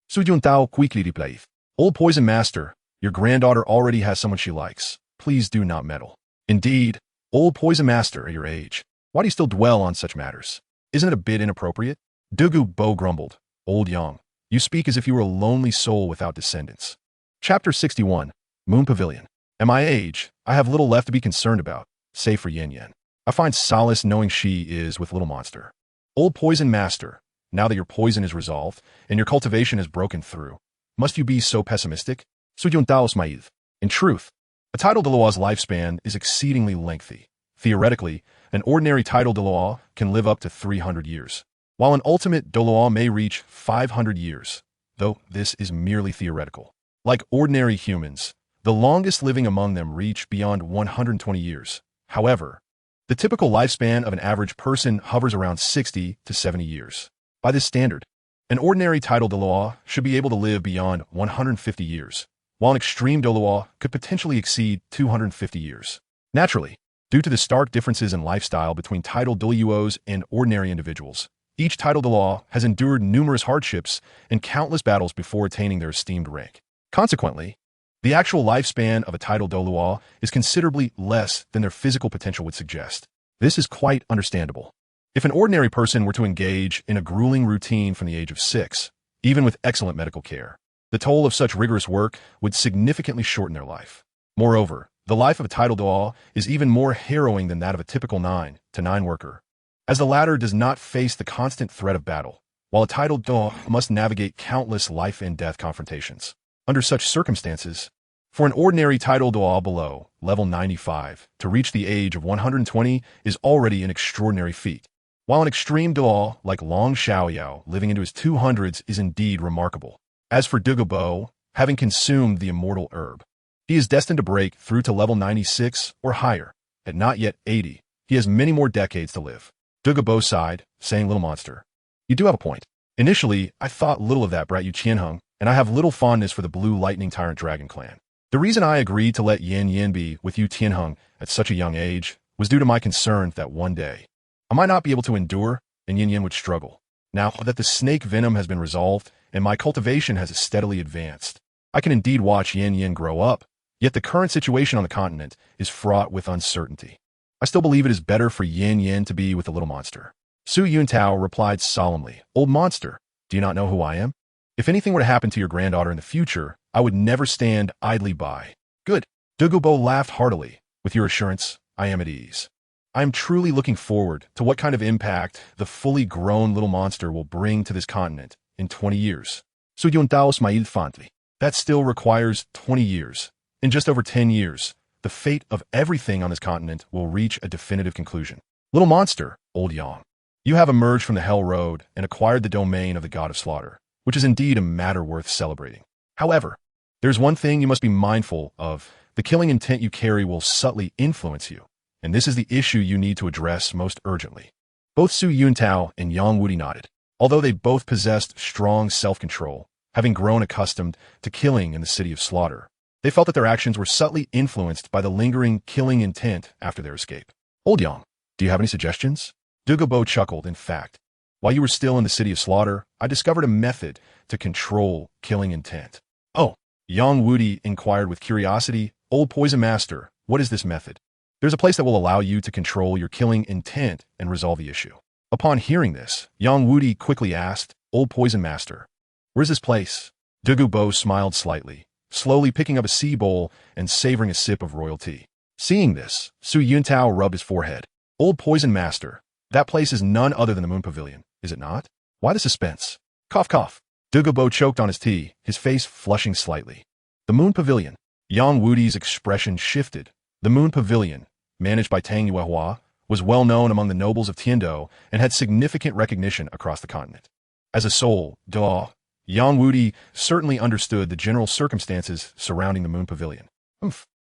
Su Yuntao quickly replied. Old Poison Master, your granddaughter already has someone she likes. Please do not meddle. Indeed, Old Poison Master at your age. Why do you still dwell on such matters? Isn't it a bit inappropriate? Douluo grumbled. Old Yang, you speak as if you were a lonely soul without descendants. Chapter 61, Moon Pavilion. At my age, I have little left to be concerned about, save for Yan Yan. I find solace knowing she is with Little Monster. Old Poison Master, now that your poison is resolved, and your cultivation has broken through, must you be so pessimistic? Su Yuntao smiled. In truth, a title Douluo's lifespan is exceedingly lengthy. Theoretically, an ordinary title Douluo can live up to 300 years, while an ultimate Douluo may reach 500 years, though this is merely theoretical. Like ordinary humans, the longest living among them reach beyond 120 years. However, the typical lifespan of an average person hovers around 60 to 70 years. By this standard, an ordinary title Douluo should be able to live beyond 150 years, while an extreme Douluo could potentially exceed 250 years. Naturally, due to the stark differences in lifestyle between title Douluos and ordinary individuals, each title Douluo has endured numerous hardships and countless battles before attaining their esteemed rank. Consequently, the actual lifespan of a title Douluo is considerably less than their physical potential would suggest. This is quite understandable. If an ordinary person were to engage in a grueling routine from the age of 6, even with excellent medical care, the toll of such rigorous work would significantly shorten their life. Moreover, the life of a title Douluo is even more harrowing than that of a typical 9 to 9 worker, as the latter does not face the constant threat of battle, while a title Douluo must navigate countless life and death confrontations. Under such circumstances, for an ordinary title Douluo below level 95 to reach the age of 120 is already an extraordinary feat, while an extreme Douluo like Long Xiaoyao living into his 200s is indeed remarkable. As for Douluo, having consumed the immortal herb, he is destined to break through to level 96 or higher. At not yet 80, he has many more decades to live. Douluo sighed, saying, Little Monster, you do have a point. Initially, I thought little of that brat Yu Qianheng, and I have little fondness for the Blue Lightning Tyrant Dragon clan. The reason I agreed to let Yan Yan be with Yu Tianheng at such a young age was due to my concern that one day I might not be able to endure and Yan Yan would struggle. Now that the snake venom has been resolved and my cultivation has steadily advanced, I can indeed watch Yan Yan grow up, yet the current situation on the continent is fraught with uncertainty. I still believe it is better for Yan Yan to be with the Little Monster. Su Yuntao replied solemnly, Old Monster, do you not know who I am? If anything were to happen to your granddaughter in the future, I would never stand idly by. Good. Douluo laughed heartily. With your assurance, I am at ease. I am truly looking forward to what kind of impact the fully grown Little Monster will bring to this continent in 20 years. Su Yuntao smiled fondly. That still requires 20 years. In just over 10 years, the fate of everything on this continent will reach a definitive conclusion. Little Monster, Old Yang, you have emerged from the Hell Road and acquired the domain of the God of Slaughter, which is indeed a matter worth celebrating. However, there's one thing you must be mindful of. The killing intent you carry will subtly influence you, and this is the issue you need to address most urgently. Both Su Yuntao and Yang Wudi nodded. Although they both possessed strong self-control, having grown accustomed to killing in the City of Slaughter, they felt that their actions were subtly influenced by the lingering killing intent after their escape. Old Yang, do you have any suggestions? Douluo chuckled. In fact, while you were still in the City of Slaughter, I discovered a method to control killing intent. Oh, Yang Wudi inquired with curiosity. Old Poison Master, what is this method? There's a place that will allow you to control your killing intent and resolve the issue. Upon hearing this, Yang Wudi quickly asked, Old Poison Master, where's this place? Douluo smiled slightly, slowly picking up a sea bowl and savoring a sip of royal tea. Seeing this, Su Yuntao rubbed his forehead. Old Poison Master, that place is none other than the Moon Pavilion, is it not? Why the suspense? Cough, cough. Douluo choked on his tea, his face flushing slightly. The Moon Pavilion. Yang Wudi's expression shifted. The Moon Pavilion, managed by Tang Yuehua, was well known among the nobles of Tiandou and had significant recognition across the continent. As a Soul Dou, Yang Wudi certainly understood the general circumstances surrounding the Moon Pavilion.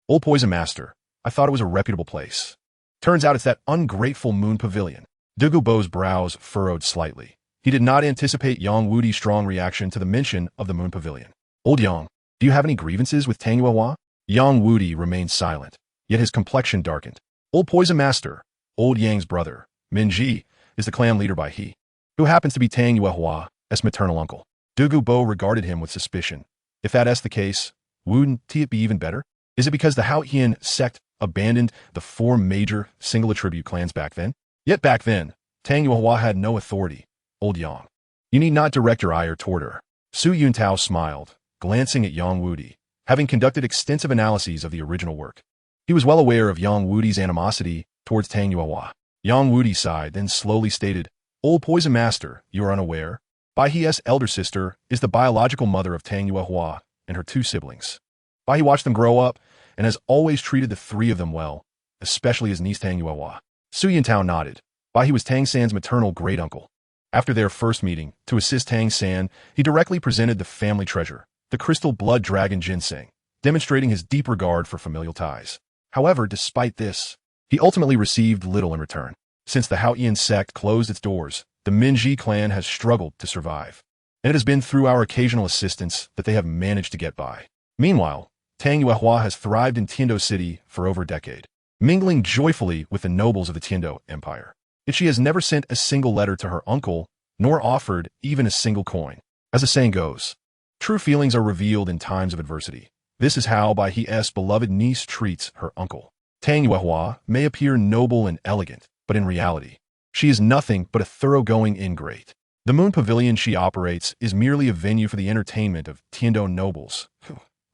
Old Poison Master, I thought it was a reputable place. Turns out it's that ungrateful Moon Pavilion. Douluo's brows furrowed slightly. He did not anticipate Yang Wudi's strong reaction to the mention of the Moon Pavilion. Old Yang, do you have any grievances with Tang Yuehua? Yang Wudi remained silent, yet his complexion darkened. Old Poison Master, Old Yang's brother, Minji, is the clan leader by he, who happens to be Tang Yuehua as maternal uncle. Bo regarded him with suspicion. If that's the case, wouldn't it be even better? Is it because the Haotian sect abandoned the 4 major single-attribute clans back then? Yet back then, Tang Yuehua had no authority. Old Yang. You need not direct your ire toward her. Su Yuntao smiled, glancing at Yang Wudi, having conducted extensive analyses of the original work. He was well aware of Yang Wudi's animosity towards Tang Yuehua. Yang Wudi sighed, then slowly stated, Old Poison Master, you are unaware. Bai He's elder sister is the biological mother of Tang Yuehua and her 2 siblings. Bai He watched them grow up and has always treated the 3 of them well, especially his niece Tang Yuehua. Su Yuntao nodded. Bai He was Tang San's maternal great-uncle. After their first meeting, to assist Tang San, he directly presented the family treasure, the crystal blood dragon ginseng, demonstrating his deep regard for familial ties. However, despite this, he ultimately received little in return. Since the Haotian sect closed its doors, the Minji clan has struggled to survive, and it has been through our occasional assistance that they have managed to get by. Meanwhile, Tang Yuehua has thrived in Tiando City for over a decade, mingling joyfully with the nobles of the Tiando Empire. Yet she has never sent a single letter to her uncle, nor offered even a single coin. As the saying goes, true feelings are revealed in times of adversity. This is how Bai He's beloved niece treats her uncle. Tang Yuehua may appear noble and elegant, but in reality, she is nothing but a thoroughgoing ingrate. The Moon Pavilion she operates is merely a venue for the entertainment of Tiando nobles,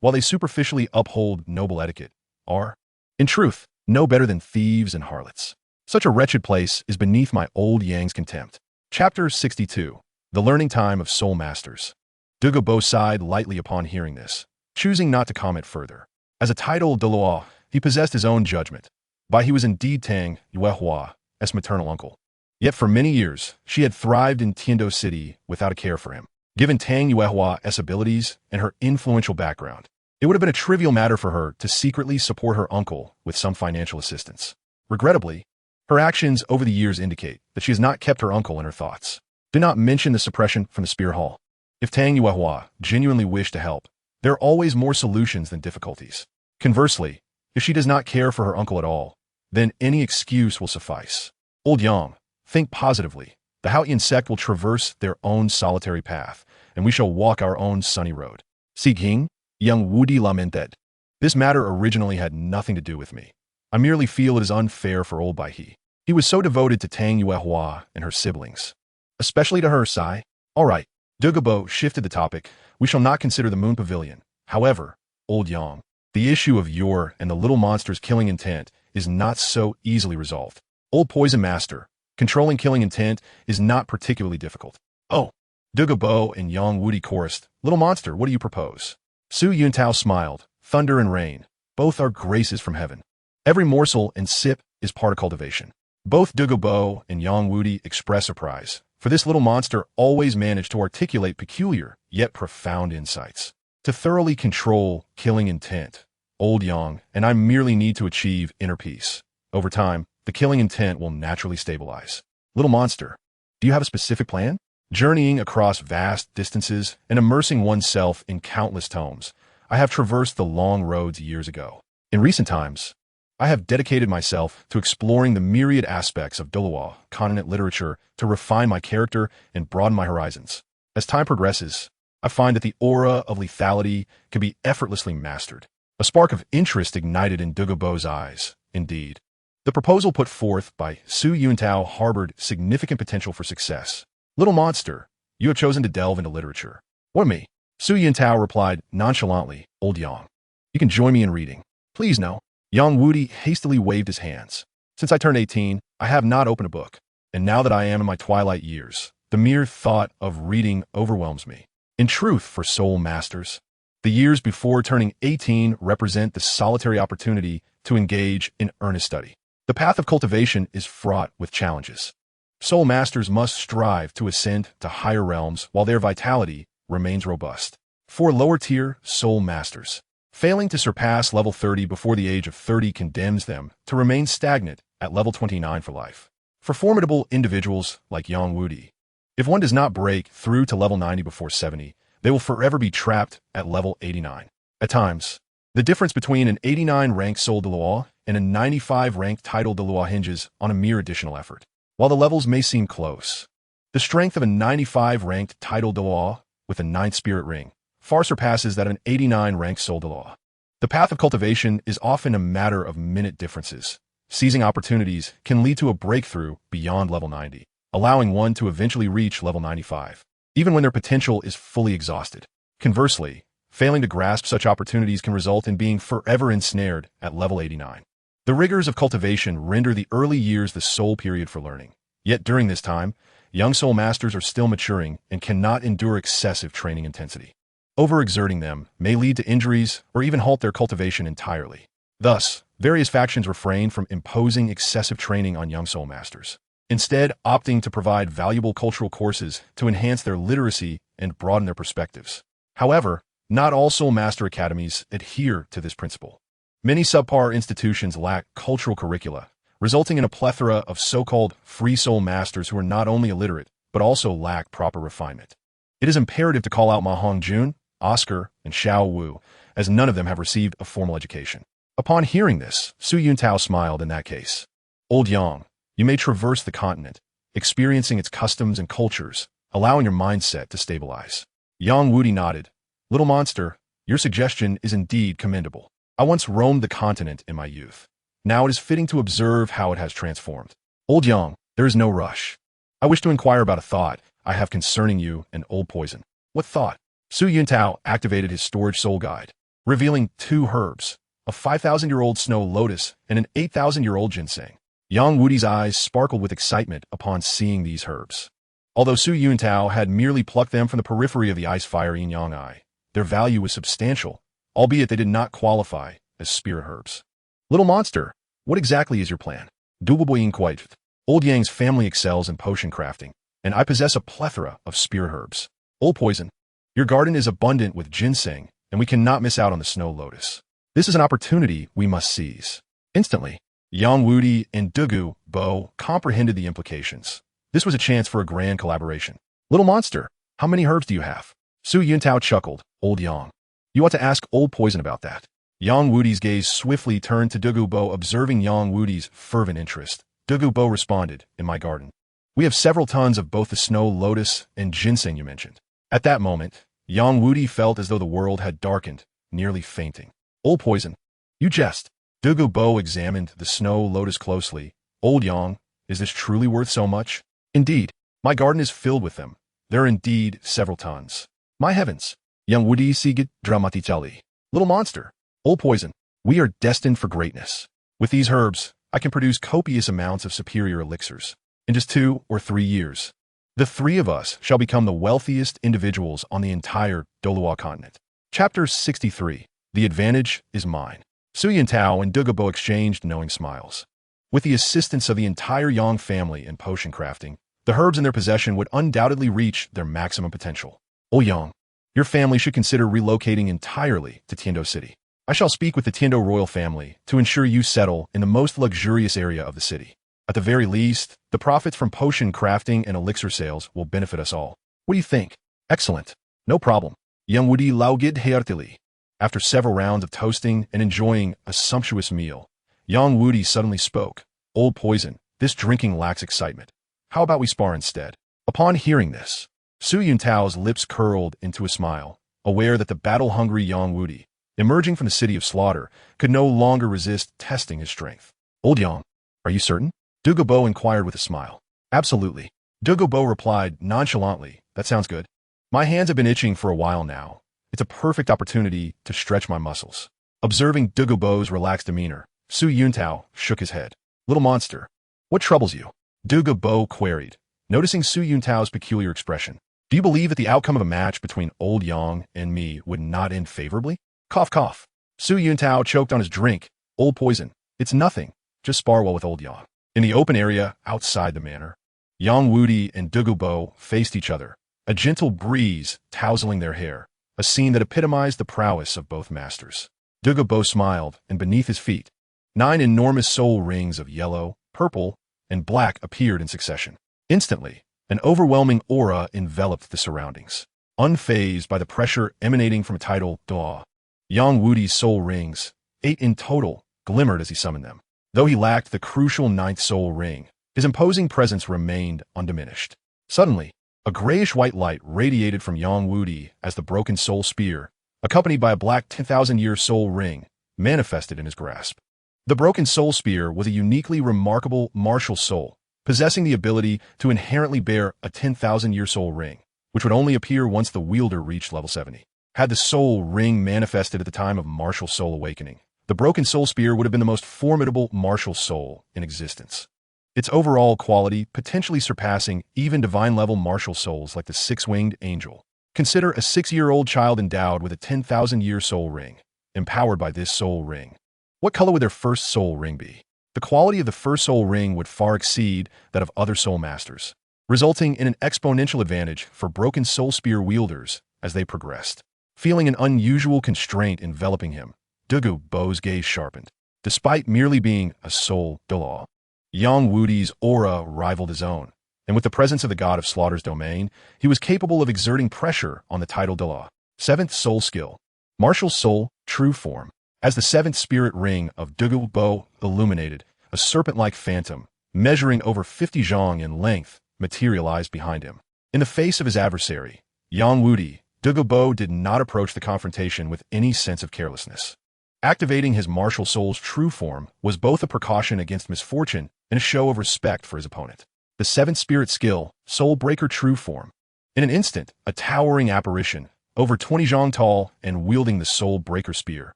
while they superficially uphold noble etiquette, are, in truth, no better than thieves and harlots. Such a wretched place is beneath my old Yang's contempt. Chapter 62. The Learning Time of Soul Masters. Bo sighed lightly upon hearing this, choosing not to comment further. As a titled Douluo, he possessed his own judgment. Bai He was indeed Tang Yuehua's maternal uncle. Yet for many years, she had thrived in Tiando City without a care for him. Given Tang Yuehua's abilities and her influential background, it would have been a trivial matter for her to secretly support her uncle with some financial assistance. Regrettably, her actions over the years indicate that she has not kept her uncle in her thoughts. Do not mention the suppression from the Spear Hall. If Tang Yuehua genuinely wished to help, there are always more solutions than difficulties. Conversely, if she does not care for her uncle at all, then any excuse will suffice. Old Yang, think positively. The Haotian sect will traverse their own solitary path, and we shall walk our own sunny road. King, Young Wudi lamented. This matter originally had nothing to do with me. I merely feel it is unfair for old Bai He. He was so devoted to Tang Yuehua and her siblings. Especially to her, Sai. All right. Bo shifted the topic. We shall not consider the Moon Pavilion. However, Old Yang, the issue of your and the little monster's killing intent is not so easily resolved. Old Poison Master, controlling killing intent is not particularly difficult. Oh. Bo and Yang Wudi chorused. Little monster, what do you propose? Su Yuntao smiled. Thunder and rain. Both are graces from heaven. Every morsel and sip is part of cultivation. Both Bo and Yang Wudi express surprise, for this little monster always managed to articulate peculiar, yet profound insights. To thoroughly control killing intent, Old Yang and I merely need to achieve inner peace. Over time, the killing intent will naturally stabilize. Little monster, do you have a specific plan? Journeying across vast distances and immersing oneself in countless tomes, I have traversed the long roads years ago. In recent times, I have dedicated myself to exploring the myriad aspects of Douluo continent literature to refine my character and broaden my horizons. As time progresses, I find that the aura of lethality can be effortlessly mastered. A spark of interest ignited in Bo's eyes, indeed. The proposal put forth by Su Yuntao harbored significant potential for success. Little monster, you have chosen to delve into literature. What me? Su Yuntao replied nonchalantly, Old Yang. You can join me in reading. Please no. Yang Wudi hastily waved his hands. Since I turned 18, I have not opened a book. And now that I am in my twilight years, the mere thought of reading overwhelms me. In truth, for soul masters, the years before turning 18 represent the solitary opportunity to engage in earnest study. The path of cultivation is fraught with challenges. Soul masters must strive to ascend to higher realms while their vitality remains robust. For lower-tier soul masters, failing to surpass level 30 before the age of 30 condemns them to remain stagnant at level 29 for life. For formidable individuals like Yang Wudi, if one does not break through to level 90 before 70, they will forever be trapped at level 89. At times, the difference between an 89 ranked Soul Douluo and a 95 ranked Title Douluo hinges on a mere additional effort. While the levels may seem close, the strength of a 95 ranked Title Douluo with a 9th spirit ring, far surpasses that of an 89-ranked Douluo. The path of cultivation is often a matter of minute differences. Seizing opportunities can lead to a breakthrough beyond level 90, allowing one to eventually reach level 95, even when their potential is fully exhausted. Conversely, failing to grasp such opportunities can result in being forever ensnared at level 89. The rigors of cultivation render the early years the sole period for learning. Yet during this time, young soul masters are still maturing and cannot endure excessive training intensity. Overexerting them may lead to injuries or even halt their cultivation entirely. Thus, various factions refrain from imposing excessive training on young soul masters, instead opting to provide valuable cultural courses to enhance their literacy and broaden their perspectives. However, not all soul master academies adhere to this principle. Many subpar institutions lack cultural curricula, resulting in a plethora of so-called free soul masters who are not only illiterate, but also lack proper refinement. It is imperative to call out Ma Hongjun, Oscar, and Xiao Wu, as none of them have received a formal education. Upon hearing this, Su Yuntao smiled in that case. Old Yang, you may traverse the continent, experiencing its customs and cultures, allowing your mindset to stabilize. Yang Wudi nodded. Little monster, your suggestion is indeed commendable. I once roamed the continent in my youth. Now it is fitting to observe how it has transformed. Old Yang, there is no rush. I wish to inquire about a thought I have concerning you and Old Poison. What thought? Su Yuntao activated his storage soul guide, revealing 2 herbs, a 5,000-year-old snow lotus and an 8,000-year-old ginseng. Yang Wudi's eyes sparkled with excitement upon seeing these herbs. Although Su Yuntao had merely plucked them from the periphery of the ice-fire yin-yang eye, their value was substantial, albeit they did not qualify as spirit herbs. Little monster, what exactly is your plan? Douluo inquired. Old Yang's family excels in potion crafting, and I possess a plethora of spirit herbs. Old Poison, your garden is abundant with ginseng, and we cannot miss out on the snow lotus. This is an opportunity we must seize. Instantly, Yang Wudi and Douluo Bo comprehended the implications. This was a chance for a grand collaboration. Little monster, how many herbs do you have? Su Yuntao chuckled. Old Yang, you ought to ask Old Poison about that. Yang Wudi's gaze swiftly turned to Douluo Bo, observing Yang Wudi's fervent interest. Douluo Bo responded, in my garden. We have several tons of both the snow lotus and ginseng you mentioned. At that moment, Yang Wudi felt as though the world had darkened, nearly fainting. Old Poison, you jest. Douluo Bo examined the snow lotus closely. Old Yang, is this truly worth so much? Indeed, my garden is filled with them. There are indeed several tons. My heavens! Yang Wudi sigit dramatically. Little monster. Old Poison, we are destined for greatness. With these herbs, I can produce copious amounts of superior elixirs. In just 2 or 3 years, the 3 of us shall become the wealthiest individuals on the entire Douluo continent. Chapter 63. The advantage is mine. Su Yuntao and Douluo Bo exchanged knowing smiles. With the assistance of the entire Yang family in potion crafting, the herbs in their possession would undoubtedly reach their maximum potential. O Yang, your family should consider relocating entirely to Tiando City. I shall speak with the Tiando royal family to ensure you settle in the most luxurious area of the city. At the very least, the profits from potion crafting and elixir sales will benefit us all. What do you think? Excellent. No problem. Yang Wudi laughed heartily. After several rounds of toasting and enjoying a sumptuous meal, Yang Wudi suddenly spoke. Old Poison, this drinking lacks excitement. How about we spar instead? Upon hearing this, Su Yuntao's lips curled into a smile, aware that the battle-hungry Yang Wudi, emerging from the city of slaughter, could no longer resist testing his strength. Old Yang, are you certain? Douluo Bo inquired with a smile. Absolutely. Douluo Bo replied nonchalantly, that sounds good. My hands have been itching for a while now. It's a perfect opportunity to stretch my muscles. Observing Douluo Bo's relaxed demeanor, Su Yuntao shook his head. Little monster, what troubles you? Douluo Bo queried, noticing Su Yuntao's peculiar expression. Do you believe that the outcome of a match between Old Yang and me would not end favorably? Cough, cough. Su Yuntao choked on his drink. Old Poison, it's nothing. Just spar well with Old Yang. In the open area outside the manor, Yang Wudi and Douluo Bo faced each other, a gentle breeze tousling their hair, a scene that epitomized the prowess of both masters. Douluo Bo smiled, and beneath his feet, 9 enormous soul rings of yellow, purple, and black appeared in succession. Instantly, an overwhelming aura enveloped the surroundings. Unfazed by the pressure emanating from a tidal Dou, Yang Wudi's soul rings, 8 in total, glimmered as he summoned them. Though he lacked the crucial 9th soul ring, his imposing presence remained undiminished. Suddenly, A grayish-white light radiated from Yang Wudi as the broken soul spear, accompanied by a black 10,000-year soul ring, manifested in his grasp. The broken soul spear was a uniquely remarkable martial soul, possessing the ability to inherently bear a 10,000-year soul ring, which would only appear once the wielder reached level 70. Had the soul ring manifested at the time of martial soul awakening, the broken soul spear would have been the most formidable martial soul in existence. Its overall quality potentially surpassing even divine-level martial souls like the six-winged angel. Consider a 6-year-old child endowed with a 10,000-year soul ring, empowered by this soul ring. What color would their first soul ring be? The quality of the first soul ring would far exceed that of other soul masters, resulting in an exponential advantage for broken soul spear wielders as they progressed. Feeling an unusual constraint enveloping him, Douluo's gaze sharpened. Despite merely being a soul Douluo, Yang Wudi's aura rivaled his own, and with the presence of the god of slaughter's domain, he was capable of exerting pressure on the title Douluo. 7th Soul Skill. Martial Soul, True Form. As the 7th spirit ring of Douluo illuminated, a serpent-like phantom, measuring over 50 zhang in length, materialized behind him. In the face of his adversary, Yang Wudi, Douluo did not approach the confrontation with any sense of carelessness. Activating his martial soul's true form was both a precaution against misfortune and a show of respect for his opponent. The 7th spirit skill, Soul Breaker True Form. In an instant, a towering apparition, over 20 zhang tall and wielding the Soul Breaker Spear,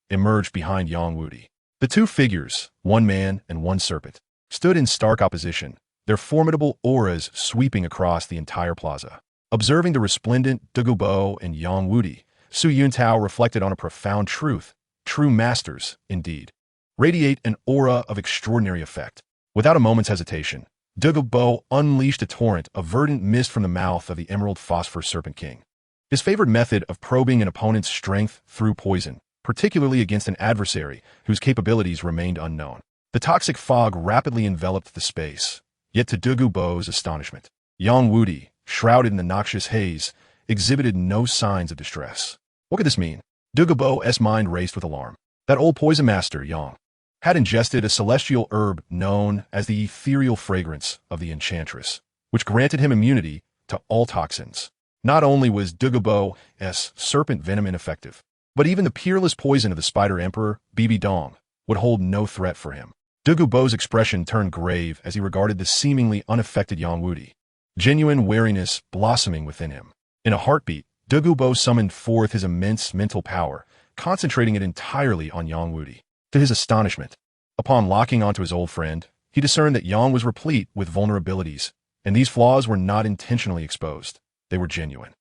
emerged behind Yang Wudi. The two figures, one man and one serpent, stood in stark opposition, their formidable auras sweeping across the entire plaza. Observing the resplendent Douluo and Yang Wudi, Su Yuntao reflected on a profound truth. True masters, indeed, radiate an aura of extraordinary effect. Without a moment's hesitation, Douluo unleashed a torrent of verdant mist from the mouth of the Emerald Phosphor Serpent King. His favored method of probing an opponent's strength through poison, particularly against an adversary whose capabilities remained unknown. The toxic fog rapidly enveloped the space, yet to Douluo's astonishment, Yang Wudi, shrouded in the noxious haze, exhibited no signs of distress. What could this mean? Douluo's mind raced with alarm. That old poison master, Yang, had ingested a celestial herb known as the ethereal fragrance of the enchantress, which granted him immunity to all toxins. Not only was Douluo's serpent venom ineffective, but even the peerless poison of the Spider Emperor, Bibi Dong, would hold no threat for him. Douluo's expression turned grave as he regarded the seemingly unaffected Yang Wudi, genuine wariness blossoming within him. In a heartbeat, Douluo summoned forth his immense mental power, concentrating it entirely on Yang Wudi. To his astonishment, upon locking onto his old friend, he discerned that Yang was replete with vulnerabilities, and these flaws were not intentionally exposed. They were genuine.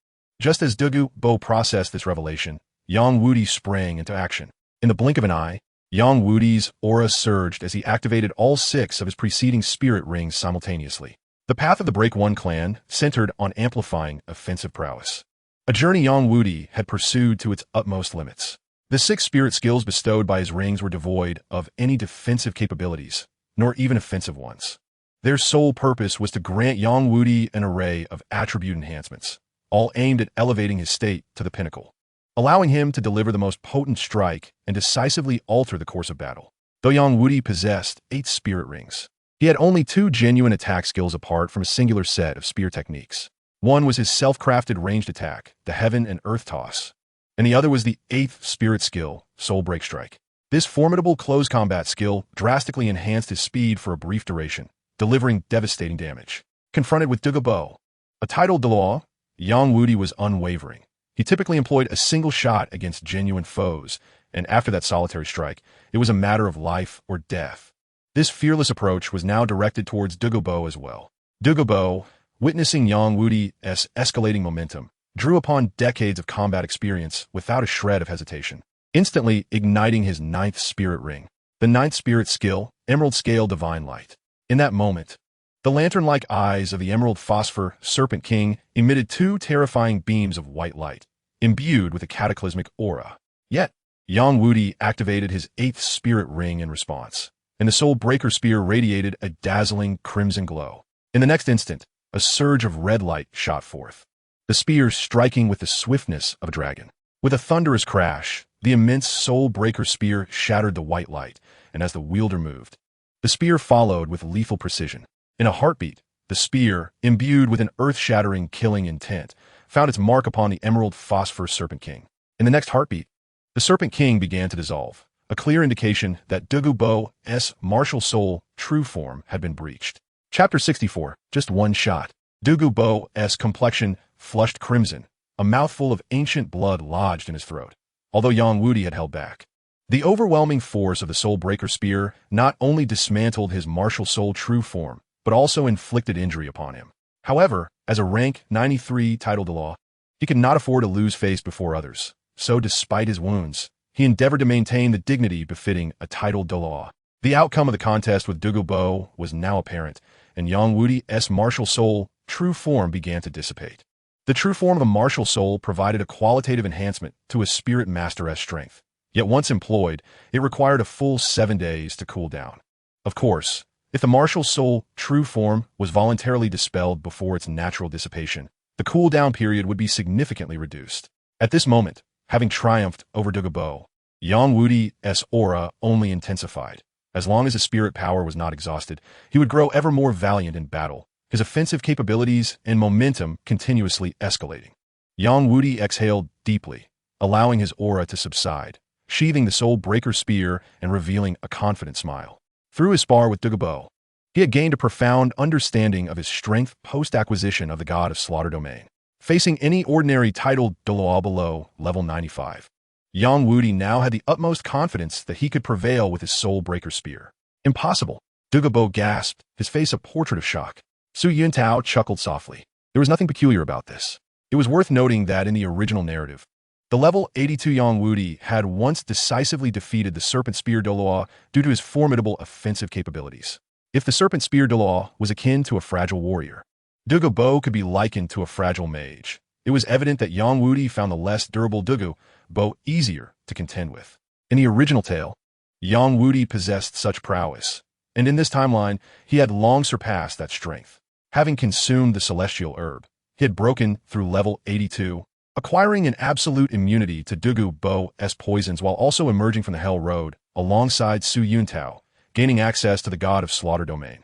Just as Douluo processed this revelation, Yang Wudi sprang into action. In the blink of an eye, Yang Wudi's aura surged as he activated all 6 of his preceding spirit rings simultaneously. The path of the Break One clan centered on amplifying offensive prowess, a journey Yang Wudi had pursued to its utmost limits. The 6 spirit skills bestowed by his rings were devoid of any defensive capabilities, nor even offensive ones. Their sole purpose was to grant Yang Wudi an array of attribute enhancements, all aimed at elevating his state to the pinnacle, allowing him to deliver the most potent strike and decisively alter the course of battle. Though Yang Wudi possessed 8 spirit rings, he had only 2 genuine attack skills apart from a singular set of spear techniques. One was his self-crafted ranged attack, the Heaven and Earth Toss, and the other was the 8th spirit skill, Soul Break Strike. This formidable close combat skill drastically enhanced his speed for a brief duration, delivering devastating damage. Confronted with Douluo, a titled Douluo, Yang Wudi was unwavering. He typically employed a single shot against genuine foes, and after that solitary strike, it was a matter of life or death. This fearless approach was now directed towards Douluo as well. Douluo, witnessing Yang Wudi's escalating momentum, drew upon decades of combat experience without a shred of hesitation, instantly igniting his 9th spirit ring, the 9th spirit skill, Emerald Scale Divine Light. In that moment, the lantern-like eyes of the Emerald Phosphor Serpent King emitted 2 terrifying beams of white light, imbued with a cataclysmic aura. Yet, Yang Wudi activated his 8th spirit ring in response, and the Soul Breaker Spear radiated a dazzling crimson glow. In the next instant, a surge of red light shot forth, the spear striking with the swiftness of a dragon. With a thunderous crash, the immense Soul Breaker Spear shattered the white light, and as the wielder moved, the spear followed with lethal precision. In a heartbeat, The spear, imbued with an earth-shattering killing intent, found its mark upon the emerald phosphor Serpent King. In the next heartbeat, the Serpent King began to dissolve, a clear indication that Douluo's martial soul true form had been breached. Chapter 64, just one shot. Douluo's complexion flushed crimson, a mouthful of ancient blood lodged in his throat, although Yang Wudi had held back. The overwhelming force of the Soul Breaker Spear not only dismantled his martial soul true form, but also inflicted injury upon him. However, as a rank 93 titled Douluo, he could not afford to lose face before others, so despite his wounds, he endeavored to maintain the dignity befitting a titled Douluo. The outcome of the contest with Douluo was now apparent, and Yang Wudi's martial soul true form began to dissipate. The true form of the martial soul provided a qualitative enhancement to his spirit master's strength, yet once employed, it required a full 7 days to cool down. Of course, if the martial soul true form was voluntarily dispelled before its natural dissipation, the cooldown period would be significantly reduced. At this moment, having triumphed over Douluo, Yang Wudi's aura only intensified. As long as his spirit power was not exhausted, he would grow ever more valiant in battle, his offensive capabilities and momentum continuously escalating. Yang Wudi exhaled deeply, allowing his aura to subside, sheathing the Soul Breaker Spear and revealing a confident smile. Through his spar with Douluo, he had gained a profound understanding of his strength post-acquisition of the God of Slaughter domain. Facing any ordinary titled Douluo below level 95, Yang Wudi now had the utmost confidence that he could prevail with his Soul Breaker Spear. Impossible! Douluo gasped, his face a portrait of shock. Su Yuntao chuckled softly. There was nothing peculiar about this. It was worth noting that in the original narrative, the level 82 Yang Wudi had once decisively defeated the Serpent Spear Douluo due to his formidable offensive capabilities. If the Serpent Spear Douluo was akin to a fragile warrior, Douluo could be likened to a fragile mage. It was evident that Yang Wudi found the less durable Douluo easier to contend with. In the original tale, Yang Wudi possessed such prowess, and in this timeline, he had long surpassed that strength. Having consumed the celestial herb, he had broken through level 82, acquiring an absolute immunity to Douluo's poisons while also emerging from the Hell Road alongside Su Yuntao, gaining access to the God of Slaughter domain.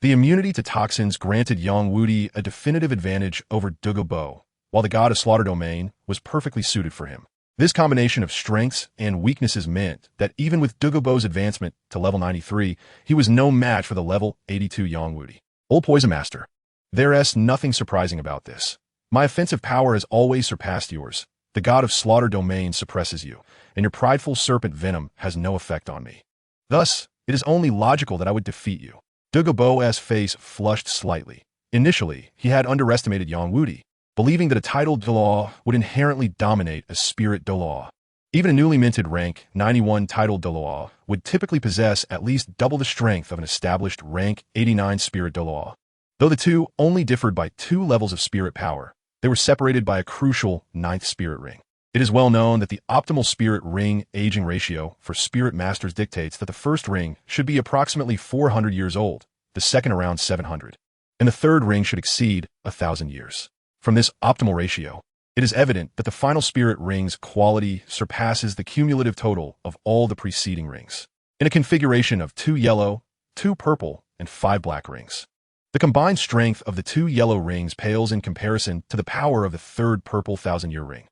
The immunity to toxins granted Yang Wudi a definitive advantage over Douluo, while the God of Slaughter domain was perfectly suited for him. This combination of strengths and weaknesses meant that even with Douluo's advancement to level 93, he was no match for the level 82 Yang Wudi. Old Poison Master. There's nothing surprising about this. My offensive power has always surpassed yours. The God of Slaughter domain suppresses you, and your prideful serpent venom has no effect on me. Thus, it is only logical that I would defeat you. Douluo's face flushed slightly. Initially, he had underestimated Yang Wudi, believing that a titled Douluo would inherently dominate a spirit Douluo. Even a newly minted rank 91 titled Douluo would typically possess at least double the strength of an established rank 89 spirit Douluo. Though the two only differed by 2 levels of spirit power, they were separated by a crucial 9th spirit ring. It is well known that the optimal spirit ring aging ratio for spirit masters dictates that the first ring should be approximately 400 years old, the second around 700, and the third ring should exceed 1,000 years. From this optimal ratio, it is evident that the final spirit ring's quality surpasses the cumulative total of all the preceding rings. In a configuration of 2 yellow, 2 purple, and 5 black rings, the combined strength of the 2 yellow rings pales in comparison to the power of the third purple 1,000-year ring.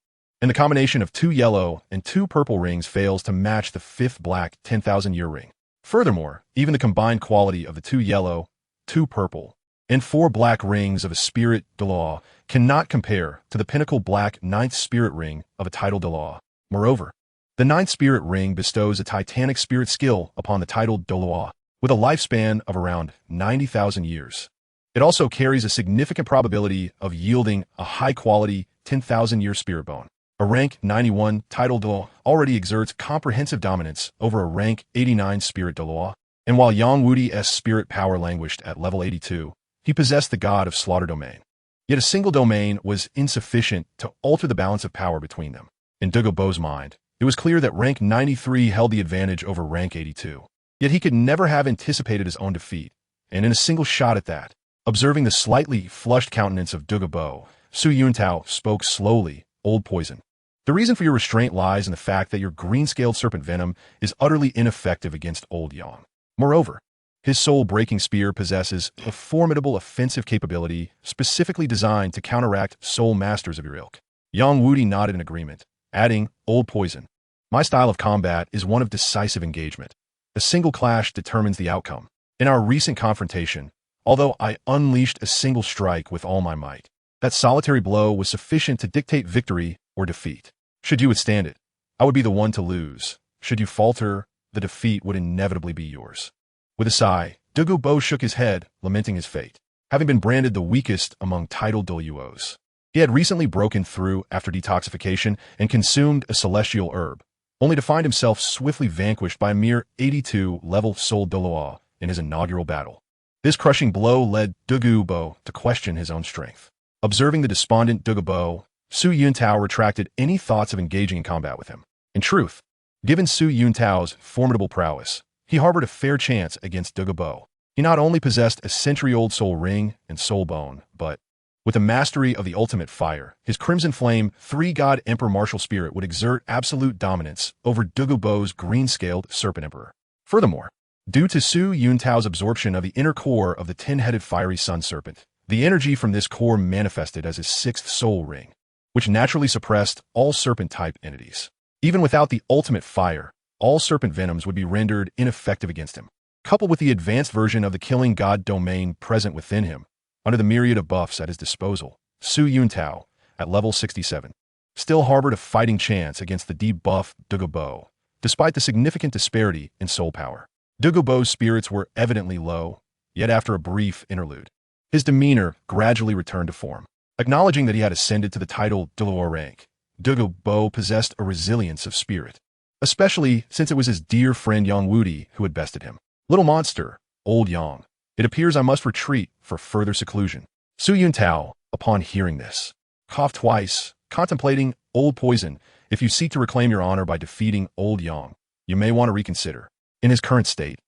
And the combination of 2 yellow and 2 purple rings fails to match the 5th black 10,000-year ring. Furthermore, even the combined quality of the 2 yellow, 2 purple, and 4 black rings of a spirit Douluo cannot compare to the pinnacle black 9th spirit ring of a titled Douluo. Moreover, the 9th spirit ring bestows a titanic spirit skill upon the titled Douluo, with a lifespan of around 90,000 years. It also carries a significant probability of yielding a high-quality 10,000-year spirit bone. A rank 91 titled Douluo already exerts comprehensive dominance over a rank 89 spirit Douluo, and while Yang Wudi's spirit power languished at level 82, he possessed the God of Slaughter domain. Yet a single domain was insufficient to alter the balance of power between them. In Douluo's mind, it was clear that rank 93 held the advantage over rank 82. Yet he could never have anticipated his own defeat, and in a single shot at that, observing the slightly flushed countenance of Douluo, Su Yuntao spoke slowly, Old Poison. The reason for your restraint lies in the fact that your green-scaled serpent venom is utterly ineffective against Old Yang. Moreover, His soul-breaking spear possesses a formidable offensive capability specifically designed to counteract soul masters of your ilk. Yang Wudi nodded in agreement, adding, "Old poison. My style of combat is one of decisive engagement. A single clash determines the outcome. In our recent confrontation, although I unleashed a single strike with all my might, that solitary blow was sufficient to dictate victory or defeat. Should you withstand it, I would be the one to lose. Should you falter, the defeat would inevitably be yours." With a sigh, Douluo shook his head, lamenting his fate, having been branded the weakest among titled Douluos. He had recently broken through after detoxification and consumed a celestial herb, only to find himself swiftly vanquished by a mere 82-level Soul Douluo in his inaugural battle. This crushing blow led Douluo to question his own strength. Observing the despondent Douluo, Su Yuntao retracted any thoughts of engaging in combat with him. In truth, given Su Yuntao's formidable prowess, he harbored a fair chance against Douluo. He not only possessed a century-old soul ring and soul bone, but, with the mastery of the ultimate fire, his Crimson Flame, three-god Emperor martial spirit would exert absolute dominance over Douluo's green-scaled Serpent Emperor. Furthermore, due to Su Yuntao's absorption of the inner core of the 10-headed fiery sun serpent, the energy from this core manifested as his sixth soul ring, which naturally suppressed all serpent-type entities. Even without the ultimate fire, all serpent venoms would be rendered ineffective against him. Coupled with the advanced version of the killing god domain present within him, under the myriad of buffs at his disposal, Su Yuntao, at level 67, still harbored a fighting chance against the debuffed Douluo, despite the significant disparity in soul power. Douluo's spirits were evidently low, yet after a brief interlude, his demeanor gradually returned to form. Acknowledging that he had ascended to the title Douluo rank, Douluo possessed a resilience of spirit, especially since it was his dear friend Yang Wudi who had bested him. "Little monster, old Yang, it appears I must retreat for further seclusion." Su Yuntao, upon hearing this, coughed twice, contemplating, "Old poison, if you seek to reclaim your honor by defeating old Yang, you may want to reconsider. In his current state,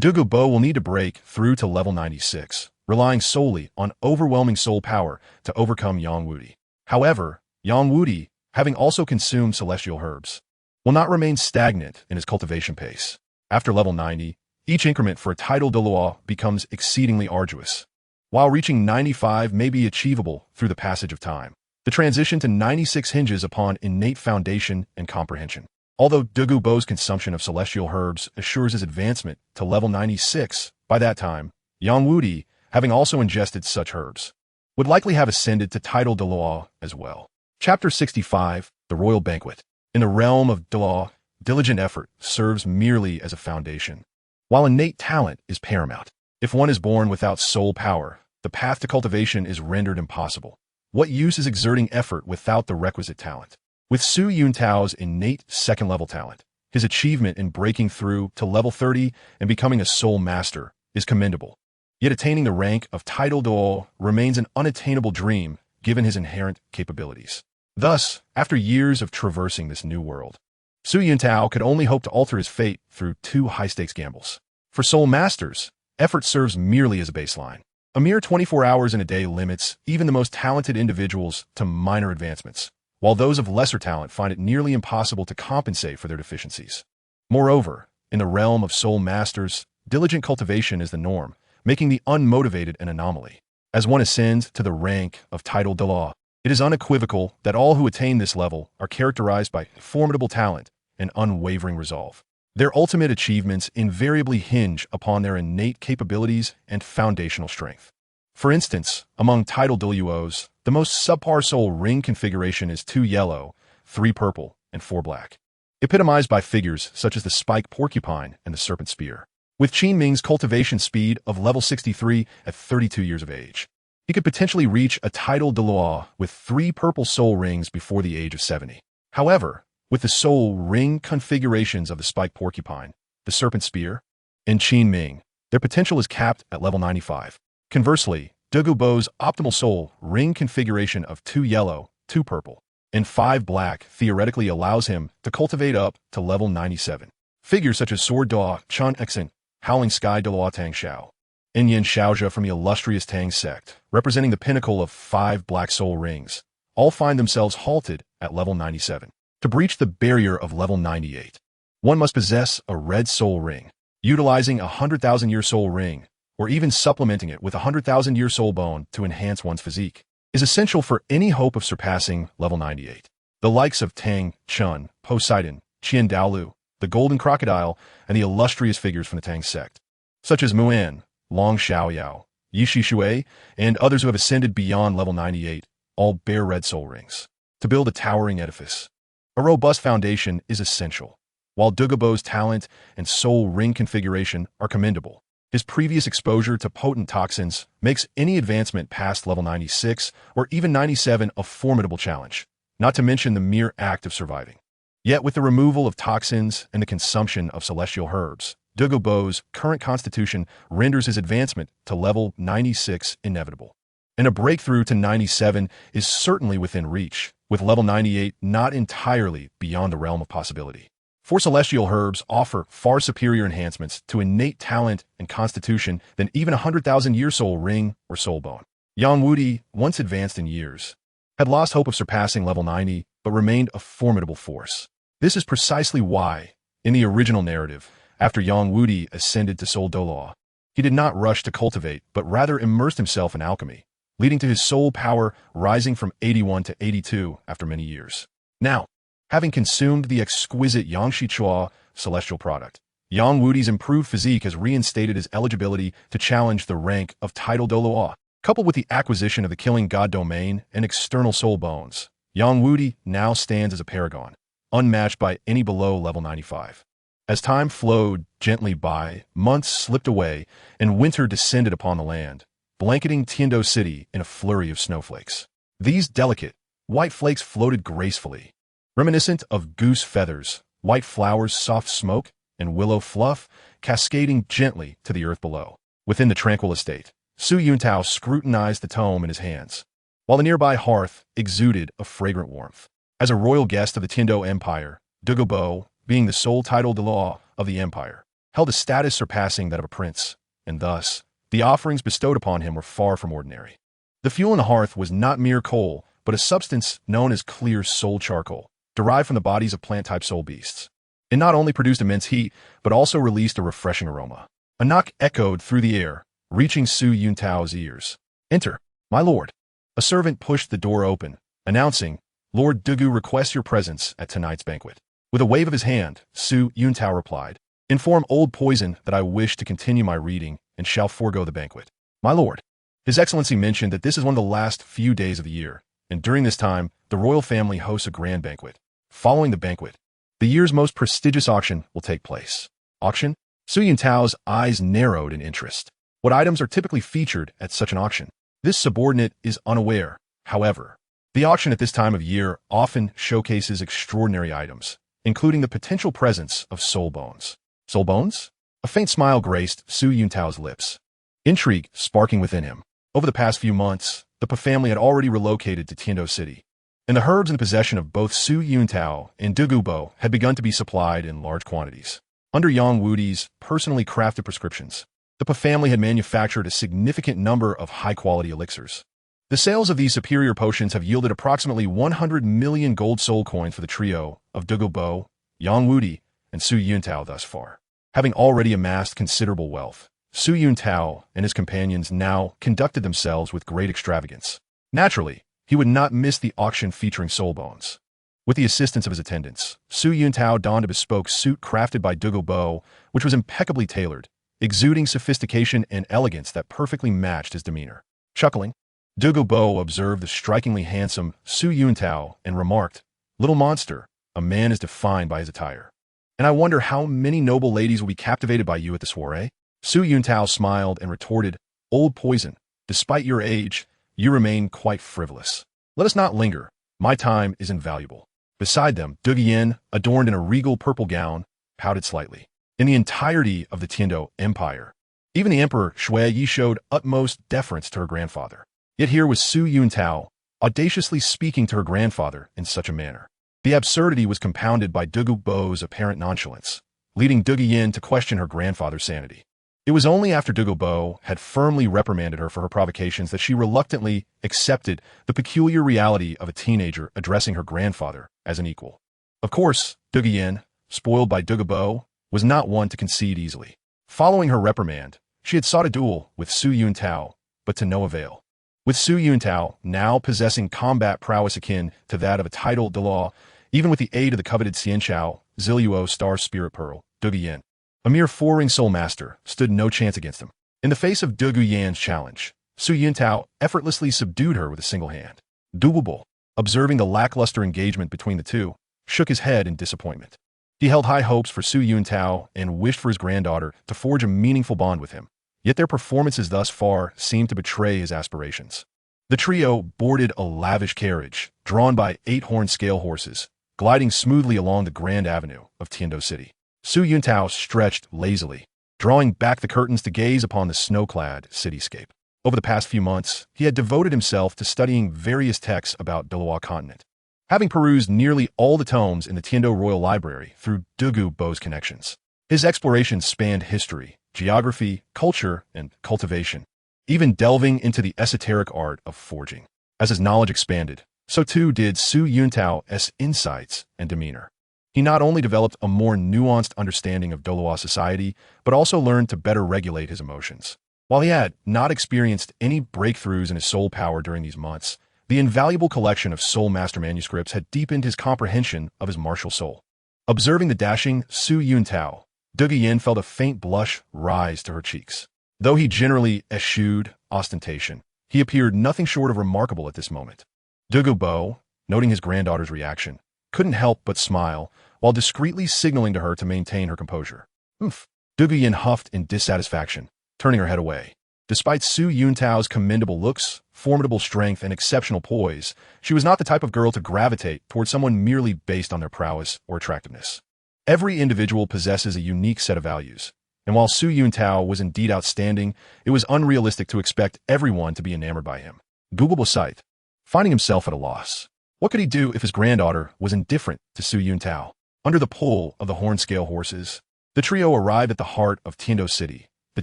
Douluo will need to break through to level 96, relying solely on overwhelming soul power to overcome Yang Wudi. However, Yang Wudi, having also consumed celestial herbs, will not remain stagnant in his cultivation pace. After level 90, each increment for a title Douluo becomes exceedingly arduous. While reaching 95 may be achievable through the passage of time, the transition to 96 hinges upon innate foundation and comprehension. Although Douluo's consumption of celestial herbs assures his advancement to level 96, by that time, Yang Wudi, having also ingested such herbs, would likely have ascended to title Douluo as well. Chapter 65, The Royal Banquet. In the realm of Douluo, diligent effort serves merely as a foundation, while innate talent is paramount. If one is born without soul power, the path to cultivation is rendered impossible. What use is exerting effort without the requisite talent? With Su Yuntao's innate second-level talent, his achievement in breaking through to level 30 and becoming a soul master is commendable. Yet attaining the rank of title Douluo remains an unattainable dream given his inherent capabilities. Thus, after years of traversing this new world, Su Yuntao could only hope to alter his fate through two high-stakes gambles. For soul masters, effort serves merely as a baseline. A mere 24 hours in a day limits even the most talented individuals to minor advancements, while those of lesser talent find it nearly impossible to compensate for their deficiencies. Moreover, in the realm of soul masters, diligent cultivation is the norm, making the unmotivated an anomaly. As one ascends to the rank of title Douluo, it is unequivocal that all who attain this level are characterized by formidable talent and unwavering resolve. Their ultimate achievements invariably hinge upon their innate capabilities and foundational strength. For instance, among title Douluos, the most subpar soul ring configuration is 2 yellow, 3 purple, and 4 black, epitomized by figures such as the spike porcupine and the serpent spear. With Qin Ming's cultivation speed of level 63 at 32 years of age, he could potentially reach a title Douluo with 3 purple soul rings before the age of 70. However, with the soul ring configurations of the spike porcupine, the serpent spear, and Qin Ming, their potential is capped at level 95. Conversely, Douluo's optimal soul ring configuration of 2 yellow, 2 purple, and 5 black theoretically allows him to cultivate up to level 97. Figures such as Sword Dou, Chun Exen, Howling Sky Douluo Tang Xiao, and Yin Xiaozhe from the illustrious Tang sect, representing the pinnacle of 5 black soul rings, all find themselves halted at level 97. To breach the barrier of level 98, one must possess a red soul ring. Utilizing a 100,000-year soul ring, or even supplementing it with a 100,000-year soul bone to enhance one's physique, is essential for any hope of surpassing level 98. The likes of Tang, Chun, Poseidon, Qian Douluo, the Golden Crocodile, and the illustrious figures from the Tang sect, such as Muan, Long Xiaoyao, Yishi Shui, and others who have ascended beyond level 98, all bear red soul rings. To build a towering edifice, a robust foundation is essential. While Dougobo's talent and soul ring configuration are commendable, his previous exposure to potent toxins makes any advancement past level 96 or even 97 a formidable challenge, not to mention the mere act of surviving. Yet with the removal of toxins and the consumption of celestial herbs, Dougobo's current constitution renders his advancement to level 96 inevitable. And a breakthrough to 97 is certainly within reach, with level 98 not entirely beyond the realm of possibility. For celestial herbs offer far superior enhancements to innate talent and constitution than even a 100,000-year soul ring or soul bone. Yang Wudi, once advanced in years, had lost hope of surpassing level 90, but remained a formidable force. This is precisely why, in the original narrative, after Yang Wudi ascended to Soul Douluo, he did not rush to cultivate, but rather immersed himself in alchemy, leading to his soul power rising from 81 to 82 after many years. Now, having consumed the exquisite Yangshi Chua celestial product, Yang Wudi's improved physique has reinstated his eligibility to challenge the rank of Title Douluo. Coupled with the acquisition of the Killing God domain and external soul bones, Yang Wudi now stands as a paragon, unmatched by any below level 95. As time flowed gently by, months slipped away, and winter descended upon the land, blanketing Tiando City in a flurry of snowflakes. These delicate, white flakes floated gracefully, reminiscent of goose feathers, white flowers, soft smoke, and willow fluff, cascading gently to the earth below. Within the tranquil estate, Su Yuntao scrutinized the tome in his hands, while the nearby hearth exuded a fragrant warmth. As a royal guest of the Tiando Empire, Dougobo, being the sole title de law of the empire, held a status surpassing that of a prince, and thus, the offerings bestowed upon him were far from ordinary. The fuel in the hearth was not mere coal, but a substance known as clear soul charcoal, derived from the bodies of plant-type soul beasts. It not only produced immense heat, but also released a refreshing aroma. A knock echoed through the air, reaching Su Yuntao's ears. "Enter, my lord." A servant pushed the door open, announcing, "Lord Dougu requests your presence at tonight's banquet." With a wave of his hand, Su Yuntao replied, "Inform Old Poison that I wish to continue my reading and shall forego the banquet." "My lord." His Excellency mentioned that this is one of the last few days of the year, and during this time, the royal family hosts a grand banquet. Following the banquet, the year's most prestigious auction will take place. Auction? Su Yuntao's eyes narrowed in interest. What items are typically featured at such an auction? This subordinate is unaware, however. The auction at this time of year often showcases extraordinary items, including the potential presence of soul bones. Soul bones? A faint smile graced Su Yuntao's lips, intrigue sparking within him. Over the past few months, the Pa family had already relocated to Tiando City, and the herbs in the possession of both Su Yuntao and Dougobo had begun to be supplied in large quantities. Under Yang Wudi's personally crafted prescriptions, the Pa family had manufactured a significant number of high-quality elixirs. The sales of these superior potions have yielded approximately 100 million gold soul coins for the trio of Dougobo, Yang Wudi, and Su Yuntao thus far. Having already amassed considerable wealth, Su Yuntao and his companions now conducted themselves with great extravagance. Naturally, he would not miss the auction featuring soul bones. With the assistance of his attendants, Su Yuntao donned a bespoke suit crafted by Dougobo, which was impeccably tailored, exuding sophistication and elegance that perfectly matched his demeanor. Chuckling, Dougobo observed the strikingly handsome Su Yuntao and remarked, "Little monster, a man is defined by his attire. And I wonder how many noble ladies will be captivated by you at the soiree?" Su Yuntao smiled and retorted, "Old Poison, despite your age, you remain quite frivolous. Let us not linger. My time is invaluable." Beside them, Dougian, adorned in a regal purple gown, pouted slightly. In the entirety of the Tiando Empire, even the Emperor Shui Yi showed utmost deference to her grandfather. Yet here was Su Yuntao, audaciously speaking to her grandfather in such a manner. The absurdity was compounded by Dougobo's apparent nonchalance, leading Dougian to question her grandfather's sanity. It was only after Dougobo had firmly reprimanded her for her provocations that she reluctantly accepted the peculiar reality of a teenager addressing her grandfather as an equal. Of course, Dougian, spoiled by Dougobo, was not one to concede easily. Following her reprimand, she had sought a duel with Su Yuntao, but to no avail. With Su Yuntao now possessing combat prowess akin to that of a titled Douluo, even with the aid of the coveted Xianqiao, Ziluo Star Spirit Pearl, Dugu Yan, a mere four-ring soul master, stood no chance against him. In the face of Dugu Yan's challenge, Su Yuntao effortlessly subdued her with a single hand. Douluo, observing the lackluster engagement between the two, shook his head in disappointment. He held high hopes for Su Yuntao and wished for his granddaughter to forge a meaningful bond with him, yet their performances thus far seemed to betray his aspirations. The trio boarded a lavish carriage, drawn by 8 horned scale horses, gliding smoothly along the grand avenue of Tiando City. Su Yuntao stretched lazily, drawing back the curtains to gaze upon the snow-clad cityscape. Over the past few months, he had devoted himself to studying various texts about Douluo continent. Having perused nearly all the tomes in the Tiando Royal Library through Dugu Bo's connections, his explorations spanned history, geography, culture, and cultivation, even delving into the esoteric art of forging. As his knowledge expanded, so too did Su Yuntao's insights and demeanor. He not only developed a more nuanced understanding of Douluo society, but also learned to better regulate his emotions. While he had not experienced any breakthroughs in his soul power during these months, the invaluable collection of Soul Master manuscripts had deepened his comprehension of his martial soul. Observing the dashing Su Yuntao, Dugu Yan felt a faint blush rise to her cheeks. Though he generally eschewed ostentation, he appeared nothing short of remarkable at this moment. Dugu Bo, noting his granddaughter's reaction, couldn't help but smile, while discreetly signaling to her to maintain her composure. Dugu Yan huffed in dissatisfaction, turning her head away. Despite Su Yuntao's commendable looks, formidable strength, and exceptional poise, she was not the type of girl to gravitate toward someone merely based on their prowess or attractiveness. Every individual possesses a unique set of values, and while Su Yuntao was indeed outstanding, it was unrealistic to expect everyone to be enamored by him. Douluo sighed, finding himself at a loss. What could he do if his granddaughter was indifferent to Su Yuntao? Under the pull of the horn-scale horses, the trio arrived at the heart of Tiando City, the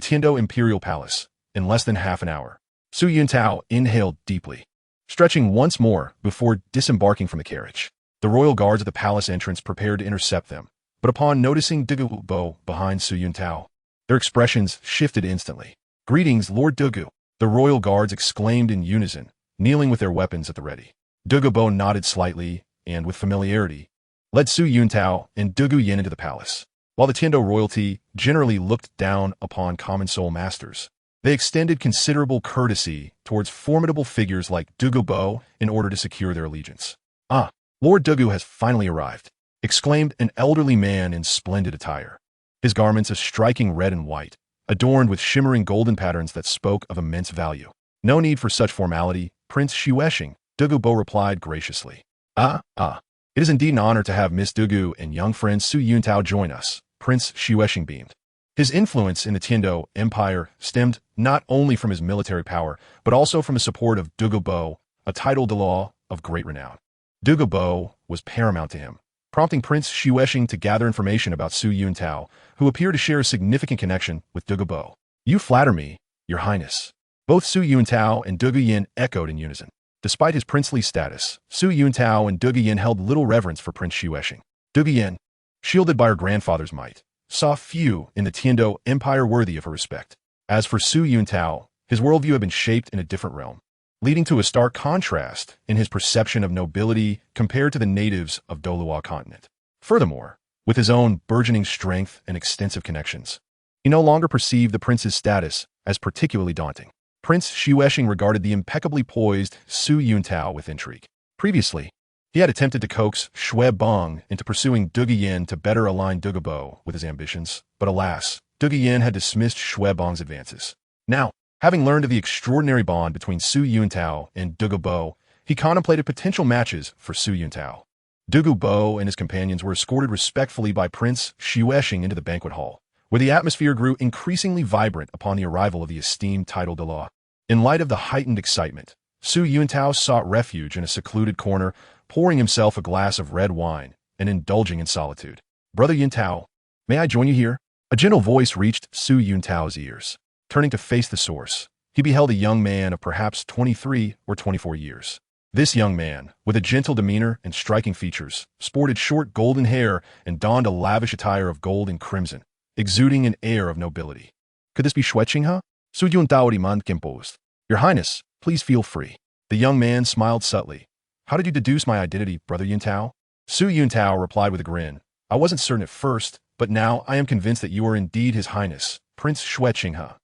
Tiando Imperial Palace, in less than half an hour. Su Yuntao inhaled deeply, stretching once more before disembarking from the carriage. The royal guards at the palace entrance prepared to intercept them, but upon noticing Dugu Bo behind Su Yuntao, their expressions shifted instantly. "Greetings, Lord Dugu," the royal guards exclaimed in unison, kneeling with their weapons at the ready. Dugu Bo nodded slightly and, with familiarity, led Su Yuntao and Dugu Yan into the palace. While the Tiando royalty generally looked down upon common soul masters, they extended considerable courtesy towards formidable figures like Dugu Bo in order to secure their allegiance. "Ah, Lord Dugu has finally arrived," exclaimed an elderly man in splendid attire. His garments a striking red and white, adorned with shimmering golden patterns that spoke of immense value. "No need for such formality, Prince Xueshing," Dugu Bo replied graciously. It is indeed an honor to have Miss Dugu and young friend Su Yuntao join us," Prince Xueshing beamed. His influence in the Tiando Empire stemmed not only from his military power, but also from the support of Dugu Bo, a titled Douluo of great renown. Dugu Bo was paramount to him, prompting Prince Xueshing to gather information about Su Yuntao, who appeared to share a significant connection with Dugu Bo. "You flatter me, Your Highness." Both Su Yuntao and Dugu Yan echoed in unison. Despite his princely status, Su Yuntao and Dugu Yan held little reverence for Prince Xueshing. Dugu Yan, shielded by her grandfather's might, saw few in the Tiando Empire worthy of her respect. As for Su Yuntao, his worldview had been shaped in a different realm, leading to a stark contrast in his perception of nobility compared to the natives of Douluo continent. Furthermore, with his own burgeoning strength and extensive connections, he no longer perceived the prince's status as particularly daunting. Prince Xueshing regarded the impeccably poised Su Yuntao with intrigue. Previously, he had attempted to coax Shui Bong into pursuing Dugu Yan to better align Dugu Bo with his ambitions, but alas, Dugu Yan had dismissed Shui Bong's advances. Now, having learned of the extraordinary bond between Su Yuntao and Dugu Bo, he contemplated potential matches for Su Yuntao. Dugu Bo and his companions were escorted respectfully by Prince Xueshing into the banquet hall, where the atmosphere grew increasingly vibrant upon the arrival of the esteemed title Douluo. In light of the heightened excitement, Su Yuntao sought refuge in a secluded corner, pouring himself a glass of red wine and indulging in solitude. "Brother Yuntao, may I join you here?" A gentle voice reached Su Yuntao's ears. Turning to face the source, he beheld a young man of perhaps 23 or 24 years. This young man, with a gentle demeanor and striking features, sported short golden hair and donned a lavish attire of gold and crimson, exuding an air of nobility. Could this be Xueqinghe? Su Yuntao remained composed. Your Highness, please feel free. The young man smiled subtly. How did you deduce my identity, Brother Yuntao? Su Yuntao replied with a grin. I wasn't certain at first, but now I am convinced that you are indeed His Highness, Prince Xueqinghe.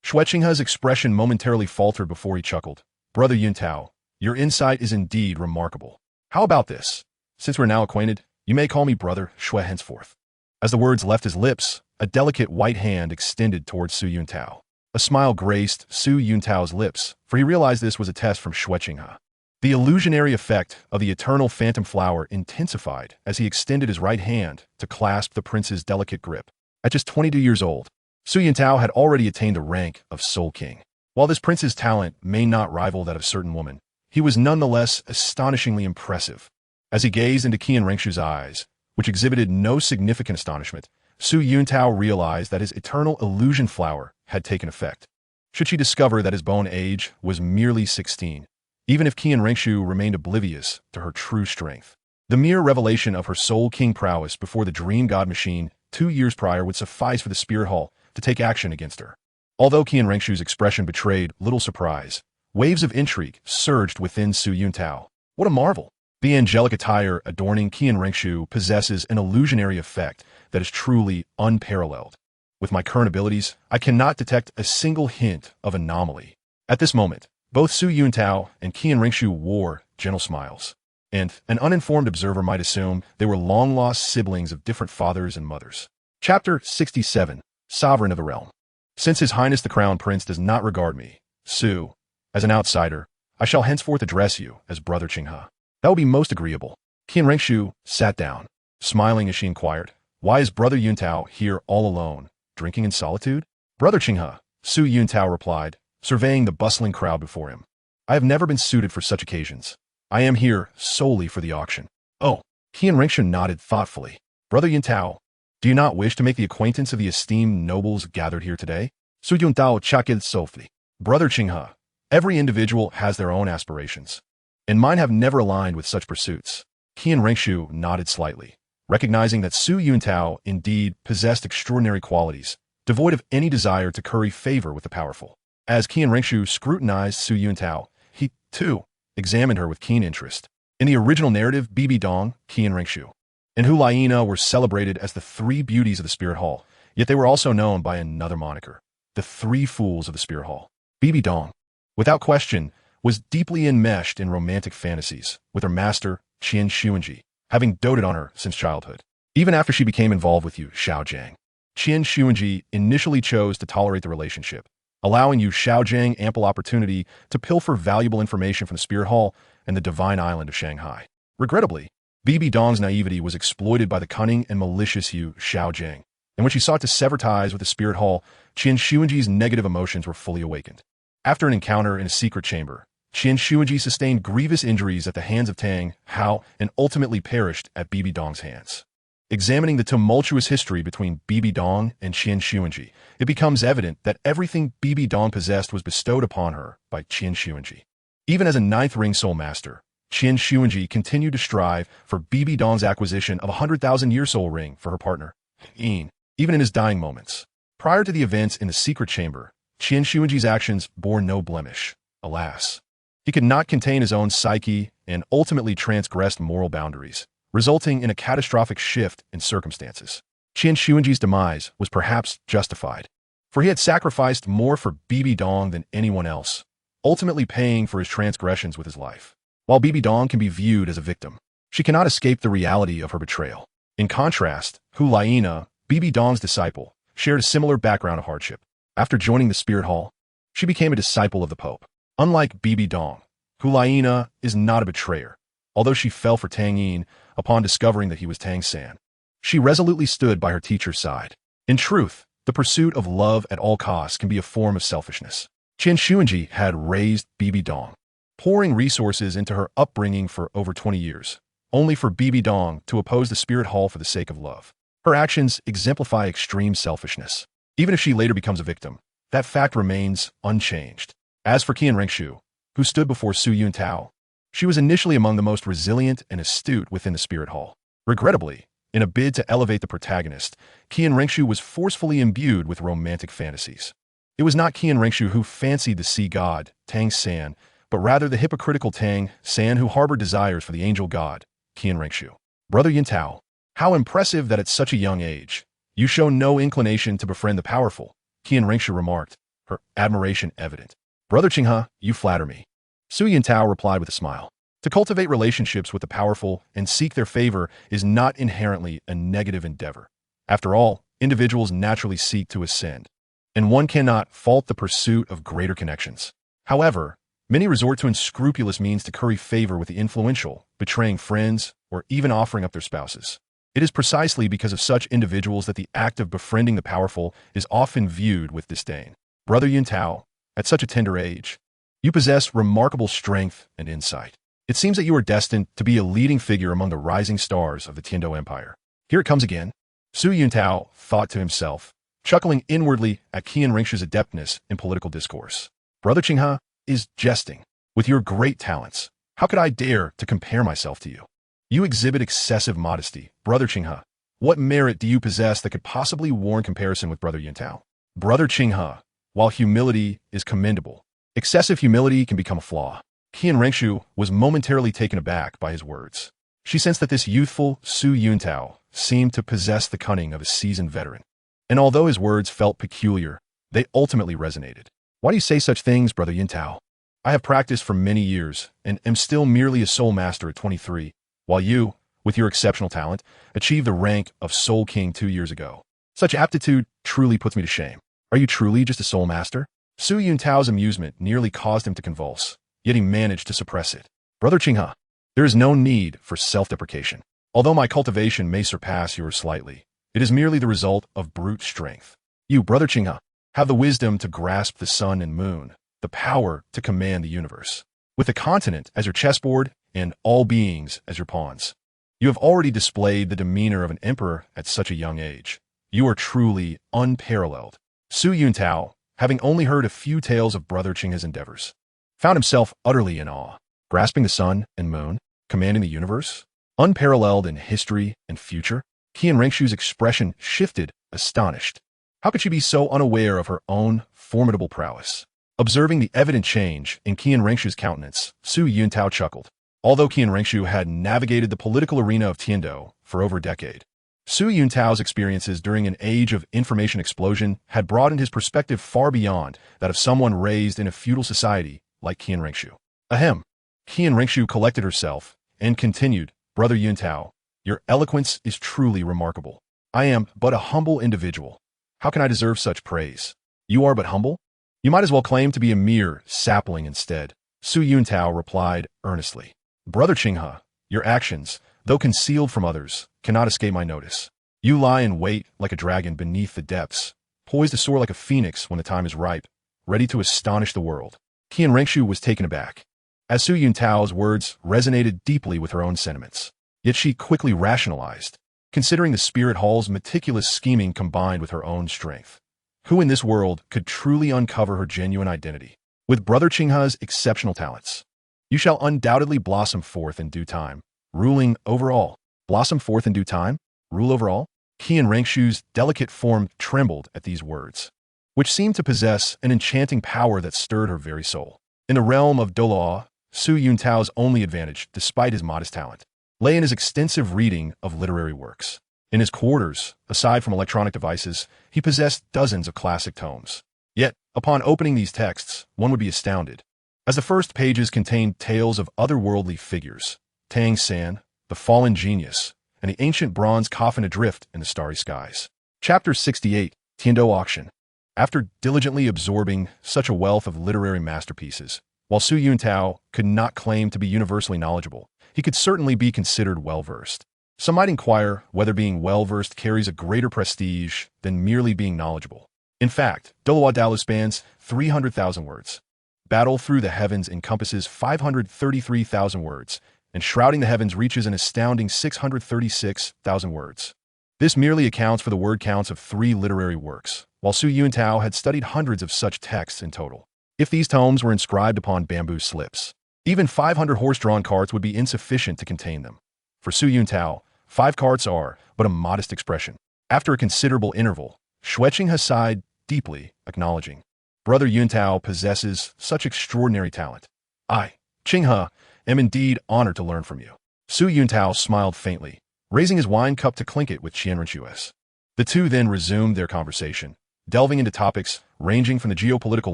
Xueqinghe's expression momentarily faltered before he chuckled. Brother Yuntao, your insight is indeed remarkable. How about this? Since we're now acquainted, you may call me Brother Xue henceforth. As the words left his lips, a delicate white hand extended towards Su Yuntao. A smile graced Su Yuntao's lips, for he realized this was a test from Xueqinghe. The illusionary effect of the eternal phantom flower intensified as he extended his right hand to clasp the prince's delicate grip. At just 22 years old, Su Yuntao had already attained the rank of Soul King. While this prince's talent may not rival that of a certain woman, he was nonetheless astonishingly impressive. As he gazed into Qian Rengshu's eyes, which exhibited no significant astonishment, Su Yuntao realized that his eternal illusion flower had taken effect. Should she discover that his bone age was merely 16, even if Qian Rengshu remained oblivious to her true strength, the mere revelation of her Soul King prowess before the Dream God machine 2 years prior would suffice for the Spirit Hall to take action against her. Although Qian Rengshu's expression betrayed little surprise, waves of intrigue surged within Su Yuntao. What a marvel! The angelic attire adorning Qian Rengshu possesses an illusionary effect that is truly unparalleled. With my current abilities, I cannot detect a single hint of anomaly. At this moment, both Su Yuntao and Qian Rengshu wore gentle smiles, and an uninformed observer might assume they were long-lost siblings of different fathers and mothers. Chapter 67, Sovereign of the Realm. Since His Highness the Crown Prince does not regard me, Su, as an outsider, I shall henceforth address you as Brother Qinghe. That will be most agreeable. Qian Rengshu sat down, smiling as she inquired, Why is Brother Yuntao here all alone, drinking in solitude? Brother Qinghe, Su Yuntao replied, surveying the bustling crowd before him. I have never been suited for such occasions. I am here solely for the auction. Oh, Qian Rengshu nodded thoughtfully. Brother Yuntao, do you not wish to make the acquaintance of the esteemed nobles gathered here today? Su Yuntao chuckled softly. Brother Qinghe, every individual has their own aspirations, and mine have never aligned with such pursuits. Qian Rengshu nodded slightly, recognizing that Su Yuntao indeed possessed extraordinary qualities, devoid of any desire to curry favor with the powerful. As Qian Rengshu scrutinized Su Yuntao, he, too, examined her with keen interest. In the original narrative, Bibi Dong, Qian Rengshu, and Hu Laina were celebrated as the three beauties of the Spirit Hall, yet they were also known by another moniker, the Three Fools of the Spirit Hall. Bibi Dong, without question, was deeply enmeshed in romantic fantasies with her master, Qian Xuanji, having doted on her since childhood. Even after she became involved with Yu Xiaojiang, Qian Xuanji initially chose to tolerate the relationship, allowing Yu Xiaojiang ample opportunity to pilfer valuable information from the Spirit Hall and the divine island of Shanghai. Regrettably, Bibi Dong's naivety was exploited by the cunning and malicious Yu Xiaojiang, and when she sought to sever ties with the Spirit Hall, Qian Xuanji's negative emotions were fully awakened. After an encounter in a secret chamber, Qian Xuanji sustained grievous injuries at the hands of Tang Hao and ultimately perished at Bibi Dong's hands. Examining the tumultuous history between Bibi Dong and Qian Xuanji, it becomes evident that everything Bibi Dong possessed was bestowed upon her by Qian Xuanji. Even as a ninth ring soul master, Qian Xuanji continued to strive for Bibi Dong's acquisition of a 100,000-year soul ring for her partner, Yin, even in his dying moments. Prior to the events in the secret chamber, Qian Xuanji's actions bore no blemish. Alas, he could not contain his own psyche and ultimately transgressed moral boundaries, resulting in a catastrophic shift in circumstances. Qian Xuanji's demise was perhaps justified, for he had sacrificed more for Bibi Dong than anyone else, ultimately paying for his transgressions with his life. While Bibi Dong can be viewed as a victim, she cannot escape the reality of her betrayal. In contrast, Hu Laina, Bibi Dong's disciple, shared a similar background of hardship. After joining the Spirit Hall, she became a disciple of the Pope. Unlike Bibi Dong, Hu Laina is not a betrayer, although she fell for Tang Yin upon discovering that he was Tang San. She resolutely stood by her teacher's side. In truth, the pursuit of love at all costs can be a form of selfishness. Qian Xuanji had raised Bibi Dong, pouring resources into her upbringing for over 20 years, only for Bibi Dong to oppose the Spirit Hall for the sake of love. Her actions exemplify extreme selfishness. Even if she later becomes a victim, that fact remains unchanged. As for Qian Rengshu, who stood before Su Yuntao, she was initially among the most resilient and astute within the Spirit Hall. Regrettably, In a bid to elevate the protagonist, Qian Rengshu was forcefully imbued with romantic fantasies. It was not Qian Rengshu who fancied the sea god, Tang San, but rather the hypocritical Tang San who harbored desires for the angel god, Qian Rengshu. Brother Yuntao, how impressive that at such a young age, you show no inclination to befriend the powerful, Qian Rengshu remarked, her admiration evident. Brother Qinghe, you flatter me. Su Yuntao replied with a smile. To cultivate relationships with the powerful and seek their favor is not inherently a negative endeavor. After all, individuals naturally seek to ascend, and one cannot fault the pursuit of greater connections. However, many resort to unscrupulous means to curry favor with the influential, betraying friends, or even offering up their spouses. It is precisely because of such individuals that the act of befriending the powerful is often viewed with disdain. Brother Yuntao, at such a tender age, you possess remarkable strength and insight. It seems that you are destined to be a leading figure among the rising stars of the Tiando Empire. Here it comes again. Su Yuntao thought to himself, chuckling inwardly at Qian Rengshu's adeptness in political discourse. Brother Qinghe is jesting. With your great talents, how could I dare to compare myself to you? You exhibit excessive modesty. Brother Qinghe, what merit do you possess that could possibly warrant comparison with Brother Yuntao? Brother Qinghe, while humility is commendable, excessive humility can become a flaw. Qian Rengshu was momentarily taken aback by his words. She sensed that this youthful Su Yuntao seemed to possess the cunning of a seasoned veteran. And although his words felt peculiar, they ultimately resonated. Why do you say such things, Brother Yuntao? I have practiced for many years and am still merely a soul master at 23, while you, with your exceptional talent, achieved the rank of Soul King 2 years ago. Such aptitude truly puts me to shame. Are you truly just a soul master? Su Yuntao's amusement nearly caused him to convulse, yet he managed to suppress it. Brother Qinghe, there is no need for self-deprecation. Although my cultivation may surpass yours slightly, it is merely the result of brute strength. You, Brother Qinghe, have the wisdom to grasp the sun and moon, the power to command the universe. With the continent as your chessboard and all beings as your pawns, you have already displayed the demeanor of an emperor at such a young age. You are truly unparalleled. Su Yuntao, having only heard a few tales of Brother Qinghe's endeavors, found himself utterly in awe. Grasping the sun and moon, commanding the universe, unparalleled in history and future, Qian Rengshu's expression shifted, astonished. How could she be so unaware of her own formidable prowess? Observing the evident change in Qian Rengshu's countenance, Su Yuntao chuckled. Although Qian Rengshu had navigated the political arena of Tiando for over a decade, Su Yuntao's experiences during an age of information explosion had broadened his perspective far beyond that of someone raised in a feudal society like Qian Rengshu. Ahem. Qian Rengshu collected herself and continued, Brother Yuntao, your eloquence is truly remarkable. I am but a humble individual. How can I deserve such praise? You are but humble? You might as well claim to be a mere sapling instead. Su Yuntao replied earnestly. Brother Qinghe, your actions, though concealed from others, cannot escape my notice. You lie in wait like a dragon beneath the depths, poised to soar like a phoenix when the time is ripe, ready to astonish the world. Qian Rengshu was taken aback, as Su Yuntao's words resonated deeply with her own sentiments. Yet she quickly rationalized, considering the spirit hall's meticulous scheming combined with her own strength. Who in this world could truly uncover her genuine identity? With Brother Qinghe's exceptional talents, you shall undoubtedly blossom forth in due time, ruling over all. Blossom forth in due time? Rule over all? Qian Rengshu's delicate form trembled at these words, which seemed to possess an enchanting power that stirred her very soul. In the realm of Douluo, Su Yuntao's only advantage, despite his modest talent, lay in his extensive reading of literary works. In his quarters, aside from electronic devices, he possessed dozens of classic tomes. Yet, upon opening these texts, one would be astounded, as the first pages contained tales of otherworldly figures, Tang San, the fallen genius, and the ancient bronze coffin adrift in the starry skies. Chapter 68, Tiando Auction. After diligently absorbing such a wealth of literary masterpieces, while Su Yuntao could not claim to be universally knowledgeable, he could certainly be considered well-versed. Some might inquire whether being well-versed carries a greater prestige than merely being knowledgeable. In fact, Douluo spans 300,000 words. Battle Through the Heavens encompasses 533,000 words, and Shrouding the Heavens reaches an astounding 636,000 words. This merely accounts for the word counts of 3 literary works, while Su Yuntao had studied hundreds of such texts in total. If these tomes were inscribed upon bamboo slips, even 500 horse-drawn carts would be insufficient to contain them. For Su Yuntao, 5 cards are but a modest expression. After a considerable interval, Shueqinghe sighed deeply, acknowledging, Brother Yuntao possesses such extraordinary talent. I, Qinghe, am indeed honored to learn from you. Su Yuntao smiled faintly, raising his wine cup to clink it with Qianrenquez. The two then resumed their conversation, delving into topics ranging from the geopolitical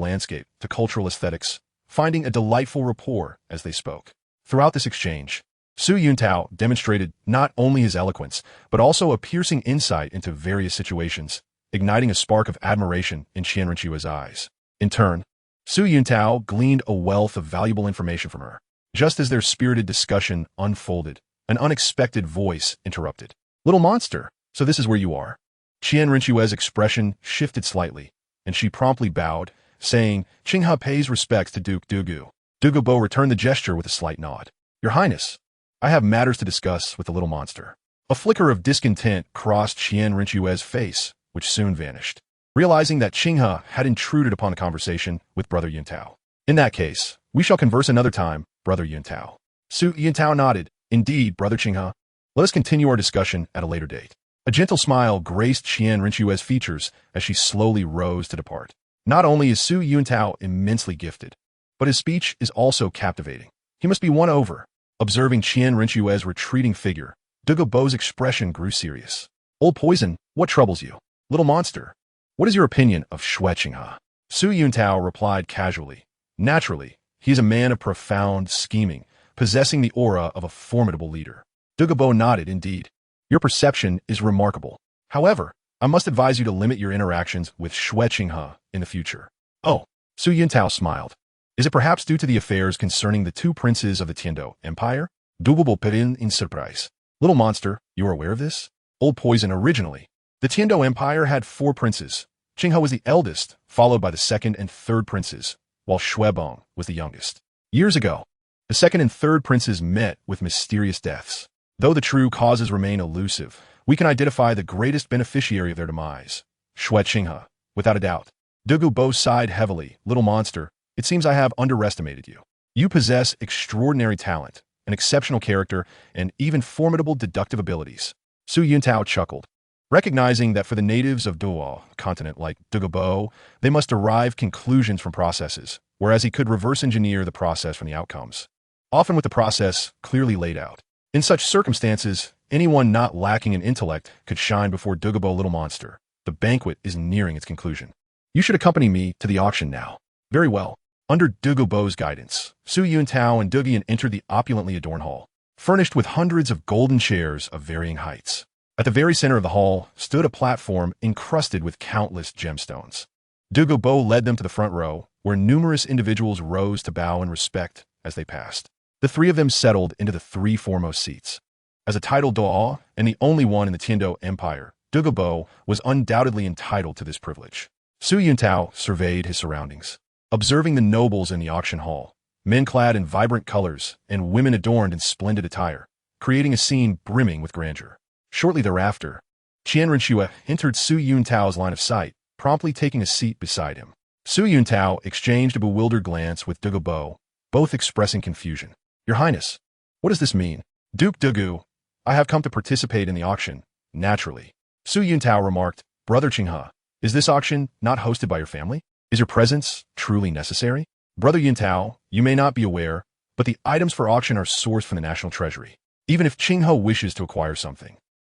landscape to cultural aesthetics, finding a delightful rapport as they spoke. Throughout this exchange, Su Yuntao demonstrated not only his eloquence, but also a piercing insight into various situations, igniting a spark of admiration in Qianrenquez's eyes. In turn, Su Yuntao gleaned a wealth of valuable information from her. Just as their spirited discussion unfolded, an unexpected voice interrupted. Little monster, so this is where you are. Qianrenquez's expression shifted slightly, and she promptly bowed, saying, Qinghe pays respects to Duke Dugu. Dugubo returned the gesture with a slight nod. Your Highness, I have matters to discuss with the little monster. A flicker of discontent crossed Qianrenquez's face, which soon vanished, realizing that Qinghe had intruded upon the conversation with Brother Yuntao. In that case, we shall converse another time, Brother Yuntao. Su Yuntao nodded. Indeed, Brother Qinghe. Let us continue our discussion at a later date. A gentle smile graced Qianrenquez's features as she slowly rose to depart. Not only is Su Yuntao immensely gifted, but his speech is also captivating. He must be won over. Observing Qianrenquez's retreating figure, Dugubo's expression grew serious. Old Poison, what troubles you? Little monster, what is your opinion of Shueqinghe? Su Yuntao replied casually. Naturally, he is a man of profound scheming, possessing the aura of a formidable leader. Dugubo nodded. Indeed, your perception is remarkable. However, I must advise you to limit your interactions with Shueqinghe in the future. Oh, Su Yuntao smiled. Is it perhaps due to the affairs concerning the 2 princes of the Tiando Empire? Dugubo put in surprise. Little monster, you are aware of this? Old Poison, originally, the Tiando Empire had 4 princes. Qinghe was the eldest, followed by the 2nd and 3rd princes, while Shuebong was the youngest. Years ago, the 2nd and 3rd princes met with mysterious deaths. Though the true causes remain elusive, we can identify the greatest beneficiary of their demise, Shueqinghe, without a doubt. Dugubo sighed heavily. Little monster, it seems I have underestimated you. You possess extraordinary talent, an exceptional character, and even formidable deductive abilities. Su Yuntao chuckled, recognizing that for the natives of Douluo continent like Dugubo, they must derive conclusions from processes, whereas he could reverse engineer the process from the outcomes, often with the process clearly laid out. In such circumstances, anyone not lacking in intellect could shine before Dugubo. Little monster, the banquet is nearing its conclusion. You should accompany me to the auction now. Very well. Under Dugubo's guidance, Su Yuntao and Dugian entered the opulently adorned hall, furnished with hundreds of golden chairs of varying heights. At the very center of the hall stood a platform encrusted with countless gemstones. Dugubo led them to the front row, where numerous individuals rose to bow in respect as they passed. The 3 of them settled into the 3 foremost seats. As a titled Douluo and the only one in the Tiando Empire, Dugubo was undoubtedly entitled to this privilege. Su Yuntao surveyed his surroundings, observing the nobles in the auction hall, men clad in vibrant colors and women adorned in splendid attire, creating a scene brimming with grandeur. Shortly thereafter, Qianrenquez entered Su Yuntao's line of sight, promptly taking a seat beside him. Su Yuntao exchanged a bewildered glance with Dugubo, both expressing confusion. Your Highness, what does this mean? Duke Dugu, I have come to participate in the auction, naturally. Su Yuntao remarked, Brother Qinghe, is this auction not hosted by your family? Is your presence truly necessary? Brother Yuntao, you may not be aware, but the items for auction are sourced from the national treasury. Even if Qinghe wishes to acquire something,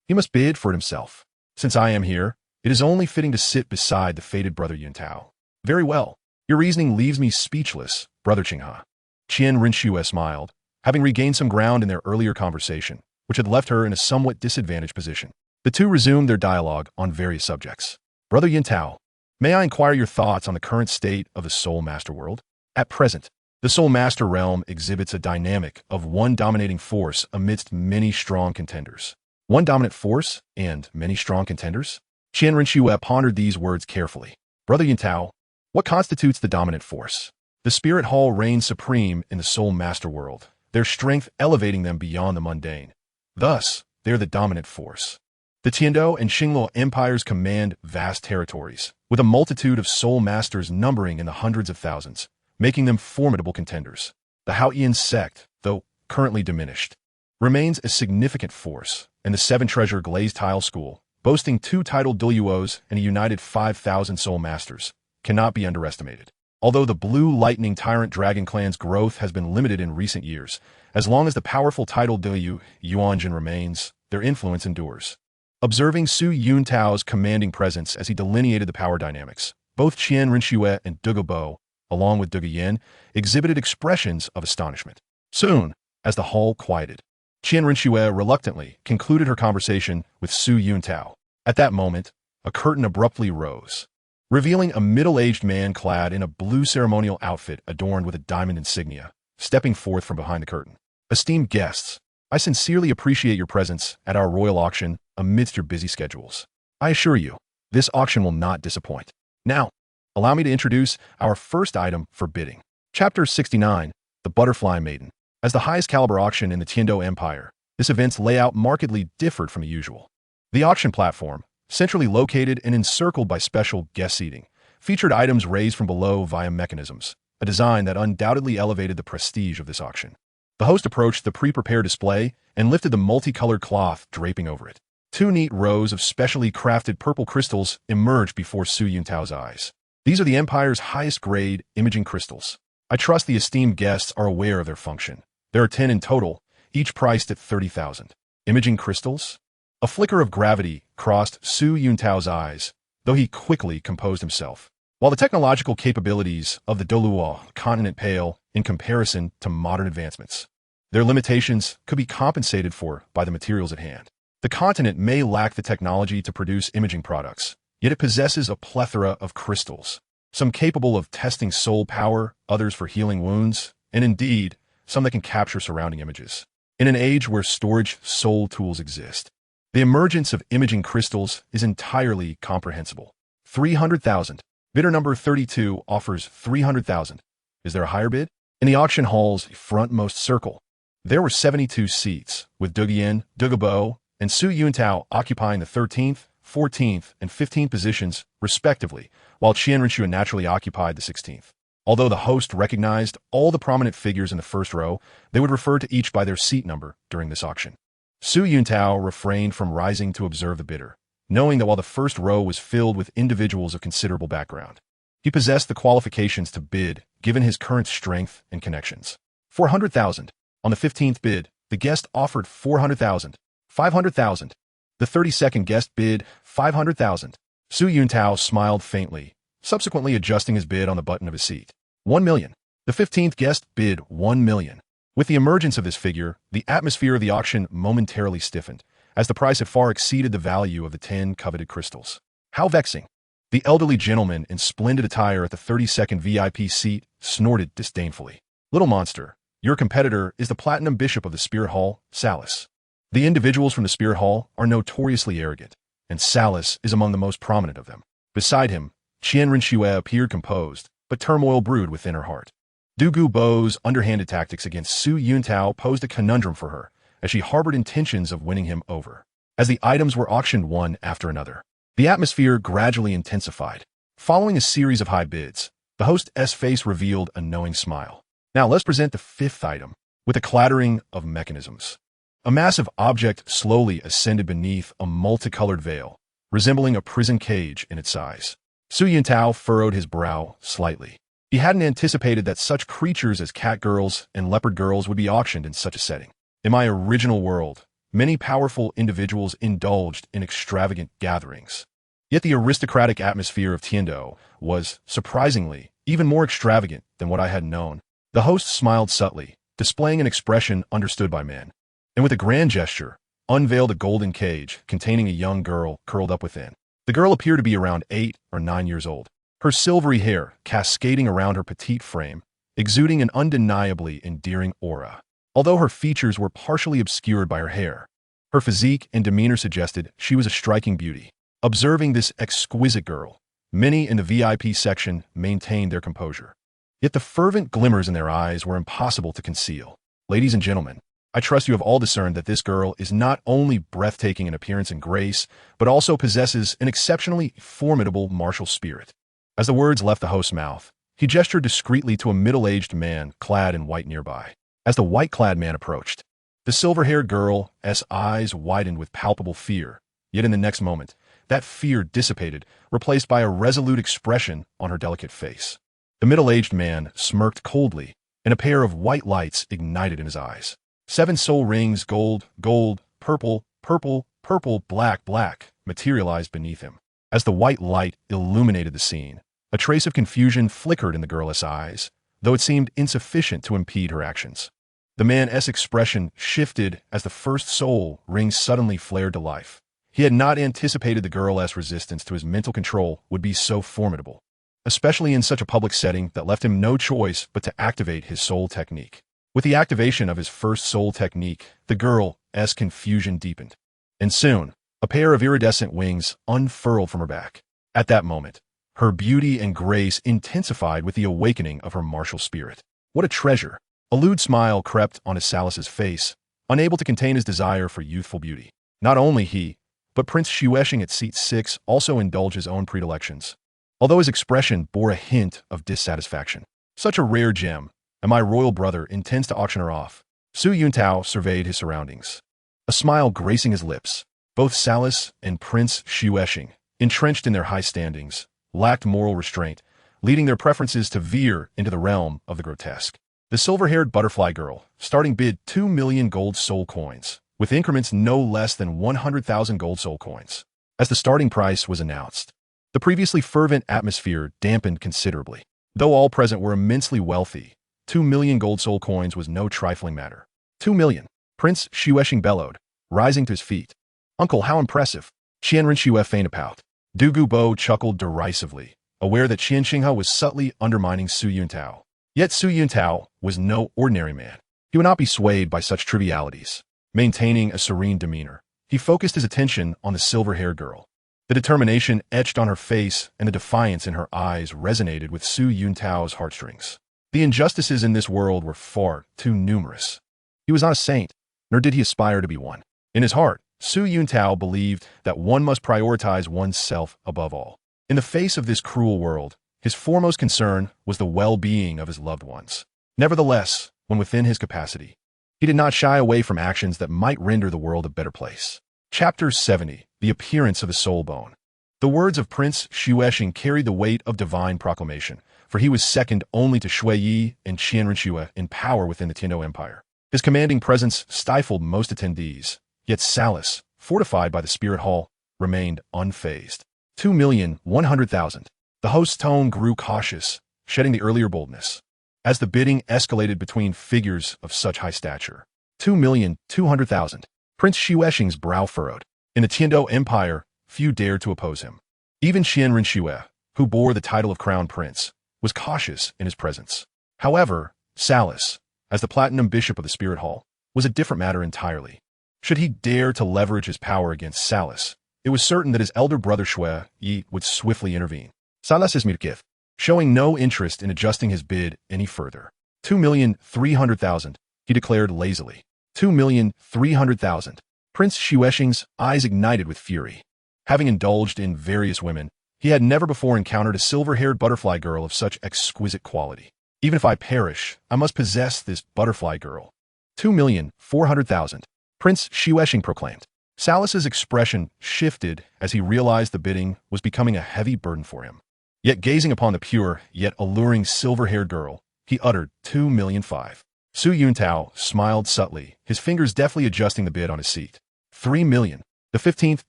he must bid for it himself. Since I am here, it is only fitting to sit beside the fated Brother Yuntao. Very well. Your reasoning leaves me speechless, Brother Qinghe. Qianrenquez smiled, having regained some ground in their earlier conversation, which had left her in a somewhat disadvantaged position. The two resumed their dialogue on various subjects. Brother Yuntao, may I inquire your thoughts on the current state of the Soul Master world? At present, the Soul Master realm exhibits a dynamic of one dominating force amidst many strong contenders. One dominant force and many strong contenders? Qianrenquez pondered these words carefully. Brother Yuntao, what constitutes the dominant force? The Spirit Hall reigns supreme in the Soul Master world, their strength elevating them beyond the mundane. Thus, they're the dominant force. The Tiando and Xingluo empires command vast territories, with a multitude of Soul Masters numbering in the hundreds of thousands, making them formidable contenders. The Haoyan sect, though currently diminished, remains a significant force, and the seven-treasure glazed tile school, boasting 2 titled Douluos and a united 5,000 soul masters, cannot be underestimated. Although the Blue Lightning Tyrant Dragon clan's growth has been limited in recent years, as long as the powerful title Douluo Yuanjin remains, their influence endures. Observing Su Yuntao's commanding presence as he delineated the power dynamics, both Qian Rinxue and Douluo, along with Douluo Yin, exhibited expressions of astonishment. Soon, as the hall quieted, Qian Rinxue reluctantly concluded her conversation with Su Yuntao. At that moment, a curtain abruptly rose, revealing a middle-aged man clad in a blue ceremonial outfit adorned with a diamond insignia, stepping forth from behind the curtain. Esteemed guests, I sincerely appreciate your presence at our royal auction amidst your busy schedules. I assure you, this auction will not disappoint. Now, allow me to introduce our first item for bidding. Chapter 69, The Butterfly Maiden. As the highest caliber auction in the Tiandou Empire, this event's layout markedly differed from the usual. The auction platform, centrally located and encircled by special guest seating, featured items raised from below via mechanisms, a design that undoubtedly elevated the prestige of this auction. The host approached the pre-prepared display and lifted the multicolored cloth draping over it. 2 neat rows of specially crafted purple crystals emerged before Su Yuntao's eyes. These are the Empire's highest-grade imaging crystals. I trust the esteemed guests are aware of their function. There are 10 in total, each priced at 30,000. Imaging crystals? A flicker of gravity crossed Su Yuntao's eyes, though he quickly composed himself. While the technological capabilities of the Douluo continent pale in comparison to modern advancements, their limitations could be compensated for by the materials at hand. The continent may lack the technology to produce imaging products, yet it possesses a plethora of crystals, some capable of testing soul power, others for healing wounds, and indeed, some that can capture surrounding images. In an age where storage soul tools exist, the emergence of imaging crystals is entirely comprehensible. 300,000. Bidder number 32 offers 300,000. Is there a higher bid? In the auction hall's frontmost circle, there were 72 seats, with Douluo Yin, Douluo, and Su Yuntao occupying the 13th, 14th, and 15th positions, respectively, while Qian Rinxue naturally occupied the 16th. Although the host recognized all the prominent figures in the first row, they would refer to each by their seat number during this auction. Su Yuntao refrained from rising to observe the bidder, knowing that while the first row was filled with individuals of considerable background, he possessed the qualifications to bid, given his current strength and connections. 400,000. On the 15th bid, the guest offered 400,000. 500,000. The 32nd guest bid 500,000. Su Yuntao smiled faintly, subsequently adjusting his bid on the button of his seat. 1 million. The 15th guest bid 1 million. With the emergence of this figure, the atmosphere of the auction momentarily stiffened, as the price had far exceeded the value of the 10 coveted crystals. How vexing. The elderly gentleman in splendid attire at the 32nd VIP seat snorted disdainfully. Little monster, your competitor is the Platinum Bishop of the Spirit Hall, Salus. The individuals from the Spirit Hall are notoriously arrogant, and Salus is among the most prominent of them. Beside him, Qian Rinxue appeared composed, but turmoil brewed within her heart. Douluo's underhanded tactics against Su Yuntao posed a conundrum for her, as she harbored intentions of winning him over. As the items were auctioned one after another, the atmosphere gradually intensified. Following a series of high bids, the host's face revealed a knowing smile. Now let's present the 5th item, with a clattering of mechanisms. A massive object slowly ascended beneath a multicolored veil, resembling a prison cage in its size. Su Yuntao furrowed his brow slightly. He hadn't anticipated that such creatures as cat girls and leopard girls would be auctioned in such a setting. In my original world, many powerful individuals indulged in extravagant gatherings. Yet the aristocratic atmosphere of Tiandou was, surprisingly, even more extravagant than what I had known. The host smiled subtly, displaying an expression understood by men, and with a grand gesture, unveiled a golden cage containing a young girl curled up within. The girl appeared to be around 8 or 9 years old, her silvery hair cascading around her petite frame, exuding an undeniably endearing aura. Although her features were partially obscured by her hair, her physique and demeanor suggested she was a striking beauty. Observing this exquisite girl, many in the VIP section maintained their composure. Yet the fervent glimmers in their eyes were impossible to conceal. Ladies and gentlemen, I trust you have all discerned that this girl is not only breathtaking in appearance and grace, but also possesses an exceptionally formidable martial spirit. As the words left the host's mouth, he gestured discreetly to a middle-aged man clad in white nearby. As the white-clad man approached, The silver-haired girl's eyes widened with palpable fear, yet in the next moment, that fear dissipated, replaced by a resolute expression on her delicate face. The middle-aged man smirked coldly, and a pair of white lights ignited in his eyes. 7 soul rings, gold, gold, purple, purple, purple, black, black, materialized beneath him. As the white light illuminated the scene, a trace of confusion flickered in the girl's eyes, though it seemed insufficient to impede her actions. The man's expression shifted as the first soul ring suddenly flared to life. He had not anticipated the girl's resistance to his mental control would be so formidable, especially in such a public setting that left him no choice but to activate his soul technique. With the activation of his first soul technique, the girl's confusion deepened. And soon, a pair of iridescent wings unfurled from her back. At that moment, her beauty and grace intensified with the awakening of her martial spirit. What a treasure! A lewd smile crept onto Salus's face, unable to contain his desire for youthful beauty. Not only he, but Prince Xuesheng at seat 6 also indulged his own predilections, although his expression bore a hint of dissatisfaction. Such a rare gem, and my royal brother intends to auction her off. Su Yuntao surveyed his surroundings, a smile gracing his lips. Both Salus and Prince Xuesheng, entrenched in their high standings, lacked moral restraint, leading their preferences to veer into the realm of the grotesque. The silver-haired butterfly girl, starting bid 2 million gold soul coins, with increments no less than 100,000 gold soul coins. As the starting price was announced, the previously fervent atmosphere dampened considerably. Though all present were immensely wealthy, 2 million gold soul coins was no trifling matter. 2 million. Prince Xuesheng bellowed, rising to his feet. Uncle, how impressive. Qianren Xue feigned a pout. Douluo Bo chuckled derisively, aware that Qian Xinghe was subtly undermining Su Yuntao. Yet Su Yuntao was no ordinary man. He would not be swayed by such trivialities. Maintaining a serene demeanor, he focused his attention on the silver-haired girl. The determination etched on her face and the defiance in her eyes resonated with Su Yuntao's heartstrings. The injustices in this world were far too numerous. He was not a saint, nor did he aspire to be one. In his heart, Su Yuntao believed that one must prioritize oneself above all. In the face of this cruel world, his foremost concern was the well-being of his loved ones. Nevertheless, when within his capacity, he did not shy away from actions that might render the world a better place. Chapter 70. The Appearance of the Soul Bone. The words of Prince Xuesheng carried the weight of divine proclamation, for he was second only to Shui Yi and Qianren Xue in power within the Tiando Empire. His commanding presence stifled most attendees, yet Salus, fortified by the Spirit Hall, remained unfazed. 2,100,000. The host's tone grew cautious, shedding the earlier boldness. As the bidding escalated between figures of such high stature. 2,200,000. Prince Xuesheng's brow furrowed. In the Tiando Empire, few dared to oppose him. Even Qianren Xue, who bore the title of Crown Prince, was cautious in his presence. However, Salus, as the Platinum Bishop of the Spirit Hall, was a different matter entirely. Should he dare to leverage his power against Salus, it was certain that his elder brother Shui Yi would swiftly intervene. Salus is Mirkith, showing no interest in adjusting his bid any further. 2,300,000, he declared lazily. 2,300,000. Prince Xuesheng's eyes ignited with fury. Having indulged in various women, he had never before encountered a silver-haired butterfly girl of such exquisite quality. Even if I perish, I must possess this butterfly girl. 2,400,000. Prince Xuesheng proclaimed. Salus's expression shifted as he realized the bidding was becoming a heavy burden for him. Yet gazing upon the pure, yet alluring silver-haired girl, he uttered 2,000,005. Su Yuntao smiled subtly, his fingers deftly adjusting the bid on his seat. 3 million. The 15th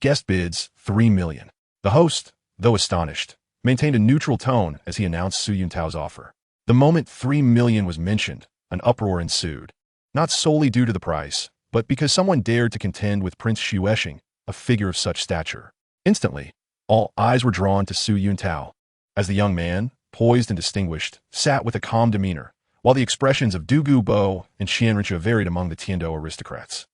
guest bids 3 million. The host, though astonished, maintained a neutral tone as he announced Su Yuntao's offer. The moment 3 million was mentioned, an uproar ensued. Not solely due to the price, but because someone dared to contend with Prince Xuesheng, a figure of such stature. Instantly, all eyes were drawn to Su Yuntao, as the young man, poised and distinguished, sat with a calm demeanor, while the expressions of Douluo Bo and Qianren Xue varied among the Tiando aristocrats.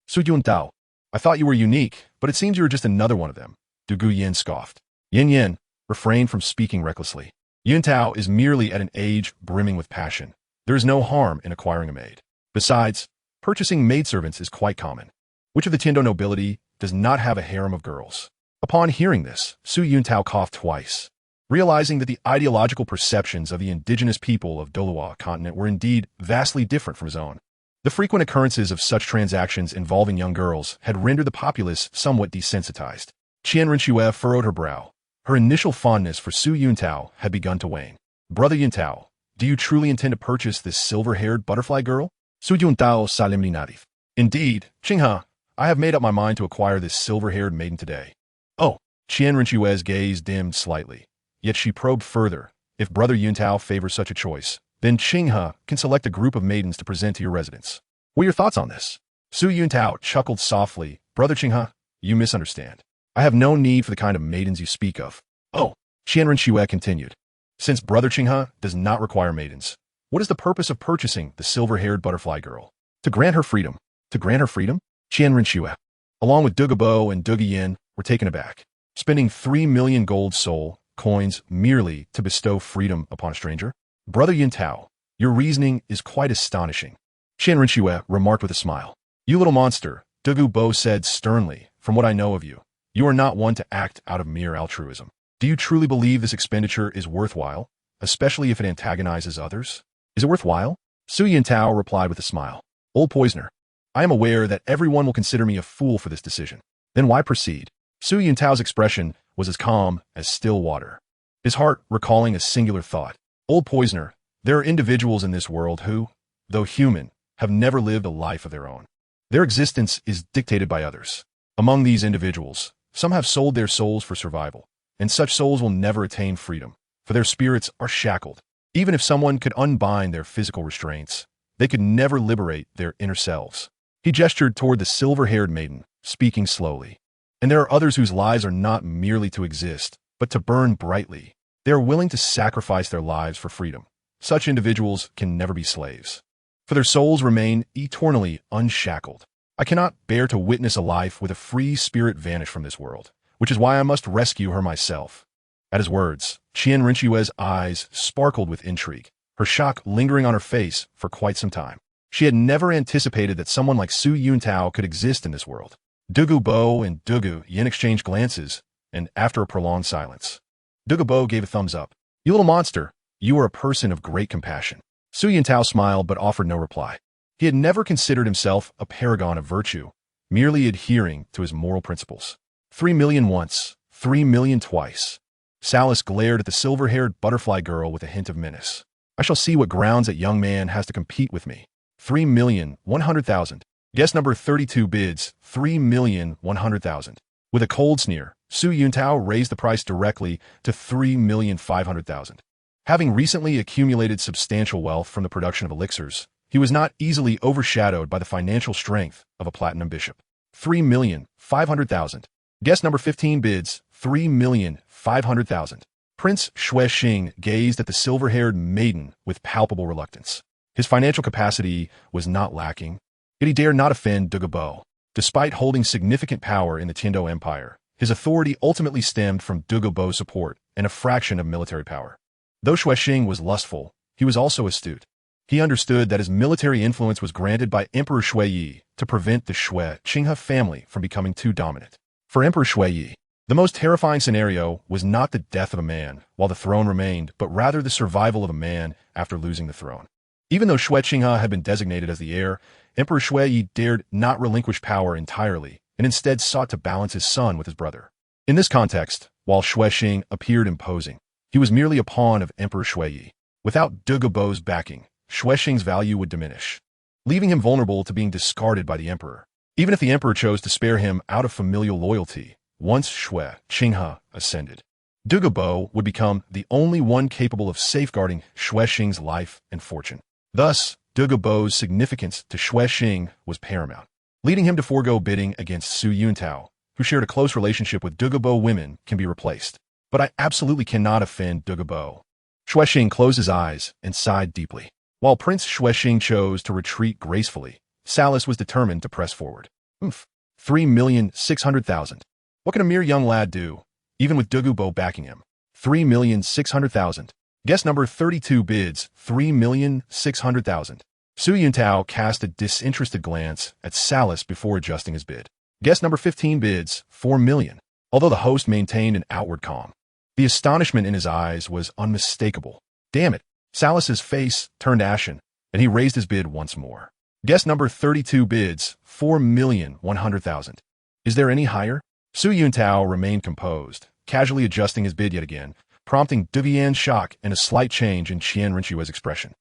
Su Yuntao, I thought you were unique, but it seems you were just another one of them. Douluo Yin scoffed. Yin refrained from speaking recklessly. Yuntao is merely at an age brimming with passion. There is no harm in acquiring a maid. Besides, purchasing maidservants is quite common. Which of the Tiando nobility does not have a harem of girls? Upon hearing this, Su Yuntao coughed twice. Realizing that the ideological perceptions of the indigenous people of Douluo continent were indeed vastly different from his own, The frequent occurrences of such transactions involving young girls had rendered the populace somewhat desensitized. Qian Renxue furrowed her brow. Her initial fondness for Su Yuntao had begun to wane. Brother Yuntao, do you truly intend to purchase this silver-haired butterfly girl? Su Yuntao solemnly nodded. Indeed, Qinghe, I have made up my mind to acquire this silver-haired maiden today. Oh, Qian Renxue's gaze dimmed slightly. Yet she probed further. If Brother Yuntao favors such a choice, then Qinghe can select a group of maidens to present to your residence. What are your thoughts on this? Su Yuntao chuckled softly. Brother Qinghe, you misunderstand. I have no need for the kind of maidens you speak of. Oh, Qian Renxue continued. Since Brother Qinghe does not require maidens, what is the purpose of purchasing the silver-haired butterfly girl? To grant her freedom. To grant her freedom? Qian Renxue, along with Douluo and Yin, were taken aback. Spending 3 million gold soul coins merely to bestow freedom upon a stranger? Brother Yuntao, your reasoning is quite astonishing. Qian Renxue remarked with a smile. You little monster, Douluo said sternly, from what I know of you, you are not one to act out of mere altruism. Do you truly believe this expenditure is worthwhile, especially if it antagonizes others? Is it worthwhile? Su Yuntao replied with a smile. Old poisoner, I am aware that everyone will consider me a fool for this decision. Then why proceed? Su Yuntao's expression was as calm as still water. His heart recalling a singular thought. Old poisoner, there are individuals in this world who, though human, have never lived a life of their own. Their existence is dictated by others. Among these individuals, some have sold their souls for survival, and such souls will never attain freedom, for their spirits are shackled. Even if someone could unbind their physical restraints, they could never liberate their inner selves. He gestured toward the silver-haired maiden, speaking slowly. And there are others whose lives are not merely to exist, but to burn brightly. They are willing to sacrifice their lives for freedom. Such individuals can never be slaves, for their souls remain eternally unshackled. I cannot bear to witness a life with a free spirit vanish from this world, which is why I must rescue her myself. At his words, Qian Renxue's eyes sparkled with intrigue, her shock lingering on her face for quite some time. She had never anticipated that someone like Su Yuntao could exist in this world. Douluo and Yin exchanged glances, and after a prolonged silence, Douluo gave a thumbs up. You little monster, you are a person of great compassion. Su Yuntao smiled but offered no reply. He had never considered himself a paragon of virtue, merely adhering to his moral principles. 3 million once, 3 million twice. SoulLand glared at the silver-haired butterfly girl with a hint of menace. I shall see what grounds that young man has to compete with me. 3,100,000. Guest number 32 bids 3,100,000. With a cold sneer, Su Yuntao raised the price directly to 3,500,000. Having recently accumulated substantial wealth from the production of elixirs, he was not easily overshadowed by the financial strength of a platinum bishop. 3,500,000. Guest number 15 bids 3,500,000. Prince Xuexing gazed at the silver-haired maiden with palpable reluctance. His financial capacity was not lacking, yet he dared not offend Douluo. Despite holding significant power in the Tiando Empire, his authority ultimately stemmed from Douluo's support and a fraction of military power. Though Xuexing was lustful, he was also astute. He understood that his military influence was granted by Emperor Shuiyi to prevent the Qinghe family from becoming too dominant. For Emperor Shuiyi, the most terrifying scenario was not the death of a man while the throne remained, but rather the survival of a man after losing the throne. Even though Qinghe had been designated as the heir, Emperor Shuiyi dared not relinquish power entirely and instead sought to balance his son with his brother. In this context, while Xuexing appeared imposing, he was merely a pawn of Emperor Shuiyi. Without Douluo's backing, Xuexing's value would diminish, leaving him vulnerable to being discarded by the emperor. Even if the emperor chose to spare him out of familial loyalty, once Qinghe ascended, Douluo would become the only one capable of safeguarding Xuexing's life and fortune. Thus, Douluo's significance to Xuexing was paramount, leading him to forego bidding against Su Yuntao, who shared a close relationship with Douluo. Women can be replaced, but I absolutely cannot offend Douluo. Xuexing closed his eyes and sighed deeply. While Prince Xuexing chose to retreat gracefully, SoulLand was determined to press forward. 3,600,000. What can a mere young lad do, even with Douluo backing him? 3,600,000. Guest number 32 bids 3,600,000. Su Yuntao cast a disinterested glance at SoulLand before adjusting his bid. Guest number 15 bids 4 million. Although the host maintained an outward calm, the astonishment in his eyes was unmistakable. Damn it! SoulLand's face turned ashen, and he raised his bid once more. Guess number 32 bids 4,100,000. Is there any higher? Su Yuntao remained composed, casually adjusting his bid yet again, prompting Devian's shock and a slight change in Qian Rinchua's expression.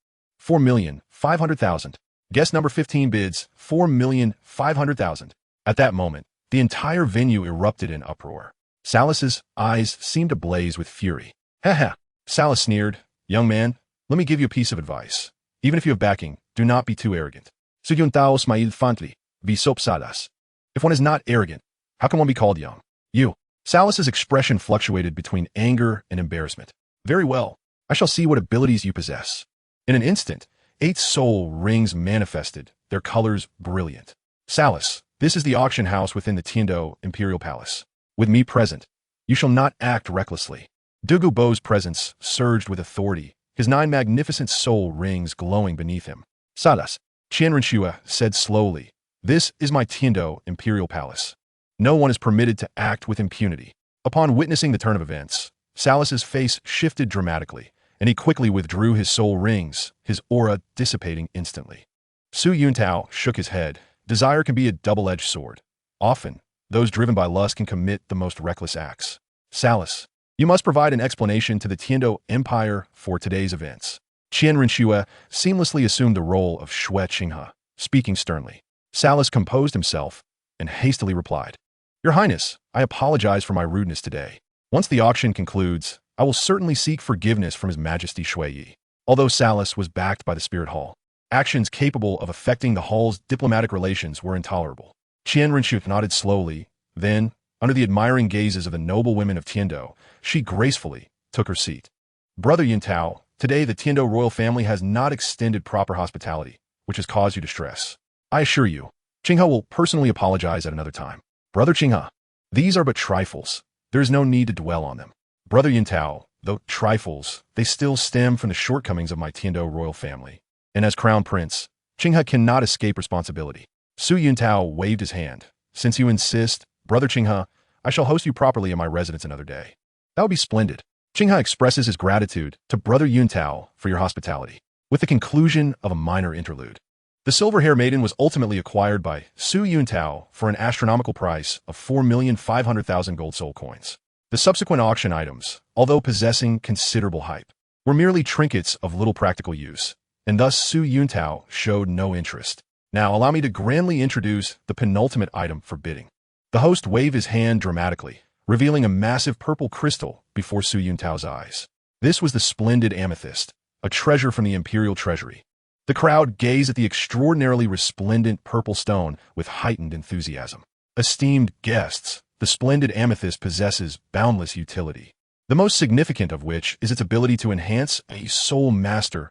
4,500,000. Guess number 15 bids 4,500,000. At that moment, the entire venue erupted in uproar. Salas's eyes seemed to blaze with fury. Haha, Salas sneered. Young man, let me give you a piece of advice. Even if you have backing, do not be too arrogant. Su Yuntao smiled fondly. Vi Salas. If one is not arrogant, how can one be called young? You. Salas's expression fluctuated between anger and embarrassment. Very well. I shall see what abilities you possess. In an instant, 8 soul rings manifested, their colors brilliant. Salas, this is the auction house within the Tiando Imperial Palace. With me present, you shall not act recklessly. Douluo Bo's presence surged with authority, his 9 magnificent soul rings glowing beneath him. Salas, Qian Rinchua said slowly, this is my Tiando Imperial Palace. No one is permitted to act with impunity. Upon witnessing the turn of events, Salas's face shifted dramatically, and he quickly withdrew his soul rings, his aura dissipating instantly. Su Yuntao shook his head. Desire can be a double-edged sword. Often, those driven by lust can commit the most reckless acts. Salas, you must provide an explanation to the Tiando Empire for today's events. Qian Rinchua seamlessly assumed the role of Xue Qinghe, speaking sternly. Salas composed himself and hastily replied, Your Highness, I apologize for my rudeness today. Once the auction concludes, I will certainly seek forgiveness from His Majesty Shui Yi. Although Salas was backed by the Spirit Hall, actions capable of affecting the Hall's diplomatic relations were intolerable. Qian Rinchu nodded slowly, then, under the admiring gazes of the noble women of Tiando, she gracefully took her seat. Brother Yuntao, today the Tiando royal family has not extended proper hospitality, which has caused you distress. I assure you, Qinghe will personally apologize at another time. Brother Qinghe, these are but trifles. There is no need to dwell on them. Brother Yuntao, though trifles, they still stem from the shortcomings of my Tiando royal family. And as Crown Prince, Qinghe cannot escape responsibility. Su Yuntao waved his hand. Since you insist, Brother Qinghe, I shall host you properly in my residence another day. That would be splendid. Qinghe expresses his gratitude to Brother Yuntao for your hospitality. With the conclusion of a minor interlude, the silver-hair maiden was ultimately acquired by Su Yuntao for an astronomical price of 4,500,000 gold soul coins. The subsequent auction items, although possessing considerable hype, were merely trinkets of little practical use, and thus Su Yuntao showed no interest. Now allow me to grandly introduce the penultimate item for bidding. The host waved his hand dramatically, revealing a massive purple crystal before Su Yuntao's eyes. This was the splendid amethyst, a treasure from the Imperial Treasury. The crowd gazed at the extraordinarily resplendent purple stone with heightened enthusiasm. Esteemed guests, the splendid amethyst possesses boundless utility, the most significant of which is its ability to enhance a soul master's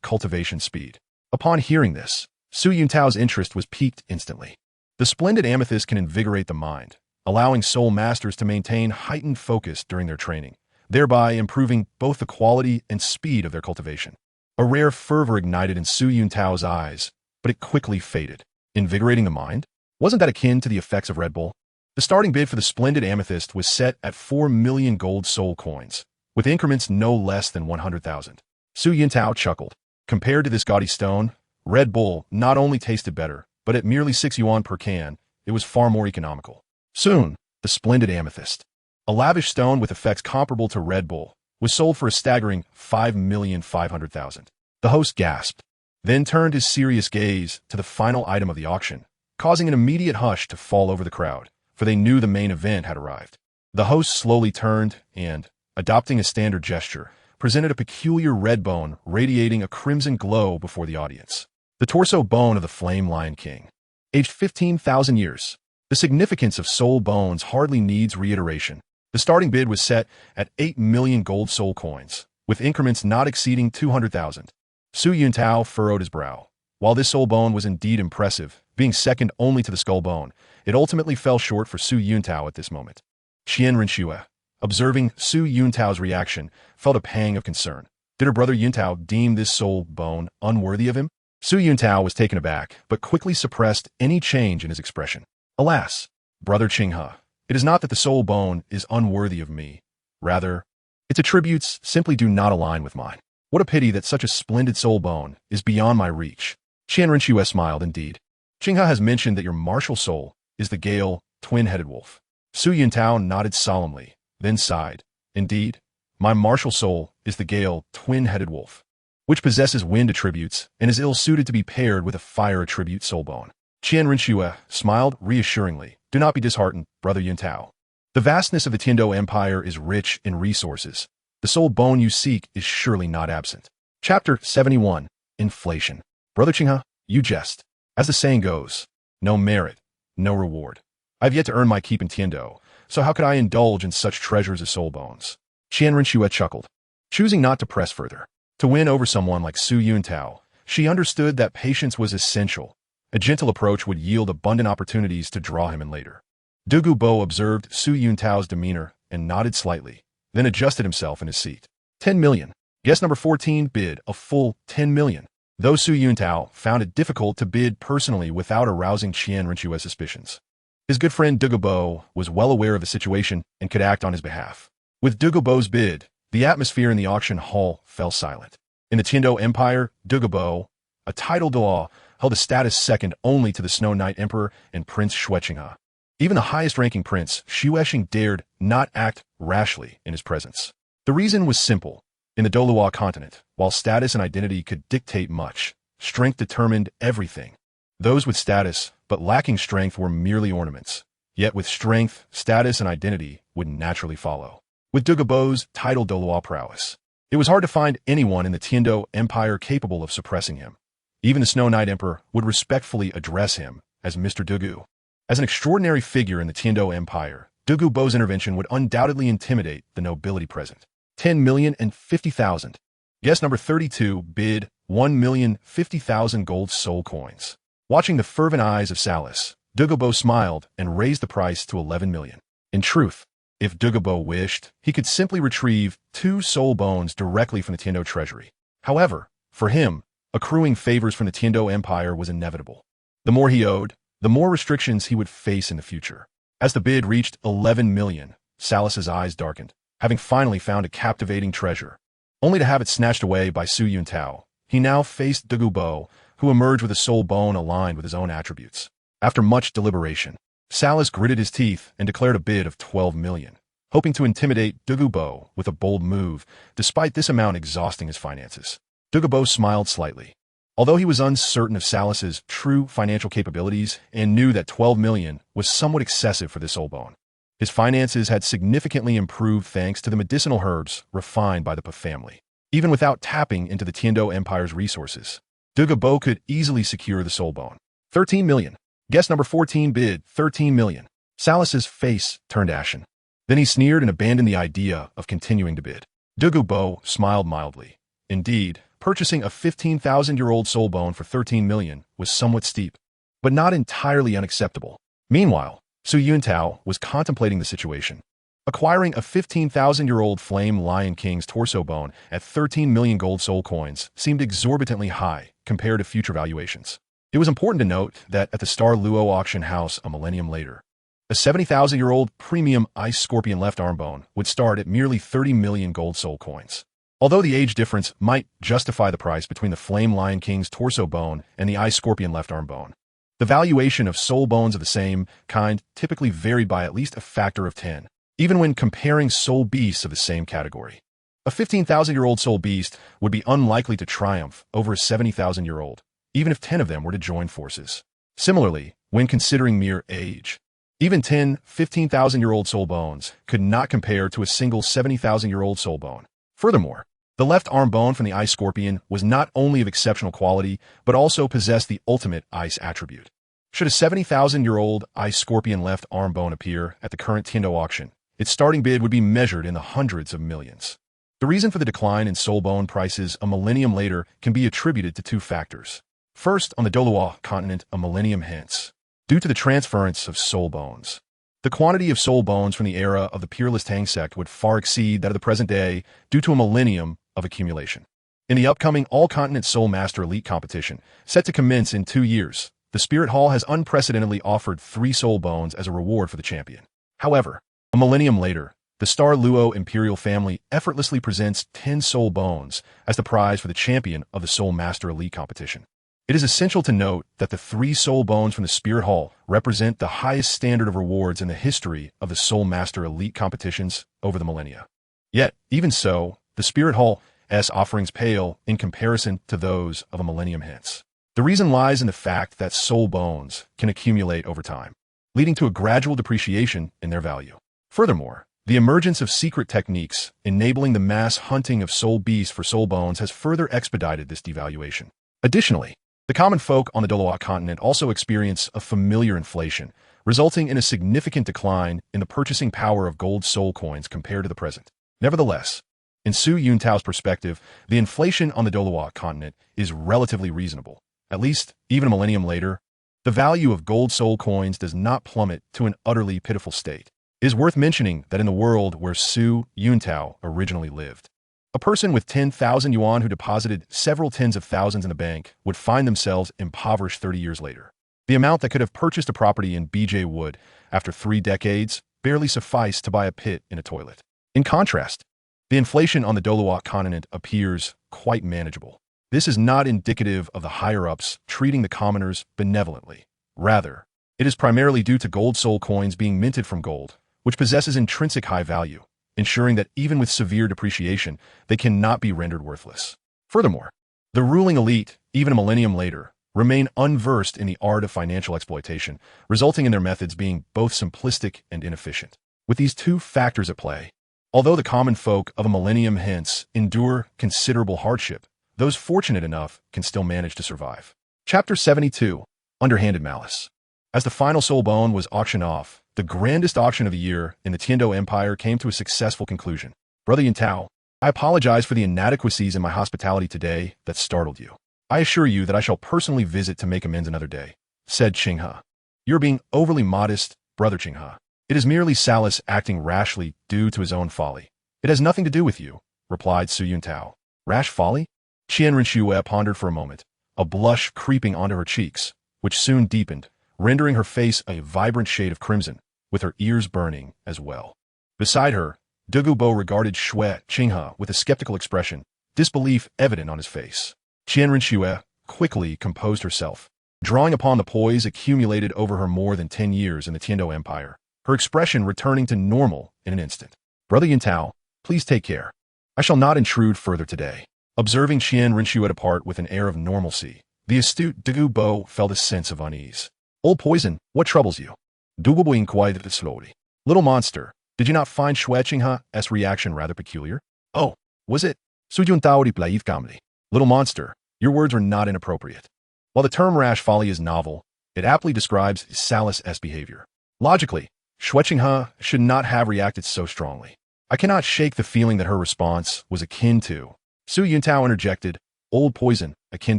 cultivation speed. Upon hearing this, Su Yuntao's interest was piqued instantly. The splendid amethyst can invigorate the mind, allowing soul masters to maintain heightened focus during their training, thereby improving both the quality and speed of their cultivation. A rare fervor ignited in Su Yuntao's eyes, but it quickly faded. Invigorating the mind? Wasn't that akin to the effects of Red Bull? The starting bid for the splendid amethyst was set at 4 million gold soul coins, with increments no less than 100,000. Su Yuntao chuckled. Compared to this gaudy stone, Red Bull not only tasted better, but at merely 6 yuan per can, it was far more economical. Soon, the splendid amethyst, a lavish stone with effects comparable to Red Bull, was sold for a staggering 5,500,000. The host gasped, then turned his serious gaze to the final item of the auction, causing an immediate hush to fall over the crowd, for they knew the main event had arrived. The host slowly turned and, adopting a standard gesture, presented a peculiar red bone radiating a crimson glow before the audience. The torso bone of the Flame Lion King. Aged 15,000 years. The significance of soul bones hardly needs reiteration. The starting bid was set at 8 million gold soul coins, with increments not exceeding 200,000. Su Yuntao furrowed his brow. While this soul bone was indeed impressive, being second only to the skull bone, it ultimately fell short for Su Yuntao at this moment. Qian Rinchua, observing Su Yuntao's reaction, felt a pang of concern. Did her brother Yuntao deem this soul bone unworthy of him? Su Yuntao was taken aback, but quickly suppressed any change in his expression. Alas, Brother Qinghe, it is not that the soul bone is unworthy of me. Rather, its attributes simply do not align with mine. What a pity that such a splendid soul bone is beyond my reach. Qian Rinxue smiled. Indeed. Qinghe has mentioned that your martial soul is the Gale, twin-headed wolf. Su Yuntao nodded solemnly, then sighed. Indeed, my martial soul is the Gale, twin-headed wolf, which possesses wind attributes and is ill-suited to be paired with a fire attribute soulbone. Qian Rinxue smiled reassuringly. Do not be disheartened, Brother Yuntao. The vastness of the Tiandou Empire is rich in resources. The soul bone you seek is surely not absent. Chapter 71. Inflation. Brother Qinghe, you jest. As the saying goes, no merit, no reward. I have yet to earn my keep in Tiandou, so how could I indulge in such treasures as soul bones? Qian Rinxue chuckled, choosing not to press further. To win over someone like Su Yuntao, she understood that patience was essential. A gentle approach would yield abundant opportunities to draw him in later. Douluo Bo observed Su Yuntao's demeanor and nodded slightly, then adjusted himself in his seat. 10 million. Guest number 14 bid a full 10 million. Though Su Yuntao found it difficult to bid personally without arousing Qian Rinxue's suspicions. His good friend Douluo Bo was well aware of the situation and could act on his behalf. With Douluo Bo's bid, the atmosphere in the auction hall fell silent. In the Tiandou Empire, Douluo Bo, a titled Douluo, held a status second only to the Snow Knight Emperor and Prince Xueqinghe. Even the highest-ranking prince, Xueqing, dared not act rashly in his presence. The reason was simple. In the Douluo continent, while status and identity could dictate much, strength determined everything. Those with status, but lacking strength, were merely ornaments. Yet with strength, status, and identity would naturally follow. With Douluo Bo's titled Douluo prowess, it was hard to find anyone in the Tiandou Empire capable of suppressing him. Even the Snow Knight Emperor would respectfully address him as Mr. Douluo. As an extraordinary figure in the Tiandou Empire, Douluo Bo's intervention would undoubtedly intimidate the nobility present. 10,050,000. Guest number 32 bid 1,050,000 gold soul coins. Watching the fervent eyes of Salis, Douluo Bo smiled and raised the price to 11 million. In truth, if Douluo Bo wished, he could simply retrieve 2 soul bones directly from the Tiandou treasury. However, for him, accruing favors from the Tiandou Empire was inevitable. The more he owed, the more restrictions he would face in the future. As the bid reached 11 million, Salis's eyes darkened, having finally found a captivating treasure. Only to have it snatched away by Su Yuntao, he now faced Douluo Bo, who emerged with a soul bone aligned with his own attributes. After much deliberation, Salis gritted his teeth and declared a bid of 12 million, hoping to intimidate Douluo Bo with a bold move, despite this amount exhausting his finances. Douluo Bo smiled slightly. Although he was uncertain of Salis's true financial capabilities and knew that 12 million was somewhat excessive for this soul bone, his finances had significantly improved thanks to the medicinal herbs refined by the Pa family. Even without tapping into the Tiandou Empire's resources, Douluo Bo could easily secure the soul bone. 13 million. Guest number 14 bid 13 million. Salis's face turned ashen. Then he sneered and abandoned the idea of continuing to bid. Douluo Bo smiled mildly. Indeed, purchasing a 15,000-year-old soul bone for 13 million was somewhat steep, but not entirely unacceptable. Meanwhile, Su Yuntao was contemplating the situation. Acquiring a 15,000-year-old Flame Lion King's torso bone at 13 million gold soul coins seemed exorbitantly high compared to future valuations. It was important to note that at the Star Dou auction house a millennium later, a 70,000-year-old premium Ice Scorpion left arm bone would start at merely 30 million gold soul coins. Although the age difference might justify the price between the Flame Lion King's torso bone and the Ice Scorpion left arm bone, the valuation of soul bones of the same kind typically varied by at least a factor of 10, even when comparing soul beasts of the same category. A 15,000-year-old soul beast would be unlikely to triumph over a 70,000-year-old, even if 10 of them were to join forces. Similarly, when considering mere age, even 10 15,000-year-old soul bones could not compare to a single 70,000-year-old soul bone. Furthermore, the left arm bone from the Ice Scorpion was not only of exceptional quality, but also possessed the ultimate ice attribute. Should a 70,000-year-old Ice Scorpion left arm bone appear at the current Tiandou auction, its starting bid would be measured in the hundreds of millions. The reason for the decline in soul bone prices a millennium later can be attributed to 2 factors. First, on the Douluo continent a millennium hence, due to the transference of soul bones. The quantity of soul bones from the era of the Peerless Tang sect would far exceed that of the present day due to a millennium of accumulation. In the upcoming All-Continent Soul Master Elite competition, set to commence in 2 years, the Spirit Hall has unprecedentedly offered 3 soul bones as a reward for the champion. However, a millennium later, the Star Dou Imperial family effortlessly presents 10 soul bones as the prize for the champion of the Soul Master Elite competition. It is essential to note that the 3 soul bones from the Spirit Hall represent the highest standard of rewards in the history of the Soul Master Elite competitions over the millennia. Yet, even so, the Spirit Hall's offerings pale in comparison to those of a millennium hence. The reason lies in the fact that soul bones can accumulate over time, leading to a gradual depreciation in their value. Furthermore, the emergence of secret techniques enabling the mass hunting of soul beasts for soul bones has further expedited this devaluation. Additionally, the common folk on the Douluo continent also experience a familiar inflation, resulting in a significant decline in the purchasing power of gold soul coins compared to the present. Nevertheless, in Su Yuntao's perspective, the inflation on the Douluo continent is relatively reasonable. At least, even a millennium later, the value of gold soul coins does not plummet to an utterly pitiful state. It is worth mentioning that in the world where Su Yuntao originally lived, a person with 10,000 yuan who deposited several tens of thousands in the bank would find themselves impoverished 30 years later. The amount that could have purchased a property in BJ Wood after 3 decades barely sufficed to buy a pit in a toilet. In contrast, the inflation on the Douluo continent appears quite manageable. This is not indicative of the higher-ups treating the commoners benevolently. Rather, it is primarily due to gold soul coins being minted from gold, which possesses intrinsic high value, ensuring that even with severe depreciation, they cannot be rendered worthless. Furthermore, the ruling elite, even a millennium later, remain unversed in the art of financial exploitation, resulting in their methods being both simplistic and inefficient. With these 2 factors at play, although the common folk of a millennium hence endure considerable hardship, those fortunate enough can still manage to survive. Chapter 72, Underhanded Malice. As the final soul bone was auctioned off, the grandest auction of the year in the Tiando Empire came to a successful conclusion. Brother Yuntao, I apologize for the inadequacies in my hospitality today that startled you. I assure you that I shall personally visit to make amends another day, said Qinghe. You're being overly modest, Brother Qinghe. It is merely Salus acting rashly due to his own folly. It has nothing to do with you, replied Su Yuntao. Rash folly? Qian Rinxue pondered for a moment, a blush creeping onto her cheeks, which soon deepened, rendering her face a vibrant shade of crimson, with her ears burning as well. Beside her, Douluo Bo regarded Shui Qinghe with a skeptical expression, disbelief evident on his face. Qian Rinxue quickly composed herself, drawing upon the poise accumulated over her more than 10 years in the Tiando Empire, her expression returning to normal in an instant. Brother Yuntao, please take care. I shall not intrude further today. Observing Qian Rinxue depart with an air of normalcy, the astute Douluo Bo felt a sense of unease. Old poison, what troubles you? Douluo Bo inquired slowly. Little monster, did you not find Shui Qinghe's reaction rather peculiar? Oh, was it? Su Yuntao replied calmly. Little monster, your words were not inappropriate. While the term rash folly is novel, it aptly describes Salus' behavior. Logically, Shui Qinghe should not have reacted so strongly. I cannot shake the feeling that her response was akin to. Su Yuntao interjected, old poison, akin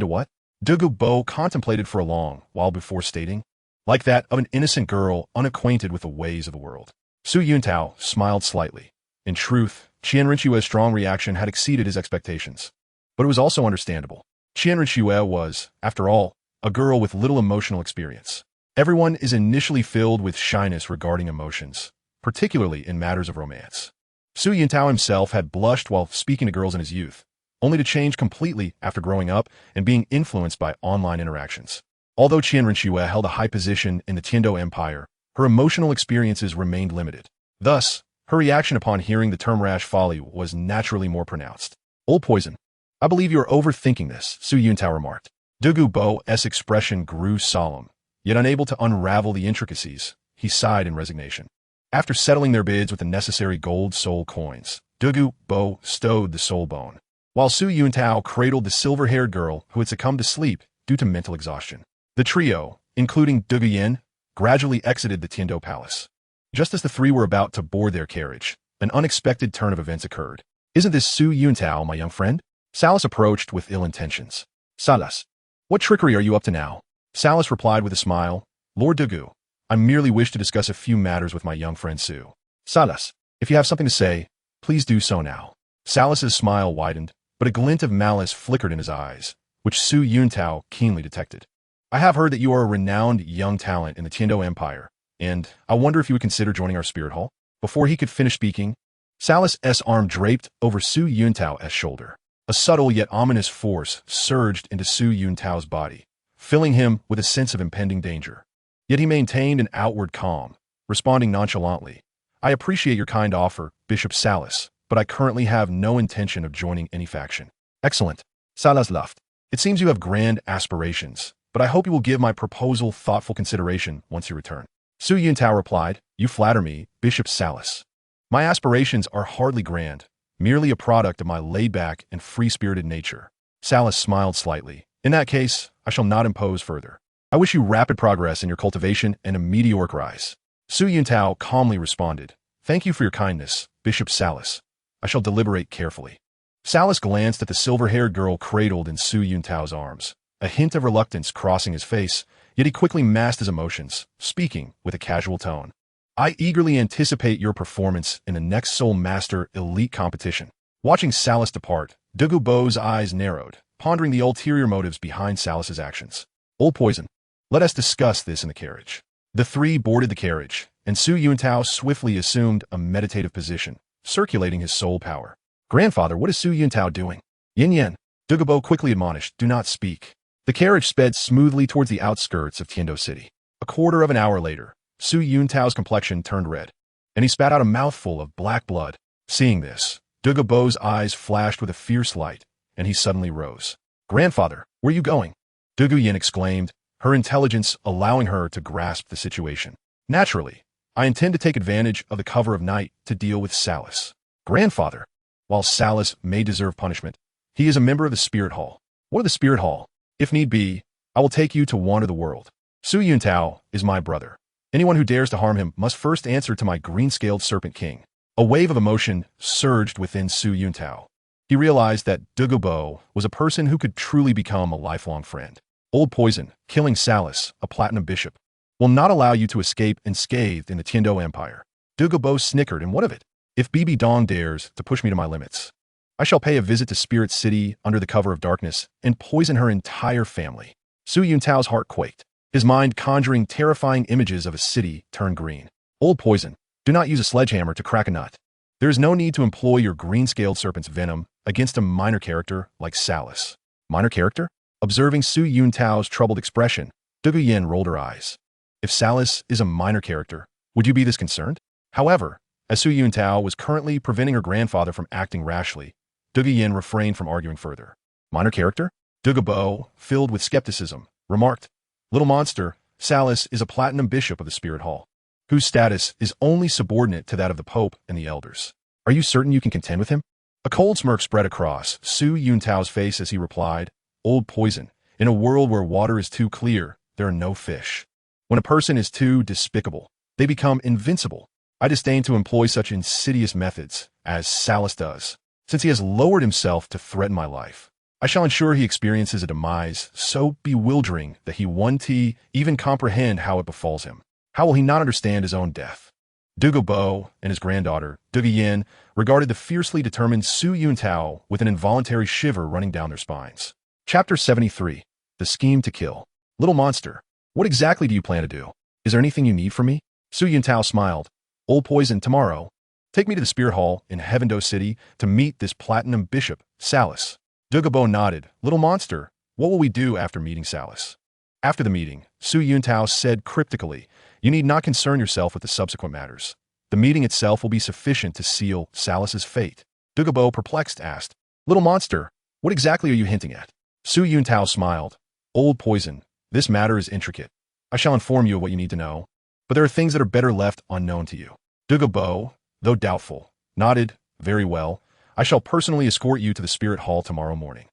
to what? Douluo Bo contemplated for a long while before stating, like that of an innocent girl unacquainted with the ways of the world. Su Yuntao smiled slightly. In truth, Qian Rinxue's strong reaction had exceeded his expectations. But it was also understandable. Qian Rinxue was, after all, a girl with little emotional experience. Everyone is initially filled with shyness regarding emotions, particularly in matters of romance. Su Yuntao himself had blushed while speaking to girls in his youth, only to change completely after growing up and being influenced by online interactions. Although Qian Rinxue held a high position in the Tiando Empire, her emotional experiences remained limited. Thus, her reaction upon hearing the term rash folly was naturally more pronounced. Old poison. I believe you are overthinking this, Su Yuntao remarked. Douluo Bo's expression grew solemn, yet unable to unravel the intricacies, he sighed in resignation. After settling their bids with the necessary gold soul coins, Douluo Bo stowed the soul bone, while Su Yuntao cradled the silver-haired girl who had succumbed to sleep due to mental exhaustion. The trio, including Douluo Yin, gradually exited the Tiando Palace. Just as the 3 were about to board their carriage, an unexpected turn of events occurred. Isn't this Su Yuntao, my young friend? Salus approached with ill intentions. Salus, what trickery are you up to now? Salus replied with a smile, Lord Douluo, I merely wish to discuss a few matters with my young friend Su. Salus, if you have something to say, please do so now. Salus's smile widened, but a glint of malice flickered in his eyes, which Su Yuntao keenly detected. I have heard that you are a renowned young talent in the Tiando Empire, and I wonder if you would consider joining our Spirit Hall? Before he could finish speaking, Salus' arm draped over Su Yuntao's shoulder. A subtle yet ominous force surged into Su Yuntao's body, filling him with a sense of impending danger. Yet he maintained an outward calm, responding nonchalantly. I appreciate your kind offer, Bishop Salas, but I currently have no intention of joining any faction. Excellent. Salas laughed. It seems you have grand aspirations, but I hope you will give my proposal thoughtful consideration once you return. Su Yuntao replied, You flatter me, Bishop Salas. My aspirations are hardly grand, merely a product of my laid-back and free-spirited nature. Salas smiled slightly. In that case, I shall not impose further. I wish you rapid progress in your cultivation and a meteoric rise. Su Yuntao calmly responded, Thank you for your kindness, Bishop Salas. I shall deliberate carefully. Salas glanced at the silver-haired girl cradled in Su Yuntao's arms, a hint of reluctance crossing his face, yet he quickly masked his emotions, speaking with a casual tone. I eagerly anticipate your performance in the next Soul Master Elite competition. Watching Salas depart, Douluo's eyes narrowed, pondering the ulterior motives behind Salas's actions. Old Poison. Let us discuss this in the carriage. The three boarded the carriage, and Su Yuntao swiftly assumed a meditative position, circulating his soul power. Grandfather, what is Su Yuntao doing? Yin Yen. Douluo quickly admonished, Do not speak. The carriage sped smoothly towards the outskirts of Tiando City. A quarter of an hour later, Su Yuntao's complexion turned red, and he spat out a mouthful of black blood. Seeing this, Douluo's eyes flashed with a fierce light, and he suddenly rose. Grandfather, where are you going? Douluo exclaimed, her intelligence allowing her to grasp the situation. Naturally, I intend to take advantage of the cover of night to deal with Salas. Grandfather. While Salas may deserve punishment, he is a member of the Spirit Hall. What of the Spirit Hall? If need be, I will take you to wander the world. Su Yuntao is my brother. Anyone who dares to harm him must first answer to my green-scaled Serpent King. A wave of emotion surged within Su Yuntao. He realized that Douluo was a person who could truly become a lifelong friend. Old Poison, killing Salas, a platinum bishop, will not allow you to escape unscathed in the Tiando Empire. Douluo snickered, and what of it? If Bibi Dong dares to push me to my limits, I shall pay a visit to Spirit City under the cover of darkness and poison her entire family. Su Yuntao's heart quaked, his mind conjuring terrifying images of a city turned green. Old Poison, do not use a sledgehammer to crack a nut. There is no need to employ your green-scaled serpent's venom against a minor character like Salas. Minor character? Observing Su Yuntao's troubled expression, Douluo rolled her eyes. If Salas is a minor character, would you be this concerned? However, as Su Yuntao was currently preventing her grandfather from acting rashly, Douluo refrained from arguing further. Minor character? Douluo, filled with skepticism, remarked, Little monster, Salas is a platinum bishop of the Spirit Hall, whose status is only subordinate to that of the Pope and the elders. Are you certain you can contend with him? A cold smirk spread across Su Yuntao's face as he replied, Old Poison, in a world where water is too clear, there are no fish. When a person is too despicable, they become invincible. I disdain to employ such insidious methods as Salas does, since he has lowered himself to threaten my life. I shall ensure he experiences a demise so bewildering that he won't even comprehend how it befalls him. How will he not understand his own death? Douluo and his granddaughter, Douluo, regarded the fiercely determined Su Yuntao with an involuntary shiver running down their spines. Chapter 73. The Scheme to Kill. Little monster, what exactly do you plan to do? Is there anything you need from me? Su Yuntao smiled. Old Poison, tomorrow, take me to the Spirit Hall in Heavendo City to meet this platinum bishop, Salas. Douluo nodded. Little monster, what will we do after meeting Salas? After the meeting, Su Yuntao said cryptically, You need not concern yourself with the subsequent matters. The meeting itself will be sufficient to seal Salas's fate. Douluo, perplexed, asked, Little monster, what exactly are you hinting at? Su Yuntao smiled. Old Poison, this matter is intricate. I shall inform you of what you need to know, but there are things that are better left unknown to you. Douluo, though doubtful, nodded. Very well. I shall personally escort you to the Spirit Hall tomorrow morning.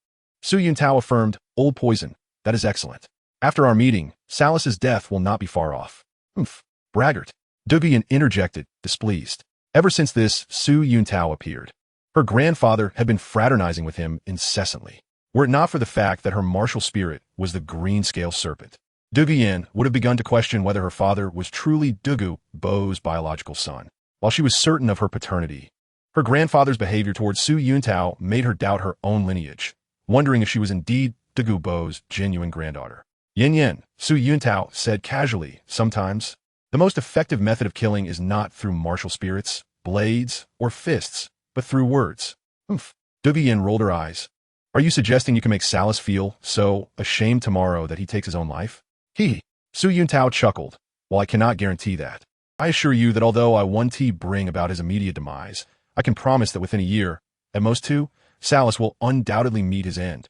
Su Yuntao affirmed, Old Poison, that is excellent. After our meeting, Salas's death will not be far off. Braggart. Douluo interjected, displeased. Ever since this, Su Yuntao appeared. Her grandfather had been fraternizing with him incessantly. Were it not for the fact that her martial spirit was the green-scale serpent, Douluo would have begun to question whether her father was truly Douluo's biological son. While she was certain of her paternity, her grandfather's behavior towards Su Yuntao made her doubt her own lineage, wondering if she was indeed Douluo's genuine granddaughter. Yin, Su Yuntao said casually, sometimes, the most effective method of killing is not through martial spirits, blades, or fists, but through words. Douluo rolled her eyes. Are you suggesting you can make Salas feel so ashamed tomorrow that he takes his own life? Su Yuntao chuckled. While I cannot guarantee that, I assure you that although I won't bring about his immediate demise, I can promise that within a year, at most two, Salas will undoubtedly meet his end.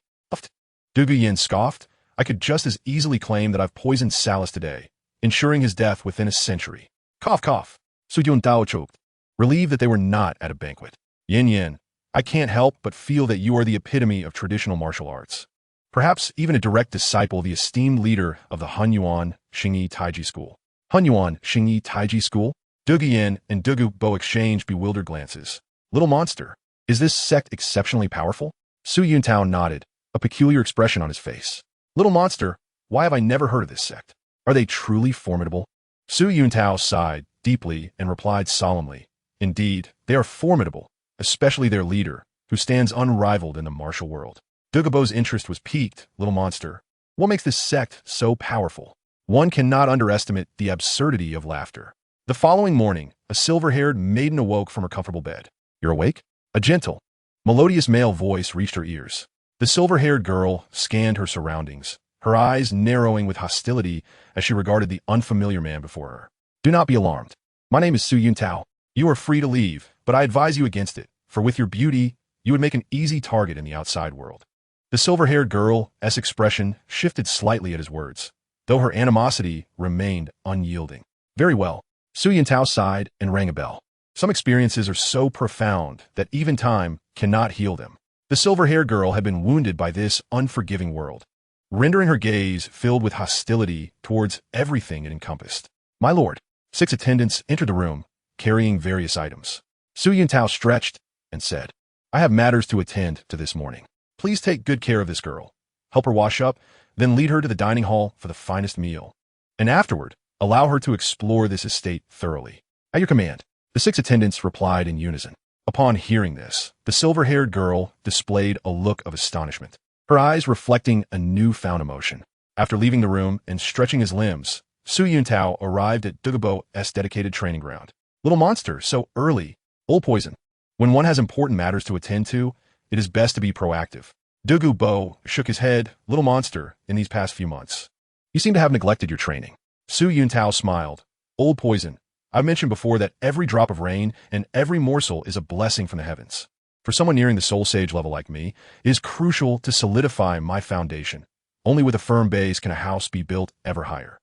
Dugu Yin scoffed. I could just as easily claim that I've poisoned Salas today, ensuring his death within a century. Cough, cough. Su Yuntao choked, relieved that they were not at a banquet. Yin, I can't help but feel that you are the epitome of traditional martial arts. Perhaps even a direct disciple of the esteemed leader of the Hunyuan Xingyi Taiji School. Hunyuan Xingyi Taiji School? Dugu Yin and Dugu Bo exchanged bewildered glances. Little monster, is this sect exceptionally powerful? Su Yuntao nodded, a peculiar expression on his face. Little monster, why have I never heard of this sect? Are they truly formidable? Su Yuntao sighed deeply and replied solemnly. Indeed, they are formidable, especially their leader, who stands unrivaled in the martial world. Dugubo's interest was piqued. Little monster, what makes this sect so powerful? One cannot underestimate the absurdity of laughter. The following morning, a silver-haired maiden awoke from her comfortable bed. You're awake? A gentle, melodious male voice reached her ears. The silver-haired girl scanned her surroundings, her eyes narrowing with hostility as she regarded the unfamiliar man before her. Do not be alarmed. My name is Su Yuntao. You are free to leave, but I advise you against it, for with your beauty, you would make an easy target in the outside world. The silver-haired girl's expression shifted slightly at his words, though her animosity remained unyielding. Very well. Su Yuntao sighed and rang a bell. Some experiences are so profound that even time cannot heal them. The silver-haired girl had been wounded by this unforgiving world, rendering her gaze filled with hostility towards everything it encompassed. My lord, 6 attendants entered the room, carrying various items. Su Yuntao stretched and said, I have matters to attend to this morning. Please take good care of this girl. Help her wash up, then lead her to the dining hall for the finest meal. And afterward, allow her to explore this estate thoroughly. At your command. The 6 attendants replied in unison. Upon hearing this, the silver-haired girl displayed a look of astonishment, her eyes reflecting a newfound emotion. After leaving the room and stretching his limbs, Su Yuntao arrived at Dugubo's dedicated training ground. Little monster, so early. Old poison. When one has important matters to attend to, it is best to be proactive. Dugubo shook his head. Little monster, in these past few months, you seem to have neglected your training. Su Yuntao smiled. Old poison. I've mentioned before that every drop of rain and every morsel is a blessing from the heavens. For someone nearing the soul sage level like me, it is crucial to solidify my foundation. Only with a firm base can a house be built ever higher.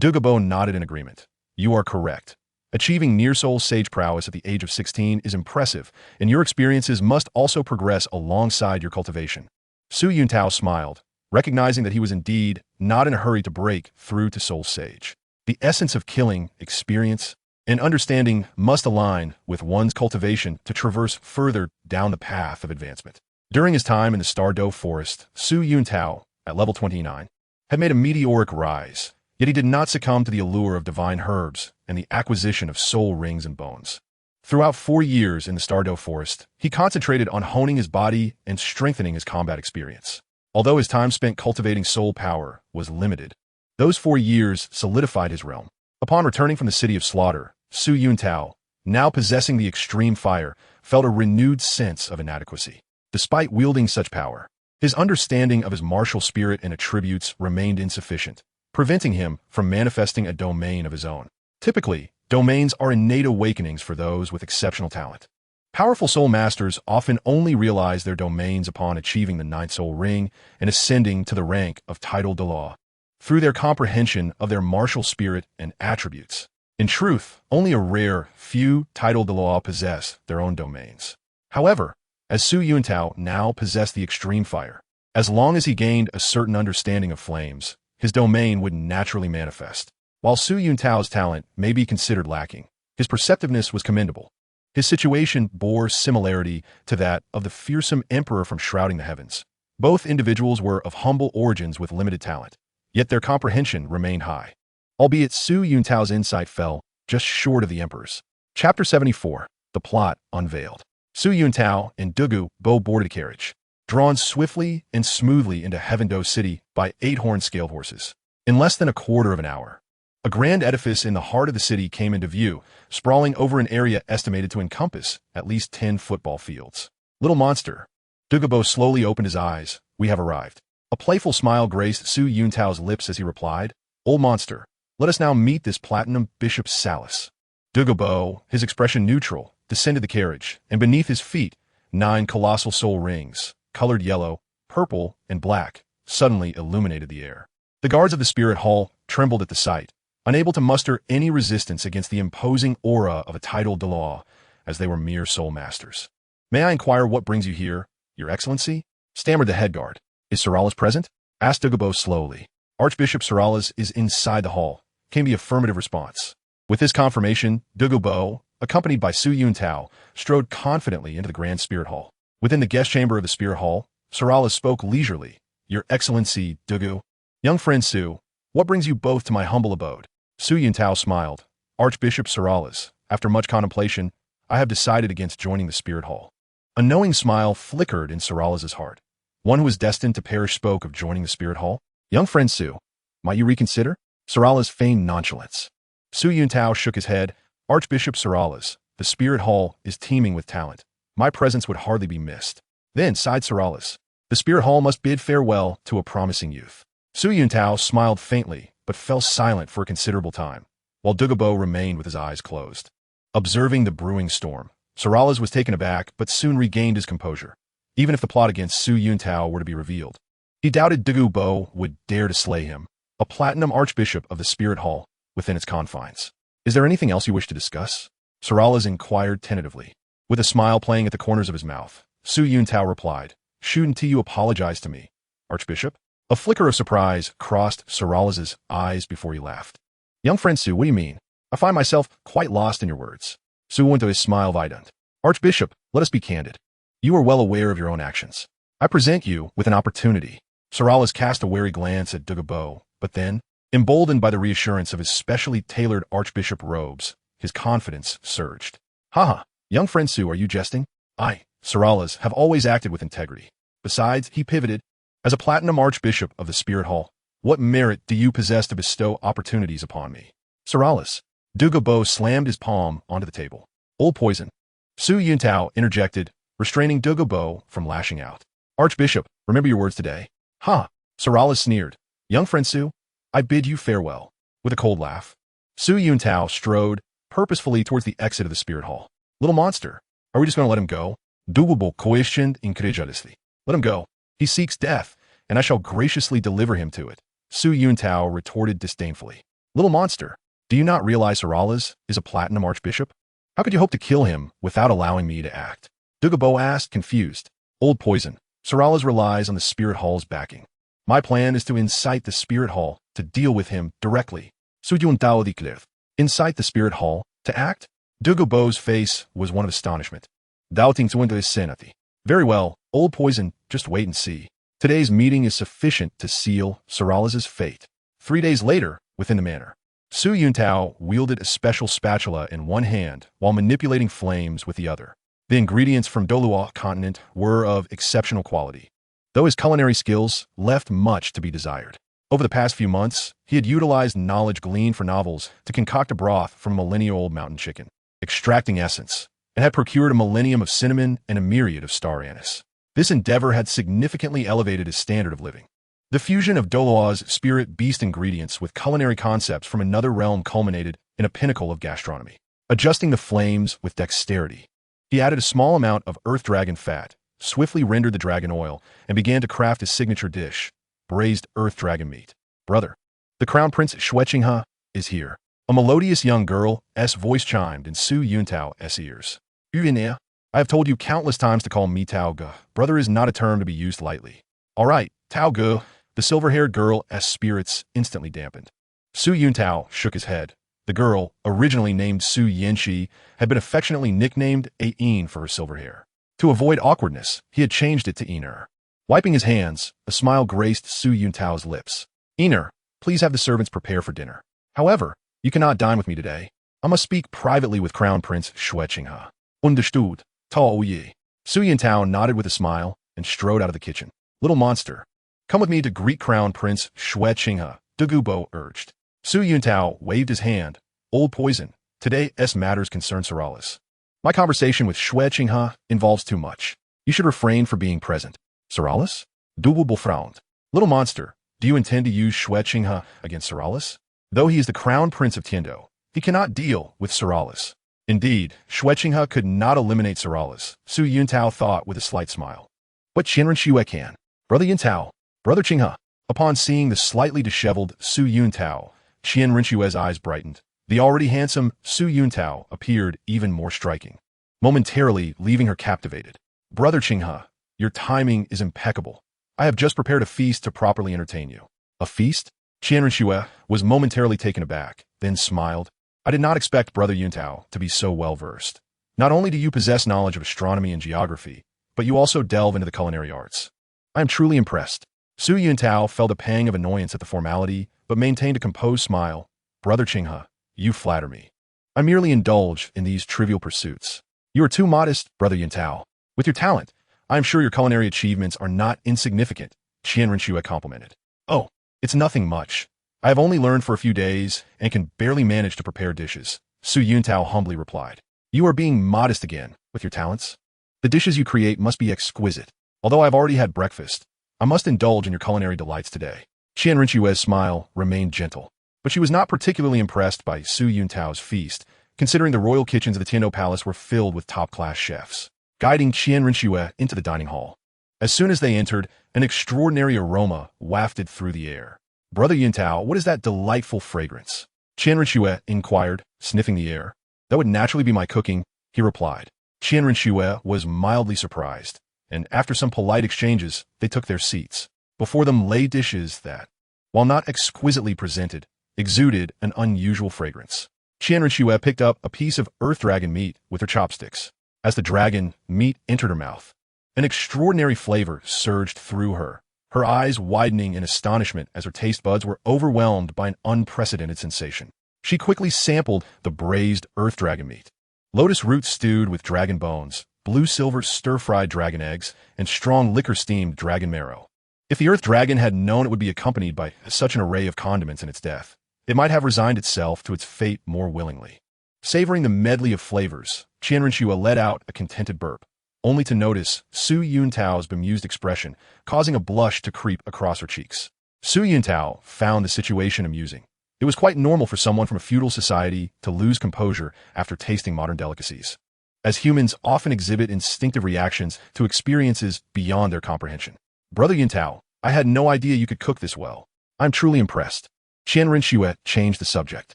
Dugubo nodded in agreement. You are correct. Achieving near soul sage prowess at the age of 16 is impressive, and your experiences must also progress alongside your cultivation. Su Yuntao smiled, recognizing that he was indeed not in a hurry to break through to soul sage. The essence of killing, experience, and understanding must align with one's cultivation to traverse further down the path of advancement. During his time in the Star Dou forest, Su Yuntao, at level 29, had made a meteoric rise, yet he did not succumb to the allure of divine herbs and the acquisition of soul rings and bones. Throughout 4 years in the Star Dou forest, he concentrated on honing his body and strengthening his combat experience. Although his time spent cultivating soul power was limited, those 4 years solidified his realm. Upon returning from the city of slaughter, Su Yuntao, now possessing the extreme fire, felt a renewed sense of inadequacy. Despite wielding such power, his understanding of his martial spirit and attributes remained insufficient, preventing him from manifesting a domain of his own. Typically, domains are innate awakenings for those with exceptional talent. Powerful soul masters often only realize their domains upon achieving the 9th soul ring and ascending to the rank of title Douluo, through their comprehension of their martial spirit and attributes. In truth, only a rare few title Douluo possess their own domains. However, as Su Yuntao now possessed the extreme fire, as long as he gained a certain understanding of flames, his domain would naturally manifest. While Su Yuntao's talent may be considered lacking, his perceptiveness was commendable. His situation bore similarity to that of the fearsome emperor from Shrouding the Heavens. Both individuals were of humble origins with limited talent, yet their comprehension remained high. Albeit Su Yuntao's insight fell just short of the emperor's. Chapter 74, The Plot Unveiled. Su Yuntao and Dugu Bo boarded a carriage, drawn swiftly and smoothly into Heaven Dou City by 8-horned scaled horses. In less than a quarter of an hour, a grand edifice in the heart of the city came into view, sprawling over an area estimated to encompass at least 10 football fields. Little monster, Douluo slowly opened his eyes. We have arrived. A playful smile graced Su Yuntao's lips as he replied, Old monster, let us now meet this platinum Bishop Salus. Douluo, his expression neutral, descended the carriage, and beneath his feet, 9 colossal soul rings, colored yellow, purple, and black, suddenly illuminated the air. The guards of the spirit hall trembled at the sight, unable to muster any resistance against the imposing aura of a titled Douluo, as they were mere soul masters. May I inquire what brings you here, Your Excellency? Stammered the head guard. Is SoulLand present? Asked Douluo slowly. Archbishop SoulLand is inside the hall, came the affirmative response. With this confirmation, Douluo, accompanied by Su Yuntao, strode confidently into the Grand Spirit Hall. Within the guest chamber of the Spirit Hall, SoulLand spoke leisurely. Your Excellency, Douluo. Young friend Su, what brings you both to my humble abode? Su Yuntao smiled. Archbishop SoulLand, after much contemplation, I have decided against joining the Spirit Hall. A knowing smile flickered in SoulLand's heart. One who was destined to perish spoke of joining the Spirit Hall? Young friend Su, might you reconsider? SoulLand feigned nonchalance. Su Yuntao shook his head. Archbishop SoulLand, the Spirit Hall is teeming with talent. My presence would hardly be missed. Then, sighed SoulLand, the Spirit Hall must bid farewell to a promising youth. Su Yuntao smiled faintly, but fell silent for a considerable time, while Douluo remained with his eyes closed. Observing the brewing storm, SoulLand was taken aback but soon regained his composure, even if the plot against Su Yuntao were to be revealed. He doubted Douluo would dare to slay him, a platinum archbishop of the Spirit Hall, within its confines. Is there anything else you wish to discuss? SoulLand inquired tentatively. With a smile playing at the corners of his mouth, Su Yuntao replied, Shouldn't you apologize to me, Archbishop? A flicker of surprise crossed SoulLand's eyes before he laughed. Young friend Su, what do you mean? I find myself quite lost in your words. Su Yuntao's smile widened. Archbishop, let us be candid. You are well aware of your own actions. I present you with an opportunity. SoulLand cast a wary glance at Douluo, but then, emboldened by the reassurance of his specially tailored archbishop robes, his confidence surged. Haha, young friend Su, are you jesting? I, SoulLand, have always acted with integrity. Besides, he pivoted. As a platinum archbishop of the Spirit Hall, what merit do you possess to bestow opportunities upon me? SoulLand. Douluo slammed his palm onto the table. Old poison. Su Yuntao interjected, restraining Douluo from lashing out. Archbishop, remember your words today. Ha! SoulLand sneered. Young friend Su, I bid you farewell. With a cold laugh, Su Yuntao strode purposefully towards the exit of the Spirit Hall. Little monster, are we just going to let him go? Douluo questioned incredulously. Let him go. He seeks death, and I shall graciously deliver him to it. Su Yuntao retorted disdainfully. Little monster, do you not realize SoulLand is a platinum archbishop? How could you hope to kill him without allowing me to act? Douluo asked, confused. Old poison. SoulLand relies on the Spirit Hall's backing. My plan is to incite the Spirit Hall to deal with him directly. Su Yuntao declared. Incite the Spirit Hall to act? Douluo's face was one of astonishment. Doubting to enter sanity. Very well, old poison, just wait and see. Today's meeting is sufficient to seal SoulLand's fate. 3 days later, within the manor, Su Yuntao wielded a special spatula in one hand while manipulating flames with the other. The ingredients from Douluo continent were of exceptional quality, though his culinary skills left much to be desired. Over the past few months, he had utilized knowledge gleaned for novels to concoct a broth from millennial-old mountain chicken, extracting essence, and had procured a millennium of cinnamon and a myriad of star anise. This endeavor had significantly elevated his standard of living. The fusion of Douluo's spirit-beast ingredients with culinary concepts from another realm culminated in a pinnacle of gastronomy. Adjusting the flames with dexterity, he added a small amount of earth dragon fat, swiftly rendered the dragon oil, and began to craft his signature dish, braised earth dragon meat. Brother, the Crown Prince Shueqinghe is here. A melodious young girl's voice chimed in Su Yuntao's ears. Yuinea, I have told you countless times to call me Tao Ge. Brother is not a term to be used lightly. All right, Tao Ge. The silver-haired girl's spirits instantly dampened. Su Yuntao shook his head. The girl, originally named Su Yanxi, had been affectionately nicknamed Ain for her silver hair. To avoid awkwardness, he had changed it to Iner. Wiping his hands, a smile graced Su Yuntao's lips. Iner, please have the servants prepare for dinner. However, you cannot dine with me today. I must speak privately with Crown Prince Shueqinghe. Understood, Tao Yi. Su Yuntao nodded with a smile and strode out of the kitchen. Little monster, come with me to greet Crown Prince Shueqinghe, Douluo urged. Su Yuntao waved his hand. Old poison, today's matters concern SoulLand. My conversation with Shueqinghe involves too much. You should refrain from being present. Seralis? Douluo frowned. Little monster, do you intend to use Xue Qinghe against Seralis? Though he is the crown prince of Tiandou, he cannot deal with Seralis. Indeed, Xue Qinghe could not eliminate Seralis, Su Yuntao thought with a slight smile. But Qianren Xue can. Brother Yuntao, Brother Qinghe. Upon seeing the slightly disheveled Su Yuntao, Qianren Xue's eyes brightened. The already handsome Su Yuntao appeared even more striking, momentarily leaving her captivated. Brother Qinghe, your timing is impeccable. I have just prepared a feast to properly entertain you. A feast? Qianren Xue was momentarily taken aback, then smiled. I did not expect Brother Yuntao to be so well-versed. Not only do you possess knowledge of astronomy and geography, but you also delve into the culinary arts. I am truly impressed. Su Yuntao felt a pang of annoyance at the formality, but maintained a composed smile. Brother Qinghe, you flatter me. I merely indulge in these trivial pursuits. You are too modest, Brother Yuntao. With your talent, I am sure your culinary achievements are not insignificant, Qianren Xue complimented. Oh, it's nothing much. I have only learned for a few days and can barely manage to prepare dishes, Su Yuntao humbly replied. You are being modest again with your talents. The dishes you create must be exquisite. Although I have already had breakfast, I must indulge in your culinary delights today. Qianren Xue's smile remained gentle, but she was not particularly impressed by Su Yuntao's feast, considering the royal kitchens of the Tiandou Palace were filled with top-class chefs. Guiding Qianren Xue into the dining hall. As soon as they entered, an extraordinary aroma wafted through the air. Brother Yuntao, what is that delightful fragrance? Qianren Xue inquired, sniffing the air. That would naturally be my cooking, he replied. Qianren Xue was mildly surprised, and after some polite exchanges, they took their seats. Before them lay dishes that, while not exquisitely presented, exuded an unusual fragrance. Qianren Xue picked up a piece of earth dragon meat with her chopsticks. As the dragon meat entered her mouth, an extraordinary flavor surged through her, her eyes widening in astonishment as her taste buds were overwhelmed by an unprecedented sensation. She quickly sampled the braised earth dragon meat. Lotus root stewed with dragon bones, blue-silver stir-fried dragon eggs, and strong liquor-steamed dragon marrow. If the earth dragon had known it would be accompanied by such an array of condiments in its death, it might have resigned itself to its fate more willingly. Savoring the medley of flavors, Qianren Xue let out a contented burp, only to notice Su Yuntao's bemused expression, causing a blush to creep across her cheeks. Su Yuntao found the situation amusing. It was quite normal for someone from a feudal society to lose composure after tasting modern delicacies, as humans often exhibit instinctive reactions to experiences beyond their comprehension. Brother Yuntao, I had no idea you could cook this well. I'm truly impressed. Qianren Xue changed the subject.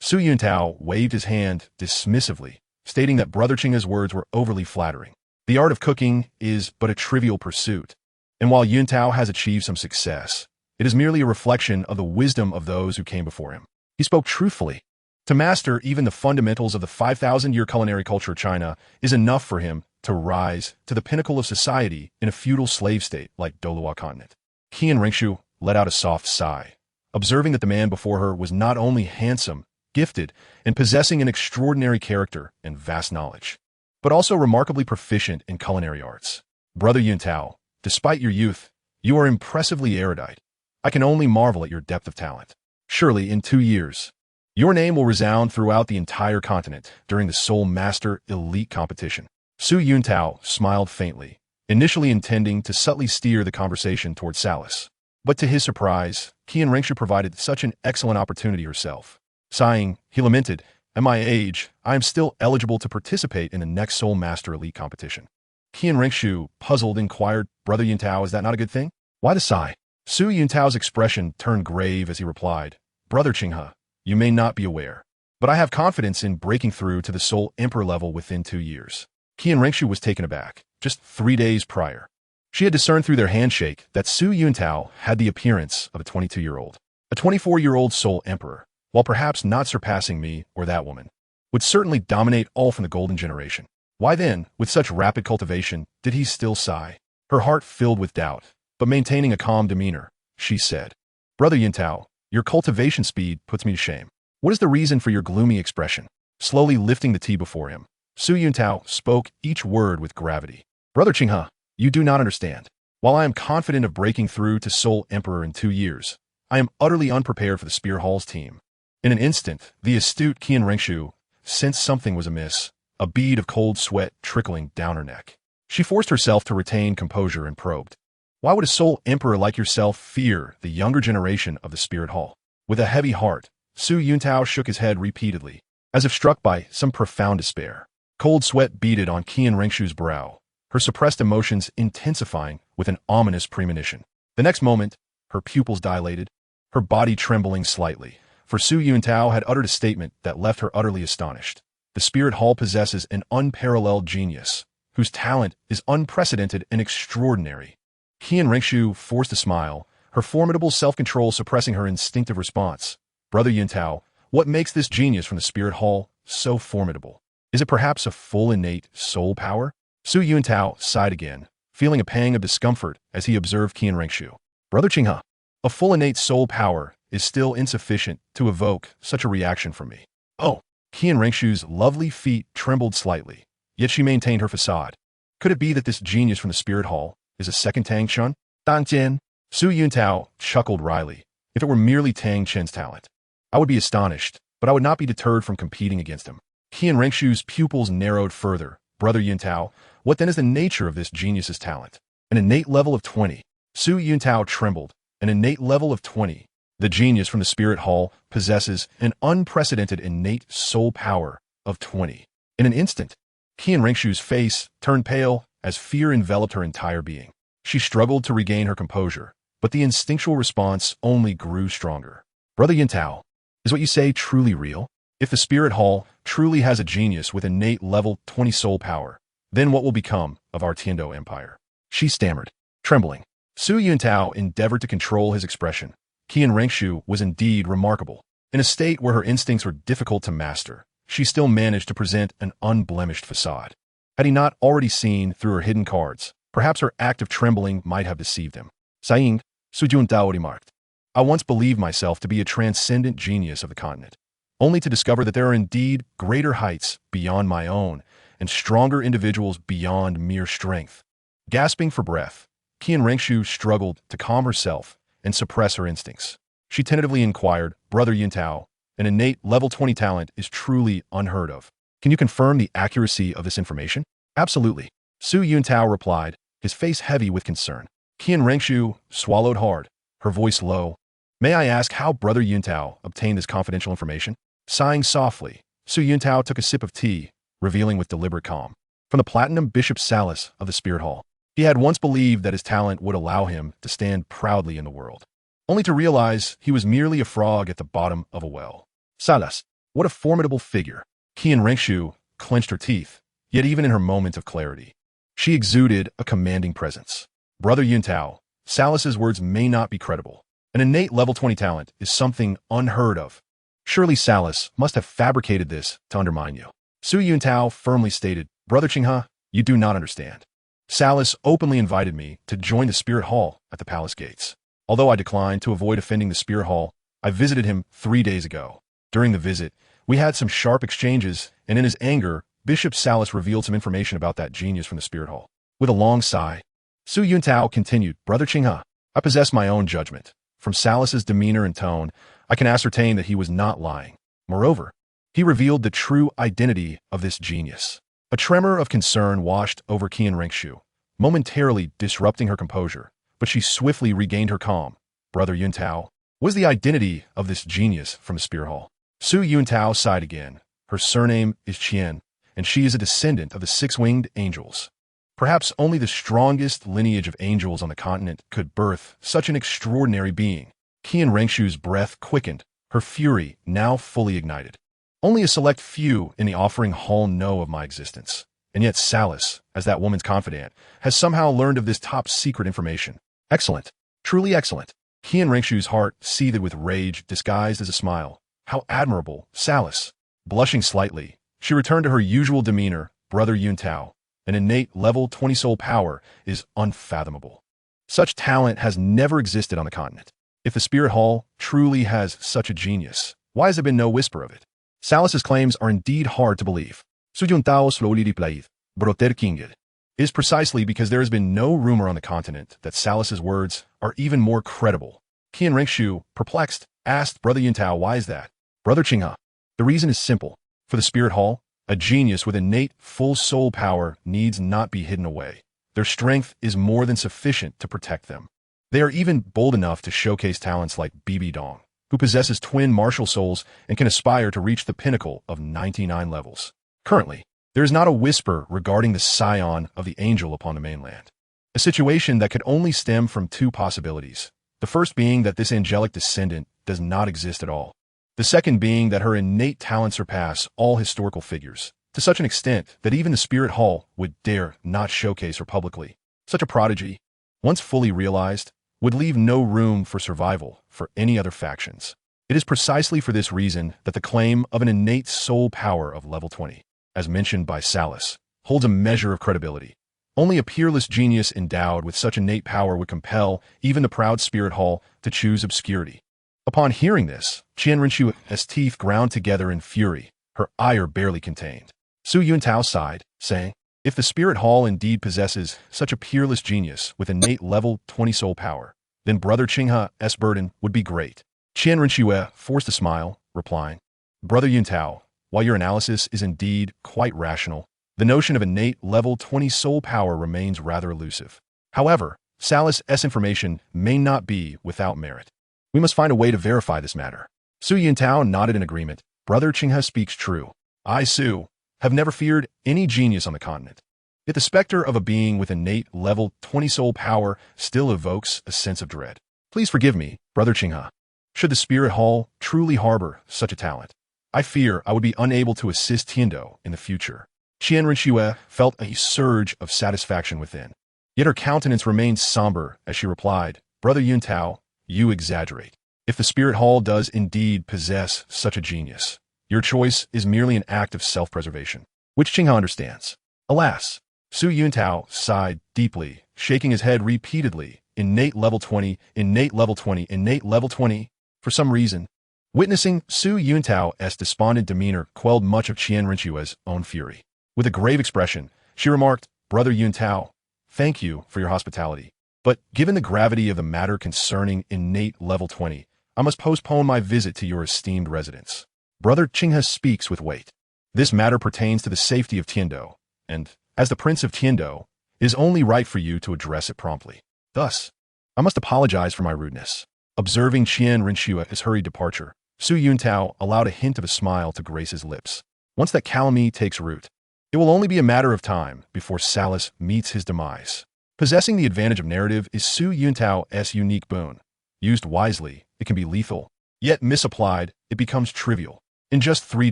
Su Yuntao waved his hand dismissively, stating that Brother Qinghe's words were overly flattering. The art of cooking is but a trivial pursuit, and while Yuntao has achieved some success, it is merely a reflection of the wisdom of those who came before him. He spoke truthfully. To master even the fundamentals of the 5,000-year culinary culture of China is enough for him to rise to the pinnacle of society in a feudal slave state like Douluo continent. Qianren Xue let out a soft sigh, observing that the man before her was not only handsome, gifted, and possessing an extraordinary character and vast knowledge, but also remarkably proficient in culinary arts. Brother Yuntao, despite your youth, you are impressively erudite. I can only marvel at your depth of talent. Surely, in 2 years, your name will resound throughout the entire continent during the Soul Master Elite competition. Su Yuntao smiled faintly, initially intending to subtly steer the conversation toward Salis. But to his surprise, Qianren Xue provided such an excellent opportunity herself. Sighing, he lamented, at my age, I am still eligible to participate in the next Soul Master Elite competition. Qianren Xue, puzzled, inquired, Brother Yuntao, is that not a good thing? Why the sigh? Su Yuntao's expression turned grave as he replied, Brother Qinghe, you may not be aware, but I have confidence in breaking through to the Soul Emperor level within 2 years. Qianren Xue was taken aback. Just 3 days prior, she had discerned through their handshake that Su Yuntao had the appearance of a 22-year-old. A 24-year-old Soul Emperor, while perhaps not surpassing me or that woman, would certainly dominate all from the Golden Generation. Why then, with such rapid cultivation, did he still sigh? Her heart filled with doubt, but maintaining a calm demeanor, she said, Brother Yuntao, your cultivation speed puts me to shame. What is the reason for your gloomy expression? Slowly lifting the tea before him, Su Yuntao spoke each word with gravity. Brother Qinghe, you do not understand. While I am confident of breaking through to Soul Emperor in 2 years, I am utterly unprepared for the Spear Hall's team. In an instant, the astute Qianren Xue sensed something was amiss, a bead of cold sweat trickling down her neck. She forced herself to retain composure and probed. Why would a soul emperor like yourself fear the younger generation of the Spirit Hall? With a heavy heart, Su Yuntao shook his head repeatedly, as if struck by some profound despair. Cold sweat beaded on Qian Rengshu's brow, her suppressed emotions intensifying with an ominous premonition. The next moment, her pupils dilated, her body trembling slightly, for Su Yuntao had uttered a statement that left her utterly astonished. The Spirit Hall possesses an unparalleled genius, whose talent is unprecedented and extraordinary. Qian Rengshu forced a smile, her formidable self-control suppressing her instinctive response. Brother Yuntao, what makes this genius from the Spirit Hall so formidable? Is it perhaps a full innate soul power? Su Yuntao sighed again, feeling a pang of discomfort as he observed Qian Rengshu. Brother Qinghe, a full innate soul power is still insufficient to evoke such a reaction from me. Oh, Qian Rengshu's lovely feet trembled slightly, yet she maintained her facade. Could it be that this genius from the Spirit Hall is a second Tang Chun? Dan Jian. Su Yuntao chuckled wryly. If it were merely Tang Chen's talent, I would be astonished, but I would not be deterred from competing against him. Qian Rengshu's pupils narrowed further. Brother Yuntao, what then is the nature of this genius's talent? An innate level of 20. Su Yuntao trembled. An innate level of 20. The genius from the Spirit Hall possesses an unprecedented innate soul power of 20. In an instant, Qian Rengshu's face turned pale as fear enveloped her entire being. She struggled to regain her composure, but the instinctual response only grew stronger. Brother Yuntao, is what you say truly real? If the Spirit Hall truly has a genius with innate level 20 soul power, then what will become of our Tiando Empire? She stammered, trembling. Su Yuntao endeavored to control his expression. Qian Rengshu was indeed remarkable. In a state where her instincts were difficult to master, she still managed to present an unblemished facade. Had he not already seen through her hidden cards, perhaps her act of trembling might have deceived him. Sighing, Su Yuntao remarked, I once believed myself to be a transcendent genius of the continent, only to discover that there are indeed greater heights beyond my own and stronger individuals beyond mere strength. Gasping for breath, Qian Rengshu struggled to calm herself and suppress her instincts. She tentatively inquired, Brother Yuntao, an innate level 20 talent is truly unheard of. Can you confirm the accuracy of this information? Absolutely. Su Yuntao replied, his face heavy with concern. Qian Rengshu swallowed hard, her voice low. May I ask how Brother Yuntao obtained this confidential information? Sighing softly, Su Yuntao took a sip of tea, revealing with deliberate calm. From the platinum Bishop Salas of the Spirit Hall. He had once believed that his talent would allow him to stand proudly in the world, only to realize he was merely a frog at the bottom of a well. Salas, what a formidable figure. Qian Rengshu clenched her teeth, yet even in her moment of clarity, she exuded a commanding presence. Brother Yuntao, Salas's words may not be credible. An innate level 20 talent is something unheard of. Surely Salas must have fabricated this to undermine you. Su Yuntao firmly stated, Brother Qinghe, you do not understand. Salas openly invited me to join the Spirit Hall at the palace gates. Although I declined to avoid offending the Spirit Hall, I visited him 3 days ago. During the visit, we had some sharp exchanges, and in his anger, Bishop Salas revealed some information about that genius from the Spirit Hall. With a long sigh, Su Yuntao continued, Brother Qinghe, I possess my own judgment. From Salas's demeanor and tone, I can ascertain that he was not lying. Moreover, he revealed the true identity of this genius. A tremor of concern washed over Qian Rengshu, momentarily disrupting her composure, but she swiftly regained her calm. Brother Yuntao, what is the identity of this genius from the Spirit Hall? Su Yuntao sighed again. Her surname is Qian, and she is a descendant of the six-winged angels. Perhaps only the strongest lineage of angels on the continent could birth such an extraordinary being. Qian Rengshu's breath quickened, her fury now fully ignited. Only a select few in the offering hall know of my existence, and yet Salas, as that woman's confidant, has somehow learned of this top-secret information. Excellent. Truly excellent. Qian Rengshu's heart seethed with rage disguised as a smile. How admirable, Salas. Blushing slightly, she returned to her usual demeanor. Brother Yuntao, an innate level 20 soul power is unfathomable. Such talent has never existed on the continent. If the Spirit Hall truly has such a genius, why has there been no whisper of it? Salas's claims are indeed hard to believe. Su Yuntao slowly replied, breathtakingly. It is precisely because there has been no rumor on the continent that Salas's words are even more credible. Qian Rengshu, perplexed, asked Brother Yuntao, why is that? Brother Qinghe, the reason is simple. For the Spirit Hall, A genius with innate full soul power needs not be hidden away. Their strength is more than sufficient to protect them. They are even bold enough to showcase talents like Bibi Dong, who possesses twin martial souls and can aspire to reach the pinnacle of 99 levels. Currently, there is not a whisper regarding the scion of the angel upon the mainland. A situation that could only stem from two possibilities. The first being that this angelic descendant does not exist at all. The second being that her innate talents surpass all historical figures, to such an extent that even the Spirit Hall would dare not showcase her publicly. Such a prodigy, once fully realized, would leave no room for survival for any other factions. It is precisely for this reason that the claim of an innate soul power of level 20, as mentioned by Salus, holds a measure of credibility. Only a peerless genius endowed with such innate power would compel even the proud Spirit Hall to choose obscurity. Upon hearing this, Qian Rinchu's teeth ground together in fury, her ire barely contained. Su Yuntao sighed, saying, "If the Spirit Hall indeed possesses such a peerless genius with innate level 20 soul power, then Brother Qinghe's burden would be great." Qian Rinchue forced a smile, replying, "Brother Yuntao, while your analysis is indeed quite rational, the notion of innate level 20 soul power remains rather elusive. However, Salus's information may not be without merit. We must find a way to verify this matter." Su Yuntao nodded in agreement. "Brother Qinghe speaks true. I, Su, have never feared any genius on the continent. Yet the specter of a being with innate level 20 soul power still evokes a sense of dread. Please forgive me, Brother Qinghe. Should the Spirit Hall truly harbor such a talent, I fear I would be unable to assist Tiando in the future." Qian Rinchue felt a surge of satisfaction within. Yet her countenance remained somber as she replied, "Brother Yuntao, you exaggerate. If the Spirit Hall does indeed possess such a genius, your choice is merely an act of self-preservation, which Qinghe understands." Alas, Su Yuntao sighed deeply, shaking his head repeatedly, "Innate level 20, innate level 20, innate level 20. For some reason, witnessing Su Yuntao's despondent demeanor quelled much of Qian Rinchue's own fury. With a grave expression, she remarked, "Brother Yuntao, thank you for your hospitality. But given the gravity of the matter concerning innate level 20, I must postpone my visit to your esteemed residence. Brother Qinghe speaks with weight. This matter pertains to the safety of Tiando, and, as the Prince of Tiando, it is only right for you to address it promptly. Thus, I must apologize for my rudeness." Observing Qian Rinchue's hurried departure, Su Yuntao allowed a hint of a smile to grace his lips. Once that calumny takes root, it will only be a matter of time before Salus meets his demise. Possessing the advantage of narrative is Su Yuntao's unique boon. Used wisely, it can be lethal. Yet misapplied, it becomes trivial. In just 3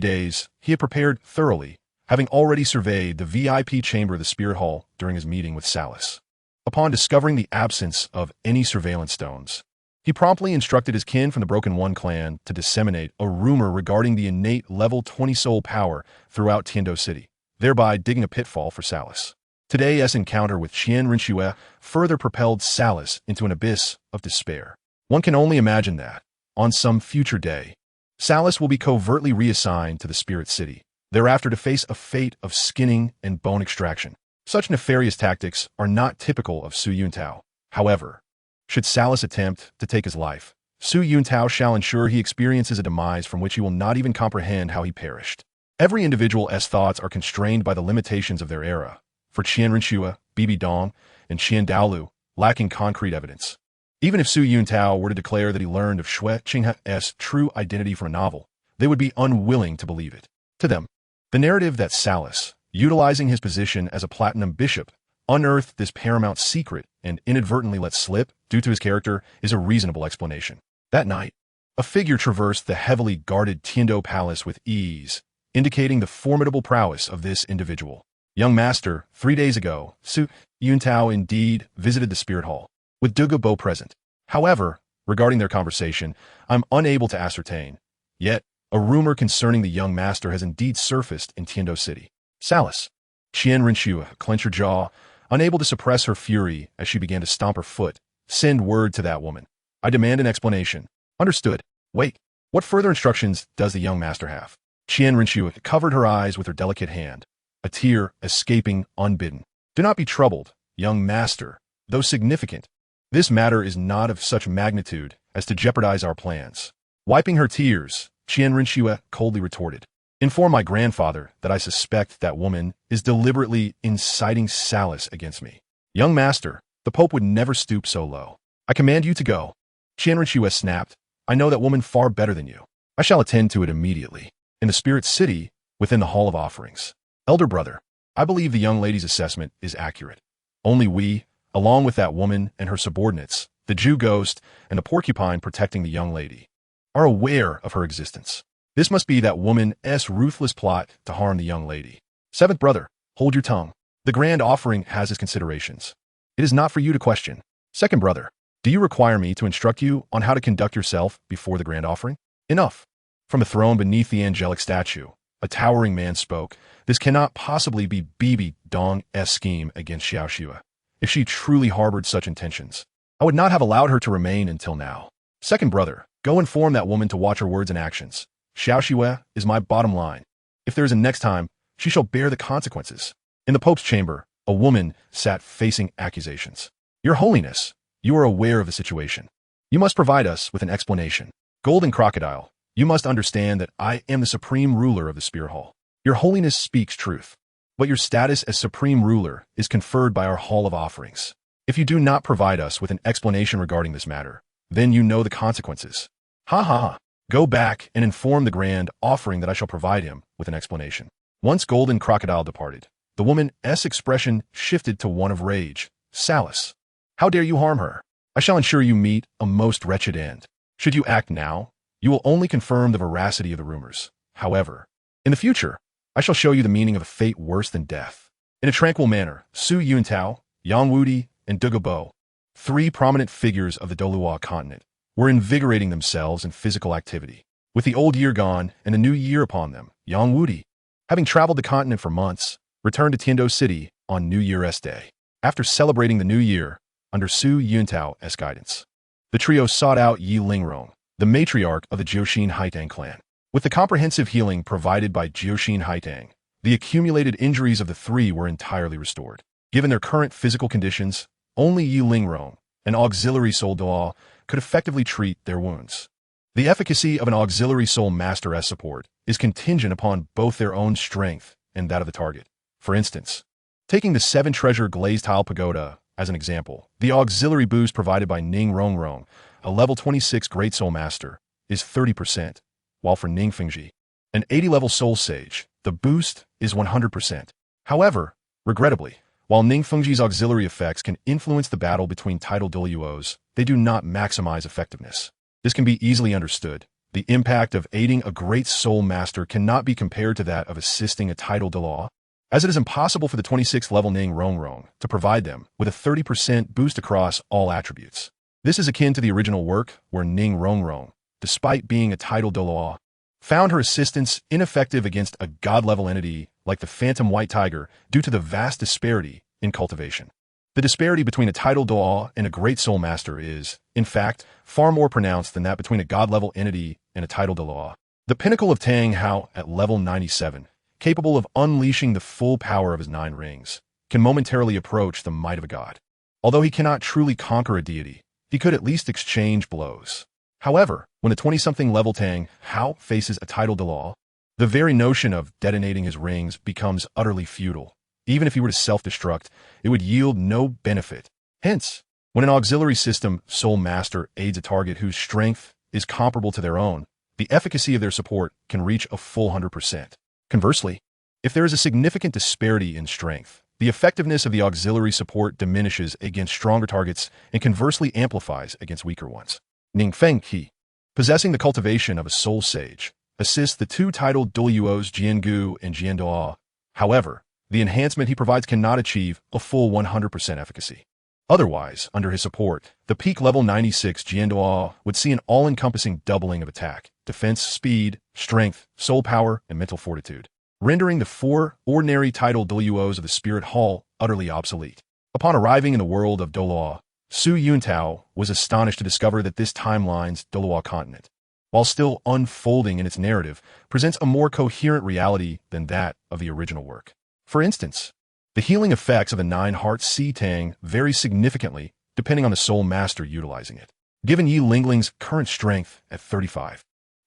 days, he had prepared thoroughly, having already surveyed the VIP chamber of the Spirit Hall during his meeting with Salus. Upon discovering the absence of any surveillance stones, he promptly instructed his kin from the Broken One clan to disseminate a rumor regarding the innate level 20 soul power throughout Tiando City, thereby digging a pitfall for Salus. Today's encounter with Qian Rinchue further propelled Salus into an abyss of despair. One can only imagine that, on some future day, Salus will be covertly reassigned to the Spirit City, thereafter to face a fate of skinning and bone extraction. Such nefarious tactics are not typical of Su Yuntao. However, should Salus attempt to take his life, Su Yuntao shall ensure he experiences a demise from which he will not even comprehend how he perished. Every individual's thoughts are constrained by the limitations of their era. For Qian Rinchue, Bibi Dong, and Qian Douluo, lacking concrete evidence. Even if Su Yuntao were to declare that he learned of Shui Qinghe's true identity from a novel, they would be unwilling to believe it. To them, the narrative that Salus, utilizing his position as a platinum bishop, unearthed this paramount secret and inadvertently let slip due to his character is a reasonable explanation. That night, a figure traversed the heavily guarded Tiando Palace with ease, indicating the formidable prowess of this individual. "Young master, 3 days ago, Su Yuntao indeed visited the Spirit Hall, with Douluo present. However, regarding their conversation, I'm unable to ascertain. Yet, a rumor concerning the young master has indeed surfaced in Tiando City." Salus. Qian Rinchue clenched her jaw, unable to suppress her fury as she began to stomp her foot. "Send word to that woman. I demand an explanation." "Understood. Wait, what further instructions does the young master have?" Qian Rinchue covered her eyes with her delicate hand, a tear escaping unbidden. "Do not be troubled, young master, though significant. This matter is not of such magnitude as to jeopardize our plans." Wiping her tears, Qian Rinchue coldly retorted, Inform my grandfather that I suspect that woman is deliberately inciting Salus against me. Young master, the Pope would never stoop so low. I command you to go. Qianren snapped. I know that woman far better than you. I shall attend to it immediately. In the spirit city, within the Hall of Offerings. Elder brother, I believe the young lady's assessment is accurate. Only we, along with that woman and her subordinates, the Jew ghost and the porcupine protecting the young lady, are aware of her existence. This must be that woman's ruthless plot to harm the young lady. Seventh brother, hold your tongue. The grand offering has its considerations. It is not for you to question. Second brother, do you require me to instruct you on how to conduct yourself before the grand offering? Enough. From the throne beneath the angelic statue, a towering man spoke. This cannot possibly be Bibi Dong's scheme against Xiaoxue. If she truly harbored such intentions, I would not have allowed her to remain until now. Second brother, go inform that woman to watch her words and actions. Xiaoxue is my bottom line. If there is a next time, she shall bear the consequences. In the Pope's chamber, a woman sat facing accusations. Your Holiness, you are aware of the situation. You must provide us with an explanation. Golden Crocodile, you must understand that I am the supreme ruler of the Spirit Hall. Your Holiness speaks truth, but your status as supreme ruler is conferred by our Hall of Offerings. If you do not provide us with an explanation regarding this matter, then you know the consequences. Ha ha ha. Go back and inform the grand offering that I shall provide him with an explanation. Once Golden Crocodile departed, the woman's expression shifted to one of rage. Salus, how dare you harm her? I shall ensure you meet a most wretched end. Should you act now, you will only confirm the veracity of the rumors. However, in the future, I shall show you the meaning of a fate worse than death. In a tranquil manner, Su Yuntao, Yang Wudi, and Douluo, three prominent figures of the Douluo continent, were invigorating themselves in physical activity. With the old year gone and the new year upon them, Yang Wudi, having traveled the continent for months, returned to Tiando City on New Year's Day. After celebrating the new year, under Su Yuntao's guidance, the trio sought out Yi Lingrong, the matriarch of the Jiuxin Haitang clan. With the comprehensive healing provided by Jiuxin Haitang, the accumulated injuries of the three were entirely restored. Given their current physical conditions, only Yi Lingrong, an auxiliary soul Dou, could effectively treat their wounds. The efficacy of an auxiliary soul master as support is contingent upon both their own strength and that of the target. For instance, taking the 7-treasure glazed tile pagoda as an example, the auxiliary boost provided by Ning Rongrong, a level 26 Great Soul Master, is 30%, while for Ning Fengji, an 80-level Soul Sage, the boost is 100%. However, regrettably, while Ning Fengji's auxiliary effects can influence the battle between title Douluos, they do not maximize effectiveness. This can be easily understood. The impact of aiding a Great Soul Master cannot be compared to that of assisting a title Douluo, as it is impossible for the 26th level Ning Rongrong to provide them with a 30% boost across all attributes. This is akin to the original work where Ning Rongrong, despite being a title Douluo, found her assistance ineffective against a god-level entity like the Phantom White Tiger due to the vast disparity in cultivation. The disparity between a title Douluo and a Great Soul Master is, in fact, far more pronounced than that between a god-level entity and a title Douluo. The pinnacle of Tang Hao at level 97, capable of unleashing the full power of his 9 rings, can momentarily approach the might of a god. Although he cannot truly conquer a deity, he could at least exchange blows. However, when the 20-something level Tang Hao faces a title Douluo, the very notion of detonating his rings becomes utterly futile. Even if he were to self-destruct, it would yield no benefit. Hence, when an auxiliary system Soul Master aids a target whose strength is comparable to their own, the efficacy of their support can reach a full 100%. Conversely, if there is a significant disparity in strength, the effectiveness of the auxiliary support diminishes against stronger targets and conversely amplifies against weaker ones. Ning Feng Qi, possessing the cultivation of a Soul Sage, assists the 2 titled Douluos Jiangu and Jiandou. However, the enhancement he provides cannot achieve a full 100% efficacy. Otherwise, under his support, the peak level 96 Jiandou would see an all-encompassing doubling of attack, defense, speed, strength, soul power, and mental fortitude, rendering the 4 ordinary title Douluos of the Spirit Hall utterly obsolete. Upon arriving in the world of Douluo, Su Yuntao was astonished to discover that this timeline's Douluo continent, while still unfolding in its narrative, presents a more coherent reality than that of the original work. For instance, the healing effects of the 9 Hearts Sea Tang vary significantly depending on the Soul Master utilizing it. Given Yi Lingling's current strength at 35,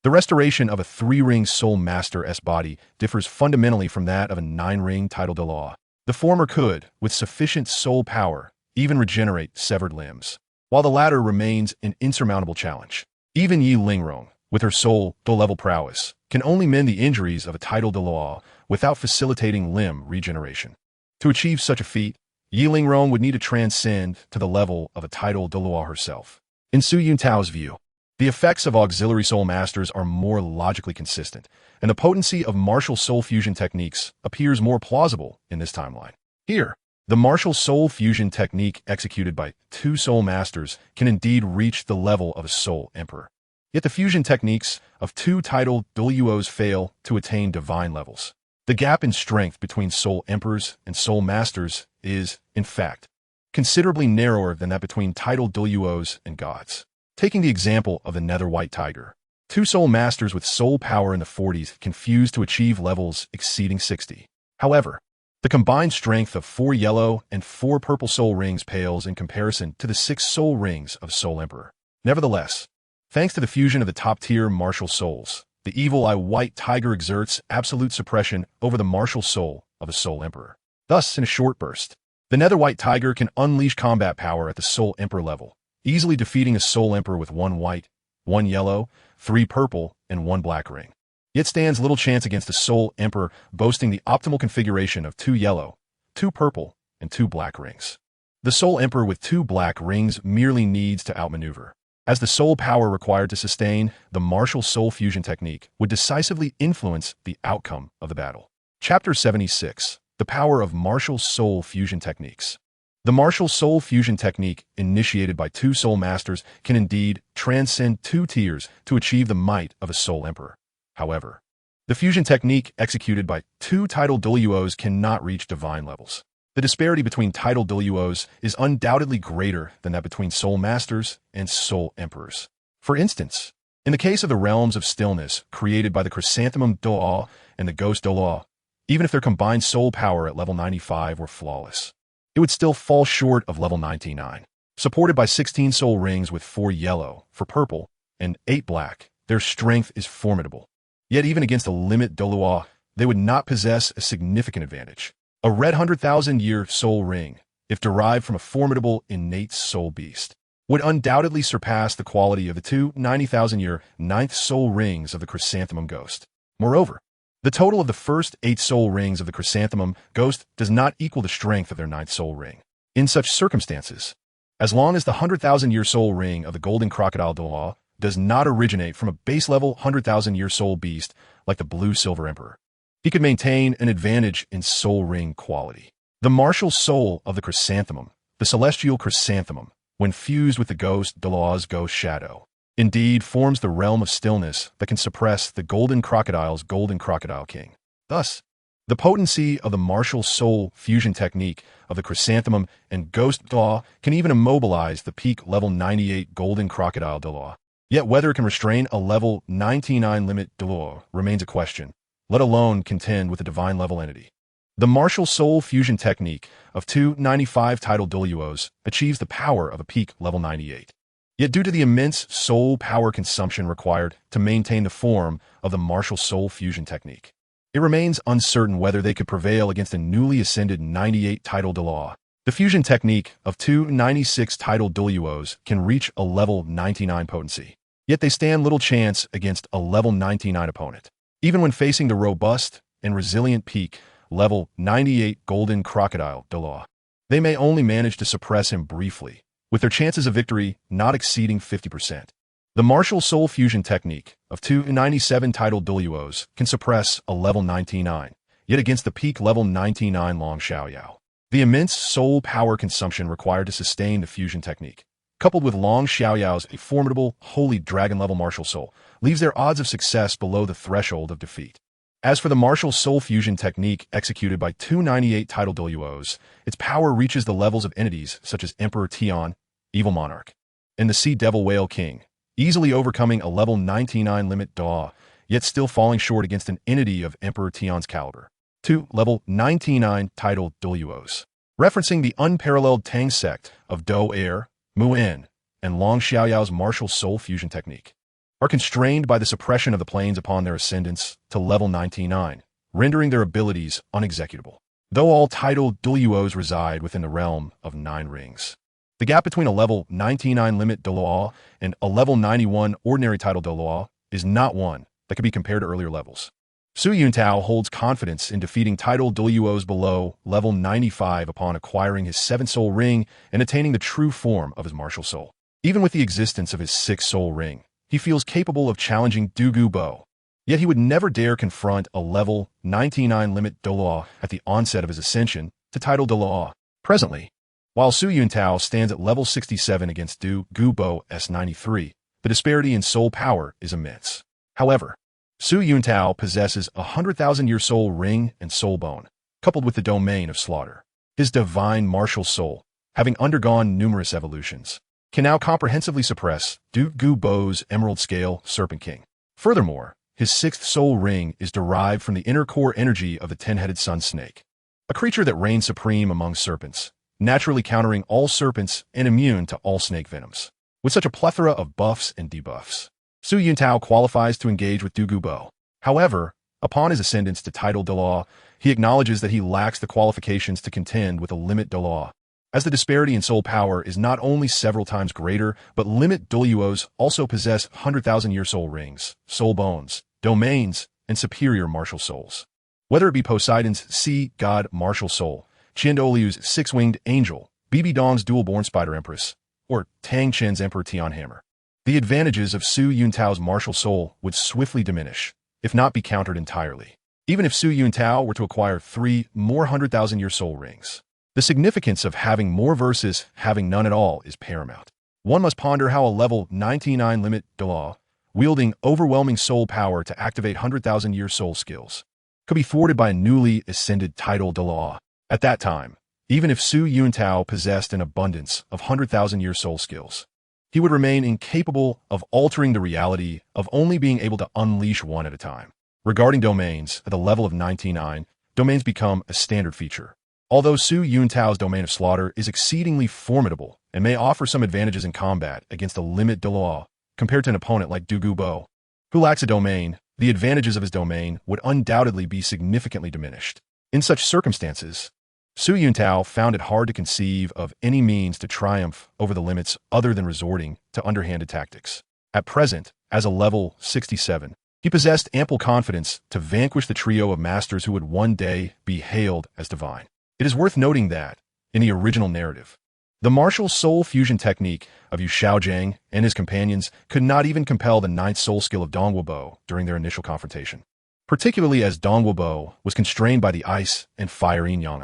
The restoration of a 3-ring Soul Master's body differs fundamentally from that of a 9-ring title Douluo. The former could, with sufficient soul power, even regenerate severed limbs, while the latter remains an insurmountable challenge. Even Yi Lingrong, with her Soul Dou-level prowess, can only mend the injuries of a title Douluo without facilitating limb regeneration. To achieve such a feat, Yi Lingrong would need to transcend to the level of a title Douluo herself. In Su Yuntao's view, the effects of auxiliary soul masters are more logically consistent, and the potency of martial soul fusion techniques appears more plausible in this timeline. Here, the martial soul fusion technique executed by 2 soul masters can indeed reach the level of a soul emperor. Yet the fusion techniques of 2 title Douluos fail to attain divine levels. The gap in strength between soul emperors and soul masters is, in fact, considerably narrower than that between title Douluos and gods. Taking the example of the Nether White Tiger, 2 soul masters with soul power in the 40s can fuse to achieve levels exceeding 60. However, the combined strength of 4 yellow and 4 purple soul rings pales in comparison to the 6 soul rings of Soul Emperor. Nevertheless, thanks to the fusion of the top-tier martial souls, the Evil Eye White Tiger exerts absolute suppression over the martial soul of a Soul Emperor. Thus, in a short burst, the Nether White Tiger can unleash combat power at the Soul Emperor level, easily defeating a Soul Emperor with 1 white, 1 yellow, 3 purple, and 1 black ring. Yet stands little chance against a Soul Emperor boasting the optimal configuration of 2 yellow, 2 purple, and 2 black rings. The Soul Emperor with 2 black rings merely needs to outmaneuver, as the soul power required to sustain the martial soul fusion technique would decisively influence the outcome of the battle. Chapter 76. The Power of Martial Soul Fusion Techniques. The martial soul fusion technique, initiated by 2 soul masters, can indeed transcend 2 tiers to achieve the might of a soul emperor. However, the fusion technique executed by 2 title Douluos cannot reach divine levels. The disparity between title Douluos is undoubtedly greater than that between soul masters and soul emperors. For instance, in the case of the realms of stillness created by the Chrysanthemum Douluo and the Ghost Douluo, even if their combined soul power at level 95 were flawless, it would still fall short of level 99. Supported by 16 soul rings with 4 yellow, 4 purple, and 8 black, their strength is formidable. Yet even against a limit Douluo, they would not possess a significant advantage. A red 100,000-year soul ring, if derived from a formidable innate soul beast, would undoubtedly surpass the quality of the 2 90,000-year 9th soul rings of the Chrysanthemum Ghost. Moreover, the total of the first 8 soul rings of the Chrysanthemum Ghost does not equal the strength of their 9th soul ring. In such circumstances, as long as the 100,000-year soul ring of the Golden Crocodile Douluo does not originate from a base-level 100,000-year soul beast like the Blue Silver Emperor, he could maintain an advantage in soul ring quality. The martial soul of the Chrysanthemum, the Celestial Chrysanthemum, when fused with the Ghost Douluo's Ghost Shadow, indeed forms the realm of stillness that can suppress the Golden Crocodile's Golden Crocodile King. Thus, the potency of the martial soul fusion technique of the Chrysanthemum and Ghost Douluo can even immobilize the peak level 98 Golden Crocodile Douluo. Yet whether it can restrain a level 99 limit Douluo remains a question, let alone contend with a divine level entity. The martial soul fusion technique of 295 title Douluos achieves the power of a peak level 98. Yet due to the immense soul power consumption required to maintain the form of the martial soul fusion technique, it remains uncertain whether they could prevail against a newly ascended 98 title Douluo. The fusion technique of 296 title Douluos can reach a level 99 potency, yet they stand little chance against a level 99 opponent. Even when facing the robust and resilient peak level 98 Golden Crocodile Douluo, they may only manage to suppress him briefly, with their chances of victory not exceeding 50%. The martial soul fusion technique of 297 title Douluos can suppress a level 99, yet against the peak level 99 Long Xiaoyao. The immense soul power consumption required to sustain the fusion technique, coupled with Long Xiaoyao's a formidable, holy dragon-level martial soul, leaves their odds of success below the threshold of defeat. As for the martial soul fusion technique executed by 298 title Douluos, its power reaches the levels of entities such as Emperor Tian, Evil Monarch, and the Sea Devil Whale King, easily overcoming a level 99 limit Douluo, yet still falling short against an entity of Emperor Tian's caliber. 2. Level 99 title Douluos. Referencing the unparalleled Tang sect of Dou Air, Mu'en, and Long Xiaoyao's martial soul fusion technique, are constrained by the suppression of the planes upon their ascendance to level 99, rendering their abilities unexecutable. Though all title Douluos reside within the realm of 9 rings. The gap between a level 99 limit Douluo and a level 91 ordinary title Douluo is not one that could be compared to earlier levels. Su Yuntao holds confidence in defeating title Douluos below level 95 upon acquiring his 7th soul ring and attaining the true form of his martial soul. Even with the existence of his 6th soul ring, he feels capable of challenging Douluo. Yet he would never dare confront a level 99 limit Douluo at the onset of his ascension to title Douluo. Presently, while Su Yuntao stands at level 67 against Douluo S93, the disparity in soul power is immense. However, Su Yuntao possesses a 100,000-year soul ring and soul bone, coupled with the domain of slaughter. His divine martial soul, having undergone numerous evolutions, can now comprehensively suppress Douluo's Emerald Scale Serpent King. Furthermore, his 6th soul ring is derived from the inner core energy of the 10-headed sun snake, a creature that reigns supreme among serpents, naturally countering all serpents and immune to all snake venoms. With such a plethora of buffs and debuffs, Su Yuntao qualifies to engage with Douluo. However, upon his ascendance to title Douluo, he acknowledges that he lacks the qualifications to contend with a limit Douluo, as the disparity in soul power is not only several times greater, but limit Douluos also possess 100,000-year soul rings, soul bones, domains, and superior martial souls. Whether it be Poseidon's sea god martial soul, Qiandoulu's 6-winged angel, Bibi Dong's dual-born spider empress, or Tang Chen's emperor Tianhammer, the advantages of Su Yuntao's martial soul would swiftly diminish, if not be countered entirely. Even if Su Yuntao were to acquire 3 more 100,000-year soul rings, the significance of having more versus having none at all is paramount. One must ponder how a level 99 limit Douluo, wielding overwhelming soul power to activate 100,000-year soul skills, could be thwarted by a newly ascended title Douluo. At that time, even if Su Yuntao possessed an abundance of 100,000-year soul skills, he would remain incapable of altering the reality of only being able to unleash one at a time. Regarding domains, at the level of 99, domains become a standard feature. Although Su Yuntao's domain of slaughter is exceedingly formidable and may offer some advantages in combat against a limit Douluo, compared to an opponent like Douluo, who lacks a domain, the advantages of his domain would undoubtedly be significantly diminished. In such circumstances, Su Yuntao found it hard to conceive of any means to triumph over the limits other than resorting to underhanded tactics. At present, as a level 67, he possessed ample confidence to vanquish the trio of masters who would one day be hailed as divine. It is worth noting that, in the original narrative, the martial soul fusion technique of Yu Shaojiang and his companions could not even compel the 9th soul skill of Douluo during their initial confrontation, particularly as Douluo was constrained by the ice and fire yin-yang.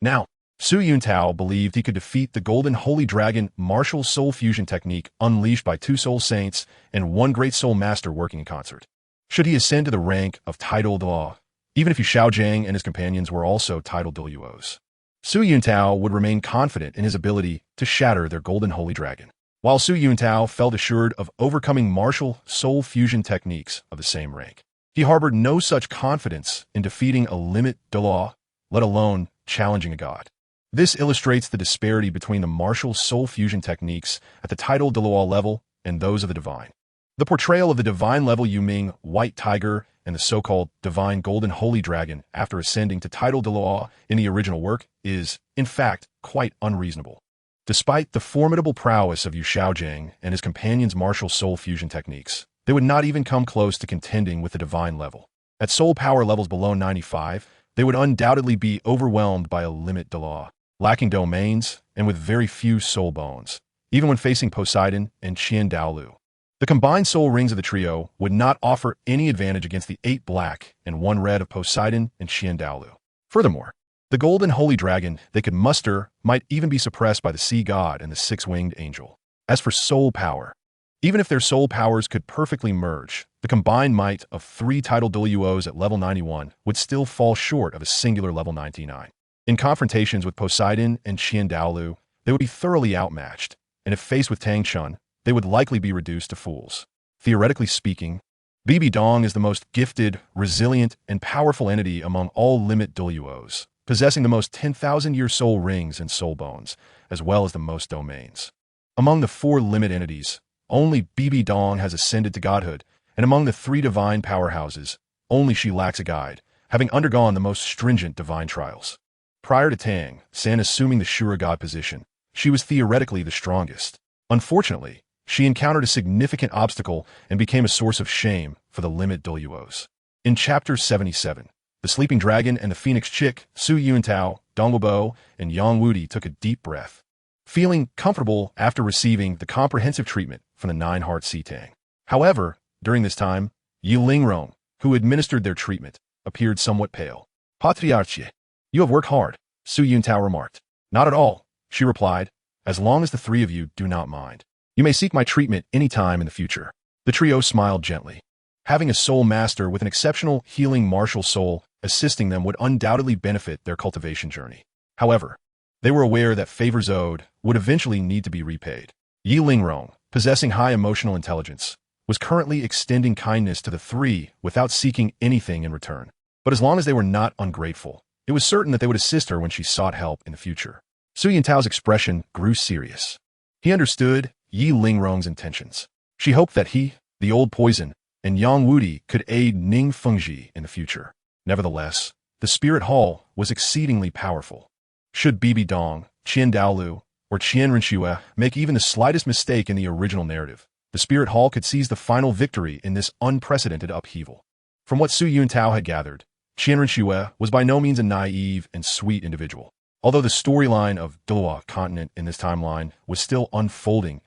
Now, Su Yuntao believed he could defeat the Golden Holy Dragon martial soul fusion technique unleashed by 2 soul saints and 1 great soul master working in concert. Should he ascend to the rank of title Douluo, even if Yu Shaojiang and his companions were also title Douluos, Su Yuntao would remain confident in his ability to shatter their Golden Holy Dragon. While Su Yuntao felt assured of overcoming martial soul fusion techniques of the same rank, he harbored no such confidence in defeating a limit Douluo, let alone challenging a god. This illustrates the disparity between the martial soul fusion techniques at the title Douluo level and those of the divine. The portrayal of the divine level Yuming White Tiger and the so-called divine Golden Holy Dragon after ascending to title Douluo in the original work is, in fact, quite unreasonable. Despite the formidable prowess of Yu Shaojiang and his companions' martial soul fusion techniques, they would not even come close to contending with the divine level. At soul power levels below 95, they would undoubtedly be overwhelmed by a limit Douluo, lacking domains and with very few soul bones, even when facing Poseidon and Qiandoulu. The combined soul rings of the trio would not offer any advantage against the 8 black and 1 red of Poseidon and Qiandoulu. Furthermore, the Golden Holy Dragon they could muster might even be suppressed by the Sea God and the 6-winged angel. As for soul power, even if their soul powers could perfectly merge, the combined might of 3 title Douluos at level 91 would still fall short of a singular level 99. In confrontations with Poseidon and Qiandoulu, they would be thoroughly outmatched, and if faced with Tang Chun, they would likely be reduced to fools. Theoretically speaking, Bibi Dong is the most gifted, resilient, and powerful entity among all limit Douluos, possessing the most 10,000-year soul rings and soul bones, as well as the most domains. Among the 4 limit entities, only Bibi Dong has ascended to godhood, and among the three divine powerhouses, only she lacks a guide, having undergone the most stringent divine trials. Prior to Tang San assuming the Shura God position, she was theoretically the strongest. Unfortunately, she encountered a significant obstacle and became a source of shame for the limit Douluos. In Chapter 77, the Sleeping Dragon and the Phoenix Chick, Su Yuntao, Douluo, and Yang Wudi took a deep breath, feeling comfortable after receiving the comprehensive treatment from the Nine-Heart Sea Tang. However, during this time, Yi Lingrong, who administered their treatment, appeared somewhat pale. Patriarche, you have worked hard, Su Yuntao remarked. Not at all, she replied, as long as the three of you do not mind. You may seek my treatment any time in the future. The trio smiled gently. Having a soul master with an exceptional healing martial soul assisting them would undoubtedly benefit their cultivation journey. However, they were aware that favors owed would eventually need to be repaid. Yi Lingrong, possessing high emotional intelligence, was currently extending kindness to the three without seeking anything in return. But as long as they were not ungrateful, it was certain that they would assist her when she sought help in the future. Su Yuntao's expression grew serious. He understood Yi Lingrong's intentions. She hoped that he, the old poison, and Yang Wudi could aid Ning Fengji in the future. Nevertheless, the Spirit Hall was exceedingly powerful. Should Bibi Dong, Qian Daolu, or Qian Renxue make even the slightest mistake in the original narrative, the Spirit Hall could seize the final victory in this unprecedented upheaval. From what Su Yuntao had gathered, Qian Renxue was by no means a naive and sweet individual. Although the storyline of Douluo continent in this timeline was still unfolding,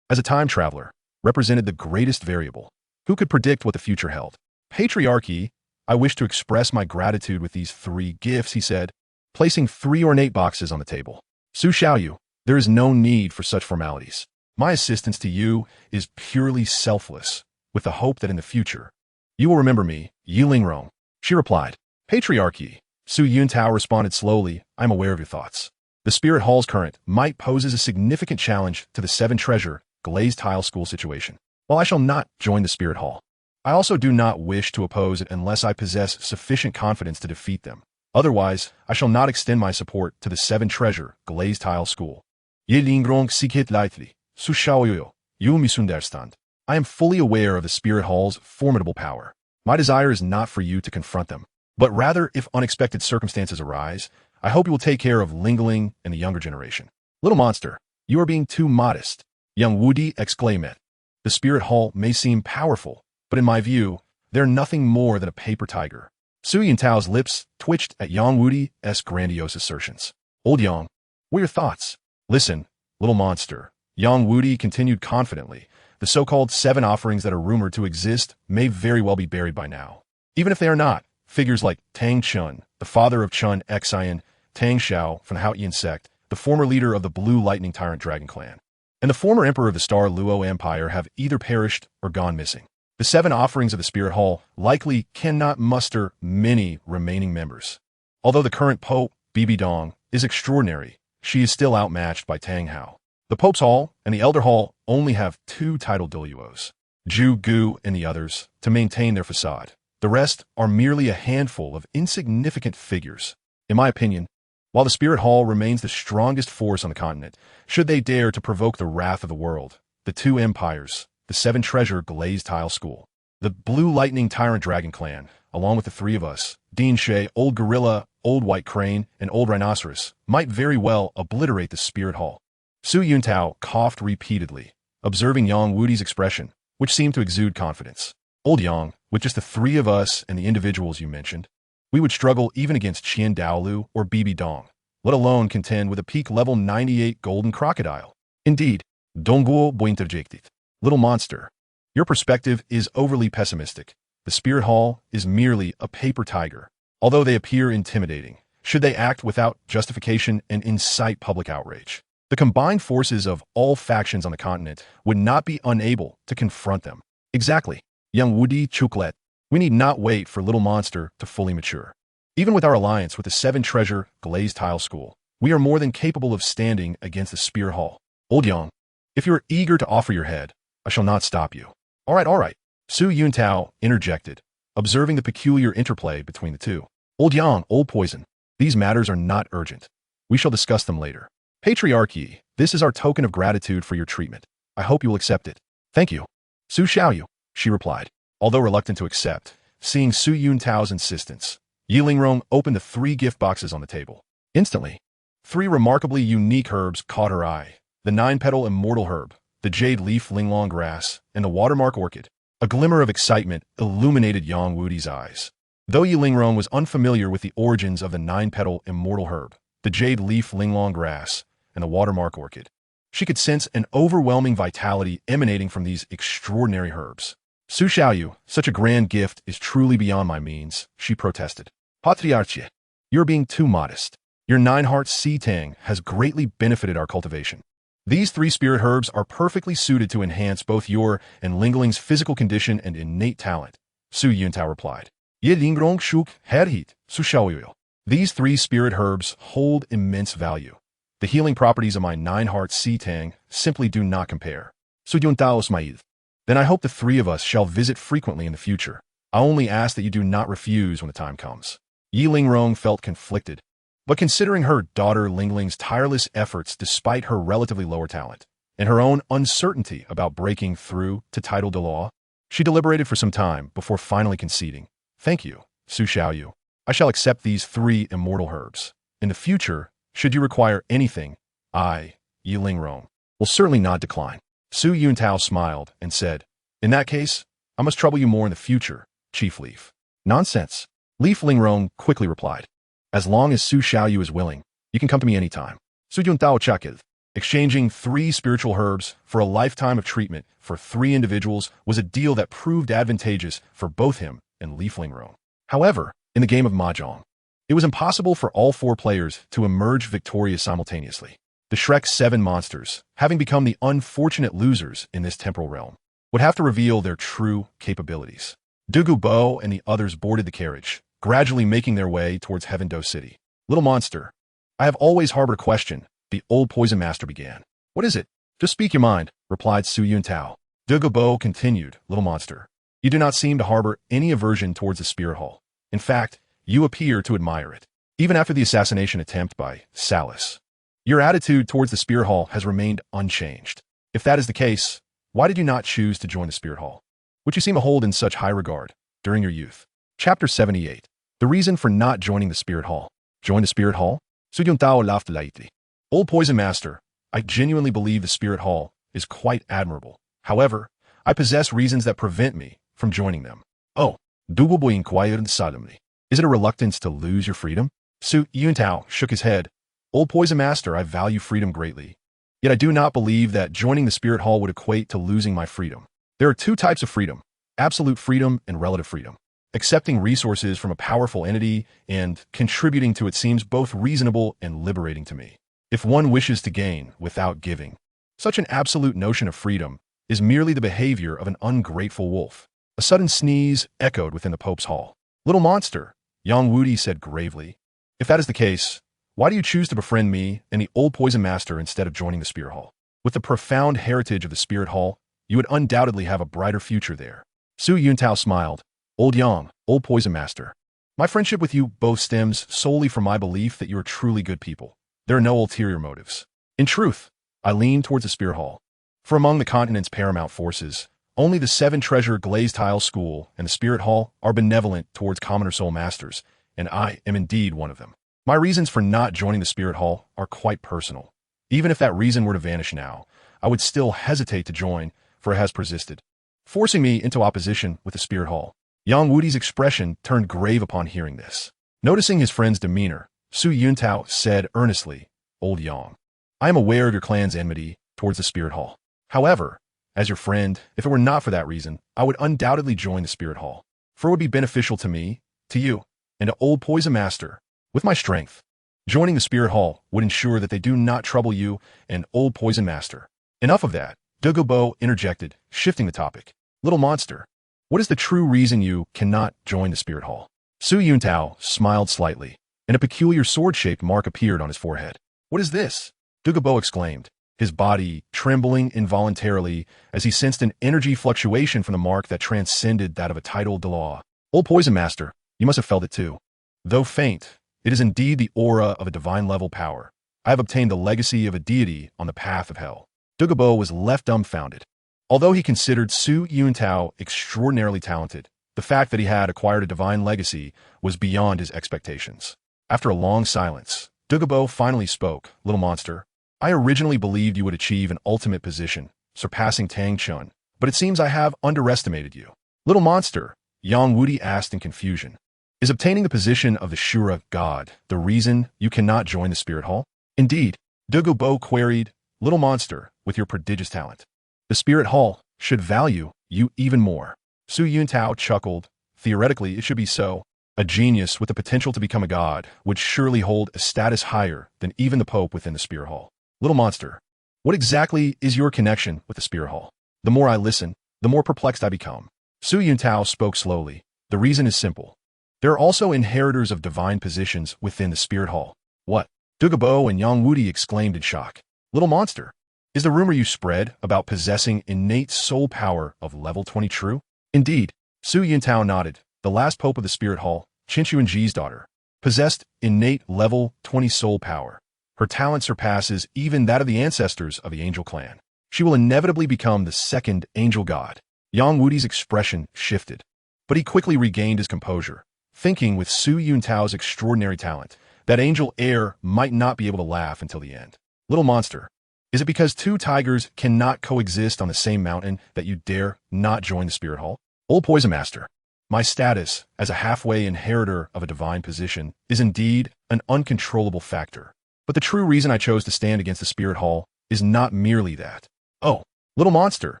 as a time traveler, represented the greatest variable. Who could predict what the future held? Patriarchy, I wish to express my gratitude with these 3 gifts, he said, placing 3 ornate boxes on the table. Su Xiaoyu, there is no need for such formalities. My assistance to you is purely selfless, with the hope that in the future, you will remember me, Yi Lingrong. She replied. Patriarchy. Su Yuntao responded slowly, I am aware of your thoughts. The Spirit Hall's current might poses a significant challenge to the 7 treasure glazed tile school situation. While I shall not join the Spirit Hall, I also do not wish to oppose it unless I possess sufficient confidence to defeat them. Otherwise, I shall not extend my support to the 7 treasure glazed tile school. Yi Lingrong sikit lightly, Su Xiaoyu, you misunderstand. I am fully aware of the Spirit Hall's formidable power. My desire is not for you to confront them, but rather, if unexpected circumstances arise, I hope you will take care of Lingling and the younger generation. Little monster, you are being too modest, Yang Wudi exclaimed. The Spirit Hall may seem powerful, but in my view, they're nothing more than a paper tiger. Su Yuntao's lips twitched at Yang Wudi's grandiose assertions. Old Yang, what are your thoughts? Listen, little monster, Yang Wudi continued confidently. The so-called 7 offerings that are rumored to exist may very well be buried by now. Even if they are not, figures like Tang Chun, the father of Chun Xian, Tang Xiao from the Haotian sect, the former leader of the Blue Lightning Tyrant Dragon Clan, and the former emperor of the Star Dou Empire have either perished or gone missing. The 7 offerings of the Spirit Hall likely cannot muster many remaining members. Although the current Pope, Bibi Dong, is extraordinary, she is still outmatched by Tang Hao. The Pope's Hall and the Elder Hall only have 2 titled Douluos, Ju Gu and the others, to maintain their facade. The rest are merely a handful of insignificant figures. In my opinion, while the Spirit Hall remains the strongest force on the continent, should they dare to provoke the wrath of the world, the 2 empires, the 7 treasure glazed tile school, the Blue Lightning Tyrant Dragon Clan, along with the 3 of us, Dean Shay, Old Gorilla, Old White Crane, and Old Rhinoceros, might very well obliterate the Spirit Hall. Su Yuntao coughed repeatedly, observing Yang Wudi's expression, which seemed to exude confidence. Old Yang, with just the 3 of us and the individuals you mentioned, we would struggle even against Qian Daolu or Bibi Dong, let alone contend with a peak level 98 golden crocodile. Indeed, Dongguo interjected. Little monster, your perspective is overly pessimistic. The Spirit Hall is merely a paper tiger. Although they appear intimidating, should they act without justification and incite public outrage, the combined forces of all factions on the continent would not be unable to confront them. Exactly. Young Wudi Chuklet, we need not wait for Little Monster to fully mature. Even with our alliance with the 7 treasure glazed tile school, we are more than capable of standing against the Spirit Hall. Old Yang, if you are eager to offer your head, I shall not stop you. All right. Su Yuntao interjected, observing the peculiar interplay between the 2. Old Yang, Old Poison, these matters are not urgent. We shall discuss them later. Patriarchy, this is our token of gratitude for your treatment. I hope you will accept it. Thank you. Su Xiaoyu, she replied, although reluctant to accept, seeing Su Yuntao's insistence. Yi Lingrong opened the 3 gift boxes on the table. Instantly, 3 remarkably unique herbs caught her eye. The 9-petal Immortal herb, the jade leaf linglong grass, and the watermark orchid. A glimmer of excitement illuminated Yang Wudi's eyes. Though Yi Lingrong was unfamiliar with the origins of the 9-petal Immortal herb, the jade leaf linglong grass, and the watermark orchid, she could sense an overwhelming vitality emanating from these extraordinary herbs. Su Xiaoyu, such a grand gift is truly beyond my means, she protested. Patriarchie, you're being too modest. Your 9-heart sea tang has greatly benefited our cultivation. These 3 spirit herbs are perfectly suited to enhance both your and Lingling's physical condition and innate talent, Su Yuntao replied. Ye Lingrong Shuk Herhit, Su Xiaoyu. These 3 spirit herbs hold immense value. The healing properties of my 9-heart sea tang simply do not compare. Su Yuntao smiled. Then I hope the 3 of us shall visit frequently in the future. I only ask that you do not refuse when the time comes. Yi Lingrong felt conflicted. But considering her daughter Lingling's tireless efforts despite her relatively lower talent, and her own uncertainty about breaking through to title Douluo, she deliberated for some time before finally conceding. Thank you, Su Xiaoyu. I shall accept these 3 immortal herbs. In the future, should you require anything, I, Yi Lingrong, will certainly not decline. Su Yuntao smiled and said, in that case, I must trouble you more in the future, Chief Leaf. Nonsense. Leaf Lingrong quickly replied. As long as Su Xiaoyu is willing, you can come to me anytime. Su Yuntao chakil. Exchanging 3 spiritual herbs for a lifetime of treatment for 3 individuals was a deal that proved advantageous for both him and Leaf Lingrong. However, in the game of Mahjong, it was impossible for all 4 players to emerge victorious simultaneously. The Shrek 7 monsters, having become the unfortunate losers in this temporal realm, would have to reveal their true capabilities. Douluo and the others boarded the carriage, gradually making their way towards Heaven Dou City. Little monster, I have always harbored a question, the old poison master began. What is it? Just speak your mind, replied Su Yuntao. Douluo continued, little monster. You do not seem to harbor any aversion towards the spirit hall. In fact, you appear to admire it, even after the assassination attempt by Salus. Your attitude towards the spirit hall has remained unchanged. If that is the case, why did you not choose to join the spirit hall, which you seem to hold in such high regard, during your youth? Chapter 78. The reason for not joining the spirit hall. Join the spirit hall? Su Yuntao laughed lightly. Old Poison Master, I genuinely believe the spirit hall is quite admirable. However, I possess reasons that prevent me from joining them. Oh, Douluo inquired solemnly. Is it a reluctance to lose your freedom? Su Yuntao shook his head. Old Poison Master, I value freedom greatly. Yet I do not believe that joining the spirit hall would equate to losing my freedom. There are 2 types of freedom, absolute freedom and relative freedom. Accepting resources from a powerful entity and contributing to it seems both reasonable and liberating to me. If one wishes to gain without giving, such an absolute notion of freedom is merely the behavior of an ungrateful wolf. A sudden sneeze echoed within the Pope's hall. Little monster, Yang Wudi said gravely. If that is the case, why do you choose to befriend me and the old poison master instead of joining the spirit hall? With the profound heritage of the spirit hall, you would undoubtedly have a brighter future there. Su Yuntao smiled. Old Yang, old poison master. My friendship with you both stems solely from my belief that you are truly good people. There are no ulterior motives. In truth, I lean towards the spirit hall. For among the continent's paramount forces, only the 7-treasure glazed tile school and the spirit hall are benevolent towards commoner soul masters, and I am indeed one of them. My reasons for not joining the spirit hall are quite personal. Even if that reason were to vanish now, I would still hesitate to join, for it has persisted, forcing me into opposition with the spirit hall. Yang Wudi's expression turned grave upon hearing this. Noticing his friend's demeanor, Su Yuntao said earnestly, Old Yang, I am aware of your clan's enmity towards the spirit hall. However, as your friend, if it were not for that reason, I would undoubtedly join the spirit hall, for it would be beneficial to me, to you, and to old poison master. With my strength, joining the spirit hall would ensure that they do not trouble you and old poison master. Enough of that, Douluo interjected, shifting the topic. Little monster, what is the true reason you cannot join the spirit hall? Su Yuntao smiled slightly, and a peculiar sword-shaped mark appeared on his forehead. What is this? Douluo exclaimed, his body trembling involuntarily as he sensed an energy fluctuation from the mark that transcended that of a titled Douluo. Old poison master, you must have felt it too. Though faint, it is indeed the aura of a divine-level power. I have obtained the legacy of a deity on the path of hell. Douluo was left dumbfounded. Although he considered Su Yuntao extraordinarily talented, the fact that he had acquired a divine legacy was beyond his expectations. After a long silence, Douluo finally spoke. Little monster, I originally believed you would achieve an ultimate position, surpassing Tang Chun, but it seems I have underestimated you. Little monster, Yang Wudi asked in confusion. Is obtaining the position of the Shura god the reason you cannot join the Spirit Hall? Indeed, Douluo queried. Little monster, with your prodigious talent, the Spirit Hall should value you even more. Su Yuntao chuckled. Theoretically, it should be so. A genius with the potential to become a god would surely hold a status higher than even the Pope within the Spirit Hall. Little monster, what exactly is your connection with the Spirit Hall? The more I listen, the more perplexed I become. Su Yuntao spoke slowly. The reason is simple. There are also inheritors of divine positions within the Spirit Hall. What? Douluo and Yang Wudi exclaimed in shock. Little monster, is the rumor you spread about possessing innate soul power of level 20 true? Indeed, Su Yuntao nodded. The last Pope of the Spirit Hall, Qinshuanji's daughter, possessed innate level 20 soul power. Her talent surpasses even that of the ancestors of the angel clan. She will inevitably become the second angel god. Yang Wudi's expression shifted, but he quickly regained his composure, thinking with Su Yuntao's extraordinary talent, that angel heir might not be able to laugh until the end. Little monster, is it because two tigers cannot coexist on the same mountain that you dare not join the Spirit Hall? Old Poison Master, my status as a halfway inheritor of a divine position is indeed an uncontrollable factor. But the true reason I chose to stand against the Spirit Hall is not merely that. Oh, little monster,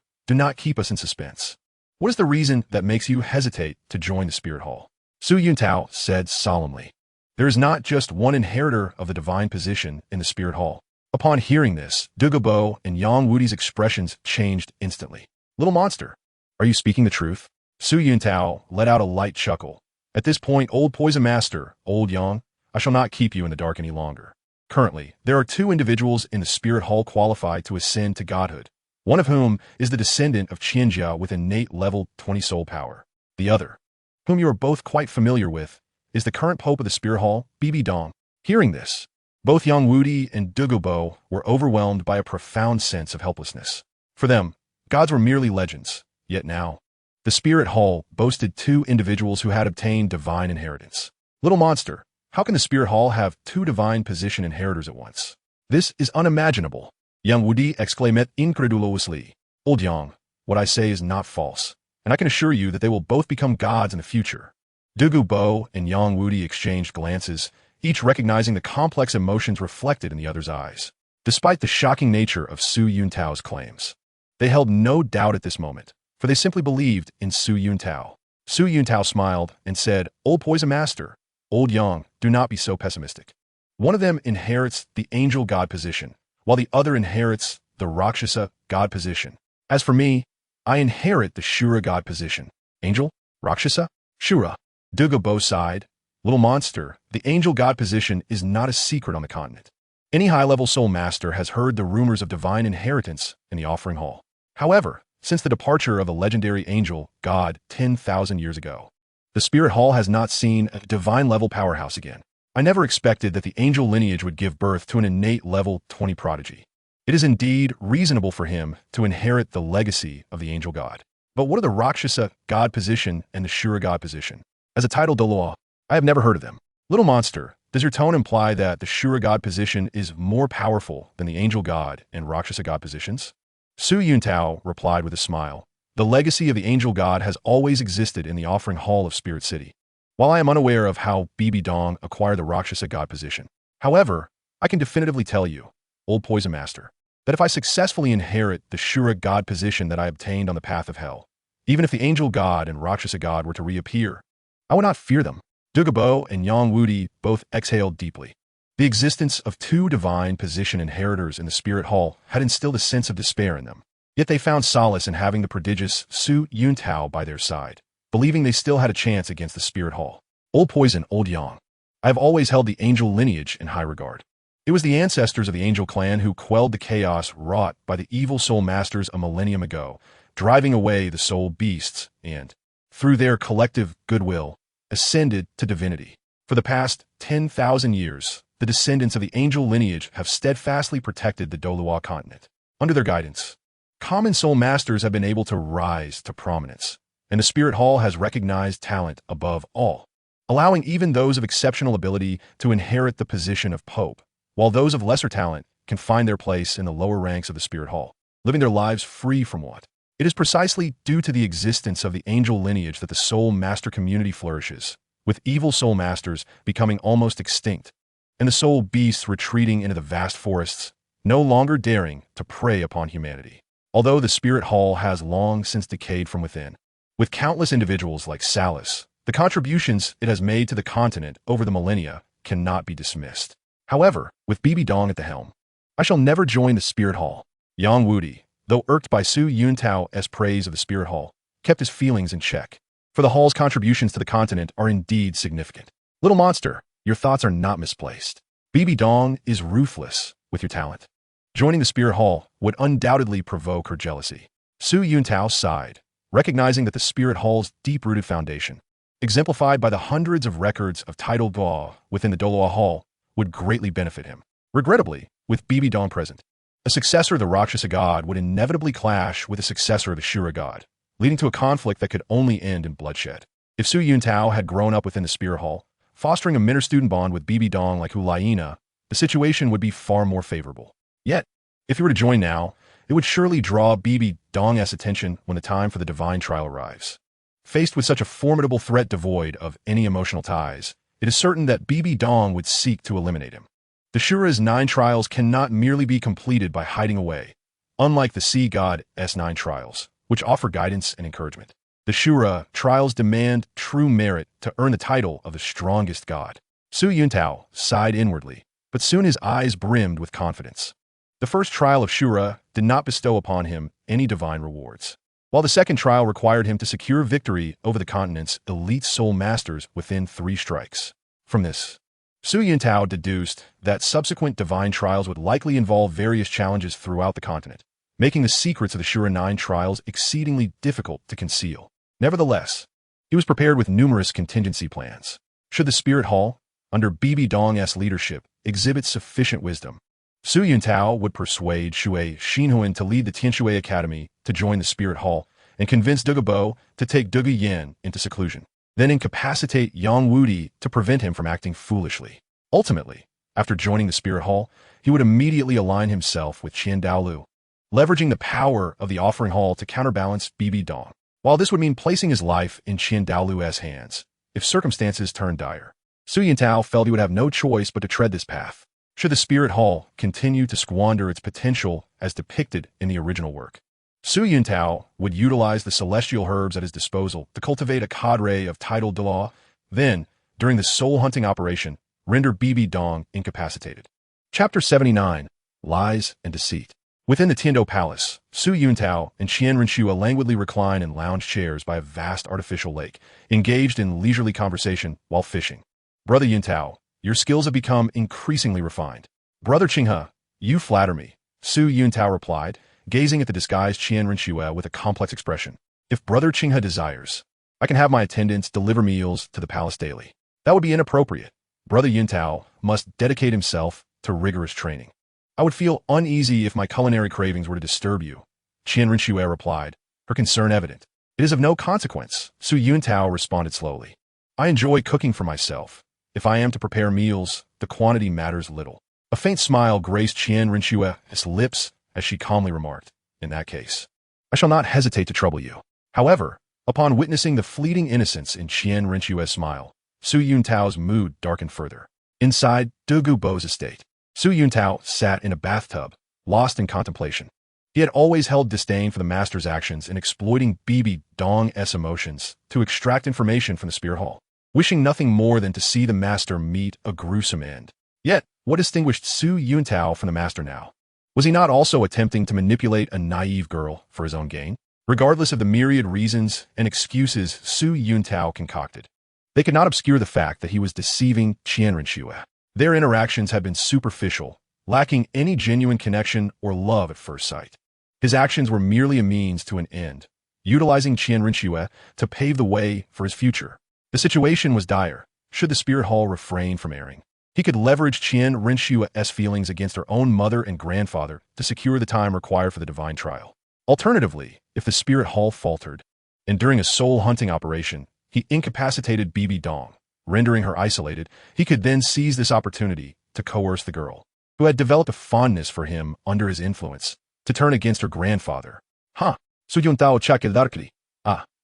do not keep us in suspense. What is the reason that makes you hesitate to join the Spirit Hall? Su Yuntao said solemnly. There is not just one inheritor of the divine position in the Spirit Hall. Upon hearing this, Douluo and Yang Wudi's expressions changed instantly. Little monster, are you speaking the truth? Su Yuntao let out a light chuckle. At this point, Old Poison Master, Old Yang, I shall not keep you in the dark any longer. Currently, there are two individuals in the Spirit Hall qualified to ascend to godhood, one of whom is the descendant of Qianjia with innate level 20 soul power. The other, whom you are both quite familiar with, is the current Pope of the Spirit Hall, Bibi Dong. Hearing this, both Yang Wudi and Douluo were overwhelmed by a profound sense of helplessness. For them, gods were merely legends, yet now, the Spirit Hall boasted two individuals who had obtained divine inheritance. Little monster, how can the Spirit Hall have two divine position inheritors at once? This is unimaginable. Yang Wudi exclaimed incredulously. Old Yang, what I say is not false, and I can assure you that they will both become gods in the future. Douluo and Yang Wudi exchanged glances, each recognizing the complex emotions reflected in the other's eyes. Despite the shocking nature of Su Yuntao's claims, they held no doubt at this moment, for they simply believed in Su Yuntao. Su Yuntao smiled and said, Old Poison Master, Old Yang, do not be so pessimistic. One of them inherits the angel god position, while the other inherits the Rakshasa god position. As for me, I inherit the Shura god position. Angel? Rakshasa? Shura. Douluo sighed. Little monster, the angel god position is not a secret on the continent. Any high-level soul master has heard the rumors of divine inheritance in the offering hall. However, since the departure of the legendary angel god 10,000 years ago, the Spirit Hall has not seen a divine-level powerhouse again. I never expected that the angel lineage would give birth to an innate level 20 prodigy. It is indeed reasonable for him to inherit the legacy of the angel god. But what are the Rakshasa god position and the Shura god position? As a title Douluo, I have never heard of them. Little monster, does your tone imply that the Shura god position is more powerful than the angel god and Rakshasa god positions? Su Yuntao replied with a smile. The legacy of the angel god has always existed in the offering hall of Spirit City. While I am unaware of how Bibi Dong acquired the Rakshasa god position, however, I can definitively tell you, Old Poison Master, that if I successfully inherit the Shura god position that I obtained on the path of hell, even if the angel god and Rakshasa god were to reappear, I would not fear them. Douluo and Yang Wudi both exhaled deeply. The existence of two divine position inheritors in the Spirit Hall had instilled a sense of despair in them. Yet they found solace in having the prodigious Su Yuntao by their side, believing they still had a chance against the Spirit Hall. Old Poison, Old Yang, I have always held the angel lineage in high regard. It was the ancestors of the angel clan who quelled the chaos wrought by the evil soul masters a millennium ago, driving away the soul beasts and, through their collective goodwill, ascended to divinity. For the past 10,000 years, the descendants of the angel lineage have steadfastly protected the Douluo continent. Under their guidance, common soul masters have been able to rise to prominence, and the Spirit Hall has recognized talent above all, allowing even those of exceptional ability to inherit the position of Pope, while those of lesser talent can find their place in the lower ranks of the Spirit Hall, living their lives free from what? It is precisely due to the existence of the angel lineage that the soul master community flourishes, with evil soul masters becoming almost extinct, and the soul beasts retreating into the vast forests, no longer daring to prey upon humanity. Although the Spirit Hall has long since decayed from within, with countless individuals like Salus, the contributions it has made to the continent over the millennia cannot be dismissed. However, with BB Dong at the helm, I shall never join the Spirit Hall. Yang Wudi, though irked by Su Yuntao's praise of the Spirit Hall, kept his feelings in check, for the Hall's contributions to the continent are indeed significant. Little monster, your thoughts are not misplaced. BB Dong is ruthless with your talent. Joining the Spirit Hall would undoubtedly provoke her jealousy. Su Yuntao sighed, recognizing that the Spirit Hall's deep-rooted foundation, exemplified by the hundreds of records of title Douluo within the Douluo Hall, would greatly benefit him. Regrettably, with BB Dong present, a successor of the Rakshasa god would inevitably clash with a successor of the Shura god, leading to a conflict that could only end in bloodshed. If Su Yuntao had grown up within the Spirit Hall, fostering a mentor-student bond with BB Dong like Hulaina, the situation would be far more favorable. Yet, if he were to join now, it would surely draw BB Dong's attention when the time for the divine trial arrives. Faced with such a formidable threat devoid of any emotional ties, it is certain that BB Dong would seek to eliminate him. The Shura's 9 trials cannot merely be completed by hiding away, unlike the Sea God's 9 trials, which offer guidance and encouragement. The Shura trials demand true merit to earn the title of the strongest god. Su Yuntao sighed inwardly, but soon his eyes brimmed with confidence. The first trial of Shura did not bestow upon him any divine rewards, while the second trial required him to secure victory over the continent's elite soul masters within 3 strikes. From this, Su Yuntao deduced that subsequent divine trials would likely involve various challenges throughout the continent, making the secrets of the Shura 9 trials exceedingly difficult to conceal. Nevertheless, he was prepared with numerous contingency plans. Should the Spirit Hall, under BB Dong's leadership, exhibit sufficient wisdom, Su Yuntao would persuade Shui Xinhuan to lead the Tianshui Academy to join the Spirit Hall and convince Duga Bo to take Duga Yan into seclusion, then incapacitate Yang Wudi to prevent him from acting foolishly. Ultimately, after joining the Spirit Hall, he would immediately align himself with Douluo, leveraging the power of the Offering Hall to counterbalance BB Dong. While this would mean placing his life in Douluo's hands, if circumstances turned dire, Su Yuntao felt he would have no choice but to tread this path, should the Spirit Hall continue to squander its potential as depicted in the original work. Su Yuntao would utilize the celestial herbs at his disposal to cultivate a cadre of titled Douluo, then, during the soul-hunting operation, render BB Dong incapacitated. Chapter 79, Lies and Deceit. Within the Tiando Palace, Su Yuntao and Qian Renshua languidly recline in lounge chairs by a vast artificial lake, engaged in leisurely conversation while fishing. Brother Yuntao, your skills have become increasingly refined. Brother Qinghe, you flatter me, Su Yuntao replied, gazing at the disguised Qian Renshua with a complex expression. If Brother Qinghe desires, I can have my attendants deliver meals to the palace daily. That would be inappropriate. Brother Yuntao must dedicate himself to rigorous training. I would feel uneasy if my culinary cravings were to disturb you, Qian Renshua replied, her concern evident. It is of no consequence, Su Yuntao responded slowly. I enjoy cooking for myself. If I am to prepare meals, the quantity matters little. A faint smile graced Qian Renshua's lips as she calmly remarked, in that case, I shall not hesitate to trouble you. However, upon witnessing the fleeting innocence in Qian Renshua's smile, Su Yuntao's mood darkened further. Inside Dugu Bo's estate, Su Yuntao sat in a bathtub, lost in contemplation. He had always held disdain for the master's actions in exploiting BB Dong's emotions to extract information from the Spirit Hall, wishing nothing more than to see the master meet a gruesome end. Yet, what distinguished Su Yuntao from the master now? Was he not also attempting to manipulate a naive girl for his own gain? Regardless of the myriad reasons and excuses Su Yuntao concocted, they could not obscure the fact that he was deceiving Qian Renshua. Their interactions had been superficial, lacking any genuine connection or love at first sight. His actions were merely a means to an end, utilizing Qian Renshua to pave the way for his future. The situation was dire. Should the Spirit Hall refrain from erring, he could leverage Qian Renshua's feelings against her own mother and grandfather to secure the time required for the divine trial. Alternatively, if the spirit hall faltered, and during a soul-hunting operation, he incapacitated Bibi Dong, rendering her isolated, he could then seize this opportunity to coerce the girl, who had developed a fondness for him under his influence, to turn against her grandfather. Su Yuntao chakedarkli.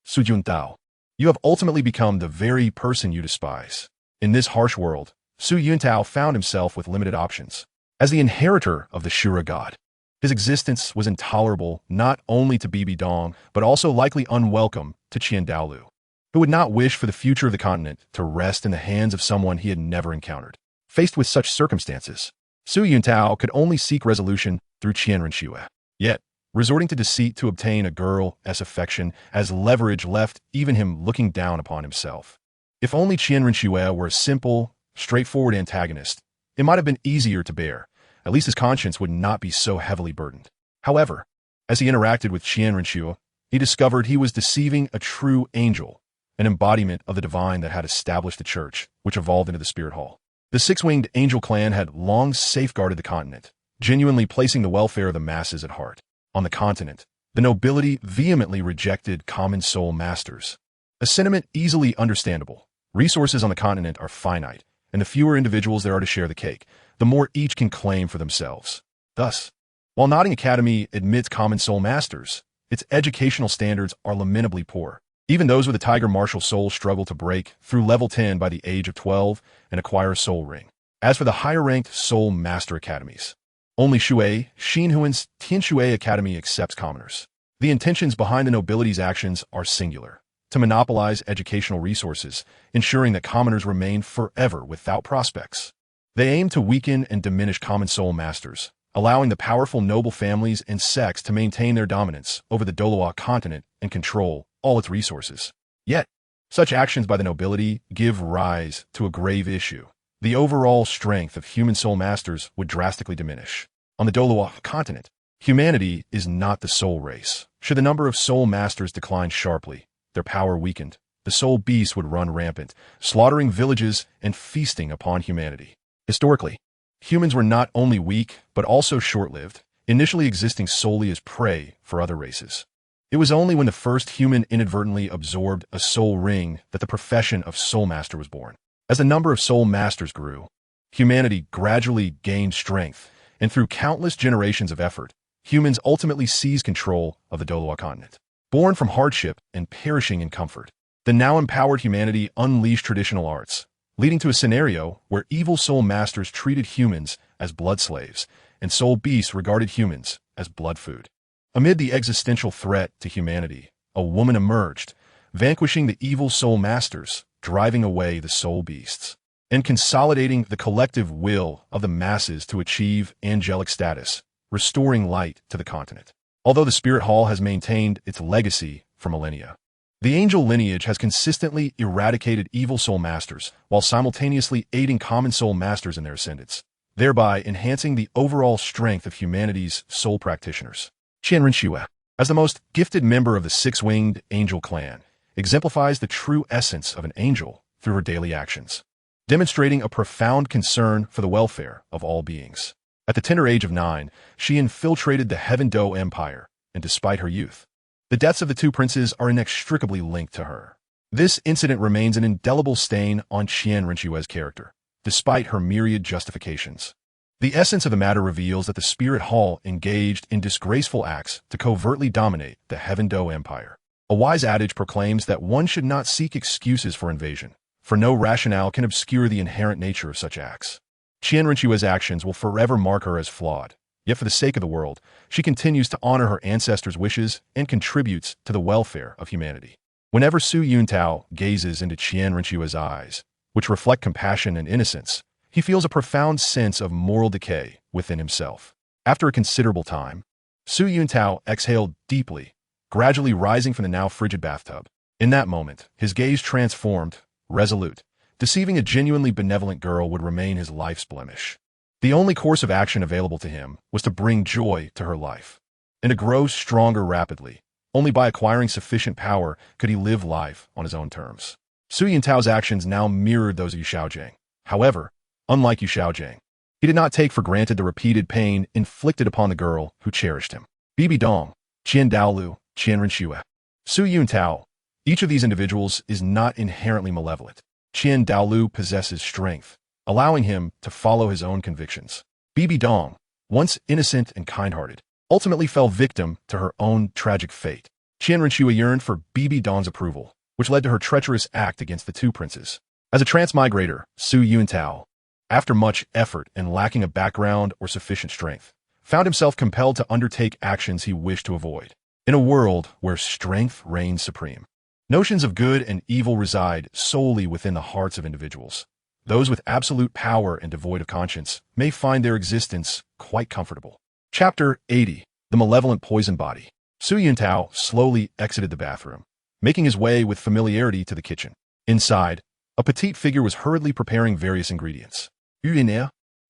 Su Yuntao. You have ultimately become the very person you despise. In this harsh world, Su Yuntao found himself with limited options. As the inheritor of the Shura god, his existence was intolerable not only to Bibi Dong, but also likely unwelcome to Douluo, who would not wish for the future of the continent to rest in the hands of someone he had never encountered. Faced with such circumstances, Su Yuntao could only seek resolution through Qianrenxue. Yet, resorting to deceit to obtain a girl's affection as leverage left even him looking down upon himself. If only Qianrenxue were a simple, straightforward antagonist, it might have been easier to bear. At least his conscience would not be so heavily burdened. However, as he interacted with Qianrenxue, he discovered he was deceiving a true angel, an embodiment of the divine that had established the church, which evolved into the Spirit Hall. The six-winged angel clan had long safeguarded the continent, genuinely placing the welfare of the masses at heart. On the continent, the nobility vehemently rejected common soul masters. A sentiment easily understandable. Resources on the continent are finite, and the fewer individuals there are to share the cake, the more each can claim for themselves. Thus, while Notting Academy admits common soul masters, its educational standards are lamentably poor. Even those with a tiger martial soul struggle to break through level 10 by the age of 12 and acquire a soul ring. As for the higher-ranked soul master academies, only Shui, Xinhuan's Tianshui Academy accepts commoners. The intentions behind the nobility's actions are singular: to monopolize educational resources, ensuring that commoners remain forever without prospects. They aim to weaken and diminish common soul masters, allowing the powerful noble families and sects to maintain their dominance over the Douluo continent and control all its resources. Yet, such actions by the nobility give rise to a grave issue. The overall strength of human soul masters would drastically diminish. On the Douluo continent, humanity is not the soul race. Should the number of soul masters decline sharply, their power weakened, the soul beasts would run rampant, slaughtering villages and feasting upon humanity. Historically, humans were not only weak, but also short-lived, initially existing solely as prey for other races. It was only when the first human inadvertently absorbed a soul ring that the profession of soul master was born. As the number of soul masters grew, humanity gradually gained strength, and through countless generations of effort, humans ultimately seized control of the Douluo continent. Born from hardship and perishing in comfort, the now empowered humanity unleashed traditional arts, leading to a scenario where evil soul masters treated humans as blood slaves, and soul beasts regarded humans as blood food. Amid the existential threat to humanity, a woman emerged, vanquishing the evil soul masters, driving away the soul beasts, and consolidating the collective will of the masses to achieve angelic status, restoring light to the continent. Although the Spirit Hall has maintained its legacy for millennia, the angel lineage has consistently eradicated evil soul masters while simultaneously aiding common soul masters in their ascendance, thereby enhancing the overall strength of humanity's soul practitioners. Qianrenxue, as the most gifted member of the six-winged angel clan, exemplifies the true essence of an angel through her daily actions, demonstrating a profound concern for the welfare of all beings. At the tender age of 9, she infiltrated the Heaven Dou Empire, and despite her youth, the deaths of the two princes are inextricably linked to her. This incident remains an indelible stain on Qianrenxue's character, despite her myriad justifications. The essence of the matter reveals that the Spirit Hall engaged in disgraceful acts to covertly dominate the Heaven Dou Empire. A wise adage proclaims that one should not seek excuses for invasion, for no rationale can obscure the inherent nature of such acts. Qianrenxue's actions will forever mark her as flawed, yet for the sake of the world, she continues to honor her ancestors' wishes and contributes to the welfare of humanity. Whenever Su Yuntao gazes into Qianrenxue's eyes, which reflect compassion and innocence, he feels a profound sense of moral decay within himself. After a considerable time, Su Yuntao exhaled deeply, gradually rising from the now frigid bathtub. In that moment, his gaze transformed, resolute. Deceiving a genuinely benevolent girl would remain his life's blemish. The only course of action available to him was to bring joy to her life, and to grow stronger rapidly. Only by acquiring sufficient power could he live life on his own terms. Su Yuntao's actions now mirrored those of Yu Xiaojiang. However, unlike Yu Xiaojiang, he did not take for granted the repeated pain inflicted upon the girl who cherished him. Bibi Dong, Qian Douluo, Qian Renxue. Su Yuntao. Each of these individuals is not inherently malevolent. Qian Douluo possesses strength, allowing him to follow his own convictions. Bibi Dong, once innocent and kind-hearted, ultimately fell victim to her own tragic fate. Qian Renxue yearned for Bibi Dong's approval, which led to her treacherous act against the two princes. As a transmigrator, Su Yuntao, after much effort and lacking a background or sufficient strength, found himself compelled to undertake actions he wished to avoid. In a world where strength reigns supreme, notions of good and evil reside solely within the hearts of individuals. Those with absolute power and devoid of conscience may find their existence quite comfortable. Chapter 80. The Malevolent Poison Body. Su Yuntao slowly exited the bathroom, making his way with familiarity to the kitchen. Inside, a petite figure was hurriedly preparing various ingredients.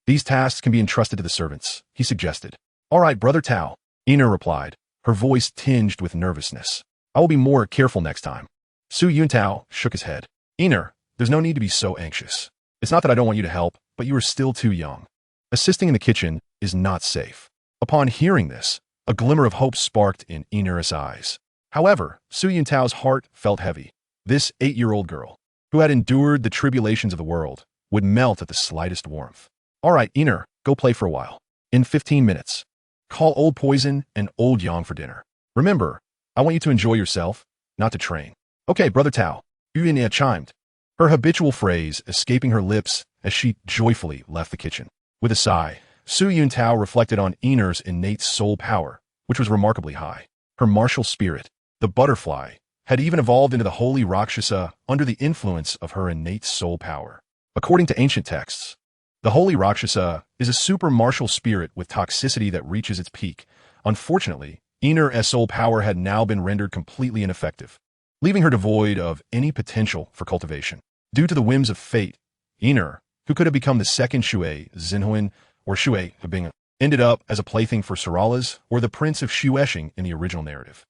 These tasks can be entrusted to the servants, he suggested. All right, Brother Tao, Ina replied, her voice tinged with nervousness. I will be more careful next time. Su Yuntao shook his head. Ina, there's no need to be so anxious. It's not that I don't want you to help, but you are still too young. Assisting in the kitchen is not safe. Upon hearing this, a glimmer of hope sparked in Ina's eyes. However, Su Yuntao's heart felt heavy. This 8-year-old girl, who had endured the tribulations of the world, would melt at the slightest warmth. All right, Ina, go play for a while. In 15 minutes. Call Old Poison and Old Yang for dinner. Remember, I want you to enjoy yourself, not to train. Okay, Brother Tao, Ina chimed, her habitual phrase escaping her lips as she joyfully left the kitchen. With a sigh, Su Yuntao reflected on Ina's innate soul power, which was remarkably high. Her martial spirit, the butterfly, had even evolved into the holy Rakshasa under the influence of her innate soul power. According to ancient texts, the holy Rakshasa is a super martial spirit with toxicity that reaches its peak. Unfortunately, Ina's soul power had now been rendered completely ineffective, leaving her devoid of any potential for cultivation. Due to the whims of fate, Ina, who could have become the second Shui Xinhuan or Shui Hebing, ended up as a plaything for Saralas or the Prince of Shueshing in the original narrative.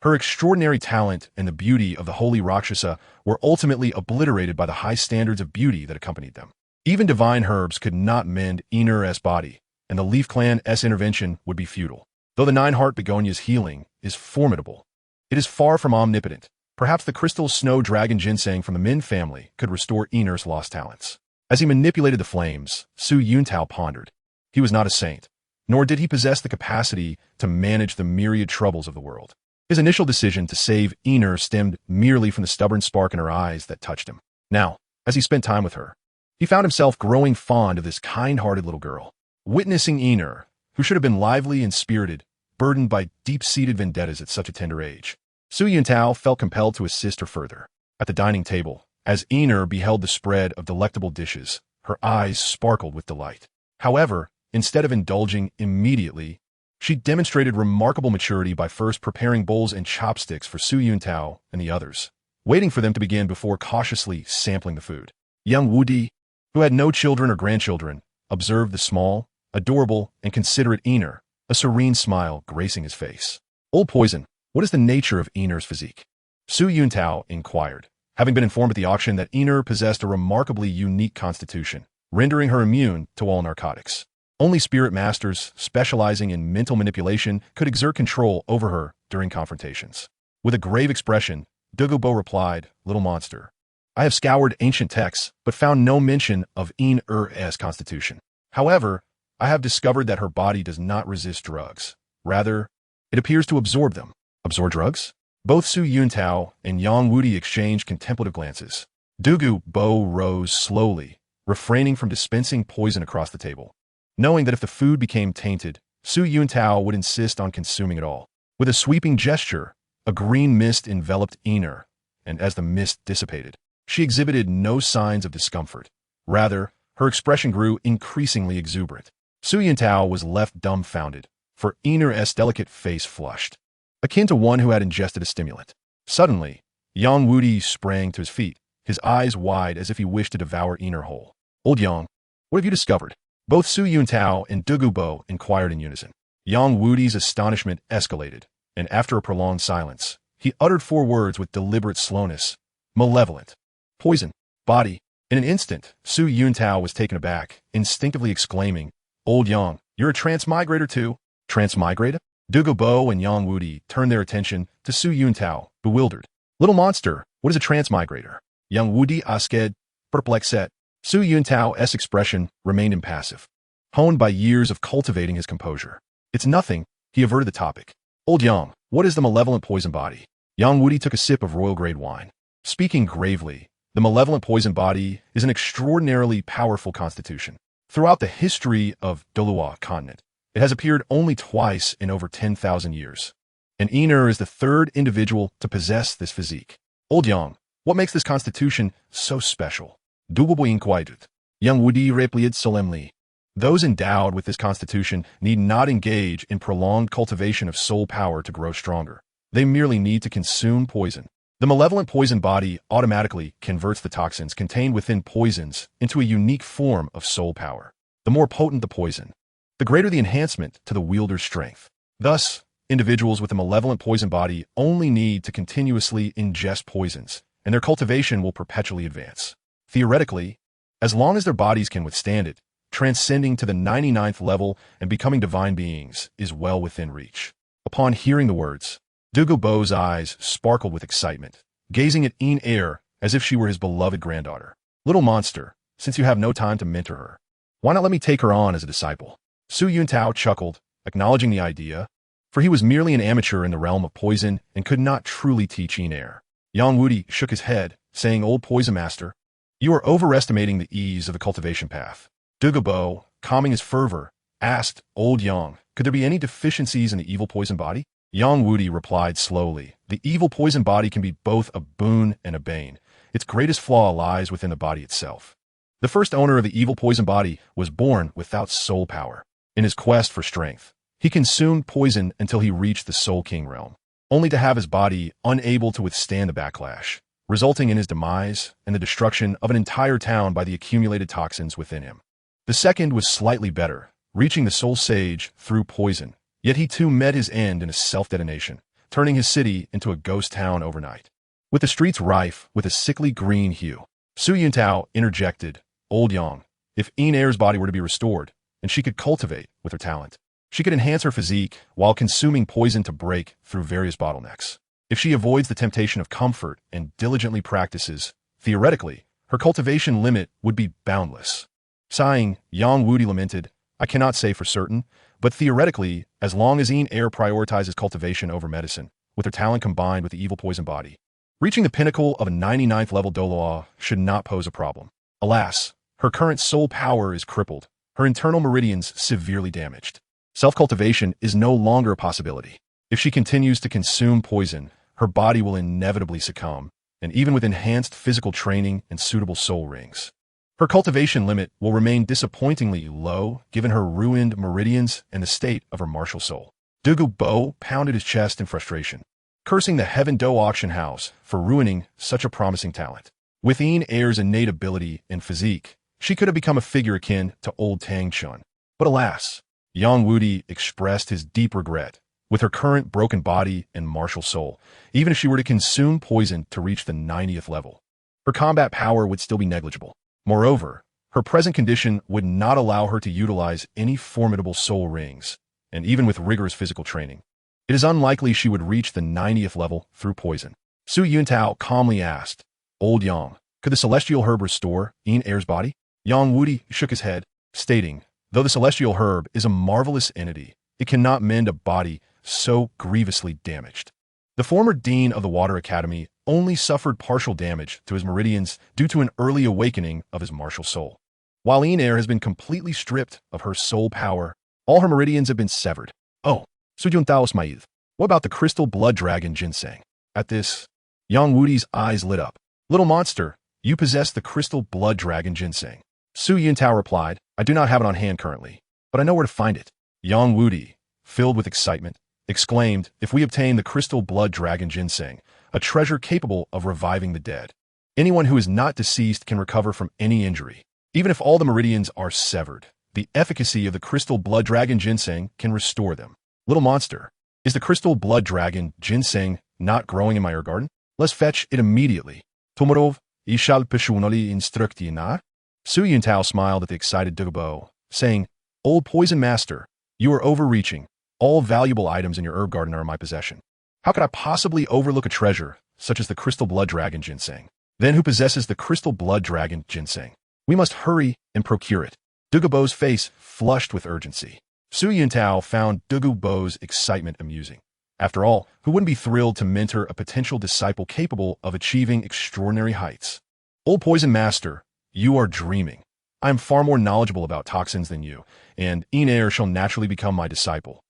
Her extraordinary talent and the beauty of the holy Rakshasa were ultimately obliterated by the high standards of beauty that accompanied them. Even divine herbs could not mend Ina's body, and the Leaf Clan's intervention would be futile. Though the Nine-Heart Begonia's healing is formidable, it is far from omnipotent. Perhaps the crystal snow dragon ginseng from the Min family could restore Ina's lost talents. As he manipulated the flames, Su Yuntao pondered. He was not a saint, nor did he possess the capacity to manage the myriad troubles of the world. His initial decision to save Ina stemmed merely from the stubborn spark in her eyes that touched him. Now, as he spent time with her, he found himself growing fond of this kind-hearted little girl. Witnessing Ina, who should have been lively and spirited, burdened by deep-seated vendettas at such a tender age, Su Yuntao felt compelled to assist her further. At the dining table, as Ina beheld the spread of delectable dishes, her eyes sparkled with delight. However, instead of indulging immediately, she demonstrated remarkable maturity by first preparing bowls and chopsticks for Su Yuntao and the others, waiting for them to begin before cautiously sampling the food. Young Wudi, who had no children or grandchildren, observed the small, adorable, and considerate Ina, a serene smile gracing his face. Old Poison, what is the nature of Ina's physique? Su Yuntao inquired, having been informed at the auction that Ina possessed a remarkably unique constitution, rendering her immune to all narcotics. Only spirit masters specializing in mental manipulation could exert control over her during confrontations. With a grave expression, Douluo replied, "Little monster, I have scoured ancient texts, but found no mention of Ina's constitution. However, I have discovered that her body does not resist drugs. Rather, it appears to absorb them." Absorb drugs? Both Su Yuntao and Yang Wudi exchanged contemplative glances. Douluo rose slowly, refraining from dispensing poison across the table, knowing that if the food became tainted, Su Yuntao would insist on consuming it all. With a sweeping gesture, a green mist enveloped Ina, and as the mist dissipated, she exhibited no signs of discomfort. Rather, her expression grew increasingly exuberant. Su Yuntao was left dumbfounded, for Ina's delicate face flushed, akin to one who had ingested a stimulant. Suddenly, Yang Wudi sprang to his feet, his eyes wide as if he wished to devour Ina whole. "Old Yang, what have you discovered?" Both Su Yuntao and Douluo inquired in unison. Yang Wudi's astonishment escalated, and after a prolonged silence, he uttered 4 words with deliberate slowness: "Malevolent. Poison. Body." In an instant, Su Yuntao was taken aback, instinctively exclaiming, "Old Yang, you're a transmigrator too?" "Transmigrator?" Douluo and Yang Wudi turned their attention to Su Yuntao, bewildered. Little monster, what is a transmigrator? Yang Wudi asked, perplexed. Su Yuntao's expression remained impassive, honed by years of cultivating his composure. It's nothing, he averted the topic. Old Yang, what is the malevolent poison body? Yang Wudi took a sip of royal-grade wine. Speaking gravely, the malevolent poison body is an extraordinarily powerful constitution. Throughout the history of Douluo continent, it has appeared only twice in over 10,000 years. And Iner is the third individual to possess this physique. Old Yang, what makes this constitution so special? Douluo inquired. Yang Wudi replied solemnly. Those endowed with this constitution need not engage in prolonged cultivation of soul power to grow stronger. They merely need to consume poison. The malevolent poison body automatically converts the toxins contained within poisons into a unique form of soul power. The more potent the poison, the greater the enhancement to the wielder's strength. Thus, individuals with a malevolent poison body only need to continuously ingest poisons, and their cultivation will perpetually advance. Theoretically, as long as their bodies can withstand it, transcending to the 99th level and becoming divine beings is well within reach. Upon hearing the words, Douluo's eyes sparkled with excitement, gazing at Iner as if she were his beloved granddaughter. Little monster, since you have no time to mentor her, why not let me take her on as a disciple? Su Yuntao chuckled, acknowledging the idea, for he was merely an amateur in the realm of poison and could not truly teach Iner. Yang Wudi shook his head, saying, Old Poison Master, you are overestimating the ease of the cultivation path. Douluo, calming his fervor, asked, Old Yang, could there be any deficiencies in the evil poison body? Yang Wudi replied slowly, the evil poison body can be both a boon and a bane. Its greatest flaw lies within the body itself. The first owner of the evil poison body was born without soul power. In his quest for strength, he consumed poison until he reached the Soul King realm, only to have his body unable to withstand the backlash, resulting in his demise and the destruction of an entire town by the accumulated toxins within him. The second was slightly better, reaching the Soul Sage through poison, yet he too met his end in a self-detonation, turning his city into a ghost town overnight. With the streets rife with a sickly green hue, Su Yuntao interjected, Old Yang, if Iner's body were to be restored, and she could cultivate with her talent, she could enhance her physique while consuming poison to break through various bottlenecks. If she avoids the temptation of comfort and diligently practices, theoretically, her cultivation limit would be boundless. Sighing, Yang Wudi lamented, I cannot say for certain, but theoretically, as long as Iner prioritizes cultivation over medicine, with her talent combined with the evil poison body, reaching the pinnacle of a 99th level Douluo should not pose a problem. Alas, her current soul power is crippled, her internal meridians severely damaged. Self-cultivation is no longer a possibility. If she continues to consume poison, her body will inevitably succumb, and even with enhanced physical training and suitable soul rings, her cultivation limit will remain disappointingly low given her ruined meridians and the state of her martial soul. Douluo pounded his chest in frustration, cursing the Heaven Dou auction house for ruining such a promising talent. With Iner's innate ability and physique, she could have become a figure akin to old Tang Chun. But alas, Yang Wudi expressed his deep regret. With her current broken body and martial soul, even if she were to consume poison to reach the 90th level, her combat power would still be negligible. Moreover, her present condition would not allow her to utilize any formidable soul rings, and even with rigorous physical training, it is unlikely she would reach the 90th level through poison. Su Yuntao calmly asked, Old Yang, could the celestial herb restore Iner's body? Yang Wudi shook his head, stating, though the celestial herb is a marvelous entity, it cannot mend a body so grievously damaged. The former dean of the Water Academy only suffered partial damage to his meridians due to an early awakening of his martial soul. While Iner has been completely stripped of her soul power, all her meridians have been severed. Oh, Su Yuntao smiled. What about the crystal blood dragon ginseng? At this, Yang Wudi's eyes lit up. Little monster, you possess the crystal blood dragon ginseng. Su Yuntao replied, I do not have it on hand currently, but I know where to find it. Yang Wudi, filled with excitement, exclaimed, if we obtain the crystal blood dragon ginseng, a treasure capable of reviving the dead. Anyone who is not deceased can recover from any injury. Even if all the meridians are severed, the efficacy of the crystal blood dragon ginseng can restore them. Little monster, is the crystal blood dragon ginseng not growing in my herb garden? Let's fetch it immediately. Tomorrow, I shall personally instruct you not? Su Yuntao smiled at the excited Douluo, saying, Old Poison Master, you are overreaching. All valuable items in your herb garden are in my possession. How could I possibly overlook a treasure, such as the crystal blood dragon ginseng? Then who possesses the crystal blood dragon ginseng? We must hurry and procure it. Dougalbo's face flushed with urgency. Su Yuntao found Dougalbo's excitement amusing. After all, who wouldn't be thrilled to mentor a potential disciple capable of achieving extraordinary heights? Old Poison Master, you are dreaming. I am far more knowledgeable about toxins than you, and Air shall naturally become my disciple.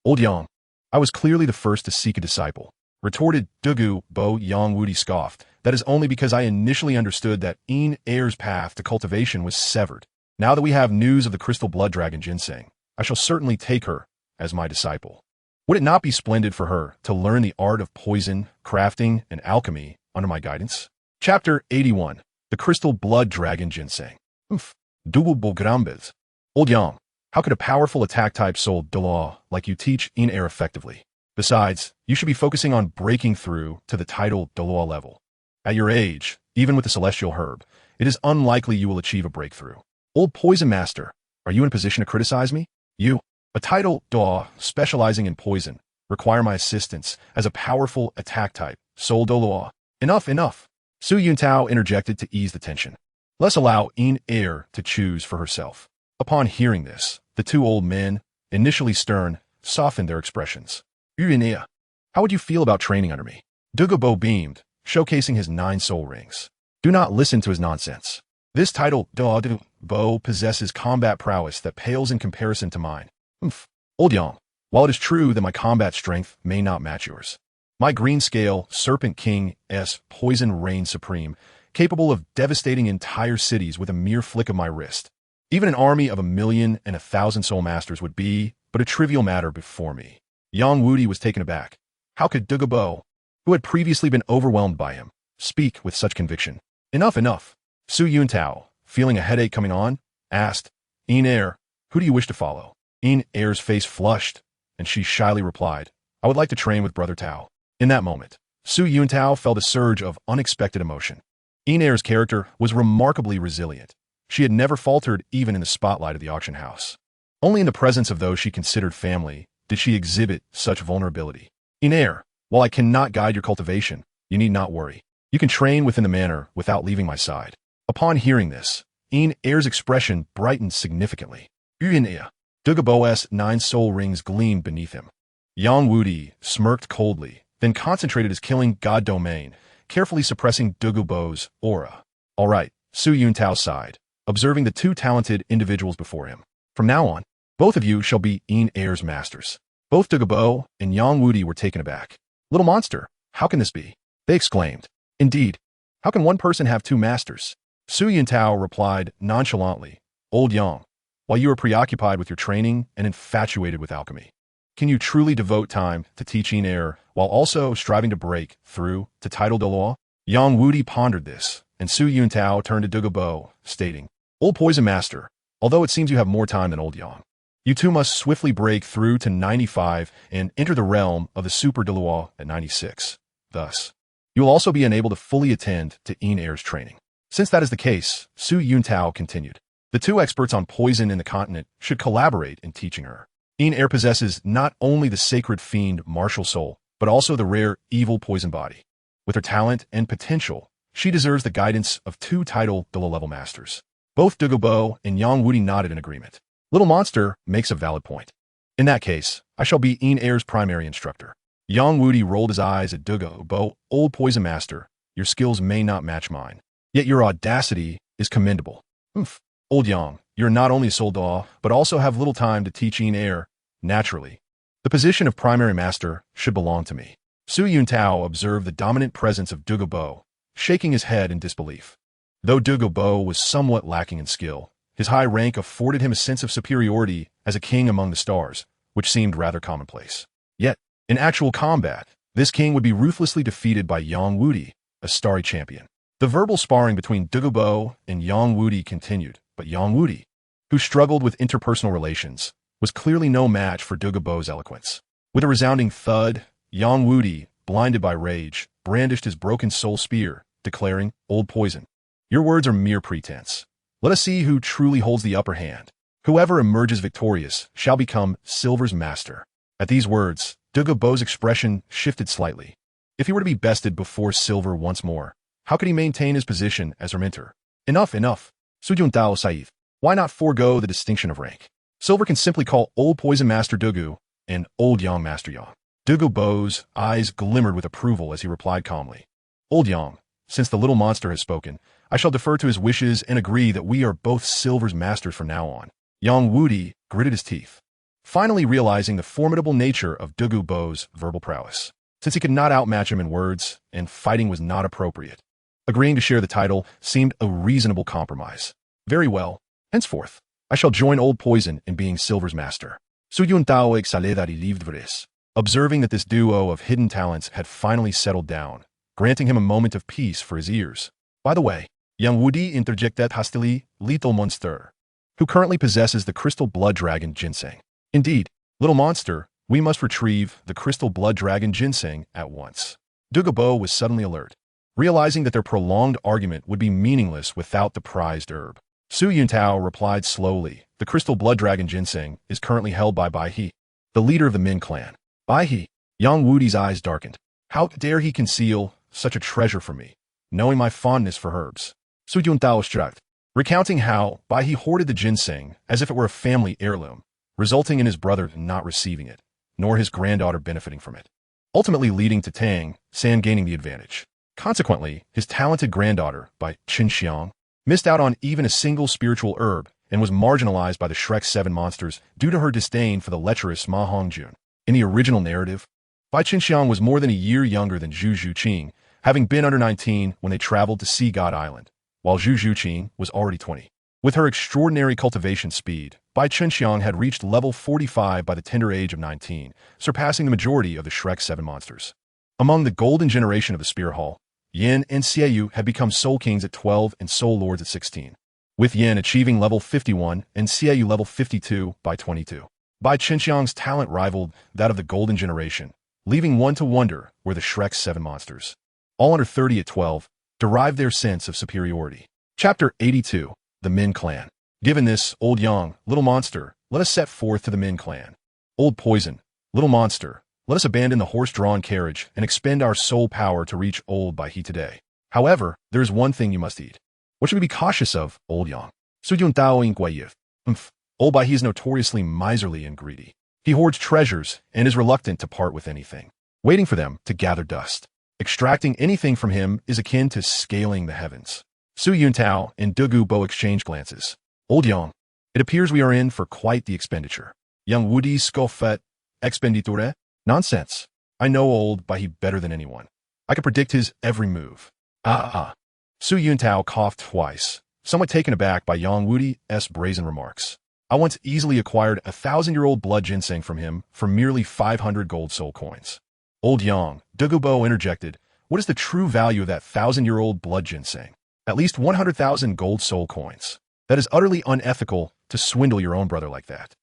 Old Yang, I was clearly the first to seek a disciple, retorted Dougalbo. Yang Wudi scoffed. That is only because I initially understood that Air's path to cultivation was severed. Now that we have news of the crystal blood dragon ginseng, I shall certainly take her as my disciple. Would it not be splendid for her to learn the art of poison, crafting, and alchemy under my guidance? Chapter 81. The Crystal Blood Dragon Ginseng. Dougalbo Grambez. Old Yang, how could a powerful attack-type soul Douluo like you teach Air effectively? Besides, you should be focusing on breaking through to the title Douluo level. At your age, even with the celestial herb, it is unlikely you will achieve a breakthrough. Old Poison Master, are you in a position to criticize me? You, a title Douluo specializing in poison, require my assistance as a powerful attack type, soul Douluo. Enough. Su Yuntao interjected to ease the tension. Let's allow Air to choose for herself. Upon hearing this, the two old men, initially stern, softened their expressions. Air, how would you feel about training under me? Dougalbo beamed, showcasing his 9 soul rings. Do not listen to his nonsense. This title, Dougalbo, possesses combat prowess that pales in comparison to mine. Old Yang, while it is true that my combat strength may not match yours, my green scale Serpent King's poison reigns supreme, capable of devastating entire cities with a mere flick of my wrist. Even an army of 1,000,000 and 1,000 soul masters would be but a trivial matter before me. Yang Wudi was taken aback. How could Dougalbo, who had previously been overwhelmed by him, speak with such conviction? Enough. Su Yuntao, feeling a headache coming on, asked, Air, who do you wish to follow? Air's face flushed, and she shyly replied, I would like to train with Brother Tao. In that moment, Su Yuntao felt a surge of unexpected emotion. Air's character was remarkably resilient. She had never faltered even in the spotlight of the auction house. Only in the presence of those she considered family did she exhibit such vulnerability. Air, while I cannot guide your cultivation, you need not worry. You can train within the manor without leaving my side. Upon hearing this, Air's expression brightened significantly. Dougalbo's 9 soul rings gleamed beneath him. Yang Wudi smirked coldly, then concentrated his killing god domain, carefully suppressing Dougalbo's aura. All right, Su Yuntao sighed, observing the 2 talented individuals before him. From now on, both of you shall be Air's masters. Both Dougalbo and Yang Wudi were taken aback. Little monster, how can this be? They exclaimed. Indeed, how can one person have 2 masters? Su Yuntao replied nonchalantly, Old Yang, while you are preoccupied with your training and infatuated with alchemy, can you truly devote time to teaching Air while also striving to break through to title Douluo? Yang Wudi pondered this, and Su Yuntao turned to Dougalbo, stating, Old Poison Master, although it seems you have more time than Old Yang, you two must swiftly break through to 95 and enter the realm of the Super Douluo at 96. Thus, you will also be unable to fully attend to Air's training. Since that is the case, Su Yuntao continued, the 2 experts on poison in the continent should collaborate in teaching her. Air possesses not only the sacred fiend MartialSouls, but also the rare evil poison body. With her talent and potential, she deserves the guidance of 2 title Douluo level masters. Both Dougalbo and Yang Wudi nodded in agreement. Little Monster makes a valid point. In that case, I shall be Air's primary instructor. Yang Wudi rolled his eyes at Dougalbo. Old Poison Master, your skills may not match mine, yet your audacity is commendable. Old Yang, you're not only a soul Dou, but also have little time to teach Air. Naturally, the position of primary master should belong to me. Su Yuntao observed the dominant presence of Dougalbo, shaking his head in disbelief. Though Dougalbo was somewhat lacking in skill, his high rank afforded him a sense of superiority as a king among the stars, which seemed rather commonplace. Yet, in actual combat, this king would be ruthlessly defeated by Yang Wudi, a starry champion. The verbal sparring between Dougalbo and Yang Wudi continued, but Yang Wudi, who struggled with interpersonal relations, was clearly no match for Dougalbo's eloquence. With a resounding thud, Yang Wudi, blinded by rage, brandished his broken soul spear, declaring, Old Poison, your words are mere pretense. Let us see who truly holds the upper hand. Whoever emerges victorious shall become Silver's master. At these words, Douluo's expression shifted slightly. If he were to be bested before Silver once more, how could he maintain his position as her mentor? Enough, enough. Su Yuntao Saif. Why not forego the distinction of rank? Silver can simply call Old Poison Master Douluo and Old Yang Master Yang. Douluo's eyes glimmered with approval as he replied calmly. Old Yang, since the little monster has spoken, I shall defer to his wishes and agree that we are both Silver's masters from now on. Yang Wudi gritted his teeth, finally realizing the formidable nature of Douluo's verbal prowess. Since he could not outmatch him in words, and fighting was not appropriate, agreeing to share the title seemed a reasonable compromise. Very well. Henceforth, I shall join Old Poison in being Silver's master. Su Yuntao exhalada y livres. Observing that this duo of hidden talents had finally settled down, granting him a moment of peace for his ears. By the way, Yang Wudi interjected hastily, lethal monster, who currently possesses the crystal blood dragon ginseng. Indeed, little monster, we must retrieve the crystal blood dragon ginseng at once. Douluo was suddenly alert, realizing that their prolonged argument would be meaningless without the prized herb. Su Yuntao replied slowly, the crystal blood dragon ginseng is currently held by Bai He, the leader of the Min clan. Bai He. Yang Wudi's eyes darkened. How dare he conceal such a treasure from me, knowing my fondness for herbs? Su Yuntao shrugged, recounting how Bai He hoarded the ginseng as if it were a family heirloom, resulting in his brother not receiving it, nor his granddaughter benefiting from it, ultimately leading to Tang San gaining the advantage. Consequently, his talented granddaughter, Bai Qinxiang, missed out on even a single spiritual herb and was marginalized by the Shrek 7 monsters due to her disdain for the lecherous Ma Hongjun. In the original narrative, Bai Qinxiang was more than a year younger than Zhu Zhuqing, having been under 19 when they traveled to Sea God Island, while Zhu Zhuqing was already 20. With her extraordinary cultivation speed, Bai Qinxiang had reached level 45 by the tender age of 19, surpassing the majority of the Shrek 7 monsters. Among the golden generation of the Spear Hall, Yin and Xiaoyu had become Soul Kings at 12 and Soul Lords at 16, with Yin achieving level 51 and Xiaoyu level 52 by 22. Bai Qinxiang's talent rivaled that of the golden generation, leaving one to wonder where the Shrek 7 monsters, all under 30 at 12, derived their sense of superiority. Chapter 82. The Min Clan. Given this, Old Yang, Little Monster, let us set forth to the Min Clan. Old Poison, Little Monster, let us abandon the horse-drawn carriage and expend our soul power to reach Old Bai He today. However, there is one thing you must eat. What should we be cautious of, Old Yang? Su Yuntao Inguayev. Old Bai He is notoriously miserly and greedy. He hoards treasures and is reluctant to part with anything, waiting for them to gather dust. Extracting anything from him is akin to scaling the heavens. Su Yuntao and Douluo exchanged glances. Old Yang, it appears we are in for quite the expenditure. Yang Wudi scoffet expenditure? Nonsense. I know Old Bai He better than anyone. I could predict his every move. Su Yuntao coughed twice, somewhat taken aback by Yang Wudi's brazen remarks. I once easily acquired 1,000-year-old blood ginseng from him for merely 500 gold soul coins. Old Yang, Douluo interjected, what is the true value of that 1,000-year-old blood ginseng? At least 100,000 gold soul coins. That is utterly unethical to swindle your own brother like that.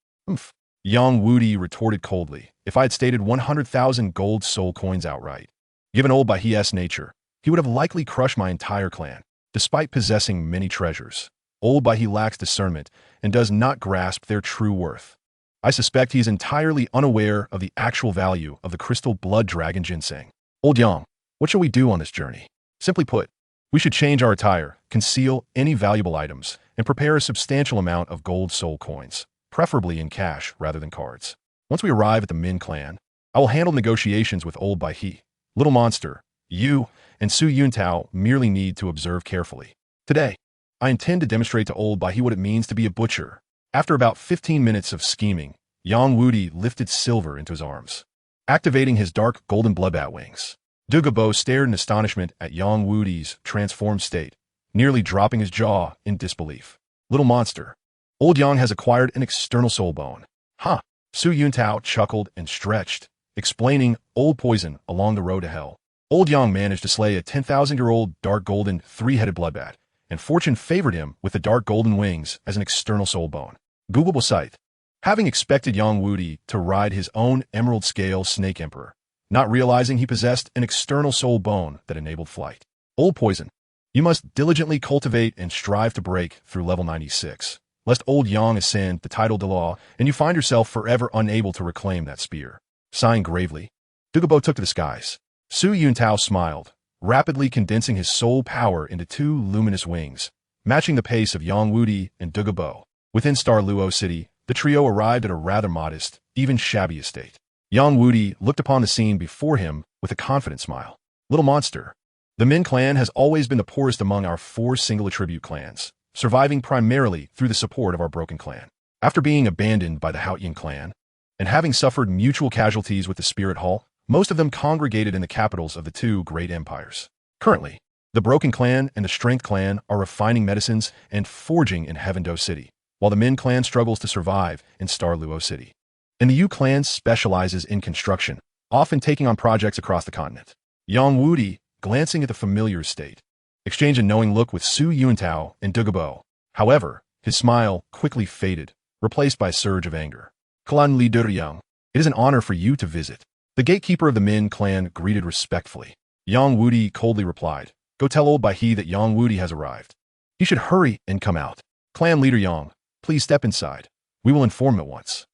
Yang Wudi retorted coldly, if I had stated 100,000 gold soul coins outright, given Old Bai He's nature, he would have likely crushed my entire clan, despite possessing many treasures. Old Bai He lacks discernment and does not grasp their true worth. I suspect he is entirely unaware of the actual value of the crystal blood dragon ginseng. Old Yang, what shall we do on this journey? Simply put, we should change our attire, conceal any valuable items, and prepare a substantial amount of gold soul coins, preferably in cash rather than cards. Once we arrive at the Min clan, I will handle negotiations with Old Bai He. Little Monster, you and Su Yuntao merely need to observe carefully. Today, I intend to demonstrate to Old Bai He what it means to be a butcher. After about 15 minutes of scheming, Yang Wudi lifted Silver into his arms, activating his dark golden bloodbat wings. Douluo stared in astonishment at Yang Wudi's transformed state, nearly dropping his jaw in disbelief. Little Monster, Old Yang has acquired an external soul bone. Huh. Su Yuntao chuckled and stretched, explaining Old Poison along the road to hell. Old Yang managed to slay a 10,000-year-old dark golden three-headed bloodbat, and fortune favored him with the dark golden wings as an external soul bone. Googleable site. Having expected Yang Wudi to ride his own emerald scale snake emperor, not realizing he possessed an external soul bone that enabled flight. Old Poison, you must diligently cultivate and strive to break through level 96. lest old Yang ascend the title Douluo, and you find yourself forever unable to reclaim that spear. Sighing gravely, Douluo took to the skies. Su Yuntao smiled, rapidly condensing his soul power into 2 luminous wings, matching the pace of Yang Wudi and Douluo. Within Star Dou City, the trio arrived at a rather modest, even shabby estate. Yang Wudi looked upon the scene before him with a confident smile. Little monster. The Min clan has always been the poorest among our 4 single-attribute clans, surviving primarily through the support of our broken clan. After being abandoned by the Haotian clan, and having suffered mutual casualties with the Spirit Hall, most of them congregated in the capitals of the 2 great empires. Currently, the Broken Clan and the Strength Clan are refining medicines and forging in Heaven Dou City, while the Min clan struggles to survive in Star Dou City. And the Yu clan specializes in construction, often taking on projects across the continent. Yang Wudi, glancing at the familiar estate, exchanged a knowing look with Su Yuntao and Douluo. However, his smile quickly faded, replaced by a surge of anger. Clan Li Yang, it is an honor for you to visit. The gatekeeper of the Min clan greeted respectfully. Yang Wudi coldly replied, Go tell old Bai He that Yang Wudi has arrived. He should hurry and come out. Clan leader Yang, please step inside. We will inform him at once.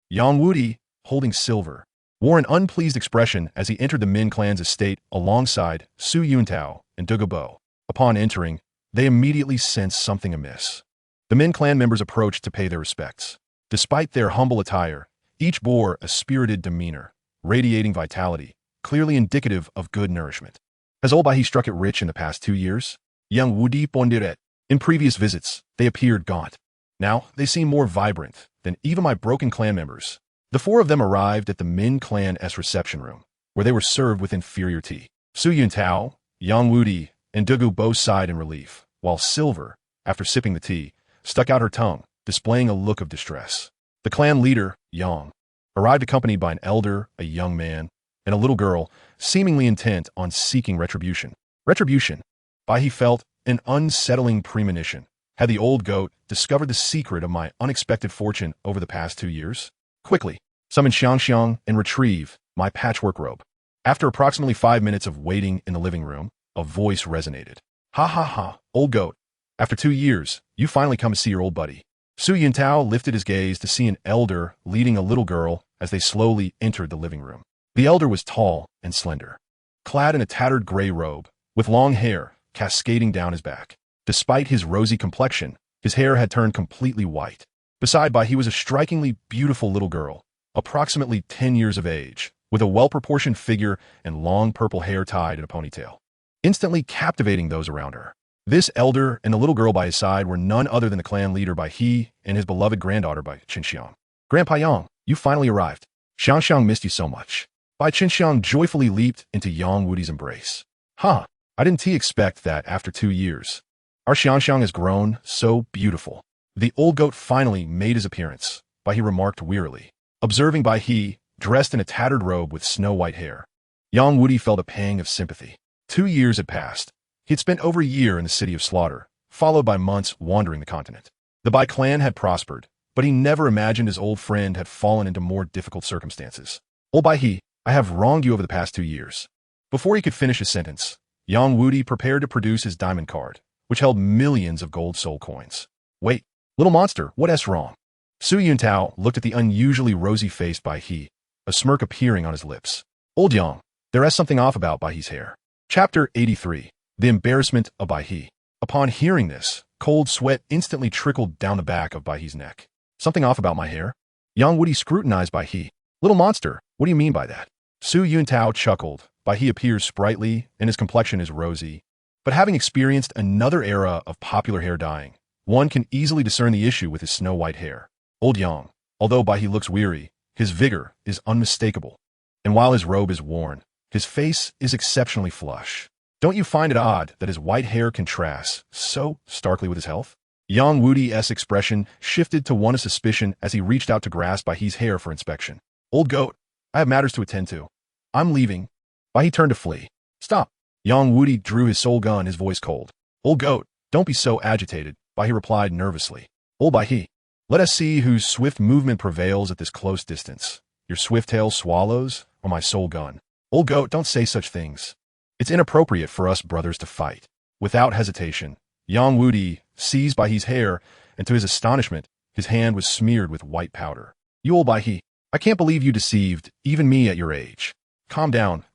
Yang Wudi, holding silver, wore an unpleased expression as he entered the Min clan's estate alongside Su Yuntao and Douluo. Upon entering, they immediately sensed something amiss. The Min clan members approached to pay their respects. Despite their humble attire, each bore a spirited demeanor, radiating vitality, clearly indicative of good nourishment. Has old Bai He struck it rich in the past 2 years? Yang Wudi pondered. In previous visits, they appeared gaunt. Now, they seem more vibrant than even my broken clan members. The 4 of them arrived at the Min clan's reception room, where they were served with inferior tea. Su Yuntao, Yang Wudi, and Douluo both sighed in relief, while Silver, after sipping the tea, stuck out her tongue, displaying a look of distress. The clan leader, Yang, arrived accompanied by an elder, a young man, and a little girl, seemingly intent on seeking retribution. Retribution. Bai He felt an unsettling premonition. Had the old goat discovered the secret of my unexpected fortune over the past 2 years? Quickly, summon Xiangxiang and retrieve my patchwork robe. After approximately 5 minutes of waiting in the living room, a voice resonated. Ha ha ha, old goat. After 2 years, you finally come to see your old buddy. Su Yuntao lifted his gaze to see an elder leading a little girl as they slowly entered the living room. The elder was tall and slender, clad in a tattered gray robe, with long hair cascading down his back. Despite his rosy complexion, his hair had turned completely white. Beside Bai He was a strikingly beautiful little girl, approximately 10 years of age, with a well-proportioned figure and long purple hair tied in a ponytail, instantly captivating those around her. This elder and the little girl by his side were none other than the clan leader Bai He and his beloved granddaughter Bai Qinxiang. Grandpa Yang, you finally arrived. Xiangxiang missed you so much. Bai Qinxiang joyfully leaped into Yang Wudi's embrace. I didn't expect that after 2 years. Our Xiangxiang has grown so beautiful. The old goat finally made his appearance, Bai He remarked wearily, observing Bai He dressed in a tattered robe with snow-white hair. Yang Wudi felt a pang of sympathy. 2 years had passed. He had spent over a year in the city of slaughter, followed by months wandering the continent. The Bai clan had prospered, but he never imagined his old friend had fallen into more difficult circumstances. Old Bai He, I have wronged you over the past 2 years. Before he could finish his sentence, Yang Wudi prepared to produce his diamond card, which held millions of gold soul coins. Wait, little monster, what's wrong? Su Yuntao looked at the unusually rosy-faced Bai He, a smirk appearing on his lips. Old Yang, there is something off about Bai He's hair. Chapter 83. The Embarrassment of Bai He. Upon hearing this, cold sweat instantly trickled down the back of Bai He's neck. Something off about my hair? Yang Wudi scrutinized Bai He. Little monster, what do you mean by that? Su Yuntao chuckled. Bai He appears sprightly, and his complexion is rosy. But having experienced another era of popular hair dyeing, one can easily discern the issue with his snow-white hair. Old Yang, although Bai He looks weary, his vigor is unmistakable. And while his robe is worn, his face is exceptionally flush. Don't you find it odd that his white hair contrasts so starkly with his health? Yang Wudi's expression shifted to one of suspicion as he reached out to grasp Bai He's hair for inspection. Old goat, I have matters to attend to. I'm leaving. Bai He turned to flee. Stop. Yang Wudi drew his soul gun, his voice cold. Old goat, don't be so agitated, Bai He replied nervously. Old Bai He, let us see whose swift movement prevails at this close distance. Your swift tail swallows or my soul gun? Old goat, don't say such things. It's inappropriate for us brothers to fight. Without hesitation, Yang Wudi seized Bai He's hair and to his astonishment, his hand was smeared with white powder. "You old Bai He, I can't believe you deceived, even me at your age." Calm down,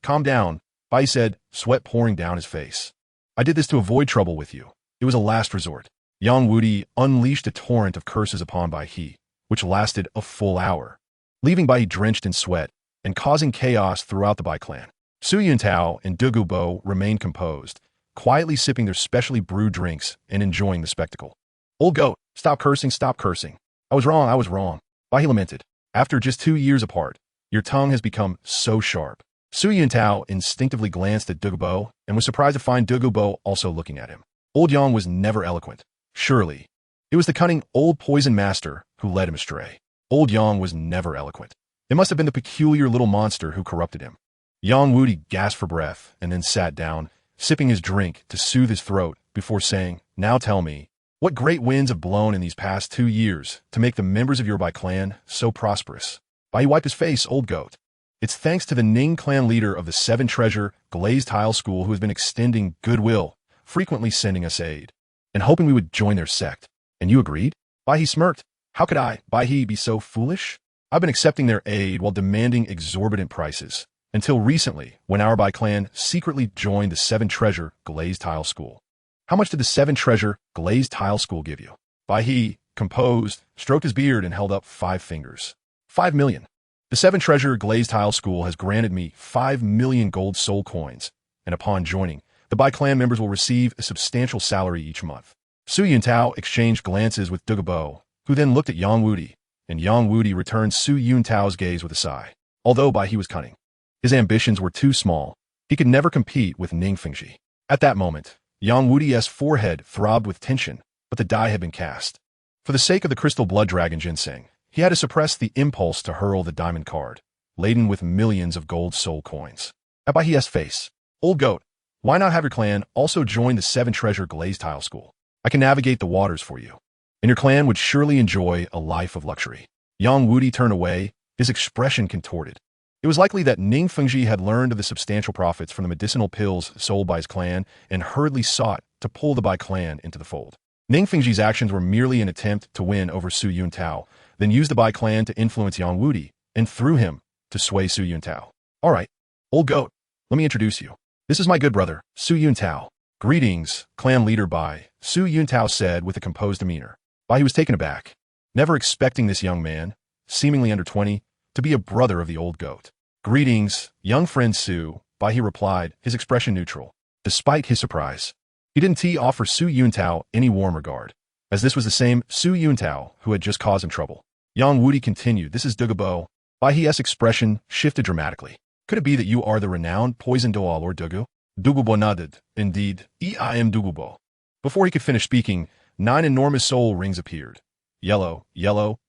Bai said, sweat pouring down his face. "I did this to avoid trouble with you. It was a last resort." Yang Wudi unleashed a torrent of curses upon Bai He, which lasted a full hour, leaving Bai He drenched in sweat and causing chaos throughout the Bai clan. Su Yuntao and Douluo remained composed, quietly sipping their specially brewed drinks and enjoying the spectacle. "Old goat, stop cursing. I was wrong. Bai He lamented. "After just 2 years apart, your tongue has become so sharp." Su Yuntao instinctively glanced at Douluo and was surprised to find Douluo also looking at him. Old Yang was never eloquent. Surely, it was the cunning old poison master who led him astray. Old Yang was never eloquent. It must have been the peculiar little monster who corrupted him. Yang Wudi gasped for breath and then sat down, sipping his drink to soothe his throat before saying, "Now tell me, what great winds have blown in these past 2 years to make the members of your Bai clan so prosperous?" Bai wiped his face, old goat. "It's thanks to the Ning clan leader of the 7 Treasure Glazed Tile School who has been extending goodwill, frequently sending us aid, and hoping we would join their sect. And you agreed?" Bai He smirked. "How could I, Bai He, be so foolish? I've been accepting their aid while demanding exorbitant prices, until recently, when our Bai clan secretly joined the 7 Treasure Glazed Tile School." "How much did the 7 Treasure Glazed Tile School give you?" Bai He, composed, stroked his beard and held up 5 fingers. 5 million. "The 7 Treasure Glazed Tile School has granted me 5 million gold soul coins, and upon joining, the Bai clan members will receive a substantial salary each month." Su Yuntao exchanged glances with Douluo, who then looked at Yang Wudi, and Yang Wudi returned Su Yuntao's gaze with a sigh. Although Bai He was cunning, his ambitions were too small. He could never compete with Ning Fengji. At that moment, Yang Wudi's forehead throbbed with tension, but the die had been cast. For the sake of the crystal blood dragon ginseng, he had to suppress the impulse to hurl the diamond card, laden with millions of gold soul coins. At Bai He's face, "Old goat, why not have your clan also join the 7 Treasure Glazed Tile School? I can navigate the waters for you, and your clan would surely enjoy a life of luxury." Yang Wudi turned away, his expression contorted. It was likely that Ning Fengji had learned of the substantial profits from the medicinal pills sold by his clan and hurriedly sought to pull the Bai clan into the fold. Ning Fengji's actions were merely an attempt to win over Su Yuntao, then use the Bai clan to influence Yang Wudi, and through him, to sway Su Yuntao. "All right, old goat, let me introduce you. This is my good brother, Su Yuntao." "Greetings, clan leader Bai," Su Yuntao said with a composed demeanor. Bai was taken aback, never expecting this young man, seemingly under 20, to be a brother of the old goat. "Greetings, young friend Su," Bai replied, his expression neutral. Despite his surprise, he didn't offer Su Yuntao any warm regard, as this was the same Su Yuntao who had just caused him trouble. Yang Wudi continued, "This is Douluo." Bai's expression shifted dramatically. "Could it be that you are the renowned poison Douluo Lord Douluo?" Douluo nodded. "Indeed, I am Douluo." Before he could finish speaking, 9 enormous soul rings appeared. Yellow,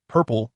purple,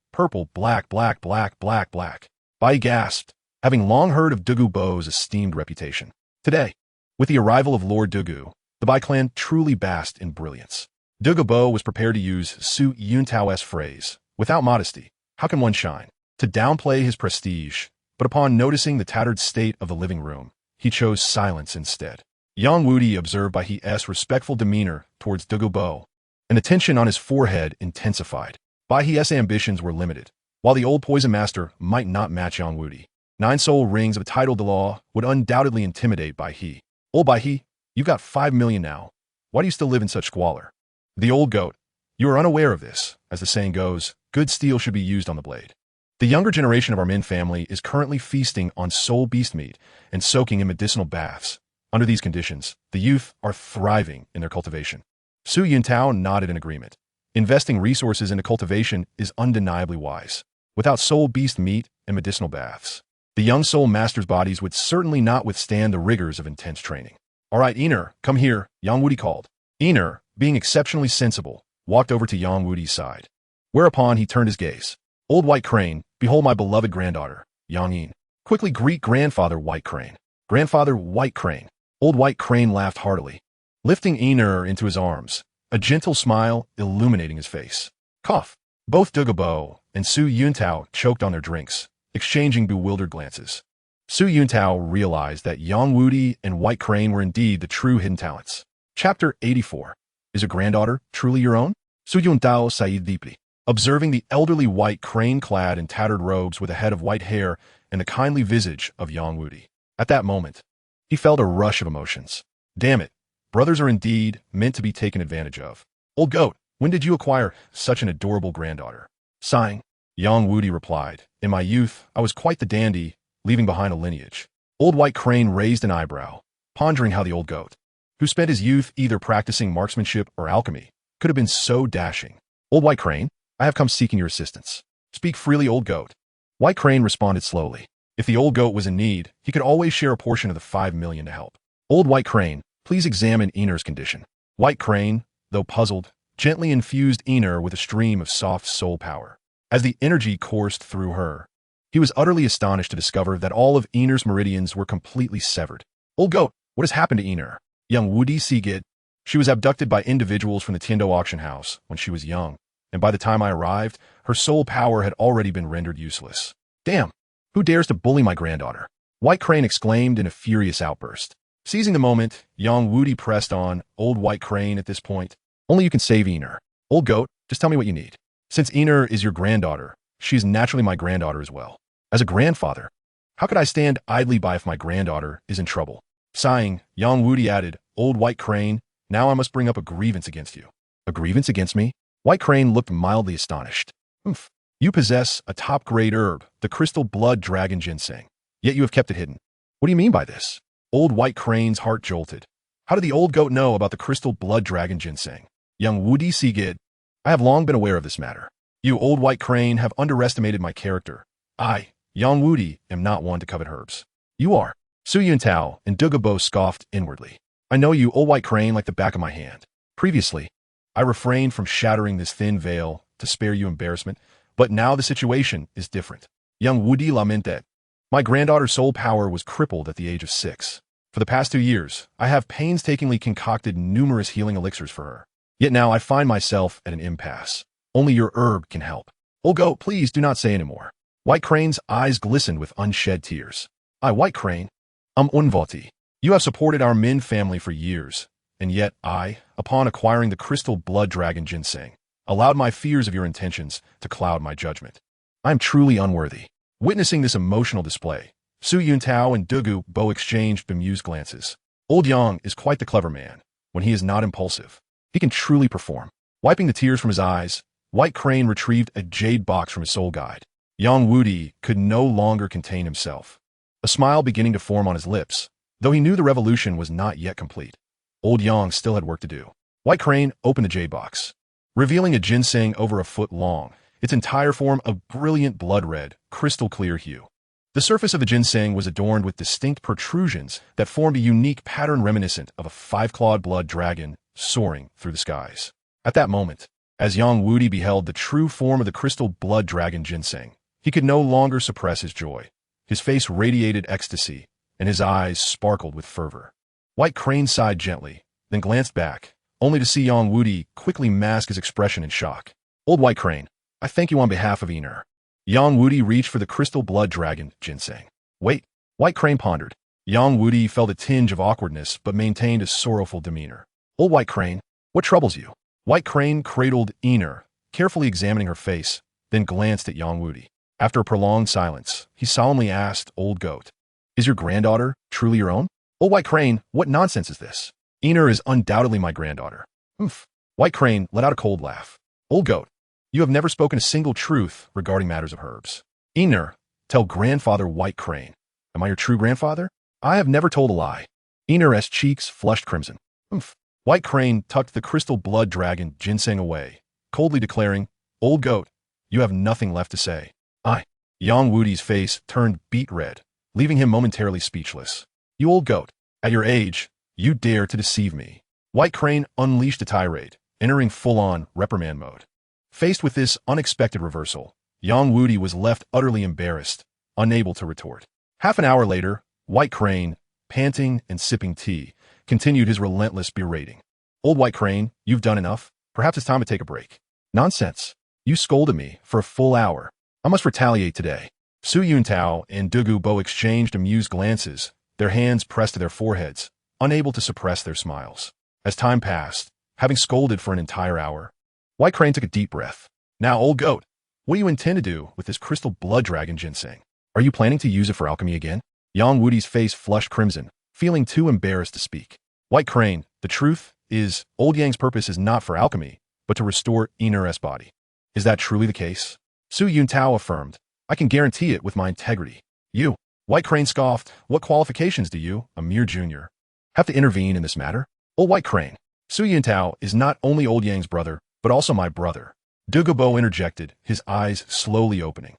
black. Bai gasped, having long heard of Douluo's esteemed reputation. Today, with the arrival of Lord Douluo, the Bai clan truly basked in brilliance. Douluo was prepared to use Su Yuntao's phrase, "Without modesty, how can one shine?" to downplay his prestige, but upon noticing the tattered state of the living room, he chose silence instead. Yang Wudi observed Bai's respectful demeanor towards Douluo, and the tension on his forehead intensified. Bai's ambitions were limited. While the old poison master might not match Yang Wudi, 9 soul rings of a title Douluo would undoubtedly intimidate Bai. "Old Bai, you've got 5 million now. Why do you still live in such squalor?" The old goat, "You are unaware of this. As the saying goes, good steel should be used on the blade. The younger generation of our Min family is currently feasting on soul beast meat and soaking in medicinal baths. Under these conditions, the youth are thriving in their cultivation." Su Yuntao nodded in agreement. Investing resources into cultivation is undeniably wise. Without soul beast meat and medicinal baths, the young soul masters' bodies would certainly not withstand the rigors of intense training. "All right, Ener, come here," Yang Wudi called. Ener, being exceptionally sensible, walked over to Yang Wudi's side. Whereupon he turned his gaze. "Old White Crane, behold my beloved granddaughter, Yang Yin. Quickly greet Grandfather White Crane." "Grandfather White Crane." Old White Crane laughed heartily, lifting Ener into his arms, a gentle smile illuminating his face. Cough. Both Douluo and Su Yuntao choked on their drinks, exchanging bewildered glances. Su Yuntao realized that Yang Wudi and White Crane were indeed the true hidden talents. Chapter 84. Is a granddaughter truly your own? Su Yuntao sighed deeply, observing the elderly white crane clad in tattered robes with a head of white hair and the kindly visage of Yang Wudi. At that moment, he felt a rush of emotions. Damn it, brothers are indeed meant to be taken advantage of. Old goat, when did you acquire such an adorable granddaughter? Sighing, Yang Wudi replied, in my youth, I was quite the dandy, leaving behind a lineage. Old white crane raised an eyebrow, pondering how the old goat, who spent his youth either practicing marksmanship or alchemy, could have been so dashing. Old white crane, I have come seeking your assistance. Speak freely, old goat. White crane responded slowly. If the old goat was in need, he could always share a portion of the 5 million to help. Old white crane, please examine Ener's condition. White crane, though puzzled, gently infused Ener with a stream of soft soul power. As the energy coursed through her, he was utterly astonished to discover that all of Ener's meridians were completely severed. Old goat, what has happened to Ener? Young Wudi Sigid. She was abducted by individuals from the Tiendo auction house when she was young, and by the time I arrived, her soul power had already been rendered useless. Damn! Who dares to bully my granddaughter? White crane exclaimed in a furious outburst. Seizing the moment, Yang Wudi pressed on, Old white crane at this point. Only you can save Ener. Old goat, just tell me what you need. Since Ener is your granddaughter, she is naturally my granddaughter as well. As a grandfather, how could I stand idly by if my granddaughter is in trouble? Sighing, Yang Wudi added, Old white crane, now I must bring up a grievance against you. A grievance against me? White crane looked mildly astonished. Oomph. You possess a top-grade herb, the crystal blood dragon ginseng, yet you have kept it hidden. What do you mean by this? Old white crane's heart jolted. How did the old goat know about the crystal blood dragon ginseng? Young Wudi Sigid, I have long been aware of this matter. You, old white crane, have underestimated my character. I, Yang Wudi, am not one to covet herbs. You are. Su Yuntao and Douluo scoffed inwardly. I know you, old white crane, like the back of my hand. Previously, I refrained from shattering this thin veil to spare you embarrassment, but now the situation is different. Young Wudi lamented. My granddaughter's soul power was crippled at the age of 6. For the past 2 years, I have painstakingly concocted numerous healing elixirs for her. Yet now I find myself at an impasse. Only your herb can help. Old goat, please do not say any more. White crane's eyes glistened with unshed tears. White crane, unvoti. You have supported our Min family for years, and yet I, upon acquiring the crystal blood dragon ginseng, allowed my fears of your intentions to cloud my judgment. I am truly unworthy. Witnessing this emotional display, Su Yuntao and Douluo exchanged bemused glances. Old Yang is quite the clever man. When he is not impulsive, he can truly perform. Wiping the tears from his eyes, White Crane retrieved a jade box from his soul guide. Yang Wudi could no longer contain himself, a smile beginning to form on his lips, though he knew the revolution was not yet complete. Old Yang still had work to do. White Crane opened the jade box, revealing a ginseng over a foot long, its entire form a brilliant blood-red, crystal-clear hue. The surface of the ginseng was adorned with distinct protrusions that formed a unique pattern reminiscent of a 5-clawed blood dragon soaring through the skies. At that moment, as Yang Wudi beheld the true form of the crystal blood dragon ginseng, he could no longer suppress his joy. His face radiated ecstasy, and his eyes sparkled with fervor. White Crane sighed gently, then glanced back, only to see Yang Wudi quickly mask his expression in shock. Old White Crane, I thank you on behalf of Ener. Yang Wudi reached for the crystal blood dragon ginseng. Wait, White Crane pondered. Yang Wudi felt a tinge of awkwardness but maintained a sorrowful demeanor. Old White Crane, what troubles you? White Crane cradled Ener, carefully examining her face, then glanced at Yang Wudi. After a prolonged silence, he solemnly asked Old Goat, Is your granddaughter truly your own? Old White Crane, what nonsense is this? Ener is undoubtedly my granddaughter. Oomph. White Crane let out a cold laugh. Old Goat, you have never spoken a single truth regarding matters of herbs. Ener, tell grandfather White Crane. Am I your true grandfather? I have never told a lie. Ener's cheeks flushed crimson. Oomph. White Crane tucked the crystal blood dragon ginseng away, coldly declaring, Old Goat, you have nothing left to say. Yang Wudi's face turned beet red, leaving him momentarily speechless. You old goat, at your age, you dare to deceive me. White Crane unleashed a tirade, entering full-on reprimand mode. Faced with this unexpected reversal, Yang Wudi was left utterly embarrassed, unable to retort. Half an hour later, White Crane, panting and sipping tea, continued his relentless berating. Old White Crane, you've done enough. Perhaps it's time to take a break. Nonsense. You scolded me for a full hour. I must retaliate today. Su Yuntao and Douluo exchanged amused glances, their hands pressed to their foreheads, unable to suppress their smiles. As time passed, having scolded for an entire hour, White Crane took a deep breath. Now, old goat, what do you intend to do with this crystal blood dragon ginseng? Are you planning to use it for alchemy again? Yang Wudi's face flushed crimson, feeling too embarrassed to speak. White Crane, the truth is, Old Yang's purpose is not for alchemy, but to restore Iner's body. Is that truly the case? Su Yuntao affirmed. I can guarantee it with my integrity. You, White Crane scoffed. What qualifications do you, a mere junior, have to intervene in this matter? Old White Crane, Su Yuntao is not only Old Yang's brother, but also my brother. Douluo interjected, his eyes slowly opening.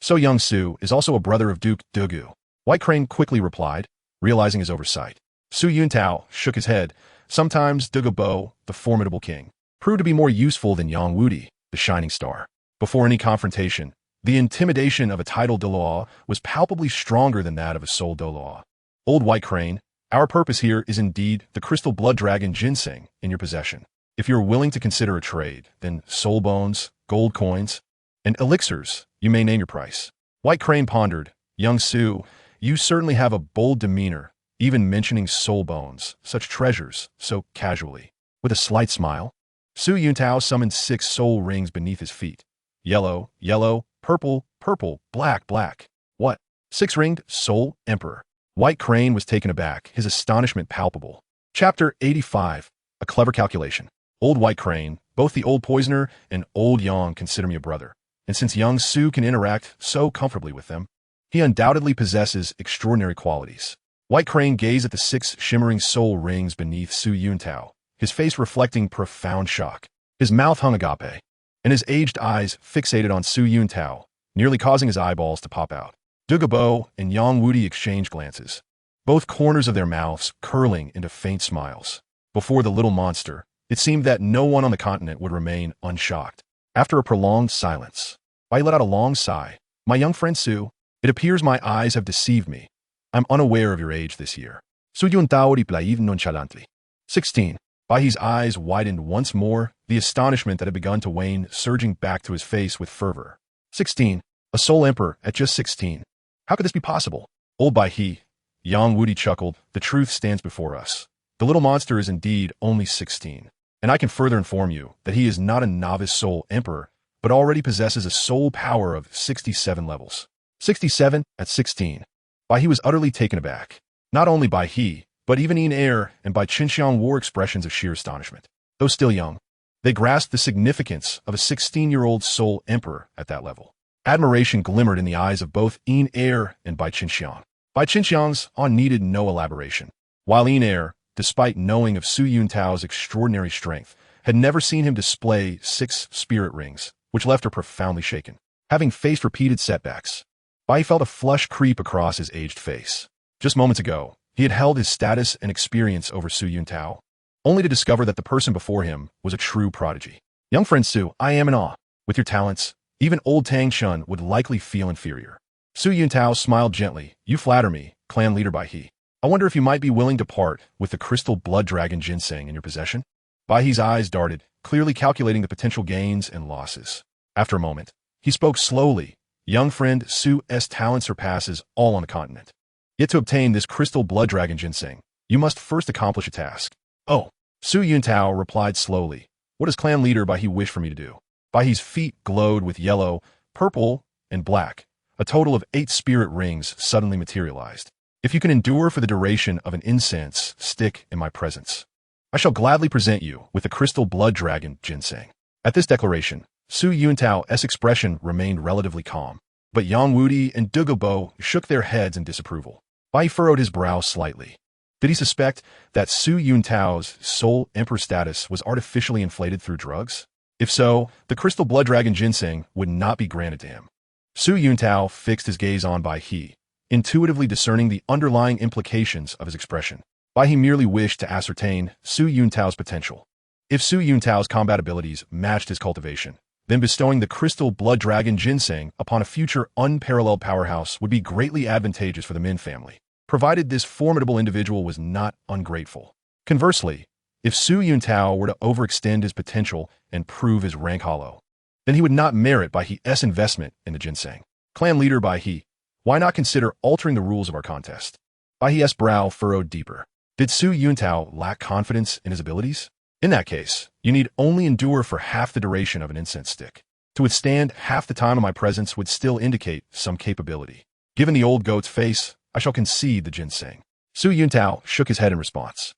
So young Su is also a brother of Duke Douluo. White Crane quickly replied, realizing his oversight. Su Yuntao shook his head. Sometimes Douluo, the formidable king, proved to be more useful than Yang Wudi, the shining star. Before any confrontation, the intimidation of a titled Douluo was palpably stronger than that of a soul Douluo. Old White Crane, our purpose here is indeed the crystal blood dragon ginseng in your possession. If you're willing to consider a trade, then soul bones, gold coins, and elixirs, you may name your price. White Crane pondered. Young Su, you certainly have a bold demeanor, even mentioning soul bones, such treasures, so casually. With a slight smile, Su Yuntao summoned 6 soul rings beneath his feet. Yellow, yellow, purple, purple, black, black. What? 6-ringed soul emperor. White Crane was taken aback, his astonishment palpable. Chapter 85. A clever calculation. Old White Crane, both the old poisoner and old Yang consider me a brother. And since young Su can interact so comfortably with them, he undoubtedly possesses extraordinary qualities. White Crane gazed at the 6 shimmering soul rings beneath Su Yuntao, his face reflecting profound shock. His mouth hung agape, and his aged eyes fixated on Su Yuntao, nearly causing his eyeballs to pop out. Douluo and Yang Wudi exchanged glances, both corners of their mouths curling into faint smiles. Before the little monster, it seemed that no one on the continent would remain unshocked. After a prolonged silence, I let out a long sigh. My young friend Su, it appears my eyes have deceived me. I'm unaware of your age this year. Su Yuntao replied nonchalantly. 16. Bai's eyes widened once more, the astonishment that had begun to wane surging back to his face with fervor. 16. A soul emperor at just 16. How could this be possible? Old Bai, Yang Wudi chuckled, the truth stands before us. The little monster is indeed only 16. And I can further inform you that he is not a novice soul emperor, but already possesses a soul power of 67 levels. 67 at 16. Bai was utterly taken aback. Not only by he, but even Iner and by Qinxiang wore expressions of sheer astonishment. Though still young, they grasped the significance of a 16-year-old soul emperor at that level. Admiration glimmered in the eyes of both Iner and Bai Qinxiang. Bai Qinxiang's on needed no elaboration, while Iner, despite knowing of Su Yuntao's extraordinary strength, had never seen him display 6 spirit rings, which left her profoundly shaken. Having faced repeated setbacks, Bai felt a flush creep across his aged face. Just moments ago, he had held his status and experience over Su Yuntao, only to discover that the person before him was a true prodigy. Young friend Su, I am in awe. With your talents, even old Tang Chun would likely feel inferior. Su Yuntao smiled gently. You flatter me, clan leader Bai. I wonder if you might be willing to part with the crystal blood dragon ginseng in your possession? Bai's eyes darted, clearly calculating the potential gains and losses. After a moment, he spoke slowly. Young friend Su's talent surpasses all on the continent. Yet to obtain this crystal blood dragon ginseng, you must first accomplish a task. Oh, Su Yuntao replied slowly. What does clan leader Bai wish for me to do? Bai's feet glowed with yellow, purple, and black. A total of 8 spirit rings suddenly materialized. If you can endure for the duration of an incense stick in my presence, I shall gladly present you with the crystal blood dragon ginseng. At this declaration, Su Yuntao's expression remained relatively calm, but Yang Wudi and Douluo shook their heads in disapproval. Bai furrowed his brow slightly. Did he suspect that Su Yuntao's soul emperor status was artificially inflated through drugs? If so, the crystal blood dragon ginseng would not be granted to him. Su Yuntao fixed his gaze on Bai, intuitively discerning the underlying implications of his expression. Bai merely wished to ascertain Su Yuntao's potential. If Su Yuntao's combat abilities matched his cultivation, then bestowing the crystal blood dragon ginseng upon a future unparalleled powerhouse would be greatly advantageous for the Min family, provided this formidable individual was not ungrateful. Conversely, if Su Yuntao were to overextend his potential and prove his rank hollow, then he would not merit Bai's investment in the ginseng. Clan leader Bai, why not consider altering the rules of our contest? Bai's brow furrowed deeper. Did Su Yuntao lack confidence in his abilities? In that case, you need only endure for half the duration of an incense stick. To withstand half the time of my presence would still indicate some capability. Given the old goat's face, I shall concede the ginseng. Su Yuntao shook his head in response.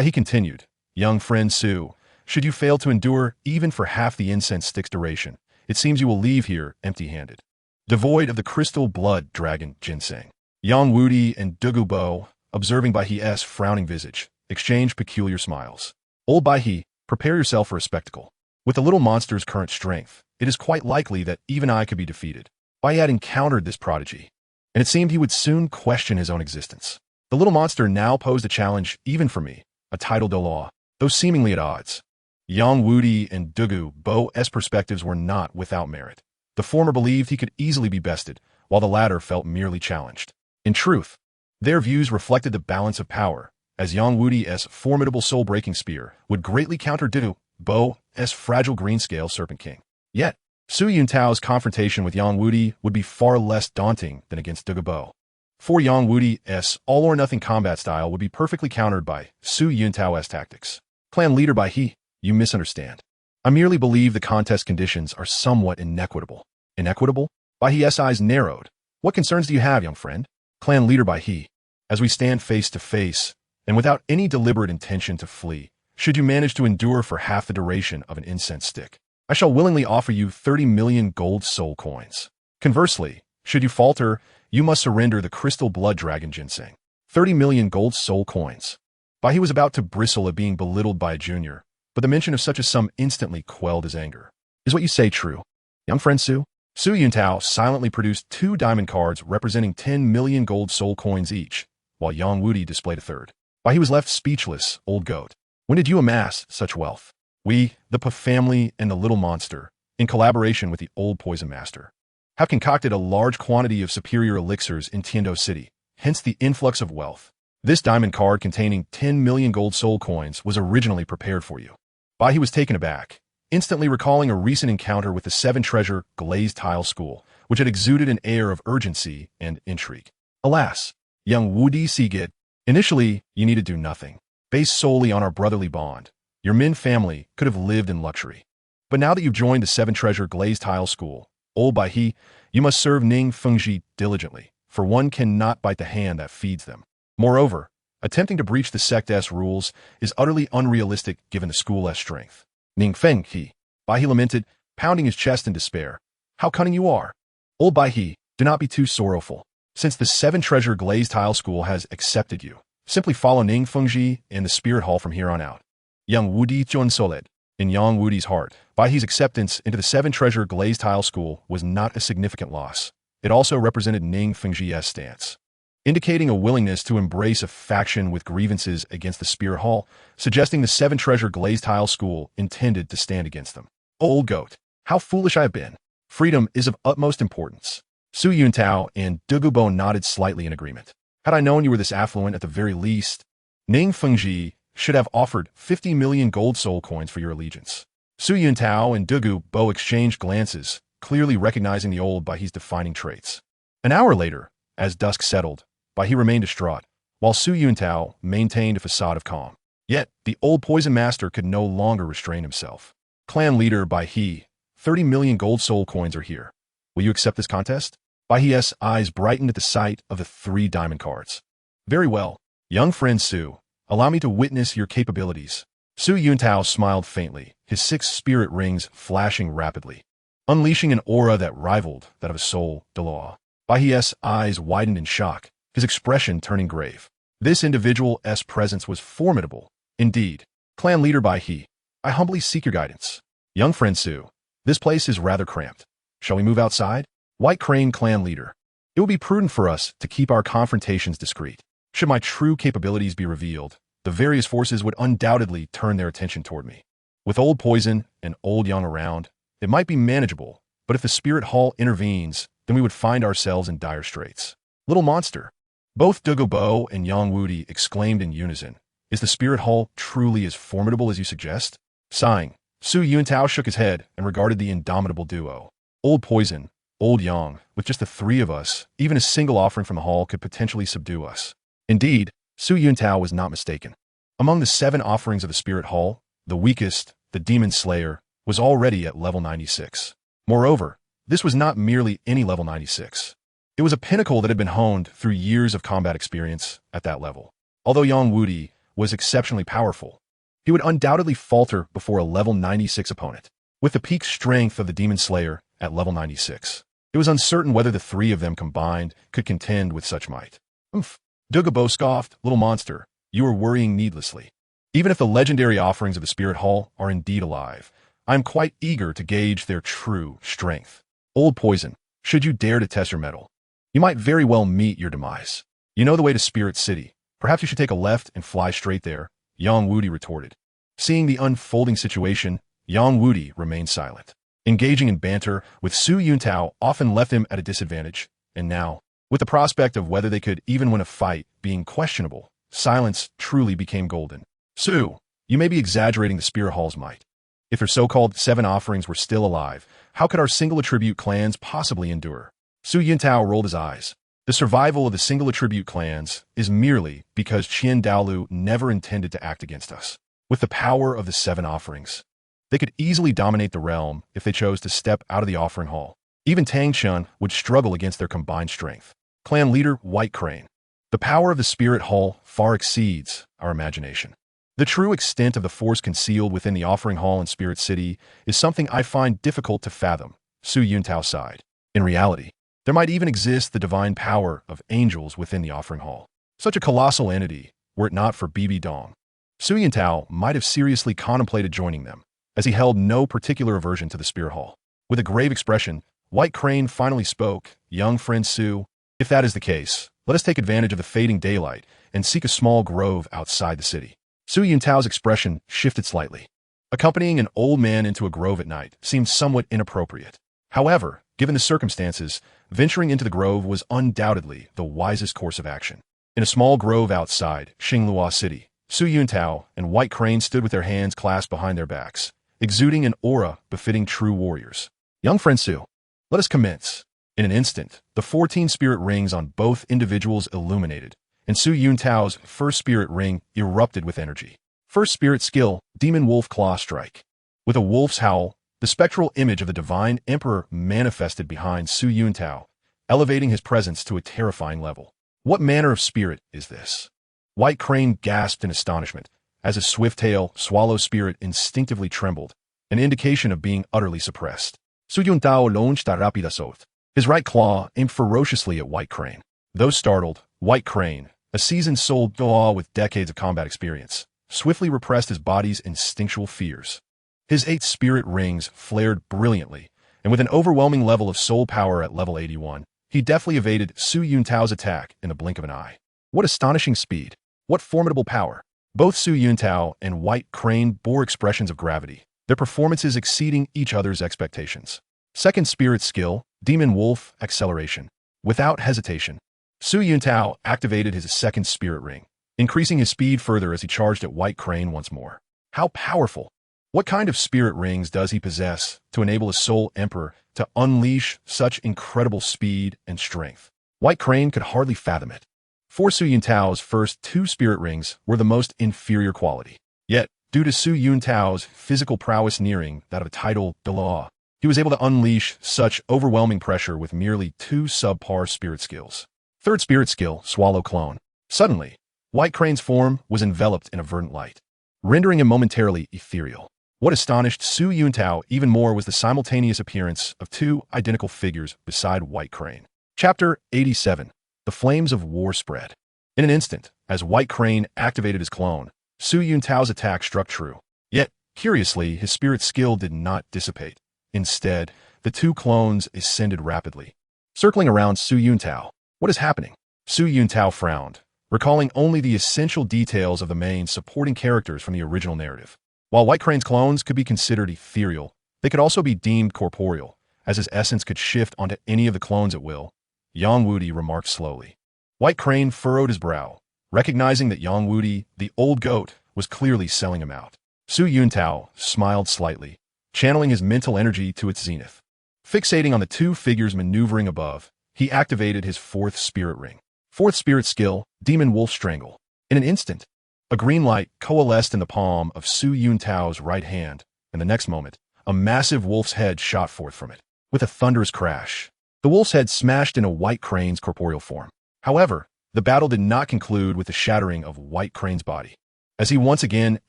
He continued, young friend Su, should you fail to endure even for half the incense stick's duration, it seems you will leave here empty-handed. Devoid of the crystal blood dragon ginseng. Yang Wudi and Douluo Bo, observing Baihe's frowning visage, exchanged peculiar smiles. Old Baihe, prepare yourself for a spectacle. With the little monster's current strength, it is quite likely that even I could be defeated. Baihe had encountered this prodigy, and it seemed he would soon question his own existence. The little monster now posed a challenge even for me, a titled Douluo, though seemingly at odds. Yang Wudi and Douluo Bo's perspectives were not without merit. The former believed he could easily be bested, while the latter felt merely challenged. In truth, their views reflected the balance of power, as Yang Wudi's formidable soul-breaking spear would greatly counter Douluo Bo's fragile green-scale Serpent King. Yet, Su Yuntao's confrontation with Yang Wudi would be far less daunting than against Douluo Bo. For Yang Wudi's all-or-nothing combat style would be perfectly countered by Su Yuntao's tactics. Clan leader Baihe, you misunderstand. I merely believe the contest conditions are somewhat inequitable. Inequitable? Baihe's eyes narrowed. What concerns do you have, young friend? Clan leader Baihe, as we stand face to face, and without any deliberate intention to flee, should you manage to endure for half the duration of an incense stick, I shall willingly offer you 30 million gold soul coins. Conversely, should you falter, you must surrender the crystal blood dragon ginseng. 30 million gold soul coins. Baihe was about to bristle at being belittled by a junior, but the mention of such a sum instantly quelled his anger. Is what you say true, young friend Su? Su Yuntao silently produced 2 diamond cards representing 10 million gold soul coins each, while Yang Wudi displayed a third. Baihe was left speechless, old goat. When did you amass such wealth? We, the Pa family and the little monster, in collaboration with the old poison master, have concocted a large quantity of superior elixirs in Tiando City, hence the influx of wealth. This diamond card containing 10 million gold soul coins was originally prepared for you. Baihe was taken aback, instantly recalling a recent encounter with the 7-treasure glazed tile school, which had exuded an air of urgency and intrigue. Alas, young Wudi Sigit, initially, you need to do nothing. Based solely on our brotherly bond, your Min family could have lived in luxury. But now that you've joined the 7-treasure glazed tile school, old Baihe, you must serve Ning Fengji diligently, for one cannot bite the hand that feeds them. Moreover, attempting to breach the sect's rules is utterly unrealistic given the school's strength. Ning Fengji, Baihe lamented, pounding his chest in despair. How cunning you are. Old Baihe, do not be too sorrowful. Since the 7-treasure glazed tile school has accepted you, simply follow Ning Fengji and the spirit hall from here on out. Young Wudi Junsoled, in Yang Wudi's heart, Baihe's acceptance into the 7-treasure glazed tile school was not a significant loss. It also represented Ning Fengji's stance, indicating a willingness to embrace a faction with grievances against the Spirit Hall, suggesting the 7-treasure glazed tile school intended to stand against them. Old goat, how foolish I have been. Freedom is of utmost importance. Su Yuntao and Douluo Bo nodded slightly in agreement. Had I known you were this affluent at the very least, Ning Fengji should have offered 50 million gold soul coins for your allegiance. Su Yuntao and Douluo Bo exchanged glances, clearly recognizing the old Baihe's defining traits. An hour later, as dusk settled, Baihe remained distraught, while Su Yuntao maintained a facade of calm. Yet, the old poison master could no longer restrain himself. Clan leader Baihe, 30 million gold soul coins are here. Will you accept this contest? Baihe's eyes brightened at the sight of the 3 diamond cards. Very well, young friend Su, allow me to witness your capabilities. Su Yuntao smiled faintly, his 6 spirit rings flashing rapidly, unleashing an aura that rivaled that of a soul Douluo. Baihe's eyes widened in shock, his expression turning grave. This individual's presence was formidable. Indeed, clan leader Baihe, I humbly seek your guidance. Young friend Su, this place is rather cramped. Shall we move outside? White Crane clan leader, it will be prudent for us to keep our confrontations discreet. Should my true capabilities be revealed, the various forces would undoubtedly turn their attention toward me. With old poison and old young around, it might be manageable, but if the Spirit Hall intervenes, then we would find ourselves in dire straits. Little monster. Both Douluo Bo and Yang Wudi exclaimed in unison, is the Spirit Hall truly as formidable as you suggest? Sighing, Su Yuntao shook his head and regarded the indomitable duo. Old poison, old yang, with just the 3 of us, even a single offering from the hall could potentially subdue us. Indeed, Su Yuntao was not mistaken. Among the 7 offerings of the Spirit Hall, the weakest, the Demon Slayer, was already at level 96. Moreover, this was not merely any level 96. It was a pinnacle that had been honed through years of combat experience at that level. Although Yang Wudi was exceptionally powerful, he would undoubtedly falter before a level 96 opponent. With the peak strength of the Demon Slayer at level 96, it was uncertain whether the three of them combined could contend with such might. Oomph. Dugabo scoffed, "Little monster, you are worrying needlessly. Even if the legendary offerings of the Spirit Hall are indeed alive, I am quite eager to gauge their true strength. Old poison, should you dare to test your mettle, you might very well meet your demise. You know the way to Spirit City. Perhaps you should take a left and fly straight there," Yang Wudi retorted. Seeing the unfolding situation, Yang Wudi remained silent. Engaging in banter with Su Yuntao often left him at a disadvantage, and now, with the prospect of whether they could even win a fight being questionable, silence truly became golden. "Su, you may be exaggerating the Spirit Hall's might. If their so-called 7 offerings were still alive, how could our single attribute clans possibly endure?" Su Yuntao rolled his eyes. The survival of the single attribute clans is merely because Qian Douluo never intended to act against us. With the power of the 7 offerings, they could easily dominate the realm if they chose to step out of the offering hall. Even Tangchun would struggle against their combined strength. Clan leader White Crane. The power of the Spirit Hall far exceeds our imagination. The true extent of the force concealed within the offering hall in Spirit City is something I find difficult to fathom, Su Yuntao sighed. In reality, there might even exist the divine power of angels within the offering hall. Such a colossal entity, were it not for Bibi Dong. Su Yuntao might have seriously contemplated joining them, as he held no particular aversion to the Spirit Hall. With a grave expression, White Crane finally spoke, "Young friend Su, if that is the case, let us take advantage of the fading daylight and seek a small grove outside the city." Su Yuntao's expression shifted slightly. Accompanying an old man into a grove at night seemed somewhat inappropriate. However, given the circumstances, venturing into the grove was undoubtedly the wisest course of action. In a small grove outside Xinglua City, Su Yuntao and White Crane stood with their hands clasped behind their backs, exuding an aura befitting true warriors. "Young friend Su, let us commence." In an instant, the 14 spirit rings on both individuals illuminated, and Su Yuntao's first spirit ring erupted with energy. First spirit skill, Demon Wolf Claw Strike. With a wolf's howl, the spectral image of the Divine Emperor manifested behind Su Yuntao, elevating his presence to a terrifying level. What manner of spirit is this? White Crane gasped in astonishment, as a swift-tail swallow spirit instinctively trembled, an indication of being utterly suppressed. Su Yuntao launched a rápida assault. His right claw aimed ferociously at White Crane. Though startled, White Crane, a seasoned Soul Dou with decades of combat experience, swiftly repressed his body's instinctual fears. His 8 spirit rings flared brilliantly, and with an overwhelming level of soul power at level 81, he deftly evaded Su Yuntao's attack in the blink of an eye. What astonishing speed! What formidable power! Both Su Yuntao and White Crane bore expressions of gravity, their performances exceeding each other's expectations. Second spirit skill, Demon Wolf Acceleration. Without hesitation, Su Yuntao activated his second spirit ring, increasing his speed further as he charged at White Crane once more. How powerful! What kind of spirit rings does he possess to enable a Soul Emperor to unleash such incredible speed and strength? White Crane could hardly fathom it. For Su Yuntao's first 2 spirit rings were the most inferior quality. Yet, due to Su Yuntao's physical prowess nearing that of a titled Douluo, he was able to unleash such overwhelming pressure with merely 2 subpar spirit skills. Third spirit skill, Swallow Clone. Suddenly, White Crane's form was enveloped in a verdant light, rendering him momentarily ethereal. What astonished Su Yuntao even more was the simultaneous appearance of 2 identical figures beside White Crane. Chapter 87. The Flames of War Spread. In an instant, as White Crane activated his clone, Su Yuntao's attack struck true. Yet, curiously, his spirit skill did not dissipate. Instead, the 2 clones ascended rapidly, circling around Su Yuntao. What is happening? Su Yuntao frowned, recalling only the essential details of the main supporting characters from the original narrative. While White Crane's clones could be considered ethereal, they could also be deemed corporeal, as his essence could shift onto any of the clones at will. Yang Wudi remarked slowly. White Crane furrowed his brow, recognizing that Yang Wudi, the old goat, was clearly selling him out. Su Yuntao smiled slightly, channeling his mental energy to its zenith. Fixating on the 2 figures maneuvering above, he activated his 4th spirit ring. 4th spirit skill, Demon Wolf Strangle. In an instant, A green light coalesced in the palm of Su Yuntao's right hand, and the next moment, a massive wolf's head shot forth from it. With a thunderous crash, the wolf's head smashed into White Crane's corporeal form. However, the battle did not conclude with the shattering of White Crane's body, as he once again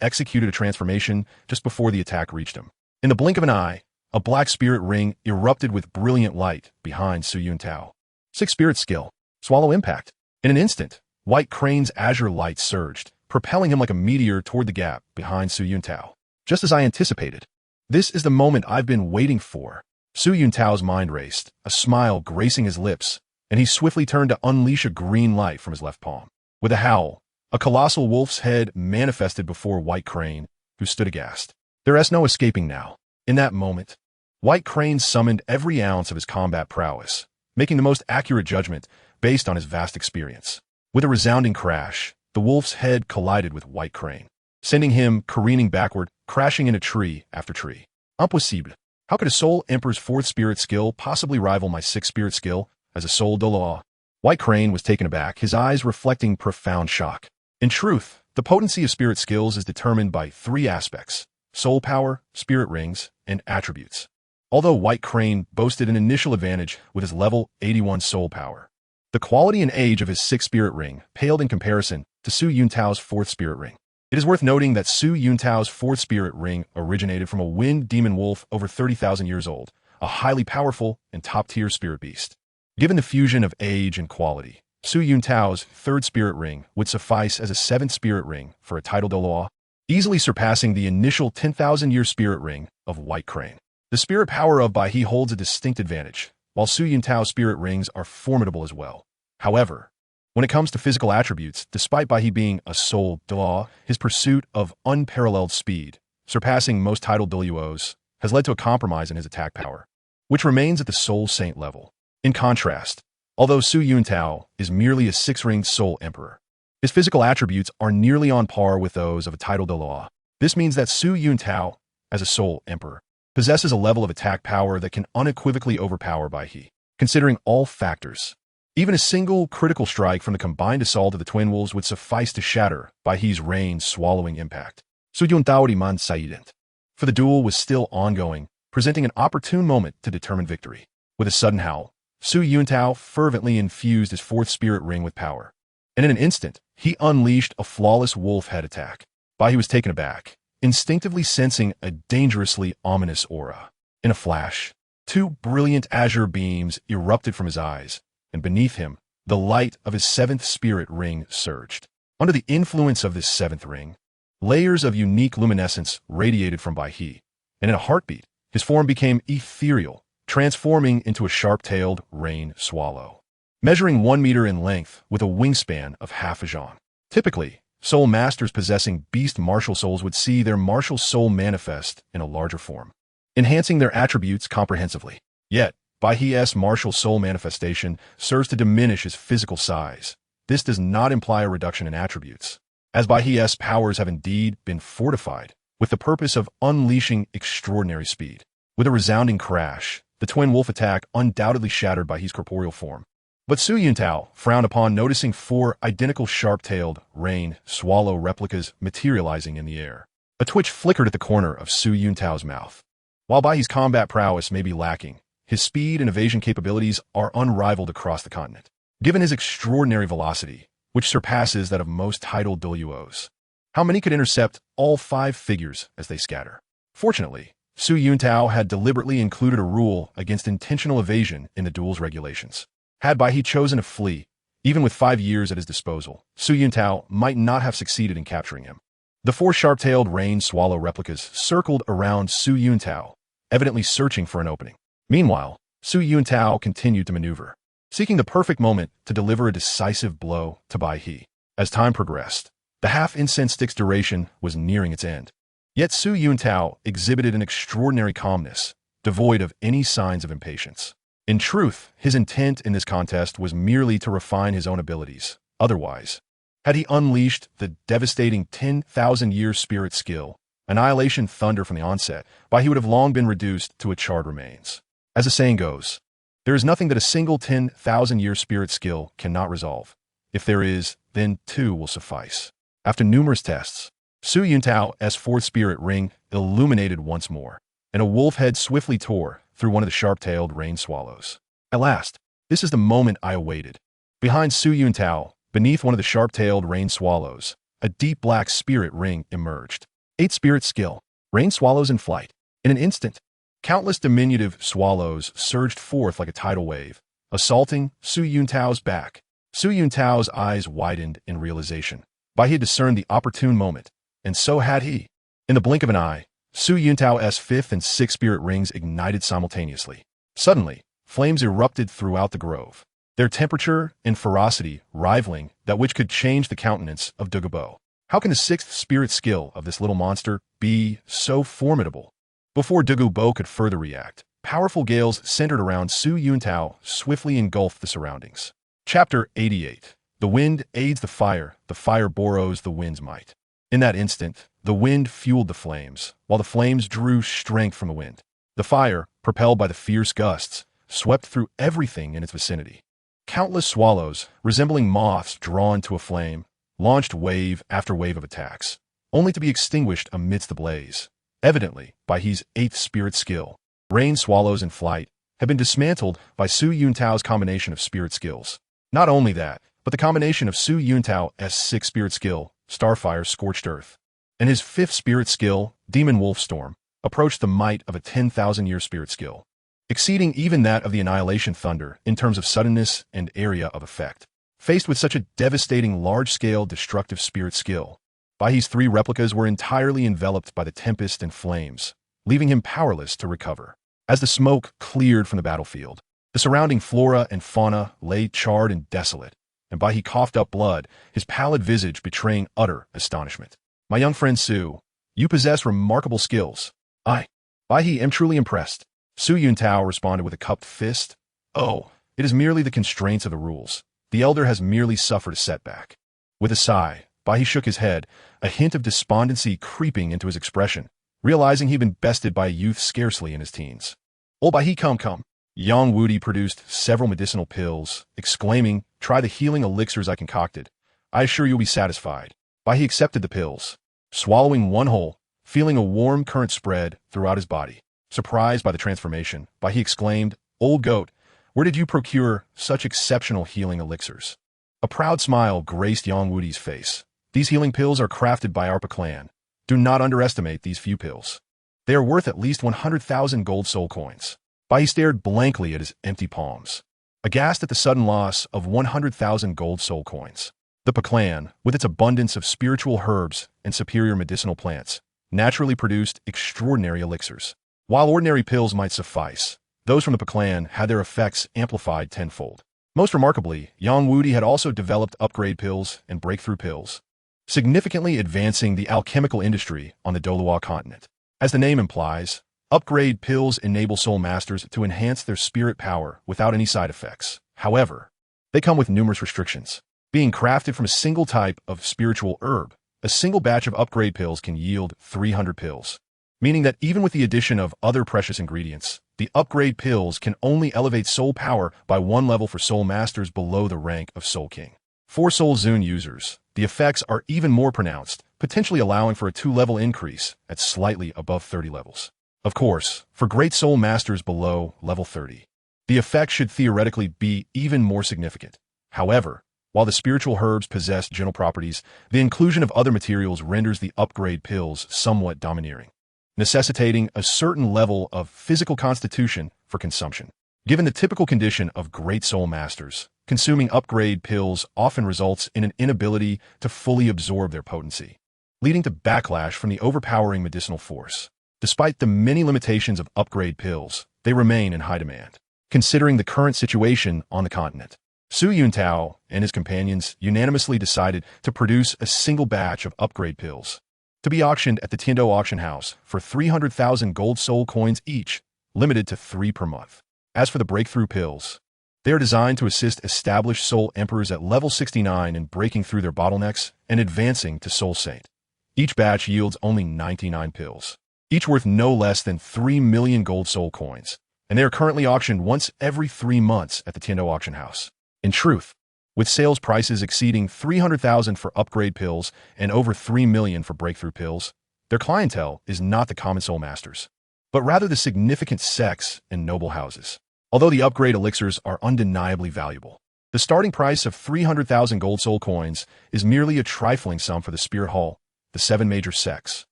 executed a transformation just before the attack reached him. In the blink of an eye, a black spirit ring erupted with brilliant light behind Su Yuntao. 6 spirit skill, swallow impact. In an instant, White Crane's azure light surged, propelling him like a meteor toward the gap behind Su Yuntao. Just as I anticipated. This is the moment I've been waiting for. Su Yuntao's mind raced, a smile gracing his lips, and he swiftly turned to unleash a green light from his left palm. With a howl, a colossal wolf's head manifested before White Crane, who stood aghast. There is no escaping now. In that moment, White Crane summoned every ounce of his combat prowess, making the most accurate judgment based on his vast experience. With a resounding crash, the wolf's head collided with White Crane, sending him careening backward, crashing into tree after tree. Impossible. How could a Soul Emperor's 4th spirit skill possibly rival my 6th spirit skill as a Soul Douluo? White Crane was taken aback, his eyes reflecting profound shock. In truth, the potency of spirit skills is determined by 3 aspects: soul power, spirit rings, and attributes. Although White Crane boasted an initial advantage with his level 81 soul power, the quality and age of his 6th spirit ring paled in comparison to Su Yuntao's 4th spirit ring. It is worth noting that Su Yuntao's 4th spirit ring originated from a wind demon wolf over 30,000 years old, a highly powerful and top-tier spirit beast. Given the fusion of age and quality, Su Yuntao's 3rd spirit ring would suffice as a 7th spirit ring for a title Douluo, easily surpassing the initial 10,000-year spirit ring of White Crane. The spirit power of Bai He holds a distinct advantage, while Su Yuntao's spirit rings are formidable as well. However, when it comes to physical attributes, despite Bai He being a Soul Douluo, his pursuit of unparalleled speed, surpassing most title Douluos, has led to a compromise in his attack power, which remains at the Soul Saint level. In contrast, although Su Yuntao is merely a 6-ringed Soul Emperor, his physical attributes are nearly on par with those of a title Douluo. This means that Su Yuntao, as a Soul Emperor, possesses a level of attack power that can unequivocally overpower Bai He. Considering all factors, even a single critical strike from the combined assault of the Twin Wolves would suffice to shatter Bai He's rain-swallowing impact. Su Yuntao man saident. For the duel was still ongoing, presenting an opportune moment to determine victory. With a sudden howl, Su Yuntao fervently infused his 4th spirit ring with power, and in an instant, he unleashed a flawless wolf head attack. Bai He was taken aback, instinctively sensing a dangerously ominous aura. In a flash, 2 brilliant azure beams erupted from his eyes, and beneath him, the light of his 7th spirit ring surged. Under the influence of this 7th ring, layers of unique luminescence radiated from Bai He, and in a heartbeat, his form became ethereal, transforming into a sharp-tailed rain swallow, measuring 1 meter in length with a wingspan of half a zhang. Typically, soul masters possessing beast martial souls would see their martial soul manifest in a larger form, enhancing their attributes comprehensively. Yet, Bai He's martial soul manifestation serves to diminish his physical size. This does not imply a reduction in attributes, as Bai He's powers have indeed been fortified with the purpose of unleashing extraordinary speed. With a resounding crash, the twin wolf attack undoubtedly shattered Bai He's corporeal form. But Su Yuntao frowned upon noticing 4 identical sharp-tailed rain swallow replicas materializing in the air. A twitch flickered at the corner of Su Yuntao's mouth. While Bai He's combat prowess may be lacking, his speed and evasion capabilities are unrivaled across the continent. Given his extraordinary velocity, which surpasses that of most titled Douluos, how many could intercept all 5 figures as they scatter? Fortunately, Su Yuntao had deliberately included a rule against intentional evasion in the duel's regulations. Had Bai He chosen to flee, even with 5 years at his disposal, Su Yuntao might not have succeeded in capturing him. The 4 sharp-tailed rain swallow replicas circled around Su Yuntao, evidently searching for an opening. Meanwhile, Su Yuntao continued to maneuver, seeking the perfect moment to deliver a decisive blow to Bai He. As time progressed, the half-incense stick's duration was nearing its end. Yet Su Yuntao exhibited an extraordinary calmness, devoid of any signs of impatience. In truth, his intent in this contest was merely to refine his own abilities. Otherwise, had he unleashed the devastating 10,000-year spirit skill, Annihilation Thunder from the onset, Bai He would have long been reduced to a charred remains. As the saying goes, there is nothing that a single 10,000-year spirit skill cannot resolve. If there is, then 2 will suffice. After numerous tests, Su Yuntao's fourth spirit ring illuminated once more, and a wolf head swiftly tore through one of the sharp-tailed rain swallows. At last, this is the moment I awaited. Behind Su Yuntao, beneath one of the sharp-tailed rain swallows, a deep black spirit ring emerged. 8 spirit skill, rain swallows in flight. In an instant, countless diminutive swallows surged forth like a tidal wave, assaulting Su Yuntao's back. Su Yuntao's eyes widened in realization. He had discerned the opportune moment, and so had he. In the blink of an eye, Su Yuntao's 5th and 6th spirit rings ignited simultaneously. Suddenly, flames erupted throughout the grove, their temperature and ferocity rivaling that which could change the countenance of Douluo. How can the 6th spirit skill of this little monster be so formidable? Before Douluo could further react, powerful gales centered around Su Yuntao swiftly engulfed the surroundings. Chapter 88. The wind aids the fire borrows the wind's might. In that instant, the wind fueled the flames, while the flames drew strength from the wind. The fire, propelled by the fierce gusts, swept through everything in its vicinity. Countless swallows, resembling moths drawn to a flame, launched wave after wave of attacks, only to be extinguished amidst the blaze. Evidently, by his 8th spirit skill, rain swallows in flight had been dismantled by Su Yuntao's combination of spirit skills. Not only that, but the combination of Su Yuntao's 6th spirit skill, Starfire's Scorched Earth, and his 5th spirit skill, Demon Wolf Storm, approached the might of a 10,000-year spirit skill, exceeding even that of the Annihilation Thunder in terms of suddenness and area of effect. Faced with such a devastating large-scale destructive spirit skill, Baihe's 3 replicas were entirely enveloped by the tempest and flames, leaving him powerless to recover. As the smoke cleared from the battlefield, the surrounding flora and fauna lay charred and desolate, and Baihe coughed up blood, his pallid visage betraying utter astonishment. My young friend Su, you possess remarkable skills. Baihe am truly impressed. Su Yuntao responded with a cupped fist. Oh, it is merely the constraints of the rules. The elder has merely suffered a setback. With a sigh, Baihe shook his head, a hint of despondency creeping into his expression, realizing he'd been bested by a youth scarcely in his teens. Oh, Baihe, come. Yang Wudi produced several medicinal pills, exclaiming, try the healing elixirs I concocted. I assure you'll be satisfied. Baihe accepted the pills, swallowing one whole, feeling a warm current spread throughout his body. Surprised by the transformation, Baihe exclaimed, Old goat, where did you procure such exceptional healing elixirs? A proud smile graced Yang Wudi's face. These healing pills are crafted by our clan. Do not underestimate these few pills. They are worth at least 100,000 gold soul coins. Baihe stared blankly at his empty palms, aghast at the sudden loss of 100,000 gold soul coins. The clan, with its abundance of spiritual herbs and superior medicinal plants, naturally produced extraordinary elixirs. While ordinary pills might suffice, those from the clan had their effects amplified tenfold. Most remarkably, Yang Wudi had also developed upgrade pills and breakthrough pills, significantly advancing the alchemical industry on the Douluo continent. As the name implies, upgrade pills enable soul masters to enhance their spirit power without any side effects. However, they come with numerous restrictions. Being crafted from a single type of spiritual herb, a single batch of upgrade pills can yield 300 pills, meaning that even with the addition of other precious ingredients, the upgrade pills can only elevate soul power by 1 level for soul masters below the rank of Soul King. For Soul Zune users, the effects are even more pronounced, potentially allowing for a 2-level increase at slightly above 30 levels. Of course, for great soul masters below level 30, the effect should theoretically be even more significant. However, while the spiritual herbs possess general properties, the inclusion of other materials renders the upgrade pills somewhat domineering, necessitating a certain level of physical constitution for consumption. Given the typical condition of great soul masters, consuming upgrade pills often results in an inability to fully absorb their potency, leading to backlash from the overpowering medicinal force. Despite the many limitations of upgrade pills, they remain in high demand. Considering the current situation on the continent, Su Yuntao and his companions unanimously decided to produce a single batch of upgrade pills, to be auctioned at the Tiandou auction house for 300,000 gold soul coins each, limited to 3 per month. As for the breakthrough pills, they are designed to assist established soul emperors at level 69 in breaking through their bottlenecks and advancing to Soul Saint. Each batch yields only 99 pills, each worth no less than 3 million gold soul coins, and they are currently auctioned once every 3 months at the Tiandou auction house. In truth, with sales prices exceeding 300,000 for upgrade pills and over 3 million for breakthrough pills. Their clientele is not the common soul masters, but rather the significant sects and noble houses. Although the upgrade elixirs are undeniably valuable, the starting price of 300,000 gold soul coins is merely a trifling sum for the Spirit Hall, the 7 major sects,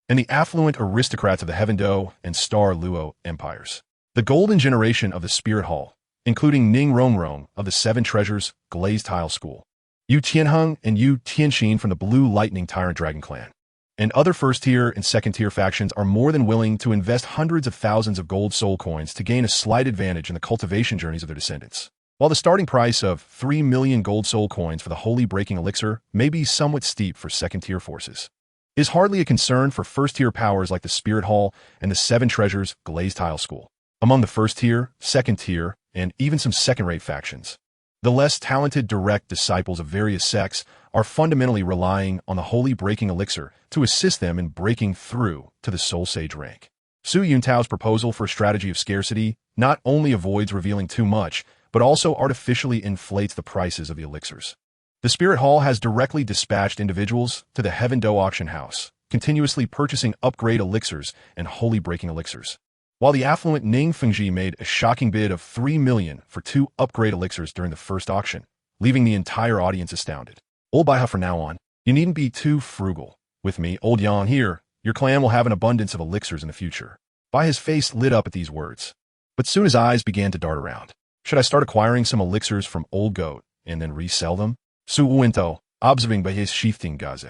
and the affluent aristocrats of the Heaven Dou and Star Dou empires. The golden generation of the Spirit Hall, including Ning Rongrong of the 7 Treasures Glazed Tile School, Yu Tianheng and Yu Tianxin from the Blue Lightning Tyrant Dragon Clan, and other first-tier and second-tier factions are more than willing to invest hundreds of thousands of gold soul coins to gain a slight advantage in the cultivation journeys of their descendants. While the starting price of 3 million gold soul coins for the Holy Breaking Elixir may be somewhat steep for second-tier forces, it is hardly a concern for first-tier powers like the Spirit Hall and the 7 Treasures Glazed Tile School. Among the first-tier, second-tier, and even some second-rate factions, the less talented direct disciples of various sects are fundamentally relying on the Holy Breaking Elixir to assist them in breaking through to the Soul Sage rank. Su Yuntao's proposal for a strategy of scarcity not only avoids revealing too much, but also artificially inflates the prices of the elixirs. The Spirit Hall has directly dispatched individuals to the Heaven Dou auction house, continuously purchasing upgrade elixirs and Holy Breaking elixirs, while the affluent Ning Fengji made a shocking bid of 3 million for 2 upgrade elixirs during the first auction, leaving the entire audience astounded. Old Baiha, from now on, you needn't be too frugal. With me, Old Yang here, your clan will have an abundance of elixirs in the future. Baiha's face lit up at these words, but soon his eyes began to dart around. Should I start acquiring some elixirs from Old Goat and then resell them? Su Yuntao, observing Baiha's shifting gaze,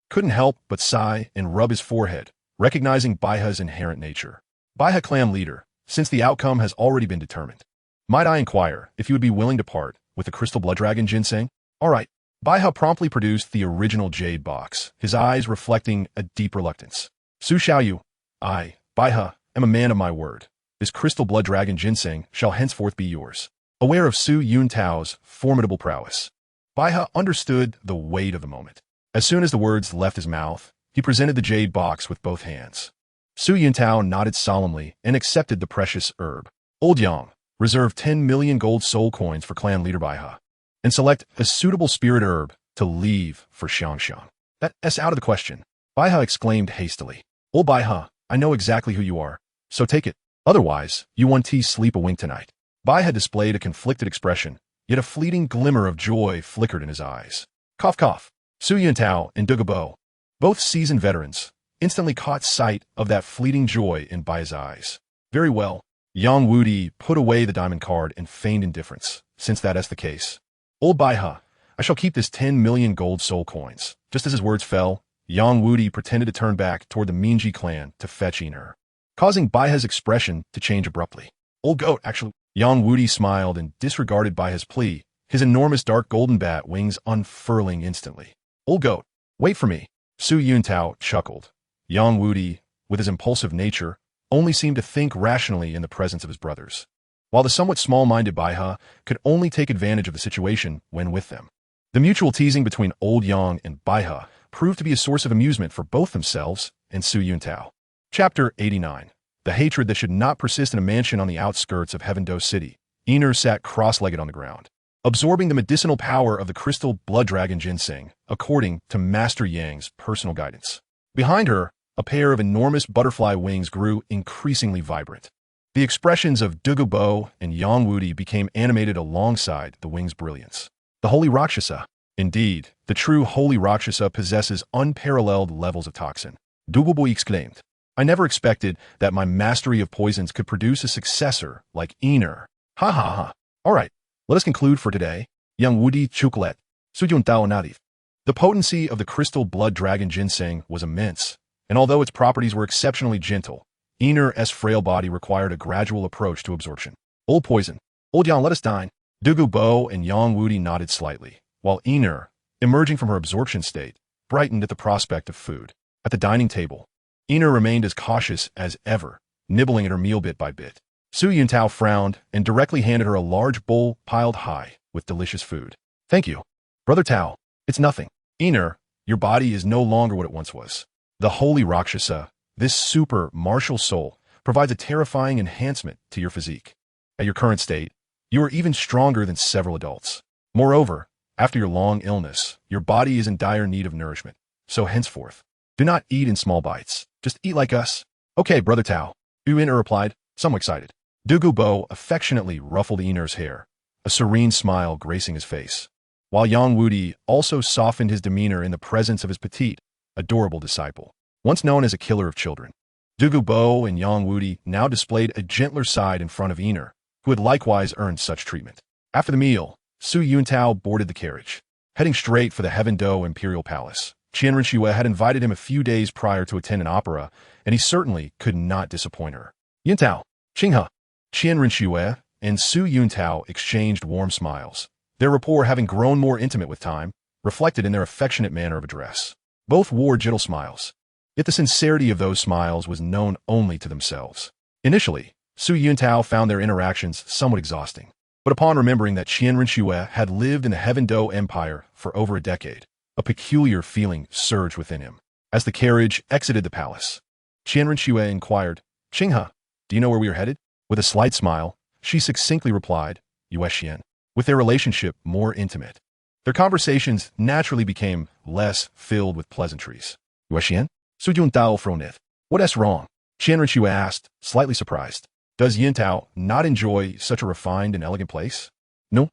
couldn't help but sigh and rub his forehead, recognizing Baiha's inherent nature. Baiha, clan leader, since the outcome has already been determined, might I inquire if you would be willing to part with the Crystal Blood Dragon ginseng? All right. Baiha promptly produced the original jade box, his eyes reflecting a deep reluctance. Su Xiaoyu, I, Baiha, am a man of my word. This Crystal Blood Dragon ginseng shall henceforth be yours. Aware of Su Yuntao's formidable prowess, Baiha understood the weight of the moment. As soon as the words left his mouth, he presented the jade box with both hands. Su Yuntao nodded solemnly and accepted the precious herb. Old Yang, reserve 10 million gold soul coins for clan leader Baiha, and select a suitable spirit herb to leave for Xiangshan. That's out of the question, Baiha exclaimed hastily. Old Baiha, I know exactly who you are, so take it. Otherwise, you won't sleep a wink tonight. Baiha displayed a conflicted expression, yet a fleeting glimmer of joy flickered in his eyes. Cough cough. Su Yuntao and Douluo, both seasoned veterans, instantly caught sight of that fleeting joy in Baiha's eyes. Very well. Yang Wudi put away the diamond card and feigned indifference, since that is the case. Old Baiha, I shall keep this 10 million gold soul coins. Just as his words fell, Yang Wudi pretended to turn back toward the Minji clan to fetch Iner, causing Baiha's expression to change abruptly. Old Goat, actually. Yang Wudi smiled and disregarded Baiha's plea, his enormous dark golden bat wings unfurling instantly. Old Goat, wait for me. Su Yuntao chuckled. Yang Wudi, with his impulsive nature, only seemed to think rationally in the presence of his brothers, while the somewhat small-minded Baiha could only take advantage of the situation when with them. The mutual teasing between Old Yang and Baiha proved to be a source of amusement for both themselves and Su Yuntao. Chapter 89. The hatred that should not persist in a mansion on the outskirts of Heaven Dou City. Iner sat cross-legged on the ground, absorbing the medicinal power of the Crystal Blood Dragon ginseng, according to Master Yang's personal guidance. Behind her, a pair of enormous butterfly wings grew increasingly vibrant. The expressions of Douluo and Yang Wudi became animated alongside the wings' brilliance. The Holy Rakshasa. Indeed, the true Holy Rakshasa possesses unparalleled levels of toxin. Douluo exclaimed. I never expected that my mastery of poisons could produce a successor like Iner. Ha ha ha. All right, let us conclude for today. Yang Wudi Chuklet, Su Yuntao Nadif. The potency of the Crystal Blood Dragon ginseng was immense, and although its properties were exceptionally gentle, Iner's frail body required a gradual approach to absorption. Old poison. Old Yang, let us dine. Douluo and Yang Wudi nodded slightly, while Iner, emerging from her absorption state, brightened at the prospect of food. At the dining table, Iner remained as cautious as ever, nibbling at her meal bit by bit. Su Yuntao frowned and directly handed her a large bowl piled high with delicious food. Thank you. Brother Tao, it's nothing. Iner, your body is no longer what it once was. The Holy Rakshasa, this super martial soul, provides a terrifying enhancement to your physique. At your current state, you are even stronger than several adults. Moreover, After your long illness, your body is in dire need of nourishment. So henceforth, do not eat in small bites. Just eat like us. Okay, Brother Tao, Yu Yin replied, somewhat excited. Douluo affectionately ruffled Yiner's hair, a serene smile gracing his face, while Yang Wudi also softened his demeanor in the presence of his petite, adorable disciple, once known as a killer of children. Douluo and Yang Wudi now displayed a gentler side in front of Yiner, who had likewise earned such treatment. After the meal, Su Yuntao boarded the carriage, heading straight for the Heaven Dou Imperial Palace. Qian Rinxue had invited him a few days prior to attend an opera, and he certainly could not disappoint her. Yuntao, Qinghe, Qian Rinxue, and Su Yuntao exchanged warm smiles, their rapport having grown more intimate with time, reflected in their affectionate manner of address. Both wore gentle smiles, yet the sincerity of those smiles was known only to themselves. Initially, Su Yuntao found their interactions somewhat exhausting, but upon remembering that Qian Rinxue had lived in the Heaven Dou Empire for over a decade, a peculiar feeling surged within him. As the carriage exited the palace, Qian Rinxue inquired, Qinghe, do you know where we are headed? With a slight smile, she succinctly replied, Yuexian. With their relationship more intimate, their conversations naturally became less filled with pleasantries. Yuexian? Su Yuntao frowned. What's wrong? Qian Rinxue asked, slightly surprised. Does Yuntao not enjoy such a refined and elegant place? No.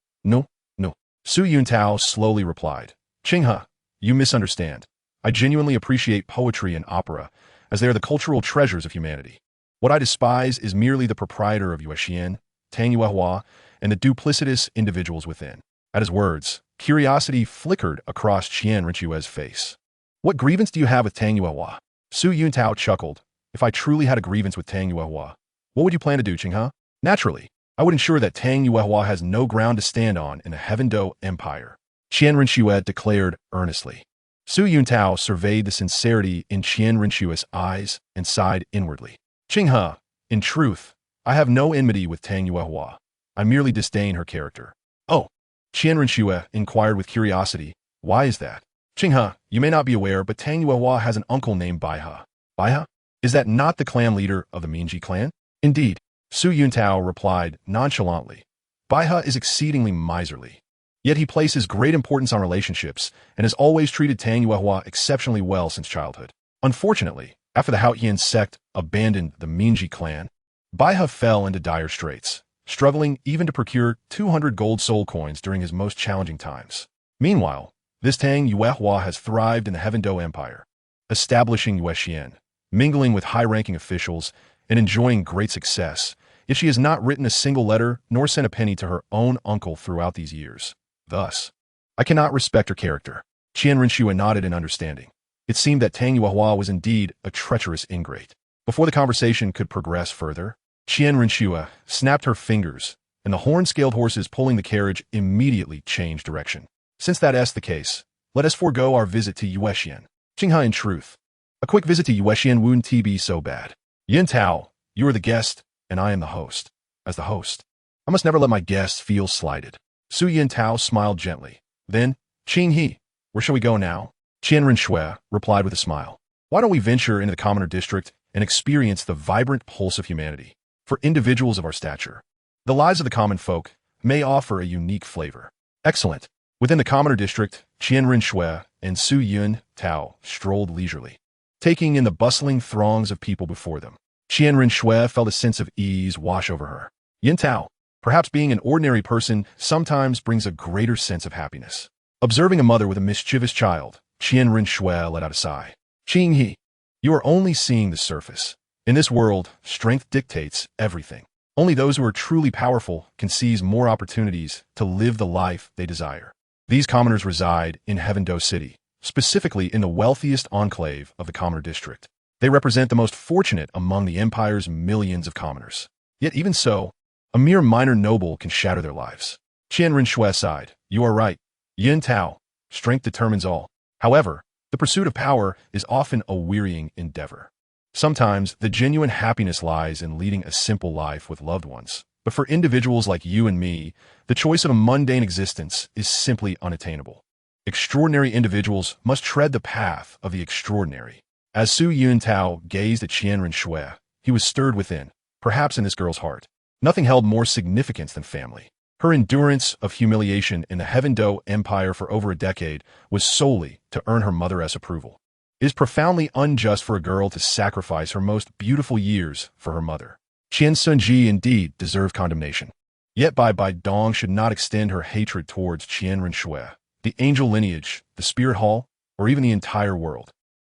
Su Yuntao slowly replied. Qinghe, you misunderstand. I genuinely appreciate poetry and opera, as they are the cultural treasures of humanity. What I despise is merely the proprietor of Yuexian, Tang Yuehua, and the duplicitous individuals within. At his words, curiosity flickered across Qian Rinxue's face. What grievance do you have with Tang Yuehua? Su Yuntao chuckled. If I truly had a grievance with Tang Yuehua, what would you plan to do, Qinghe? Naturally, I would ensure that Tang Yuehua has no ground to stand on in the Heaven Dou Empire, Qian Rinxue declared earnestly. Su Yuntao surveyed the sincerity in Qian Rinxue's eyes and sighed inwardly. Qinghe, in truth, I have no enmity with Tang Yuehua. I merely disdain her character. Oh, Qian Rinxue inquired with curiosity. Why is that? Qinghe, you may not be aware, but Tang Yuehua has an uncle named Baihe. Baihe? Is that not the clan leader of the Mingji clan? Indeed, Su Yuntao replied nonchalantly. Baihe is exceedingly miserly. Yet he places great importance on relationships and has always treated Tang Yuehua exceptionally well since childhood. Unfortunately, after the Haotian sect abandoned the Mingji clan, Baihe fell into dire straits, struggling even to procure 200 gold soul coins during his most challenging times. Meanwhile, this Tang Yuehua has thrived in the Heaven Dou Empire, establishing Yuexian, mingling with high-ranking officials, and enjoying great success, yet she has not written a single letter nor sent a penny to her own uncle throughout these years. Thus, I cannot respect her character. Qian Rinxue nodded in understanding. It seemed that Tang Yuehua was indeed a treacherous ingrate. Before the conversation could progress further, Qian Rinxue snapped her fingers, and the horn-scaled horses pulling the carriage immediately changed direction. Since that is the case, let us forego our visit to Yuexian. Qinghe, in truth, a quick visit to Yuexian wouldn't be so bad. Yuntao, you are the guest, and I am the host. As the host, I must never let my guests feel slighted. Su Yuntao smiled gently. Then, Qinghe, where shall we go now? Qian Rinxue replied with a smile. Why don't we venture into the commoner district and experience the vibrant pulse of humanity? For individuals of our stature, the lives of the common folk may offer a unique flavor. Excellent. Within the commoner district, Qian Rinxue and Su Yuntao strolled leisurely, taking in the bustling throngs of people before them. Qian Rinxue felt a sense of ease wash over her. Yuntao, perhaps being an ordinary person sometimes brings a greater sense of happiness. Observing a mother with a mischievous child, Qian Rinxue let out a sigh. Qinghe, you are only seeing the surface. In this world, strength dictates everything. Only those who are truly powerful can seize more opportunities to live the life they desire. These commoners reside in Heaven Dou City, specifically in the wealthiest enclave of the commoner district. They represent the most fortunate among the empire's millions of commoners. Yet even so, a mere minor noble can shatter their lives. Qian Rinxue sighed. You are right. Yuntao, strength determines all. However, the pursuit of power is often a wearying endeavor. Sometimes the genuine happiness lies in leading a simple life with loved ones. But for individuals like you and me, the choice of a mundane existence is simply unattainable. Extraordinary individuals must tread the path of the extraordinary. As Su Yuntao gazed at Qian Rinxue, he was stirred within, perhaps in this girl's heart. Nothing held more significance than family. Her endurance of humiliation in the Heaven Dou Empire for over a decade was solely to earn her mother's approval. It is profoundly unjust for a girl to sacrifice her most beautiful years for her mother. Qian Sunji indeed deserved condemnation. Yet Bai Dong should not extend her hatred towards Qian Renshui, the angel lineage, the spirit hall, or even the entire world.